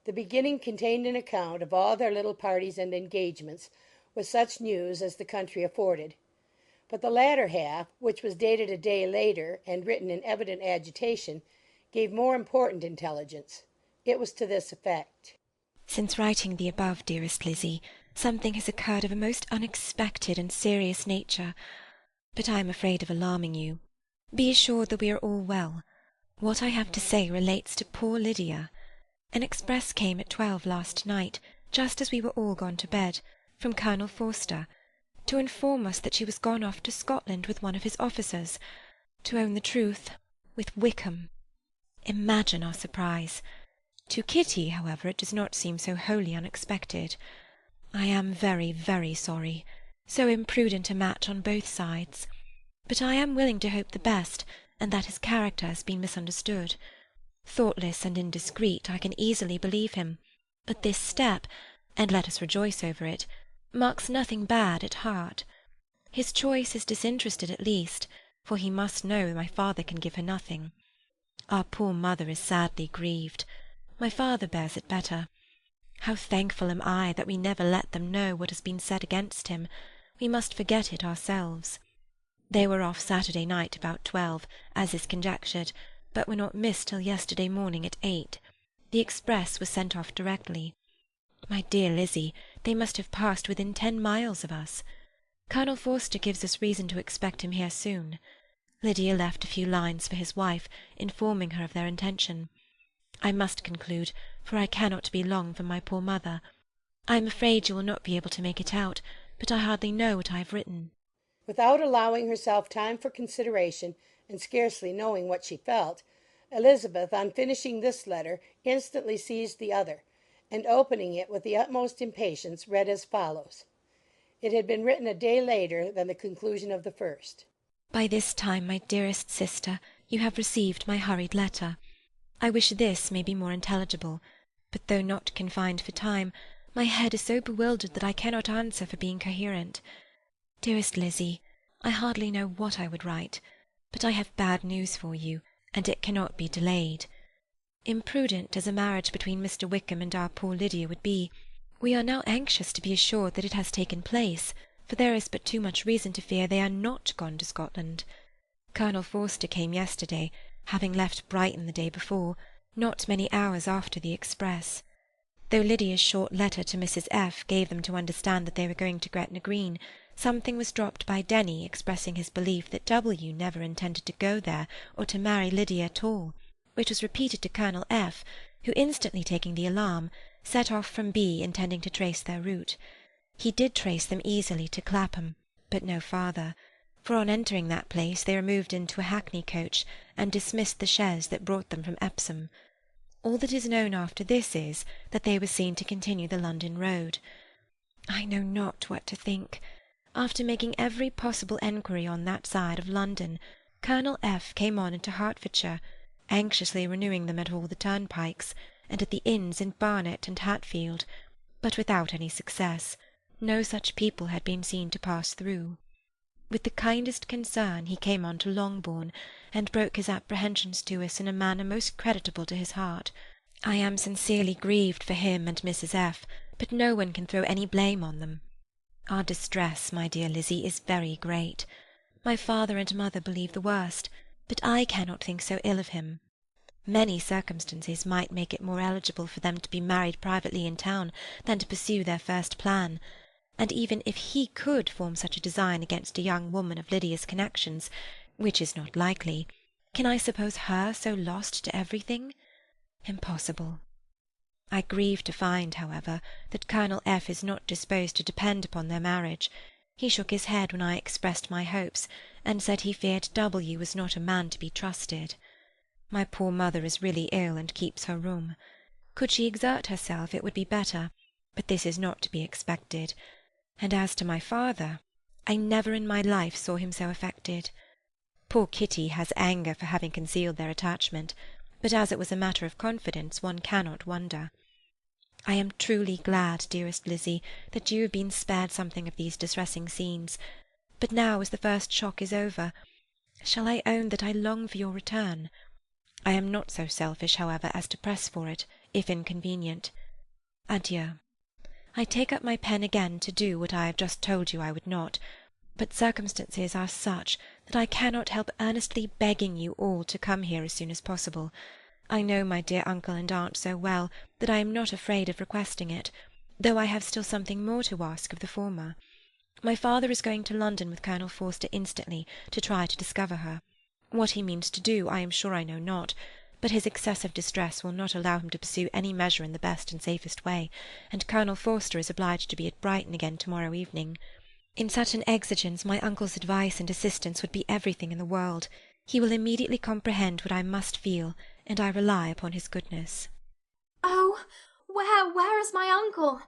The beginning contained an account of all their little parties and engagements, with such news as the country afforded. But the latter half, which was dated a day later, and written in evident agitation, gave more important intelligence. It was to this effect. Since writing the above, dearest Lizzie, something has occurred of a most unexpected and serious nature, but I am afraid of alarming you. Be assured that we are all well. What I have to say relates to poor Lydia. An express came at 12 last night, just as we were all gone to bed, from Colonel Forster, to inform us that she was gone off to Scotland with one of his officers, to own the truth, with Wickham. Imagine our surprise. To Kitty, however, it does not seem so wholly unexpected. I am very, very sorry. So imprudent a match on both sides. But I am willing to hope the best, and that his character has been misunderstood. Thoughtless and indiscreet, I can easily believe him. But this step, and let us rejoice over it, marks nothing bad at heart. His choice is disinterested at least, for he must know my father can give her nothing. Our poor mother is sadly grieved. My father bears it better. How thankful am I that we never let them know what has been said against him. We must forget it ourselves. They were off Saturday night about 12, as is conjectured, but were not missed till yesterday morning at 8. The express was sent off directly. My dear Lizzie, they must have passed within 10 miles of us. Colonel Forster gives us reason to expect him here soon. Lydia left a few lines for his wife, informing her of their intention. I must conclude, for I cannot be long from my poor mother. I am afraid you will not be able to make it out, but I hardly know what I have written. Without allowing herself time for consideration, and scarcely knowing what she felt, Elizabeth, on finishing this letter, instantly seized the other, and opening it with the utmost impatience, read as follows. It had been written a day later than the conclusion of the first. By this time, my dearest sister, you have received my hurried letter. I wish this may be more intelligible, but though not confined for time, my head is so bewildered that I cannot answer for being coherent. Dearest Lizzie, I hardly know what I would write, but I have bad news for you, and it cannot be delayed. Imprudent as a marriage between Mr. Wickham and our poor Lydia would be, we are now anxious to be assured that it has taken place, for there is but too much reason to fear they are not gone to Scotland. Colonel Forster came yesterday, having left Brighton the day before, not many hours after the express. Though Lydia's short letter to Mrs. F. gave them to understand that they were going to Gretna Green, something was dropped by Denny expressing his belief that W. never intended to go there or to marry Lydia at all, which was repeated to Colonel F., who, instantly taking the alarm, set off from B. intending to trace their route. He did trace them easily to Clapham, but no farther, for on entering that place they removed into a hackney coach and dismissed the chaise that brought them from Epsom. All that is known after this is that they were seen to continue the London road. I know not what to think. After making every possible enquiry on that side of London, Colonel F. came on into Hertfordshire, anxiously renewing them at all the turnpikes, and at the inns in Barnet and Hatfield, but without any success. No such people had been seen to pass through. With the kindest concern he came on to Longbourn, and broke his apprehensions to us in a manner most creditable to his heart. I am sincerely grieved for him and Mrs. F., but no one can throw any blame on them. Our distress, my dear Lizzie, is very great. My father and mother believe the worst, but I cannot think so ill of him. Many circumstances might make it more eligible for them to be married privately in town than to pursue their first plan, and even if he could form such a design against a young woman of Lydia's connections, which is not likely, can I suppose her so lost to everything? Impossible. I grieve to find, however, that Colonel F. is not disposed to depend upon their marriage. He shook his head when I expressed my hopes, and said he feared W. was not a man to be trusted. My poor mother is really ill and keeps her room. Could she exert herself, it would be better, but this is not to be expected. And as to my father, I never in my life saw him so affected. Poor Kitty has anger for having concealed their attachment, but as it was a matter of confidence, one cannot wonder. I am truly glad, dearest Lizzie, that you have been spared something of these distressing scenes, but now, as the first shock is over, shall I own that I long for your return? I am not so selfish, however, as to press for it, if inconvenient. Adieu. I take up my pen again to do what I have just told you I would not, but circumstances are such that I cannot help earnestly begging you all to come here as soon as possible. I know my dear uncle and aunt so well that I am not afraid of requesting it, though I have still something more to ask of the former. My father is going to London with Colonel Forster instantly to try to discover her. What he means to do, I am sure I know not, but his excessive distress will not allow him to pursue any measure in the best and safest way, and Colonel Forster is obliged to be at Brighton again to-morrow evening. In such an exigence my uncle's advice and assistance would be everything in the world. He will immediately comprehend what I must feel, and I rely upon his goodness. Oh, where is my uncle?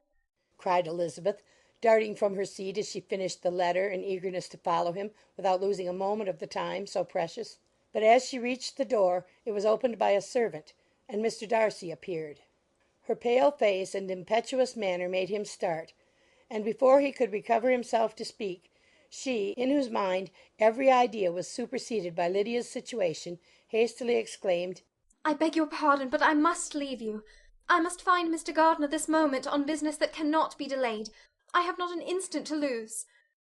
Cried Elizabeth, darting from her seat as she finished the letter in eagerness to follow him without losing a moment of the time so precious. But as she reached the door it was opened by a servant, and Mr. Darcy appeared. Her pale face and impetuous manner made him start, and before he could recover himself to speak, she, in whose mind every idea was superseded by Lydia's situation, hastily exclaimed, I beg your pardon, but I must leave you. I must find Mr. Gardiner this moment on business that cannot be delayed. I have not an instant to lose.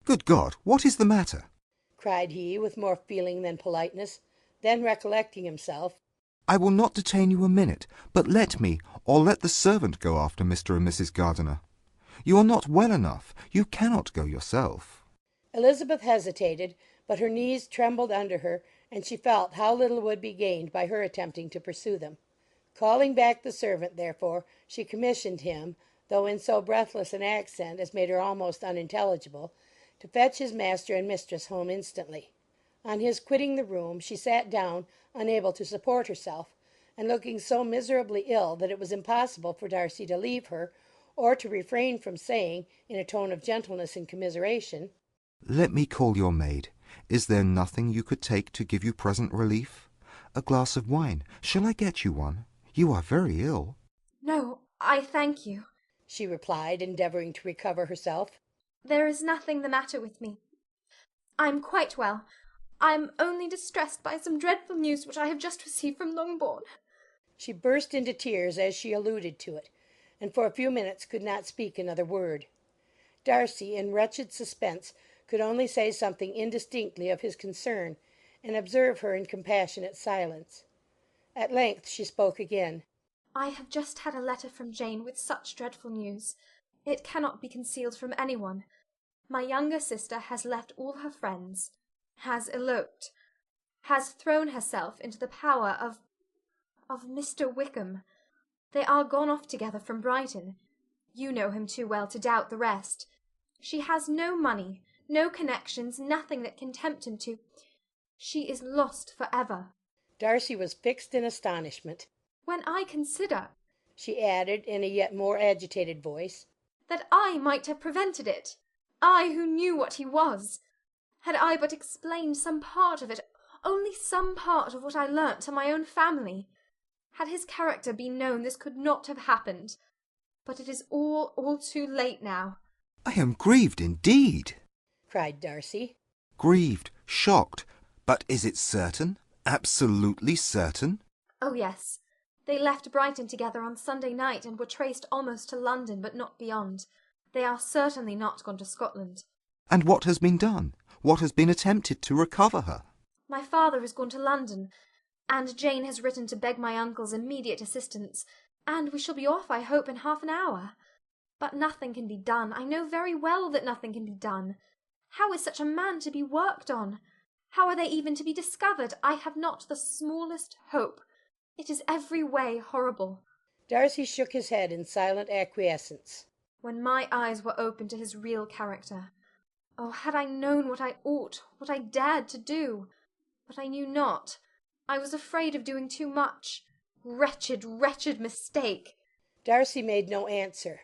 Good God, what is the matter? cried he, with more feeling than politeness. Then, recollecting himself, I will not detain you a minute, but let me, or let the servant go after Mr. and Mrs. Gardiner. You are not well enough. You cannot go yourself. Elizabeth hesitated, but her knees trembled under her, and she felt how little would be gained by her attempting to pursue them. Calling back the servant, therefore, she commissioned him, though in so breathless an accent as made her almost unintelligible, to fetch his master and mistress home instantly. On his quitting the room, she sat down, unable to support herself, and looking so miserably ill that it was impossible for Darcy to leave her, or to refrain from saying, in a tone of gentleness and commiseration, Let me call your maid. Is there nothing you could take to give you present relief? A glass of wine. Shall I get you one? You are very ill. No, I thank you, she replied, endeavouring to recover herself. There is nothing the matter with me. I am quite well. I am only distressed by some dreadful news which I have just received from Longbourn. She burst into tears as she alluded to it, and for a few minutes could not speak another word. Darcy, in wretched suspense, could only say something indistinctly of his concern, and observe her in compassionate silence. At length she spoke again. I have just had a letter from Jane with such dreadful news. It cannot be concealed from anyone. My younger sister has left all her friends, has eloped, has thrown herself into the power of Mr. Wickham. They are gone off together from Brighton. You know him too well to doubt the rest. She has no money, no connections, nothing that can tempt him to. She is lost for ever. Darcy was fixed in astonishment. When I consider, she added, in a yet more agitated voice, that I might have prevented it, I who knew what he was. Had I but explained some part of it, only some part of what I learnt to my own family, had his character been known, this could not have happened. But it is all too late now. I am grieved indeed, cried Darcy. Grieved, shocked. But is it certain? Absolutely certain? Oh, yes. They left Brighton together on Sunday night and were traced almost to London, but not beyond. They are certainly not gone to Scotland. And what has been done? What has been attempted to recover her? My father has gone to London, and Jane has written to beg my uncle's immediate assistance, and we shall be off, I hope, in half an hour. But nothing can be done. I know very well that nothing can be done. How is such a man to be worked on? How are they even to be discovered? I have not the smallest hope. It is every way horrible. Darcy shook his head in silent acquiescence. When my eyes were opened to his real character, oh, had I known what I ought, what I dared to do! But I knew not. I was afraid of doing too much. Wretched, wretched mistake! Darcy made no answer.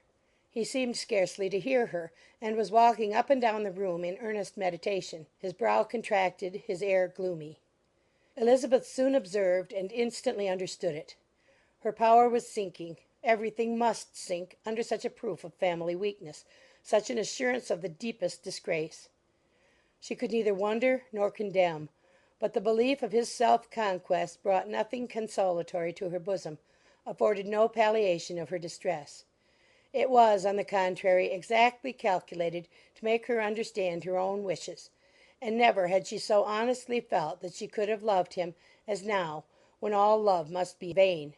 He seemed scarcely to hear her, and was walking up and down the room in earnest meditation, his brow contracted, his air gloomy. Elizabeth soon observed and instantly understood it. Her power was sinking. Everything must sink under such a proof of family weakness, such an assurance of the deepest disgrace. She could neither wonder nor condemn, but the belief of his self-conquest brought nothing consolatory to her bosom, afforded no palliation of her distress. It was, on the contrary, exactly calculated to make her understand her own wishes, and never had she so honestly felt that she could have loved him as now, when all love must be vain.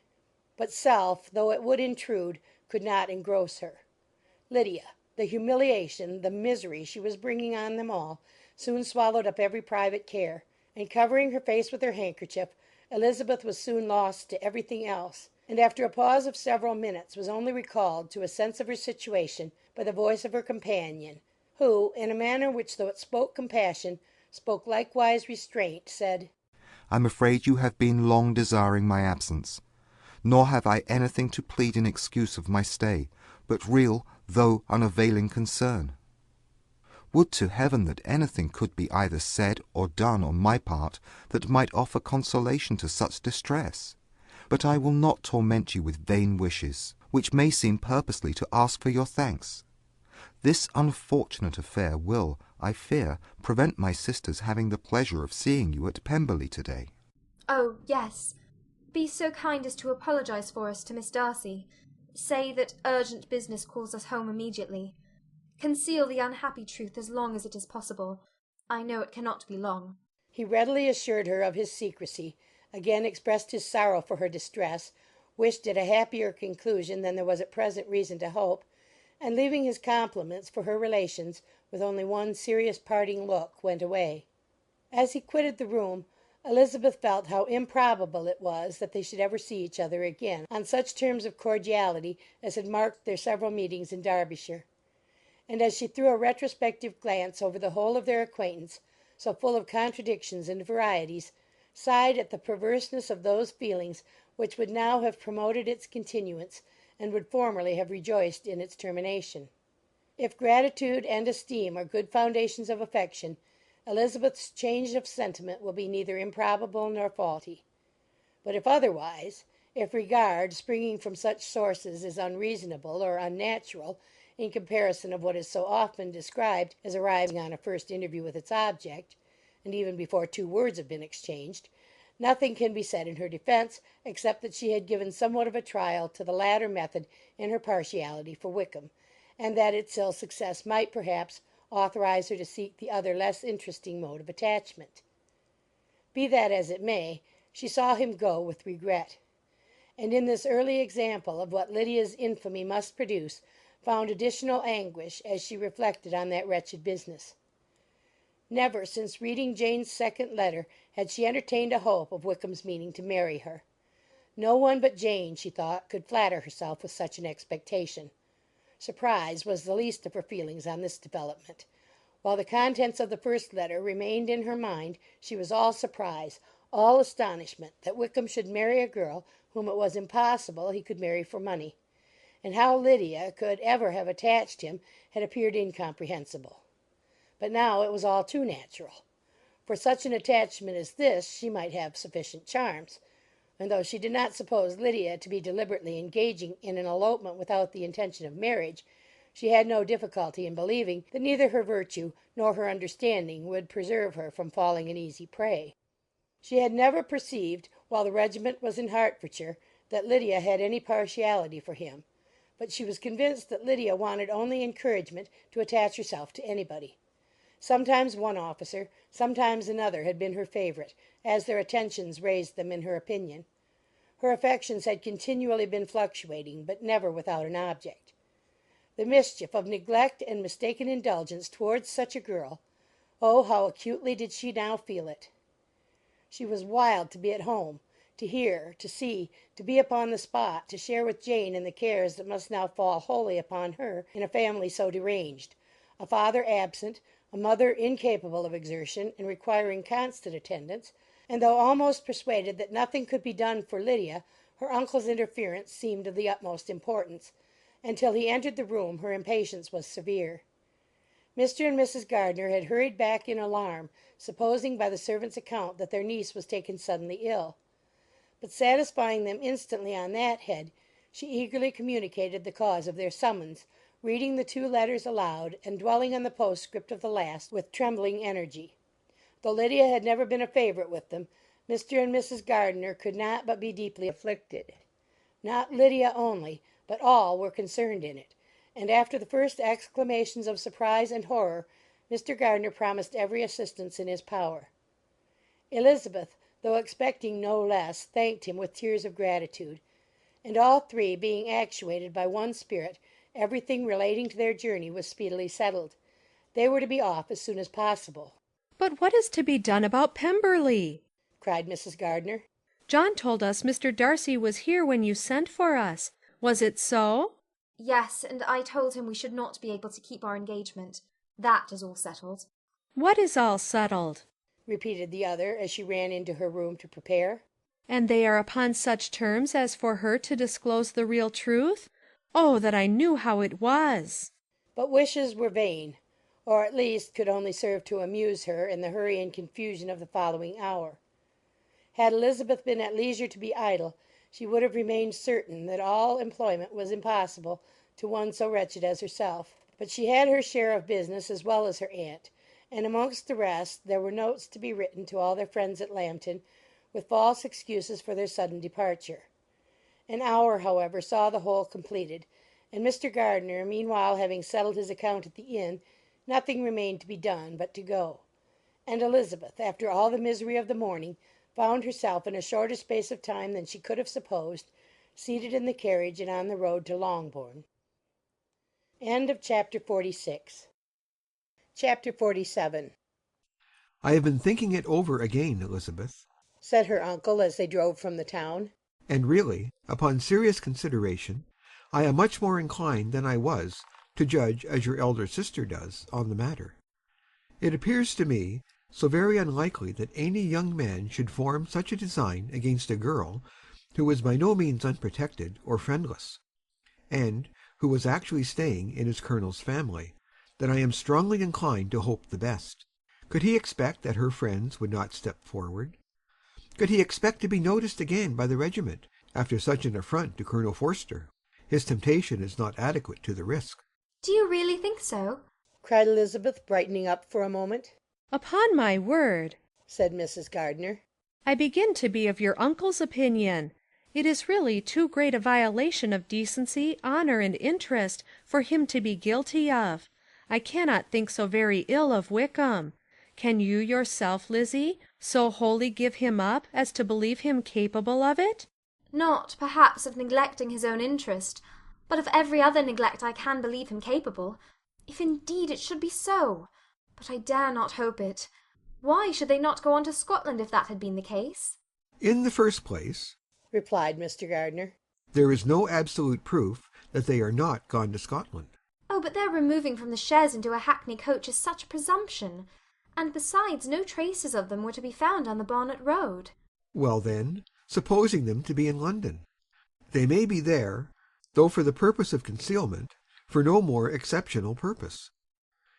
But self, though it would intrude, could not engross her. Lydia, the humiliation, the misery she was bringing on them all, soon swallowed up every private care, and covering her face with her handkerchief, Elizabeth was soon lost to everything else, and after a pause of several minutes was only recalled to a sense of her situation by the voice of her companion, who, in a manner which, though it spoke compassion, spoke likewise restraint, said, I'm afraid you have been long desiring my absence, nor have I anything to plead in excuse of my stay, but real, though unavailing concern. Would to heaven that anything could be either said or done on my part that might offer consolation to such distress. But I will not torment you with vain wishes, which may seem purposely to ask for your thanks. This unfortunate affair will, I fear, prevent my sister's having the pleasure of seeing you at Pemberley to-day. Oh, yes. Be so kind as to apologize for us to Miss Darcy. Say that urgent business calls us home immediately. Conceal the unhappy truth as long as it is possible. I know it cannot be long. He readily assured her of his secrecy, again expressed his sorrow for her distress, wished it a happier conclusion than there was at present reason to hope, and leaving his compliments for her relations with only one serious parting look, went away. As he quitted the room, Elizabeth felt how improbable it was that they should ever see each other again on such terms of cordiality as had marked their several meetings in Derbyshire; and as she threw a retrospective glance over the whole of their acquaintance, so full of contradictions and varieties, sighed at the perverseness of those feelings which would now have promoted its continuance, and would formerly have rejoiced in its termination. If gratitude and esteem are good foundations of affection, Elizabeth's change of sentiment will be neither improbable nor faulty. But if otherwise, if regard, springing from such sources, is unreasonable or unnatural, in comparison of what is so often described as arriving on a first interview with its object, and even before 2 words have been exchanged, nothing can be said in her defence, except that she had given somewhat of a trial to the latter method in her partiality for Wickham, and that its ill success might, perhaps, authorize her to seek the other less interesting mode of attachment. Be that as it may, she saw him go with regret, and in this early example of what Lydia's infamy must produce, found additional anguish as she reflected on that wretched business. Never since reading Jane's second letter had she entertained a hope of Wickham's meaning to marry her. No one but Jane, she thought, could flatter herself with such an expectation. Surprise was the least of her feelings on this development. While the contents of the first letter remained in her mind, she was all surprise, all astonishment, that Wickham should marry a girl whom it was impossible he could marry for money; and how Lydia could ever have attached him had appeared incomprehensible. But now it was all too natural. For such an attachment as this she might have sufficient charms; and though she did not suppose Lydia to be deliberately engaging in an elopement without the intention of marriage, she had no difficulty in believing that neither her virtue nor her understanding would preserve her from falling an easy prey. She had never perceived, while the regiment was in Hertfordshire, that Lydia had any partiality for him; but she was convinced that Lydia wanted only encouragement to attach herself to anybody. Sometimes one officer, sometimes another had been her favourite, as their attentions raised them in her opinion. Her affections had continually been fluctuating, but never without an object. The mischief of neglect and mistaken indulgence towards such a girl, oh, how acutely did she now feel it! She was wild to be at home, to hear, to see, to be upon the spot, to share with Jane in the cares that must now fall wholly upon her in a family so deranged, a father absent, a mother incapable of exertion and requiring constant attendance; and though almost persuaded that nothing could be done for Lydia, her uncle's interference seemed of the utmost importance. Until he entered the room her impatience was severe. Mr. and Mrs. Gardiner had hurried back in alarm, supposing by the servant's account that their niece was taken suddenly ill; but satisfying them instantly on that head, she eagerly communicated the cause of their summons, reading the 2 letters aloud, and dwelling on the postscript of the last with trembling energy. Though Lydia had never been a favourite with them, Mr. and Mrs. Gardiner could not but be deeply afflicted. Not Lydia only, but all were concerned in it; and after the first exclamations of surprise and horror, Mr. Gardiner promised every assistance in his power. Elizabeth, though expecting no less, thanked him with tears of gratitude; and all 3 being actuated by one spirit, everything relating to their journey was speedily settled. They were to be off as soon as possible. "But what is to be done about Pemberley?" cried Mrs. Gardiner. "John told us Mr. Darcy was here when you sent for us. Was it so?" Yes, and I told him we should not be able to keep our engagement. That is all settled. "What is all settled?" repeated the other, as she ran into her room to prepare. "And they are upon such terms as for her to disclose the real truth? Oh, that I knew how it was!" But wishes were vain, or at least could only serve to amuse her in the hurry and confusion of the following hour. Had Elizabeth been at leisure to be idle, she would have remained certain that all employment was impossible to one so wretched as herself; but she had her share of business as well as her aunt, and amongst the rest there were notes to be written to all their friends at Lambton, with false excuses for their sudden departure. An hour, however, saw the whole completed, and Mr. Gardiner meanwhile having settled his account at the inn, nothing remained to be done but to go. and Elizabeth, after all the misery of the morning, found herself in a shorter space of time than she could have supposed, seated in the carriage and on the road to Longbourn. Chapter 47. I have been thinking it over again, Elizabeth, said her uncle as they drove from the town. And really, upon serious consideration, I am much more inclined than I was to judge as your elder sister does on the matter. It appears to me so very unlikely that any young man should form such a design against a girl who was by no means unprotected or friendless, and who was actually staying in his colonel's family, that I am strongly inclined to hope the best. Could he expect that her friends would not step forward? Could he expect to be noticed again by the regiment after such an affront to Colonel Forster? His temptation is not adequate to the risk. Do you really think so? cried Elizabeth, brightening up for a moment. Upon my word, said Mrs. Gardiner, I begin to be of your uncle's opinion. It is really too great a violation of decency, honour, and interest for him to be guilty of. I cannot think so very ill of Wickham. Can you yourself, Lizzie, so wholly give him up as to believe him capable of it? Not, perhaps, of neglecting his own interest, but of every other neglect I can believe him capable, if indeed it should be so. But I dare not hope it. Why should they not go on to Scotland if that had been the case? In the first place, replied Mr. Gardiner, there is no absolute proof that they are not gone to Scotland. Oh, but their removing from the chaise into a hackney coach is such a presumption. And besides, no traces of them were to be found on the Bonnet Road. Well then, supposing them to be in London, they may be there, though for the purpose of concealment, for no more exceptional purpose.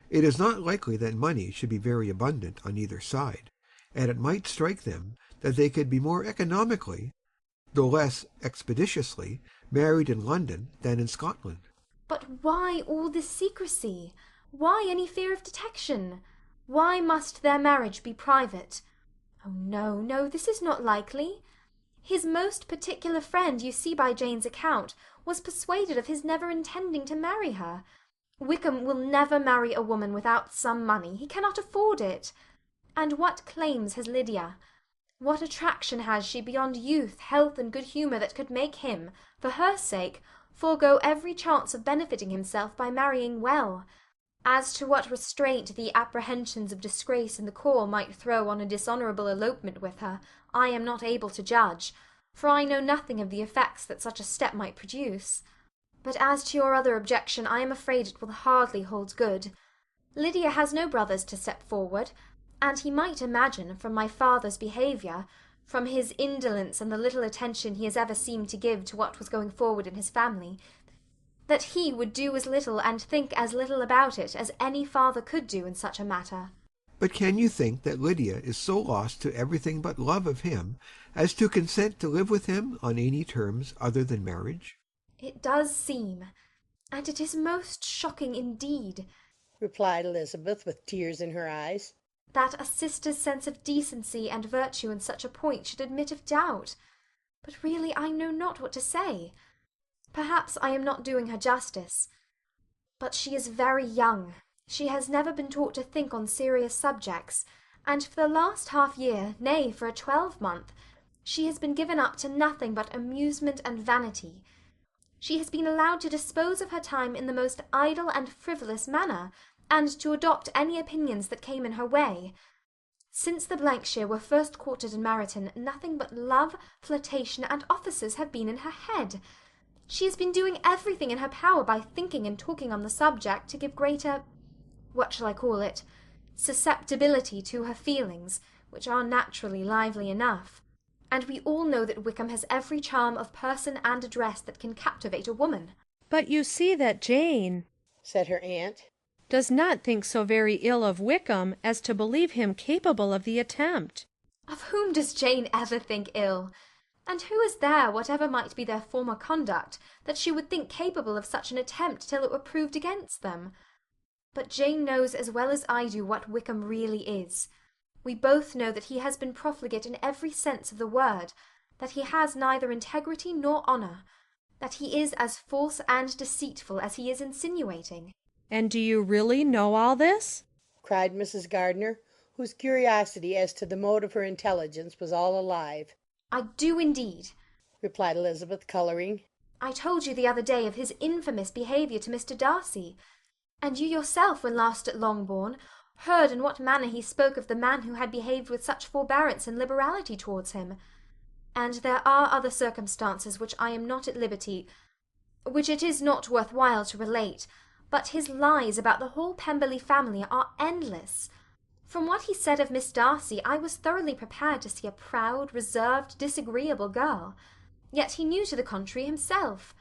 It is not likely that money should be very abundant on either side, and it might strike them that they could be more economically, though less expeditiously, married in London than in Scotland. But why all this secrecy? Why any fear of detection? Why must their marriage be private? Oh, no, no, this is not likely. His most particular friend, you see by Jane's account, was persuaded of his never intending to marry her. Wickham will never marry a woman without some money. He cannot afford it. And what claims has Lydia? What attraction has she beyond youth, health, and good humour that could make him, for her sake, forego every chance of benefiting himself by marrying well? As to what restraint the apprehensions of disgrace in the corps might throw on a dishonourable elopement with her, I am not able to judge, for I know nothing of the effects that such a step might produce. But as to your other objection, I am afraid it will hardly hold good. Lydia has no brothers to step forward, and he might imagine, from my father's behaviour, from his indolence and the little attention he has ever seemed to give to what was going forward in his family, that he would do as little and think as little about it as any father could do in such a matter. But can you think that Lydia is so lost to everything but love of him as to consent to live with him on any terms other than marriage? It does seem, and it is most shocking indeed, replied Elizabeth, with tears in her eyes, that a sister's sense of decency and virtue in such a point should admit of doubt. But really I know not what to say. Perhaps I am not doing her justice. But she is very young. She has never been taught to think on serious subjects, and for the last half-year, nay, for a 12-month, she has been given up to nothing but amusement and vanity. She has been allowed to dispose of her time in the most idle and frivolous manner, and to adopt any opinions that came in her way. Since the Blankshire were first quartered in Meryton, nothing but love, flirtation, and officers have been in her head. She has been doing everything in her power by thinking and talking on the subject to give greater, what shall I call it, susceptibility to her feelings, which are naturally lively enough. And we all know that Wickham has every charm of person and address that can captivate a woman. But you see that Jane, said her aunt, does not think so very ill of Wickham as to believe him capable of the attempt. Of whom does Jane ever think ill? And who is there, whatever might be their former conduct, that she would think capable of such an attempt till it were proved against them? But Jane knows as well as I do what Wickham really is. We both know that he has been profligate in every sense of the word, that he has neither integrity nor honour, that he is as false and deceitful as he is insinuating. And do you really know all this? cried Mrs. Gardiner, whose curiosity as to the mode of her intelligence was all alive. "I do indeed," replied Elizabeth, colouring. "I told you the other day of his infamous behaviour to Mr. Darcy, and you yourself, when last at Longbourn, heard in what manner he spoke of the man who had behaved with such forbearance and liberality towards him. And there are other circumstances which I am not at liberty, which it is not worth while to relate, but his lies about the whole Pemberley family are endless. From what he said of Miss Darcy, I was thoroughly prepared to see a proud, reserved, disagreeable girl. Yet he knew to the contrary himself.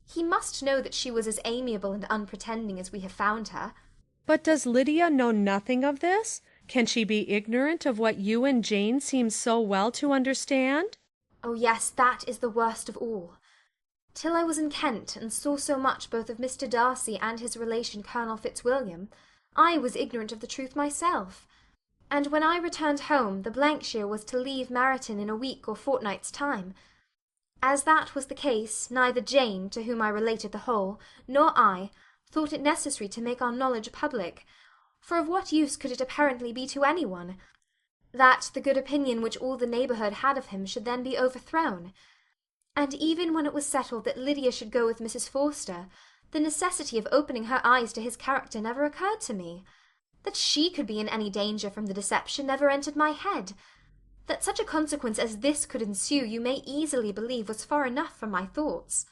He must know that she was as amiable and unpretending as we have found her." But does Lydia know nothing of this? Can she be ignorant of what you and Jane seem so well to understand? "Oh yes, that is the worst of all. Till I was in Kent, and saw so much both of Mr. Darcy and his relation Colonel Fitzwilliam, I was ignorant of the truth myself. And when I returned home, the Blankshire was to leave Meryton in a week or fortnight's time. As that was the case, neither Jane, to whom I related the whole, nor I, thought it necessary to make our knowledge public, for of what use could it apparently be to any one, that the good opinion which all the neighbourhood had of him should then be overthrown? And even when it was settled that Lydia should go with Mrs. Forster, the necessity of opening her eyes to his character never occurred to me. That she could be in any danger from the deception never entered my head. That such a consequence as this could ensue, you may easily believe was far enough from my thoughts."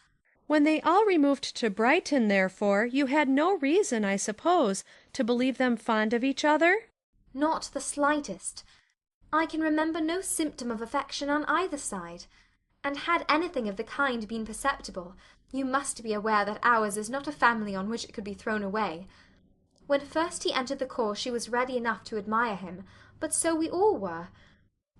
When they all removed to Brighton, therefore, you had no reason, I suppose, to believe them fond of each other? "Not the slightest. I can remember no symptom of affection on either side, and had anything of the kind been perceptible, you must be aware that ours is not a family on which it could be thrown away. When first he entered the corps she was ready enough to admire him, but so we all were.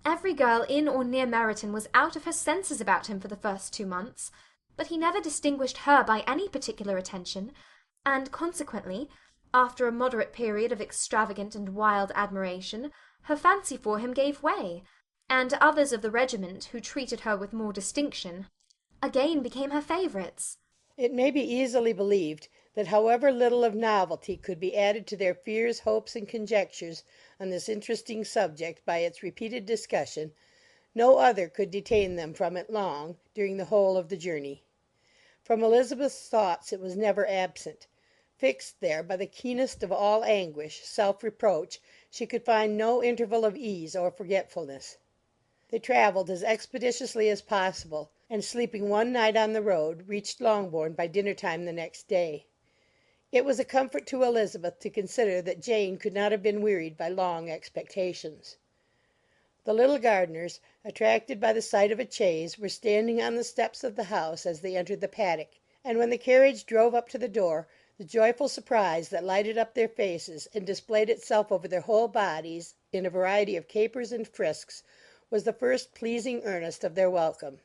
Every girl in or near Meryton was out of her senses about him for the first 2 months, but he never distinguished her by any particular attention, and consequently, after a moderate period of extravagant and wild admiration, her fancy for him gave way, and others of the regiment, who treated her with more distinction, again became her favourites." It may be easily believed that however little of novelty could be added to their fears, hopes, and conjectures on this interesting subject by its repeated discussion, no other could detain them from it long during the whole of the journey. From Elizabeth's thoughts it was never absent. Fixed there by the keenest of all anguish, self-reproach, she could find no interval of ease or forgetfulness. They travelled as expeditiously as possible, and sleeping one night on the road, reached Longbourn by dinner-time the next day. It was a comfort to Elizabeth to consider that Jane could not have been wearied by long expectations. The little Gardiners, attracted by the sight of a chaise, were standing on the steps of the house as they entered the paddock, and when the carriage drove up to the door, the joyful surprise that lighted up their faces and displayed itself over their whole bodies in a variety of capers and frisks was the first pleasing earnest of their welcome.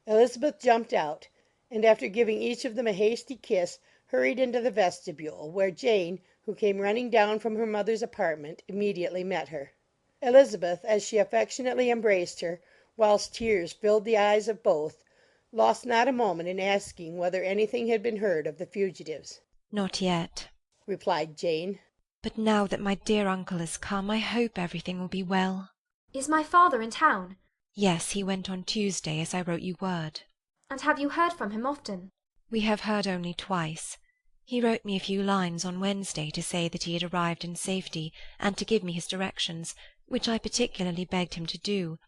Elizabeth jumped out, and after giving each of them a hasty kiss, hurried into the vestibule, where Jane, who came running down from her mother's apartment, immediately met her. Elizabeth, as she affectionately embraced her, whilst tears filled the eyes of both, lost not a moment in asking whether anything had been heard of the fugitives. "Not yet," replied Jane. "but now that my dear uncle has come, I hope everything will be well." "Is my father in town?" "Yes, he went on Tuesday, as I wrote you word." "And have you heard from him often?" "We have heard only twice. He wrote me a few lines on Wednesday to say that he had arrived in safety, and to give me his directions, which I particularly begged him to do.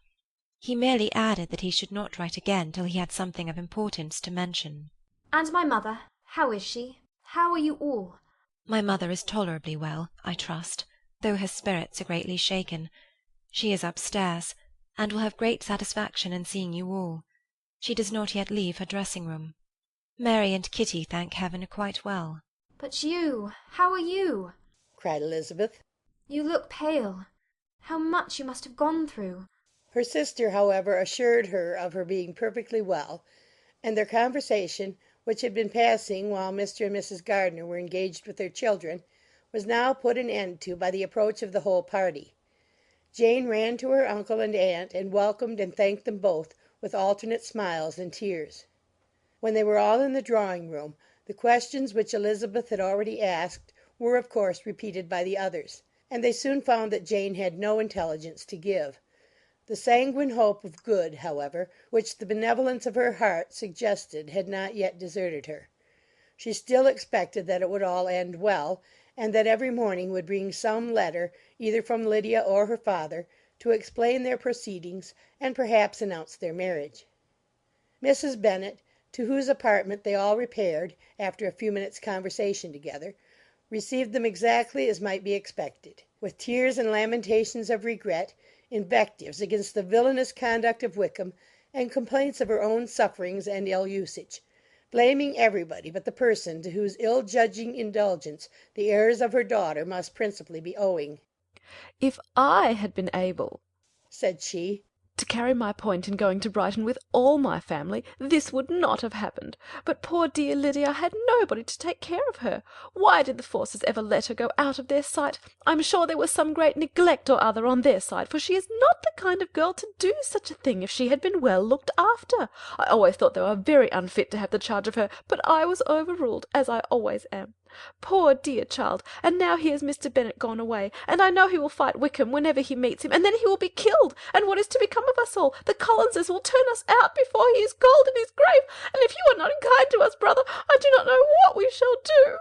He merely added that he should not write again till he had something of importance to mention." "And my mother, how is she? How are you all?" "My mother is tolerably well, I trust, though her spirits are greatly shaken. She is upstairs, and will have great satisfaction in seeing you all. She does not yet leave her dressing-room. Mary and Kitty, thank heaven, are quite well." "But you, how are you?" cried Elizabeth. "You look pale. How much you must have gone through!" Her sister, however, assured her of her being perfectly well, and their conversation, which had been passing while Mr. and Mrs. Gardiner were engaged with their children, was now put an end to by the approach of the whole party. Jane ran to her uncle and aunt, and welcomed and thanked them both with alternate smiles and tears. When they were all in the drawing-room, the questions which Elizabeth had already asked were of course repeated by the others, and they soon found that Jane had no intelligence to give. The sanguine hope of good, however, which the benevolence of her heart suggested, had not yet deserted her. She still expected that it would all end well, and that every morning would bring some letter, either from Lydia or her father, to explain their proceedings, and perhaps announce their marriage. Mrs. Bennet, to whose apartment they all repaired, after a few minutes' conversation together, received them exactly as might be expected, with tears and lamentations of regret, invectives against the villainous conduct of Wickham, and complaints of her own sufferings and ill usage, blaming everybody but the person to whose ill-judging indulgence the errors of her daughter must principally be owing. "If I had been able," said she, "to carry my point in going to Brighton with all my family, this would not have happened. But poor dear Lydia had nobody to take care of her. Why did the Forces ever let her go out of their sight? I'm sure there was some great neglect or other on their side, for she is not the kind of girl to do such a thing if she had been well looked after. I always thought they were very unfit to have the charge of her, but I was overruled, as I always am. Poor dear child! And now here's Mr. Bennet gone away, and I know he will fight Wickham whenever he meets him, and then he will be killed, and what is to become of us all? The Collinses will turn us out before he is cold in his grave, and if you are not kind to us, brother, I do not know what we shall do."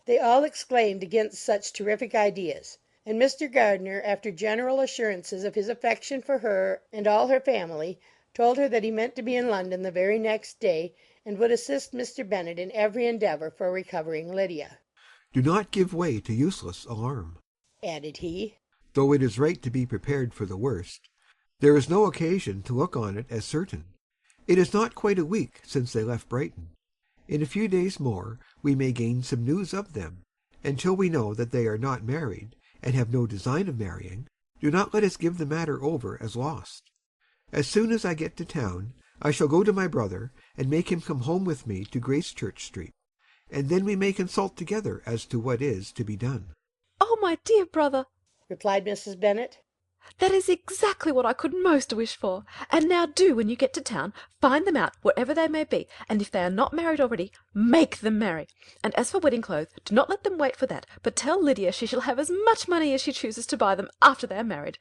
They all exclaimed against such terrific ideas, and Mr. Gardiner, after general assurances of his affection for her and all her family, told her that he meant to be in London the very next day, and would assist Mr. Bennet in every endeavour for recovering Lydia. Do not give way to useless alarm, added he. Though it is right to be prepared for the worst, there is no occasion to look on it as certain. It is not quite a week since they left Brighton. In a few days more we may gain some news of them, and till we know that they are not married, and have no design of marrying, do not let us give the matter over as lost. As soon as I get to town, I shall go to my brother, and make him come home with me to Gracechurch Street, and then we may consult together as to what is to be done. "Oh, my dear brother," replied Mrs. Bennet, "that is exactly what I could most wish for. And now do, when you get to town, find them out, wherever they may be, and if they are not married already, make them marry. And as for wedding clothes, do not let them wait for that, but tell Lydia she shall have as much money as she chooses to buy them after they are married.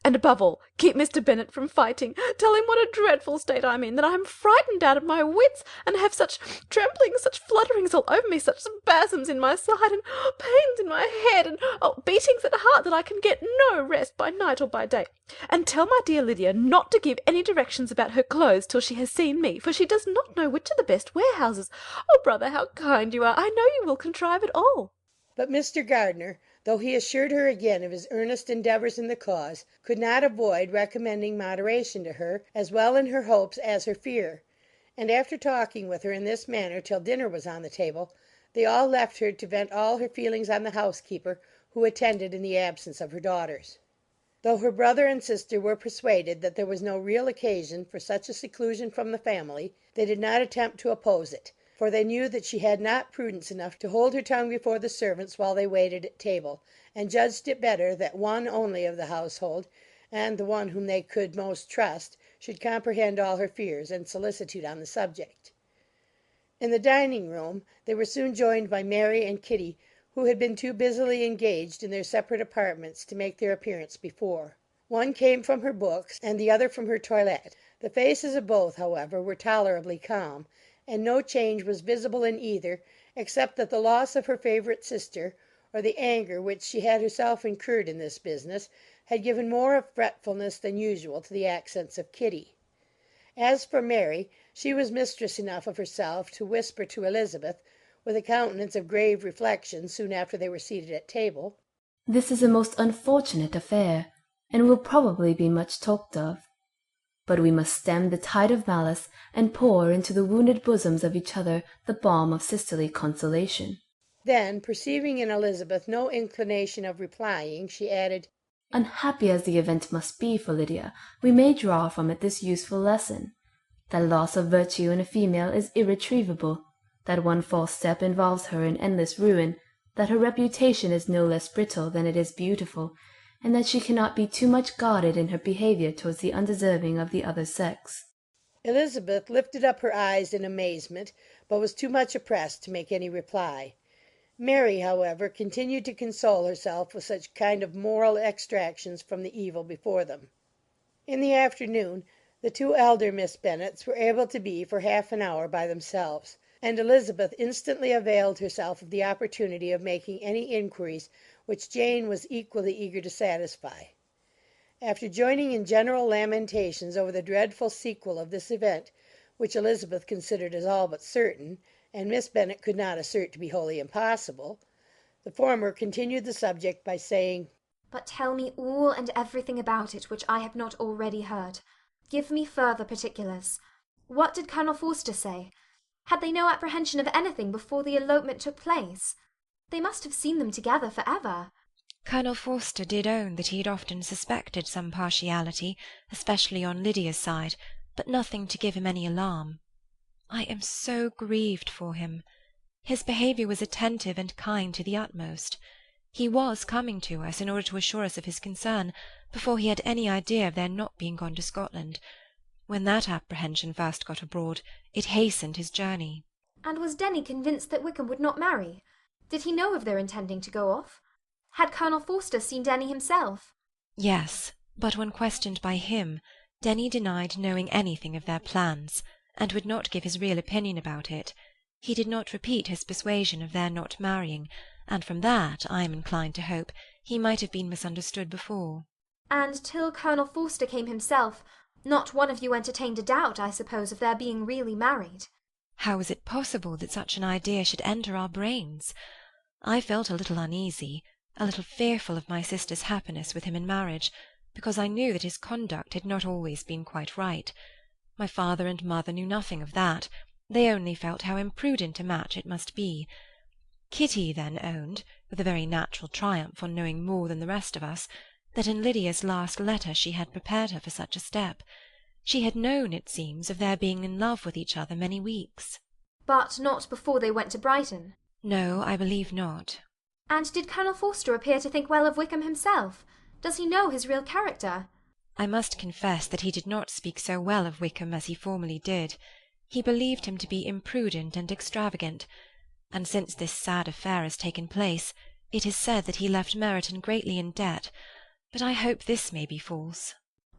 And above all, keep Mr. Bennet from fighting. Tell him what a dreadful state I'm in, that I am frightened out of my wits, and have such tremblings, such flutterings all over me, such spasms in my side, and pains in my head, and beatings at heart, that I can get no rest by night or by day. And tell my dear Lydia not to give any directions about her clothes till she has seen me, for she does not know which are the best warehouses. Oh, brother, how kind you are! I know you will contrive it all." But Mr. Gardiner, though he assured her again of his earnest endeavours in the cause, could not avoid recommending moderation to her, as well in her hopes as her fear; and after talking with her in this manner till dinner was on the table, they all left her to vent all her feelings on the housekeeper, who attended in the absence of her daughters. Though her brother and sister were persuaded that there was no real occasion for such a seclusion from the family, they did not attempt to oppose it, for they knew that she had not prudence enough to hold her tongue before the servants while they waited at table, and judged it better that one only of the household, and the one whom they could most trust, should comprehend all her fears and solicitude on the subject. In the dining-room they were soon joined by Mary and Kitty, who had been too busily engaged in their separate apartments to make their appearance before. One came from her books, and the other from her toilette. The faces of both, however, were tolerably calm, and no change was visible in either, except that the loss of her favourite sister, or the anger which she had herself incurred in this business, had given more of fretfulness than usual to the accents of Kitty. As for Mary, she was mistress enough of herself to whisper to Elizabeth, with a countenance of grave reflection, soon after they were seated at table, "This is a most unfortunate affair, and will probably be much talked of. But we must stem the tide of malice, and pour into the wounded bosoms of each other the balm of sisterly consolation." Then, perceiving in Elizabeth no inclination of replying, she added, "Unhappy as the event must be for Lydia, we may draw from it this useful lesson, that loss of virtue in a female is irretrievable, that one false step involves her in endless ruin, that her reputation is no less brittle than it is beautiful, and that she cannot be too much guarded in her behaviour towards the undeserving of the other sex." Elizabeth lifted up her eyes in amazement, but was too much oppressed to make any reply. Mary, however, continued to console herself with such kind of moral extractions from the evil before them. In the afternoon the two elder Miss Bennets were able to be for half an hour by themselves, and Elizabeth instantly availed herself of the opportunity of making any inquiries which Jane was equally eager to satisfy. After joining in general lamentations over the dreadful sequel of this event, which Elizabeth considered as all but certain, and Miss Bennet could not assert to be wholly impossible, the former continued the subject by saying, "But tell me all and everything about it which I have not already heard. Give me further particulars. What did Colonel Forster say? Had they no apprehension of anything before the elopement took place? They must have seen them together for ever." Colonel Forster did own that he had often suspected some partiality, especially on Lydia's side, but nothing to give him any alarm. I am so grieved for him. His behaviour was attentive and kind to the utmost. He was coming to us in order to assure us of his concern, before he had any idea of their not being gone to Scotland. When that apprehension first got abroad, it hastened his journey. And was Denny convinced that Wickham would not marry? Did he know of their intending to go off? Had Colonel Forster seen Denny himself? Yes, but when questioned by him, Denny denied knowing anything of their plans, and would not give his real opinion about it. He did not repeat his persuasion of their not marrying, and from that, I am inclined to hope, he might have been misunderstood before. And till Colonel Forster came himself, not one of you entertained a doubt, I suppose, of their being really married? How was it possible that such an idea should enter our brains? I felt a little uneasy, a little fearful of my sister's happiness with him in marriage, because I knew that his conduct had not always been quite right. My father and mother knew nothing of that. They only felt how imprudent a match it must be. Kitty then owned, with a very natural triumph on knowing more than the rest of us, that in Lydia's last letter she had prepared her for such a step. She had known, it seems, of their being in love with each other many weeks. But not before they went to Brighton? No, I believe not. And did Colonel Forster appear to think well of Wickham himself? Does he know his real character? I must confess that he did not speak so well of Wickham as he formerly did. He believed him to be imprudent and extravagant, and since this sad affair has taken place, it is said that he left Meryton greatly in debt, but I hope this may be false.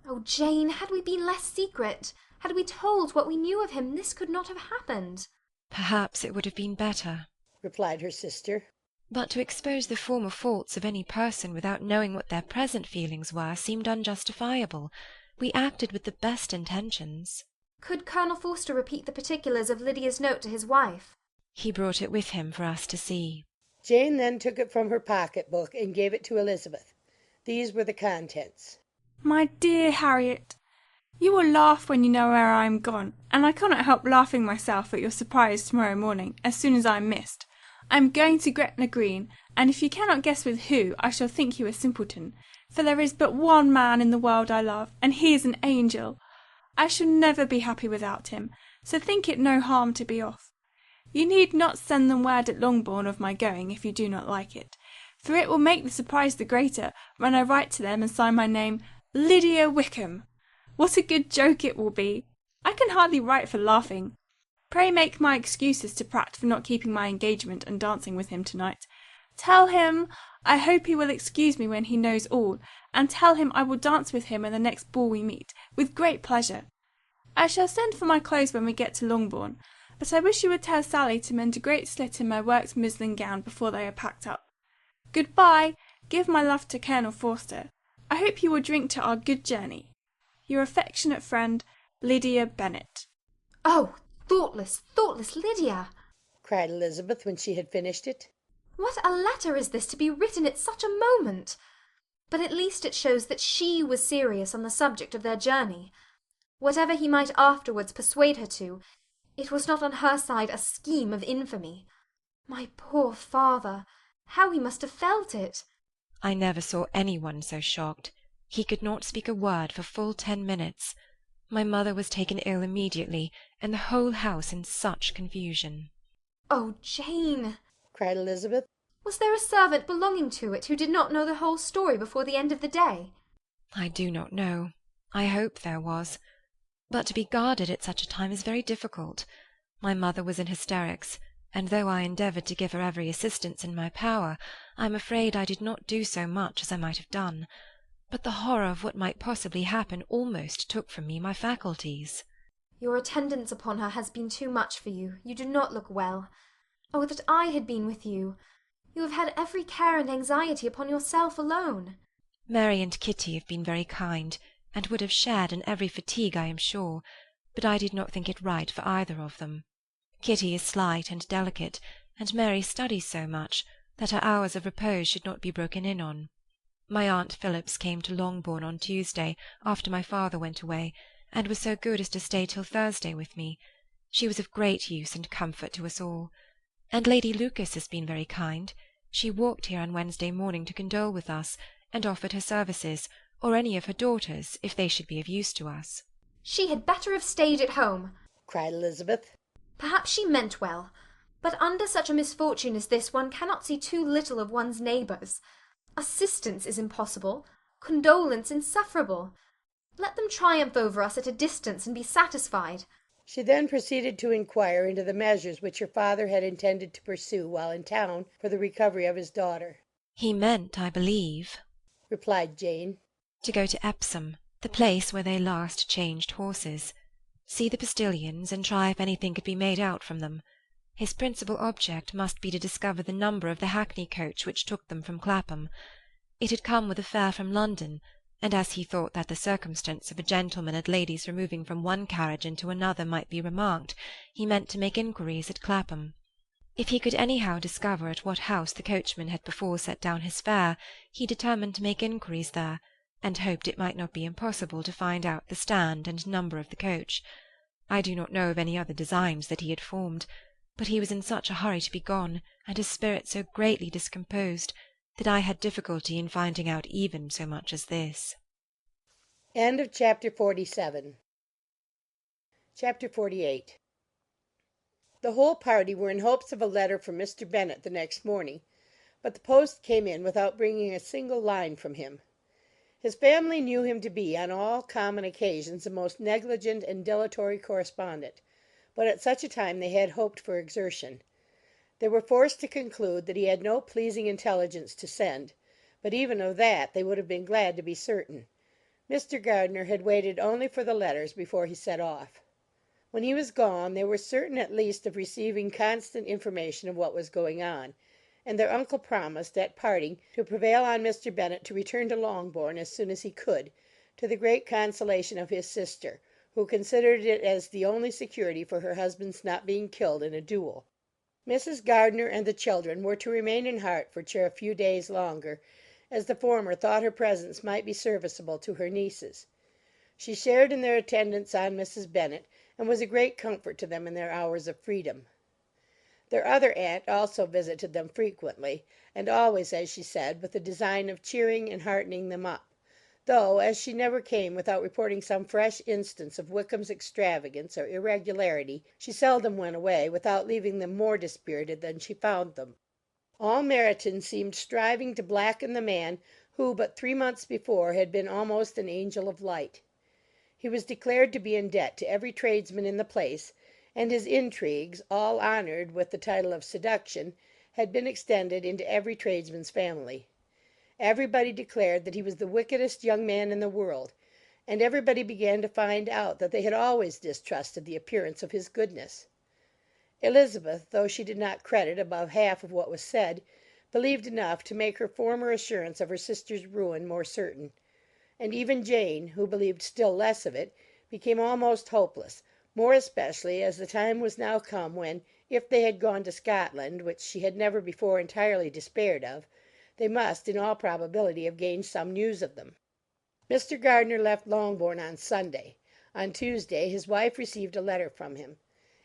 Oh, Jane, had we been less secret, had we told what we knew of him, this could not have happened. Perhaps it would have been better, replied her sister. But to expose the former faults of any person without knowing what their present feelings were seemed unjustifiable. We acted with the best intentions. Could Colonel Forster repeat the particulars of Lydia's note to his wife? He brought it with him for us to see. Jane then took it from her pocket-book and gave it to Elizabeth. These were the contents. My dear Harriet, you will laugh when you know where I am gone, and I cannot help laughing myself at your surprise tomorrow morning, as soon as I am missed. I am going to Gretna Green, and if you cannot guess with who, I shall think you a simpleton, for there is but one man in the world I love, and he is an angel. I shall never be happy without him, so think it no harm to be off. You need not send them word at Longbourn of my going, if you do not like it, for it will make the surprise the greater when I write to them and sign my name Lydia Wickham. What a good joke it will be! I can hardly write for laughing. Pray make my excuses to Pratt for not keeping my engagement and dancing with him to-night. Tell him I hope he will excuse me when he knows all, and tell him I will dance with him in the next ball we meet, with great pleasure. I shall send for my clothes when we get to Longbourn, but I wish you would tell Sally to mend a great slit in my worked muslin gown before they are packed up. Good-bye. Give my love to Colonel Forster. I hope you will drink to our good journey. Your affectionate friend, Lydia Bennet. Oh, thoughtless, thoughtless Lydia! cried Elizabeth when she had finished it. What a letter is this to be written at such a moment! But at least it shows that she was serious on the subject of their journey. Whatever he might afterwards persuade her to, it was not on her side a scheme of infamy. My poor father! How he must have felt it! I never saw anyone so shocked. He could not speak a word for full 10 minutes. My mother was taken ill immediately, and the whole house in such confusion. Oh, Jane! cried Elizabeth. Was there a servant belonging to it who did not know the whole story before the end of the day? I do not know. I hope there was. But to be guarded at such a time is very difficult. My mother was in hysterics, and though I endeavoured to give her every assistance in my power, I am afraid I did not do so much as I might have done. But the horror of what might possibly happen almost took from me my faculties. Your attendance upon her has been too much for you. You do not look well. Oh, that I had been with you! You have had every care and anxiety upon yourself alone. Mary and Kitty have been very kind, and would have shared in every fatigue, I am sure, but I did not think it right for either of them. Kitty is slight and delicate, and Mary studies so much that her hours of repose should not be broken in on. My Aunt Phillips came to Longbourn on Tuesday, after my father went away, and was so good as to stay till Thursday with me. She was of great use and comfort to us all. And Lady Lucas has been very kind. She walked here on Wednesday morning to condole with us, and offered her services, or any of her daughters, if they should be of use to us. She had better have stayed at home, cried Elizabeth. Perhaps she meant well, but under such a misfortune as this one cannot see too little of one's neighbours. Assistance is impossible, condolence insufferable. Let them triumph over us at a distance and be satisfied. She then proceeded to inquire into the measures which her father had intended to pursue while in town for the recovery of his daughter. He meant, I believe, replied Jane, to go to Epsom, the place where they last changed horses, see the postillions, and try if anything could be made out from them. His principal object must be to discover the number of the hackney coach which took them from Clapham. It had come with a fare from London, and as he thought that the circumstance of a gentleman and ladies removing from one carriage into another might be remarked, he meant to make inquiries at Clapham. If he could anyhow discover at what house the coachman had before set down his fare, he determined to make inquiries there, and hoped it might not be impossible to find out the stand and number of the coach. I do not know of any other designs that he had formed, but he was in such a hurry to be gone, and his spirit so greatly discomposed, that I had difficulty in finding out even so much as this. End of chapter 47. Chapter 48. The whole party were in hopes of a letter from Mr. Bennet the next morning, but the post came in without bringing a single line from him. His family knew him to be, on all common occasions, a most negligent and dilatory correspondent, but at such a time they had hoped for exertion. They were forced to conclude that he had no pleasing intelligence to send, but even of that they would have been glad to be certain. Mr. Gardiner had waited only for the letters before he set off. When he was gone, they were certain at least of receiving constant information of what was going on, and their uncle promised, at parting, to prevail on Mr. Bennet to return to Longbourn as soon as he could, to the great consolation of his sister, who considered it as the only security for her husband's not being killed in a duel. Mrs. Gardiner and the children were to remain in Hertfordshire a few days longer, as the former thought her presence might be serviceable to her nieces. She shared in their attendance on Mrs. Bennet, and was a great comfort to them in their hours of freedom. Their other aunt also visited them frequently, and always, as she said, with the design of cheering and heartening them up, though, as she never came without reporting some fresh instance of Wickham's extravagance or irregularity, she seldom went away without leaving them more dispirited than she found them. All Meryton seemed striving to blacken the man who but 3 months before had been almost an angel of light. He was declared to be in debt to every tradesman in the place, and his intrigues, all honoured with the title of seduction, had been extended into every tradesman's family. Everybody declared that he was the wickedest young man in the world, and everybody began to find out that they had always distrusted the appearance of his goodness. Elizabeth, though she did not credit above half of what was said, believed enough to make her former assurance of her sister's ruin more certain, and even Jane, who believed still less of it, became almost hopeless, more especially as the time was now come when, if they had gone to Scotland, which she had never before entirely despaired of, they must in all probability have gained some news of them. Mr. Gardiner left Longbourn on Sunday. On Tuesday his wife received a letter from him.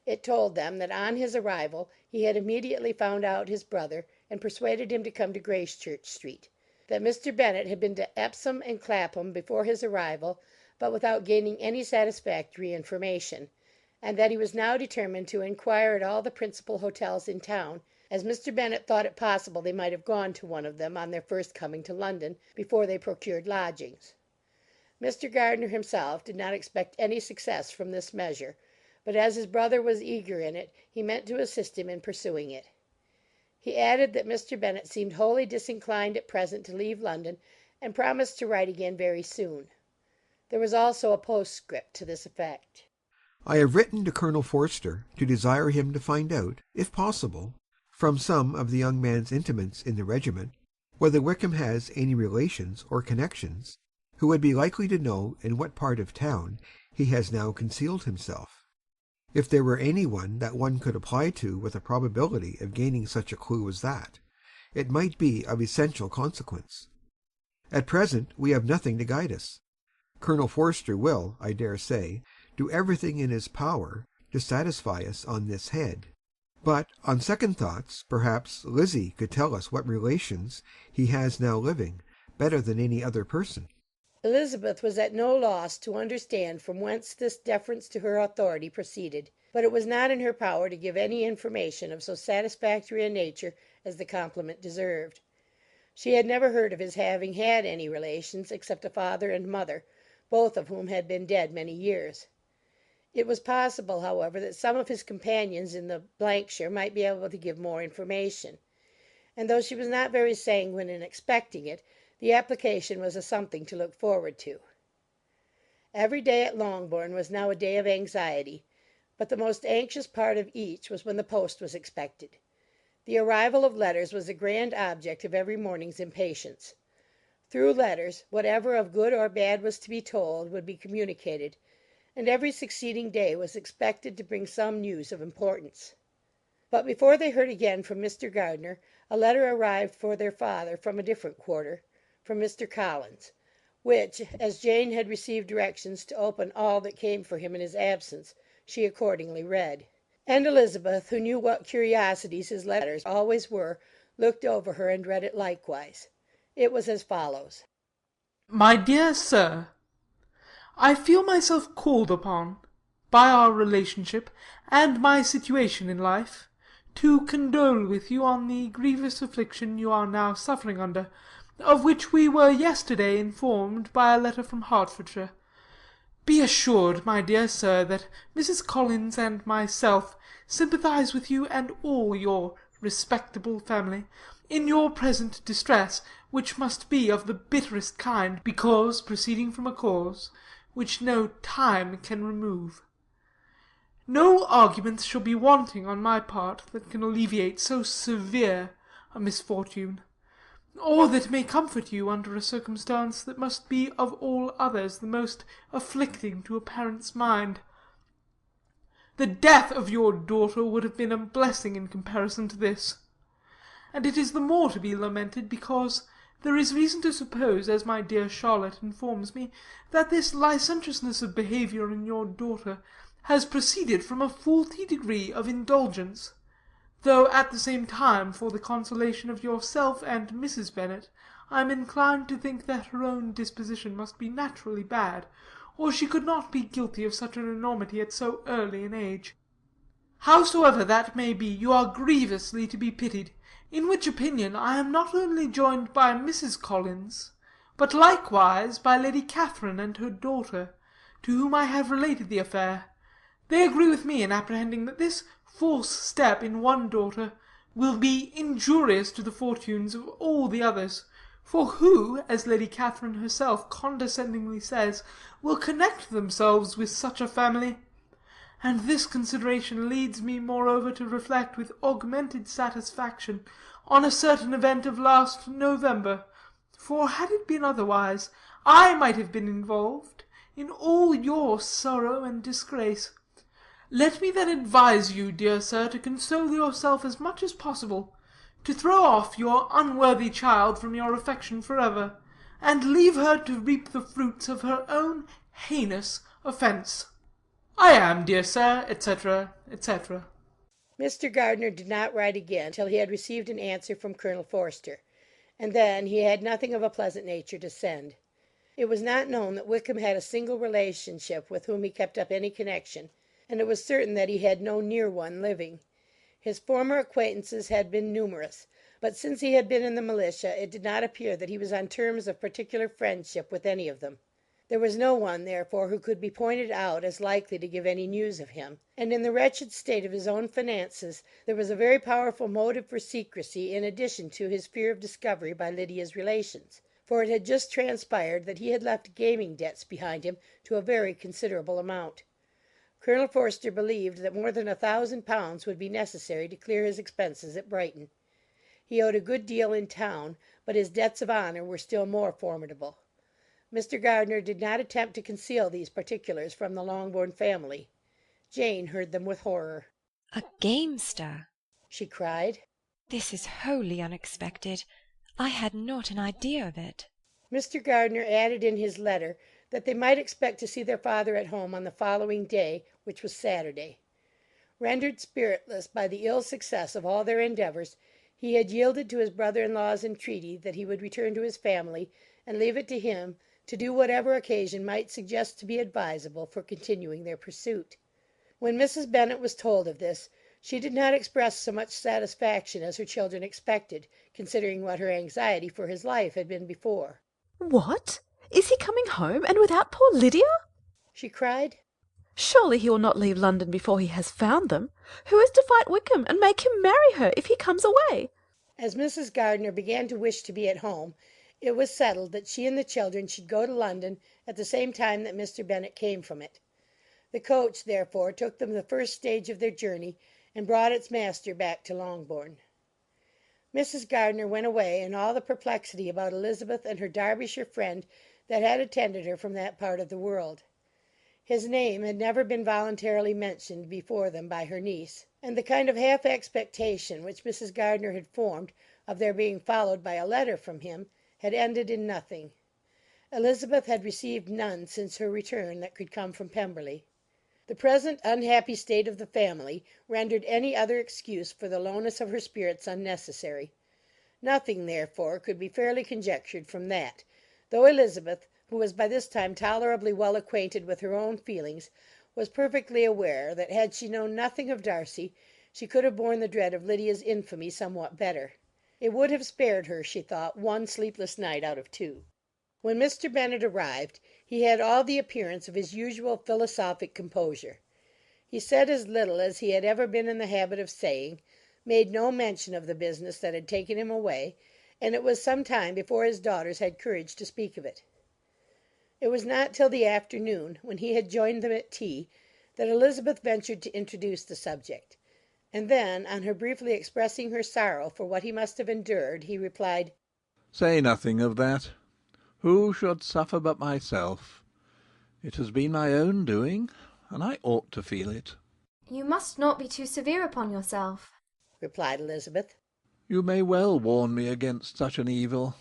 It told them that on his arrival he had immediately found out his brother, and persuaded him to come to Gracechurch Street; that Mr. Bennet had been to Epsom and Clapham before his arrival, but without gaining any satisfactory information, and that he was now determined to inquire at all the principal hotels in town, as Mr. Bennet thought it possible they might have gone to one of them on their first coming to London, before they procured lodgings. Mr. Gardiner himself did not expect any success from this measure, but as his brother was eager in it, he meant to assist him in pursuing it. He added that Mr. Bennet seemed wholly disinclined at present to leave London, and promised to write again very soon. There was also a postscript to this effect. I have written to Colonel Forster to desire him to find out, if possible, from some of the young man's intimates in the regiment, whether Wickham has any relations or connections who would be likely to know in what part of town he has now concealed himself. If there were any one that one could apply to with a probability of gaining such a clue as that, it might be of essential consequence. At present we have nothing to guide us. Colonel Forster will, I dare say, do everything in his power to satisfy us on this head. But, on second thoughts, perhaps Lizzie could tell us what relations he has now living, better than any other person. Elizabeth was at no loss to understand from whence this deference to her authority proceeded, but it was not in her power to give any information of so satisfactory a nature as the compliment deserved. She had never heard of his having had any relations except a father and mother, both of whom had been dead many years. It was possible, however, that some of his companions in the shire might be able to give more information, and though she was not very sanguine in expecting it, the application was a something to look forward to. Every day at Longbourn was now a day of anxiety, but the most anxious part of each was when the post was expected. The arrival of letters was the grand object of every morning's impatience. Through letters, whatever of good or bad was to be told would be communicated, and every succeeding day was expected to bring some news of importance. But before they heard again from Mr. Gardiner, a letter arrived for their father from a different quarter, from Mr. Collins, which, as Jane had received directions to open all that came for him in his absence, she accordingly read. And Elizabeth, who knew what curiosities his letters always were, looked over her and read it likewise. It was as follows. My dear Sir, I feel myself called upon, by our relationship and my situation in life, to condole with you on the grievous affliction you are now suffering under, of which we were yesterday informed by a letter from Hertfordshire. Be assured, my dear Sir, that Mrs. Collins and myself sympathize with you and all your respectable family in your present distress, which must be of the bitterest kind, because proceeding from a cause which no time can remove. No arguments shall be wanting on my part that can alleviate so severe a misfortune, or that may comfort you under a circumstance that must be of all others the most afflicting to a parent's mind. The death of your daughter would have been a blessing in comparison to this, and it is the more to be lamented because there is reason to suppose, as my dear Charlotte informs me, that this licentiousness of behaviour in your daughter has proceeded from a faulty degree of indulgence, though at the same time, for the consolation of yourself and Mrs. Bennet, I am inclined to think that her own disposition must be naturally bad, or she could not be guilty of such an enormity at so early an age. Howsoever that may be, you are grievously to be pitied, in which opinion I am not only joined by Mrs. Collins, but likewise by Lady Catherine and her daughter, to whom I have related the affair. They agree with me in apprehending that this false step in one daughter will be injurious to the fortunes of all the others, for who, as Lady Catherine herself condescendingly says, will connect themselves with such a family? And this consideration leads me moreover to reflect with augmented satisfaction on a certain event of last November, for had it been otherwise, I might have been involved in all your sorrow and disgrace. Let me then advise you, dear sir, to console yourself as much as possible, to throw off your unworthy child from your affection forever, and leave her to reap the fruits of her own heinous offence. I am, dear sir, etc., etc. Mr. Gardiner did not write again till he had received an answer from Colonel Forster, and then he had nothing of a pleasant nature to send. It was not known that Wickham had a single relationship with whom he kept up any connection, and it was certain that he had no near one living. His former acquaintances had been numerous, but since he had been in the militia it did not appear that he was on terms of particular friendship with any of them. There was no one, therefore, who could be pointed out as likely to give any news of him, and in the wretched state of his own finances there was a very powerful motive for secrecy in addition to his fear of discovery by Lydia's relations, for it had just transpired that he had left gaming debts behind him to a very considerable amount. Colonel Forster believed that more than £1,000 would be necessary to clear his expenses at Brighton. He owed a good deal in town, but his debts of honour were still more formidable. Mr. Gardiner did not attempt to conceal these particulars from the Longbourn family. Jane heard them with horror. "A gamester!" she cried. "This is wholly unexpected. I had not an idea of it." Mr. Gardiner added in his letter that they might expect to see their father at home on the following day, which was Saturday. Rendered spiritless by the ill success of all their endeavours, he had yielded to his brother-in-law's entreaty that he would return to his family, and leave it to him to do whatever occasion might suggest to be advisable for continuing their pursuit. When Mrs. Bennet was told of this, she did not express so much satisfaction as her children expected, considering what her anxiety for his life had been before. "What! Is he coming home, and without poor Lydia?" she cried. "Surely he will not leave London before he has found them. Who is to fight Wickham, and make him marry her if he comes away?" As Mrs. Gardiner began to wish to be at home, it was settled that she and the children should go to London at the same time that Mr. Bennet came from it. The coach, therefore, took them the first stage of their journey, and brought its master back to Longbourn. Mrs. Gardiner went away in all the perplexity about Elizabeth and her Derbyshire friend that had attended her from that part of the world. His name had never been voluntarily mentioned before them by her niece, and the kind of half expectation which Mrs. Gardiner had formed of their being followed by a letter from him had ended in nothing. Elizabeth had received none since her return that could come from Pemberley. The present unhappy state of the family rendered any other excuse for the lowness of her spirits unnecessary. Nothing, therefore, could be fairly conjectured from that, though Elizabeth, who was by this time tolerably well acquainted with her own feelings, was perfectly aware that had she known nothing of Darcy, she could have borne the dread of Lydia's infamy somewhat better. It would have spared her, she thought, one sleepless night out of two. When Mr. Bennet arrived, he had all the appearance of his usual philosophic composure. He said as little as he had ever been in the habit of saying, made no mention of the business that had taken him away, and it was some time before his daughters had courage to speak of it. It was not till the afternoon, when he had joined them at tea, that Elizabeth ventured to introduce the subject, and then, on her briefly expressing her sorrow for what he must have endured, he replied, "Say nothing of that. Who should suffer but myself? It has been my own doing, and I ought to feel it." "You must not be too severe upon yourself," replied Elizabeth. "You may well warn me against such an evil.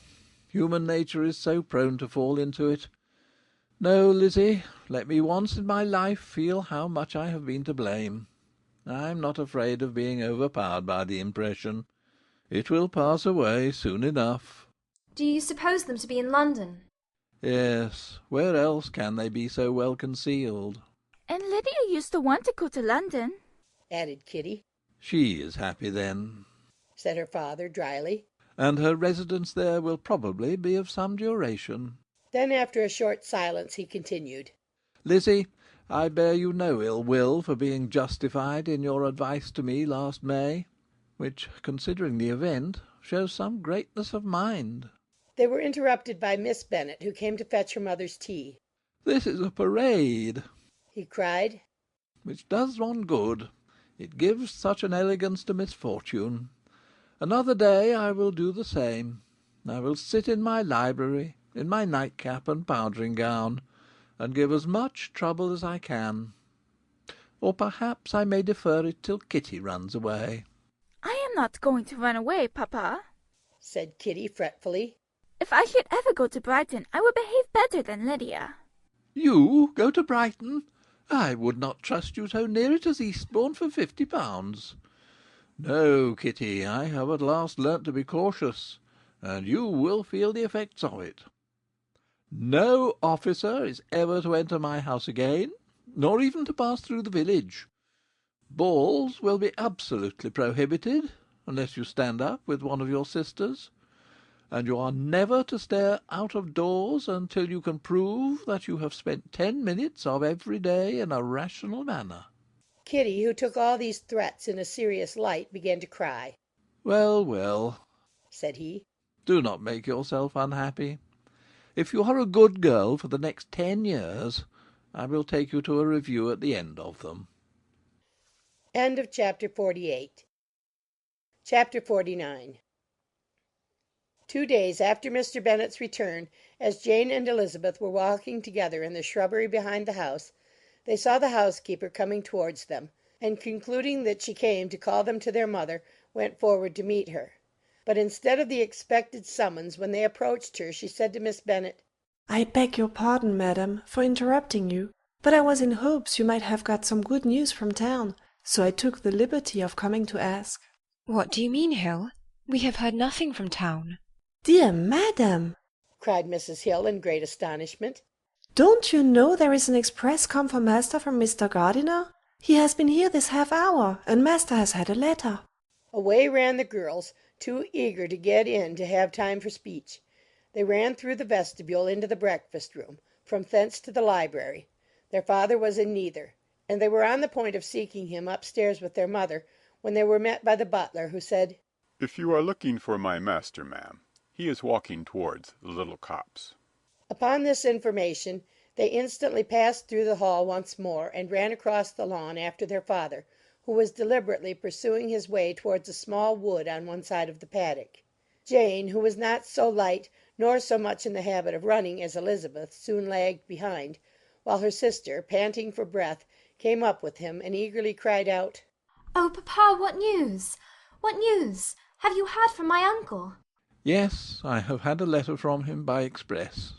Human nature is so prone to fall into it. No, Lizzie, let me once in my life feel how much I have been to blame. I'm not afraid of being overpowered by the impression. It will pass away soon enough." "Do you suppose them to be in London?" "Yes. Where else can they be so well concealed?" "And Lydia used to want to go to London," added Kitty. "She is happy then," said her father, dryly. "and her residence there will probably be of some duration." Then, after a short silence, he continued, "Lizzie, I bear you no ill will for being justified in your advice to me last May, which, considering the event, shows some greatness of mind." They were interrupted by Miss Bennet, who came to fetch her mother's tea. "This is a parade," he cried, "which does one good. It gives such an elegance to misfortune. Another day I will do the same. I will sit in my library, in my nightcap and powdering gown, and give as much trouble as I can. Or perhaps I may defer it till Kitty runs away." "I am not going to run away, papa," said Kitty fretfully. "If I should ever go to Brighton, I would behave better than Lydia." "You go to Brighton? I would not trust you so near it as Eastbourne for £50. No, Kitty, I have at last learnt to be cautious, and you will feel the effects of it. No officer is ever to enter my house again, nor even to pass through the village. Balls will be absolutely prohibited, unless you stand up with one of your sisters. and you are never to stir out of doors until you can prove that you have spent 10 minutes of every day in a rational manner." Kitty, who took all these threats in a serious light, began to cry. "Well, well," said he, "do not make yourself unhappy. If you are a good girl for the next 10 years, I will take you to a review at the end of them." End of chapter 48. Chapter 49. 2 days after Mr. Bennet's return, as Jane and Elizabeth were walking together in the shrubbery behind the house, they saw the housekeeper coming towards them, and concluding that she came to call them to their mother, went forward to meet her. But instead of the expected summons, when they approached her, she said to Miss Bennet, "I beg your pardon, madam, for interrupting you, but I was in hopes you might have got some good news from town, so I took the liberty of coming to ask." "What do you mean, Hill? We have heard nothing from town." "Dear madam!" cried Mrs. Hill in great astonishment. "Don't you know there is an express come for master from Mr. Gardiner? He has been here this half hour, and master has had a letter." Away ran the girls, too eager to get in to have time for speech. They ran through the vestibule into the breakfast room, from thence to the library. Their father was in neither, and they were on the point of seeking him upstairs with their mother, when they were met by the butler, who said, "If you are looking for my master, ma'am, he is walking towards the little copse." Upon this information, they instantly passed through the hall once more, and ran across the lawn after their father, who was deliberately pursuing his way towards a small wood on one side of the paddock. Jane, who was not so light nor so much in the habit of running as Elizabeth, soon lagged behind, while her sister, panting for breath, came up with him, and eagerly cried out, "Oh, papa, what news? What news? Have you heard from my uncle?" "Yes, I have had a letter from him by express."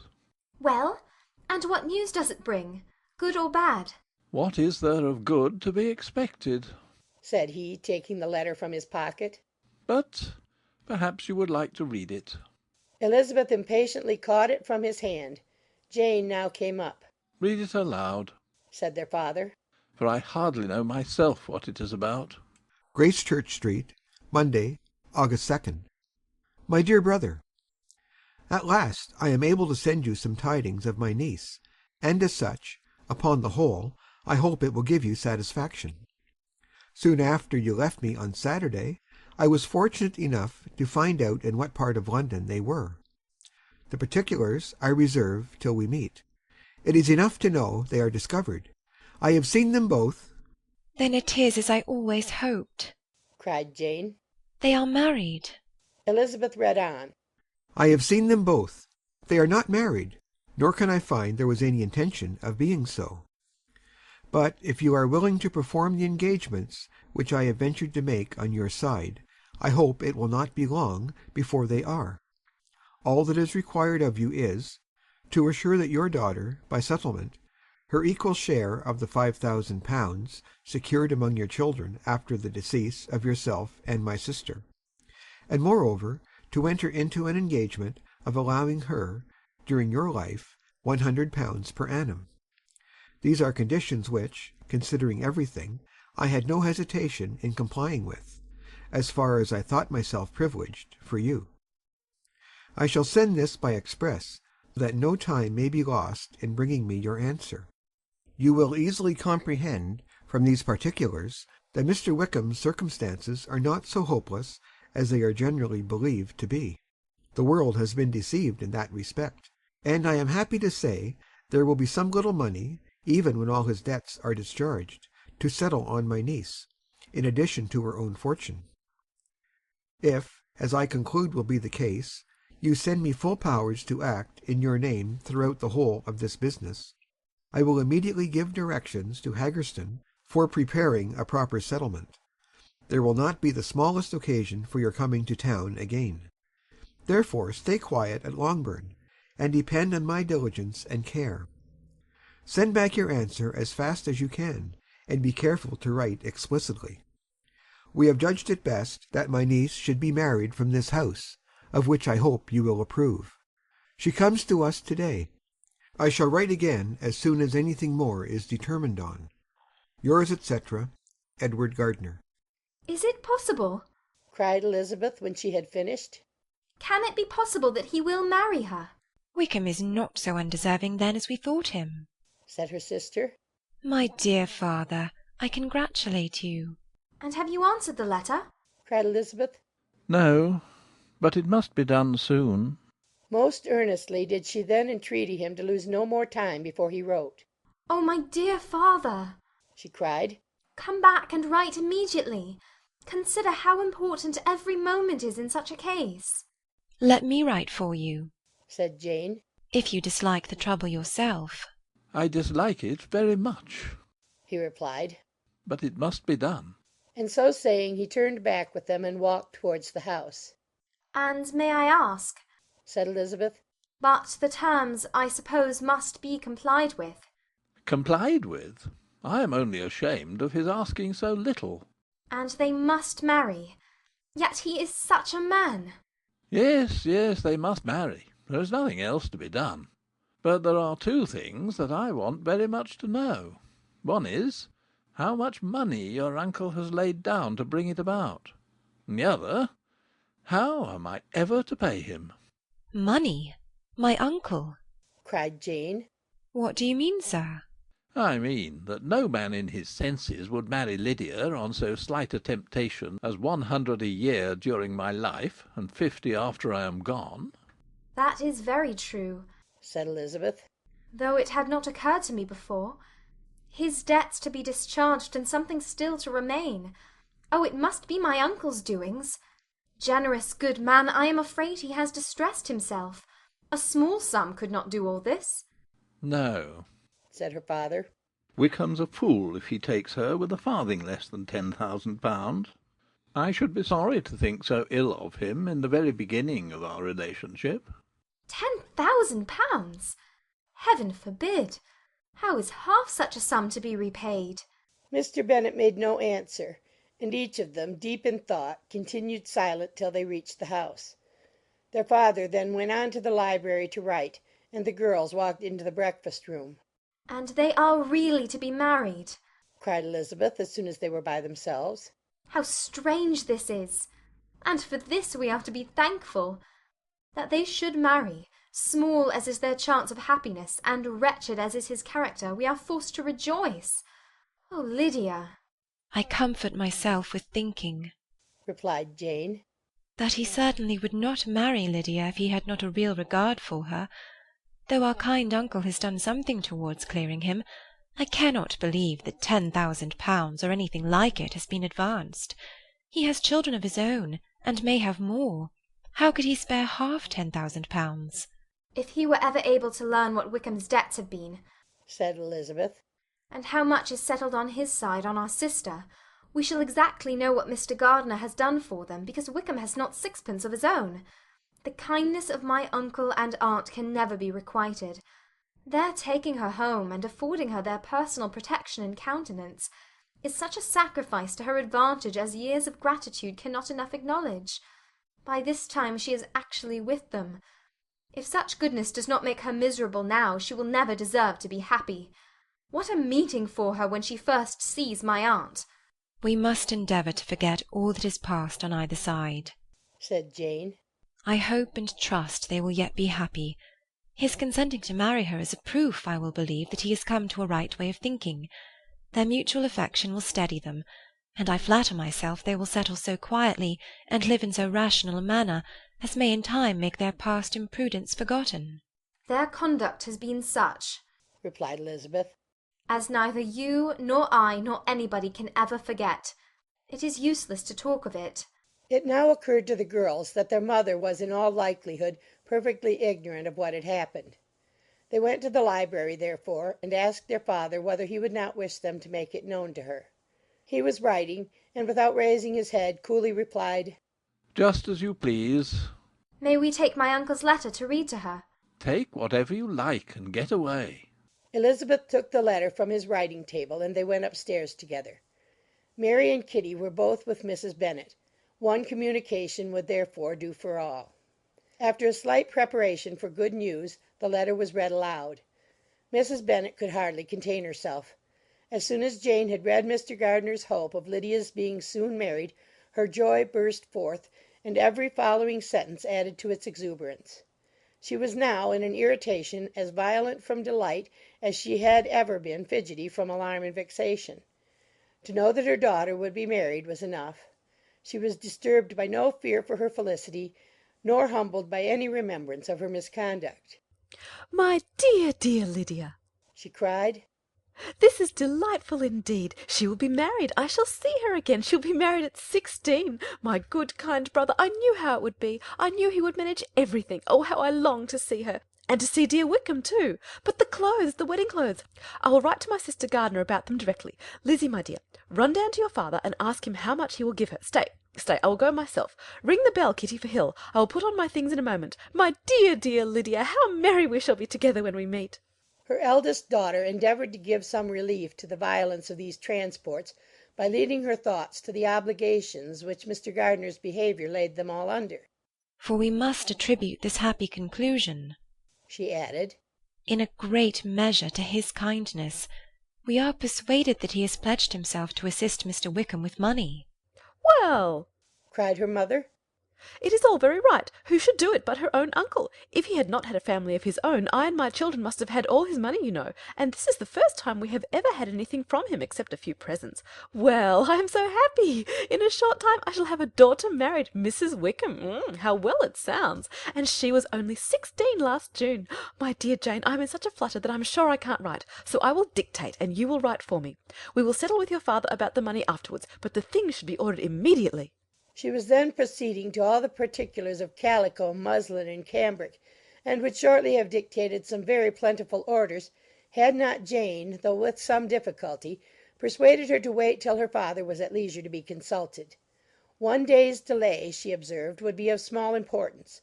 "Well, and what news does it bring? Good or bad?" "What is there of good to be expected?" said he, taking the letter from his pocket. "But perhaps you would like to read it." Elizabeth impatiently caught it from his hand. Jane now came up. "Read it aloud," said their father, "for I hardly know myself what it is about." Gracechurch Street, Monday, August 2nd. My dear brother, at last I am able to send you some tidings of my niece, and as such, upon the whole, I hope it will give you satisfaction. Soon after you left me on Saturday, I was fortunate enough to find out in what part of London they were. The particulars I reserve till we meet. It is enough to know they are discovered. I have seen them both. "Then it is as I always hoped," cried Jane. "They are married." Elizabeth read on. I have seen them both. They are not married, nor can I find there was any intention of being so. But if you are willing to perform the engagements which I have ventured to make on your side, I hope it will not be long before they are. All that is required of you is, to assure that your daughter, by settlement, her equal share of the £5,000 secured among your children after the decease of yourself and my sister, and moreover to enter into an engagement of allowing her, during your life, £100 per annum. These are conditions which, considering everything, I had no hesitation in complying with, as far as I thought myself privileged for you. I shall send this by express, that no time may be lost in bringing me your answer. You will easily comprehend from these particulars that Mr. Wickham's circumstances are not so hopeless as they are generally believed to be. The world has been deceived in that respect, and I am happy to say there will be some little money, even when all his debts are discharged, to settle on my niece, in addition to her own fortune. If, as I conclude will be the case, you send me full powers to act in your name throughout the whole of this business, I will immediately give directions to Haggerston for preparing a proper settlement. There will not be the smallest occasion for your coming to town again. Therefore stay quiet at Longbourn, and depend on my diligence and care. Send back your answer as fast as you can, and be careful to write explicitly. We have judged it best that my niece should be married from this house, of which I hope you will approve. She comes to us to-day. I shall write again as soon as anything more is determined on. Yours, etc., Edward Gardner. "Is it possible?" cried Elizabeth when she had finished. Can it be possible that he will marry her? Wickham is not so undeserving then as we thought him, said her sister. My dear father, I congratulate you. And have you answered the letter? cried Elizabeth. No, but it must be done soon. Most earnestly did she then entreaty him to lose no more time before he wrote. Oh, my dear father, she cried, come back and write immediately. Consider how important every moment is in such a case. Let me write for you, said Jane, if you dislike the trouble yourself. I dislike it very much, he replied. But it must be done. And so saying, he turned back with them and walked towards the house. And may I ask, said Elizabeth, but the terms, I suppose, must be complied with. Complied with? I am only ashamed of his asking so little. And they must marry. Yet he is such a man. Yes, they must marry. There is nothing else to be done. But there are two things that I want very much to know. One is, how much money your uncle has laid down to bring it about. And the other, how am I ever to pay him? Money? My uncle? cried Jane. What do you mean, sir? I mean that no man in his senses would marry Lydia on so slight a temptation as 100 a year during my life, and 50 after I am gone. That is very true, said Elizabeth, though it had not occurred to me before. His debts to be discharged, and something still to remain. Oh, it must be my uncle's doings. Generous, good man, I am afraid he has distressed himself. A small sum could not do all this. No, said her father. Wickham's a fool if he takes her with a farthing less than £10,000. I should be sorry to think so ill of him in the very beginning of our relationship. £10,000! Heaven forbid! How is half such a sum to be repaid? Mr. Bennet made no answer, and each of them, deep in thought, continued silent till they reached the house. Their father then went on to the library to write, and the girls walked into the breakfast-room. And they are really to be married? cried Elizabeth, as soon as they were by themselves. How strange this is! And for this we are to be thankful. That they should marry, small as is their chance of happiness, and wretched as is his character, we are forced to rejoice. Oh, Lydia! I comfort myself with thinking, replied Jane, that he certainly would not marry Lydia if he had not a real regard for her. Though our kind uncle has done something towards clearing him, I cannot believe that £10,000 or anything like it has been advanced. He has children of his own, and may have more. How could he spare half £10,000? If he were ever able to learn what Wickham's debts have been, said Elizabeth, and how much is settled on his side on our sister, we shall exactly know what Mr. Gardiner has done for them, because Wickham has not sixpence of his own. The kindness of my uncle and aunt can never be requited. Their taking her home, and affording her their personal protection and countenance, is such a sacrifice to her advantage as years of gratitude cannot enough acknowledge. By this time she is actually with them. If such goodness does not make her miserable now, she will never deserve to be happy. What a meeting for her when she first sees my aunt! We must endeavour to forget all that is past on either side, said Jane. I hope and trust they will yet be happy. His consenting to marry her is a proof, I will believe, that he has come to a right way of thinking. Their mutual affection will steady them, and I flatter myself they will settle so quietly, and live in so rational a manner, as may in time make their past imprudence forgotten. Their conduct has been such, replied Elizabeth, as neither you, nor I, nor anybody can ever forget. It is useless to talk of it. It now occurred to the girls that their mother was in all likelihood perfectly ignorant of what had happened. They went to the library, therefore, and asked their father whether he would not wish them to make it known to her. He was writing, and without raising his head, coolly replied, Just as you please. May we take my uncle's letter to read to her? Take whatever you like, and get away. Elizabeth took the letter from his writing-table, and they went upstairs together. Mary and Kitty were both with Mrs. Bennet. One communication would therefore do for all. After a slight preparation for good news, the letter was read aloud. Mrs. Bennet could hardly contain herself. As soon as Jane had read Mr. Gardiner's hope of Lydia's being soon married, her joy burst forth, and every following sentence added to its exuberance. She was now in an irritation as violent from delight as she had ever been fidgety from alarm and vexation. To know that her daughter would be married was enough. She was disturbed by no fear for her felicity, nor humbled by any remembrance of her misconduct. "My dear, dear Lydia!" she cried. "This is delightful indeed. She will be married. I shall see her again. She'll be married at 16. My good, kind brother, I knew how it would be. I knew he would manage everything. Oh, how I long to see her! And to see dear Wickham too. But the clothes, the wedding clothes. I will write to my sister Gardiner about them directly. Lizzie, my dear, run down to your father and ask him how much he will give her. Stay, I will go myself. Ring the bell, Kitty, for Hill. I will put on my things in a moment. My dear, dear Lydia, how merry we shall be together when we meet!" Her eldest daughter endeavoured to give some relief to the violence of these transports by leading her thoughts to the obligations which Mr. Gardiner's behaviour laid them all under. "For we must attribute this happy conclusion," she added, "in a great measure to his kindness. We are persuaded that he has pledged himself to assist Mr. Wickham with money." "Well," cried her mother, "it is all very right. Who should do it but her own uncle? If he had not had a family of his own, I and my children must have had all his money, you know, and this is the first time we have ever had anything from him except a few presents. Well, I am so happy! In a short time I shall have a daughter married, Mrs. Wickham. How well it sounds! And she was only 16 last June. My dear Jane, I am in such a flutter that I am sure I can't write, so I will dictate and you will write for me. We will settle with your father about the money afterwards, but the things should be ordered immediately." She was then proceeding to all the particulars of calico, muslin, and cambric, and would shortly have dictated some very plentiful orders, had not Jane, though with some difficulty, persuaded her to wait till her father was at leisure to be consulted. One day's delay, she observed, would be of small importance,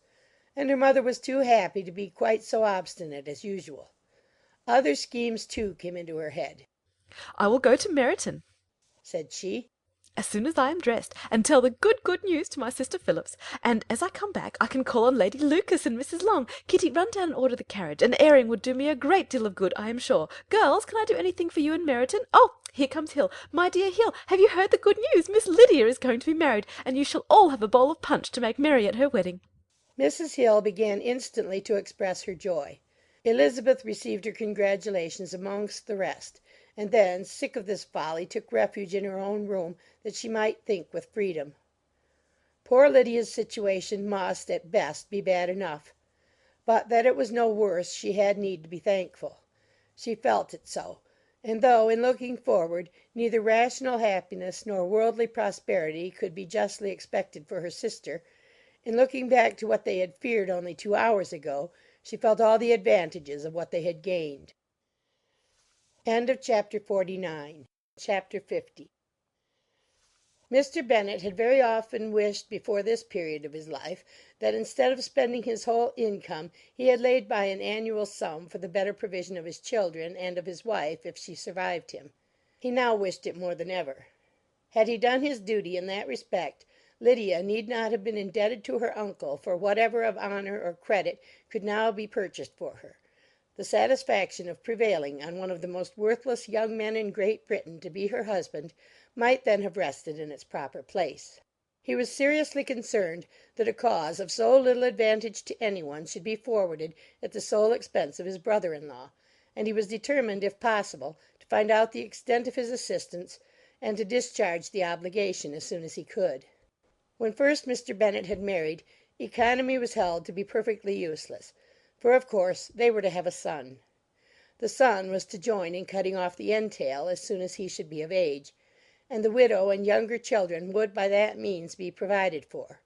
and her mother was too happy to be quite so obstinate as usual. Other schemes, too, came into her head. "I will go to Meryton," said she, "as soon as I am dressed, and tell the good news to my sister Phillips, and as I come back I can call on Lady Lucas and Mrs. Long. Kitty, run down and order the carriage. An airing would do me a great deal of good, I am sure. Girls, can I do anything for you in Meryton? Oh, here comes Hill. My dear Hill, have you heard the good news? Miss Lydia is going to be married, and you shall all have a bowl of punch to make merry at her wedding." Mrs. Hill began instantly to express her joy. Elizabeth received her congratulations amongst the rest, and then, sick of this folly, took refuge in her own room that she might think with freedom. Poor Lydia's situation must, at best, be bad enough, but that it was no worse she had need to be thankful. She felt it so, and though, in looking forward, neither rational happiness nor worldly prosperity could be justly expected for her sister, in looking back to what they had feared only 2 hours ago, she felt all the advantages of what they had gained. Chapter 50. Mr. Bennet had very often wished before this period of his life that instead of spending his whole income he had laid by an annual sum for the better provision of his children and of his wife if she survived him. He now wished it more than ever. Had he done his duty in that respect, Lydia need not have been indebted to her uncle for whatever of honour or credit could now be purchased for her. The satisfaction of prevailing on one of the most worthless young men in Great Britain to be her husband might then have rested in its proper place. He was seriously concerned that a cause of so little advantage to any one should be forwarded at the sole expense of his brother-in-law, and he was determined, if possible, to find out the extent of his assistance, and to discharge the obligation as soon as he could. When first Mr. Bennet had married, economy was held to be perfectly useless, for of course they were to have a son. The son was to join in cutting off the entail as soon as he should be of age, and the widow and younger children would by that means be provided for.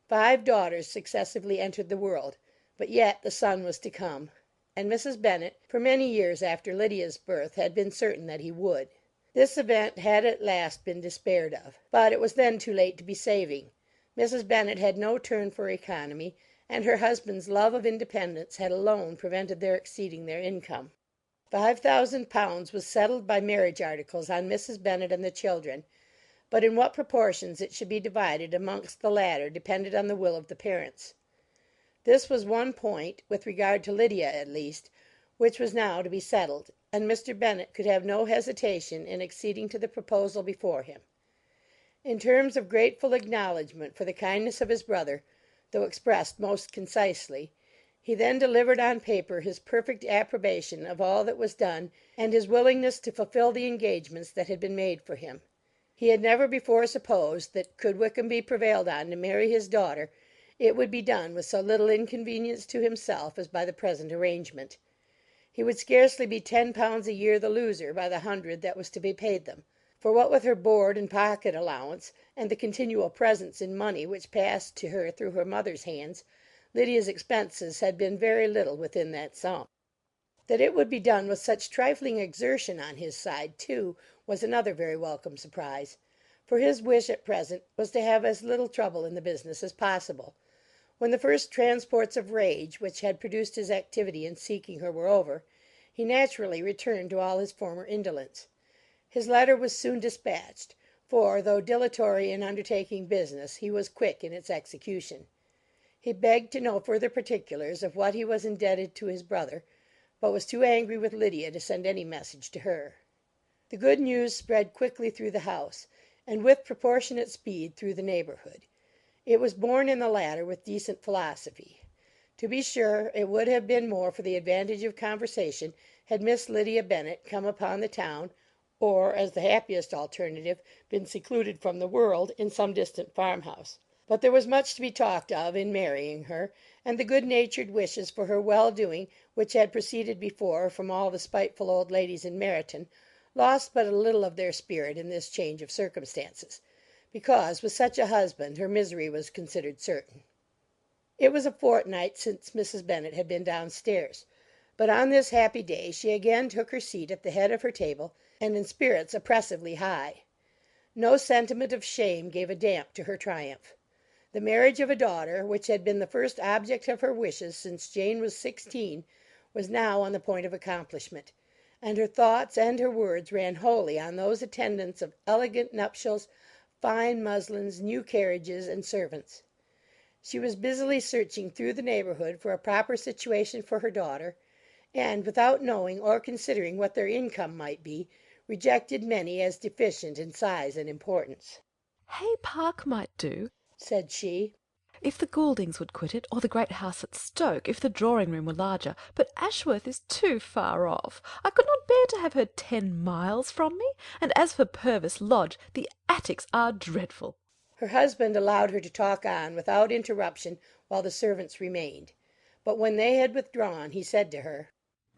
5 daughters successively entered the world, but yet the son was to come, and Mrs. Bennet for many years after Lydia's birth had been certain that he would. This event had at last been despaired of, but it was then too late to be saving. Mrs. Bennet had no turn for economy, and her husband's love of independence had alone prevented their exceeding their income. £5,000 was settled by marriage articles on Mrs. Bennet and the children, but in what proportions it should be divided amongst the latter depended on the will of the parents. This was one point, with regard to Lydia at least, which was now to be settled, and Mr. Bennet could have no hesitation in acceding to the proposal before him. In terms of grateful acknowledgment for the kindness of his brother, though expressed most concisely, he then delivered on paper his perfect approbation of all that was done, and his willingness to fulfil the engagements that had been made for him. He had never before supposed that, could Wickham be prevailed on to marry his daughter, it would be done with so little inconvenience to himself as by the present arrangement. He would scarcely be £10 a year the loser by the hundred that was to be paid them; for what with her board and pocket allowance, and the continual presents in money which passed to her through her mother's hands, Lydia's expenses had been very little within that sum. That it would be done with such trifling exertion on his side, too, was another very welcome surprise; for his wish at present was to have as little trouble in the business as possible. When the first transports of rage which had produced his activity in seeking her were over, he naturally returned to all his former indolence. His letter was soon dispatched, for, though dilatory in undertaking business, he was quick in its execution. He begged to know further particulars of what he was indebted to his brother, but was too angry with Lydia to send any message to her. The good news spread quickly through the house, and with proportionate speed through the neighbourhood. It was borne in the latter with decent philosophy. To be sure, it would have been more for the advantage of conversation had Miss Lydia Bennet come upon the town, or, as the happiest alternative, been secluded from the world in some distant farmhouse. But there was much to be talked of in marrying her, and the good-natured wishes for her well-doing which had proceeded before from all the spiteful old ladies in Meryton lost but a little of their spirit in this change of circumstances, because with such a husband her misery was considered certain. It was a fortnight since Mrs. Bennet had been downstairs, but on this happy day she again took her seat at the head of her table, and in spirits oppressively high. No sentiment of shame gave a damp to her triumph. The marriage of a daughter, which had been the first object of her wishes since Jane was 16, was now on the point of accomplishment, and her thoughts and her words ran wholly on those attendants of elegant nuptials, fine muslins, new carriages, and servants. She was busily searching through the neighbourhood for a proper situation for her daughter, and, without knowing or considering what their income might be, rejected many as deficient in size and importance. Hay Park might do, said she, if the Gouldings would quit it, or the great house at Stoke, if the drawing-room were larger, but Ashworth is too far off. I could not bear to have her 10 miles from me, and as for Purvis Lodge, the attics are dreadful. Her husband allowed her to talk on without interruption while the servants remained, but when they had withdrawn he said to her,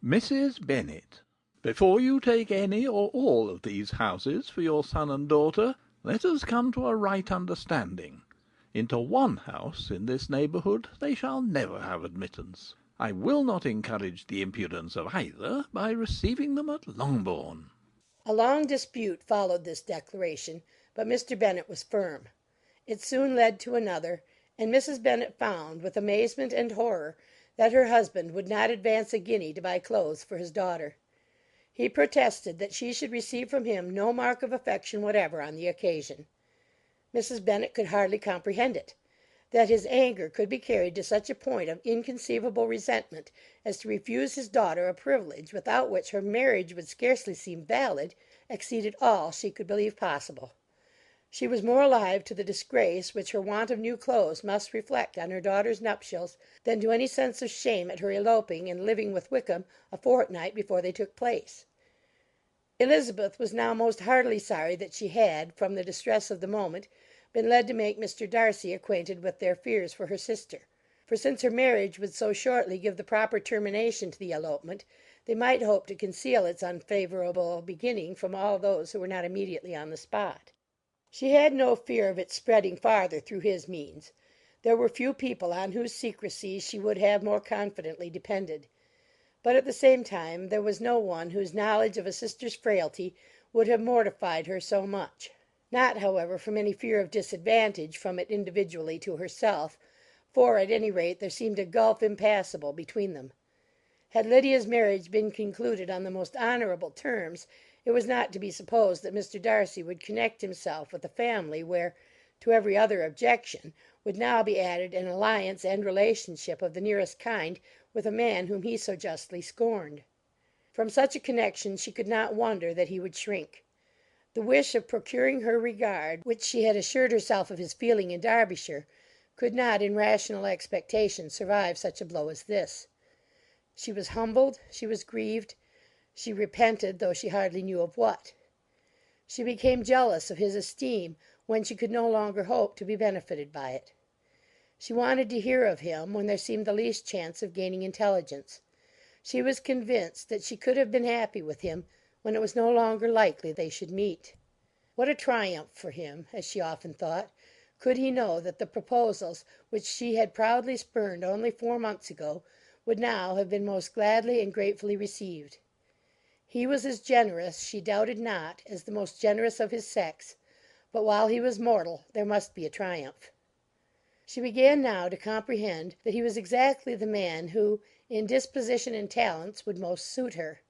"Mrs. Bennet, before you take any or all of these houses for your son and daughter, let us come to a right understanding. Into one house in this neighbourhood they shall never have admittance. I will not encourage the impudence of either by receiving them at Longbourn." A long dispute followed this declaration, but Mr. Bennet was firm. It soon led to another, and Mrs. Bennet found, with amazement and horror, that her husband would not advance a guinea to buy clothes for his daughter. He protested that she should receive from him no mark of affection whatever on the occasion. Mrs. Bennet could hardly comprehend it. That his anger could be carried to such a point of inconceivable resentment as to refuse his daughter a privilege without which her marriage would scarcely seem valid, exceeded all she could believe possible. She was more alive to the disgrace which her want of new clothes must reflect on her daughter's nuptials than to any sense of shame at her eloping and living with Wickham a fortnight before they took place. Elizabeth was now most heartily sorry that she had, from the distress of the moment, been led to make Mr. Darcy acquainted with their fears for her sister; for since her marriage would so shortly give the proper termination to the elopement, they might hope to conceal its unfavourable beginning from all those who were not immediately on the spot. She had no fear of its spreading farther through his means. There were few people on whose secrecy she would have more confidently depended. But at the same time there was no one whose knowledge of a sister's frailty would have mortified her so much; not, however, from any fear of disadvantage from it individually to herself, for, at any rate, there seemed a gulf impassable between them. Had Lydia's marriage been concluded on the most honourable terms, it was not to be supposed that Mr. Darcy would connect himself with a family where, to every other objection, would now be added an alliance and relationship of the nearest kind with a man whom he so justly scorned. From such a connection she could not wonder that he would shrink. The wish of procuring her regard, which she had assured herself of his feeling in Derbyshire, could not in rational expectation survive such a blow as this. She was humbled, she was grieved, she repented, though she hardly knew of what. She became jealous of his esteem when she could no longer hope to be benefited by it. She wanted to hear of him when there seemed the least chance of gaining intelligence. She was convinced that she could have been happy with him when it was no longer likely they should meet. What a triumph for him, as she often thought, could he know that the proposals which she had proudly spurned only 4 months ago would now have been most gladly and gratefully received. He was as generous, she doubted not, as the most generous of his sex, but while he was mortal there must be a triumph. She began now to comprehend that he was exactly the man who, in disposition and talents, would most suit her.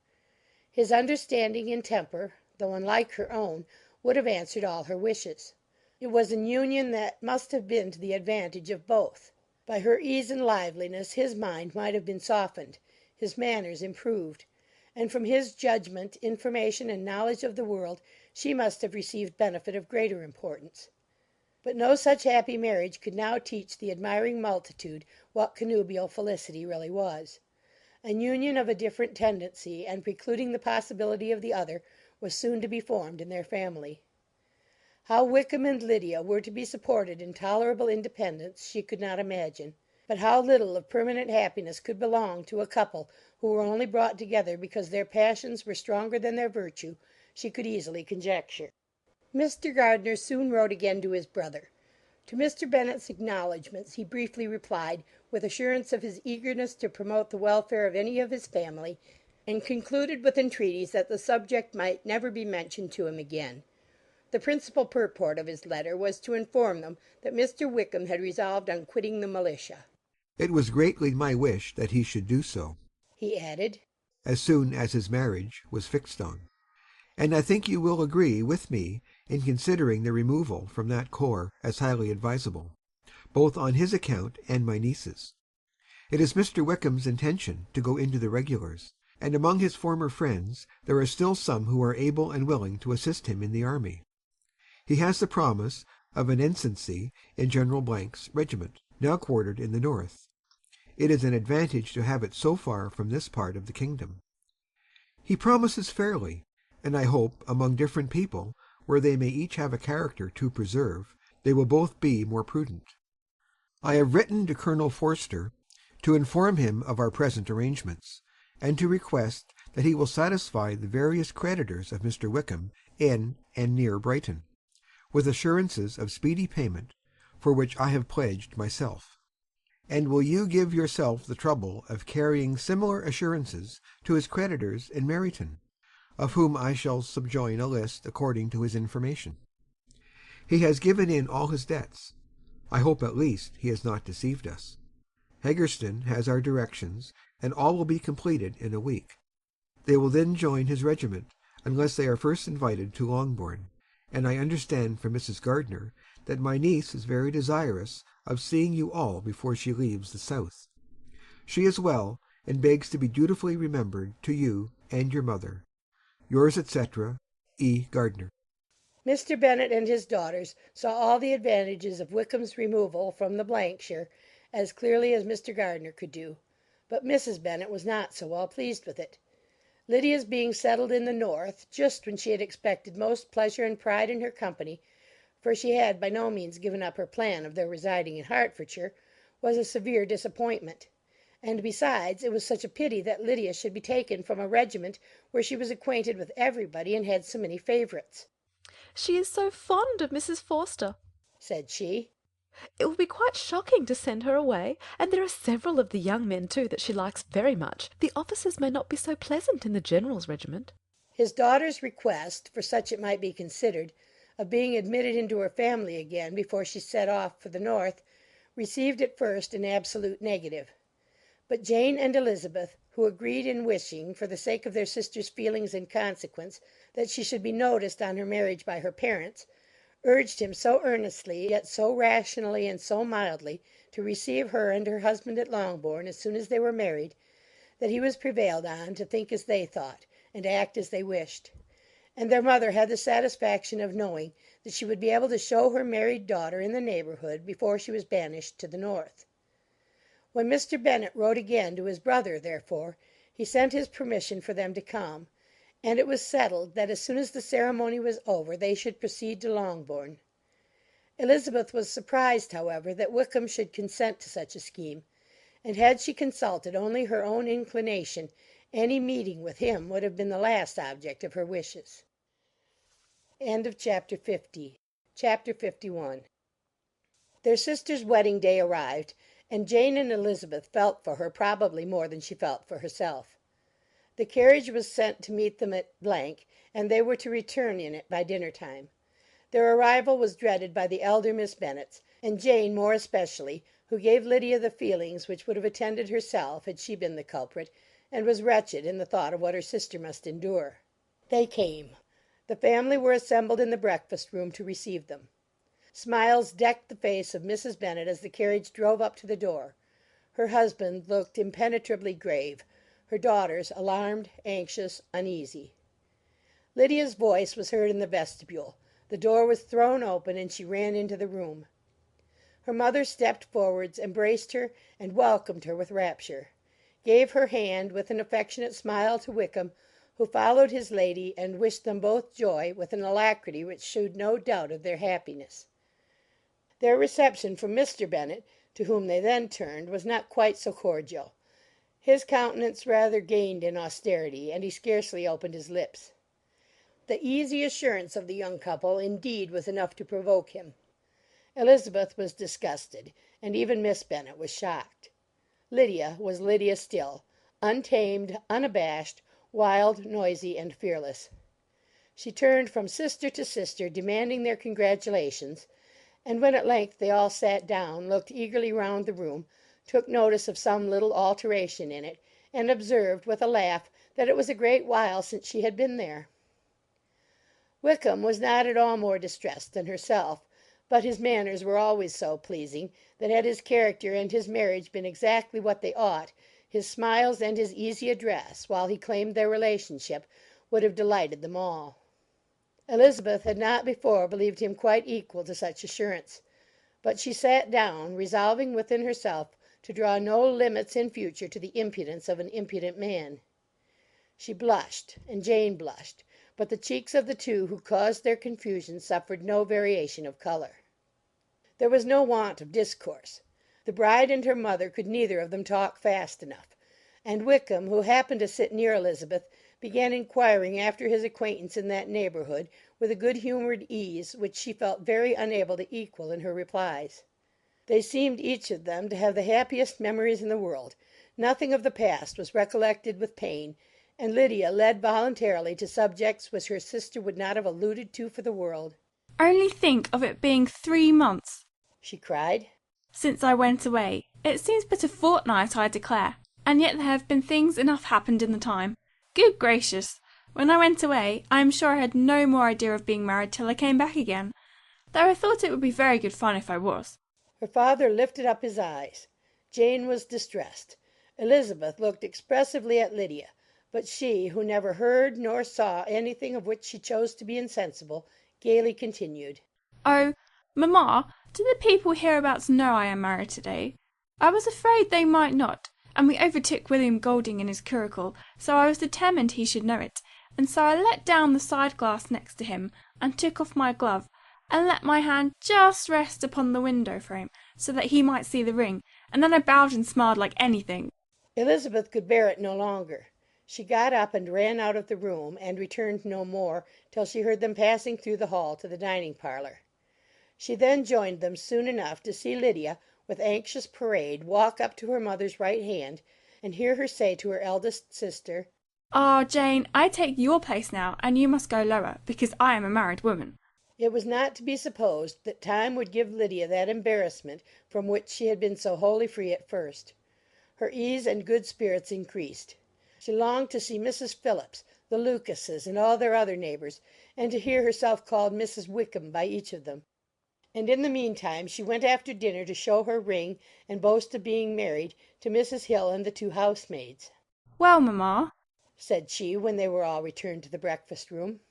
His understanding and temper, though unlike her own, would have answered all her wishes. It was an union that must have been to the advantage of both. By her ease and liveliness his mind might have been softened, his manners improved, and from his judgment, information, and knowledge of the world she must have received benefit of greater importance. But no such happy marriage could now teach the admiring multitude what connubial felicity really was. An union of a different tendency, and precluding the possibility of the other, was soon to be formed in their family. How Wickham and Lydia were to be supported in tolerable independence she could not imagine, but how little of permanent happiness could belong to a couple who were only brought together because their passions were stronger than their virtue, she could easily conjecture. Mr. Gardiner soon wrote again to his brother. To Mr. Bennet's acknowledgments he briefly replied, with assurance of his eagerness to promote the welfare of any of his family, and concluded with entreaties that the subject might never be mentioned to him again. The principal purport of his letter was to inform them that Mr. Wickham had resolved on quitting the militia. It was greatly my wish that he should do so, he added, as soon as his marriage was fixed on, and I think you will agree with me in considering the removal from that corps as highly advisable, both on his account and my niece's. It is Mr. Wickham's intention to go into the regulars, and among his former friends there are still some who are able and willing to assist him in the army. He has the promise of an ensigncy in General 's regiment, now quartered in the north. It is an advantage to have it so far from this part of the kingdom. He promises fairly, and I hope among different people, where they may each have a character to preserve, they will both be more prudent. I have written to Colonel Forster to inform him of our present arrangements, and to request that he will satisfy the various creditors of Mr. Wickham in and near Brighton, with assurances of speedy payment, for which I have pledged myself. And will you give yourself the trouble of carrying similar assurances to his creditors in Meryton, of whom I shall subjoin a list according to his information. He has given in all his debts. I hope at least he has not deceived us. Haggerston has our directions, and all will be completed in a week. They will then join his regiment, unless they are first invited to Longbourn, and I understand from Mrs. Gardiner that my niece is very desirous of seeing you all before she leaves the south. She is well, and begs to be dutifully remembered to you and your mother. Yours, etc., E. Gardiner. Mr. Bennet and his daughters saw all the advantages of Wickham's removal from the shire as clearly as Mr. Gardiner could do, but Mrs. Bennet was not so well pleased with it. Lydia's being settled in the north, just when she had expected most pleasure and pride in her company, for she had by no means given up her plan of their residing in Hertfordshire, was a severe disappointment. And besides, it was such a pity that Lydia should be taken from a regiment where she was acquainted with everybody and had so many favourites. "She is so fond of Mrs. Forster," said she. "It will be quite shocking to send her away, and there are several of the young men, too, that she likes very much. The officers may not be so pleasant in the General's regiment." His daughter's request, for such it might be considered, of being admitted into her family again before she set off for the north, received at first an absolute negative. But Jane and Elizabeth, who agreed in wishing, for the sake of their sister's feelings and consequence, that she should be noticed on her marriage by her parents, urged him so earnestly, yet so rationally and so mildly, to receive her and her husband at Longbourn as soon as they were married, that he was prevailed on to think as they thought, and act as they wished. and their mother had the satisfaction of knowing that she would be able to show her married daughter in the neighbourhood before she was banished to the north. When Mr. Bennet wrote again to his brother, therefore, he sent his permission for them to come, and it was settled that as soon as the ceremony was over they should proceed to Longbourn. Elizabeth was surprised, however, that Wickham should consent to such a scheme, and had she consulted only her own inclination, any meeting with him would have been the last object of her wishes. Chapter 51. Their sister's wedding day arrived, and Jane and Elizabeth felt for her probably more than she felt for herself. The carriage was sent to meet them at , and they were to return in it by dinner time. Their arrival was dreaded by the elder Miss Bennets, and Jane more especially, who gave Lydia the feelings which would have attended herself had she been the culprit, and was wretched in the thought of what her sister must endure. They came. The family were assembled in the breakfast room to receive them. Smiles decked the face of Mrs. Bennet as the carriage drove up to the door. Her husband looked impenetrably grave, her daughters alarmed, anxious, uneasy. Lydia's voice was heard in the vestibule. The door was thrown open, and she ran into the room. Her mother stepped forwards, embraced her, and welcomed her with rapture, gave her hand with an affectionate smile to Wickham, who followed his lady, and wished them both joy with an alacrity which shewed no doubt of their happiness. Their reception from Mr. Bennet, to whom they then turned, was not quite so cordial. His countenance rather gained in austerity, and he scarcely opened his lips. The easy assurance of the young couple, indeed, was enough to provoke him. Elizabeth was disgusted, and even Miss Bennet was shocked. Lydia was Lydia still, untamed, unabashed, wild, noisy, and fearless. She turned from sister to sister, demanding their congratulations, and when at length they all sat down, looked eagerly round the room, took notice of some little alteration in it, and observed, with a laugh, that it was a great while since she had been there. Wickham was not at all more distressed than herself, but his manners were always so pleasing, that had his character and his marriage been exactly what they ought, his smiles and his easy address, while he claimed their relationship, would have delighted them all. Elizabeth had not before believed him quite equal to such assurance, but she sat down, resolving within herself to draw no limits in future to the impudence of an impudent man. She blushed, and Jane blushed, but the cheeks of the two who caused their confusion suffered no variation of colour. There was no want of discourse. The bride and her mother could neither of them talk fast enough, and Wickham, who happened to sit near Elizabeth, began inquiring after his acquaintance in that neighbourhood with a good-humoured ease which she felt very unable to equal in her replies. They seemed each of them to have the happiest memories in the world. Nothing of the past was recollected with pain, and Lydia led voluntarily to subjects which her sister would not have alluded to for the world. "Only think of it being 3 months," she cried, "since I went away. It seems but a fortnight, I declare, and yet there have been things enough happened in the time. Good gracious! When I went away, I am sure I had no more idea of being married till I came back again, though I thought it would be very good fun if I was." Her father lifted up his eyes. Jane was distressed. Elizabeth looked expressively at Lydia, but she, who never heard nor saw anything of which she chose to be insensible, gaily continued, "Oh, mamma, do the people hereabouts know I am married to-day? I was afraid they might not, and we overtook William Golding in his curricle, so I was determined he should know it, and so I let down the side-glass next to him, and took off my glove, and let my hand just rest upon the window-frame, so that he might see the ring, and then I bowed and smiled like anything." Elizabeth could bear it no longer. She got up and ran out of the room, and returned no more till she heard them passing through the hall to the dining-parlour. She then joined them soon enough to see Lydia, with anxious parade, walk up to her mother's right hand, and hear her say to her eldest sister, "Ah, Jane, I take your place now, and you must go lower, because I am a married woman." It was not to be supposed that time would give Lydia that embarrassment from which she had been so wholly free at first. Her ease and good spirits increased. She longed to see Mrs. Phillips, the Lucases, and all their other neighbours, and to hear herself called Mrs. Wickham by each of them. And in the meantime she went after dinner to show her ring, and boast of being married, to Mrs. Hill and the 2 housemaids. "Well, mamma," said she, when they were all returned to the breakfast-room,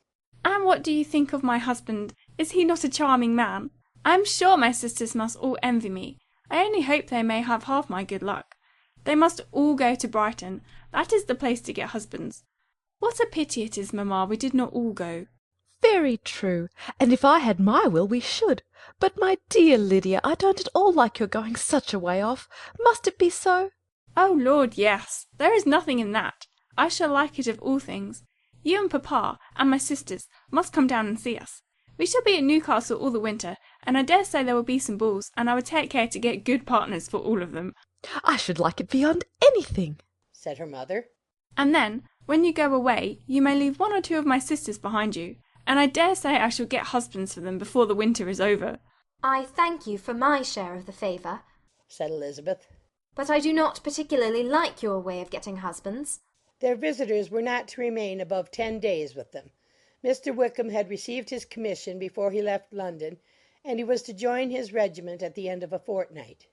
And what do you think of my husband? Is he not a charming man? I am sure my sisters must all envy me. I only hope they may have half my good luck. They must all go to Brighton. That is the place to get husbands. What a pity it is, mamma, we did not all go. Very true, and if I had my will we should. But, my dear Lydia, I don't at all like your going such a way off. Must it be so? Oh, Lord, yes. There is nothing in that. I shall like it of all things. You and papa, and my sisters, must come down and see us. We shall be at Newcastle all the winter, and I dare say there will be some balls, and I would take care to get good partners for all of them. I should like it beyond anything, said her mother. And then, when you go away, you may leave one or two of my sisters behind you, and I dare say I shall get husbands for them before the winter is over. I thank you for my share of the favour, said Elizabeth. But I do not particularly like your way of getting husbands. Their visitors were not to remain above 10 days with them. Mr. Wickham had received his commission before he left London, and he was to join his regiment at the end of a fortnight.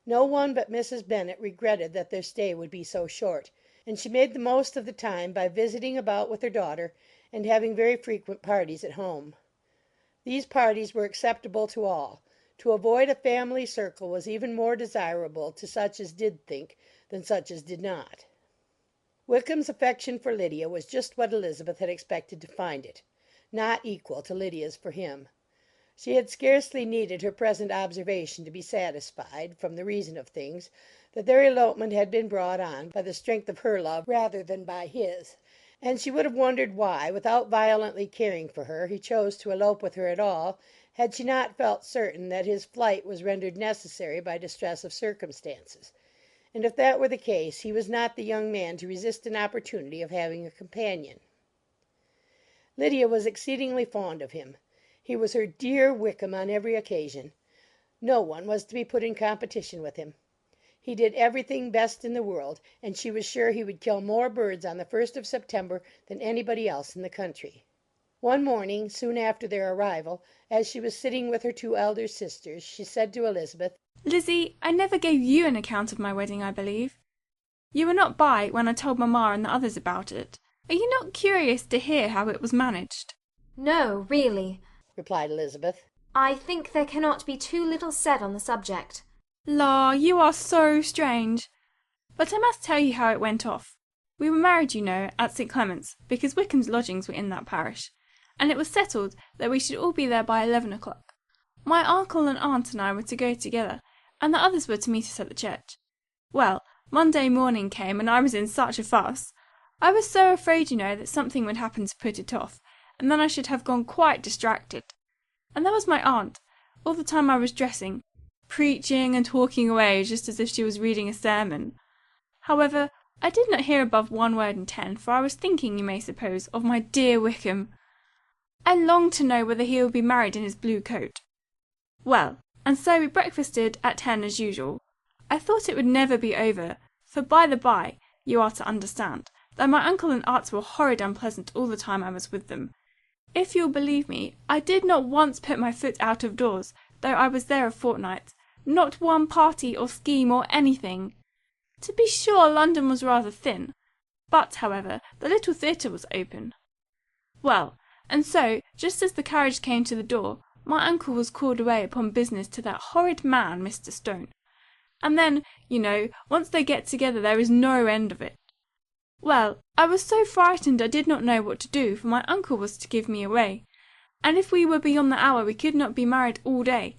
No one but Mrs. Bennet regretted that their stay would be so short, and she made the most of the time by visiting about with her daughter and having very frequent parties at home. These parties were acceptable to all. To avoid a family circle was even more desirable to such as did think than such as did not. Wickham's affection for Lydia was just what Elizabeth had expected to find it, not equal to Lydia's for him. She had scarcely needed her present observation to be satisfied, from the reason of things, that their elopement had been brought on by the strength of her love rather than by his, and she would have wondered why, without violently caring for her, he chose to elope with her at all, had she not felt certain that his flight was rendered necessary by distress of circumstances. And if that were the case, he was not the young man to resist an opportunity of having a companion. Lydia was exceedingly fond of him. He was her dear Wickham on every occasion. No one was to be put in competition with him. He did everything best in the world, and she was sure he would kill more birds on the 1st of September than anybody else in the country. One morning, soon after their arrival, as she was sitting with her two elder sisters, she said to Elizabeth, Lizzie, I never gave you an account of my wedding, I believe. You were not by when I told mamma and the others about it. Are you not curious to hear how it was managed? No, really, replied Elizabeth. I think there cannot be too little said on the subject. La, you are so strange. But I must tell you how it went off. We were married, you know, at St. Clement's, because Wickham's lodgings were in that parish, and it was settled that we should all be there by 11 o'clock. My uncle and aunt and I were to go together, and the others were to meet us at the church. Well, Monday morning came, and I was in such a fuss. I was so afraid, you know, that something would happen to put it off, and then I should have gone quite distracted. And there was my aunt, all the time I was dressing, preaching and talking away just as if she was reading a sermon. However, I did not hear above 1 word in 10, for I was thinking, you may suppose, of my dear Wickham. I longed to know whether he would be married in his blue coat. Well, and so we breakfasted at 10 as usual. I thought it would never be over, for by the by, you are to understand, that my uncle and aunt were horrid unpleasant all the time I was with them. If you'll believe me, I did not once put my foot out of doors, though I was there a fortnight, not one party or scheme or anything. To be sure, London was rather thin, but, however, the little theatre was open. Well, and so, just as the carriage came to the door, my uncle was called away upon business to that horrid man, Mr. Stone. And then, you know, once they get together there is no end of it. Well, I was so frightened I did not know what to do, for my uncle was to give me away, and if we were beyond the hour we could not be married all day.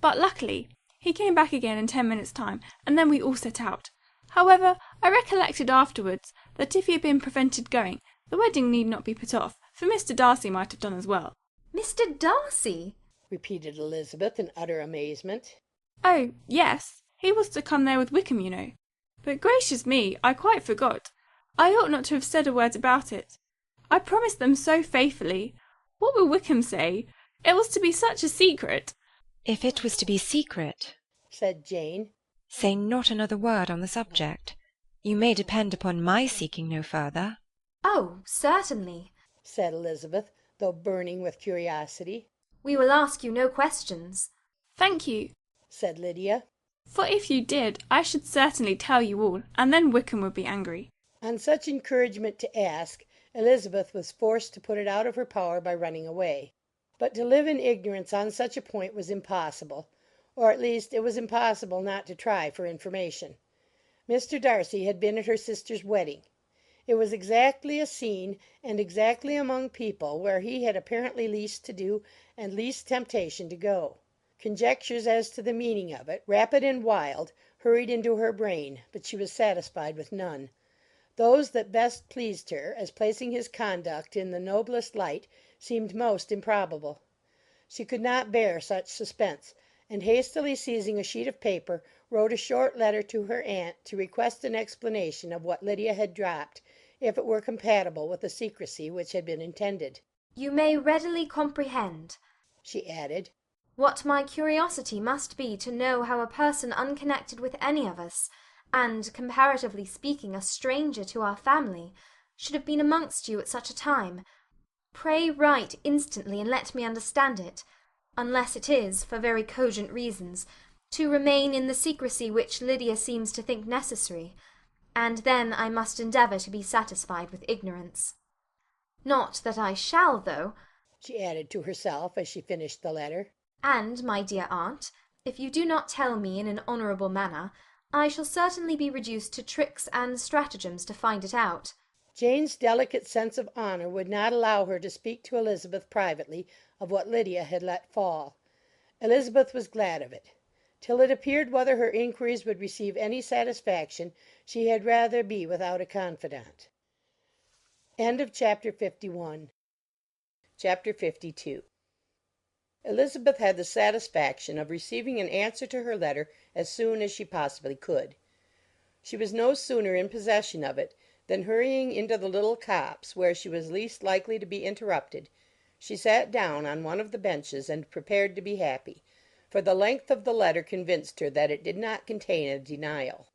But luckily he came back again in 10 minutes' time, and then we all set out. However, I recollected afterwards that if he had been prevented going, the wedding need not be put off, for Mr. Darcy might have done as well. Mr. Darcy? Repeated Elizabeth in utter amazement. Oh, yes, he was to come there with Wickham, you know. But gracious me, I quite forgot. I ought not to have said a word about it. I promised them so faithfully. What will Wickham say? It was to be such a secret. If it was to be secret, said Jane, say not another word on the subject. You may depend upon my seeking no further. Oh, certainly, said Elizabeth, though burning with curiosity. We will ask you no questions. Thank you, said Lydia. For if you did, I should certainly tell you all, and then Wickham would be angry. On such encouragement to ask, Elizabeth was forced to put it out of her power by running away. But to live in ignorance on such a point was impossible, or at least it was impossible not to try for information. Mr. Darcy had been at her sister's wedding. It was exactly a scene, and exactly among people where he had apparently least to do and least temptation to go. Conjectures as to the meaning of it, rapid and wild, hurried into her brain, but she was satisfied with none. Those that best pleased her, as placing his conduct in the noblest light, seemed most improbable. She could not bear such suspense, and hastily seizing a sheet of paper, wrote a short letter to her aunt to request an explanation of what Lydia had dropped, if it were compatible with the secrecy which had been intended. You may readily comprehend, she added, what my curiosity must be to know how a person unconnected with any of us, and, comparatively speaking, a stranger to our family, should have been amongst you at such a time. Pray write instantly and let me understand it, unless it is, for very cogent reasons, to remain in the secrecy which Lydia seems to think necessary, and then I must endeavour to be satisfied with ignorance. Not that I shall, though, she added to herself as she finished the letter. And, my dear aunt, if you do not tell me in an honourable manner, I shall certainly be reduced to tricks and stratagems to find it out. Jane's delicate sense of honour would not allow her to speak to Elizabeth privately of what Lydia had let fall. Elizabeth was glad of it. Till it appeared whether her inquiries would receive any satisfaction, she had rather be without a confidant. Chapter 51. Chapter 52. Elizabeth had the satisfaction of receiving an answer to her letter as soon as she possibly could. She was no sooner in possession of it than, hurrying into the little copse where she was least likely to be interrupted, she sat down on one of the benches and prepared to be happy, for the length of the letter convinced her that it did not contain a denial.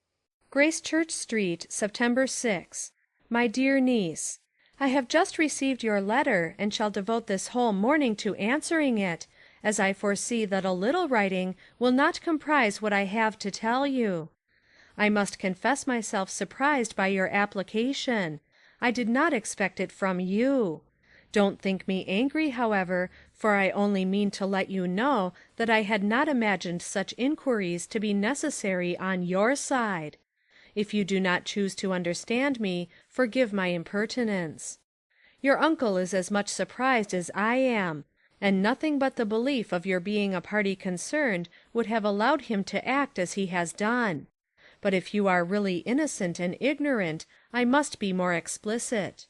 Gracechurch Street, September 6. My dear niece, I have just received your letter, and shall devote this whole morning to answering it, as I foresee that a little writing will not comprise what I have to tell you. I must confess myself surprised by your application. I did not expect it from you. Don't think me angry, however, for I only mean to let you know that I had not imagined such inquiries to be necessary on your side. If you do not choose to understand me, forgive my impertinence. Your uncle is as much surprised as I am, and nothing but the belief of your being a party concerned would have allowed him to act as he has done. But if you are really innocent and ignorant, I must be more explicit.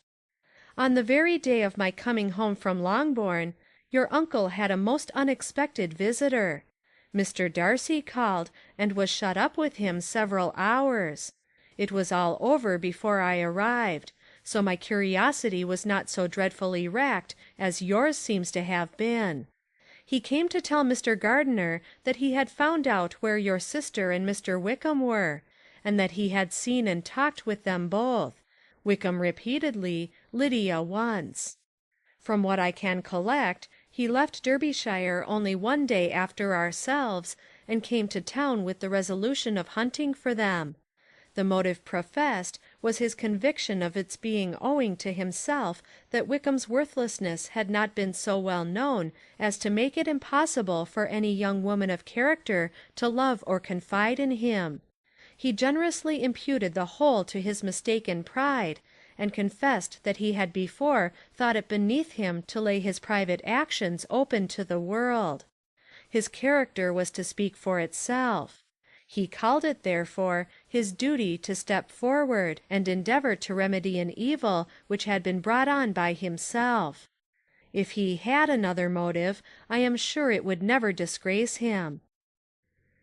On the very day of my coming home from Longbourn, your uncle had a most unexpected visitor. Mr. Darcy called, and was shut up with him several hours. It was all over before I arrived, so my curiosity was not so dreadfully racked as yours seems to have been. He came to tell Mr. Gardiner that he had found out where your sister and Mr. Wickham were, and that he had seen and talked with them both, Wickham repeatedly, Lydia once. From what I can collect, he left Derbyshire only one day after ourselves, and came to town with the resolution of hunting for them. The motive professed was his conviction of its being owing to himself that Wickham's worthlessness had not been so well known as to make it impossible for any young woman of character to love or confide in him. He generously imputed the whole to his mistaken pride, and confessed that he had before thought it beneath him to lay his private actions open to the world. His character was to speak for itself. He called it, therefore, his duty to step forward and endeavour to remedy an evil which had been brought on by himself. If he had another motive, I am sure it would never disgrace him.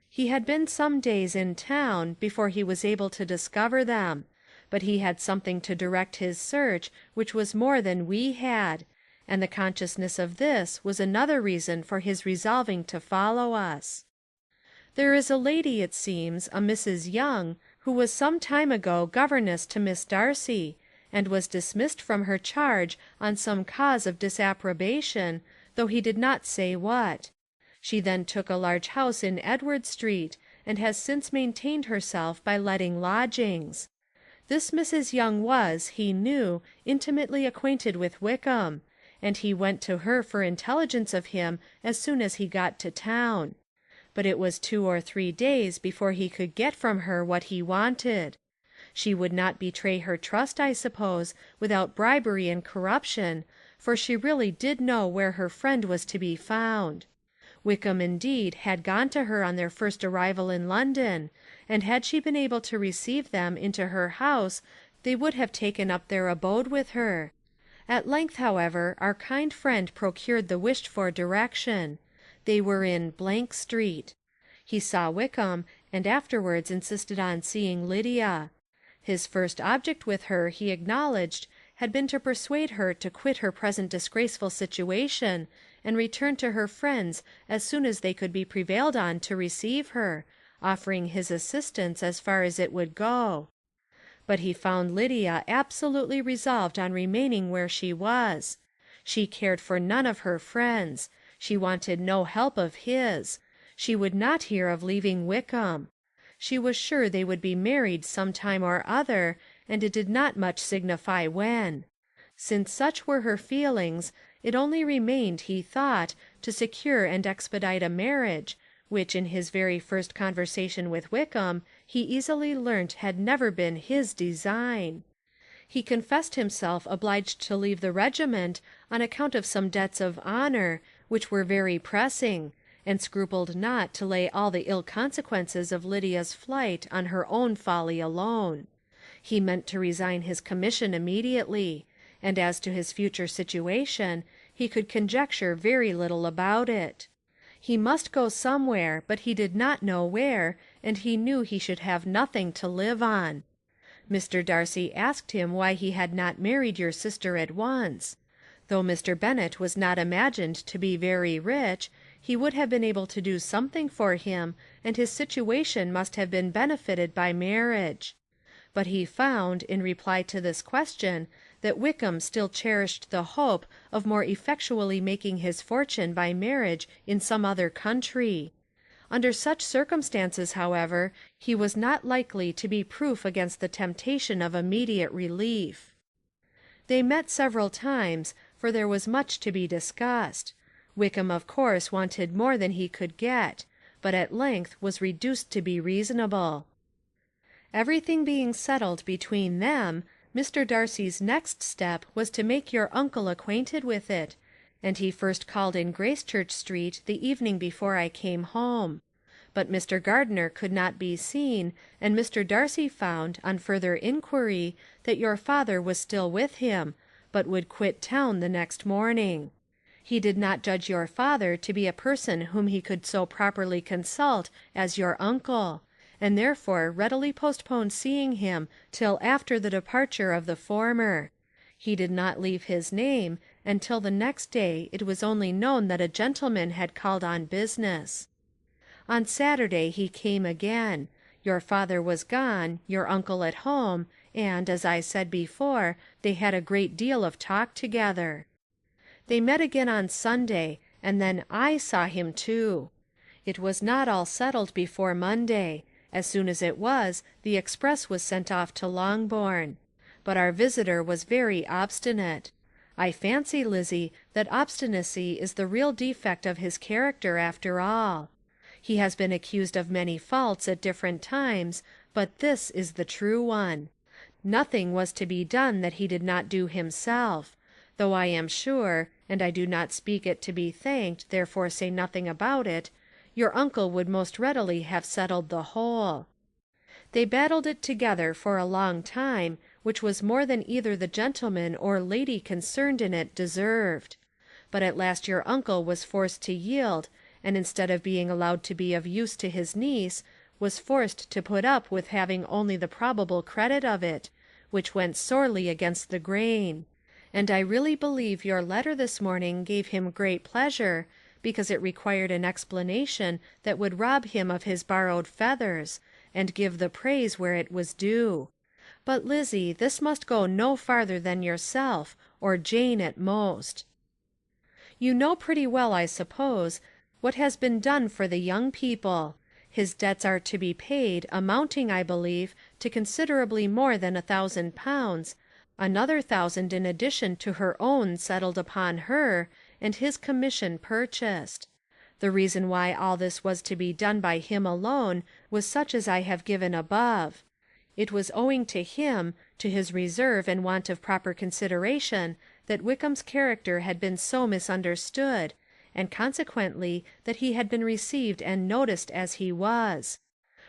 He had been some days in town before he was able to discover them, but he had something to direct his search which was more than we had, and the consciousness of this was another reason for his resolving to follow us. There is a lady, it seems, a Mrs. Young, who was some time ago governess to Miss Darcy, and was dismissed from her charge on some cause of disapprobation, though he did not say what. She then took a large house in Edward Street, and has since maintained herself by letting lodgings. This Mrs. Young was, he knew, intimately acquainted with Wickham, and he went to her for intelligence of him as soon as he got to town. But it was 2 or 3 days before he could get from her what he wanted. She would not betray her trust, I suppose, without bribery and corruption, for she really did know where her friend was to be found. Wickham, indeed, had gone to her on their first arrival in London, and had she been able to receive them into her house, they would have taken up their abode with her. At length, however, our kind friend procured the wished-for direction. They were in Street. He saw Wickham, and afterwards insisted on seeing Lydia. His first object with her, he acknowledged, had been to persuade her to quit her present disgraceful situation, and return to her friends as soon as they could be prevailed on to receive her, offering his assistance as far as it would go. But he found Lydia absolutely resolved on remaining where she was. She cared for none of her friends. She wanted no help of his. She would not hear of leaving Wickham. She was sure they would be married some time or other, and it did not much signify when. Since such were her feelings, it only remained, he thought, to secure and expedite a marriage, which in his very first conversation with Wickham he easily learnt had never been his design. He confessed himself obliged to leave the regiment on account of some debts of honour, which were very pressing, and scrupled not to lay all the ill consequences of Lydia's flight on her own folly alone. He meant to resign his commission immediately, and as to his future situation, he could conjecture very little about it. He must go somewhere, but he did not know where, and he knew he should have nothing to live on. Mr. Darcy asked him why he had not married your sister at once. Though Mr. Bennet was not imagined to be very rich, he would have been able to do something for him, and his situation must have been benefited by marriage. But he found, in reply to this question, that Wickham still cherished the hope of more effectually making his fortune by marriage in some other country. Under such circumstances, however, he was not likely to be proof against the temptation of immediate relief. They met several times, for there was much to be discussed. Wickham, of course, wanted more than he could get, but at length was reduced to be reasonable. Everything being settled between them, Mr. Darcy's next step was to make your uncle acquainted with it, and he first called in Gracechurch Street the evening before I came home. But Mr. Gardiner could not be seen, and Mr. Darcy found, on further inquiry, that your father was still with him, but would quit town the next morning. He did not judge your father to be a person whom he could so properly consult as your uncle, and therefore readily postponed seeing him till after the departure of the former. He did not leave his name, and till the next day it was only known that a gentleman had called on business. On Saturday he came again. Your father was gone, your uncle at home, and, as I said before, they had a great deal of talk together. They met again on Sunday, and then I saw him too. It was not all settled before Monday. As soon as it was, the express was sent off to Longbourn. But our visitor was very obstinate. I fancy, Lizzie, that obstinacy is the real defect of his character after all. He has been accused of many faults at different times, but this is the true one. Nothing was to be done that he did not do himself, though I am sure, and I do not speak it to be thanked, therefore say nothing about it, your uncle would most readily have settled the whole. They battled it together for a long time, which was more than either the gentleman or lady concerned in it deserved. But at last your uncle was forced to yield, and instead of being allowed to be of use to his niece, was forced to put up with having only the probable credit of it, which went sorely against the grain. And I really believe your letter this morning gave him great pleasure, because it required an explanation that would rob him of his borrowed feathers, and give the praise where it was due. But, Lizzie, this must go no farther than yourself, or Jane at most. You know pretty well, I suppose, what has been done for the young people. His debts are to be paid, amounting, I believe, to considerably more than £1,000, another 1,000 in addition to her own settled upon her, and his commission purchased. The reason why all this was to be done by him alone was such as I have given above. It was owing to him, to his reserve and want of proper consideration, that Wickham's character had been so misunderstood, and consequently that he had been received and noticed as he was.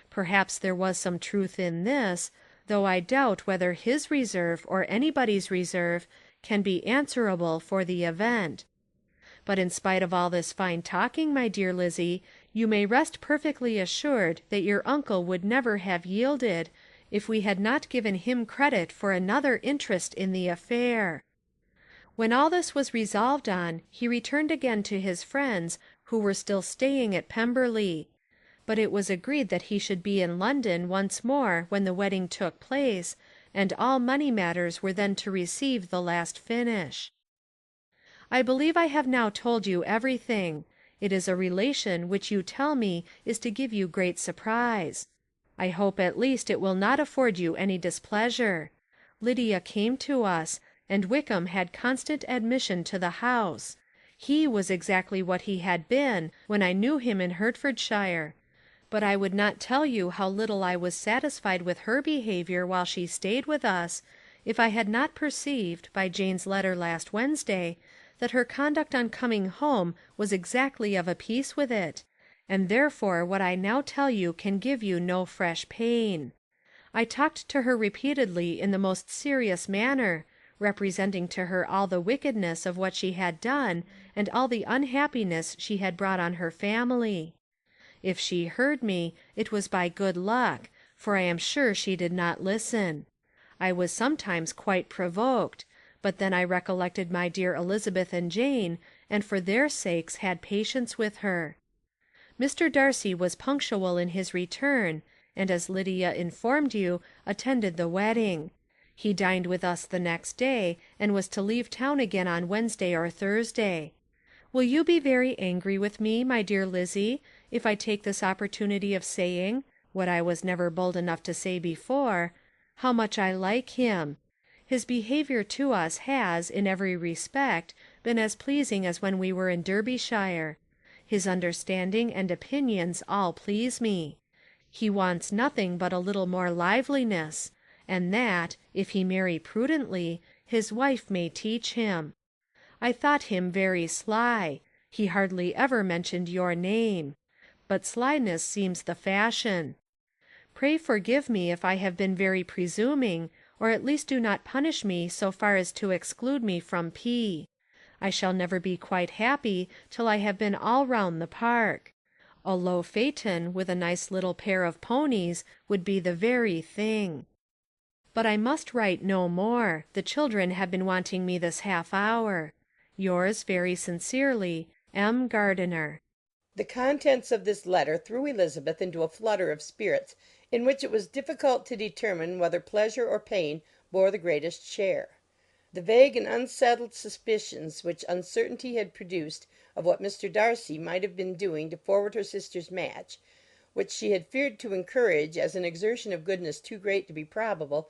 Perhaps there was some truth in this, though I doubt whether his reserve or anybody's reserve can be answerable for the event. But in spite of all this fine talking, my dear Lizzie, you may rest perfectly assured that your uncle would never have yielded if we had not given him credit for another interest in the affair. When all this was resolved on, he returned again to his friends, who were still staying at Pemberley. But it was agreed that he should be in London once more when the wedding took place, and all money matters were then to receive the last finish. I believe I have now told you everything. It is a relation which you tell me is to give you great surprise. I hope at least it will not afford you any displeasure. Lydia came to us, and Wickham had constant admission to the house. He was exactly what he had been when I knew him in Hertfordshire. But I would not tell you how little I was satisfied with her behaviour while she stayed with us, if I had not perceived, by Jane's letter last Wednesday, that her conduct on coming home was exactly of a piece with it, and therefore what I now tell you can give you no fresh pain. I talked to her repeatedly in the most serious manner, representing to her all the wickedness of what she had done, and all the unhappiness she had brought on her family. If she heard me, it was by good luck, for I am sure she did not listen. I was sometimes quite provoked, but then I recollected my dear Elizabeth and Jane, and for their sakes had patience with her. Mr. Darcy was punctual in his return, and as Lydia informed you, attended the wedding. He dined with us the next day, and was to leave town again on Wednesday or Thursday. Will you be very angry with me, my dear Lizzie, if I take this opportunity of saying, what I was never bold enough to say before, how much I like him? His behaviour to us has, in every respect, been as pleasing as when we were in Derbyshire. His understanding and opinions all please me. He wants nothing but a little more liveliness, and that, if he marry prudently, his wife may teach him. I thought him very sly. He hardly ever mentioned your name. But slyness seems the fashion. Pray forgive me if I have been very presuming, or at least do not punish me so far as to exclude me from P. I shall never be quite happy till I have been all round the park. A low phaeton with a nice little pair of ponies would be the very thing. But I must write no more. The children have been wanting me this half hour. Yours very sincerely, M. Gardiner. The contents of this letter threw Elizabeth into a flutter of spirits in which it was difficult to determine whether pleasure or pain bore the greatest share. The vague and unsettled suspicions which uncertainty had produced of what Mr. Darcy might have been doing to forward her sister's match, which she had feared to encourage as an exertion of goodness too great to be probable,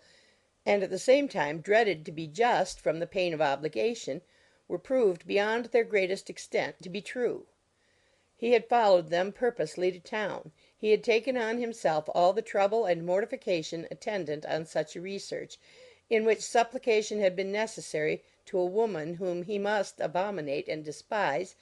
and at the same time dreaded to be just from the pain of obligation, were proved beyond their greatest extent to be true. He had followed them purposely to town. He had taken on himself all the trouble and mortification attendant on such a research, in which supplication had been necessary to a woman whom he must abominate and despise,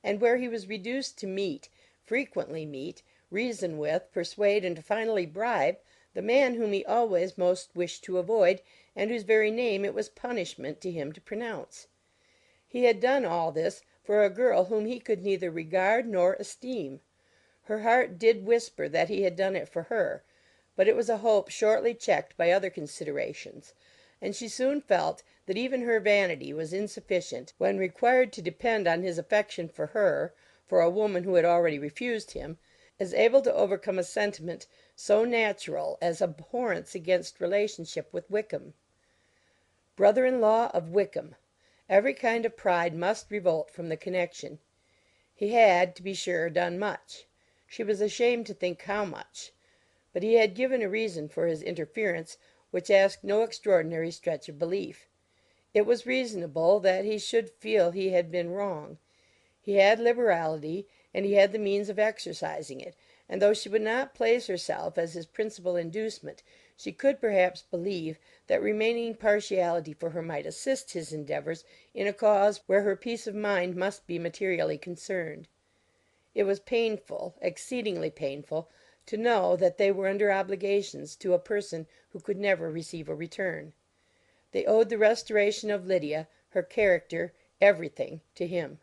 and where he was reduced to meet, frequently meet, reason with, persuade, and finally bribe, the man whom he always most wished to avoid, and whose very name it was punishment to him to pronounce. He had done all this for a girl whom he could neither regard nor esteem. Her heart did whisper that he had done it for her, but it was a hope shortly checked by other considerations, and she soon felt that even her vanity was insufficient, when required to depend on his affection for her, for a woman who had already refused him, as able to overcome a sentiment so natural as abhorrence against relationship with Wickham. Brother-in-law of Wickham! Every kind of pride must revolt from the connection. He had, to be sure, done much. She was ashamed to think how much. But he had given a reason for his interference which asked no extraordinary stretch of belief. It was reasonable that he should feel he had been wrong. He had liberality, and he had the means of exercising it, and though she would not place herself as his principal inducement, she could perhaps believe that remaining partiality for her might assist his endeavours in a cause where her peace of mind must be materially concerned. It was painful, exceedingly painful, to know that they were under obligations to a person who could never receive a return. They owed the restoration of Lydia, her character, everything, to him.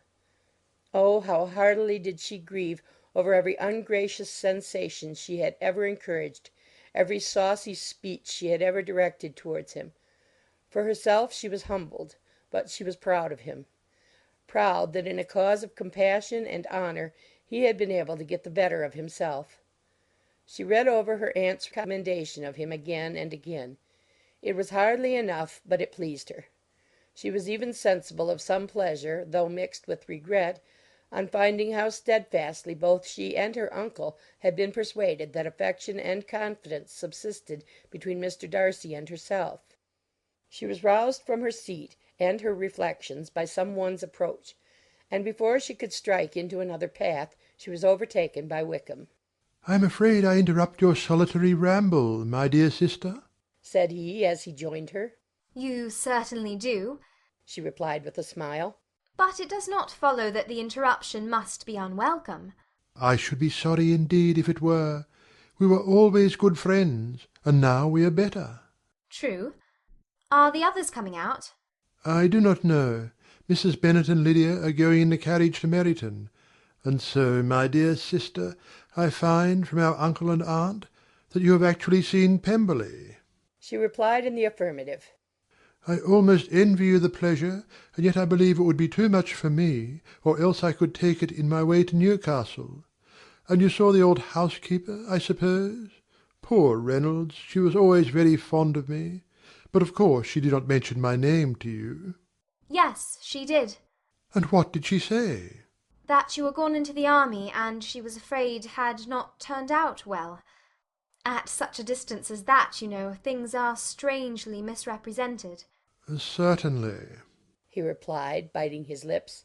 Oh, how heartily did she grieve over every ungracious sensation she had ever encouraged, every saucy speech she had ever directed towards him. For herself she was humbled, but she was proud of him. Proud that in a cause of compassion and honour he had been able to get the better of himself. She read over her aunt's commendation of him again and again. It was hardly enough, but it pleased her. She was even sensible of some pleasure, though mixed with regret, on finding how steadfastly both she and her uncle had been persuaded that affection and confidence subsisted between Mr. Darcy and herself. She was roused from her seat and her reflections by some one's approach, and before she could strike into another path she was overtaken by Wickham. "I am afraid I interrupt your solitary ramble, my dear sister," said he as he joined her. You certainly do, she replied with a smile. But it does not follow that the interruption must be unwelcome. "I should be sorry indeed if it were. We were always good friends, and now we are better." True. Are the others coming out? "I do not know. Mrs. Bennet and Lydia are going in the carriage to Meryton. And so, my dear sister, I find from our uncle and aunt that you have actually seen Pemberley." She replied in the affirmative. "I almost envy you the pleasure, and yet I believe it would be too much for me, or else I could take it in my way to Newcastle. And you saw the old housekeeper, I suppose? Poor Reynolds, she was always very fond of me. But of course she did not mention my name to you." Yes, she did. "And what did she say?" That you were gone into the army, and she was afraid had not turned out well. At such a distance as that, you know, things are strangely misrepresented. "Certainly," he replied, biting his lips.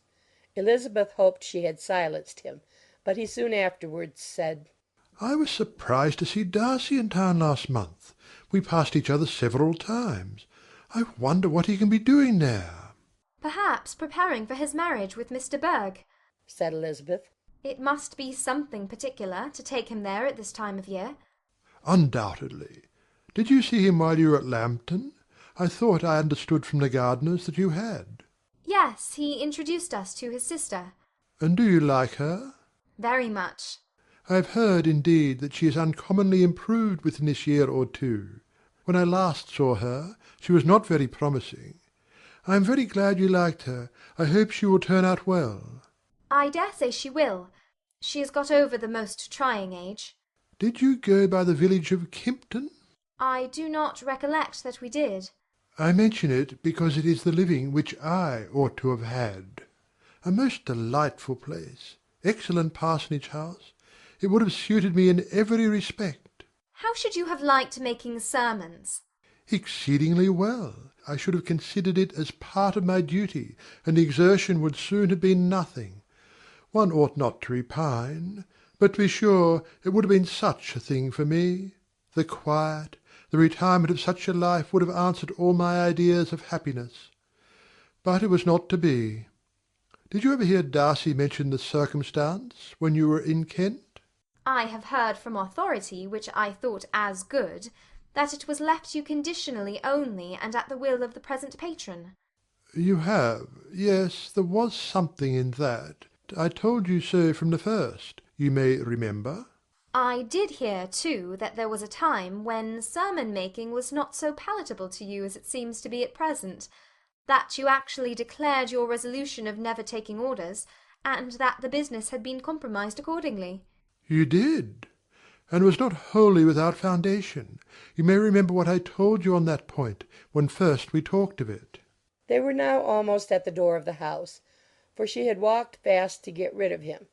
Elizabeth hoped she had silenced him, but he soon afterwards said, "I was surprised to see Darcy in town last month. We passed each other several times. I wonder what he can be doing there." Perhaps preparing for his marriage with Mr. Berg, said Elizabeth. It must be something particular to take him there at this time of year. "Undoubtedly. Did you see him while you were at Lambton? I thought I understood from the gardeners that you had." Yes, he introduced us to his sister. "And do you like her?" Very much. "I have heard, indeed, that she is uncommonly improved within this year or two. When I last saw her, she was not very promising. I am very glad you liked her. I hope she will turn out well." I dare say she will. She has got over the most trying age. "Did you go by the village of Kympton?" I do not recollect that we did. "I mention it because it is the living which I ought to have had. A most delightful place. Excellent parsonage house. It would have suited me in every respect." How should you have liked making sermons? "Exceedingly well. I should have considered it as part of my duty, and the exertion would soon have been nothing. One ought not to repine. But to be sure it would have been such a thing for me. The quiet, the retirement of such a life would have answered all my ideas of happiness. But it was not to be. Did you ever hear Darcy mention the circumstance when you were in Kent?" I have heard from authority, which I thought as good, that it was left you conditionally only, and at the will of the present patron. "You have. Yes, there was something in that. I told you so from the first, you may remember." I did hear, too, that there was a time when sermon-making was not so palatable to you as it seems to be at present, that you actually declared your resolution of never taking orders, and that the business had been compromised accordingly. "You did, and was not wholly without foundation. You may remember what I told you on that point, when first we talked of it." They were now almost at the door of the house, for she had walked fast to get rid of him,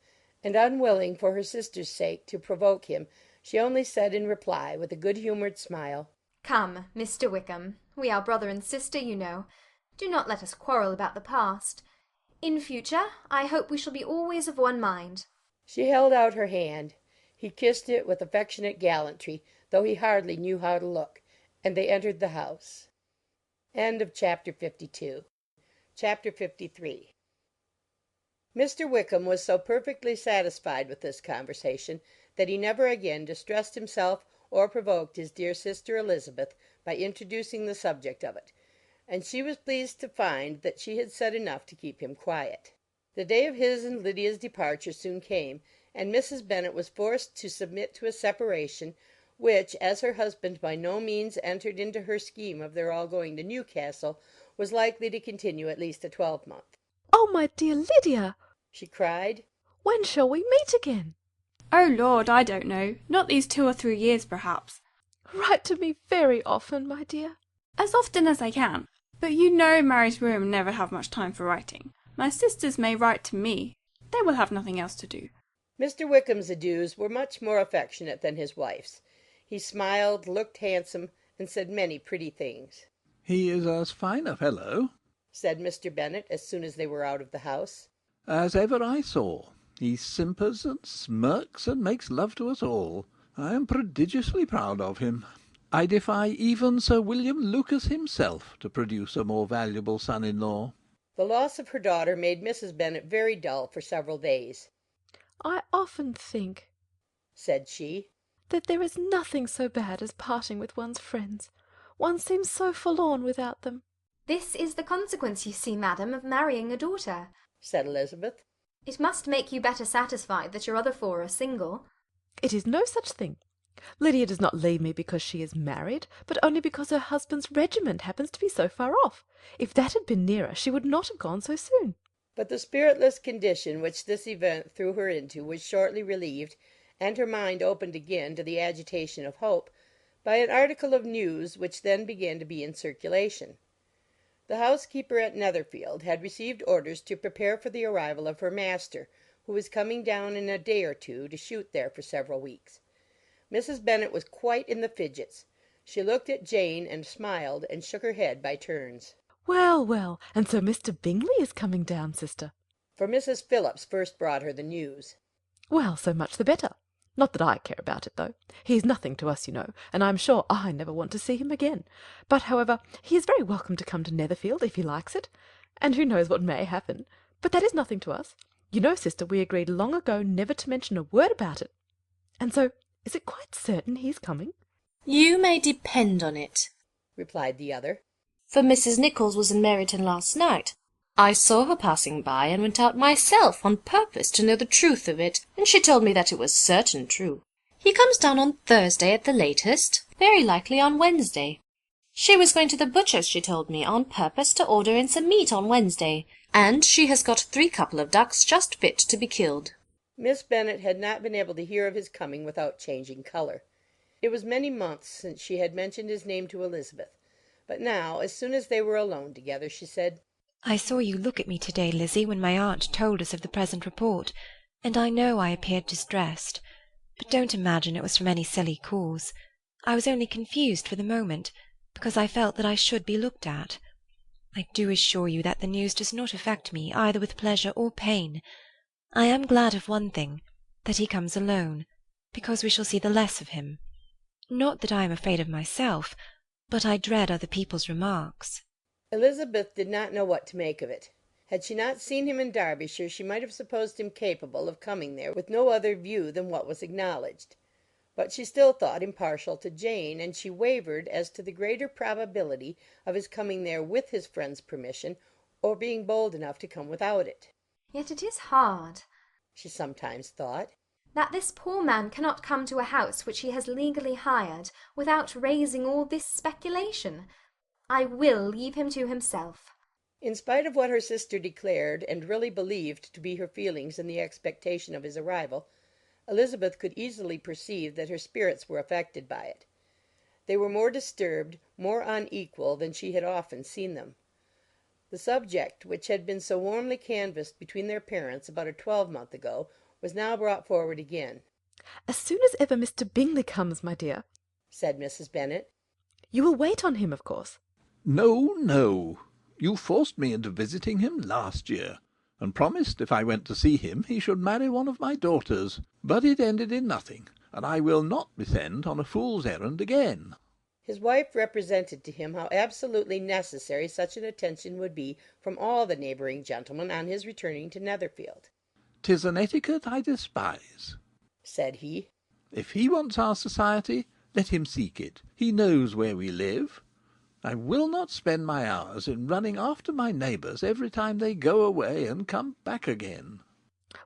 and unwilling, for her sister's sake, to provoke him, she only said in reply, with a good-humoured smile, "Come, Mr. Wickham, we are brother and sister, you know. Do not let us quarrel about the past. In future, I hope we shall be always of one mind." She held out her hand. He kissed it with affectionate gallantry, though he hardly knew how to look, and they entered the house. Chapter 53. Mr. Wickham was so perfectly satisfied with this conversation that he never again distressed himself or provoked his dear sister Elizabeth by introducing the subject of it, and she was pleased to find that she had said enough to keep him quiet. The day of his and Lydia's departure soon came, and Mrs. Bennet was forced to submit to a separation, which, as her husband by no means entered into her scheme of their all going to Newcastle, was likely to continue at least a twelvemonth. "Oh, my dear Lydia!" she cried. "When shall we meet again?" "Oh, Lord, I don't know. Not these 2 or 3 years, perhaps." "Write to me very often, my dear." "As often as I can. But you know Mary's room never have much time for writing. My sisters may write to me. They will have nothing else to do." Mr. Wickham's adieus were much more affectionate than his wife's. He smiled, looked handsome, and said many pretty things. "He is as fine a fellow," said Mr. Bennet, as soon as they were out of the house, "as ever I saw. He simpers and smirks and makes love to us all. I am prodigiously proud of him. I defy even Sir William Lucas himself to produce a more valuable son-in-law." The loss of her daughter made Mrs. Bennet very dull for several days. "I often think," said she, "that there is nothing so bad as parting with one's friends. One seems so forlorn without them." "This is the consequence, you see, madam, of marrying a daughter," said Elizabeth. "It must make you better satisfied that your other 4 are single." "It is no such thing. Lydia does not leave me because she is married, but only because her husband's regiment happens to be so far off. If that had been nearer, she would not have gone so soon." But the spiritless condition which this event threw her into was shortly relieved, and her mind opened again to the agitation of hope, by an article of news which then began to be in circulation. The housekeeper at Netherfield had received orders to prepare for the arrival of her master, who was coming down in a day or two to shoot there for several weeks. Mrs. Bennet was quite in the fidgets. She looked at Jane and smiled and shook her head by turns. "Well, well, and so Mr. Bingley is coming down, sister?" For Mrs. Phillips first brought her the news. "Well, so much the better. Not that I care about it, though. He is nothing to us, you know, and I am sure I never want to see him again. But, however, he is very welcome to come to Netherfield if he likes it, and who knows what may happen. But that is nothing to us. You know, sister, we agreed long ago never to mention a word about it. And so, is it quite certain he's coming?" "You may depend on it," replied the other. "for Mrs. Nichols was in Meryton last night. I saw her passing by, and went out myself on purpose to know the truth of it, and she told me that it was certain true. He comes down on Thursday at the latest, very likely on Wednesday. She was going to the butcher's, she told me, on purpose to order in some meat on Wednesday, and she has got 3 couple of ducks just fit to be killed." Miss Bennet had not been able to hear of his coming without changing colour. It was many months since she had mentioned his name to Elizabeth, but now, as soon as they were alone together, she said, "I saw you look at me to-day, Lizzie, when my aunt told us of the present report, and I know I appeared distressed. But don't imagine it was from any silly cause. I was only confused for the moment, because I felt that I should be looked at. I do assure you that the news does not affect me either with pleasure or pain. I am glad of one thing, that he comes alone, because we shall see the less of him. Not that I am afraid of myself, but I dread other people's remarks." Elizabeth did not know what to make of it. Had she not seen him in Derbyshire, she might have supposed him capable of coming there with no other view than what was acknowledged. But she still thought him partial to Jane, and she wavered as to the greater probability of his coming there with his friend's permission, or being bold enough to come without it. "Yet it is hard," she sometimes thought, "that this poor man cannot come to a house which he has legally hired, without raising all this speculation. I will leave him to himself." In spite of what her sister declared and really believed to be her feelings in the expectation of his arrival, Elizabeth could easily perceive that her spirits were affected by it. They were more disturbed, more unequal than she had often seen them. The subject which had been so warmly canvassed between their parents about a twelvemonth ago was now brought forward again. "As soon as ever Mr. Bingley comes, my dear," said Mrs. Bennet. "You will wait on him, of course." No, no. You forced me into visiting him last year, and promised if I went to see him he should marry one of my daughters. But it ended in nothing, and I will not be sent on a fool's errand again. His wife represented to him how absolutely necessary such an attention would be from all the neighbouring gentlemen on his returning to Netherfield. "'Tis an etiquette I despise," said he. "If he wants our society, let him seek it. He knows where we live. I will not spend my hours in running after my neighbours every time they go away and come back again."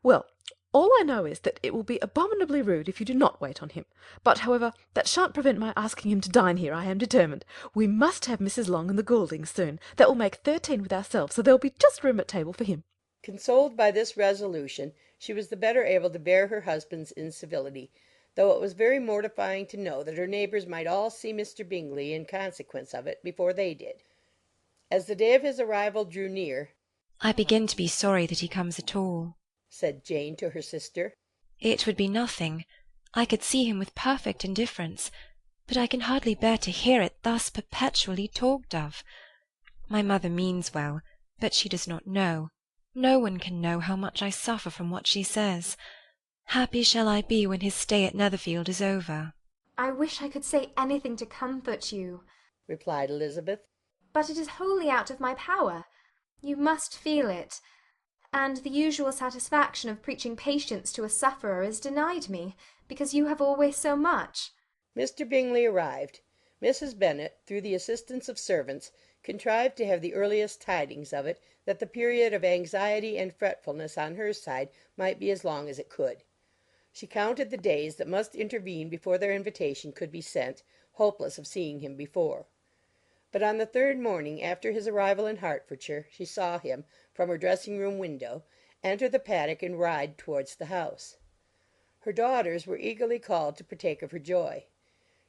"Well, all I know is that it will be abominably rude if you do not wait on him. But, however, that shan't prevent my asking him to dine here, I am determined. We must have Mrs. Long and the Gouldings soon. That will make 13 with ourselves, so there will be just room at table for him." Consoled by this resolution, she was the better able to bear her husband's incivility, though it was very mortifying to know that her neighbours might all see Mr. Bingley in consequence of it before they did. As the day of his arrival drew near, "I begin to be sorry that he comes at all," said Jane to her sister. "It would be nothing. I could see him with perfect indifference, but I can hardly bear to hear it thus perpetually talked of. My mother means well, but she does not know. No one can know how much I suffer from what she says. Happy shall I be when his stay at Netherfield is over." "I wish I could say anything to comfort you," replied Elizabeth. "but it is wholly out of my power. You must feel it, and the usual satisfaction of preaching patience to a sufferer is denied me, because you have always so much." Mr. Bingley arrived. Mrs. Bennet, through the assistance of servants, contrived to have the earliest tidings of it, that the period of anxiety and fretfulness on her side might be as long as it could. She counted the days that must intervene before their invitation could be sent, hopeless of seeing him before. But on the third morning after his arrival in Hertfordshire she saw him, from her dressing-room window, enter the paddock and ride towards the house. Her daughters were eagerly called to partake of her joy.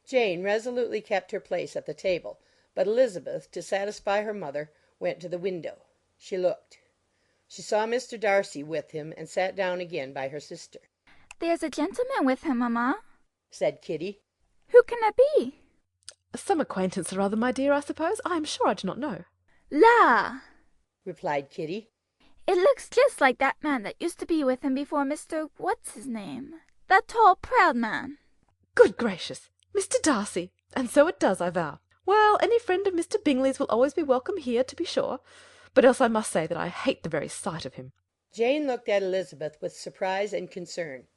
Jane resolutely kept her place at the table, but Elizabeth, to satisfy her mother, went to the window. She looked. She saw Mr. Darcy with him, and sat down again by her sister. "There's a gentleman with him, mamma," said Kitty. "Who can it be?" "Some acquaintance or other, my dear, I suppose. I am sure I do not know." "La!" replied Kitty. "It looks just like that man that used to be with him before Mr. What's his name? That tall, proud man." "Good gracious! Mr. Darcy! And so it does, I vow. Well, any friend of Mr. Bingley's will always be welcome here, to be sure. But else I must say that I hate the very sight of him." Jane looked at Elizabeth with surprise and concern.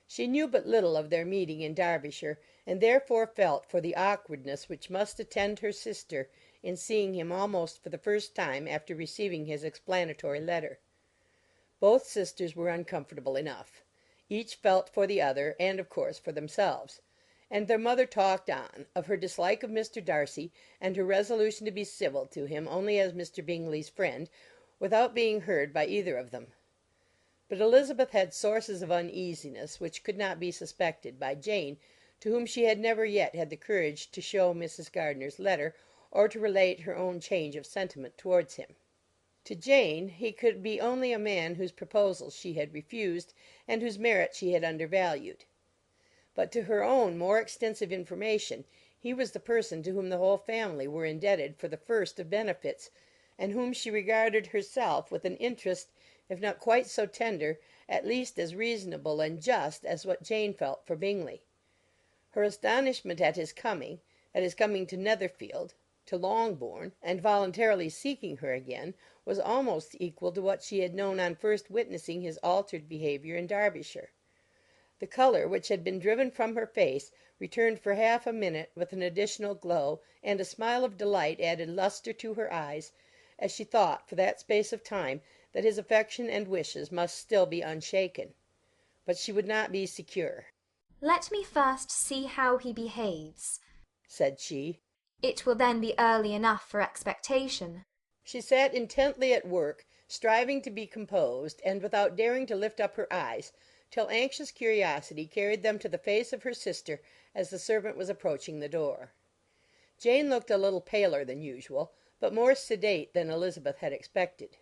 She knew but little of their meeting in Derbyshire, and therefore felt for the awkwardness which must attend her sister in seeing him almost for the first time after receiving his explanatory letter. Both sisters were uncomfortable enough. Each felt for the other, and of course for themselves. And their mother talked on, of her dislike of Mr. Darcy, and her resolution to be civil to him only as Mr. Bingley's friend, without being heard by either of them. But Elizabeth had sources of uneasiness which could not be suspected by Jane, to whom she had never yet had the courage to show Mrs. Gardiner's letter, or to relate her own change of sentiment towards him. To Jane he could be only a man whose proposals she had refused, and whose merit she had undervalued. But to her own more extensive information he was the person to whom the whole family were indebted for the first of benefits, and whom she regarded herself with an interest, if not quite so tender, at least as reasonable and just as what Jane felt for Bingley. Her astonishment at his coming to Netherfield, to Longbourn, and voluntarily seeking her again, was almost equal to what she had known on first witnessing his altered behaviour in Derbyshire. The colour which had been driven from her face returned for half a minute with an additional glow, and a smile of delight added lustre to her eyes, as she thought for that space of time that his affection and wishes must still be unshaken. But she would not be secure. "Let me first see how he behaves," said she. "It will then be early enough for expectation." She sat intently at work, striving to be composed, and without daring to lift up her eyes, till anxious curiosity carried them to the face of her sister as the servant was approaching the door. Jane looked a little paler than usual, but more sedate than Elizabeth had expected.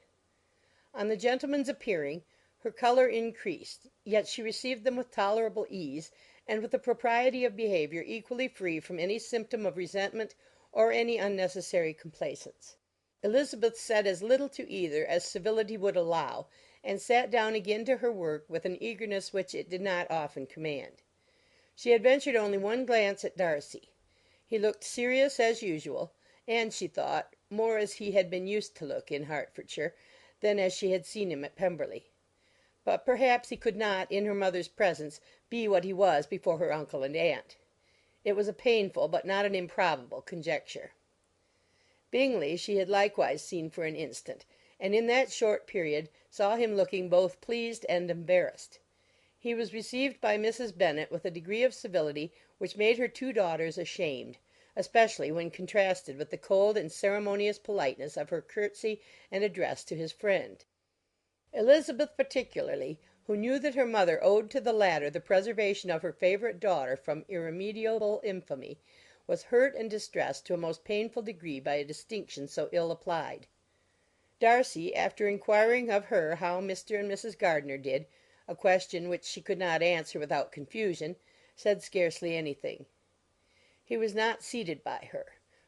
On the gentleman's appearing, Her colour increased, yet she received them with tolerable ease, and with a propriety of behaviour equally free from any symptom of resentment or any unnecessary complaisance. Elizabeth said as little to either as civility would allow, and sat down again to her work with an eagerness which it did not often command. She had ventured only one glance at Darcy. He looked serious as usual, and, she thought, more as he had been used to look in Hertfordshire than as she had seen him at Pemberley. But perhaps he could not, in her mother's presence, be what he was before her uncle and aunt. It was a painful but not an improbable conjecture. Bingley she had likewise seen for an instant, and in that short period saw him looking both pleased and embarrassed. He was received by Mrs. Bennet with a degree of civility which made her two daughters ashamed, especially when contrasted with the cold and ceremonious politeness of her curtsy and address to his friend. Elizabeth particularly, who knew that her mother owed to the latter the preservation of her favourite daughter from irremediable infamy, was hurt and distressed to a most painful degree by a distinction so ill applied. Darcy, after inquiring of her how Mr. and Mrs. Gardiner did, a question which she could not answer without confusion, said scarcely anything. He was not seated by her.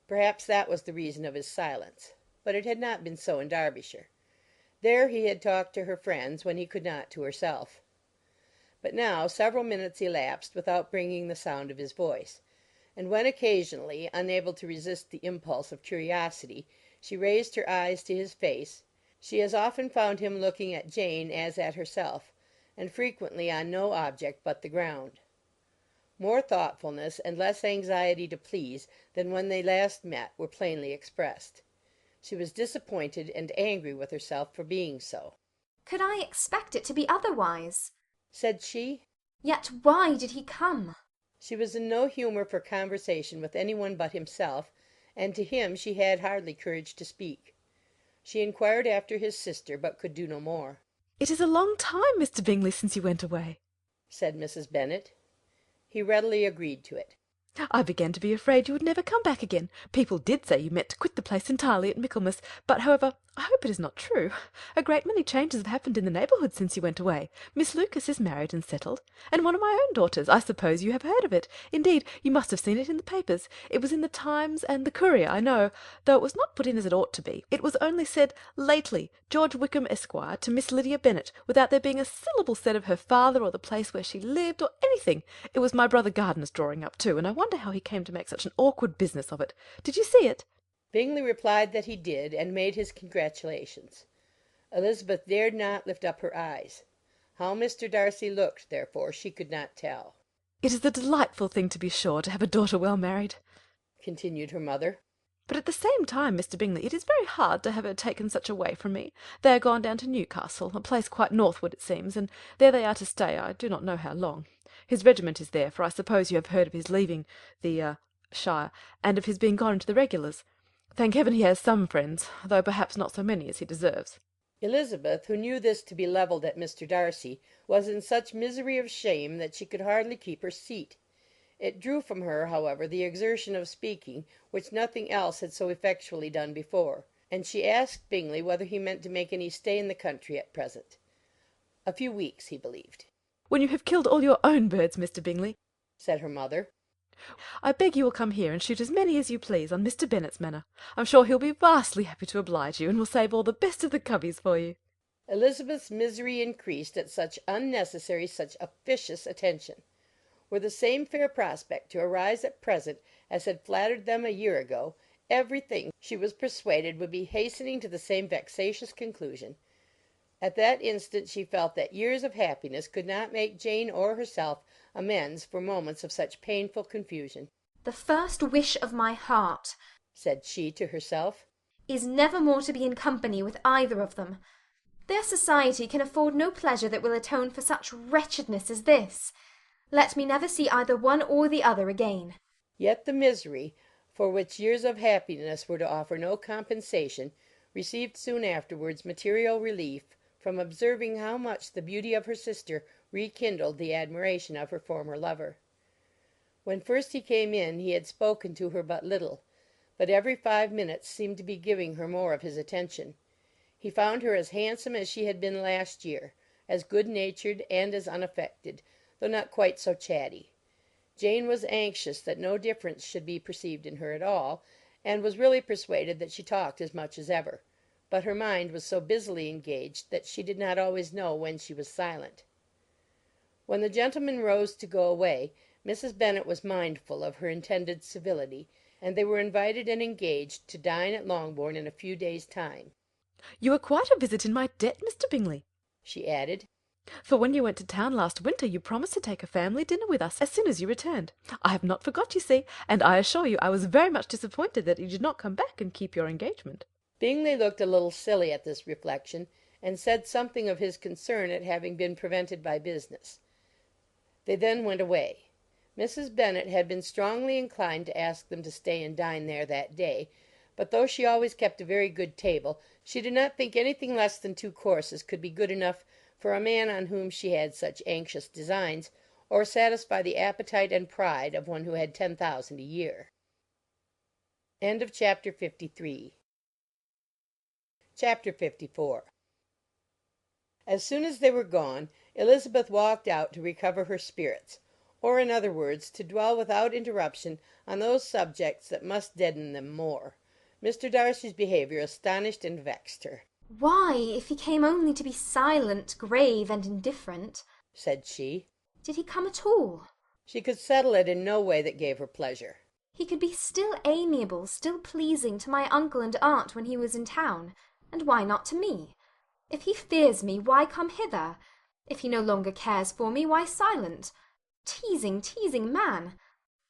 Perhaps that was the reason of his silence. But it had not been so in Derbyshire. There he had talked to her friends when he could not to herself. But now several minutes elapsed without bringing the sound of his voice, and when occasionally, unable to resist the impulse of curiosity, she raised her eyes to his face, she as often found him looking at Jane as at herself, and frequently on no object but the ground. More thoughtfulness and less anxiety to please than when they last met were plainly expressed. She was disappointed and angry with herself for being so. "Could I expect it to be otherwise?" said she. "Yet why did he come?" She was in no humour for conversation with any one but himself, and to him she had hardly courage to speak. She inquired after his sister, but could do no more. "It is a long time, Mr. Bingley, since you went away," said Mrs. Bennet. He readily agreed to it. "I began to be afraid you would never come back again. People did say you meant to quit the place entirely at Michaelmas, but, however, I hope it is not true. A great many changes have happened in the neighbourhood since you went away. Miss Lucas is married and settled, and one of my own daughters. I suppose you have heard of it. Indeed, you must have seen it in the papers. It was in the Times and the Courier, I know, though it was not put in as it ought to be. It was only said, 'Lately, George Wickham, Esquire, to Miss Lydia Bennet,' without there being a syllable said of her father or the place where she lived, or anything. It was my brother Gardiner's drawing up too, and I wonder how he came to make such an awkward business of it. Did you see it?" Bingley replied that he did, and made his congratulations. Elizabeth dared not lift up her eyes. How Mr. Darcy looked, therefore, she could not tell. "It is a delightful thing, to be sure, to have a daughter well married," continued her mother. "but at the same time, Mr. Bingley, it is very hard to have her taken such away from me. They are gone down to Newcastle, a place quite northward, it seems, and there they are to stay, I do not know how long. His regiment is there, for I suppose you have heard of his leaving the shire, and of his being gone into the regulars. Thank heaven he has some friends, though perhaps not so many as he deserves." Elizabeth, who knew this to be levelled at Mr. Darcy, was in such misery of shame that she could hardly keep her seat. It drew from her, however, the exertion of speaking, which nothing else had so effectually done before, and she asked Bingley whether he meant to make any stay in the country at present. A few weeks, he believed. "When you have killed all your own birds, Mr. Bingley," said her mother, "I beg you will come here and shoot as many as you please on Mr. Bennet's manor. I'm sure he'll be vastly happy to oblige you, and will save all the best of the coveys for you." Elizabeth's misery increased at such unnecessary, such officious attention. Were the same fair prospect to arise at present as had flattered them a year ago, everything, she was persuaded, would be hastening to the same vexatious conclusion. At that instant she felt that years of happiness could not make Jane or herself amends for moments of such painful confusion. "The first wish of my heart," said she to herself, "is never more to be in company with either of them. Their society can afford no pleasure that will atone for such wretchedness as this. Let me never see either one or the other again." Yet the misery, for which years of happiness were to offer no compensation, received soon afterwards material relief from observing how much the beauty of her sister rekindled the admiration of her former lover. When first he came in he had spoken to her but little, but every 5 minutes seemed to be giving her more of his attention. He found her as handsome as she had been last year, as good-natured and as unaffected, though not quite so chatty. Jane was anxious that no difference should be perceived in her at all, and was really persuaded that she talked as much as ever, but her mind was so busily engaged that she did not always know when she was silent. When the gentlemen rose to go away, Mrs. Bennet was mindful of her intended civility, and they were invited and engaged to dine at Longbourn in a few days' time. You are quite a visit in my debt, Mr. Bingley, she added, for when you went to town last winter you promised to take a family dinner with us as soon as you returned. I have not forgot, you see, and I assure you I was very much disappointed that you did not come back and keep your engagement. Bingley looked a little silly at this reflection, and said something of his concern at having been prevented by business. They then went away. Mrs. Bennet had been strongly inclined to ask them to stay and dine there that day, but though she always kept a very good table, she did not think anything less than 2 courses could be good enough for a man on whom she had such anxious designs, or satisfy the appetite and pride of one who had 10,000 a year. End of Chapter 53. Chapter 54. As soon as they were gone, Elizabeth walked out to recover her spirits, or, in other words, to dwell without interruption on those subjects that must deaden them more. Mr. Darcy's behaviour astonished and vexed her. Why, if he came only to be silent, grave, and indifferent, said she, did he come at all? She could settle it in no way that gave her pleasure. He could be still amiable, still pleasing to my uncle and aunt when he was in town, and why not to me? If he fears me, why come hither? If he no longer cares for me, why silent? Teasing, teasing man!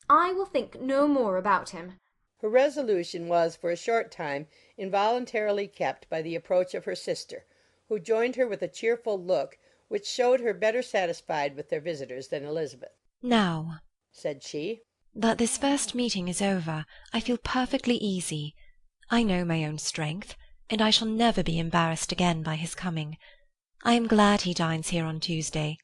I will think no more about him. Her resolution was for a short time involuntarily kept by the approach of her sister, who joined her with a cheerful look which showed her better satisfied with their visitors than Elizabeth. Now, said she, that this first meeting is over, I feel perfectly easy. I know my own strength, and I shall never be embarrassed again by his coming. I am glad he dines here on Tuesday.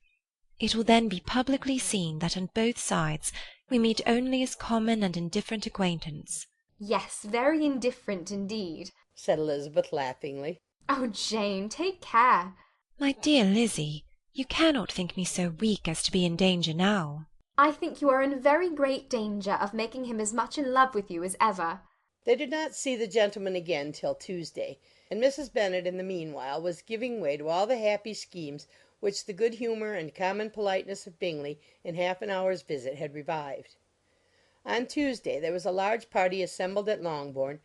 It will then be publicly seen that on both sides we meet only as common and indifferent acquaintance. Yes, very indifferent indeed, said Elizabeth laughingly. Oh, Jane, take care. My dear Lizzie, you cannot think me so weak as to be in danger now. I think you are in very great danger of making him as much in love with you as ever. They did not see the gentleman again till Tuesday, and Mrs. Bennet in the meanwhile was giving way to all the happy schemes which the good humour and common politeness of Bingley in half an hour's visit had revived. On Tuesday there was a large party assembled at Longbourn,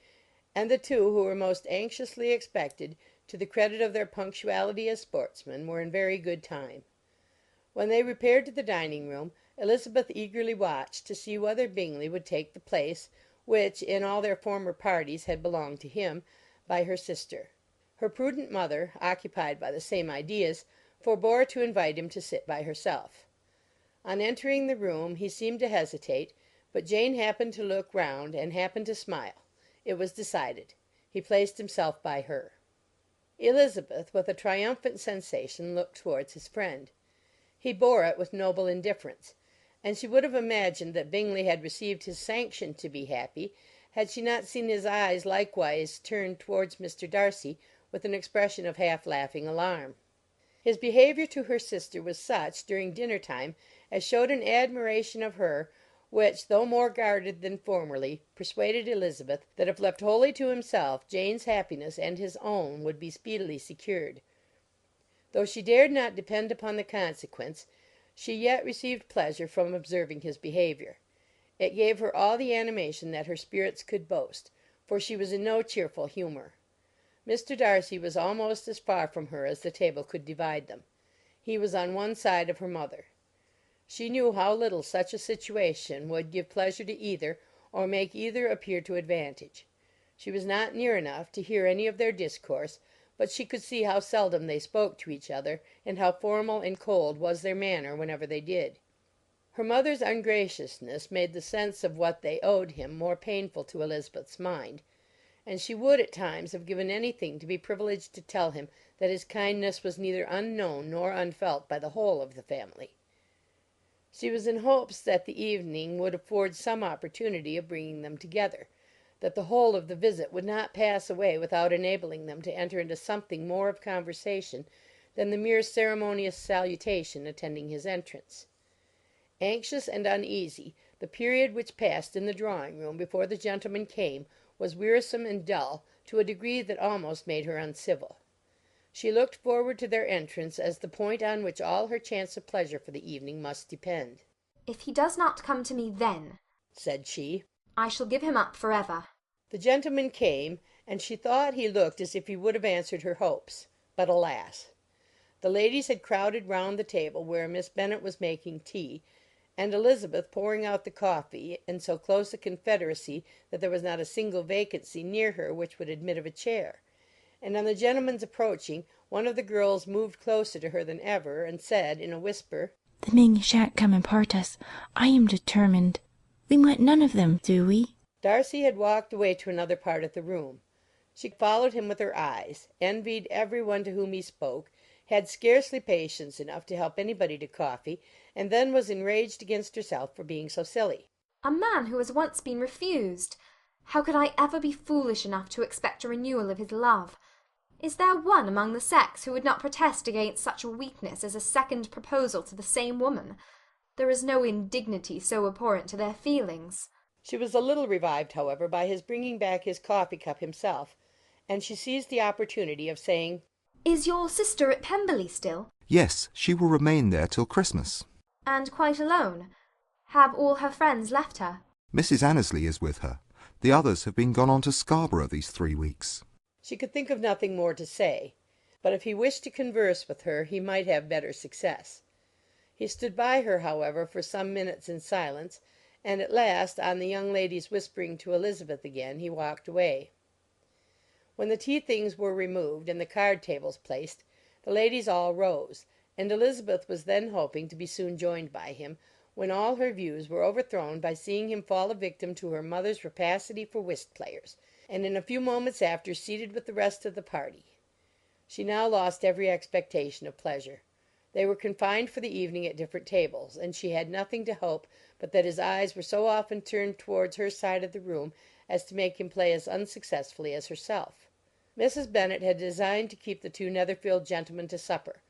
and the two who were most anxiously expected, to the credit of their punctuality as sportsmen, were in very good time. When they repaired to the dining-room, Elizabeth eagerly watched to see whether Bingley would take the place, which in all their former parties had belonged to him, by her sister. Her prudent mother, occupied by the same ideas, forbore to invite him to sit by herself. On entering the room he seemed to hesitate, but Jane happened to look round and happened to smile. It was decided. He placed himself by her. Elizabeth, with a triumphant sensation, looked towards his friend. He bore it with noble indifference, and she would have imagined that Bingley had received his sanction to be happy, had she not seen his eyes likewise turned towards Mr. Darcy with an expression of half-laughing alarm. His behaviour to her sister was such, during dinner-time, as showed an admiration of her, which, though more guarded than formerly, persuaded Elizabeth that if left wholly to himself, Jane's happiness and his own would be speedily secured. Though she dared not depend upon the consequence, she yet received pleasure from observing his behaviour. It gave her all the animation that her spirits could boast, for she was in no cheerful humour. Mr. Darcy was almost as far from her as the table could divide them. He was on one side of her mother. She knew how little such a situation would give pleasure to either, or make either appear to advantage. She was not near enough to hear any of their discourse, but she could see how seldom they spoke to each other, and how formal and cold was their manner whenever they did. Her mother's ungraciousness made the sense of what they owed him more painful to Elizabeth's mind, and she would at times have given anything to be privileged to tell him that his kindness was neither unknown nor unfelt by the whole of the family. She was in hopes that the evening would afford some opportunity of bringing them together, that the whole of the visit would not pass away without enabling them to enter into something more of conversation, than the mere ceremonious salutation attending his entrance. Anxious and uneasy, the period which passed in the drawing-room before the gentlemen came was wearisome and dull to a degree that almost made her uncivil. She looked forward to their entrance as the point on which all her chance of pleasure for the evening must depend. "If he does not come to me then," said she, "I shall give him up for ever." The gentleman came, and she thought he looked as if he would have answered her hopes. But alas! The ladies had crowded round the table where Miss Bennet was making tea, and Elizabeth pouring out the coffee, in so close a confederacy that there was not a single vacancy near her which would admit of a chair; and on the gentleman's approaching, one of the girls moved closer to her than ever, and said, in a whisper, "The men shan't come and part us. I am determined. We want none of them, do we?" Darcy had walked away to another part of the room. She followed him with her eyes, envied every one to whom he spoke, had scarcely patience enough to help anybody to coffee, and then was enraged against herself for being so silly. A man who has once been refused! How could I ever be foolish enough to expect a renewal of his love? Is there one among the sex who would not protest against such a weakness as a second proposal to the same woman? There is no indignity so abhorrent to their feelings. She was a little revived, however, by his bringing back his coffee-cup himself, and she seized the opportunity of saying, "Is your sister at Pemberley still? Yes, she will remain there till Christmas. And quite alone? Have all her friends left her?" Mrs. Annesley is with her. The others have been gone on to Scarborough these 3 weeks. She could think of nothing more to say, but if he wished to converse with her he might have better success. He stood by her, however, for some minutes in silence, and at last, on the young lady's whispering to Elizabeth again, he walked away. When the tea things were removed and the card tables placed, the ladies all rose, and Elizabeth was then hoping to be soon joined by him, when all her views were overthrown by seeing him fall a victim to her mother's rapacity for whist-players, and in a few moments after seated with the rest of the party. She now lost every expectation of pleasure. They were confined for the evening at different tables, and she had nothing to hope but that his eyes were so often turned towards her side of the room as to make him play as unsuccessfully as herself. Mrs. Bennet had designed to keep the 2 Netherfield gentlemen to supper,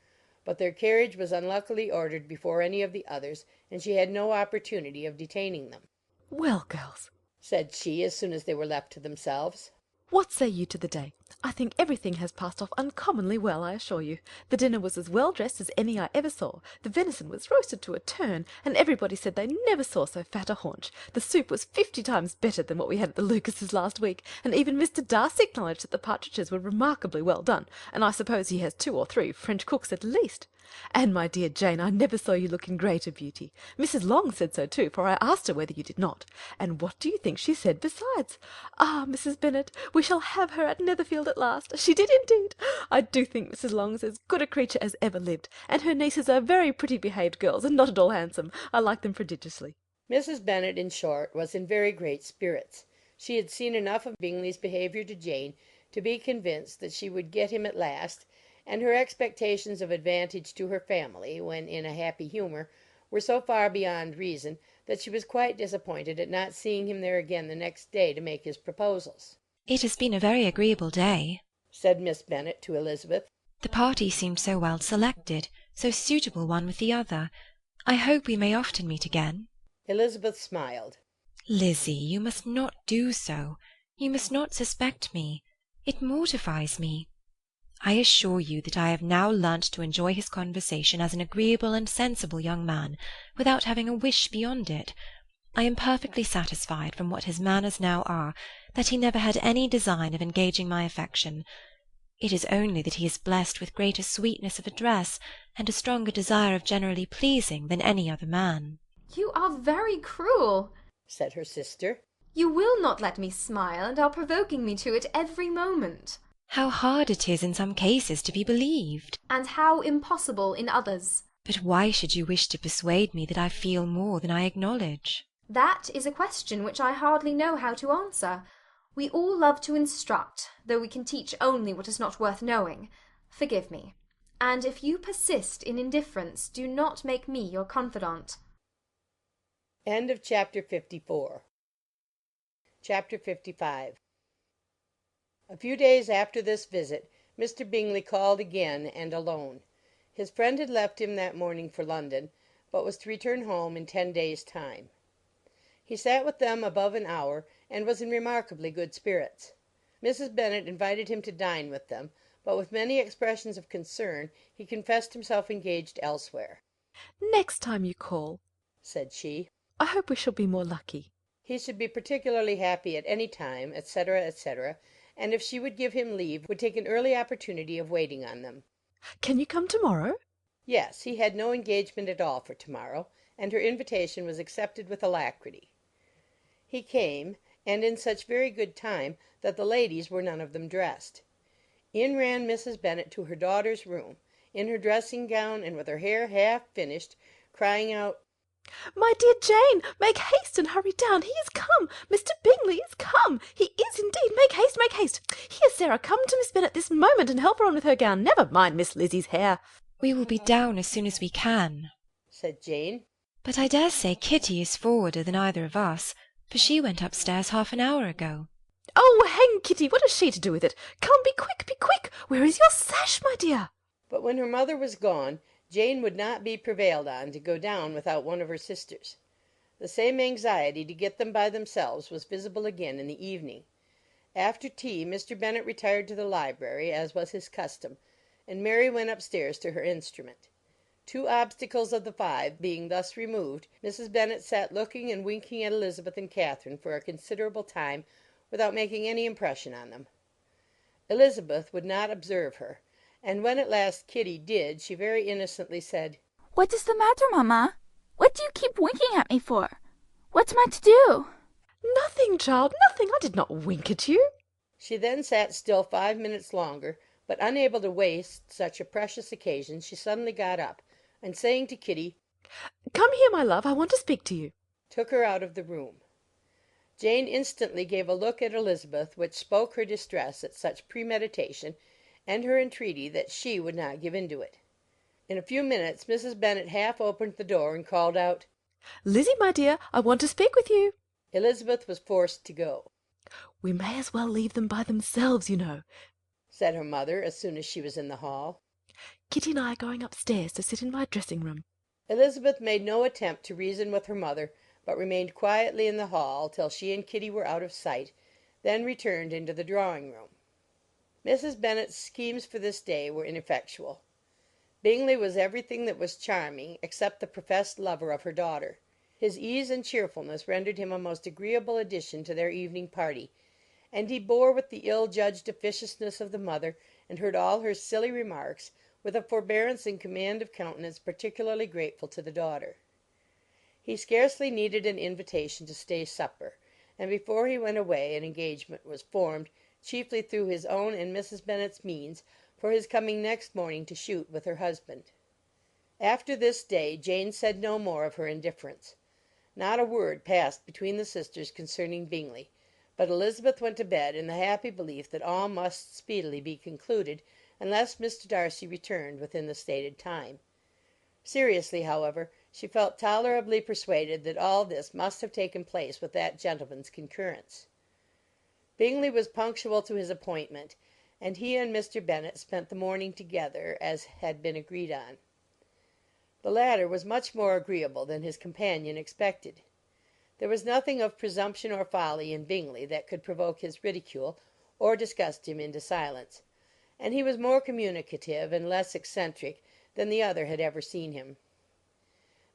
but their carriage was unluckily ordered before any of the others, and she had no opportunity of detaining them. "Well, girls," said she, as soon as they were left to themselves, "what say you to the day? I think everything has passed off uncommonly well, I assure you. The dinner was as well dressed as any I ever saw. The venison was roasted to a turn, and everybody said they never saw so fat a haunch. The soup was 50 times better than what we had at the Lucases last week, and even Mr. Darcy acknowledged that the partridges were remarkably well done, and I suppose he has 2 or 3 French cooks at least. And, my dear Jane, I never saw you look in greater beauty. Mrs. Long said so too, for I asked her whether you did not. And what do you think she said besides? Ah, Mrs. Bennet, we shall have her at Netherfield at last. She did indeed. I do think Mrs. Long's as good a creature as ever lived, and her nieces are very pretty behaved girls, and not at all handsome. I like them prodigiously." Mrs. Bennet, in short, was in very great spirits. She had seen enough of Bingley's behaviour to Jane to be convinced that she would get him at last, and her expectations of advantage to her family, when in a happy humour, were so far beyond reason that she was quite disappointed at not seeing him there again the next day to make his proposals. "It has been a very agreeable day," said Miss Bennet to Elizabeth. "The party seemed so well selected, so suitable one with the other. I hope we may often meet again." Elizabeth smiled. "Lizzie, you must not do so. You must not suspect me. It mortifies me. I assure you that I have now learnt to enjoy his conversation as an agreeable and sensible young man, without having a wish beyond it. I am perfectly satisfied, from what his manners now are, that he never had any design of engaging my affection. It is only that he is blessed with greater sweetness of address, and a stronger desire of generally pleasing than any other man." "You are very cruel," said her sister. "You will not let me smile, and are provoking me to it every moment." "How hard it is in some cases to be believed." "And how impossible in others." "But why should you wish to persuade me that I feel more than I acknowledge?" "That is a question which I hardly know how to answer. We all love to instruct, though we can teach only what is not worth knowing. Forgive me. And if you persist in indifference, do not make me your confidant." End of chapter 54. Chapter 55. A few days after this visit, Mr. Bingley called again, and alone. His friend had left him that morning for London, but was to return home in 10 days' time. He sat with them above an hour, and was in remarkably good spirits. Mrs. Bennet invited him to dine with them, but with many expressions of concern he confessed himself engaged elsewhere. "Next time you call," said she, "I hope we shall be more lucky." he should be particularly happy at any time, etc., etc., and if she would give him leave, would take an early opportunity of waiting on them. "Can you come to-morrow?" Yes, he had no engagement at all for to-morrow, and her invitation was accepted with alacrity. He came, and in such very good time that the ladies were none of them dressed. In ran Mrs. Bennet to her daughter's room, in her dressing-gown and with her hair half finished, crying out, "My dear Jane, make haste and hurry down. He is come. Mr. Bingley is come. He is indeed. Make haste, make haste. Here, Sarah, come to Miss Bennet this moment and help her on with her gown. Never mind Miss Lizzie's hair." "We will be down as soon as we can," said Jane. "But I dare say Kitty is forwarder than either of us, for she went upstairs half an hour ago." "Oh, hang Kitty! What has she to do with it? Come, be quick, be quick! Where is your sash, my dear?" But when her mother was gone, Jane would not be prevailed on to go down without one of her sisters. The same anxiety to get them by themselves was visible again in the evening. After tea Mr. Bennet retired to the library, as was his custom, and Mary went upstairs to her instrument. 2 obstacles of the 5 being thus removed, Mrs. Bennet sat looking and winking at Elizabeth and Catherine for a considerable time without making any impression on them. Elizabeth would not observe her, and when at last Kitty did, she very innocently said, "What is the matter, mamma? What do you keep winking at me for? What's am I to do?" "Nothing, child, nothing. I did not wink at you." She then sat still 5 minutes longer, but unable to waste such a precious occasion, she suddenly got up, and saying to Kitty, "Come here, my love, I want to speak to you," took her out of the room. Jane instantly gave a look at Elizabeth which spoke her distress at such premeditation, and her entreaty that she would not give in to it. In a few minutes Mrs. Bennet half opened the door and called out, "Lizzie, my dear, I want to speak with you." Elizabeth was forced to go. "We may as well leave them by themselves, you know," said her mother as soon as she was in the hall. "Kitty and I are going upstairs to sit in my dressing-room." Elizabeth made no attempt to reason with her mother, but remained quietly in the hall till she and Kitty were out of sight, then returned into the drawing-room. Mrs. Bennet's schemes for this day were ineffectual. Bingley was everything that was charming, except the professed lover of her daughter. His ease and cheerfulness rendered him a most agreeable addition to their evening party, and he bore with the ill-judged officiousness of the mother, and heard all her silly remarks, with a forbearance and command of countenance particularly grateful to the daughter. He scarcely needed an invitation to stay supper, and before he went away an engagement was formed, chiefly through his own and Mrs. Bennet's means, for his coming next morning to shoot with her husband. After this day Jane said no more of her indifference. Not a word passed between the sisters concerning Bingley, but Elizabeth went to bed in the happy belief that all must speedily be concluded, unless Mr. Darcy returned within the stated time. Seriously, however, she felt tolerably persuaded that all this must have taken place with that gentleman's concurrence. Bingley was punctual to his appointment, and he and Mr. Bennet spent the morning together, as had been agreed on. The latter was much more agreeable than his companion expected. There was nothing of presumption or folly in Bingley that could provoke his ridicule, or disgust him into silence, and he was more communicative and less eccentric than the other had ever seen him.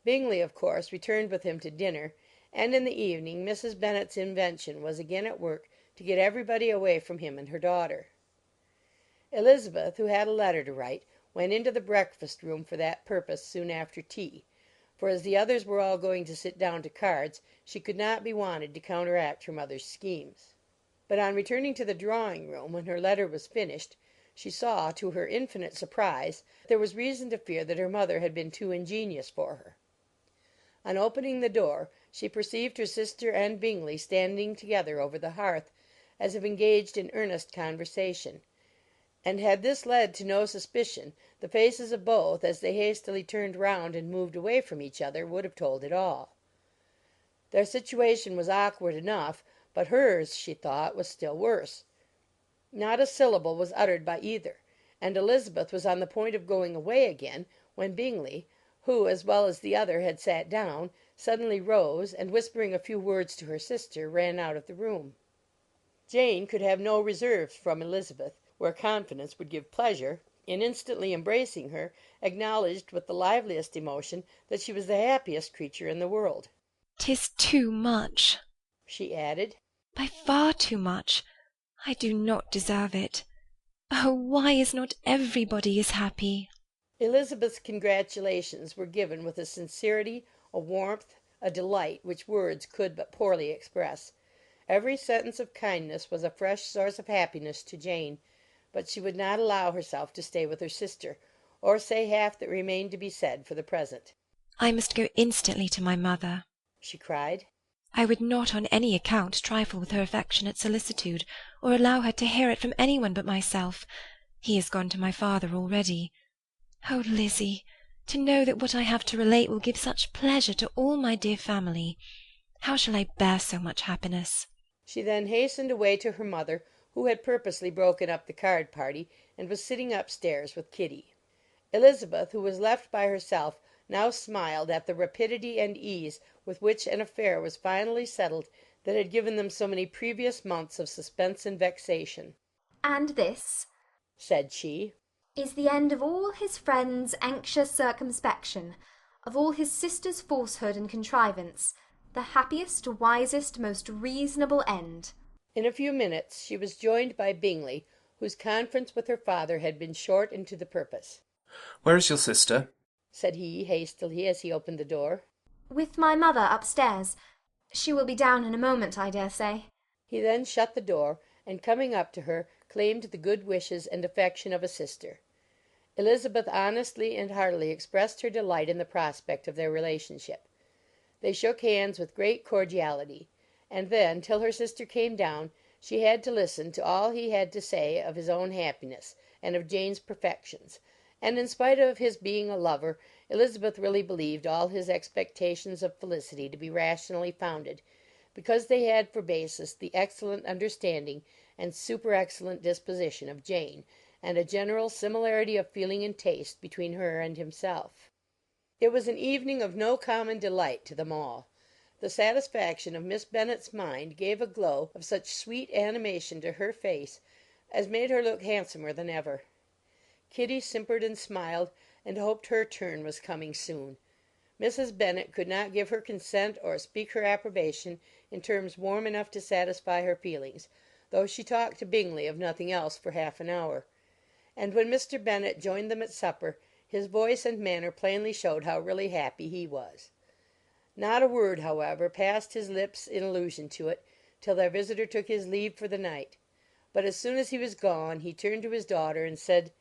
Bingley, of course, returned with him to dinner, and in the evening Mrs. Bennet's invention was again at work to get everybody away from him and her daughter. Elizabeth, who had a letter to write, went into the breakfast-room for that purpose soon after tea, for as the others were all going to sit down to cards, she could not be wanted to counteract her mother's schemes. But on returning to the drawing-room, when her letter was finished, she saw, to her infinite surprise, there was reason to fear that her mother had been too ingenious for her. On opening the door, she perceived her sister and Bingley standing together over the hearth, as if engaged in earnest conversation, and had this led to no suspicion, the faces of both, as they hastily turned round and moved away from each other, would have told it all. Their situation was awkward enough, but hers, she thought, was still worse. Not a syllable was uttered by either, and Elizabeth was on the point of going away again, when Bingley, who, as well as the other, had sat down, suddenly rose, and whispering a few words to her sister, ran out of the room. Jane could have no reserves from Elizabeth, where confidence would give pleasure, and instantly embracing her, acknowledged with the liveliest emotion that she was the happiest creature in the world. "'Tis too much," she added. "by far too much. I do not deserve it. Oh, why is not everybody as happy?" Elizabeth's congratulations were given with a sincerity, a warmth, a delight which words could but poorly express. Every sentence of kindness was a fresh source of happiness to Jane, but she would not allow herself to stay with her sister, or say half that remained to be said for the present. "I must go instantly to my mother," she cried. "I would not on any account trifle with her affectionate solicitude, or allow her to hear it from any one but myself. He has gone to my father already. Oh, Lizzie, to know that what I have to relate will give such pleasure to all my dear family! How shall I bear so much happiness?" She then hastened away to her mother, who had purposely broken up the card party, and was sitting upstairs with Kitty. Elizabeth, who was left by herself, now smiled at the rapidity and ease with which an affair was finally settled that had given them so many previous months of suspense and vexation. "And this," said she, "is the end of all his friends' anxious circumspection, of all his sister's falsehood and contrivance, the happiest, wisest, most reasonable end." In a few minutes she was joined by Bingley, whose conference with her father had been short and to the purpose. "Where is your sister?" said he hastily as he opened the door. "With my mother upstairs. She will be down in a moment, I dare say." He then shut the door, and coming up to her, claimed the good wishes and affection of a sister. Elizabeth honestly and heartily expressed her delight in the prospect of their relationship. They shook hands with great cordiality, and then, till her sister came down, she had to listen to all he had to say of his own happiness, and of Jane's perfections, and in spite of his being a lover, Elizabeth really believed all his expectations of felicity to be rationally founded, because they had for basis the excellent understanding and super-excellent disposition of Jane, and a general similarity of feeling and taste between her and himself. It was an evening of no common delight to them all. The satisfaction of Miss Bennet's mind gave a glow of such sweet animation to her face as made her look handsomer than ever. Kitty simpered and smiled, and hoped her turn was coming soon. Mrs. Bennet could not give her consent or speak her approbation in terms warm enough to satisfy her feelings, though she talked to Bingley of nothing else for half an hour; and when Mr. Bennet joined them at supper, his voice and manner plainly showed how really happy he was. Not a word, however, passed his lips in allusion to it, till their visitor took his leave for the night; but as soon as he was gone, he turned to his daughter and said,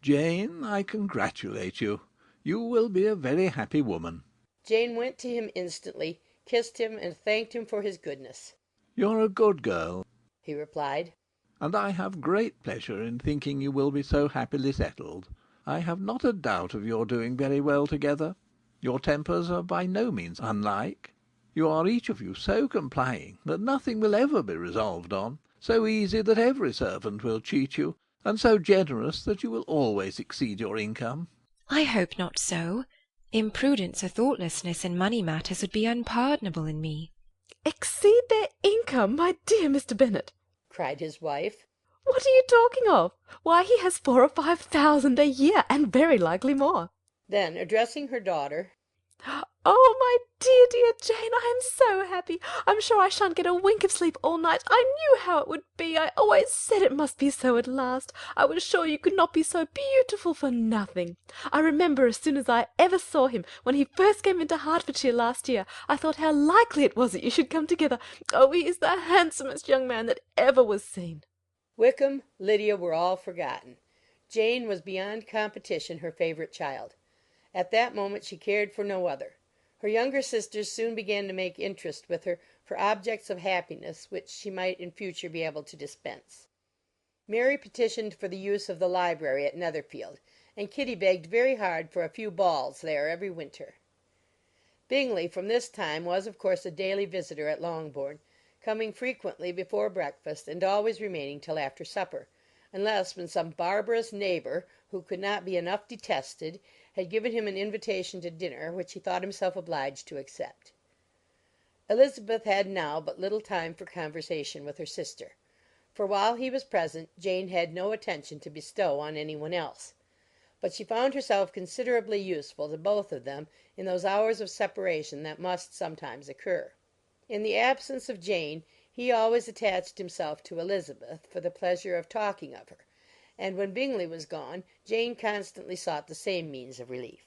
"Jane, I congratulate you. You will be a very happy woman." Jane went to him instantly, kissed him, and thanked him for his goodness. "You're a good girl," he replied, "and I have great pleasure in thinking you will be so happily settled. I have not a doubt of your doing very well together. Your tempers are by no means unlike. You are each of you so complying that nothing will ever be resolved on, so easy that every servant will cheat you, and so generous that you will always exceed your income." "I hope not so. Imprudence or thoughtlessness in money matters would be unpardonable in me." "Exceed their income, my dear Mr. Bennet!" cried his wife. "What are you talking of? Why, he has 4,000 or 5,000 a year, and very likely more." Then, addressing her daughter, "Oh, my dear, dear Jane, I am so happy. I'm sure I shan't get a wink of sleep all night. I knew how it would be. I always said it must be so at last. I was sure you could not be so beautiful for nothing. I remember as soon as I ever saw him, when he first came into Hertfordshire last year, I thought how likely it was that you should come together. Oh, he is the handsomest young man that ever was seen." Wickham, Lydia were all forgotten. Jane was beyond competition her favourite child. At that moment she cared for no other. Her younger sisters soon began to make interest with her for objects of happiness which she might in future be able to dispense. Mary petitioned for the use of the library at Netherfield, and Kitty begged very hard for a few balls there every winter. Bingley from this time was of course a daily visitor at Longbourn, coming frequently before breakfast and always remaining till after supper, unless when some barbarous neighbour, who could not be enough detested, had given him an invitation to dinner which he thought himself obliged to accept. Elizabeth had now but little time for conversation with her sister, for while he was present Jane had no attention to bestow on any one else. But she found herself considerably useful to both of them in those hours of separation that must sometimes occur. In the absence of Jane he always attached himself to Elizabeth for the pleasure of talking of her, and when Bingley was gone Jane constantly sought the same means of relief.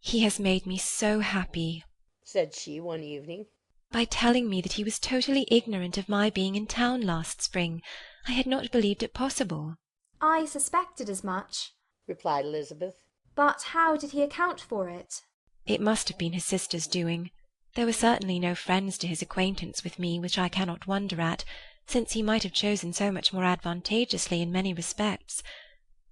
"He has made me so happy," said she one evening, "by telling me that he was totally ignorant of my being in town last spring. I had not believed it possible." "I suspected as much," replied Elizabeth. "But how did he account for it?" "It must have been his sister's doing. There were certainly no friends to his acquaintance with me, which I cannot wonder at, since he might have chosen so much more advantageously in many respects.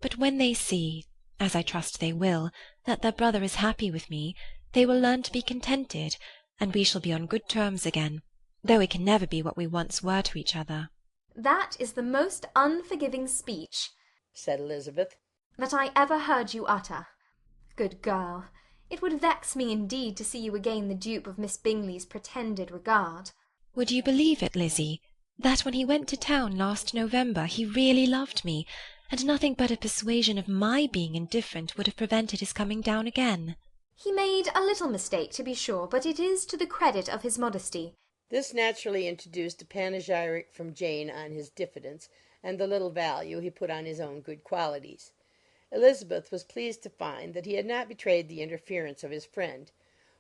But when they see, as I trust they will, that their brother is happy with me, they will learn to be contented, and we shall be on good terms again, though we can never be what we once were to each other." "That is the most unforgiving speech," said Elizabeth, "that I ever heard you utter. Good girl, it would vex me indeed to see you again the dupe of Miss Bingley's pretended regard." "Would you believe it, Lizzie, that when he went to town last November he really loved me, and nothing but a persuasion of my being indifferent would have prevented his coming down again?" "He made a little mistake, to be sure, but it is to the credit of his modesty." This naturally introduced a panegyric from Jane on his diffidence, and the little value he put on his own good qualities. Elizabeth was pleased to find that he had not betrayed the interference of his friend,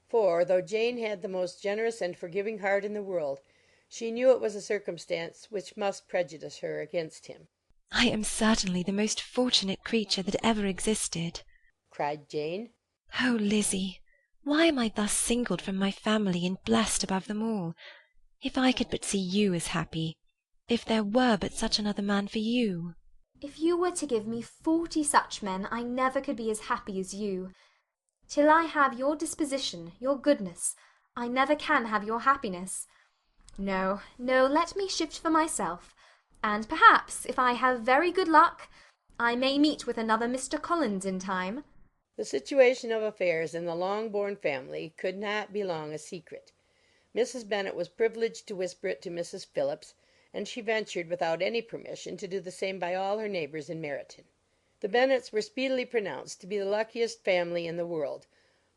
for, though Jane had the most generous and forgiving heart in the world, she knew it was a circumstance which must prejudice her against him. "I am certainly the most fortunate creature that ever existed," cried Jane. "Oh, Lizzie, why am I thus singled from my family and blessed above them all? If I could but see you as happy, if there were but such another man for you!" "If you were to give me 40 such men, I never could be as happy as you. Till I have your disposition, your goodness, I never can have your happiness. No, no, let me shift for myself, and perhaps, if I have very good luck, I may meet with another Mr. Collins in time." The situation of affairs in the Longbourn family could not be long a secret. Mrs. Bennet was privileged to whisper it to Mrs. Phillips, and she ventured, without any permission, to do the same by all her neighbours in Meryton. The Bennets were speedily pronounced to be the luckiest family in the world,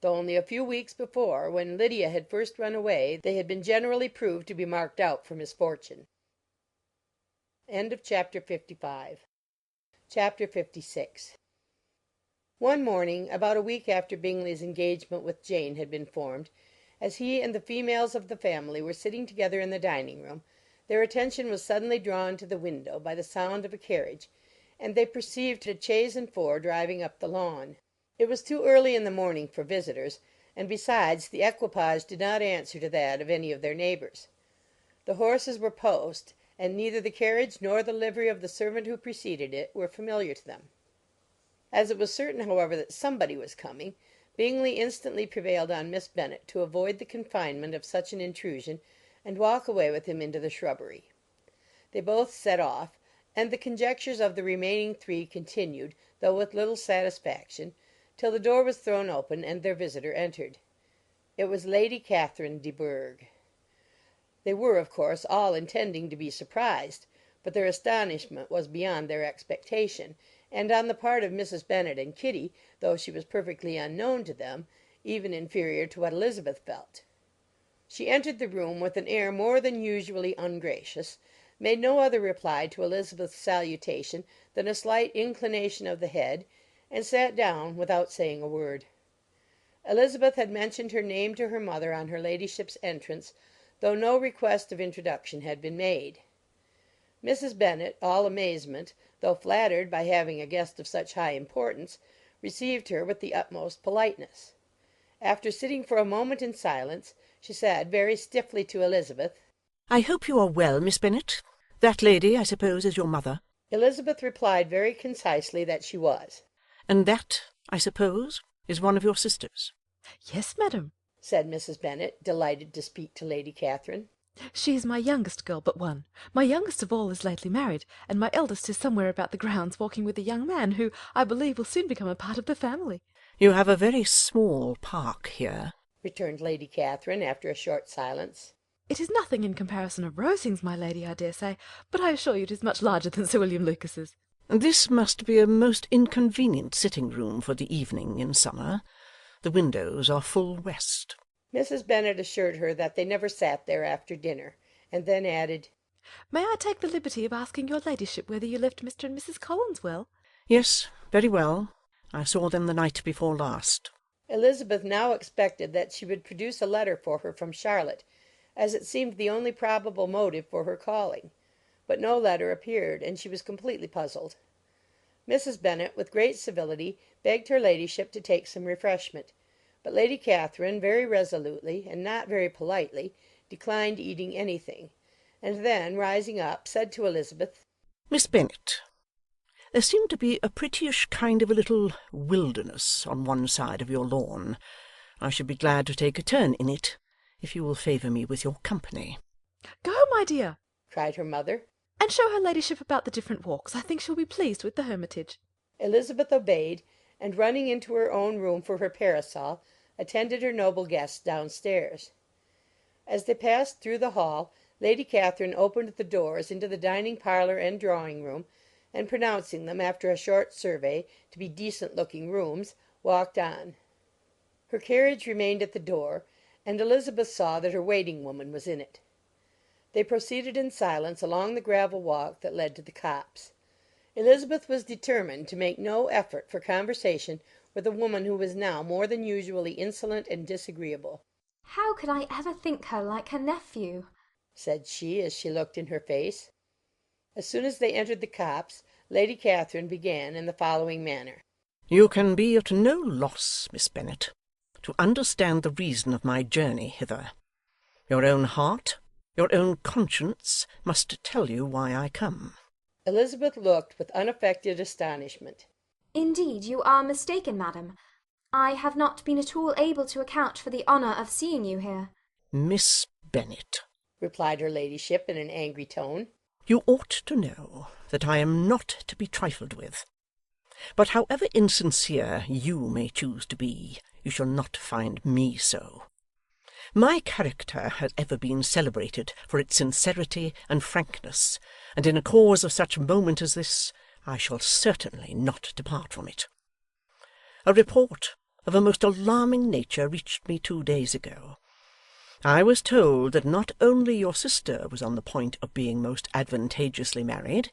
though only a few weeks before, when Lydia had first run away, they had been generally proved to be marked out for misfortune. Chapter 56. One morning, about a week after Bingley's engagement with Jane had been formed, as he and the females of the family were sitting together in the dining-room, their attention was suddenly drawn to the window by the sound of a carriage, and they perceived a chaise and four driving up the lawn. It was too early in the morning for visitors, and besides, the equipage did not answer to that of any of their neighbours. The horses were post, and neither the carriage nor the livery of the servant who preceded it were familiar to them. As it was certain, however, that somebody was coming, Bingley instantly prevailed on Miss Bennet to avoid the confinement of such an intrusion, and walk away with him into the shrubbery. They both set off, and the conjectures of the remaining three continued, though with little satisfaction, till the door was thrown open and their visitor entered. It was Lady Catherine de Bourgh. They were, of course, all intending to be surprised, but their astonishment was beyond their expectation, and on the part of Mrs. Bennet and Kitty, though she was perfectly unknown to them, even inferior to what Elizabeth felt. She entered the room with an air more than usually ungracious, made no other reply to Elizabeth's salutation than a slight inclination of the head, and sat down without saying a word. Elizabeth had mentioned her name to her mother on her ladyship's entrance, though no request of introduction had been made. Mrs. Bennet, all amazement, though flattered by having a guest of such high importance, received her with the utmost politeness. After sitting for a moment in silence, she said very stiffly to Elizabeth, "I hope you are well, Miss Bennet. That lady, I suppose, is your mother?" Elizabeth replied very concisely that she was. "And that, I suppose, is one of your sisters?" "Yes, madam," said Mrs. Bennet, delighted to speak to Lady Catherine. She is my youngest girl but one. My youngest of all is lately married, and my eldest is somewhere about the grounds walking with a young man who, I believe, will soon become a part of the family. You have a very small park here, returned Lady Catherine, after a short silence. It is nothing in comparison of Rosings, my lady, I dare say, but I assure you it is much larger than Sir William Lucas's. This must be a most inconvenient sitting-room for the evening in summer. The windows are full west. Mrs. Bennet assured her that they never sat there after dinner, and then added, May I take the liberty of asking your ladyship whether you left Mr. and Mrs. Collins well? Yes, very well. I saw them the night before last. Elizabeth now expected that she would produce a letter for her from Charlotte, as it seemed the only probable motive for her calling. But no letter appeared, and she was completely puzzled. Mrs. Bennet, with great civility, begged her ladyship to take some refreshment, but Lady Catherine, very resolutely, and not very politely, declined eating anything, and then, rising up, said to Elizabeth, Miss Bennet, there seemed to be a prettyish kind of a little wilderness on one side of your lawn. I should be glad to take a turn in it, if you will favour me with your company. Go, my dear, cried her mother, and show her ladyship about the different walks. I think she'll be pleased with the hermitage. Elizabeth obeyed, and running into her own room for her parasol, attended her noble guests downstairs. As they passed through the hall, Lady Catherine opened the doors into the dining parlour and drawing-room, and pronouncing them, after a short survey, to be decent-looking rooms, walked on. Her carriage remained at the door, and Elizabeth saw that her waiting-woman was in it. They proceeded in silence along the gravel walk that led to the copse. Elizabeth was determined to make no effort for conversation with a woman who was now more than usually insolent and disagreeable. How could I ever think her like her nephew? said she, as she looked in her face. As soon as they entered the copse, Lady Catherine began in the following manner. You can be at no loss, Miss Bennet, to understand the reason of my journey hither. Your own heart, your own conscience must tell you why I come. Elizabeth looked with unaffected astonishment. Indeed, you are mistaken, madam. I have not been at all able to account for the honour of seeing you here. Miss Bennet, replied her ladyship in an angry tone, you ought to know that I am not to be trifled with. But however insincere you may choose to be, you shall not find me so. My character has ever been celebrated for its sincerity and frankness, and in a cause of such moment as this, I shall certainly not depart from it. A report of a most alarming nature reached me 2 days ago. I was told that not only your sister was on the point of being most advantageously married,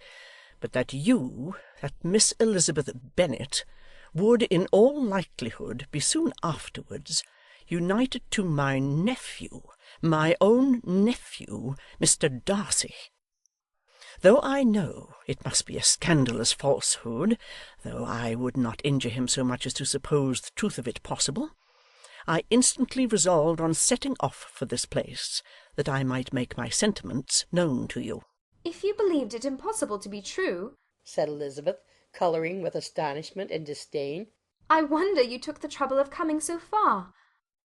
but that you, that Miss Elizabeth Bennet, would in all likelihood be soon afterwards united to my nephew, my own nephew, Mr. Darcy. Though I know it must be a scandalous falsehood, though I would not injure him so much as to suppose the truth of it possible, I instantly resolved on setting off for this place, that I might make my sentiments known to you. If you believed it impossible to be true, said Elizabeth, colouring with astonishment and disdain, I wonder you took the trouble of coming so far.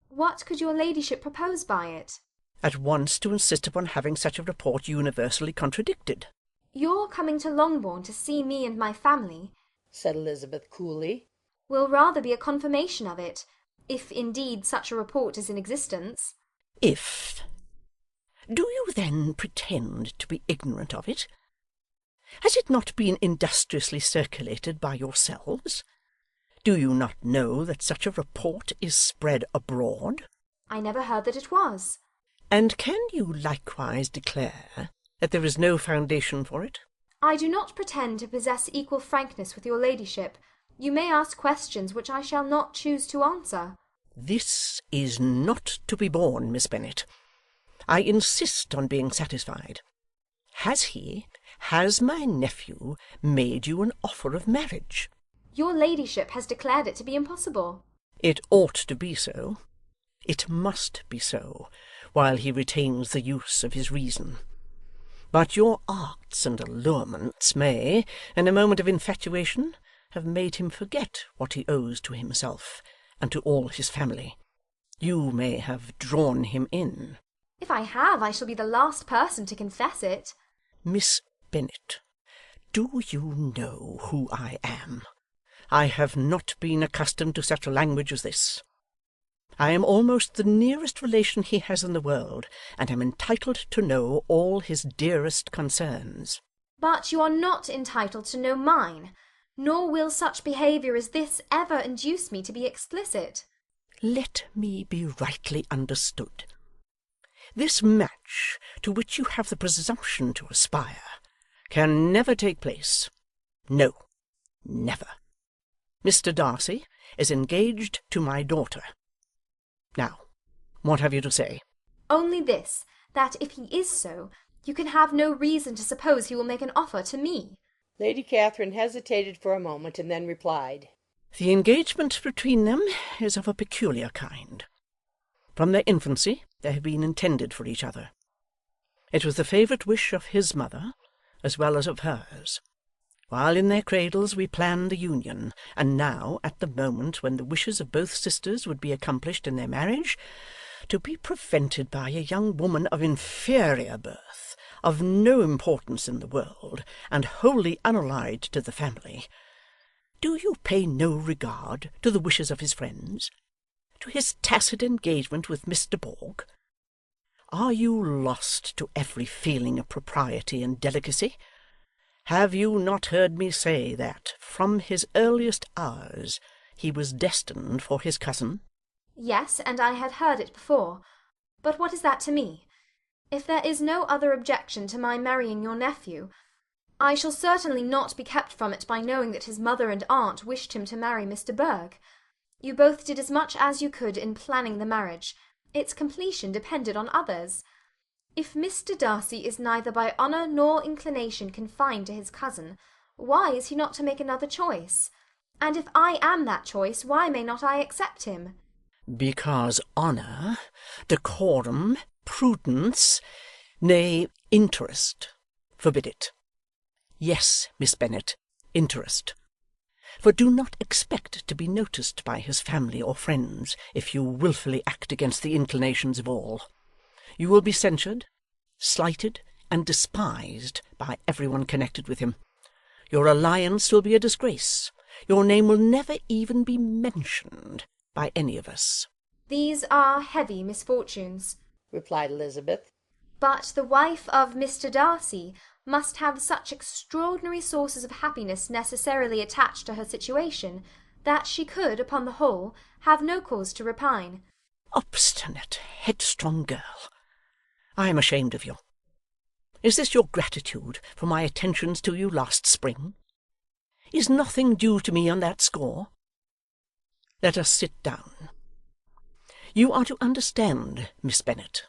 What could your ladyship propose by it? At once to insist upon having such a report universally contradicted. Your coming to Longbourn to see me and my family, said Elizabeth coolly, will rather be a confirmation of it, if indeed such a report is in existence. If? Do you then pretend to be ignorant of it? Has it not been industriously circulated by yourselves? Do you not know that such a report is spread abroad? I never heard that it was. And can you likewise declare that there is no foundation for it? I do not pretend to possess equal frankness with your ladyship. You may ask questions which I shall not choose to answer. This is not to be borne, Miss Bennet. I insist on being satisfied. Has my nephew made you an offer of marriage? Your ladyship has declared it to be impossible. It ought to be so. It must be so, while he retains the use of his reason. But your arts and allurements may, in a moment of infatuation, have made him forget what he owes to himself and to all his family. You may have drawn him in. If I have, I shall be the last person to confess it. Miss Bennet, do you know who I am? I have not been accustomed to such language as this. I am almost the nearest relation he has in the world, and am entitled to know all his dearest concerns. But you are not entitled to know mine, nor will such behaviour as this ever induce me to be explicit. Let me be rightly understood. This match, to which you have the presumption to aspire, can never take place. No, never. Mr. Darcy is engaged to my daughter. Now, what have you to say? Only this, that if he is so, you can have no reason to suppose he will make an offer to me. Lady Catherine hesitated for a moment, and then replied, The engagement between them is of a peculiar kind. From their infancy they have been intended for each other. It was the favourite wish of his mother, as well as of hers. While in their cradles we planned the union, and now, at the moment when the wishes of both sisters would be accomplished in their marriage, to be prevented by a young woman of inferior birth, of no importance in the world, and wholly unallied to the family. Do you pay no regard to the wishes of his friends, to his tacit engagement with Mr. Borg? Are you lost to every feeling of propriety and delicacy? Have you not heard me say that, from his earliest hours, he was destined for his cousin? Yes, and I had heard it before. But what is that to me? If there is no other objection to my marrying your nephew, I shall certainly not be kept from it by knowing that his mother and aunt wished him to marry Mr. Berg. You both did as much as you could in planning the marriage. Its completion depended on others. If Mr. Darcy is neither by honour nor inclination confined to his cousin, why is he not to make another choice? And if I am that choice, why may not I accept him? Because honour, decorum, prudence, nay, interest, forbid it. Yes, Miss Bennet, interest. For do not expect to be noticed by his family or friends if you wilfully act against the inclinations of all. You will be censured, slighted, and despised by everyone connected with him. Your alliance will be a disgrace. Your name will never even be mentioned by any of us. These are heavy misfortunes, replied Elizabeth. But the wife of Mr. Darcy must have such extraordinary sources of happiness necessarily attached to her situation, that she could, upon the whole, have no cause to repine. Obstinate, headstrong girl! I am ashamed of you. Is this your gratitude for my attentions to you last spring? Is nothing due to me on that score? Let us sit down. You are to understand, Miss Bennet,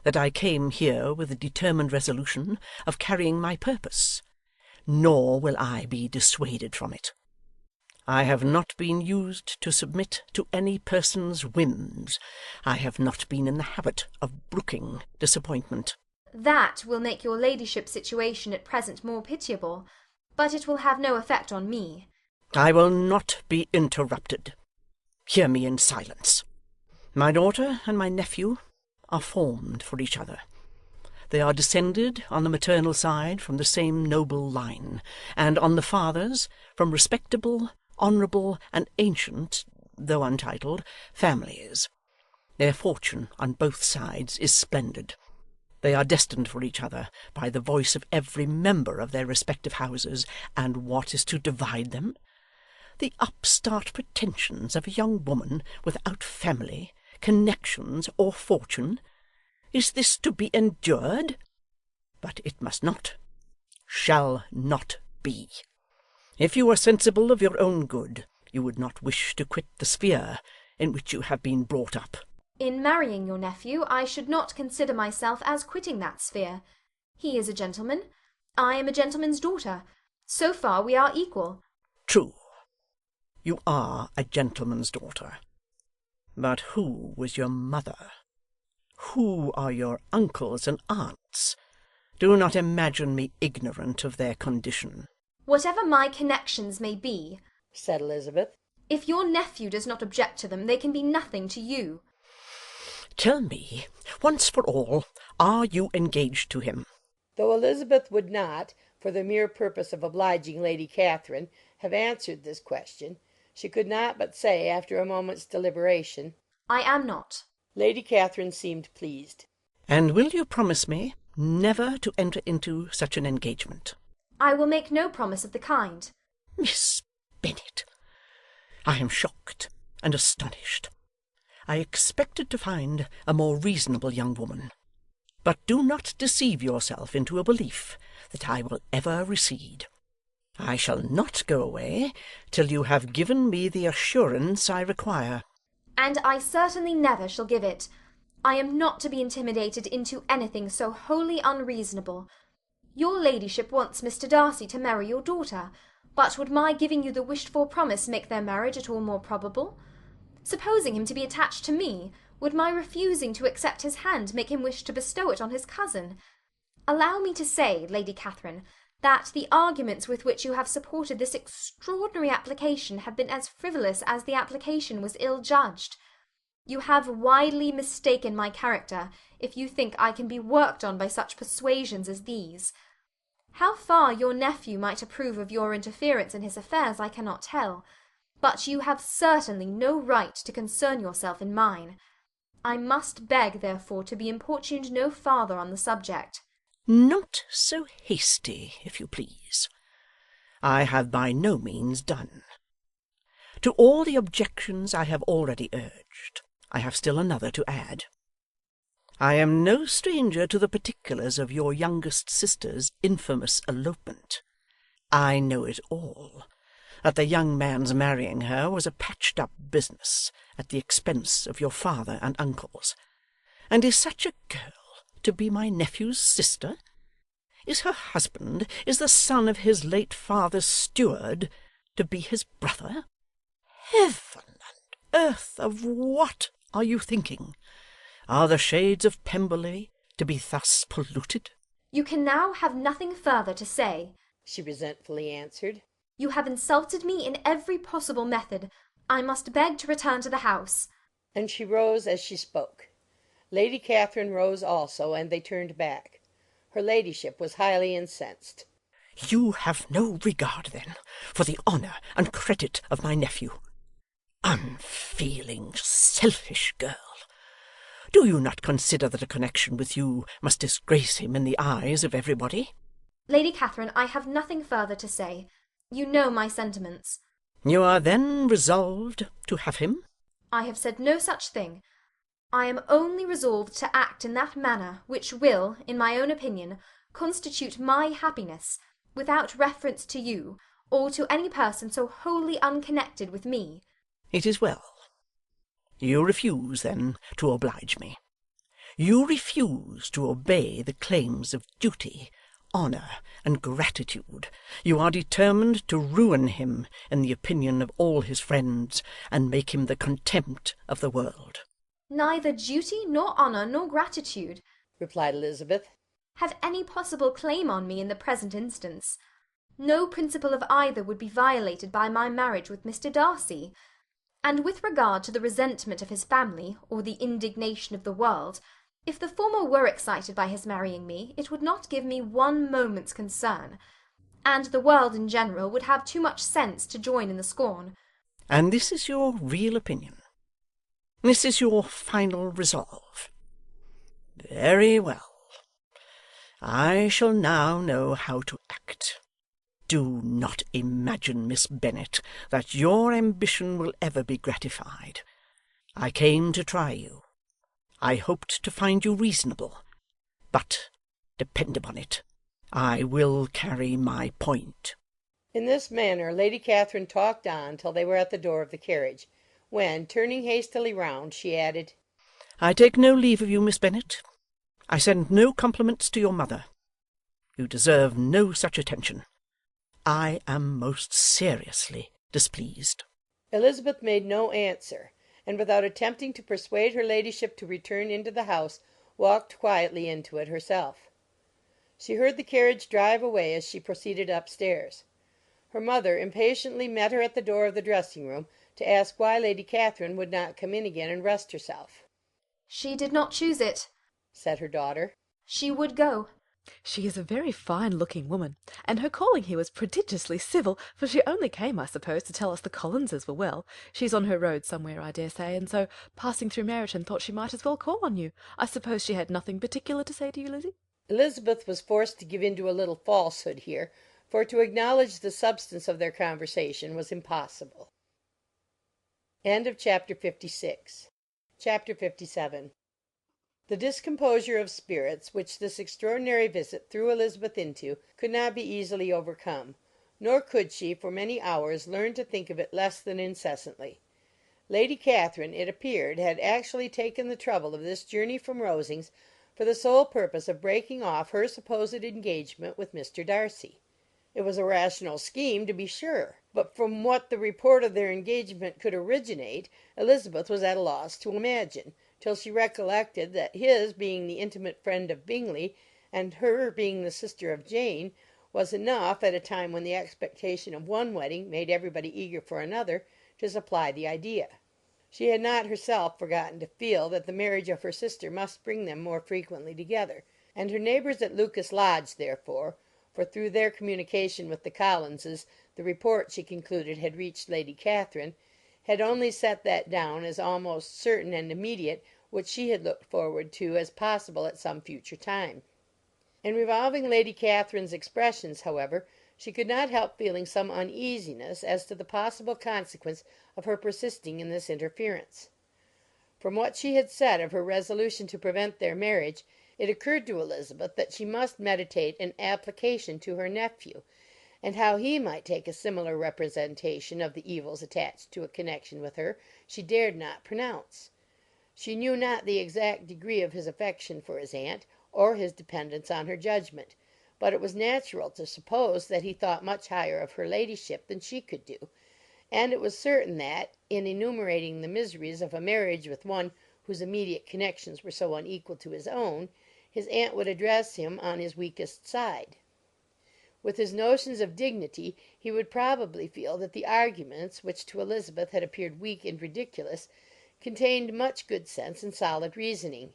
that I came here with a determined resolution of carrying my purpose, nor will I be dissuaded from it. I have not been used to submit to any person's whims. I have not been in the habit of brooking disappointment. That will make your ladyship's situation at present more pitiable, but it will have no effect on me. I will not be interrupted. Hear me in silence. My daughter and my nephew are formed for each other. They are descended on the maternal side from the same noble line, and on the father's from respectable, honourable, and ancient, though untitled, families. Their fortune on both sides is splendid. They are destined for each other by the voice of every member of their respective houses, and what is to divide them? The upstart pretensions of a young woman without family, connections, or fortune. Is this to be endured? But it must not, shall not be. If you are sensible of your own good, you would not wish to quit the sphere in which you have been brought up. In marrying your nephew, I should not consider myself as quitting that sphere. He is a gentleman. I am a gentleman's daughter. So far we are equal. True. You are a gentleman's daughter. But who was your mother? Who are your uncles and aunts? Do not imagine me ignorant of their condition. Whatever my connections may be, said Elizabeth, if your nephew does not object to them, they can be nothing to you. Tell me, once for all, are you engaged to him? Though Elizabeth would not, for the mere purpose of obliging Lady Catherine, have answered this question, she could not but say, after a moment's deliberation, I am not. Lady Catherine seemed pleased. And will you promise me never to enter into such an engagement? I will make no promise of the kind. Miss Bennet, I am shocked and astonished. I expected to find a more reasonable young woman. But do not deceive yourself into a belief that I will ever recede. I shall not go away till you have given me the assurance I require. And I certainly never shall give it. I am not to be intimidated into anything so wholly unreasonable. Your ladyship wants Mr. Darcy to marry your daughter, but would my giving you the wished-for promise make their marriage at all more probable? Supposing him to be attached to me, would my refusing to accept his hand make him wish to bestow it on his cousin? Allow me to say, Lady Catherine, that the arguments with which you have supported this extraordinary application have been as frivolous as the application was ill-judged. You have widely mistaken my character, if you think I can be worked on by such persuasions as these. How far your nephew might approve of your interference in his affairs I cannot tell, but you have certainly no right to concern yourself in mine. I must beg, therefore, to be importuned no farther on the subject. Not so hasty, if you please. I have by no means done. To all the objections I have already urged, I have still another to add. I am no stranger to the particulars of your youngest sister's infamous elopement. I know it all, that the young man's marrying her was a patched-up business at the expense of your father and uncles. And is such a girl to be my nephew's sister? Is her husband, is the son of his late father's steward, to be his brother? Heaven and earth, of what are you thinking? Are the shades of Pemberley to be thus polluted? You can now have nothing further to say, she resentfully answered. You have insulted me in every possible method. I must beg to return to the house. And she rose as she spoke. Lady Catherine rose also, and they turned back. Her ladyship was highly incensed. You have no regard, then, for the honour and credit of my nephew. Unfeeling, selfish girl! Do you not consider that a connection with you must disgrace him in the eyes of everybody? Lady Catherine, I have nothing further to say. You know my sentiments. You are then resolved to have him? I have said no such thing. I am only resolved to act in that manner which will, in my own opinion, constitute my happiness, without reference to you, or to any person so wholly unconnected with me. It is well. You refuse, then, to oblige me. You refuse to obey the claims of duty, honour, and gratitude. You are determined to ruin him in the opinion of all his friends, and make him the contempt of the world. Neither duty, nor honour, nor gratitude, replied Elizabeth, have any possible claim on me in the present instance. No principle of either would be violated by my marriage with Mr. Darcy. And with regard to the resentment of his family, or the indignation of the world, if the former were excited by his marrying me, it would not give me one moment's concern, and the world in general would have too much sense to join in the scorn. And this is your real opinion? This is your final resolve? Very well. I shall now know how to act. Do not imagine, Miss Bennet, that your ambition will ever be gratified. I came to try you. I hoped to find you reasonable. But, depend upon it, I will carry my point. In this manner Lady Catherine talked on till they were at the door of the carriage, when, turning hastily round, she added, I take no leave of you, Miss Bennet. I send no compliments to your mother. You deserve no such attention. I am most seriously displeased. Elizabeth made no answer, and without attempting to persuade her ladyship to return into the house, walked quietly into it herself. She heard the carriage drive away as she proceeded upstairs. Her mother impatiently met her at the door of the dressing-room to ask why Lady Catherine would not come in again and rest herself. She did not choose it, said her daughter. She would go. She is a very fine-looking woman, and her calling here was prodigiously civil, for she only came, I suppose, to tell us the Collinses were well. She's on her road somewhere, I dare say, and so, passing through Meryton, thought she might as well call on you. I suppose she had nothing particular to say to you, Lizzie? Elizabeth was forced to give in to a little falsehood here, for to acknowledge the substance of their conversation was impossible. Chapter 57. The discomposure of spirits which this extraordinary visit threw Elizabeth into could not be easily overcome, nor could she for many hours learn to think of it less than incessantly. Lady Catherine, it appeared, had actually taken the trouble of this journey from Rosings for the sole purpose of breaking off her supposed engagement with Mr. Darcy. It was a rational scheme, to be sure, but from what the report of their engagement could originate, Elizabeth was at a loss to imagine, till she recollected that his being the intimate friend of Bingley, and her being the sister of Jane, was enough, at a time when the expectation of one wedding made everybody eager for another, to supply the idea. She had not herself forgotten to feel that the marriage of her sister must bring them more frequently together, and her neighbours at Lucas Lodge, therefore, for through their communication with the Collinses the report, she concluded, had reached Lady Catherine, had only set that down as almost certain and immediate which she had looked forward to as possible at some future time. In revolving Lady Catherine's expressions, however, she could not help feeling some uneasiness as to the possible consequence of her persisting in this interference. From what she had said of her resolution to prevent their marriage, it occurred to Elizabeth that she must meditate an application to her nephew, and how he might take a similar representation of the evils attached to a connection with her she dared not pronounce. She knew not the exact degree of his affection for his aunt, or his dependence on her judgment, but it was natural to suppose that he thought much higher of her ladyship than she could do, and it was certain that, in enumerating the miseries of a marriage with one whose immediate connections were so unequal to his own, his aunt would address him on his weakest side. With his notions of dignity, he would probably feel that the arguments, which to Elizabeth had appeared weak and ridiculous, contained much good sense and solid reasoning.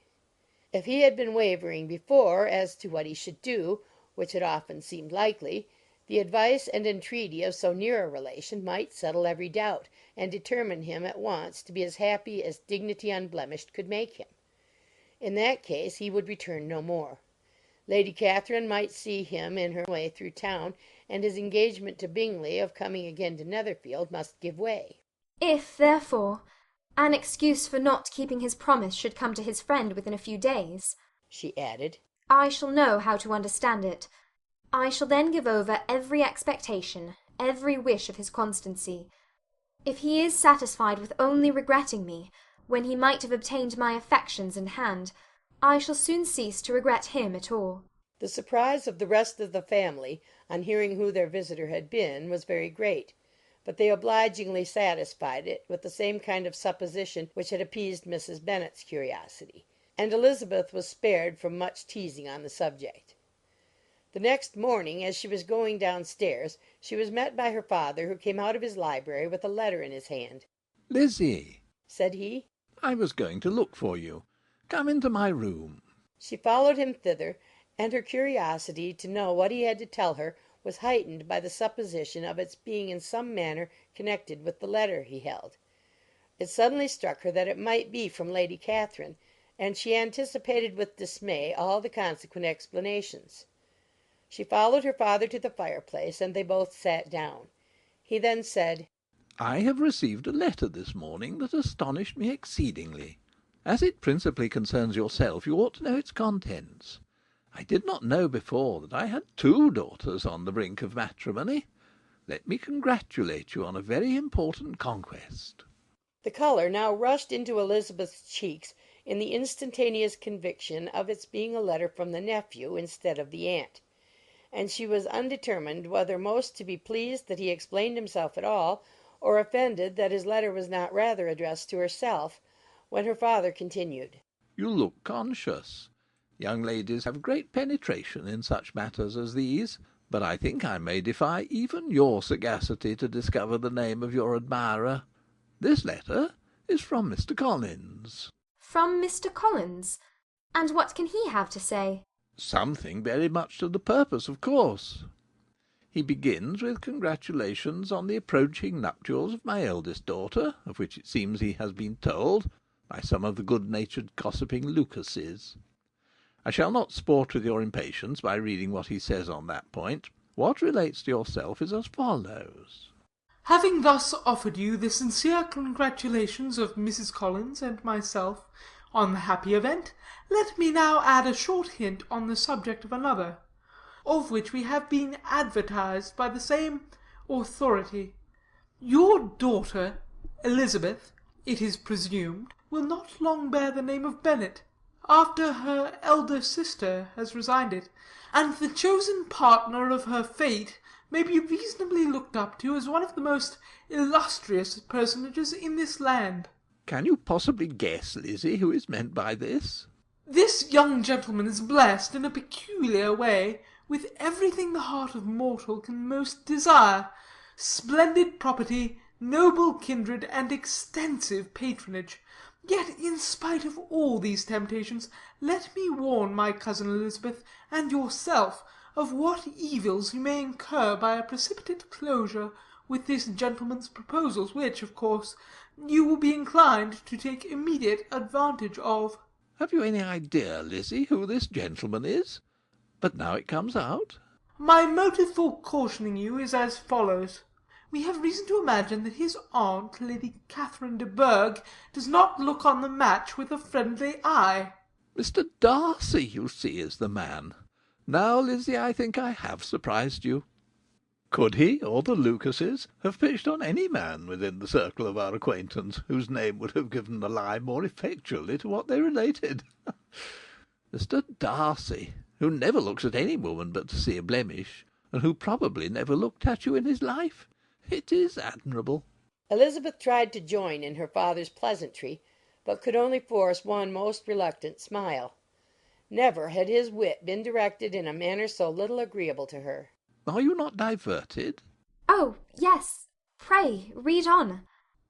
If he had been wavering before as to what he should do, which had often seemed likely, the advice and entreaty of so near a relation might settle every doubt, and determine him at once to be as happy as dignity unblemished could make him. In that case he would return no more. Lady Catherine might see him in her way through town, and his engagement to Bingley of coming again to Netherfield must give way. If, therefore, an excuse for not keeping his promise should come to his friend within a few days, she added, I shall know how to understand it. I shall then give over every expectation, every wish of his constancy. If he is satisfied with only regretting me, when he might have obtained my affections in hand, I shall soon cease to regret him at all. The surprise of the rest of the family, on hearing who their visitor had been, was very great, but they obligingly satisfied it with the same kind of supposition which had appeased Mrs. Bennet's curiosity, and Elizabeth was spared from much teasing on the subject. The next morning, as she was going downstairs, she was met by her father, who came out of his library with a letter in his hand. "Lizzie," said he, "I was going to look for you. Come into my room." She followed him thither, and her curiosity to know what he had to tell her was heightened by the supposition of its being in some manner connected with the letter he held. It suddenly struck her that it might be from Lady Catherine, and she anticipated with dismay all the consequent explanations. She followed her father to the fireplace, and they both sat down. He then said, "I have received a letter this morning that astonished me exceedingly. As it principally concerns yourself, you ought to know its contents. I did not know before that I had 2 daughters on the brink of matrimony. Let me congratulate you on a very important conquest." The colour now rushed into Elizabeth's cheeks in the instantaneous conviction of its being a letter from the nephew instead of the aunt, and she was undetermined whether most to be pleased that he explained himself at all, or offended that his letter was not rather addressed to herself, when her father continued, "You look conscious. Young ladies have great penetration in such matters as these, but I think I may defy even your sagacity to discover the name of your admirer. This letter is from Mr. Collins." From Mr. Collins? And what can he have to say? Something very much to the purpose, of course. He begins with congratulations on the approaching nuptials of my eldest daughter, of which it seems he has been told by some of the good-natured gossiping Lucases. I shall not sport with your impatience by reading what he says on that point. What relates to yourself is as follows. Having thus offered you the sincere congratulations of Mrs. Collins and myself on the happy event, let me now add a short hint on the subject of another, of which we have been advertised by the same authority. Your daughter, Elizabeth, it is presumed, will not long bear the name of Bennet, after her elder sister has resigned it, and the chosen partner of her fate may be reasonably looked up to as one of the most illustrious personages in this land. Can you possibly guess, Lizzie, who is meant by this? This young gentleman is blessed, in a peculiar way, with everything the heart of mortal can most desire: splendid property, noble kindred, and extensive patronage. Yet, in spite of all these temptations, let me warn my cousin Elizabeth, and yourself, of what evils you may incur by a precipitate closure with this gentleman's proposals, which, of course, you will be inclined to take immediate advantage of. Have you any idea, Lizzie, who this gentleman is? But now it comes out. My motive for cautioning you is as follows. We have reason to imagine that his aunt, Lady Catherine de Bourgh, does not look on the match with a friendly eye. Mr. Darcy, you see, is the man. Now, Lizzie, I think I have surprised you. Could he, or the Lucases, have pitched on any man within the circle of our acquaintance, whose name would have given the lie more effectually to what they related? Mr. Darcy, who never looks at any woman but to see a blemish, and who probably never looked at you in his life. It is admirable. Elizabeth tried to join in her father's pleasantry, but could only force one most reluctant smile. Never had his wit been directed in a manner so little agreeable to her. Are you not diverted? Oh, yes. Pray, read on.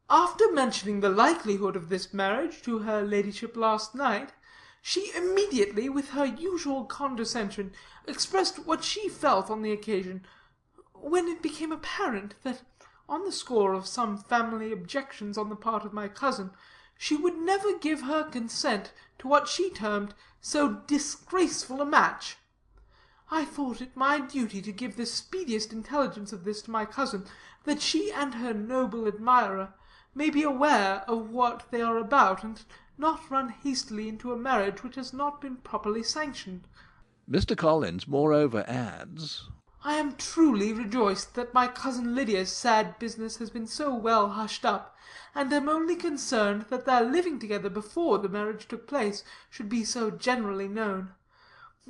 After mentioning the likelihood of this marriage to her ladyship last night, she immediately, with her usual condescension, expressed what she felt on the occasion, when it became apparent that, on the score of some family objections on the part of my cousin, she would never give her consent to what she termed so disgraceful a match. I thought it my duty to give the speediest intelligence of this to my cousin, that she and her noble admirer may be aware of what they are about, and not run hastily into a marriage which has not been properly sanctioned. Mr. Collins moreover adds, I am truly rejoiced that my cousin Lydia's sad business has been so well hushed up, and am only concerned that their living together before the marriage took place should be so generally known.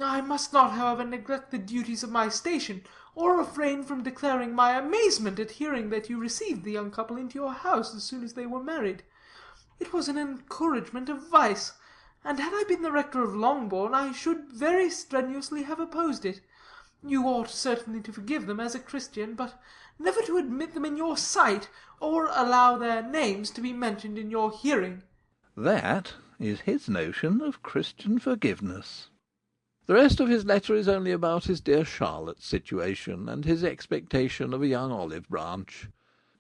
I must not, however, neglect the duties of my station, or refrain from declaring my amazement at hearing that you received the young couple into your house as soon as they were married. It was an encouragement of vice, and had I been the rector of Longbourn, I should very strenuously have opposed it. You ought certainly to forgive them as a Christian, but never to admit them in your sight, or allow their names to be mentioned in your hearing. That is his notion of Christian forgiveness. The rest of his letter is only about his dear Charlotte's situation, and his expectation of a young olive branch.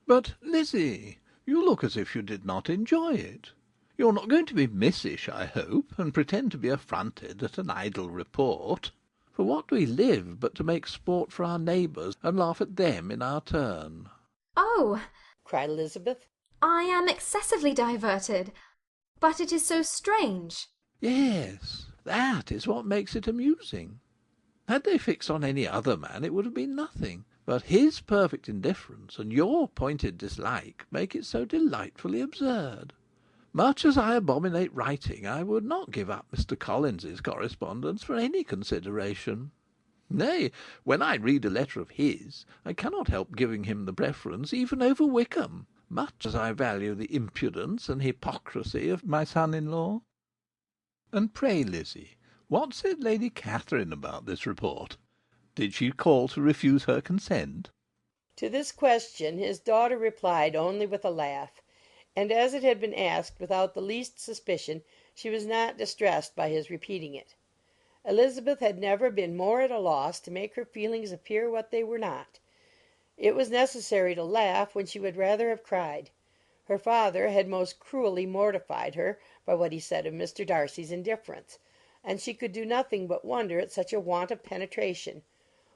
But, Lizzie, you look as if you did not enjoy it. You're not going to be missish, I hope, and pretend to be affronted at an idle report. For what do we live but to make sport for our neighbours, and laugh at them in our turn? Oh, cried Elizabeth, I am excessively diverted. But it is so strange. Yes, that is what makes it amusing. Had they fixed on any other man, it would have been nothing. But his perfect indifference and your pointed dislike make it so delightfully absurd. Much as I abominate writing, I would not give up Mr. Collins's correspondence for any consideration. Nay, when I read a letter of his, I cannot help giving him the preference even over Wickham, much as I value the impudence and hypocrisy of my son-in-law. And pray, Lizzie, what said Lady Catherine about this report? Did she call to refuse her consent? To this question his daughter replied only with a laugh, and as it had been asked without the least suspicion, She was not distressed by his repeating it. Elizabeth had never been more at a loss to make her feelings appear what they were not. It was necessary to laugh when she would rather have cried. Her father had most cruelly mortified her by what he said of Mr. Darcy's indifference, and she could do nothing but wonder at such a want of penetration,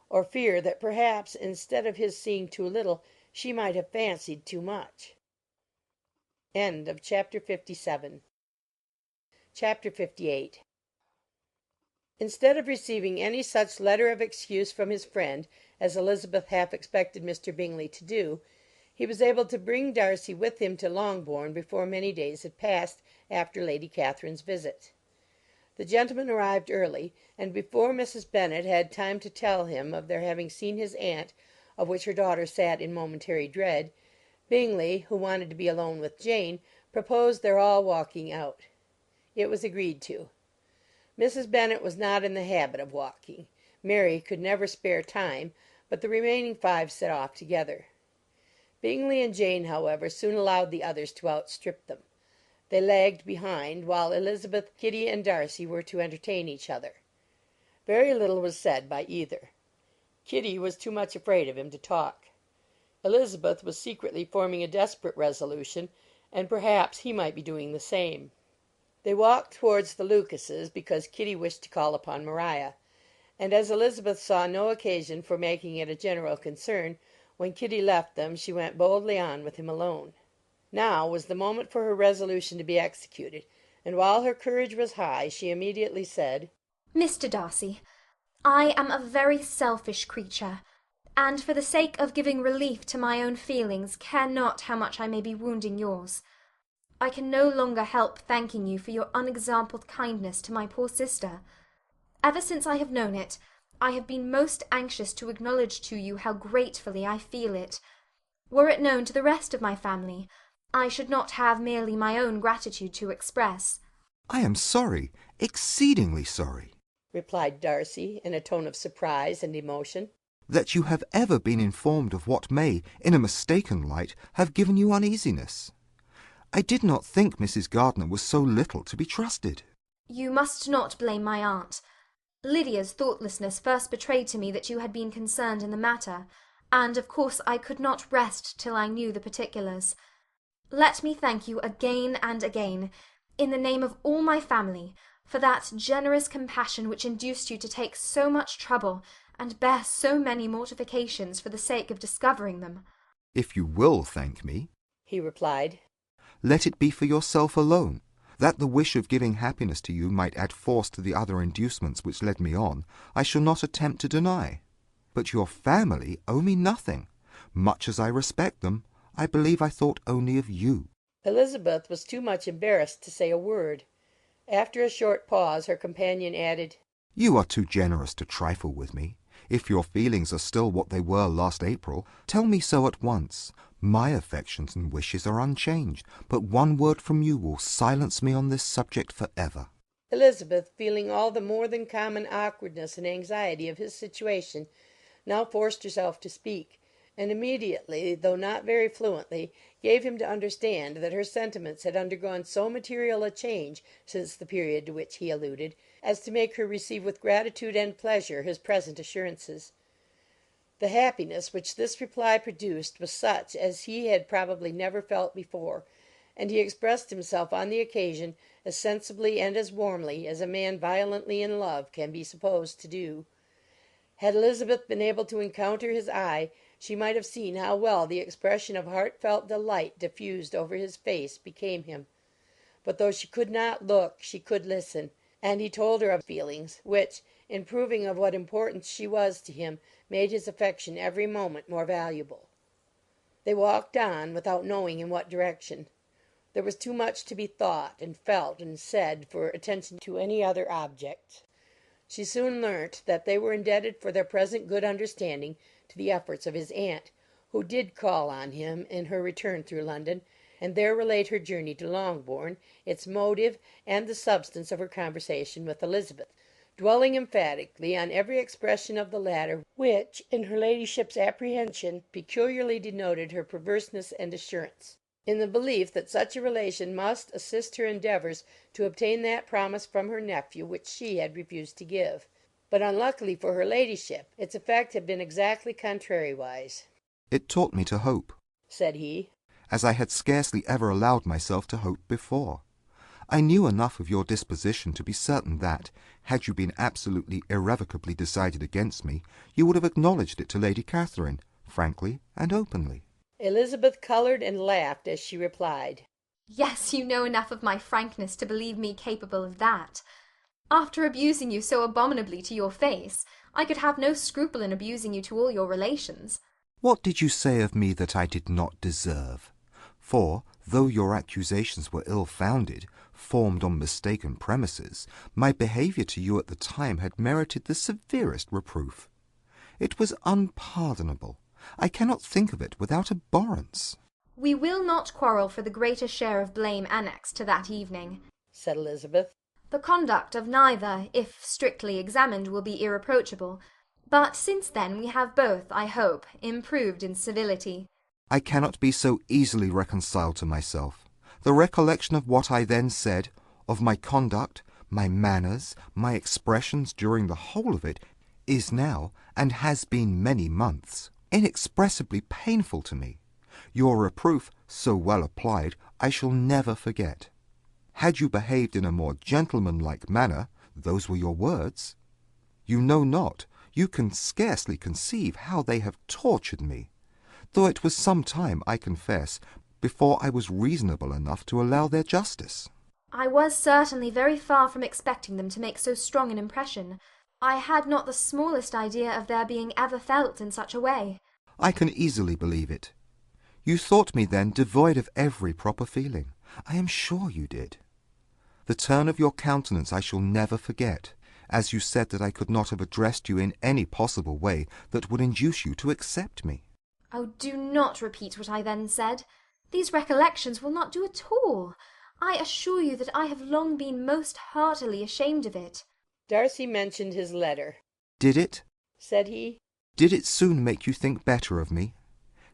or fear that perhaps instead of his seeing too little she might have fancied too much. Chapter 58. Instead of receiving any such letter of excuse from his friend as Elizabeth half expected Mr. Bingley to do, he was able to bring Darcy with him to Longbourn before many days had passed after Lady Catherine's visit. The gentleman arrived early, and before Mrs. Bennet had time to tell him of their having seen his aunt, of which her daughter sat in momentary dread, Bingley, who wanted to be alone with Jane, proposed their all walking out. It was agreed to. Mrs. Bennet was not in the habit of walking. Mary could never spare time, but the remaining 5 set off together. Bingley and Jane, however, soon allowed the others to outstrip them. They lagged behind, while Elizabeth, Kitty, and Darcy were to entertain each other. Very little was said by either. Kitty was too much afraid of him to talk. Elizabeth was secretly forming a desperate resolution, and perhaps he might be doing the same. They walked towards the Lucases because Kitty wished to call upon Maria, and as Elizabeth saw no occasion for making it a general concern, when Kitty left them she went boldly on with him alone. Now was the moment for her resolution to be executed, and while her courage was high, she immediately said, "Mr. Darcy, I am a very selfish creature, and for the sake of giving relief to my own feelings care not how much I may be wounding yours. I can no longer help thanking you for your unexampled kindness to my poor sister. Ever since I have known it, I have been most anxious to acknowledge to you how gratefully I feel it. Were it known to the rest of my family, I should not have merely my own gratitude to express." I am sorry, exceedingly sorry, replied Darcy, in a tone of surprise and emotion, that you have ever been informed of what may, in a mistaken light, have given you uneasiness. I did not think Mrs. Gardiner was so little to be trusted. You must not blame my aunt. Lydia's thoughtlessness first betrayed to me that you had been concerned in the matter, and of course I could not rest till I knew the particulars. Let me thank you again and again, in the name of all my family, for that generous compassion which induced you to take so much trouble and bear so many mortifications for the sake of discovering them. If you will thank me, he replied, let it be for yourself alone. That the wish of giving happiness to you might add force to the other inducements which led me on, I shall not attempt to deny. But your family owe me nothing. Much as I respect them, I believe I thought only of you. Elizabeth was too much embarrassed to say a word. After a short pause, her companion added, You are too generous to trifle with me. If your feelings are still what they were last April, tell me so at once. My affections and wishes are unchanged, but one word from you will silence me on this subject for ever. Elizabeth, feeling all the more than common awkwardness and anxiety of his situation, now forced herself to speak, and immediately, though not very fluently, gave him to understand that her sentiments had undergone so material a change since the period to which he alluded, as to make her receive with gratitude and pleasure his present assurances. The happiness which this reply produced was such as he had probably never felt before, and he expressed himself on the occasion as sensibly and as warmly as a man violently in love can be supposed to do. Had Elizabeth been able to encounter his eye, she might have seen how well the expression of heartfelt delight diffused over his face became him. But though she could not look, she could listen, and he told her of feelings which, in proving of what importance she was to him, made his affection every moment more valuable. They walked on, without knowing in what direction. There was too much to be thought, and felt, and said, for attention to any other object. She soon learnt that they were indebted for their present good understanding to the efforts of his aunt, who did call on him in her return through London, and there relate her journey to Longbourn, its motive, and the substance of her conversation with Elizabeth, dwelling emphatically on every expression of the latter which, in her ladyship's apprehension, peculiarly denoted her perverseness and assurance. in the belief that such a relation must assist her endeavours to obtain that promise from her nephew which she had refused to give. But unluckily for her ladyship, its effect had been exactly contrariwise. It taught me to hope, said he, as I had scarcely ever allowed myself to hope before. I knew enough of your disposition to be certain that, had you been absolutely irrevocably decided against me, you would have acknowledged it to Lady Catherine, frankly and openly. Elizabeth coloured and laughed as she replied, Yes, you know enough of my frankness to believe me capable of that. After abusing you so abominably to your face, I could have no scruple in abusing you to all your relations. What did you say of me that I did not deserve? For, though your accusations were ill-founded, formed on mistaken premises, my behaviour to you at the time had merited the severest reproof. It was unpardonable. I cannot think of it without abhorrence. We will not quarrel for the greater share of blame annexed to that evening, said Elizabeth. The conduct of neither, if strictly examined, will be irreproachable. But since then we have both, I hope, improved in civility. I cannot be so easily reconciled to myself. The recollection of what I then said, of my conduct, my manners, my expressions during the whole of it, is now, and has been many months, inexpressibly painful to me. Your reproof, so well applied, I shall never forget. Had you behaved in a more gentlemanlike manner, those were your words. You know not, you can scarcely conceive how they have tortured me, though it was some time, I confess, before I was reasonable enough to allow their justice. I was certainly very far from expecting them to make so strong an impression. I had not the smallest idea of their being ever felt in such a way. I can easily believe it. You thought me then devoid of every proper feeling. I am sure you did. The turn of your countenance I shall never forget, as you said that I could not have addressed you in any possible way that would induce you to accept me. Oh, do not repeat what I then said. These recollections will not do at all. I assure you that I have long been most heartily ashamed of it. Darcy mentioned his letter. Did it? Said he. Did it soon make you think better of me?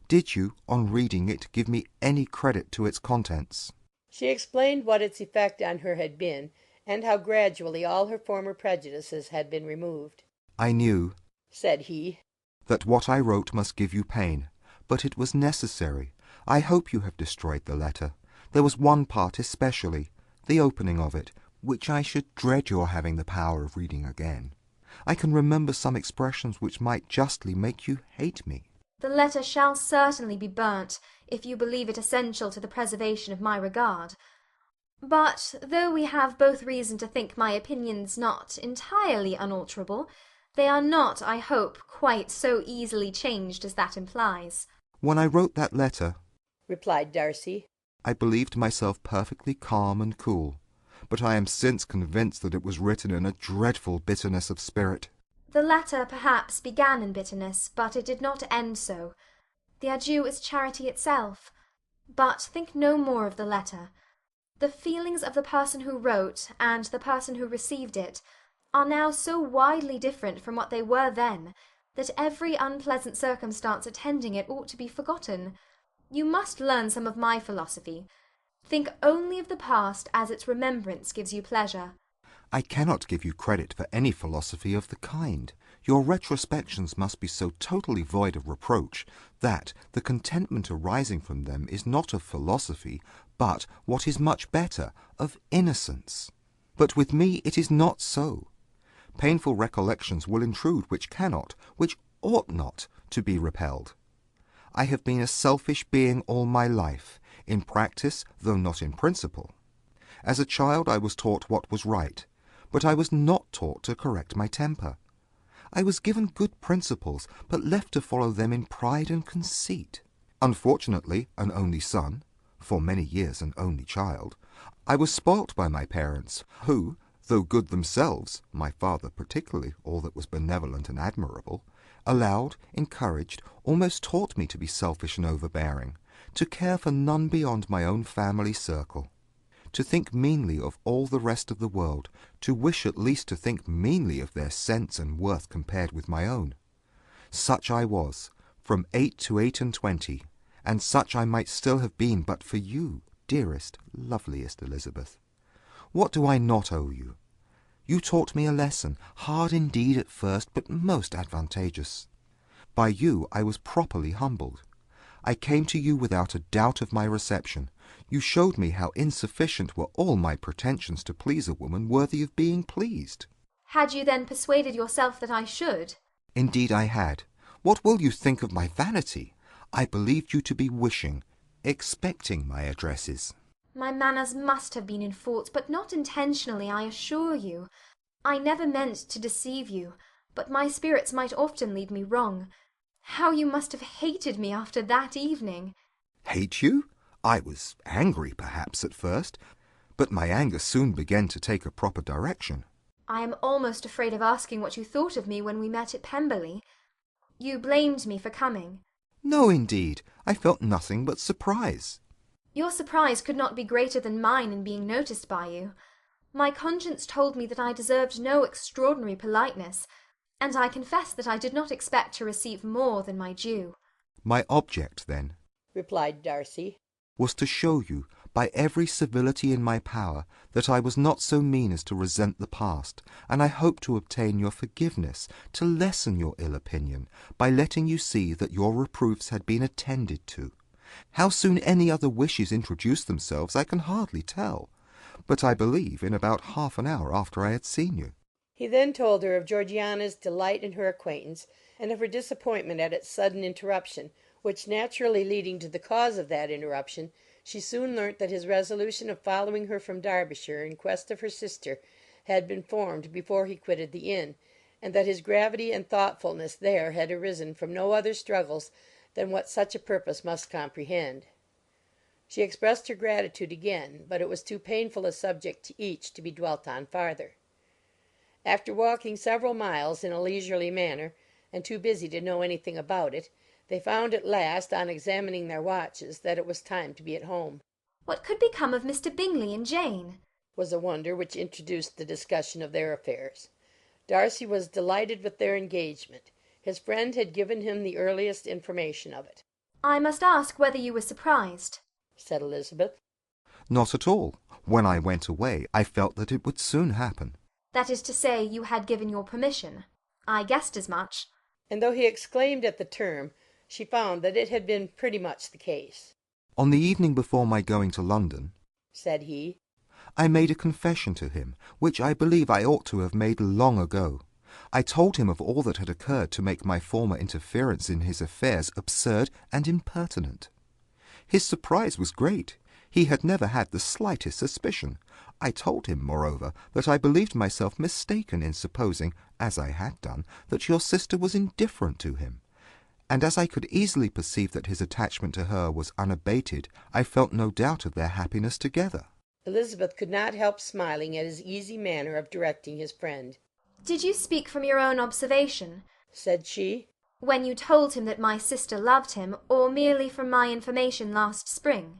Did you, on reading it, give me any credit to its contents? She explained what its effect on her had been, and how gradually all her former prejudices had been removed. I knew, said he, that what I wrote must give you pain, but it was necessary. I hope you have destroyed the letter. There was one part especially, the opening of it, which I should dread your having the power of reading again. I can remember some expressions which might justly make you hate me. The letter shall certainly be burnt, if you believe it essential to the preservation of my regard. But, though we have both reason to think my opinions not entirely unalterable, they are not, I hope, quite so easily changed as that implies. When I wrote that letter, replied Darcy, I believed myself perfectly calm and cool, but I am since convinced that it was written in a dreadful bitterness of spirit. The letter, perhaps, began in bitterness, but it did not end so. The adieu is charity itself. But think no more of the letter. The feelings of the person who wrote, and the person who received it, are now so widely different from what they were then, that every unpleasant circumstance attending it ought to be forgotten. You must learn some of my philosophy. Think only of the past as its remembrance gives you pleasure. I cannot give you credit for any philosophy of the kind. Your retrospections must be so totally void of reproach that the contentment arising from them is not of philosophy, but, what is much better, of innocence. But with me it is not so. Painful recollections will intrude which cannot, which ought not, to be repelled. I have been a selfish being all my life, in practice, though not in principle. As a child I was taught what was right, but I was not taught to correct my temper. I was given good principles, but left to follow them in pride and conceit. Unfortunately, an only son, for many years an only child, I was spoilt by my parents, who, though good themselves, my father particularly, all that was benevolent and admirable, allowed, encouraged, almost taught me to be selfish and overbearing, to care for none beyond my own family circle, to think meanly of all the rest of the world, to wish at least to think meanly of their sense and worth compared with my own. Such I was, from 8 to 28, and such I might still have been but for you, dearest, loveliest Elizabeth. What do I not owe you? You taught me a lesson, hard indeed at first, but most advantageous. By you I was properly humbled. I came to you without a doubt of my reception. You showed me how insufficient were all my pretensions to please a woman worthy of being pleased. Had you then persuaded yourself that I should? Indeed I had. What will you think of my vanity? I believed you to be wishing, expecting my addresses. My manners must have been in fault, but not intentionally, I assure you. I never meant to deceive you, but my spirits might often lead me wrong. How you must have hated me after that evening! Hate you? I was angry, perhaps, at first, but my anger soon began to take a proper direction. I am almost afraid of asking what you thought of me when we met at Pemberley. You blamed me for coming. No, indeed. I felt nothing but surprise. Your surprise could not be greater than mine in being noticed by you. My conscience told me that I deserved no extraordinary politeness, and I confess that I did not expect to receive more than my due. My object, then, replied Darcy, was to show you, by every civility in my power, that I was not so mean as to resent the past, and I hope to obtain your forgiveness, to lessen your ill opinion, by letting you see that your reproofs had been attended to. How soon any other wishes introduced themselves I can hardly tell, but I believe in about half an hour after I had seen you. He then told her of Georgiana's delight in her acquaintance, and of her disappointment at its sudden interruption, which naturally leading to the cause of that interruption, she soon learnt that his resolution of following her from Derbyshire in quest of her sister had been formed before he quitted the inn, and that his gravity and thoughtfulness there had arisen from no other struggles than what such a purpose must comprehend. She expressed her gratitude again, but it was too painful a subject to each to be dwelt on farther. After walking several miles in a leisurely manner, and too busy to know anything about it, they found at last, on examining their watches, that it was time to be at home. What could become of Mr. Bingley and Jane? Was a wonder which introduced the discussion of their affairs. Darcy was delighted with their engagement. His friend had given him the earliest information of it. I must ask whether you were surprised, said Elizabeth. Not at all. When I went away, I felt that it would soon happen. That is to say, you had given your permission. I guessed as much. And though he exclaimed at the term, she found that it had been pretty much the case. On the evening before my going to London, said he, I made a confession to him, which I believe I ought to have made long ago. I told him of all that had occurred to make my former interference in his affairs absurd and impertinent. His surprise was great. He had never had the slightest suspicion. I told him, moreover, that I believed myself mistaken in supposing, as I had done, that your sister was indifferent to him. And as I could easily perceive that his attachment to her was unabated, I felt no doubt of their happiness together. Elizabeth could not help smiling at his easy manner of directing his friend. Did you speak from your own observation, said she, when you told him that my sister loved him, or merely from my information last spring?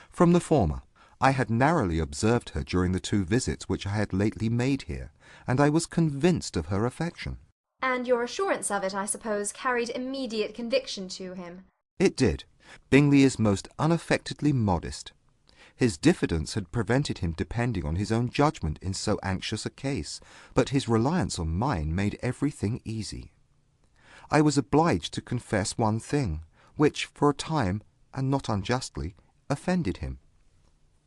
From the former. I had narrowly observed her during the 2 visits which I had lately made here, and I was convinced of her affection. And your assurance of it, I suppose, carried immediate conviction to him. It did. Bingley is most unaffectedly modest. His diffidence had prevented him depending on his own judgment in so anxious a case, but his reliance on mine made everything easy. I was obliged to confess one thing, which, for a time, and not unjustly, offended him.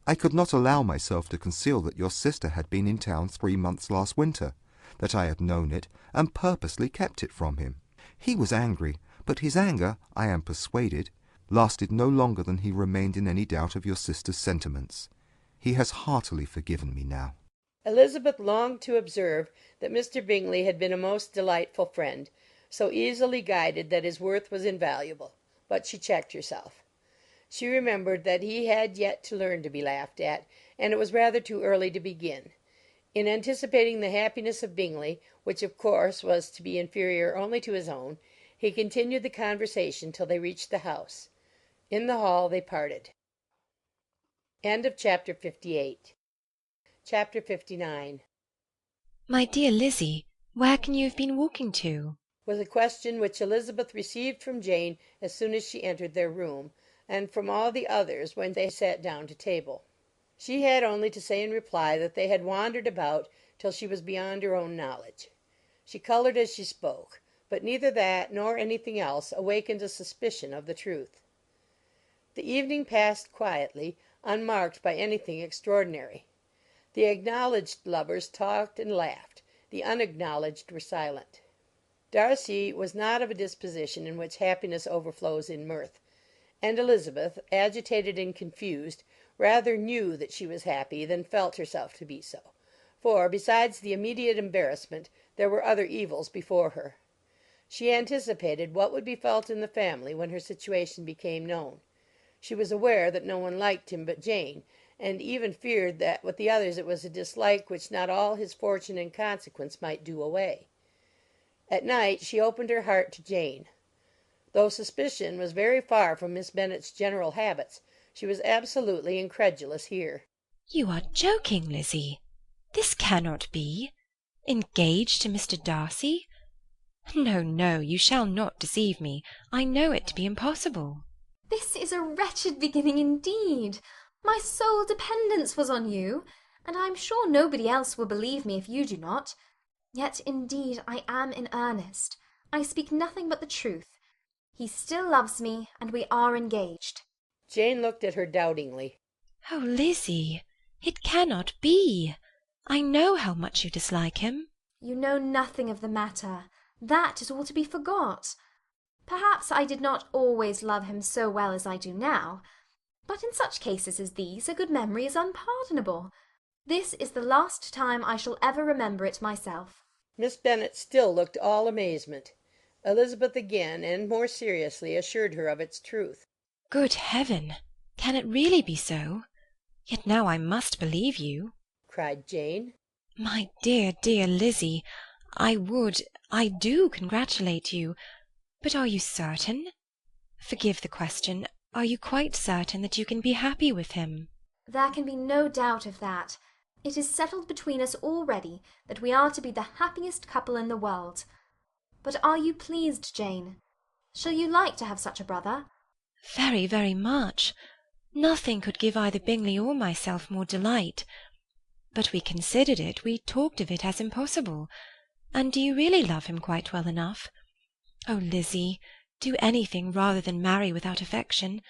I could not allow myself to conceal that your sister had been in town 3 months last winter, that I had known it, and purposely kept it from him. He was angry, but his anger, I am persuaded, lasted no longer than he remained in any doubt of your sister's sentiments. He has heartily forgiven me now. Elizabeth longed to observe that Mr. Bingley had been a most delightful friend, so easily guided that his worth was invaluable, but she checked herself. She remembered that he had yet to learn to be laughed at, and it was rather too early to begin. In anticipating the happiness of Bingley, which of course was to be inferior only to his own, he continued the conversation till they reached the house. In the hall they parted. Chapter 58. Chapter 59. My dear Lizzie, where can you have been walking to? Was a question which Elizabeth received from Jane as soon as she entered their room, and from all the others when they sat down to table. She had only to say in reply that they had wandered about till she was beyond her own knowledge. She coloured as she spoke, but neither that nor anything else awakened a suspicion of the truth. The evening passed quietly, unmarked by anything extraordinary. The acknowledged lovers talked and laughed; the unacknowledged were silent. Darcy was not of a disposition in which happiness overflows in mirth, and Elizabeth, agitated and confused, rather knew that she was happy than felt herself to be so, for, besides the immediate embarrassment, there were other evils before her. She anticipated what would be felt in the family when her situation became known. She was aware that no one liked him but Jane, and even feared that with the others it was a dislike which not all his fortune and consequence might do away. At night she opened her heart to Jane. Though suspicion was very far from Miss Bennet's general habits, she was absolutely incredulous here. You are joking, Lizzie. This cannot be. Engaged to Mr. Darcy? No, no, you shall not deceive me. I know it to be impossible. This is a wretched beginning indeed. My sole dependence was on you, and I am sure nobody else will believe me if you do not. Yet indeed I am in earnest. I speak nothing but the truth. He still loves me, and we are engaged. Jane looked at her doubtingly. Oh, Lizzie, it cannot be. I know how much you dislike him. You know nothing of the matter. That is all to be forgot. Perhaps I did not always love him so well as I do now, but in such cases as these a good memory is unpardonable. This is the last time I shall ever remember it myself. Miss Bennet still looked all amazement. Elizabeth again, and more seriously, assured her of its truth. Good heaven! Can it really be so? Yet now I must believe you, cried Jane. My dear, dear Lizzie, I do congratulate you. But are you certain? Forgive the question. Are you quite certain that you can be happy with him? There can be no doubt of that. It is settled between us already that we are to be the happiest couple in the world. But are you pleased, Jane? Shall you like to have such a brother? Very, very much. Nothing could give either Bingley or myself more delight. But we considered it, we talked of it as impossible. And do you really love him quite well enough? Oh, Lizzie, do anything rather than marry without affection.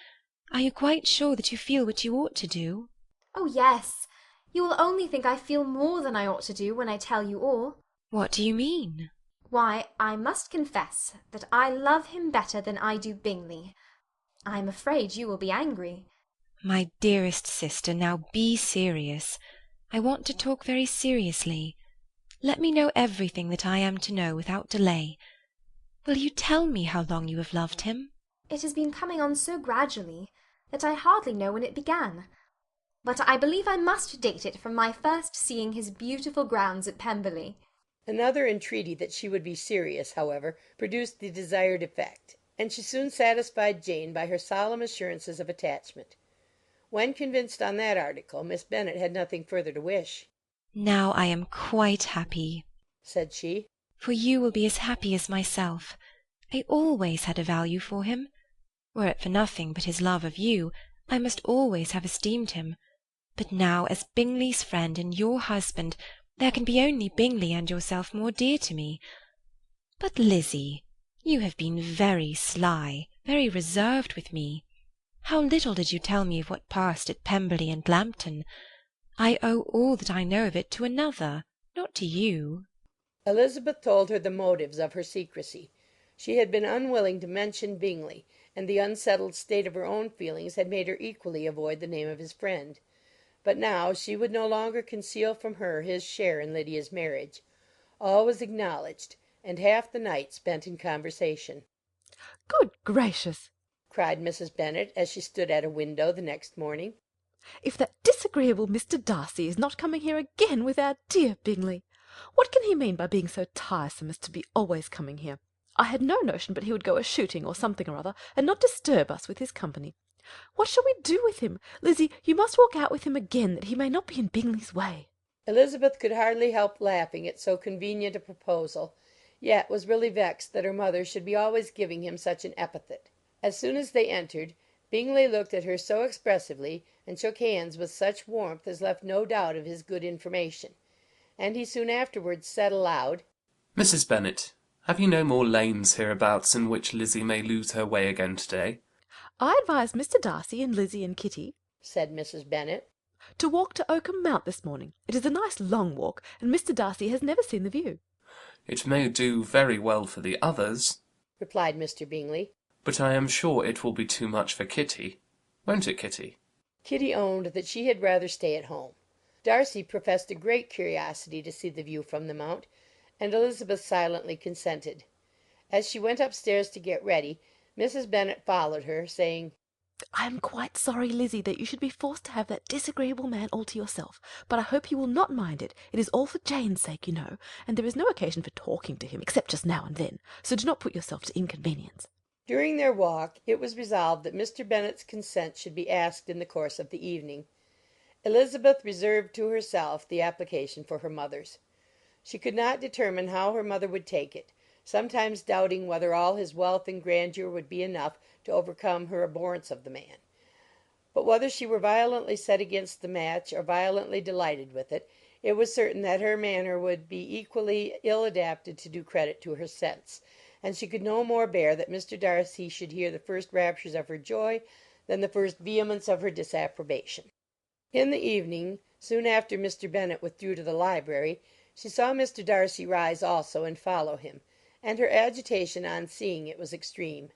Are you quite sure that you feel what you ought to do? Oh, yes. You will only think I feel more than I ought to do when I tell you all. What do you mean? Why, I must confess that I love him better than I do Bingley. I am afraid you will be angry. My dearest sister, now be serious. I want to talk very seriously. Let me know everything that I am to know without delay. Will you tell me how long you have loved him? It has been coming on so gradually that I hardly know when it began. But I believe I must date it from my first seeing his beautiful grounds at Pemberley. Another entreaty that she would be serious, however, produced the desired effect, and she soon satisfied Jane by her solemn assurances of attachment. When convinced on that article, Miss Bennet had nothing further to wish. Now I am quite happy, said she, for you will be as happy as myself. I always had a value for him. Were it for nothing but his love of you, I must always have esteemed him. But now, as Bingley's friend and your husband, there can be only Bingley and yourself more dear to me. But, Lizzie, you have been very sly, very reserved with me. How little did you tell me of what passed at Pemberley and Lambton? I owe all that I know of it to another, not to you. Elizabeth told her the motives of her secrecy. She had been unwilling to mention Bingley, and the unsettled state of her own feelings had made her equally avoid the name of his friend. But now she would no longer conceal from her his share in Lydia's marriage. All was acknowledged, and half the night spent in conversation. Good gracious! cried Mrs. Bennet, as she stood at a window the next morning. If that disagreeable Mr. Darcy is not coming here again with our dear Bingley! What can he mean by being so tiresome as to be always coming here? I had no notion but he would go a-shooting or something or other, and not disturb us with his company. What shall we do with him? Lizzie, you must walk out with him again, that he may not be in Bingley's way. Elizabeth could hardly help laughing at so convenient a proposal, yet was really vexed that her mother should be always giving him such an epithet. As soon as they entered, Bingley looked at her so expressively, and shook hands with such warmth as left no doubt of his good information, and he soon afterwards said aloud, Mrs. Bennet, have you no more lanes hereabouts in which Lizzie may lose her way again to-day? I advise Mr. Darcy and Lizzie and Kitty, said Mrs. Bennet, to walk to Oakham Mount this morning. It is a nice long walk, and Mr. Darcy has never seen the view. It may do very well for the others, replied Mr. Bingley, but I am sure it will be too much for Kitty. Won't it, Kitty? Kitty owned that she had rather stay at home. Darcy professed a great curiosity to see the view from the Mount, and Elizabeth silently consented. As she went upstairs to get ready, Mrs. Bennet followed her, saying, I am quite sorry, Lizzie, that you should be forced to have that disagreeable man all to yourself, but I hope you will not mind it. It is all for Jane's sake, you know, and there is no occasion for talking to him, except just now and then, so do not put yourself to inconvenience. During their walk it was resolved that Mr. Bennet's consent should be asked in the course of the evening. Elizabeth reserved to herself the application for her mother's. She could not determine how her mother would take it, sometimes doubting whether all his wealth and grandeur would be enough to overcome her abhorrence of the man. But whether she were violently set against the match or violently delighted with it, it was certain that her manner would be equally ill adapted to do credit to her sense, and she could no more bear that Mr. Darcy should hear the first raptures of her joy than the first vehemence of her disapprobation. In the evening, soon after Mr. Bennet withdrew to the library, she saw Mr. Darcy rise also and follow him, and her agitation on seeing it was extreme.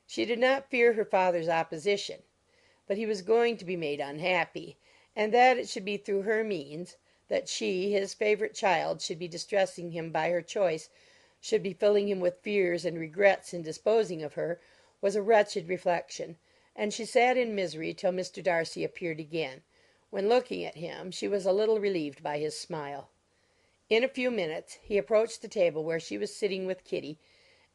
She did not fear her father's opposition, but he was going to be made unhappy, and that it should be through her means, that she, his favourite child, should be distressing him by her choice, should be filling him with fears and regrets in disposing of her, was a wretched reflection, and she sat in misery till Mr. Darcy appeared again, when, looking at him, she was a little relieved by his smile. In a few minutes he approached the table where she was sitting with Kitty,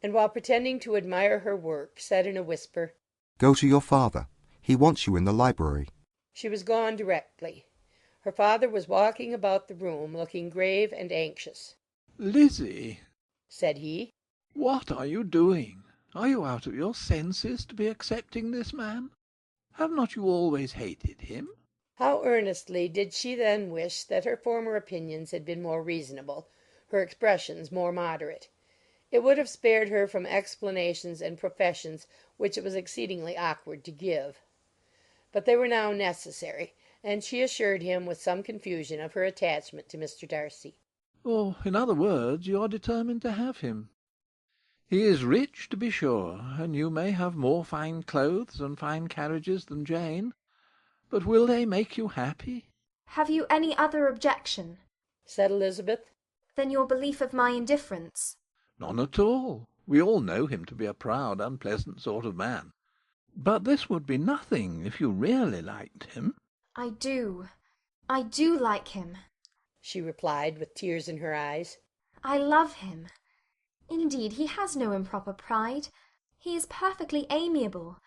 and while pretending to admire her work, said in a whisper, Go to your father. He wants you in the library. She was gone directly. Her father was walking about the room, looking grave and anxious. Lizzie, said he, what are you doing? Are you out of your senses to be accepting this man? Have not you always hated him? How earnestly did she then wish that her former opinions had been more reasonable, her expressions more moderate. It would have spared her from explanations and professions which it was exceedingly awkward to give. But they were now necessary, and she assured him with some confusion of her attachment to Mr. Darcy. Oh, in other words, you are determined to have him. He is rich, to be sure, and you may have more fine clothes and fine carriages than Jane, but will they make you happy? Have you any other objection, said Elizabeth, than your belief of my indifference? None at all. We all know him to be a proud, unpleasant sort of man. But this would be nothing if you really liked him. I do like him, she replied, with tears in her eyes. I love him. Indeed, he has no improper pride. He is perfectly amiable.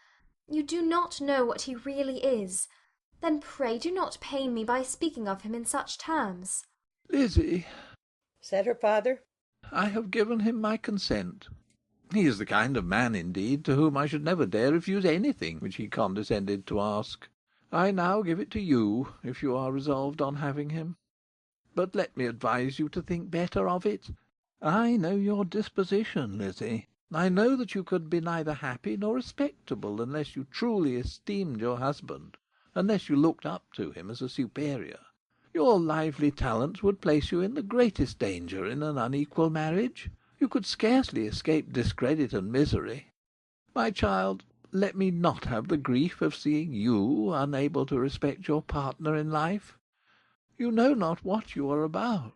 You do not know what he really is. Then pray do not pain me by speaking of him in such terms. Lizzie, said her father, I have given him my consent. He is the kind of man, indeed, to whom I should never dare refuse anything which he condescended to ask. I now give it to you, if you are resolved on having him. But let me advise you to think better of it. I know your disposition, Lizzie. I know that you could be neither happy nor respectable unless you truly esteemed your husband, unless you looked up to him as a superior. Your lively talents would place you in the greatest danger in an unequal marriage. You could scarcely escape discredit and misery. My child, let me not have the grief of seeing you unable to respect your partner in life. You know not what you are about.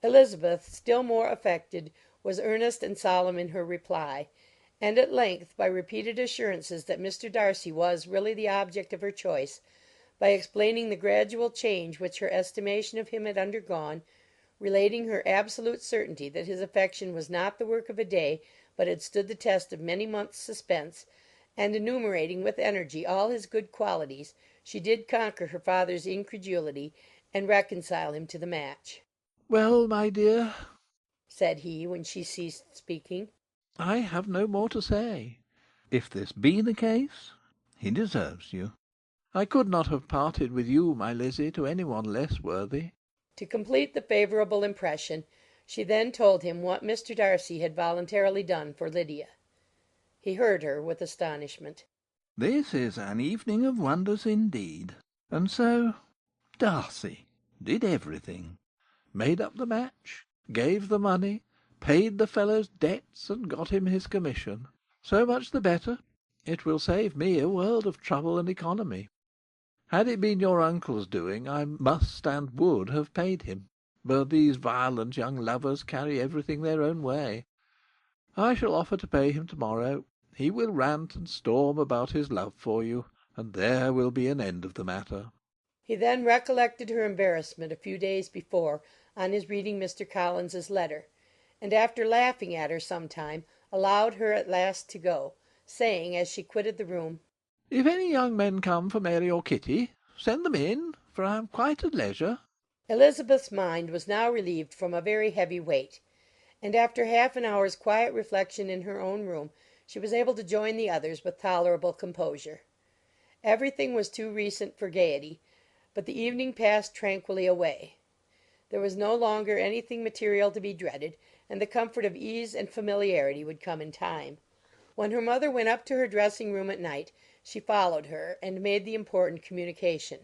Elizabeth, still more affected, was earnest and solemn in her reply, and at length, by repeated assurances that Mr. Darcy was really the object of her choice, by explaining the gradual change which her estimation of him had undergone, relating her absolute certainty that his affection was not the work of a day, but had stood the test of many months' suspense, and enumerating with energy all his good qualities, she did conquer her father's incredulity, and reconcile him to the match. Well, my dear, said he, when she ceased speaking, I have no more to say. If this be the case, He deserves you. I could not have parted with you, my Lizzie, to any one less worthy. To complete the favourable impression, she then told him what Mr. Darcy had voluntarily done for Lydia. He heard her with astonishment. This is an evening of wonders indeed. And so Darcy did everything. Made up the match, gave the money, paid the fellow's debts, and got him his commission. So much the better. It will save me a world of trouble and economy. Had it been your uncle's doing, I must and would have paid him. But these violent young lovers carry everything their own way. I shall offer to pay him to-morrow. He will rant and storm about his love for you, and there will be an end of the matter. He then recollected her embarrassment a few days before on his reading Mr. Collins's letter, and after laughing at her some time, allowed her at last to go, saying, as she quitted the room, If any young men come for Mary or Kitty, send them in, for I am quite at leisure. Elizabeth's mind was now relieved from a very heavy weight, and after half an hour's quiet reflection in her own room, she was able to join the others with tolerable composure. Everything was too recent for gaiety, but the evening passed tranquilly away. There was no longer anything material to be dreaded, and the comfort of ease and familiarity would come in time. When her mother went up to her dressing-room at night, she followed her, and made the important communication.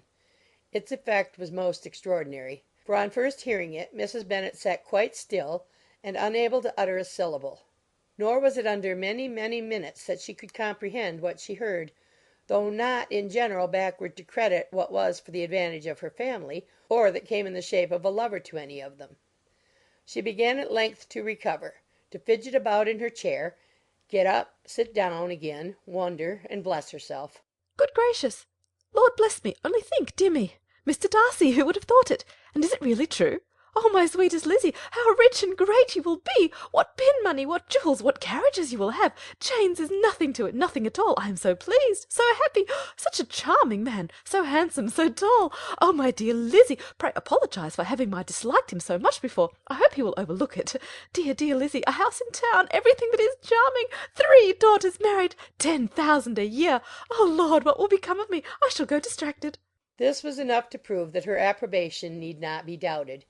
Its effect was most extraordinary, for on first hearing it, Mrs. Bennet sat quite still, and unable to utter a syllable. Nor was it under many, many minutes that she could comprehend what she heard, though not in general backward to credit what was for the advantage of her family, or that came in the shape of a lover to any of them. She began at length to recover, to fidget about in her chair, get up, sit down again, wonder, and bless herself. Good gracious! Lord bless me! Only think, dear me! Mr. Darcy, who would have thought it? And is it really true? Oh, my sweetest Lizzie, how rich and great you will be! What pin money, what jewels, what carriages you will have! Jane's is nothing to it, nothing at all. I am so pleased, so happy! Such a charming man, so handsome, so tall! Oh, my dear Lizzie, pray apologise for having disliked him so much before. I hope he will overlook it. Dear, dear Lizzie, a house in town, everything that is charming, 3 daughters married, 10,000 a year! Oh, Lord, what will become of me? I shall go distracted. This was enough to prove that her approbation need not be doubted,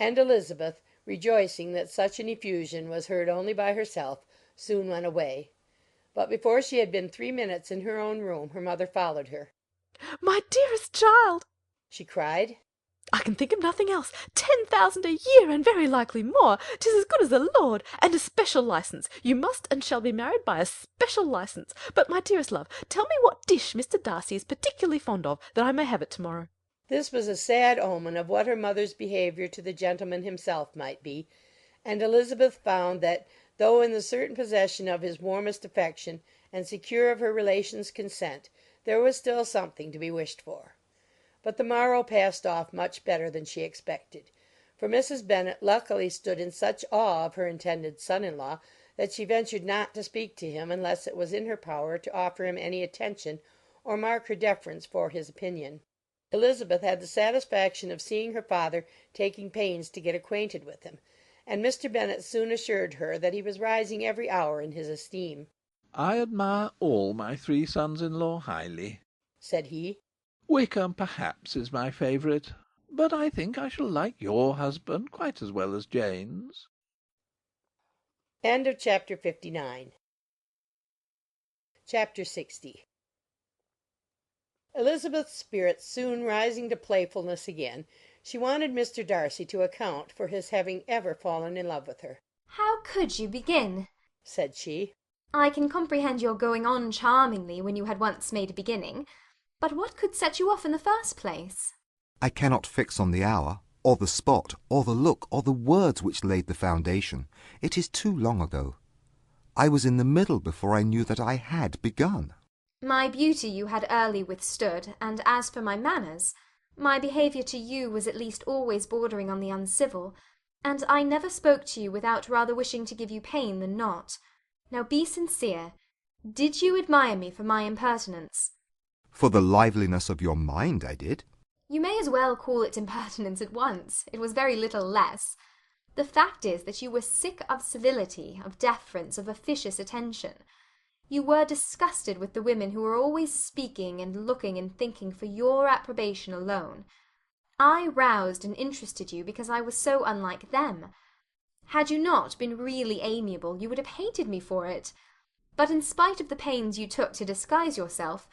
and Elizabeth, rejoicing that such an effusion was heard only by herself, soon went away. But before she had been 3 minutes in her own room, her mother followed her. My dearest child, she cried, I can think of nothing else. 10,000 a year, and very likely more. 'Tis as good as a lord, and a special licence. You must and shall be married by a special licence. But, my dearest love, tell me what dish Mr. Darcy is particularly fond of, that I may have it to-morrow. This was a sad omen of what her mother's behaviour to the gentleman himself might be, and Elizabeth found that, though in the certain possession of his warmest affection, and secure of her relations' consent, there was still something to be wished for. But the morrow passed off much better than she expected, for Mrs. Bennet luckily stood in such awe of her intended son-in-law that she ventured not to speak to him unless it was in her power to offer him any attention or mark her deference for his opinion. Elizabeth had the satisfaction of seeing her father taking pains to get acquainted with him, and Mr. Bennet soon assured her that he was rising every hour in his esteem. I admire all my 3 sons-in-law highly, said he. Wickham, perhaps, is my favourite, but I think I shall like your husband quite as well as Jane's. End of chapter 59. Chapter 60. Elizabeth's spirits soon rising to playfulness again, she wanted Mr. Darcy to account for his having ever fallen in love with her. How could you begin? Said she. I can comprehend your going on charmingly when you had once made a beginning, but what could set you off in the first place? I cannot fix on the hour, or the spot, or the look, or the words which laid the foundation. It is too long ago. I was in the middle before I knew that I had begun. My beauty you had early withstood, and as for my manners, my behaviour to you was at least always bordering on the uncivil, and I never spoke to you without rather wishing to give you pain than not. Now be sincere. Did you admire me for my impertinence? For the liveliness of your mind, I did. You may as well call it impertinence at once. It was very little less. The fact is that you were sick of civility, of deference, of officious attention. You were disgusted with the women who were always speaking and looking and thinking for your approbation alone. I roused and interested you because I was so unlike them. Had you not been really amiable, you would have hated me for it. But in spite of the pains you took to disguise yourself,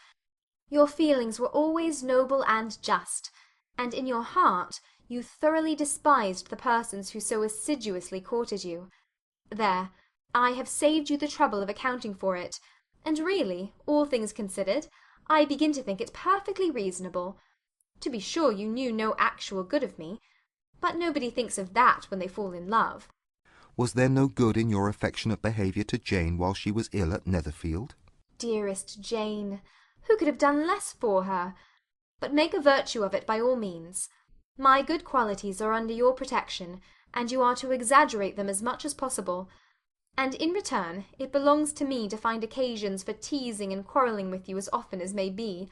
your feelings were always noble and just, and in your heart you thoroughly despised the persons who so assiduously courted you. There, I have saved you the trouble of accounting for it, and really, all things considered, I begin to think it perfectly reasonable. To be sure, you knew no actual good of me, but nobody thinks of that when they fall in love. Was there no good in your affectionate behaviour to Jane while she was ill at Netherfield? Dearest Jane, who could have done less for her? But make a virtue of it by all means. My good qualities are under your protection, and you are to exaggerate them as much as possible. And in return, it belongs to me to find occasions for teasing and quarrelling with you as often as may be.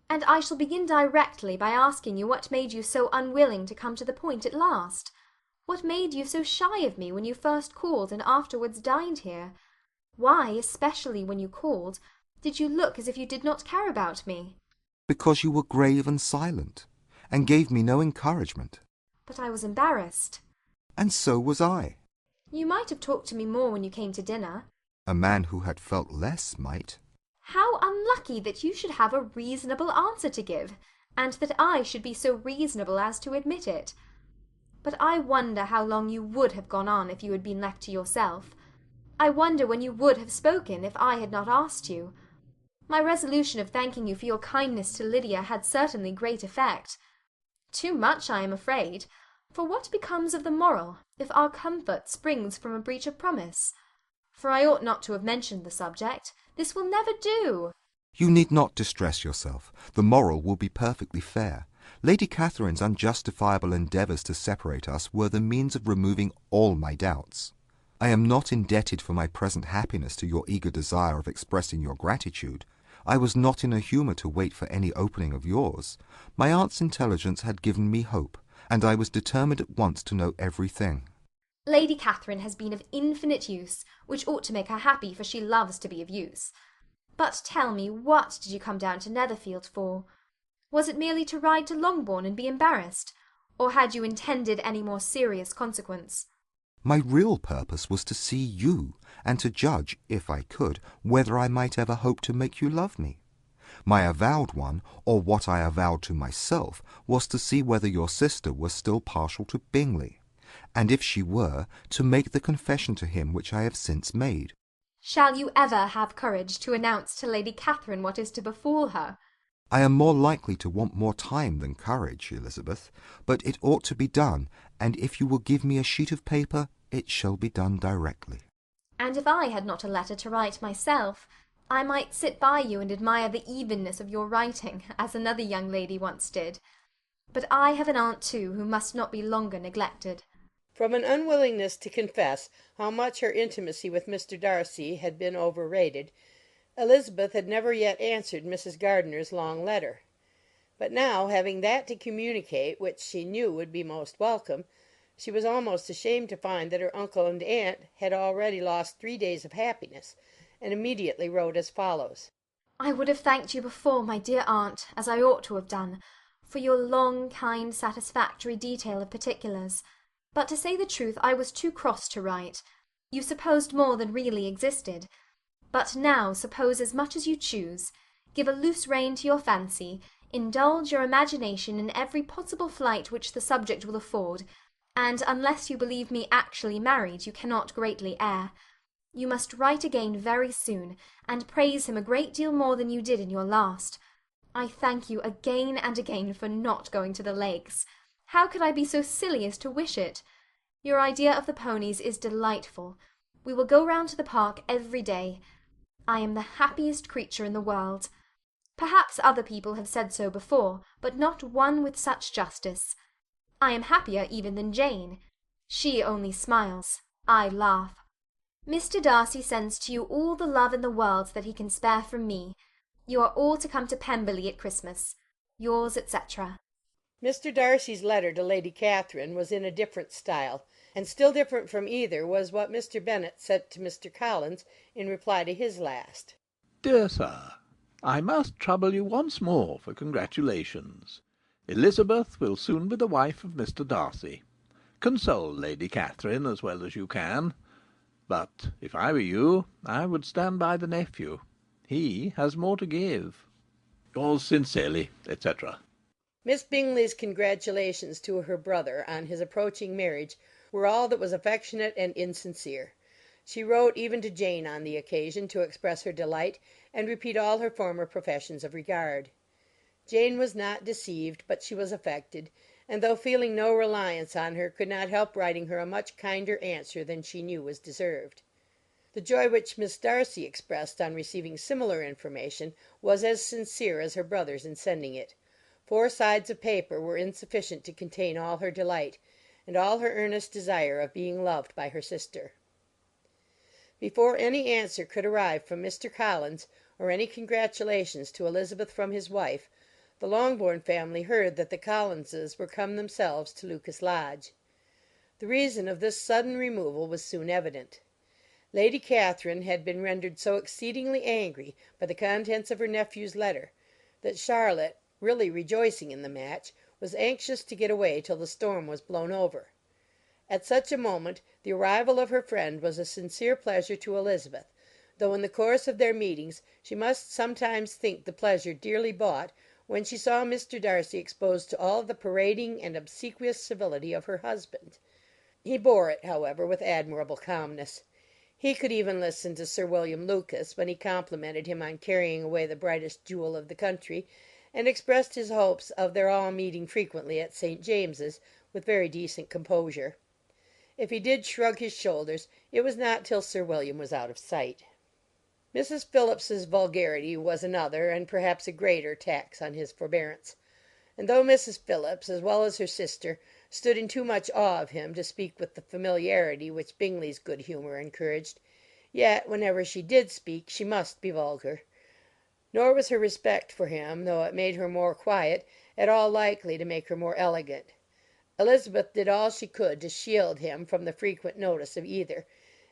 And I shall begin directly by asking you what made you so unwilling to come to the point at last. What made you so shy of me when you first called and afterwards dined here? Why, especially when you called, did you look as if you did not care about me? Because you were grave and silent, and gave me no encouragement. But I was embarrassed. And so was I. You might have talked to me more when you came to dinner. A man who had felt less might. How unlucky that you should have a reasonable answer to give, and that I should be so reasonable as to admit it. But I wonder how long you would have gone on if you had been left to yourself. I wonder when you would have spoken if I had not asked you. My resolution of thanking you for your kindness to Lydia had certainly great effect. Too much, I am afraid, for what becomes of the moral if our comfort springs from a breach of promise? For I ought not to have mentioned the subject. This will never do. You need not distress yourself. The moral will be perfectly fair. Lady Catherine's unjustifiable endeavours to separate us were the means of removing all my doubts. I am not indebted for my present happiness to your eager desire of expressing your gratitude. I was not in a humour to wait for any opening of yours. My aunt's intelligence had given me hope, and I was determined at once to know everything. Lady Catherine has been of infinite use, which ought to make her happy, for she loves to be of use. But tell me, what did you come down to Netherfield for? Was it merely to ride to Longbourn and be embarrassed, or had you intended any more serious consequence? My real purpose was to see you, and to judge, if I could, whether I might ever hope to make you love me. My avowed one, or what I avowed to myself, was to see whether your sister was still partial to Bingley, and if she were, to make the confession to him which I have since made. Shall you ever have courage to announce to Lady Catherine what is to befall her? I am more likely to want more time than courage, Elizabeth, but it ought to be done, and if you will give me a sheet of paper, it shall be done directly. And if I had not a letter to write myself, I might sit by you and admire the evenness of your writing, as another young lady once did. But I have an aunt too, who must not be longer neglected. From an unwillingness to confess how much her intimacy with Mr. Darcy had been overrated, Elizabeth had never yet answered Mrs. Gardiner's long letter. But now, having that to communicate which she knew would be most welcome, she was almost ashamed to find that her uncle and aunt had already lost 3 days of happiness, and immediately wrote as follows. I would have thanked you before, my dear aunt, as I ought to have done, for your long, kind, satisfactory detail of particulars. But to say the truth, I was too cross to write. You supposed more than really existed. But now suppose as much as you choose. Give a loose rein to your fancy. Indulge your imagination in every possible flight which the subject will afford, and unless you believe me actually married, you cannot greatly err. You must write again very soon, and praise him a great deal more than you did in your last. I thank you again and again for not going to the Lakes. How could I be so silly as to wish it? Your idea of the ponies is delightful. We will go round to the park every day. I am the happiest creature in the world. Perhaps other people have said so before, but not one with such justice. I am happier even than Jane. She only smiles. I laugh. Mr. Darcy sends to you all the love in the world that he can spare from me. You are all to come to Pemberley at Christmas. Yours, etc. Mr. Darcy's letter to Lady Catherine was in a different style, And still different from either was what Mr. Bennet said to Mr. Collins in reply to his last. Dear Sir, I must trouble you once more for congratulations. Elizabeth will soon be the wife of Mr. Darcy. Console Lady Catherine as well as you can. But, if I were you, I would stand by the nephew. He has more to give. Yours sincerely, etc. Miss Bingley's congratulations to her brother on his approaching marriage were all that was affectionate and insincere. She wrote even to Jane on the occasion to express her delight, and repeat all her former professions of regard. Jane was not deceived, but she was affected, and though feeling no reliance on her, could not help writing her a much kinder answer than she knew was deserved. The joy which Miss Darcy expressed on receiving similar information was as sincere as her brother's in sending it. 4 sides of paper were insufficient to contain all her delight, and all her earnest desire of being loved by her sister. Before any answer could arrive from Mr. Collins, or any congratulations to Elizabeth from his wife, the Longbourn family heard that the Collinses were come themselves to Lucas Lodge. The reason of this sudden removal was soon evident. Lady Catherine had been rendered so exceedingly angry by the contents of her nephew's letter, that Charlotte, really rejoicing in the match, was anxious to get away till the storm was blown over. At such a moment the arrival of her friend was a sincere pleasure to Elizabeth, though in the course of their meetings she must sometimes think the pleasure dearly bought when she saw Mr. Darcy exposed to all the parading and obsequious civility of her husband. He bore it, however, with admirable calmness. He could even listen to Sir William Lucas when he complimented him on carrying away the brightest jewel of the country, and expressed his hopes of their all meeting frequently at St. James's, with very decent composure. If he did shrug his shoulders, it was not till Sir William was out of sight. Mrs. Phillips's vulgarity was another, and perhaps a greater, tax on his forbearance; and though Mrs. Phillips, as well as her sister, stood in too much awe of him to speak with the familiarity which Bingley's good humour encouraged, yet, whenever she did speak, she must be vulgar. Nor was her respect for him, though it made her more quiet, at all likely to make her more elegant. Elizabeth did all she could to shield him from the frequent notice of either,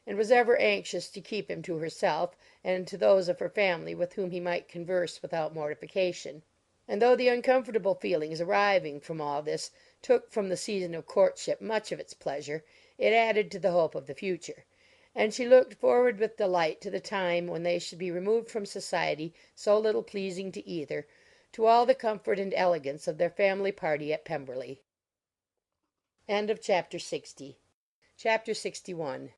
and was ever anxious to keep him to herself and to those of her family with whom he might converse without mortification. And though the uncomfortable feelings arising from all this took from the season of courtship much of its pleasure, it added to the hope of the future, and she looked forward with delight to the time when they should be removed from society so little pleasing to either, to all the comfort and elegance of their family party at Pemberley. Chapter 61.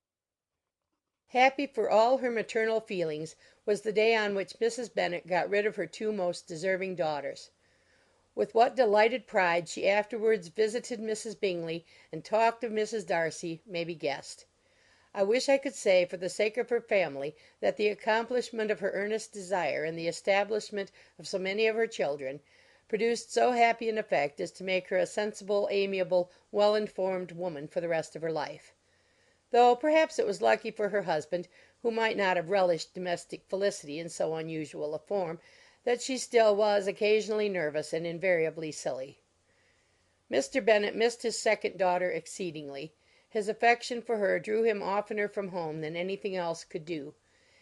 Happy for all her maternal feelings was the day on which Mrs. Bennet got rid of her 2 most deserving daughters. With what delighted pride she afterwards visited Mrs. Bingley and talked of Mrs. Darcy may be guessed. I wish I could say, for the sake of her family, that the accomplishment of her earnest desire and the establishment of so many of her children produced so happy an effect as to make her a sensible, amiable, well-informed woman for the rest of her life; though perhaps it was lucky for her husband, who might not have relished domestic felicity in so unusual a form, that she still was occasionally nervous and invariably silly. Mr. Bennet missed his second daughter exceedingly. His affection for her drew him oftener from home than anything else could do.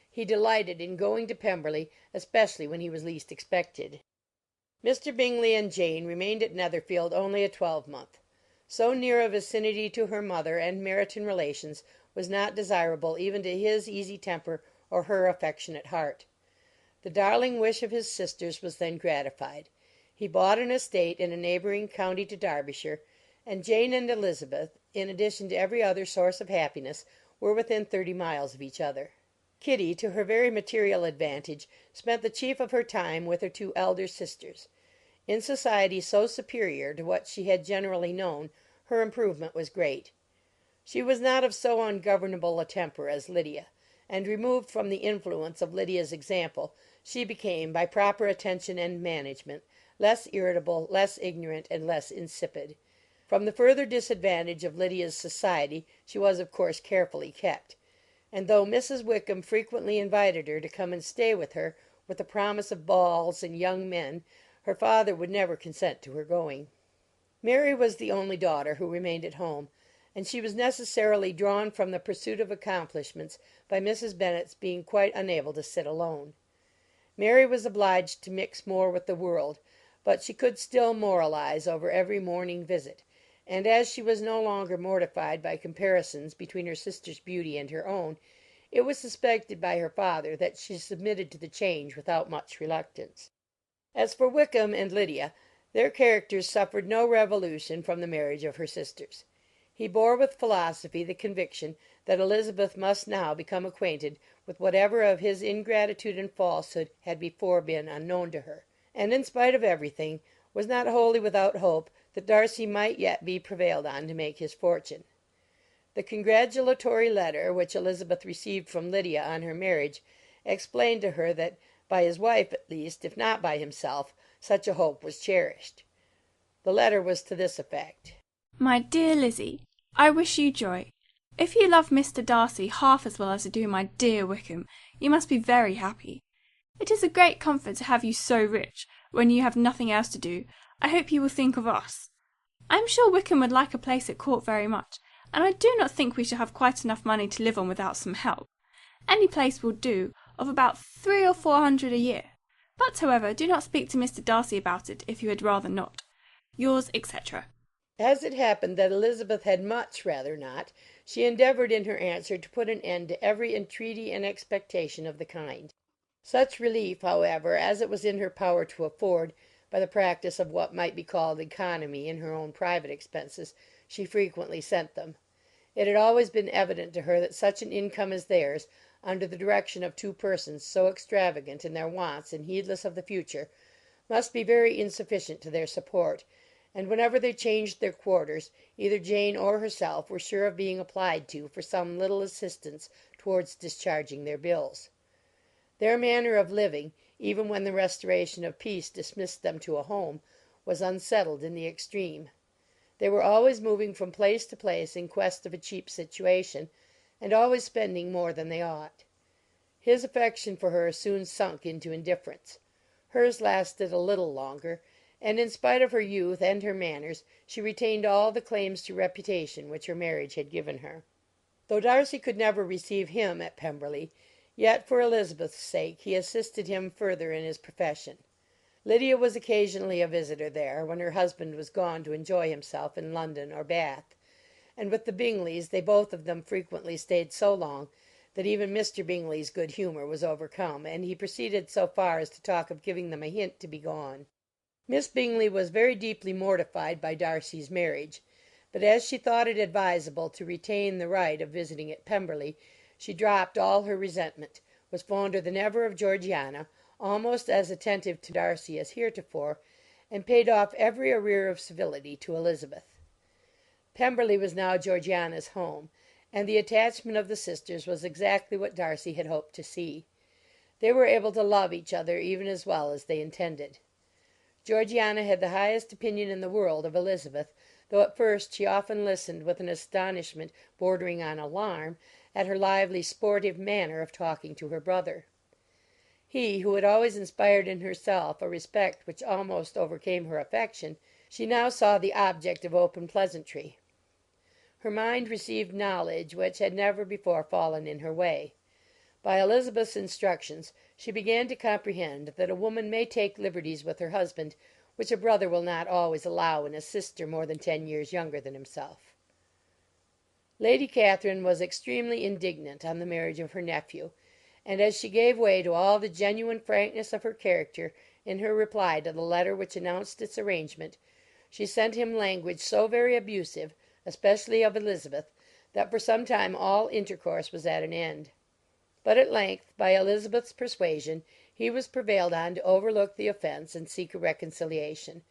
He delighted in going to Pemberley, especially when he was least expected. Mr. Bingley and Jane remained at Netherfield only a twelvemonth. So near a vicinity to her mother and Meryton relations was not desirable even to his easy temper or her affectionate heart. The darling wish of his sisters was then gratified. He bought an estate in a neighbouring county to Derbyshire, and Jane and Elizabeth, in addition to every other source of happiness, were within 30 miles of each other. Kitty, to her very material advantage, spent the chief of her time with her 2 elder sisters. In society so superior to what she had generally known, her improvement was great. She was not of so ungovernable a temper as Lydia, and removed from the influence of Lydia's example, she became, by proper attention and management, less irritable, less ignorant, and less insipid. From the further disadvantage of Lydia's society she was of course carefully kept; and though Mrs. Wickham frequently invited her to come and stay with her, with the promise of balls and young men, her father would never consent to her going. Mary was the only daughter who remained at home, and she was necessarily drawn from the pursuit of accomplishments by Mrs. Bennet's being quite unable to sit alone. Mary was obliged to mix more with the world, but she could still moralize over every morning visit, and as she was no longer mortified by comparisons between her sister's beauty and her own, it was suspected by her father that she submitted to the change without much reluctance. As for Wickham and Lydia, their characters suffered no revolution from the marriage of her sisters. He bore with philosophy the conviction that Elizabeth must now become acquainted with whatever of his ingratitude and falsehood had before been unknown to her, and in spite of everything, was not wholly without hope that Darcy might yet be prevailed on to make his fortune. The congratulatory letter which Elizabeth received from Lydia on her marriage explained to her that, by his wife at least, if not by himself, such a hope was cherished. The letter was to this effect: My dear Lizzie, I wish you joy. If you love Mr. Darcy half as well as I do my dear Wickham, you must be very happy. It is a great comfort to have you so rich, when you have nothing else to do. I hope you will think of us. I am sure Wickham would like a place at court very much, and I do not think we shall have quite enough money to live on without some help. Any place will do, of about 300 or 400 a year. But, however, do not speak to Mr. Darcy about it, if you had rather not. Yours, etc. As it happened that Elizabeth had much rather not, she endeavoured in her answer to put an end to every entreaty and expectation of the kind. Such relief, however, as it was in her power to afford, by the practice of what might be called economy in her own private expenses, she frequently sent them. It had always been evident to her that such an income as theirs, under the direction of two persons so extravagant in their wants and heedless of the future, must be very insufficient to their support, and whenever they changed their quarters, either Jane or herself were sure of being applied to for some little assistance towards discharging their bills. Their manner of living, even when the restoration of peace dismissed them to a home, was unsettled in the extreme. They were always moving from place to place in quest of a cheap situation, and always spending more than they ought. His affection for her soon sunk into indifference. Hers lasted a little longer, and in spite of her youth and her manners, she retained all the claims to reputation which her marriage had given her. Though Darcy could never receive him at Pemberley, yet for Elizabeth's sake he assisted him further in his profession. Lydia was occasionally a visitor there, when her husband was gone to enjoy himself in London or Bath, and with the Bingleys they both of them frequently stayed so long that even Mr. Bingley's good humour was overcome, and he proceeded so far as to talk of giving them a hint to be gone. Miss Bingley was very deeply mortified by Darcy's marriage, but as she thought it advisable to retain the right of visiting at Pemberley, she dropped all her resentment, was fonder than ever of Georgiana, almost as attentive to Darcy as heretofore, and paid off every arrear of civility to Elizabeth. Pemberley was now Georgiana's home, and the attachment of the sisters was exactly what Darcy had hoped to see. They were able to love each other even as well as they intended. Georgiana had the highest opinion in the world of Elizabeth, though at first she often listened with an astonishment bordering on alarm at her lively sportive manner of talking to her brother. He, who had always inspired in herself a respect which almost overcame her affection, she now saw the object of open pleasantry. Her mind received knowledge which had never before fallen in her way. By Elizabeth's instructions she began to comprehend that a woman may take liberties with her husband which a brother will not always allow in a sister more than 10 years younger than himself. Lady Catherine was extremely indignant on the marriage of her nephew, and as she gave way to all the genuine frankness of her character in her reply to the letter which announced its arrangement, she sent him language so very abusive, especially of Elizabeth, that for some time all intercourse was at an end. But at length, by Elizabeth's persuasion, he was prevailed on to overlook the offence and seek a reconciliation,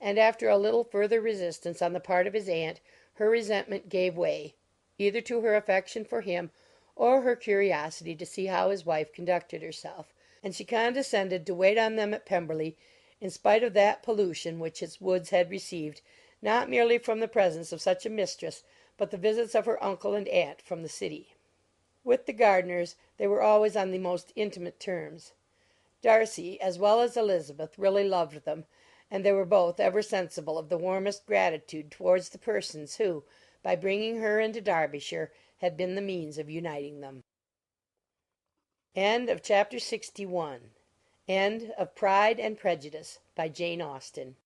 and after a little further resistance on the part of his aunt, her resentment gave way, either to her affection for him or her curiosity to see how his wife conducted herself, and she condescended to wait on them at Pemberley, in spite of that pollution which its woods had received, not merely from the presence of such a mistress, but the visits of her uncle and aunt from the city. With the Gardiners they were always on the most intimate terms. Darcy, as well as Elizabeth, really loved them, and they were both ever sensible of the warmest gratitude towards the persons who, by bringing her into Derbyshire, had been the means of uniting them. End of Chapter 61. End of Pride and Prejudice, by Jane Austen.